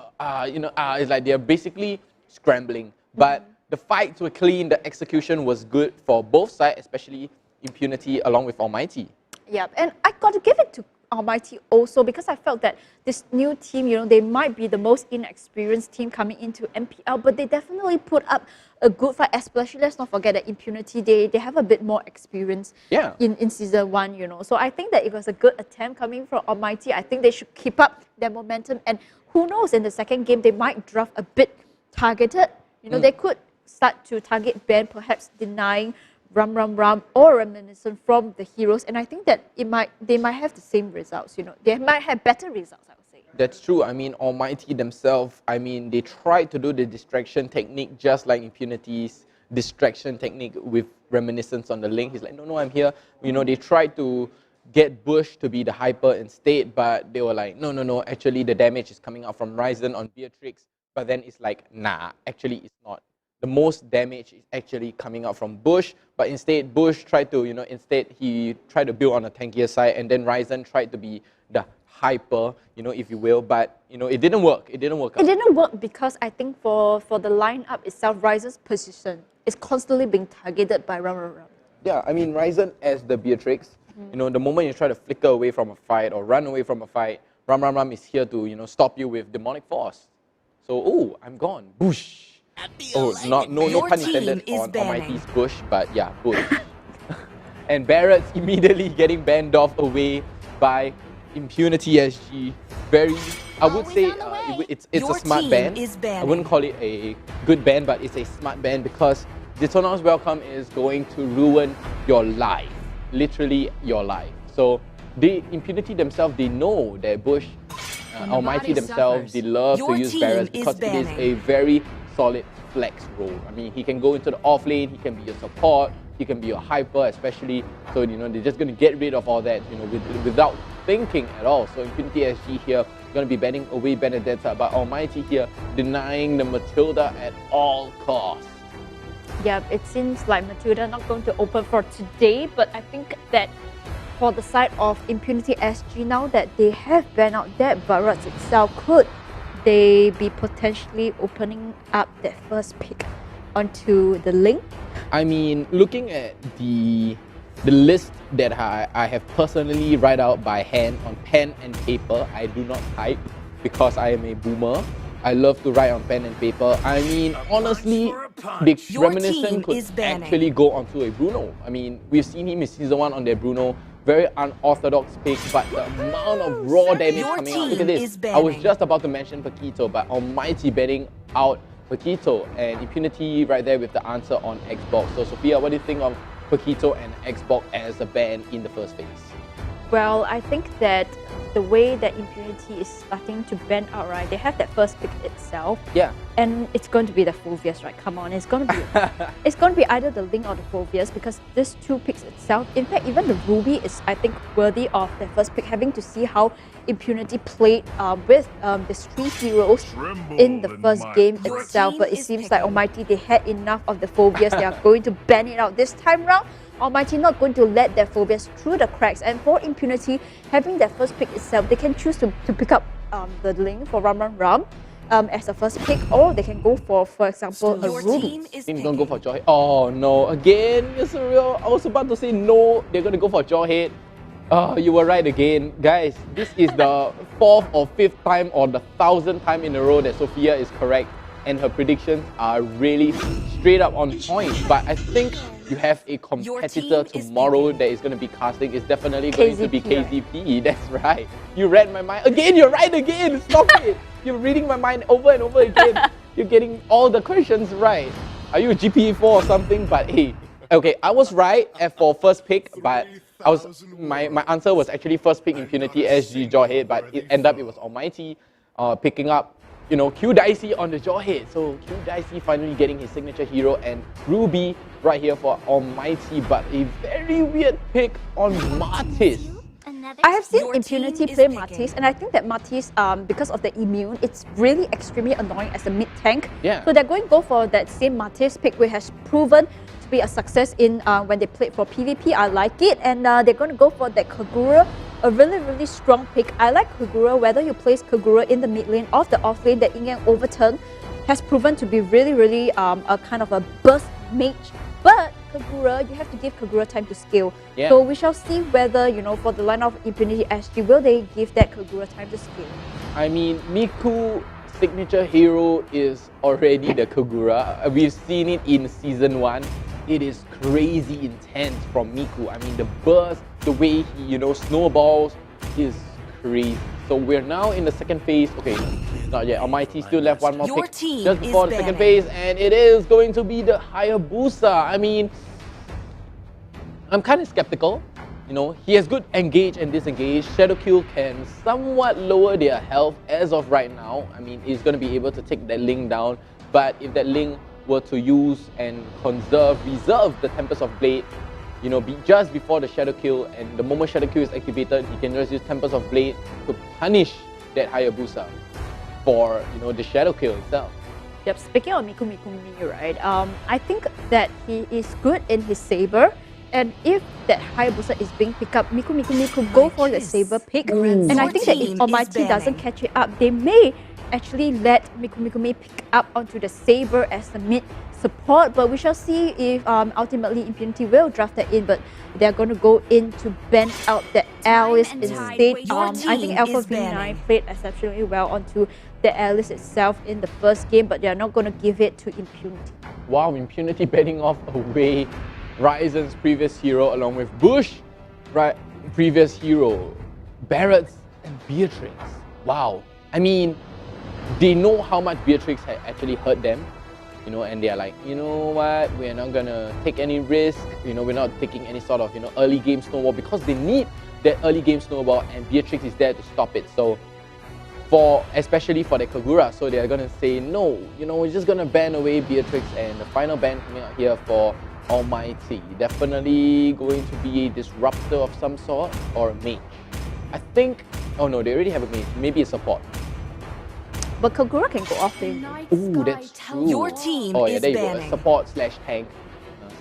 you know, it's like they're basically scrambling. But the fights were clean. The execution was good for both sides, especially Impunity along with Almighty. Yeah, and I got to give it to Almighty also because I felt that this new team, you know, they might be the most inexperienced team coming into MPL, but they definitely put up a good fight, especially let's not forget that Impunity, they have a bit more experience in season 1, you know. So I think that it was a good attempt coming from Almighty. I think they should keep up their momentum, and who knows, in the second game, they might draft a bit targeted. You know, they could start to target ban, perhaps denying Ram or Reminiscent from the heroes, and I think that they might have the same results, you know. They might have better results, I would say. That's true. I mean, Almighty themselves, I mean, they tried to do the distraction technique just like Impunity's distraction technique with Reminiscence on the link. He's like, no, no, I'm here. You know, they tried to get Bush to be the hyper instead, but they were like, no, no, no, actually the damage is coming out from Ryzen on Beatrix, but then it's like, nah, actually it's not. The most damage is actually coming out from Bush, but instead Bush tried to, you know, instead he tried to build on a tankier side, and then Ryzen tried to be the hyper, you know, if you will, but, you know, it didn't work. It didn't work out. It didn't work because I think for the lineup itself, Ryzen's position is constantly being targeted by Ram. Yeah, I mean, Ryzen as the Beatrix, you know, the moment you try to flicker away from a fight or run away from a fight, Ram is here to, you know, stop you with Demonic Force. So, oh, I'm gone. Boosh. Oh, no pun intended on Almighty's Bush, but yeah, Bush. And Barrett's immediately getting banned off away by Impunity SG. Very, I would say it's a smart ban. I wouldn't call it a good ban, but it's a smart ban because Dishonest Welcome is going to ruin your life. Literally your life. So the Impunity themselves, they know that Bush, Almighty themselves, they love to use Barrett because it is a very solid flex role. I mean, he can go into the off lane, he can be a support, he can be a hyper especially. So, you know, they're just going to get rid of all that, you know, without thinking at all. So Impunity SG here going to be banning away Benedetta, but Almighty here denying the Matilda at all costs. Yeah, it seems like Matilda not going to open for today, but I think that for the side of Impunity SG, now that they have banned out that Barrett itself, could they be potentially opening up that first pick onto the link? I mean, looking at the list that I have personally write out by hand on pen and paper, I do not type because I am a boomer. I love to write on pen and paper. I mean, honestly, the Reminiscent could actually go onto a Bruno. I mean, we've seen him in Season 1 on their Bruno. Very unorthodox pick, but the amount of raw damage coming out. Look at this. I was just about to mention Paquito, but Almighty betting out Paquito, and Impunity right there with the answer on Xbox. So Sophia, what do you think of Paquito and Xbox as a ban in the first phase? Well, I think that the way that Impunity is starting to ban out, right, they have that first pick itself. Yeah. And it's going to be the Fulvius, right? Come on, it's going to be either the Link or the Fulvius because these two picks itself, in fact, even the Ruby is, I think, worthy of the first pick, having to see how Impunity played with the three heroes in the first game itself. But it seems like Almighty, they had enough of the Fulvius. They are going to ban it out this time round. Almighty not going to let their Fulvius through the cracks, and for Impunity, having their first pick itself, they can choose to pick up the Link for Ram as a first pick, or they can go for example, a Ruby. Team don't go for Jawhead. Oh no, again, you're surreal. I was about to say no, they're going to go for Jawhead. Oh, you were right again. Guys, this is the 4th or 5th time or the 1,000th time in a row that Sophia is correct, and her predictions are really straight up on point. But I think you have a competitor tomorrow that is going to be casting. It's definitely going to be KZP. That's right. You read my mind. Again, you're right again. Stop it. You're reading my mind over and over again. You're getting all the questions right. Are you a GPE4 or something? But hey, okay, I was right for first pick, but my answer was actually first pick Impunity SG Jawhead, but it ended up it was Almighty picking up you know, Q Dicey on the jaw hit. So Q Dicey finally getting his signature hero, and Ruby right here for Almighty, but a very weird pick on Martis. I have seen Impunity play Martis, and I think that Martis, because of the immune, it's really extremely annoying as a mid tank. Yeah. So they're going to go for that same Martis pick, which has proven to be a success in when they played for PvP. I like it, and they're going to go for that Kagura, a really strong pick. I like Kagura. Whether you place Kagura in the mid lane or the off lane, that Yin Overturn has proven to be really a kind of a burst mage. But Kagura, you have to give Kagura time to scale. Yeah. So we shall see whether, you know, for the line of Impunity SG, will they give that Kagura time to scale? I mean, Miku signature hero is already the Kagura. We've seen it in Season 1. It is crazy intense from Miku. I mean, the burst, the way he, you know, snowballs is crazy. So we're now in the second phase. Okay, not yet. Almighty still left one more pick just before the second phase, and it is going to be the Hayabusa. I mean, I'm kind of skeptical. You know, he has good engage and disengage. Shadow Kill can somewhat lower their health as of right now. I mean, he's going to be able to take that Link down, but if that Link were to use and reserve the Tempest of Blade, you know, just before the Shadow Kill, and the moment Shadow Kill is activated, he can just use Tempest of Blade to punish that Hayabusa for, you know, the Shadow Kill itself. Yep, speaking of Miku Mikumi, right, I think that he is good in his Saber, and if that Hayabusa is being picked up, Miku Mikumi could go for the Saber pick, and I think that if Almighty doesn't catch it up, they may actually let Miku Mikumi pick up onto the Saber as the mid support, but we shall see if ultimately Impunity will draft that in, but they're going to go in to ban out the Alice instead. I think Alpha V9 played exceptionally well onto the Alice itself in the first game, but they're not going to give it to Impunity. Wow, Impunity betting off away Ryzen's previous hero along with Bush, right? Previous hero, Barrett's and Beatrix. Wow. I mean, they know how much Beatrix had actually hurt them. You know, and they're like, you know what, we're not gonna take any risk, you know, we're not taking any sort of, you know, early game snowball, because they need that early game snowball, and Beatrix is there to stop it. So, especially for the Kagura, so they're gonna say, no, you know, we're just gonna ban away Beatrix, and the final ban coming out here for Almighty. Definitely going to be a disruptor of some sort, or a mage. I think, oh no, they already have a mage, maybe a support. But Kagura can go off lane. Ooh, that's true. Your team oh yeah, is there you banning. go. Support slash tank,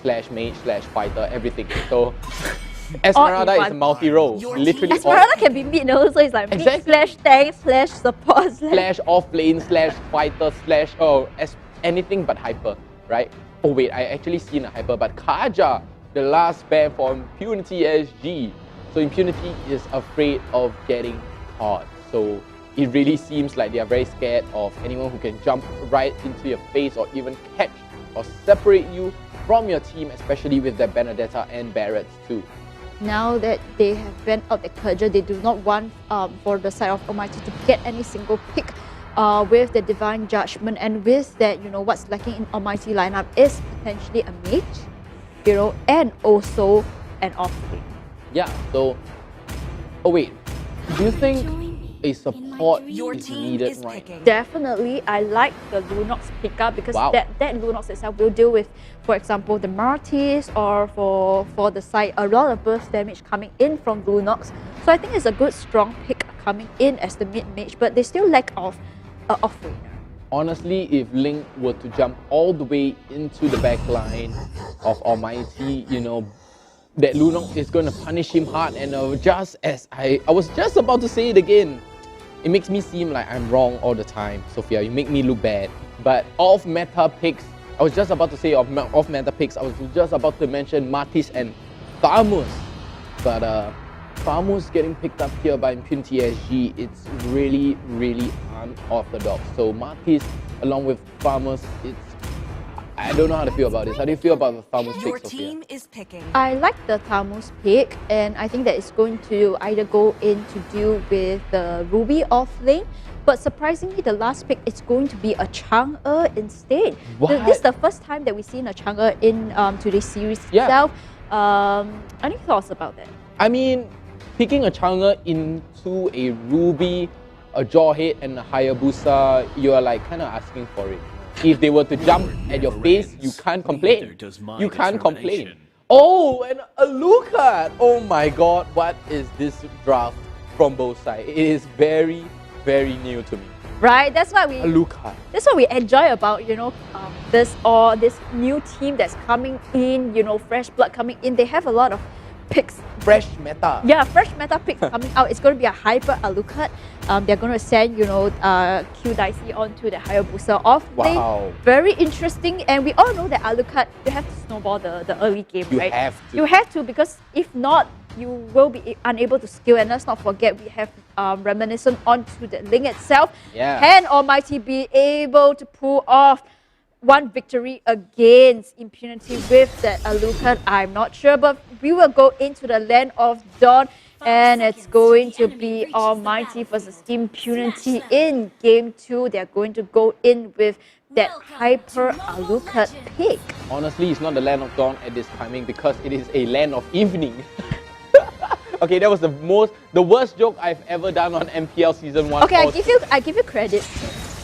slash mage slash fighter, everything. So Esmeralda is a multi-role. Literally Esmeralda can be mid, no? So it's like mid slash tank slash support slash off lane slash fighter slash anything but hyper, right? Oh wait, I actually seen a hyper, but Kaja, the last ban for Impunity SG. So Impunity is afraid of getting caught. So it really seems like they are very scared of anyone who can jump right into your face or even catch or separate you from your team, especially with their Benedetta and Barretts too. Now that they have banned out the Kaja, they do not want for the side of Almighty to get any single pick with the Divine Judgment, and with that, you know, what's lacking in Almighty lineup is potentially a mage, you know, and also an off lane. Yeah, so, oh wait, do you think a support is needed right now? Definitely, I like the Lunox pickup, because that Lunox itself will deal with, for example, the Martis, or for the side, a lot of burst damage coming in from Lunox. So I think it's a good strong pick coming in as the mid mage, but they still lack of off-laner. Honestly, if Link were to jump all the way into the back line of Almighty, you know, that Lunox is going to punish him hard, and just as I was just about to say it again, it makes me seem like I'm wrong all the time, Sophia. You make me look bad. But off-meta picks, I was just about to say off-meta picks, I was just about to mention Martis and Thamus. But Thamus getting picked up here by Impunity SG, it's really unorthodox. So Martis along with Thamus, I don't know how to feel about this. How do you feel about the Thamus pick, Sophia? Your team is picking. I like the Thamus pick, and I think that it's going to either go in to deal with the Ruby off lane, but surprisingly, the last pick is going to be a Chang'e instead. This is the first time that we've seen a Chang'e in today's series itself. Any thoughts about that? I mean, picking a Chang'e into a Ruby a Jawhead and a Hayabusa, you are like kind of asking for it. If they were to jump at your face, you can't complain. You can't complain. Oh, and a Alucard! Oh my god, what is this draft from both sides? It is very, very new to me. Right, that's why we. Alucard. That's what we enjoy about this new team that's coming in. Fresh blood coming in. They have a lot of picks. Fresh meta. Yeah, fresh meta picks coming out. It's going to be a hyper Alucard. They're going to send Q Dicey onto the Hayabusa off lane. Wow. Very interesting, and we all know that Alucard, you have to snowball the early game, You right? have to. You have to, because if not, you will be unable to skill. And let's not forget, we have Reminiscent onto the link itself. Yeah. Can Almighty be able to pull off one victory against Impunity with that Alucard? I'm not sure, but we will go into the Land of Dawn, and it's going to be Almighty versus Impunity in Game 2. They're going to go in with that hyper Alucard pick. Honestly, it's not the Land of Dawn at this timing because it is a Land of Evening. Okay, that was the worst joke I've ever done on MPL Season 1. Okay, I give you credit.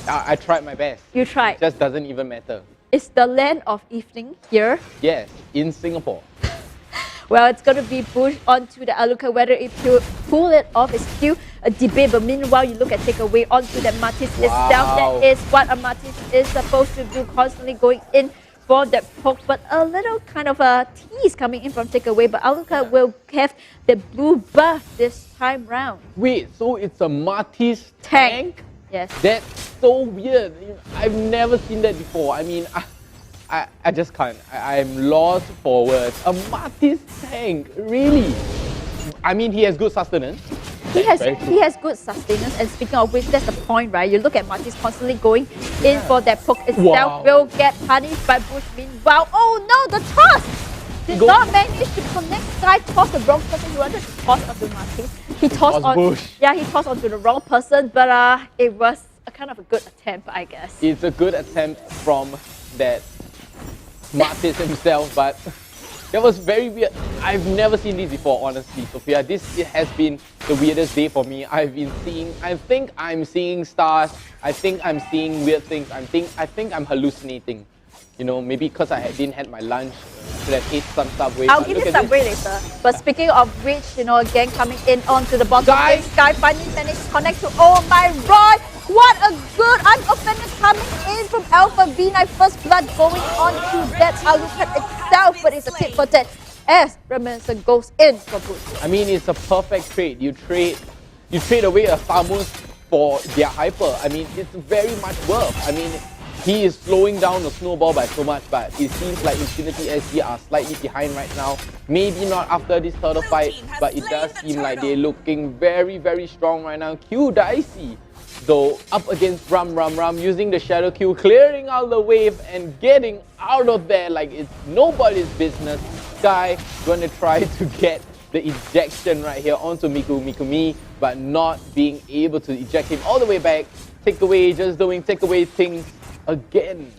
I tried my best. You tried. It just doesn't even matter. It's the Land of Evening here. Yes, in Singapore. Well, it's going to be pushed onto the Alucard. Whether if you pull it off is still a debate. But meanwhile, you look at takeaway onto the Matisse itself. That is what a Matisse is supposed to do, constantly going in for that poke. But a little kind of a tease coming in from takeaway. But Alucard will have the blue buff this time round. Wait, so it's a Matisse tank? Yes. That's so weird. I've never seen that before. I mean, I just can't. I'm lost for words. A Matisse tank, really? I mean, he has good sustenance. He has good sustenance, and speaking of which, that's the point, right? You look at Matisse constantly going in for that poke itself, will get punished by Bush. Meanwhile, oh no, the toss! Did not manage to connect. Sky tossed the wrong person. He wanted to toss onto Matisse. He tossed on Bush. Yeah, he tossed onto the wrong person, but it was a kind of a good attempt, I guess. It's a good attempt from that Matisse himself, but that was very weird. I've never seen this before, honestly, Sophia. It has been the weirdest day for me. I think I'm seeing stars. I think I'm seeing weird things. I think I'm hallucinating. Maybe because I didn't have my lunch. Should have ate some Subway. I'll give you Subway later. But speaking of which, again coming in onto the bottom lane, Sky finally managed to connect to Oh My Roy. What a good unoffended coming in from Alpha V9. First blood going onto that Alucard itself, but it's a tit for tat as Reminiscent goes in for Bush. I mean, it's a perfect trade. You trade away a Thamus for their hyper. I mean, it's very much worth. I mean, he is slowing down the snowball by so much, but it seems like Impunity SG are slightly behind right now. Maybe not after this turtle fight, but it does seem like they're looking very, very strong right now. Q Dicey, though, up against Ram, using the Shadow Q, clearing out the wave and getting out of there like it's nobody's business. Sky gonna try to get the ejection right here onto Mikumi, but not being able to eject him all the way back. Takeaway, just doing takeaway things again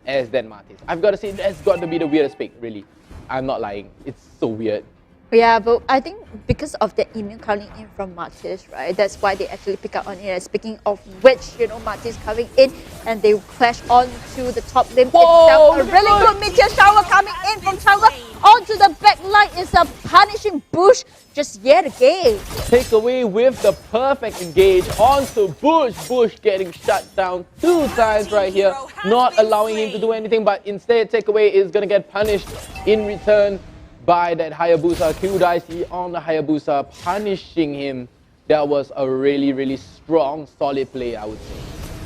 as that Matisse. I've got to say, that's got to be the weirdest pick, really. I'm not lying. It's so weird. Yeah, but I think because of the email coming in from Matisse, right? That's why they actually pick up on it. And speaking of which, Matisse coming in and they clash onto the top lane itself. A really good meteor shower coming in from Chang'e onto the back line is a punishing Bush just yet again. Takeaway with the perfect engage onto Bush. Bush getting shut down 2 times right here, not allowing him to do anything, but instead Takeaway is going to get punished in return by that Hayabusa. Q Dicey on the Hayabusa, punishing him. That was a really, really strong, solid play, I would say.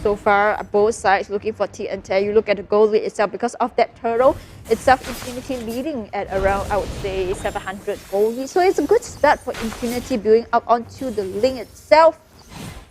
So far, both sides looking for tick and tear. You look at the goal lead itself, because of that turtle itself, Impunity leading at around, I would say, 700 goal lead. So it's a good start for Impunity building up onto the link itself.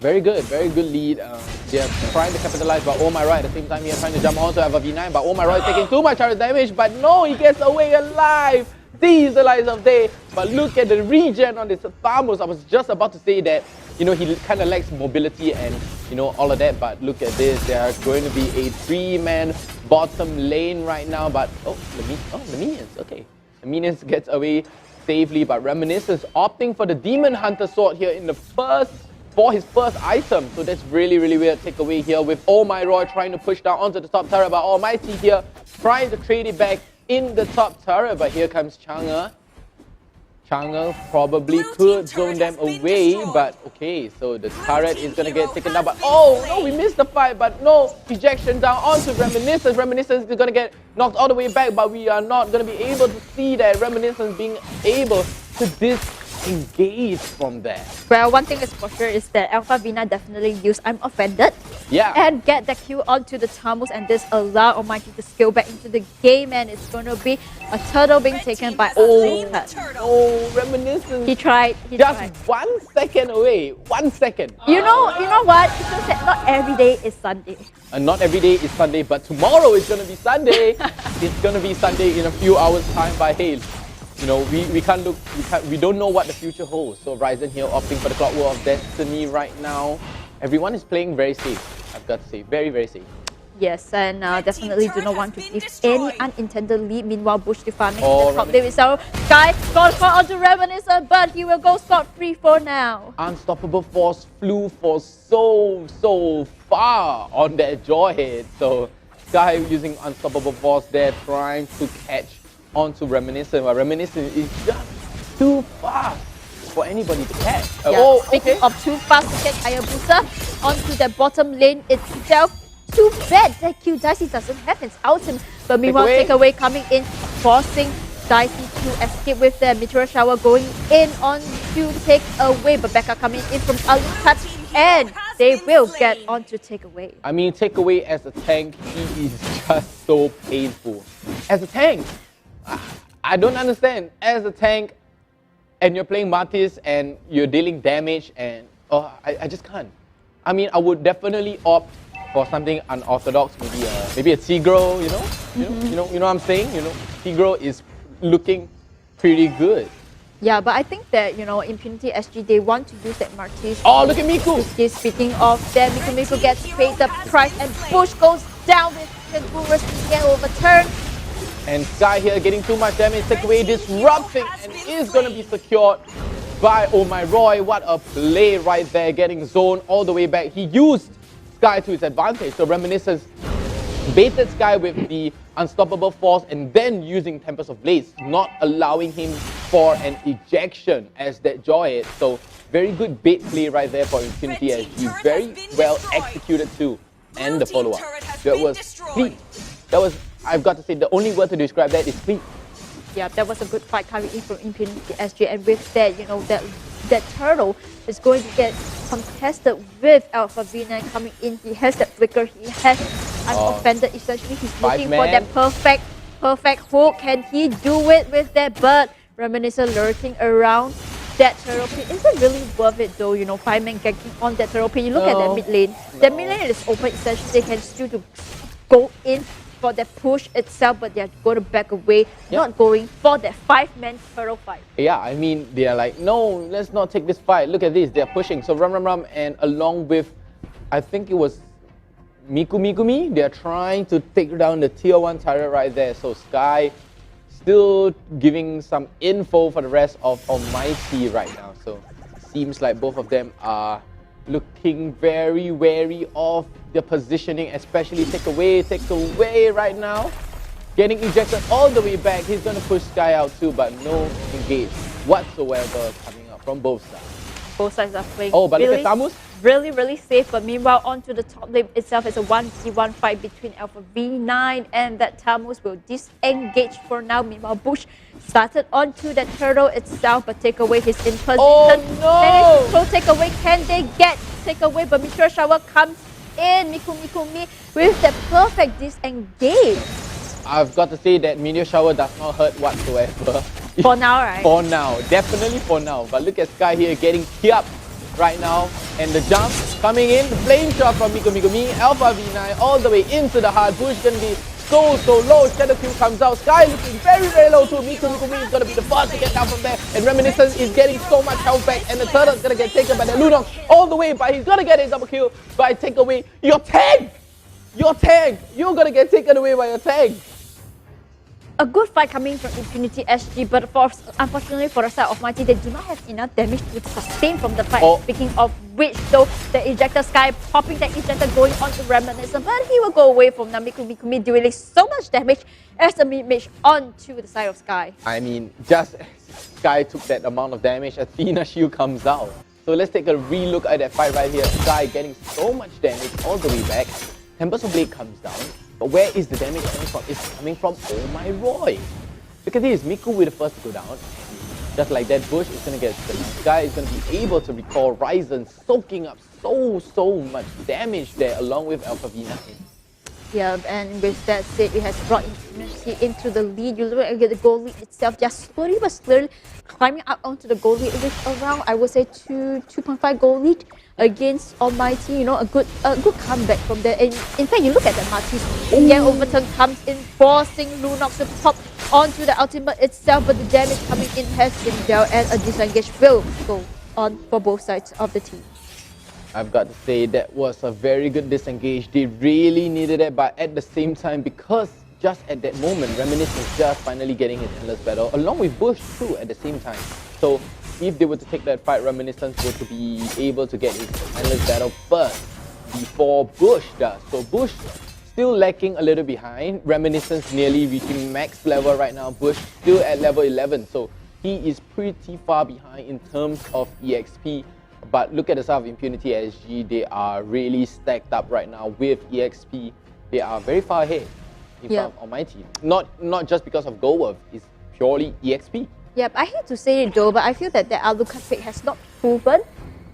Very good lead. They're trying to capitalize, but Oh My Roy at the same time here trying to jump onto Eva V9, but Oh My Roy taking too much damage, but no, he gets away alive. These the lights of day. But look at the regen on this Thamus. I was just about to say that, he kind of lacks mobility and, all of that. But look at this. There are going to be a 3-man bottom lane right now. But, the minions. Okay. The minions gets away safely. But Reminiscence opting for the Demon Hunter sword here in the first for his first item. So that's really, really weird takeaway here with Oh My Roy trying to push down onto the top turret, but Almighty here trying to trade it back in the top turret. But here comes Chang'e. Chang'e probably could zone them away, but okay, so the turret is gonna get taken down. But oh no, we missed the fight, but no, ejection down onto Reminiscence. Reminiscence is gonna get knocked all the way back, but we are not gonna be able to see that Reminiscence being able to disengage from there. Well, one thing is for sure is that Alpha Vina definitely used I'm Offended. Yeah. And get the kill onto the Tamus, and this allow Almighty to scale back into the game, and it's gonna be a turtle being taken by Oh, Reminiscence. He tried. Just 1 second away. 1 second. You know what? It's just that not every day is Sunday. And not every day is Sunday, but tomorrow is gonna be Sunday. It's gonna be Sunday in a few hours time. But hey, you know, we don't know what the future holds. So Ryzen here opting for the Clockwork of Destiny right now. Everyone is playing very safe, I've got to say, very, very safe. Yes, and definitely do not want to give any unintended lead. Meanwhile, Bush defending the top lane itself. Sky got caught onto Reminiscence, but he will go scot-free for now. Unstoppable Force flew for so far on that Jawhead. So Sky using Unstoppable Force there, trying to catch onto Reminiscence, but Reminiscence is just too fast for anybody to catch. Speaking of too fast to catch Hayabusa onto the bottom lane itself. Too bad that Q Dicey doesn't have his ultimate, but meanwhile takeaway coming in, forcing Dicey to escape with the Meteor Shower going in on to take away, but Becca coming in from Alucard, and they will get on to takeaway. I mean, takeaway as a tank, he is just so painful. As a tank, I don't understand. As a tank, and you're playing Martis and you're dealing damage, and I just can't. I mean, I would definitely opt for something unorthodox, maybe a Tigro, you know what I'm saying? You know, Tigro is looking pretty good. Yeah, but I think that, you know, Impunity SG, they want to use that Martis. Oh, look at Miku! Speaking of that, Miku gets paid the price, and Bush goes down with Kenguru's get overturned. And Sky here getting too much damage, takeaway disrupting, and is going to be secured by Oh My Roy. What a play right there, getting zoned all the way back. He used Sky to his advantage, so Reminiscence baited Sky with the Unstoppable Force and then using Tempest of Blades, not allowing him for an ejection as that Jawhead. So very good bait play right there for Impunity SG. Very well executed too. And the follow-up. That was clean. That was, I've got to say, the only word to describe that is clean. Yeah, that was a good fight coming in from Impunity SG, and with that, you know, that turtle is going to get contested with Alpha V9 coming in. He has that flicker, he has Unoffended. Essentially, he's looking for that perfect hook. Can he do it with that bird? Reminiscence lurking around that turtle pit. Is it really worth it though? You know, 5-man ganking on that turtle pit. You look at that mid lane. That mid lane is open. Essentially, they can still go in for the push itself, but they're going to back away, not going for that 5-man turtle fight. Yeah, I mean, they're like, no, let's not take this fight. Look at this, they're pushing. So Ram, and along with, I think it was Mikumi, they're trying to take down the tier 1 turret right there. So Sky still giving some info for the rest of Almighty right now. So seems like both of them are looking very wary of the positioning, especially takeaway right now. Getting ejected all the way back. He's going to push Sky out too, but no engage whatsoever coming up from both sides. Both sides are playing but look at Tamus. Really safe, but meanwhile onto the top lane itself is a 1v1 fight between Alpha V9 and that Tamus will disengage for now. Meanwhile, Bush started onto the turtle itself, but take away his in position. Oh no! So take away, can they get take away? But Meteor Shower comes in, Mikumi with the perfect disengage. I've got to say that Meteor Shower does not hurt whatsoever. For now, right? For now, definitely for now. But look at Sky here getting key up right now, and the jump coming in, the flame shot from Mikumi, Alpha V9 all the way into the heart. Bush gonna be so low. Shadow Q comes out. Sky looking very low too. Mikumi is gonna be the first to get down from there, and Reminiscence is getting so much health back, and the turtle's gonna get taken by the Lunox all the way, but he's gonna get a double kill by take away your tank. You're gonna get taken away by your tank. a good fight coming from Impunity SG, but unfortunately for the side of Mighty, they do not have enough damage to sustain from the fight. Speaking of which, though, the ejector Sky popping that ejector going on to Reminiscent, but he will go away from Mikumi dealing so much damage as a mid-mage onto the side of Sky. I mean, just as Sky took that amount of damage, Athena shield comes out. So let's take a re-look at that fight right here. Sky getting so much damage all the way back. Tempest of Blade comes down. But where is the damage coming from? It's coming from Oh My Roy. Look at this, Miku with the first to go down. Just like that, Bush is going to get the Sky is going to be able to recall Ryzen, soaking up so much damage there along with Alphavina. Yeah, and with that said, it has brought Impunity into the lead. You look at the goal lead itself, just slowly but slowly climbing up onto the goal lead with around, I would say, 2.5 goal lead against Almighty. You know, a good comeback from there. And in fact, you look at the Martis, again, Overturn comes in, forcing Lunox to pop onto the ultimate itself, but the damage coming in has been dealt, and a disengage will go on for both sides of the team. I've got to say that was a very good disengage. They really needed it, but at the same time, because just at that moment, Reminiscence just finally getting his endless battle, along with Bush too at the same time. So if they were to take that fight, Reminiscence were to be able to get his endless battle first before Bush does. So Bush still lacking a little behind. Reminiscence nearly reaching max level right now. Bush still at level 11, so he is pretty far behind in terms of EXP. But look at the side of Impunity SG, they are really stacked up right now with EXP. They are very far ahead in front of Almighty. Not just because of gold worth, it's purely EXP. Yep, I hate to say it though, but I feel that the Alucard pick has not proven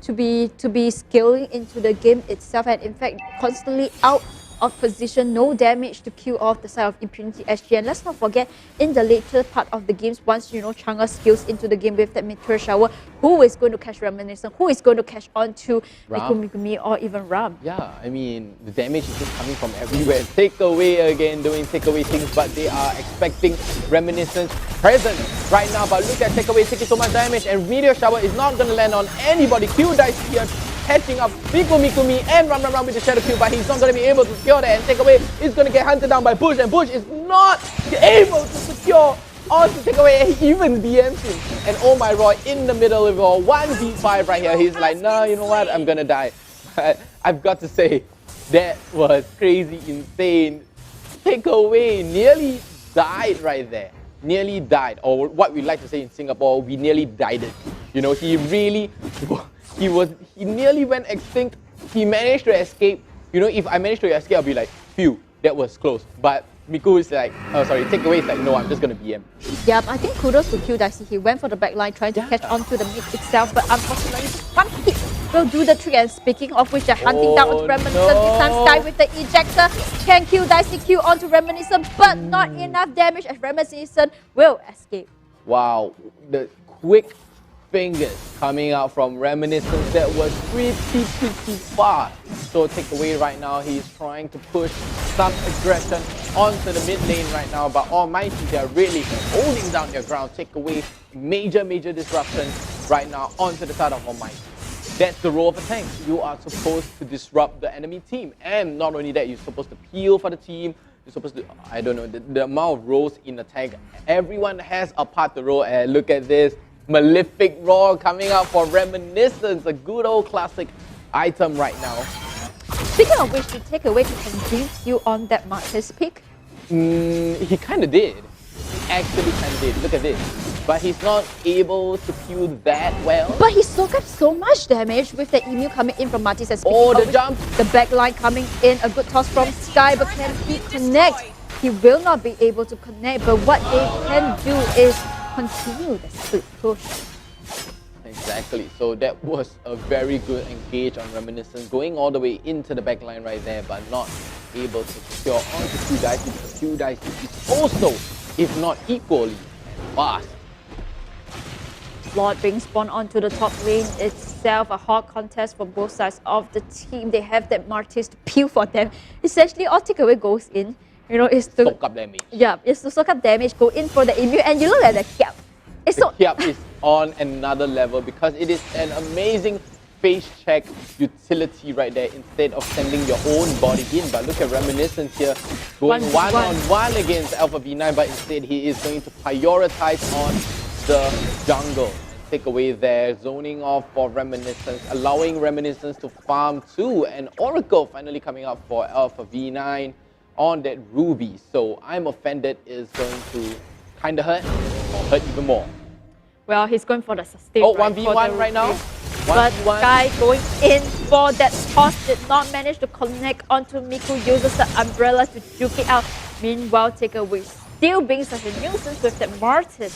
to be scaling into the game itself, and in fact constantly out of position, no damage to kill off the side of Impunity SG. And let's not forget, in the later part of the games, once you know Chang'e skills into the game with that Meteor Shower, who is going to catch Reminiscent, who is going to catch on to Mikumi or even Ram? Yeah, I mean, the damage is just coming from everywhere. Takeaway again, doing takeaway things, but they are expecting Reminiscence present right now. But look at Takeaway taking so much damage, and Meteor Shower is not going to land on anybody. Q dice here, catching up Mikumi and Ram with the Shadow Q, but he's not going to be able to secure that, and Takeaway is going to get hunted down by Bush, and Bush is not able to secure onto Takeaway, and he even DMs him. And Oh My Roy in the middle of a 1v5 right here. He's like, nah, you know what, I'm going to die. I've got to say, that was crazy, insane. Takeaway nearly died right there. Nearly died, or what we like to say in Singapore, we nearly died it. You know, he really... He nearly went extinct. He managed to escape. You know, if I managed to escape, I'll be like, phew, that was close. But Miku is like, Takeaway is like, no, I'm just gonna BM. Yeah, I think kudos to Q Dicey. He went for the back line, trying to catch onto the mid itself, but unfortunately, one hit will do the trick. And speaking of which, they're hunting down onto Reminiscent. This time, Sky with the ejector can Q Dicey Q onto Reminiscent, but not enough damage as Reminiscent will escape. Wow, the quick fingers coming out from Reminiscence, that was pretty fast. So Takeaway right now, he's trying to push some aggression onto the mid lane right now, but Almighty, they're really holding down their ground. Takeaway major disruption right now onto the side of Almighty. That's the role of a tank. You are supposed to disrupt the enemy team, and not only that, you're supposed to peel for the team. You're supposed to, I don't know, the amount of roles in the tank. Everyone has a part to roll, and look at this. Malefic Roar coming out for Reminiscence, a good old classic item right now. Speaking of which, to Takeaway to convince you on that Martis pick? He kind of did. He actually kind of did. Look at this. But he's not able to peel that well. But he soaked up so much damage with the emu coming in from Martis. The jump. The back line coming in, a good toss from Sky, but can he connect? He will not be able to connect, but what they can do is continue the split push. Exactly, so that was a very good engage on Reminiscence, going all the way into the back line right there, but not able to secure onto Q Dicey, because Q Dicey is also, if not equally, fast. Lord being spawned onto the top lane itself, a hot contest for both sides of the team. They have that Martis to peel for them. Essentially, all Takeaway goes in. You know, is to soak up damage. Yeah, it's to soak up damage, go in for the emu, and you look at the Kiap. The Kiap is on another level because it is an amazing face check utility right there instead of sending your own body in. But look at Reminiscence here, going one-on-one against Alpha V9, but instead he is going to prioritize on the jungle. Take away there, zoning off for Reminiscence, allowing Reminiscence to farm too, and Oracle finally coming up for Alpha V9 on that Ruby. So I'm Offended is going to kind of hurt, or hurt even more. Well, he's going for the sustain. Oh, 1v1 right now. But Sky going in for that toss, did not manage to connect onto Miku, uses the umbrella to juke it out. Meanwhile, Takeaway still being such a nuisance with that Martin.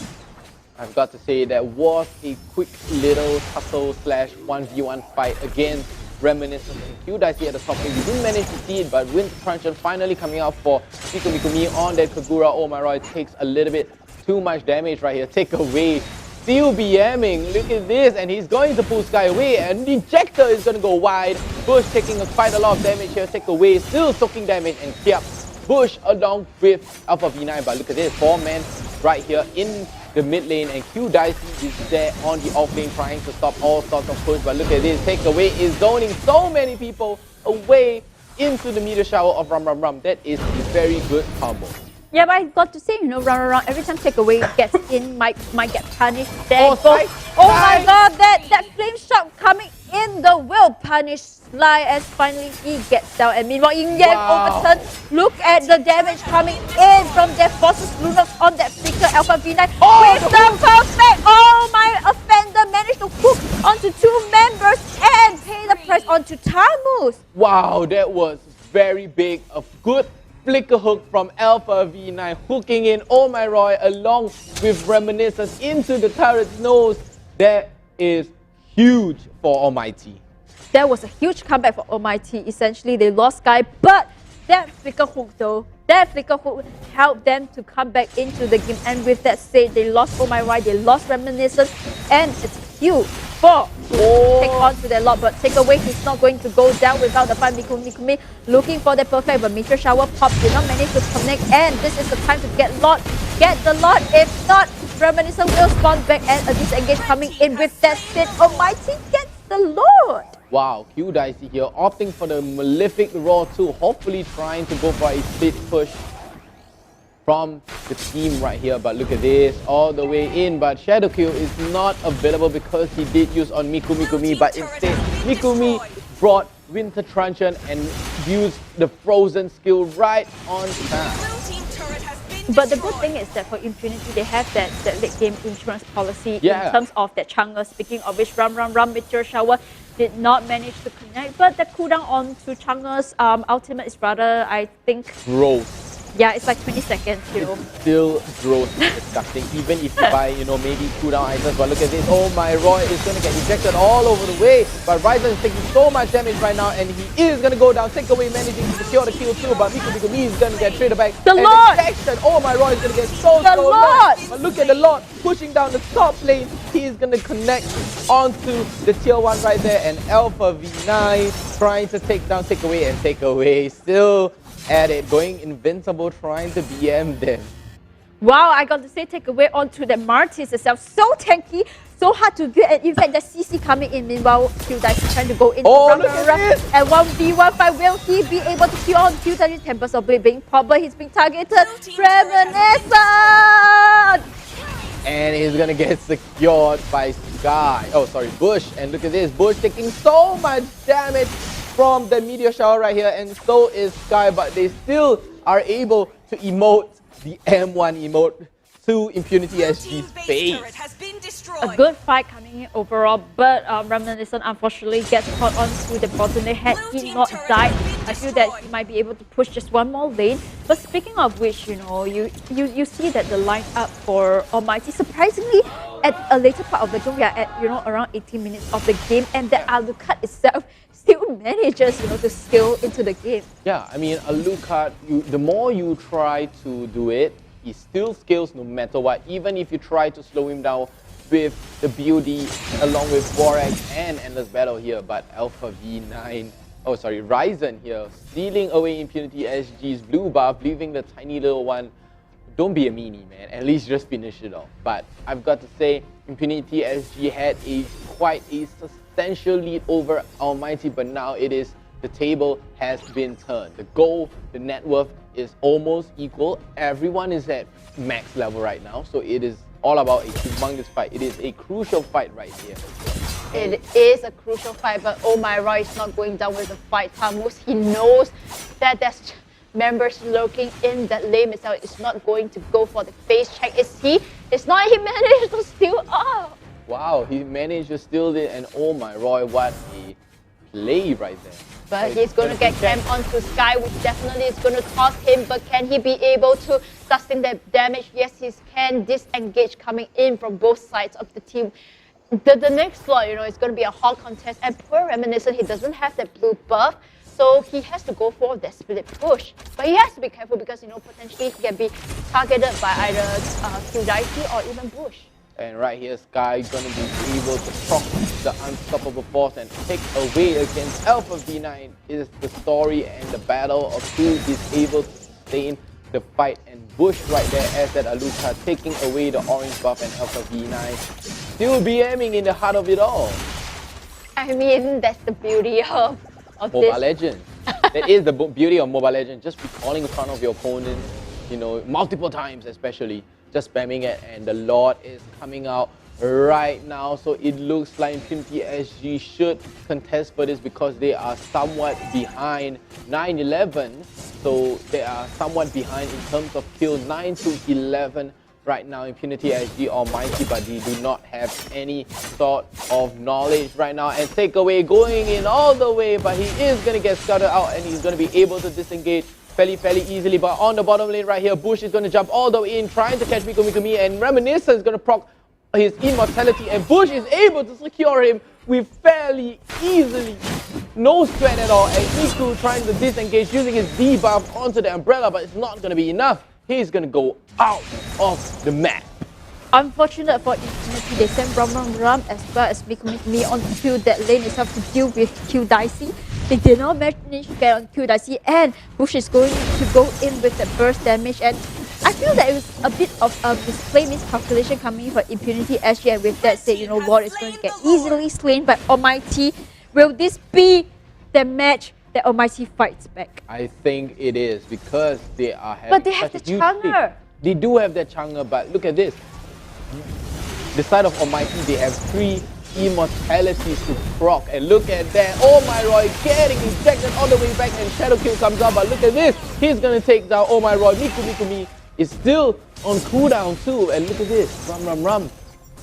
I've got to say that was a quick little tussle slash 1v1 fight against Reminiscence and Q Dicey at the top lane. We didn't manage to see it, but Winter Truncheon finally coming out for Mikumi on that Kagura. Oh my god, it takes a little bit too much damage right here. Takeaway still BMing. Look at this, and he's going to pull Sky away, and Injector is going to go wide. Bush taking quite a lot of damage here. Takeaway still soaking damage, and Kiap Bush along with Alpha V9. But look at this, 4 men right here in the mid lane, and Q Dicey is there on the off lane trying to stop all sorts of push. But look at this, Takeaway is zoning so many people away into the meteor shower of Rum Rum Rum. That is a very good combo. Yeah, but I got to say, you know, round, every time Takeaway gets in, might get punished. There goes. Oh my god, that flame shot coming in, the will punish Sly as finally he gets down. And meanwhile, Yin-Yang overturned. Look at the damage coming in from their Forces Lunox on that Flicker Alpha V9 with the perfect. Oh my, Offender managed to hook onto 2 members and pay the price onto Tamus. Wow, that was very big. A good flicker hook from Alpha V9 hooking in Oh My Roy along with Reminiscence into the turret's nose. That is huge for Almighty. That was a huge comeback for Almighty. Essentially, they lost Sky, but that flicker hook though, that flicker hook helped them to come back into the game. And with that said, they lost Oh My Roy, they lost Reminiscence, and it's huge for take on to their lot. But Takeaway, he's not going to go down without the fight. Mikumi looking for the perfect, but Meteor Shower Pop did not manage to connect, and this is the time to get lot. Get the lot, if not, Reminiscence will spawn back and a disengage coming in. With that said, Almighty gets the Lord. Wow, Q Dicey here opting for the Malefic Roar too, hopefully trying to go for a split push from the team right here. But look at this, all the way in, but Shadow Kill is not available because he did use on Mikumi, but instead Mikumi brought Winter Truncheon and used the Frozen skill right on time. But the good thing is that for Impunity, they have that late game insurance policy in terms of that Chang'e. Speaking of which, Rum Meteor Shower did not manage to connect, but the cooldown on to Chang'e's ultimate is rather, I think, gross. Yeah, it's like 20 seconds, you know. Still gross and disgusting, even if you buy, you know, maybe cooldown items. But look at this, Oh My Roy is going to get ejected all over the way. But Ryzen is taking so much damage right now, and he is going to go down. Takeaway managing to secure the kill too, but Mikumi is going to get traded back. The Lord! Oh My Roy is going to get so Lord! But look at the Lord pushing down the top lane. He is going to connect onto the tier 1 right there, and Alpha V9 trying to take down Takeaway, and Takeaway still at it, going invincible, trying to BM them. Wow, I got to say, Takeaway onto the Martis itself. So tanky, so hard to get. And in fact, the CC coming in. Meanwhile, Q Dicey trying to go in. Look at this! And 1v1 fight. Will he be able to kill on Q Dicey? Tempest of Blade being popped, but he's being targeted. Reminiscence! And he's gonna get secured by Sky. Oh, sorry, Bush. And look at this, Bush taking so much damage from the meteor shower right here, and so is Sky, but they still are able to emote the M1 emote to Impunity SG's face. A good fight coming in overall, but Reminiscence unfortunately gets caught onto the bottom lane. Had he not died, I feel that he might be able to push just one more lane. But speaking of which, you know, you see that the lineup for Almighty, surprisingly, at a later part of the game, we are at, you know, around 18 minutes of the game, and the Alucard itself still manages, you know, to scale into the game. Yeah, I mean, Alucard, the more you try to do it, he still scales no matter what, even if you try to slow him down with the BOD along with Vorax and Endless Battle here. But Alpha V9, oh sorry, Ryzen here, stealing away Impunity SG's blue buff, leaving the tiny little one don't be a meanie, man. At least just finish it off. But I've got to say, Impunity SG had quite a substantial lead over Almighty, but now the table has been turned. The goal, the net worth is almost equal. Everyone is at max level right now, so it is all about a humongous fight. It is a crucial fight right here. It is a crucial fight, but Oh My Roy is not going down with the fight. Tamus, he knows that there's members lurking in that lane itself. It's not going to go for the face check. Is he? It's not. He managed to steal up. Wow, he managed to steal it, and Oh My Roy, what a play right there. But he's going to get camped onto Sky, which definitely is going to cost him. But can he be able to sustain that damage? Yes, he can. Disengage coming in from both sides of the team. The next slot, is going to be a hard contest. And poor Reminiscent, he doesn't have that blue buff. So he has to go for that split push. But he has to be careful because, potentially he can be targeted by either Q Dicey or even Bush. And right here, Sky is going to be able to proc the unstoppable force and take away against Alpha V9. Is the story and the battle of who is able to sustain the fight. And Bush right there as that Alucard taking away the orange buff, and Alpha V9 still BMing in the heart of it all. I mean, that's the beauty of Mobile Legends. That is the beauty of Mobile Legends. Just recalling in front of your opponent, multiple times especially. Just spamming it, and the Lord is coming out right now. So it looks like Impunity SG should contest for this because they are somewhat behind 9-11. So they are somewhat behind in terms of kill 9-11 right now. Impunity SG Almighty, but they do not have any sort of knowledge right now. And Takeaway going in all the way, but he is going to get scouted out, and he's going to be able to disengage fairly easily. But on the bottom lane right here, Bush is going to jump all the way in, trying to catch Mikumi, and Reminiscence is going to proc his immortality, and Bush is able to secure him with fairly easily. No sweat at all, and Miku trying to disengage using his debuff onto the umbrella, but it's not going to be enough. He's going to go out of the map. Unfortunate for Impunity, they sent Ram as well as Mikumi onto that lane itself to deal with Q Dicey. They did not manage to get on Q Dicey, and Bush is going to go in with the burst damage. And I feel that it was a bit of a miscalculation coming from Impunity SG. And with that said, Lord is going to get easily slain by Almighty. Will this be the match that Almighty fights back? I think it is, because they are having But they have the Changer. They do have that Changer, but look at this. The side of Almighty, they have 3 immortalities to proc, and look at that. Oh My Roy getting ejected all the way back, and Shadow Kill comes out, but look at this. He's gonna take down Oh My Roy. Mikumi is still on cooldown too, and look at this. Ram.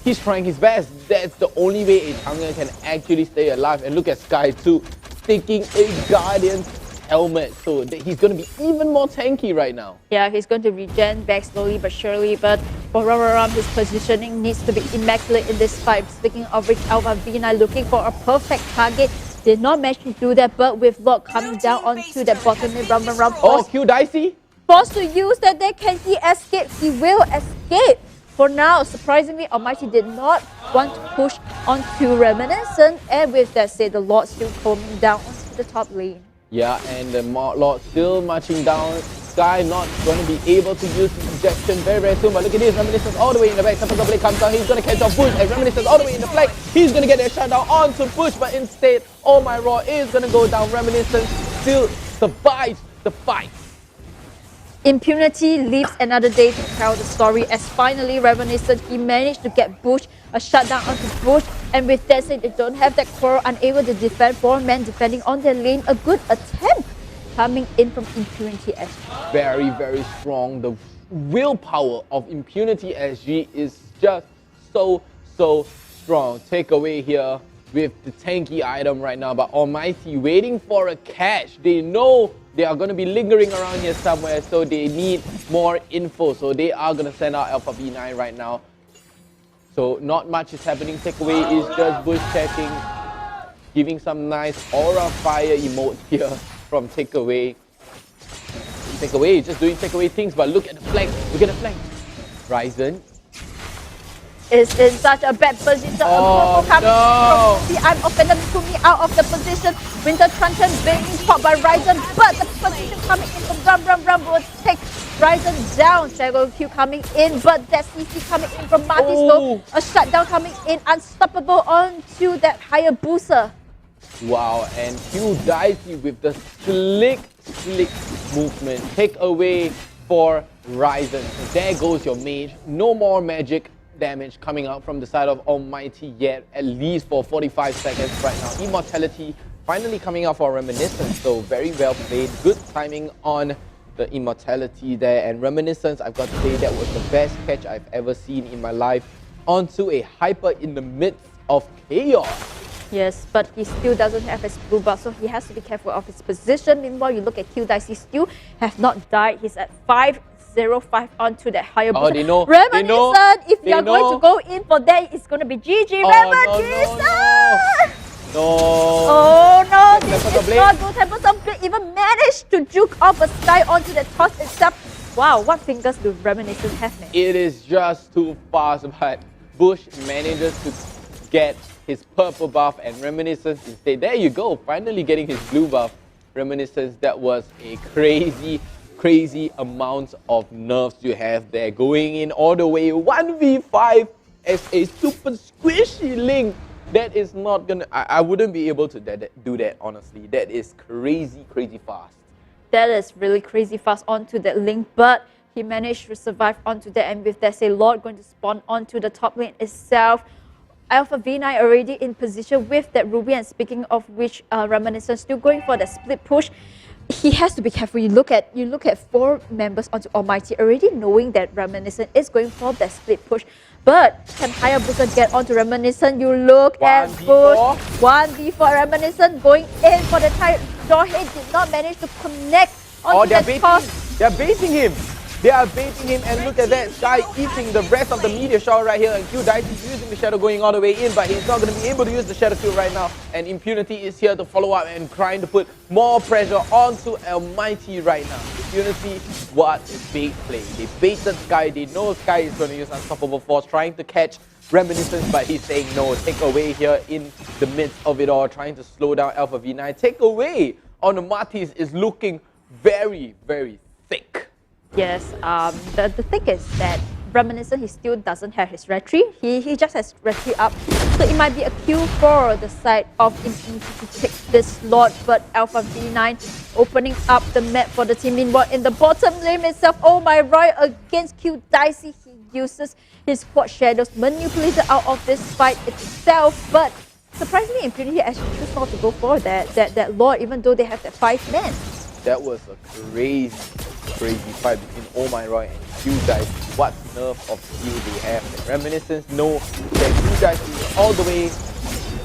He's trying his best. That's the only way a Changer can actually stay alive. And look at Sky too, taking a Guardian's helmet, so he's going to be even more tanky right now. Yeah, he's going to regen back slowly but surely, but for Ram, his positioning needs to be immaculate in this fight. Speaking of which, Alpha V9 looking for a perfect target. Did not manage to do that, but with Lord coming down onto that bottom lane, Ram oh, Q Dicey? Forced to use that there. Can he escape? He will escape. For now, surprisingly, Almighty did not want to push onto Reminiscent, and with that said, the Lord still coming down onto the top lane. Yeah, and the Lord still marching down. Sky not going to be able to use the ejection very soon, but look at this. Reminiscence all the way in the back. Typical blade comes down. He's going to catch off Bush, and Reminiscence all the way in the flank. He's going to get that shutdown onto Bush, but instead, Oh My Raw is going to go down. Reminiscence still survives the fight. Impunity lives another day to tell the story, as finally Reminiscent, he managed to get Bush a shutdown onto Bush, and with that said, they don't have that quarrel, unable to defend, 4 men defending on their lane. A good attempt coming in from Impunity SG. Very strong. The willpower of Impunity SG is just so strong. Takeaway here with the tanky item right now, but Almighty waiting for a catch. They know they are going to be lingering around here somewhere, so they need more info. So they are going to send out Alpha V9 right now. So not much is happening. Takeaway is just bush checking, giving some nice aura fire emotes here from Takeaway. Takeaway is just doing Takeaway things, but look at the flank. Look at the flank. Ryzen is in such a bad position. Oh, no. I'm offended to me out of the position. Winter Triumphant being caught by Ryzen, but the position coming in from Rum will take Ryzen down. Shadow Q coming in, but that CC coming in from Marty. So a shutdown coming in, unstoppable onto that Hayabusa. Wow, and Q Dicey with the slick movement. Take away for Ryzen. So there goes your mage. No more magic damage coming out from the side of Almighty yet, at least for 45 seconds right now. Immortality finally coming out for Reminiscence, so very well played. Good timing on the Immortality there, and Reminiscence, I've got to say, that was the best catch I've ever seen in my life. Onto a Hyper in the midst of chaos. Yes, but he still doesn't have his blue buff, so he has to be careful of his position. Meanwhile, you look at Q Dice, he still have not died. He's at 5-0-5 onto that higher boost. They know. Reminiscent, if you're going to go in for that, it's going to be GG. Reminiscent! No. Oh no, this is not good. Templeton even managed to juke off a sky onto the toss itself. Wow, what fingers do Reminiscent have, man? It is just too fast, but Bush manages to get his purple buff and Reminiscence instead. There you go, finally getting his blue buff. Reminiscence, that was a crazy amount of nerfs you have there. Going in all the way 1v5 as a super squishy Link. That is not gonna, I wouldn't be able to do that, honestly. That is crazy fast. That is really crazy fast onto that Link, but he managed to survive onto that, and with that, say Lord going to spawn onto the top lane itself. Alpha V9 already in position with that Ruby, and speaking of which, Reminiscent still going for the split push. He has to be careful. You look at 4 members onto Almighty, already knowing that Reminiscent is going for the split push. But can Hayabusa get onto Reminiscent? You look at Bush. 1v4 Reminiscent going in for the Doorhead, did not manage to connect onto that toss. They're baiting him. They are baiting him, and look at that Sky eating the rest of the meteor shower right here, and Q Dice is using the shadow going all the way in, but he's not going to be able to use the shadow field right now, and Impunity is here to follow up and trying to put more pressure onto Almighty right now. Impunity, what a bait play. They baited Sky, they know Sky is going to use Unstoppable Force, trying to catch Reminiscence, but he's saying no, take away here in the midst of it all, trying to slow down Alpha V9. Take away on the Martis is looking very thick. Yes, the thing is that Reminiscent, he still doesn't have his retry. He just has retry up. So it might be a Q for the side of Impunity to take this slot, but Alpha V9 opening up the map for the team. Meanwhile, in the bottom lane itself, oh my Roy against Q Dicey, he uses his quad shadows, manipulated out of this fight itself, but surprisingly, Impunity actually choose not to go for that Lord, even though they have that 5 men. That was a crazy fight between Oh My Roy and Q Dice. What nerve of skill they have. And Reminiscence know that Q Dice is all the way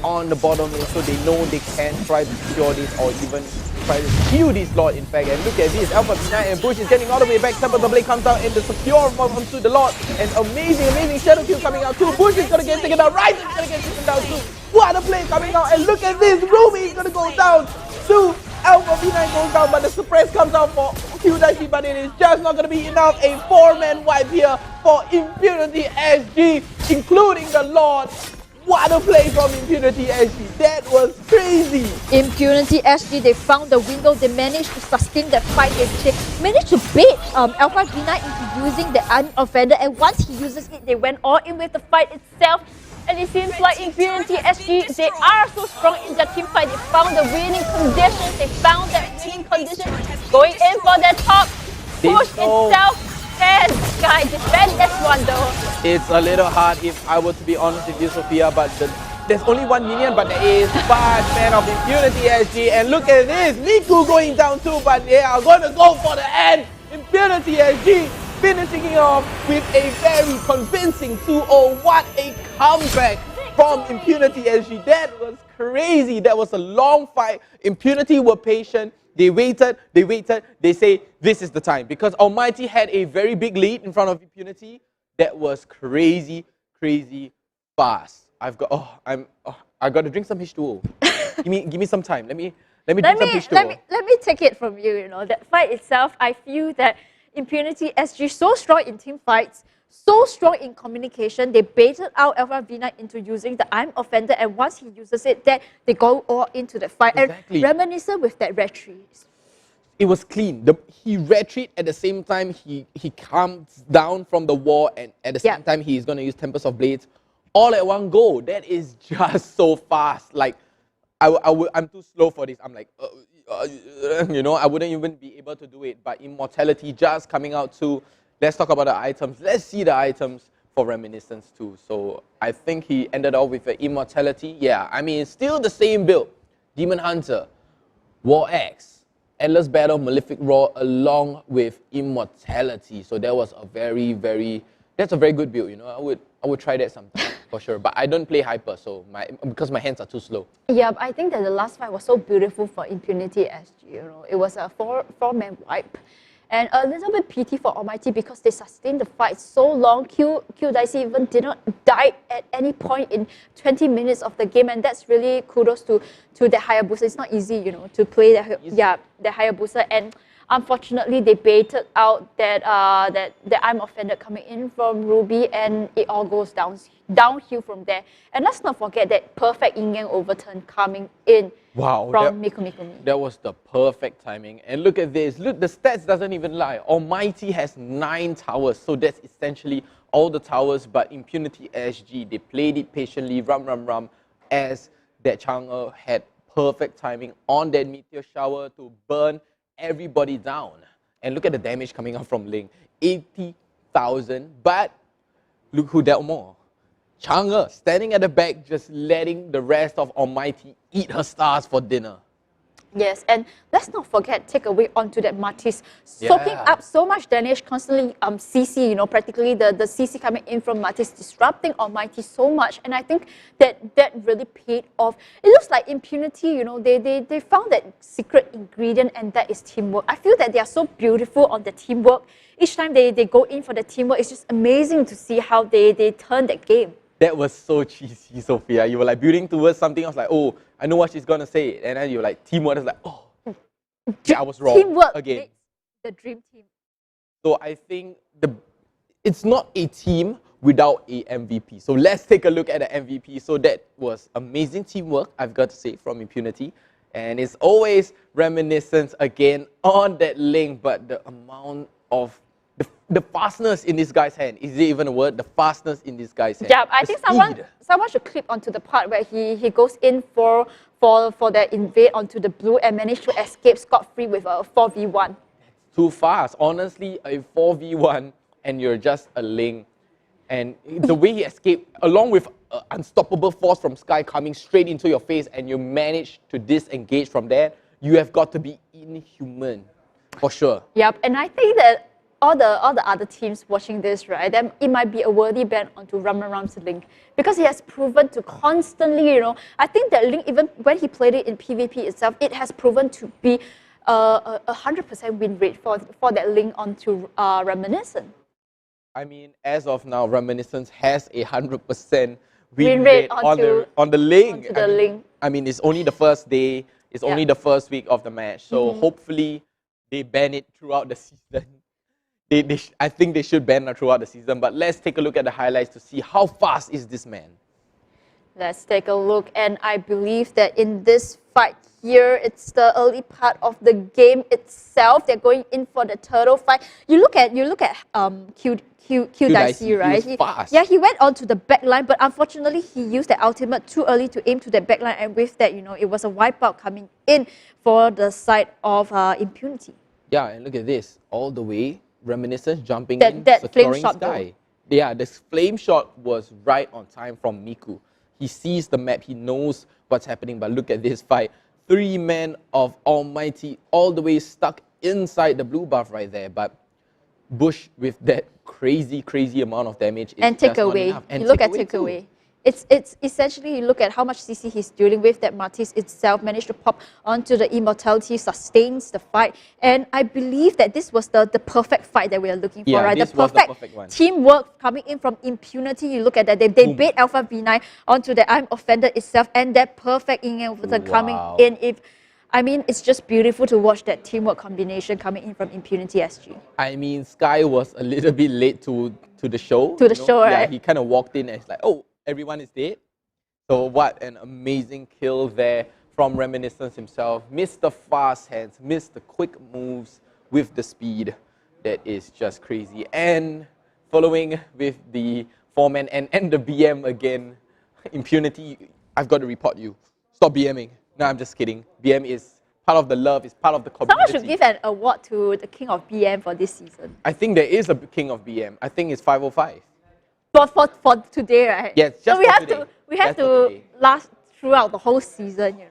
on the bottom lane, so they know they can try to secure this or even try to kill this Lord, in fact. And look at this, Alpha V9 and Bush is getting all the way back. Temple the Blade comes out and the secure onto the Lord. And amazing shadow kill coming out too. Bush is gonna get taken down, Ryzen is gonna get taken down too. What a play coming out, and look at this, Ruby is gonna go down too. Alpha V9 goes down, but the suppress comes out for Q Dicey, but it is just not going to be enough. A 4-man wipe here for Impunity SG, including the Lord. What a play from Impunity SG. That was crazy. Impunity SG, they found the window. They managed to sustain that fight. They managed to bait Alpha V9 into using the Unoffender, and once he uses it, they went all in with the fight itself. And it seems like Impunity SG, they are so strong in their team fight. They found the winning conditions. They found that winning condition. Going in for the top push itself. And Sky defend this one though. It's a little hard if I were to be honest with you, Sophia, but there's only 1 minion, but there is 5 men of Impunity SG. And look at this, Miku going down too, but they are going to go for the end. Impunity SG finishing it off with a very convincing 2-0. What a comeback from Impunity SG. That was crazy. That was a long fight. Impunity were patient. They waited. They say this is the time, because Almighty had a very big lead in front of Impunity. That was crazy fast. I got to drink some H2O. give me some time. Let me drink some H2O. Let me take it from you. You know, that fight itself, I feel that Impunity SG so strong in team fights, so strong in communication. They baited out Alpha V9 into using the I'm Offender, and once he uses it, that they go all into the fight. Exactly. And Reminiscent with that retry. it was clean. He retreat at the same time, he comes down from the wall, and at the same time, he's going to use Tempest of Blades all at one go. That is just so fast. Like, I'm too slow for this. I'm like, you know, I wouldn't even be able to do it. But Immortality just coming out too. Let's talk about the items. Let's see the items for Reminiscence too. So I think he ended off with an Immortality. Yeah, I mean, still the same build. Demon Hunter, War Axe, Endless Battle, Malefic Roar, along with Immortality. So that was a that's a very good build. You know, I would try that sometime for sure. But I don't play Hyper, so because my hands are too slow. Yeah, I think that the last fight was so beautiful for Impunity SG. You know, it was a four-man wipe. And a little bit pity for Almighty because they sustained the fight so long. Q Dicey even did not die at any point in 20 minutes of the game, and that's really kudos to the Hayabusa. It's not easy, you know, to play the Hayabusa, and unfortunately they baited out that I'm offended coming in from Ruby, and it all goes downhill from there. And let's not forget that perfect in-game overturn coming in. Wow, from Mikumi. That was the perfect timing. And look at this. Look, the stats doesn't even lie. Almighty has 9 towers. So that's essentially all the towers. But Impunity SG, they played it patiently, rum, as that Chang'e had perfect timing on that meteor shower to burn everybody down. And look at the damage coming out from Ling. 80,000. But look who dealt more. Chang'e standing at the back, just letting the rest of Almighty eat her stars for dinner. Yes, and let's not forget, take away onto that Matisse, soaking up so much damage, constantly CC, you know, practically the CC coming in from Matisse, disrupting Almighty so much, and I think that really paid off. It looks like Impunity, you know, they found that secret ingredient, and that is teamwork. I feel that they are so beautiful on the teamwork. Each time they go in for the teamwork, it's just amazing to see how they turn that game. That was so cheesy, Sophia. You were like building towards something. I was like, oh, I know what she's going to say. And then you were like, teamwork. I was like, oh, I was wrong. Teamwork again. makes the dream team. So I think it's not a team without a MVP. So let's take a look at the MVP. So that was amazing teamwork, I've got to say, from Impunity. And it's always Reminiscence again on that link. But the amount of the fastness in this guy's hand. Is it even a word? The fastness in this guy's hand. Yeah, I think someone should clip onto the part where he goes in for the invade onto the blue and managed to escape scot-free with a 4v1. Too fast. Honestly, a 4v1 and you're just a Ling. And the way he escaped, along with unstoppable force from Sky coming straight into your face, and you manage to disengage from there, you have got to be inhuman, for sure. Yep, and I think that all the other teams watching this, right, then it might be a worthy ban onto Ramaram's Link, because he has proven to constantly, you know, I think that Link, even when he played it in PvP itself, it has proven to be a 100% win rate for that Link onto Reminiscence. I mean, as of now, Reminiscence has a 100% win rate on the Link. I mean, it's only the first day, it's only the first week of the match, so hopefully they ban it throughout the season. I think they should ban it throughout the season, but let's take a look at the highlights to see how fast is this man. Let's take a look, and I believe that in this fight here, it's the early part of the game itself. They're going in for the turtle fight. You look at Q Dicey, right? He went on to the back line, but unfortunately he used the ultimate too early to aim to the back line, and with that, you know, it was a wipeout coming in for the side of Impunity. Yeah, and look at this, all the way. Reminiscence jumping that securing flame shot Sky. Yeah, this flame shot was right on time from Miku. He sees the map, he knows what's happening, but look at this fight. 3 men of Almighty all the way stuck inside the blue buff right there, but Bush with that crazy amount of damage is and take away. And you look at take away. It's essentially, you look at how much CC he's dealing with, that Matisse itself managed to pop onto the Immortality, sustains the fight. And I believe that this was the perfect fight that we are looking for, right? The perfect teamwork coming in from Impunity. You look at that, they bait Alpha V9 onto the I'm Offended itself, and that perfect in coming in. I mean, it's just beautiful to watch that teamwork combination coming in from Impunity SG. I mean, Sky was a little bit late to the show. To the show, right? Yeah, he kind of walked in and it's like, oh, everyone is dead. So what an amazing kill there from Reminiscence himself, Mr. Fast Hands, Mr. Quick Moves with the speed that is just crazy. And following with the foreman and the BM again, Impunity, I've got to report you. Stop BMing. No, I'm just kidding. BM is part of the love, it's part of the community. Someone should give an award to the king of BM for this season. I think there is a king of BM. I think it's 505. For today, right? Yes, just so for we have to last throughout the whole season,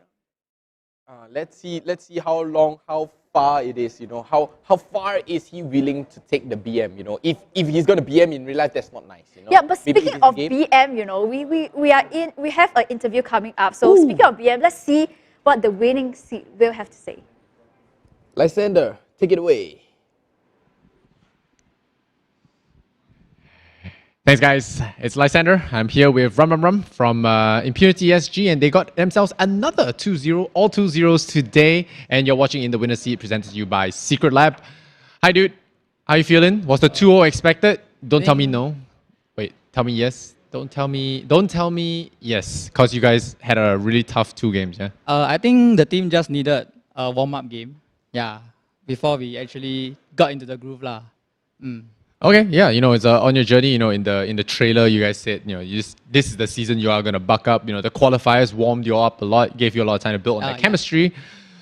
Let's see how far it is, how far is he willing to take the BM, if he's going to BM in real life, that's not nice, Yeah, but speaking of BM, we have an interview coming up. So speaking of BM, let's see what the winning seed will have to say. Lysander, take it away. Thanks, guys. It's Lysander. I'm here with Rum from Impunity SG, and they got themselves another 2-0, all 2-0s today. And you're watching In the Winner's Seat, presented to you by Secret Lab. Hi, dude. How you feeling? Was the 2-0 expected? Don't tell me no. Wait, tell me yes. Don't tell me yes, because you guys had a really tough 2 games, yeah? I think the team just needed a warm-up game, before we actually got into the groove lah. Okay, yeah, it's on your journey, in the trailer you guys said, this is the season you are going to buck up. The qualifiers warmed you up a lot, gave you a lot of time to build on that chemistry.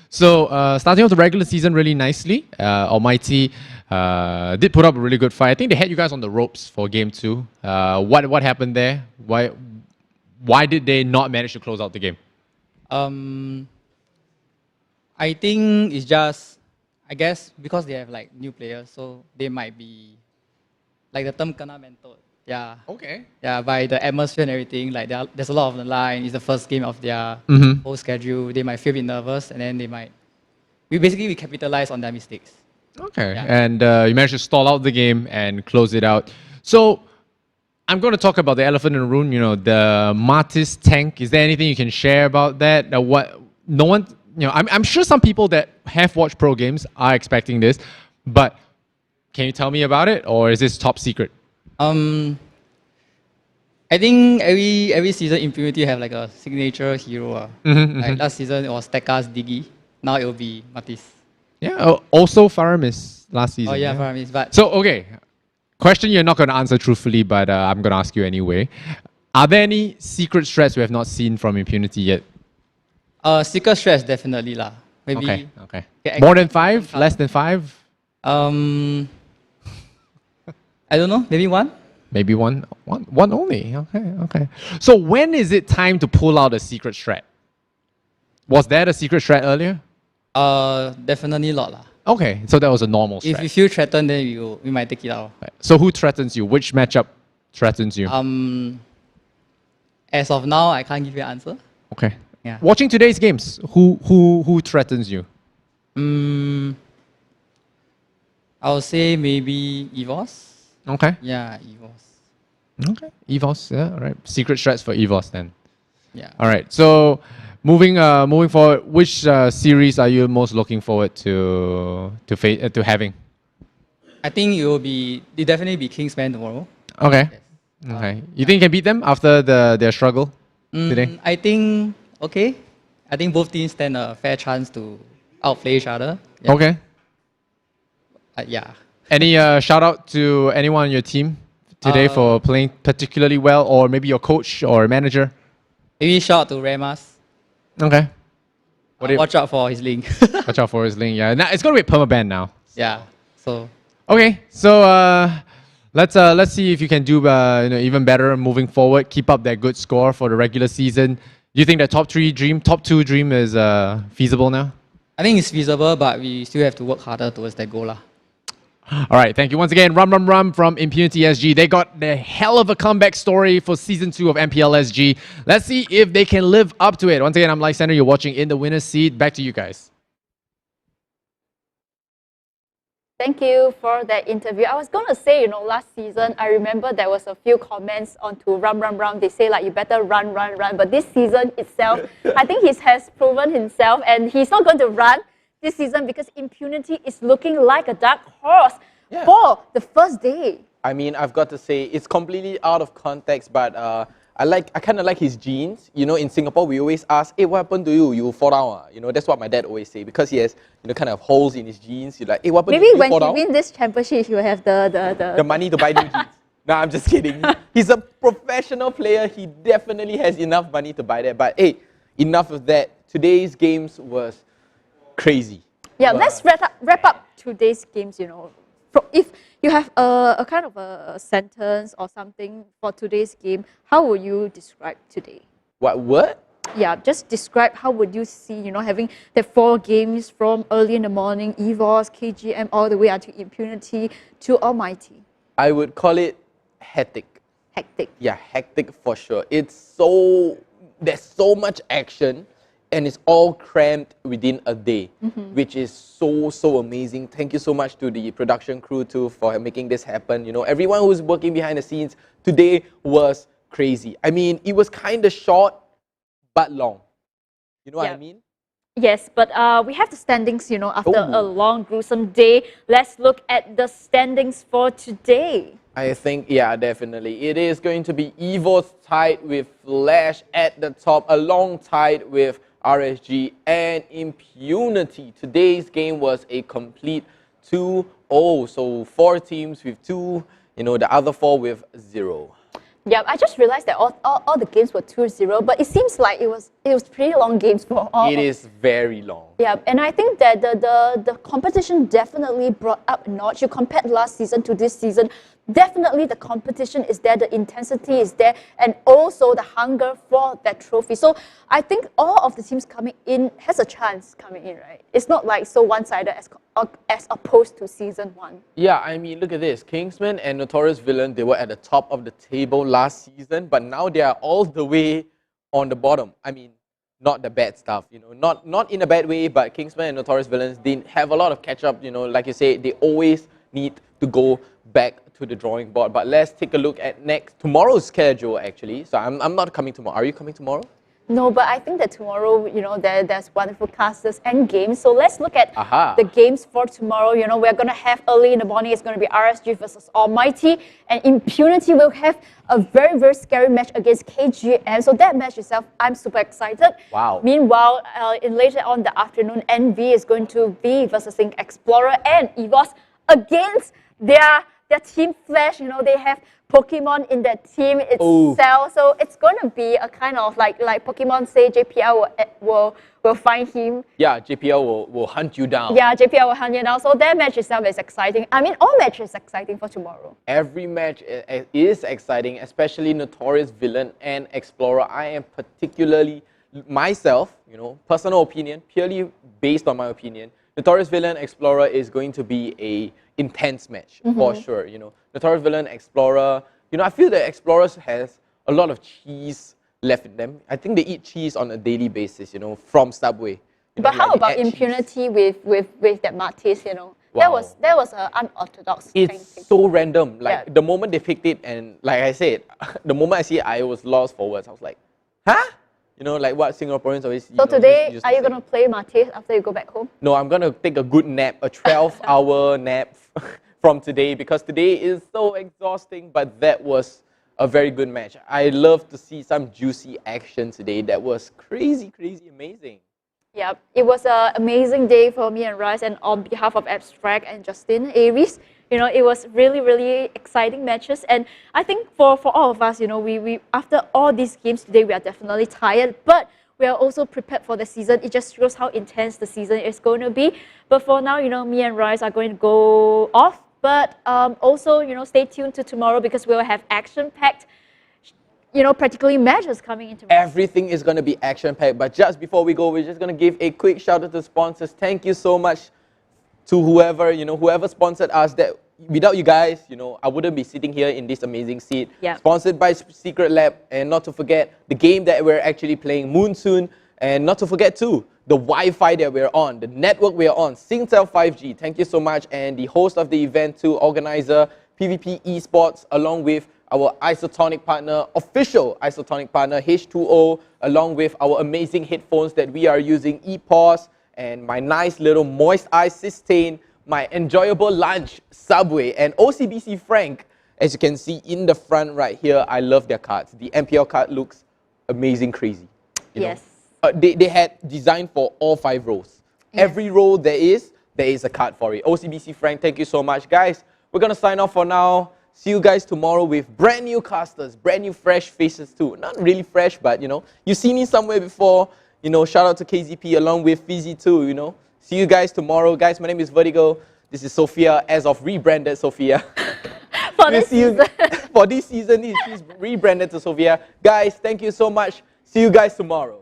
So starting off the regular season really nicely, Almighty did put up a really good fight. I think they had you guys on the ropes for game 2. What happened there? Why did they not manage to close out the game? I think it's just, I guess, because they have like new players, so they might be like the term kena mentored. Yeah. Okay. Yeah, by the atmosphere and everything. Like there's a lot on the line. It's the first game of their whole schedule. They might feel a bit nervous, and then we capitalize on their mistakes. Okay. Yeah. And you managed to stall out the game and close it out. So I'm going to talk about the elephant in the room. The Martis tank. Is there anything you can share about that? I'm sure some people that have watched pro games are expecting this, but can you tell me about it, or is this top secret? I think every season Impunity have like a signature hero. Last season it was Tekka's Diggy. Now it will be Martis. Yeah. Also Faramis last season. Oh yeah, Faramis. But so okay, question you're not going to answer truthfully, but I'm going to ask you anyway. Are there any secret strats we have not seen from Impunity yet? Secret strats definitely lah. Maybe. Okay. More than 5? Less than 5? I don't know. Maybe 1. Maybe one only. Okay. So when is it time to pull out a secret strat? Was that a secret strat earlier? Definitely not lah. Okay, so that was a normal strat. If you feel threatened, then we might take it out. Right. So who threatens you? Which matchup threatens you? As of now, I can't give you an answer. Okay. Yeah. Watching today's games, who threatens you? I would say maybe EVOS. Okay. Yeah, EVOS. Okay. EVOS, yeah, all right. Secret strats for EVOS then. Yeah. All right. So moving forward, which series are you most looking forward to having? I think it'll definitely be Kingsman tomorrow. Okay. Yes. Okay. You think you can beat them after their struggle today? I think okay. I think both teams stand a fair chance to outplay each other. Yeah. Okay. Yeah. Any shout out to anyone on your team today for playing particularly well, or maybe your coach or manager? Maybe shout out to Remas. Okay. Watch out for his link. Watch out for his link. Yeah. Now, it's gonna be a permaban now. Yeah. So. Okay. So let's see if you can do even better moving forward. Keep up that good score for the regular season. Do you think that top 2 dream is feasible now? I think it's feasible, but we still have to work harder towards that goal lah. All right, thank you once again. Rum from Impunity SG. They got the hell of a comeback story for Season 2 of MPL SG. Let's see if they can live up to it. Once again, I'm Lysander. You're watching In the Winner's Seat. Back to you guys. Thank you for that interview. I was going to say, last season, I remember there was a few comments onto Rum. They say, like, you better run. But this season itself, I think he has proven himself, and he's not going to run this season because Impunity is looking like a dark horse for the first day. I mean, I've got to say, it's completely out of context, but I kind of like his genes. You know, in Singapore, we always ask, hey, what happened to you? You fall down. You know, that's what my dad always say, because he has, you know, kind of holes in his genes. You're like, hey, what happened to you? Maybe when fall he down? win this championship, he will have The money to buy new jeans. No, I'm just kidding. He's a professional player. He definitely has enough money to buy that. But hey, enough of that. Today's games was crazy. Yeah, let's wrap up today's games, you know. If you have a kind of a sentence or something for today's game, how would you describe today? What? Yeah, just describe how would you see, you know, having the 4 games from early in the morning, EVOS, KGM, all the way until Impunity to Almighty. I would call it hectic. Hectic. Yeah, hectic for sure. There's so much action, and it's all crammed within a day, which is so amazing. Thank you so much to the production crew too for making this happen. You know, everyone who's working behind the scenes today was crazy. I mean, it was kind of short, but long. You know what I mean? Yes, but we have the standings, you know, after a long, gruesome day. Let's look at the standings for today. I think, yeah, definitely. It is going to be EVOS tied with Flash at the top, alongside with RSG and Impunity. Today's game was a complete 2-0. So 4 teams with 2, you know, the other 4 with 0. Yeah, I just realized that all the games were 2-0, but it seems like it was pretty long games for all. It is very long. Yeah, and I think that the competition definitely brought up a notch. You compared last season to this season, definitely the competition is there, the intensity is there, and also the hunger for that trophy. So I think all of the teams coming in has a chance coming in, right? It's not like so one-sided as opposed to season 1. Yeah, I mean, look at this. Kingsman and Notorious Villain, they were at the top of the table last season, but now they are all the way on the bottom. I mean, not the bad stuff, you know, not in a bad way, but Kingsman and Notorious Villains didn't have a lot of catch-up, you know, like you say, they always need to go back to the drawing board. But let's take a look at tomorrow's schedule, actually. So I'm not coming tomorrow. Are you coming tomorrow? No, but I think that tomorrow, you know, there's wonderful casters and games. So let's look at the games for tomorrow. You know, we're going to have early in the morning, it's going to be RSG versus Almighty. And Impunity will have a very, very scary match against KGM. So that match itself, I'm super excited. Wow. Meanwhile, later on the afternoon, NV is going to be versus Explorer and EVOS against their team Flash. You know, they have Pokemon in that team itself. So it's going to be a kind of like Pokemon say JPL will find him. Yeah, JPL will hunt you down. Yeah, JPL will hunt you down. So that match itself is exciting. I mean, all matches exciting for tomorrow. Every match is exciting, especially Notorious Villain and Explorer. I am particularly, myself, you know, personal opinion, purely based on my opinion, Notorious Villain Explorer is going to be a intense match for sure. You know, Notorious Villain Explorer. You know, I feel that Explorers has a lot of cheese left in them. I think they eat cheese on a daily basis. You know, from Subway. But how about Impunity with that Martis? You know, that was an unorthodox thing. It's so random. Like the moment they picked it, and like I said, the moment I see it, I was lost for words. I was like, huh? You know, like what Singaporeans always. So today, are you going to play Martis after you go back home? No, I'm going to take a good nap, a 12-hour nap from today, because today is so exhausting, but that was a very good match. I love to see some juicy action today. That was crazy, crazy amazing. Yeah, it was an amazing day for me and Rice, and on behalf of Abstract and Justin Aries. You know, it was really, really exciting matches, and I think for all of us, you know, we after all these games today, we are definitely tired, but we are also prepared for the season. It just shows how intense the season is going to be. But for now, you know, me and Rice are going to go off, but also, you know, stay tuned to tomorrow, because we'll have action-packed, you know, practically matches coming into. Everything is going to be action-packed, but just before we go, we're just going to give a quick shout out to sponsors. Thank you so much to whoever sponsored us. That without you guys, you know, I wouldn't be sitting here in this amazing seat. Yeah. Sponsored by Secret Lab, and not to forget the game that we're actually playing, Monsoon, and not to forget too the Wi-Fi that we're on, the network we're on, Singtel 5G. Thank you so much, and the host of the event too, organizer PvP Esports, along with our isotonic partner, official isotonic partner H2O, along with our amazing headphones that we are using, EPOS, and my nice little Moist Ice Sustain, my enjoyable lunch, Subway, and OCBC Frank. As you can see in the front right here, I love their cards. The MPL card looks amazing, crazy. You know? They had designed for all 5 rows. Every row there is a card for it. OCBC Frank, thank you so much. Guys, we're going to sign off for now. See you guys tomorrow with brand new casters, brand new fresh faces too. Not really fresh, but you know, you've seen me somewhere before. You know, shout out to KZP along with Fizzy too, you know. See you guys tomorrow. Guys, my name is Vertigo. This is Sophia, as of rebranded Sophia. For this season. For this season, she's rebranded to Sophia. Guys, thank you so much. See you guys tomorrow.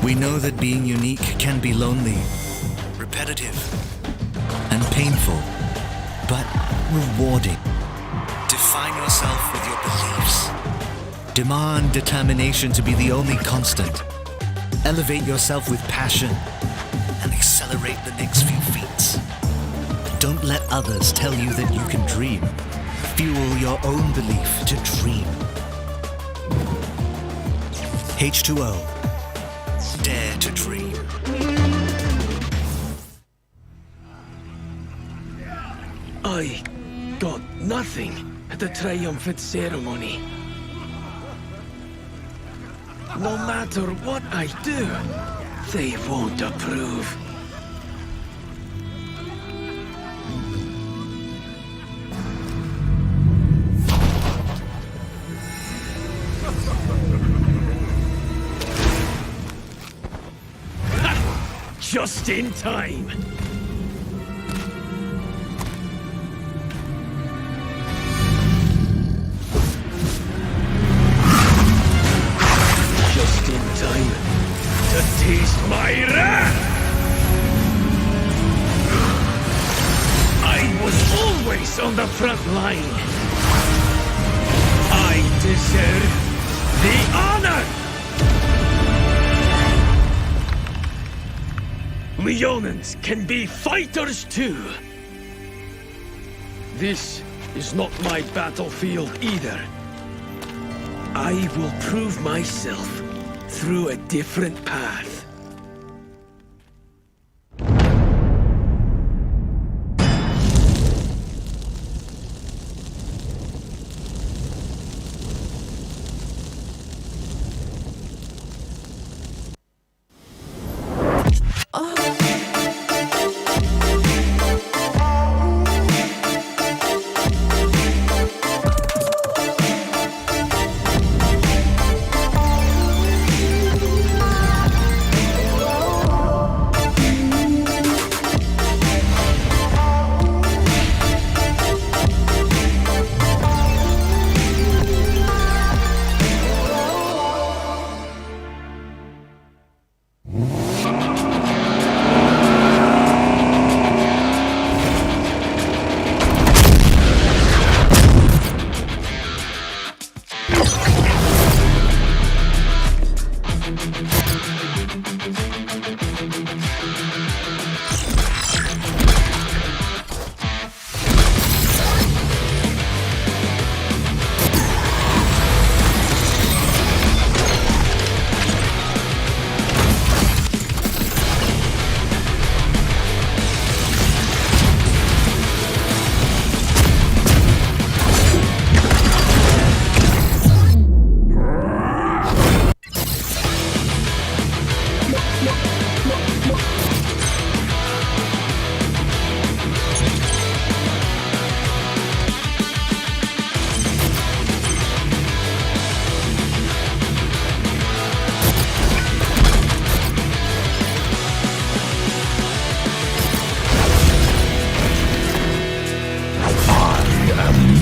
We know that being unique can be lonely, repetitive, and painful, but rewarding. Define yourself with your beliefs. Demand determination to be the only constant. Elevate yourself with passion and accelerate the next few feats. Don't let others tell you that you can dream. Fuel your own belief to dream. H2O. Dare to dream. I got nothing at the Triumphant ceremony. No matter what I do, they won't approve. Just in time. line. I deserve the honor! Leonins can be fighters too. This is not my battlefield either. I will prove myself through a different path.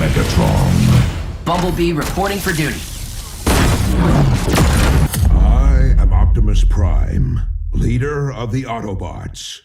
Megatron. Bumblebee reporting for duty. I am Optimus Prime, leader of the Autobots.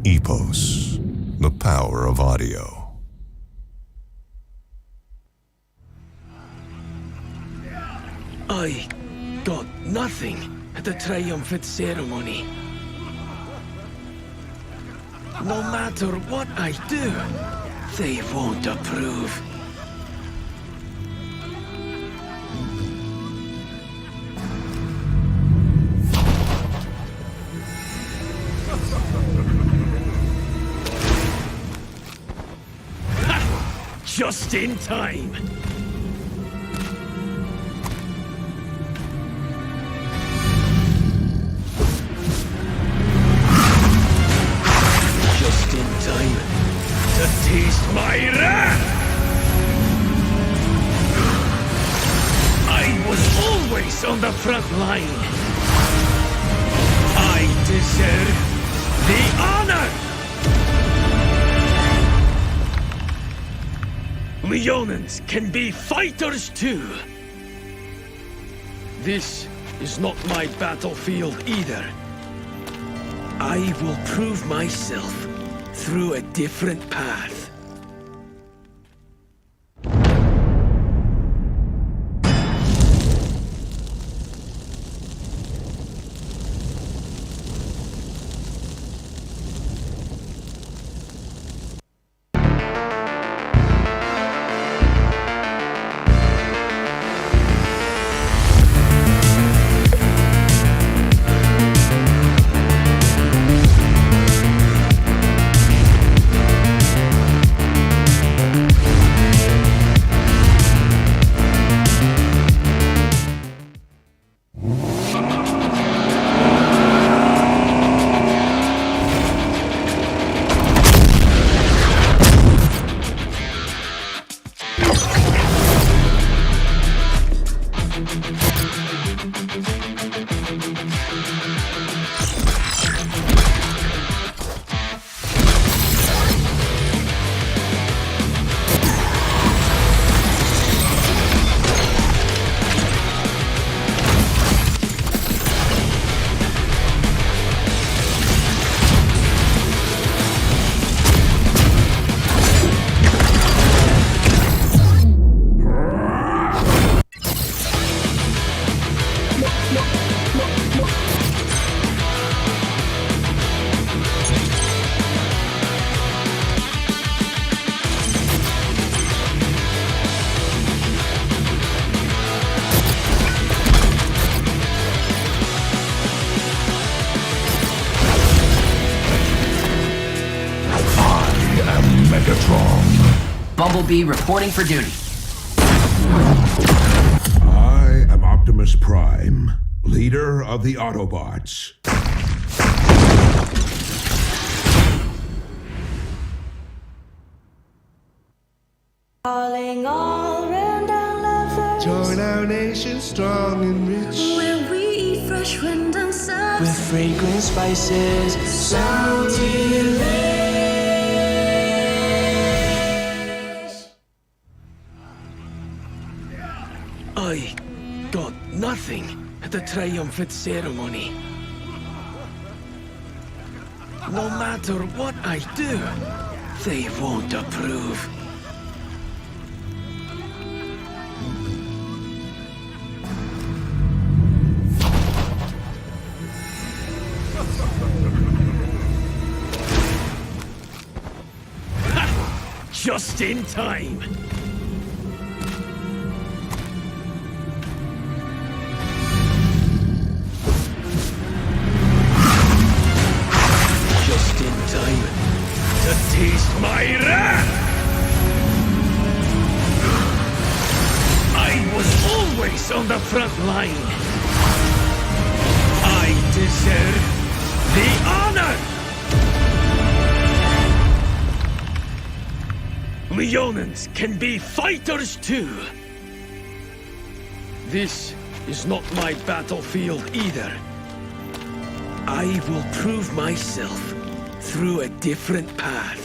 EPOS, the power of audio. I got nothing at the Triumphant ceremony. No matter what I do, they won't approve. Just in time. Just in time to taste my wrath. I was always on the front line. I deserve the honor. Leonins can be fighters too. This is not my battlefield either. I will prove myself through a different path. Bumblebee reporting for duty. I am Optimus Prime, leader of the Autobots. Calling all random lovers. Join our nation strong and rich. Where we eat fresh random stuff. With fragrant spices, salty I got nothing at the Triumphant ceremony. No matter what I do, they won't approve. Just in time. Just in time to taste my wrath. I was always on the front line. I deserve the honor. Leonins can be fighters too. This is not my battlefield either. I will prove myself through a different path.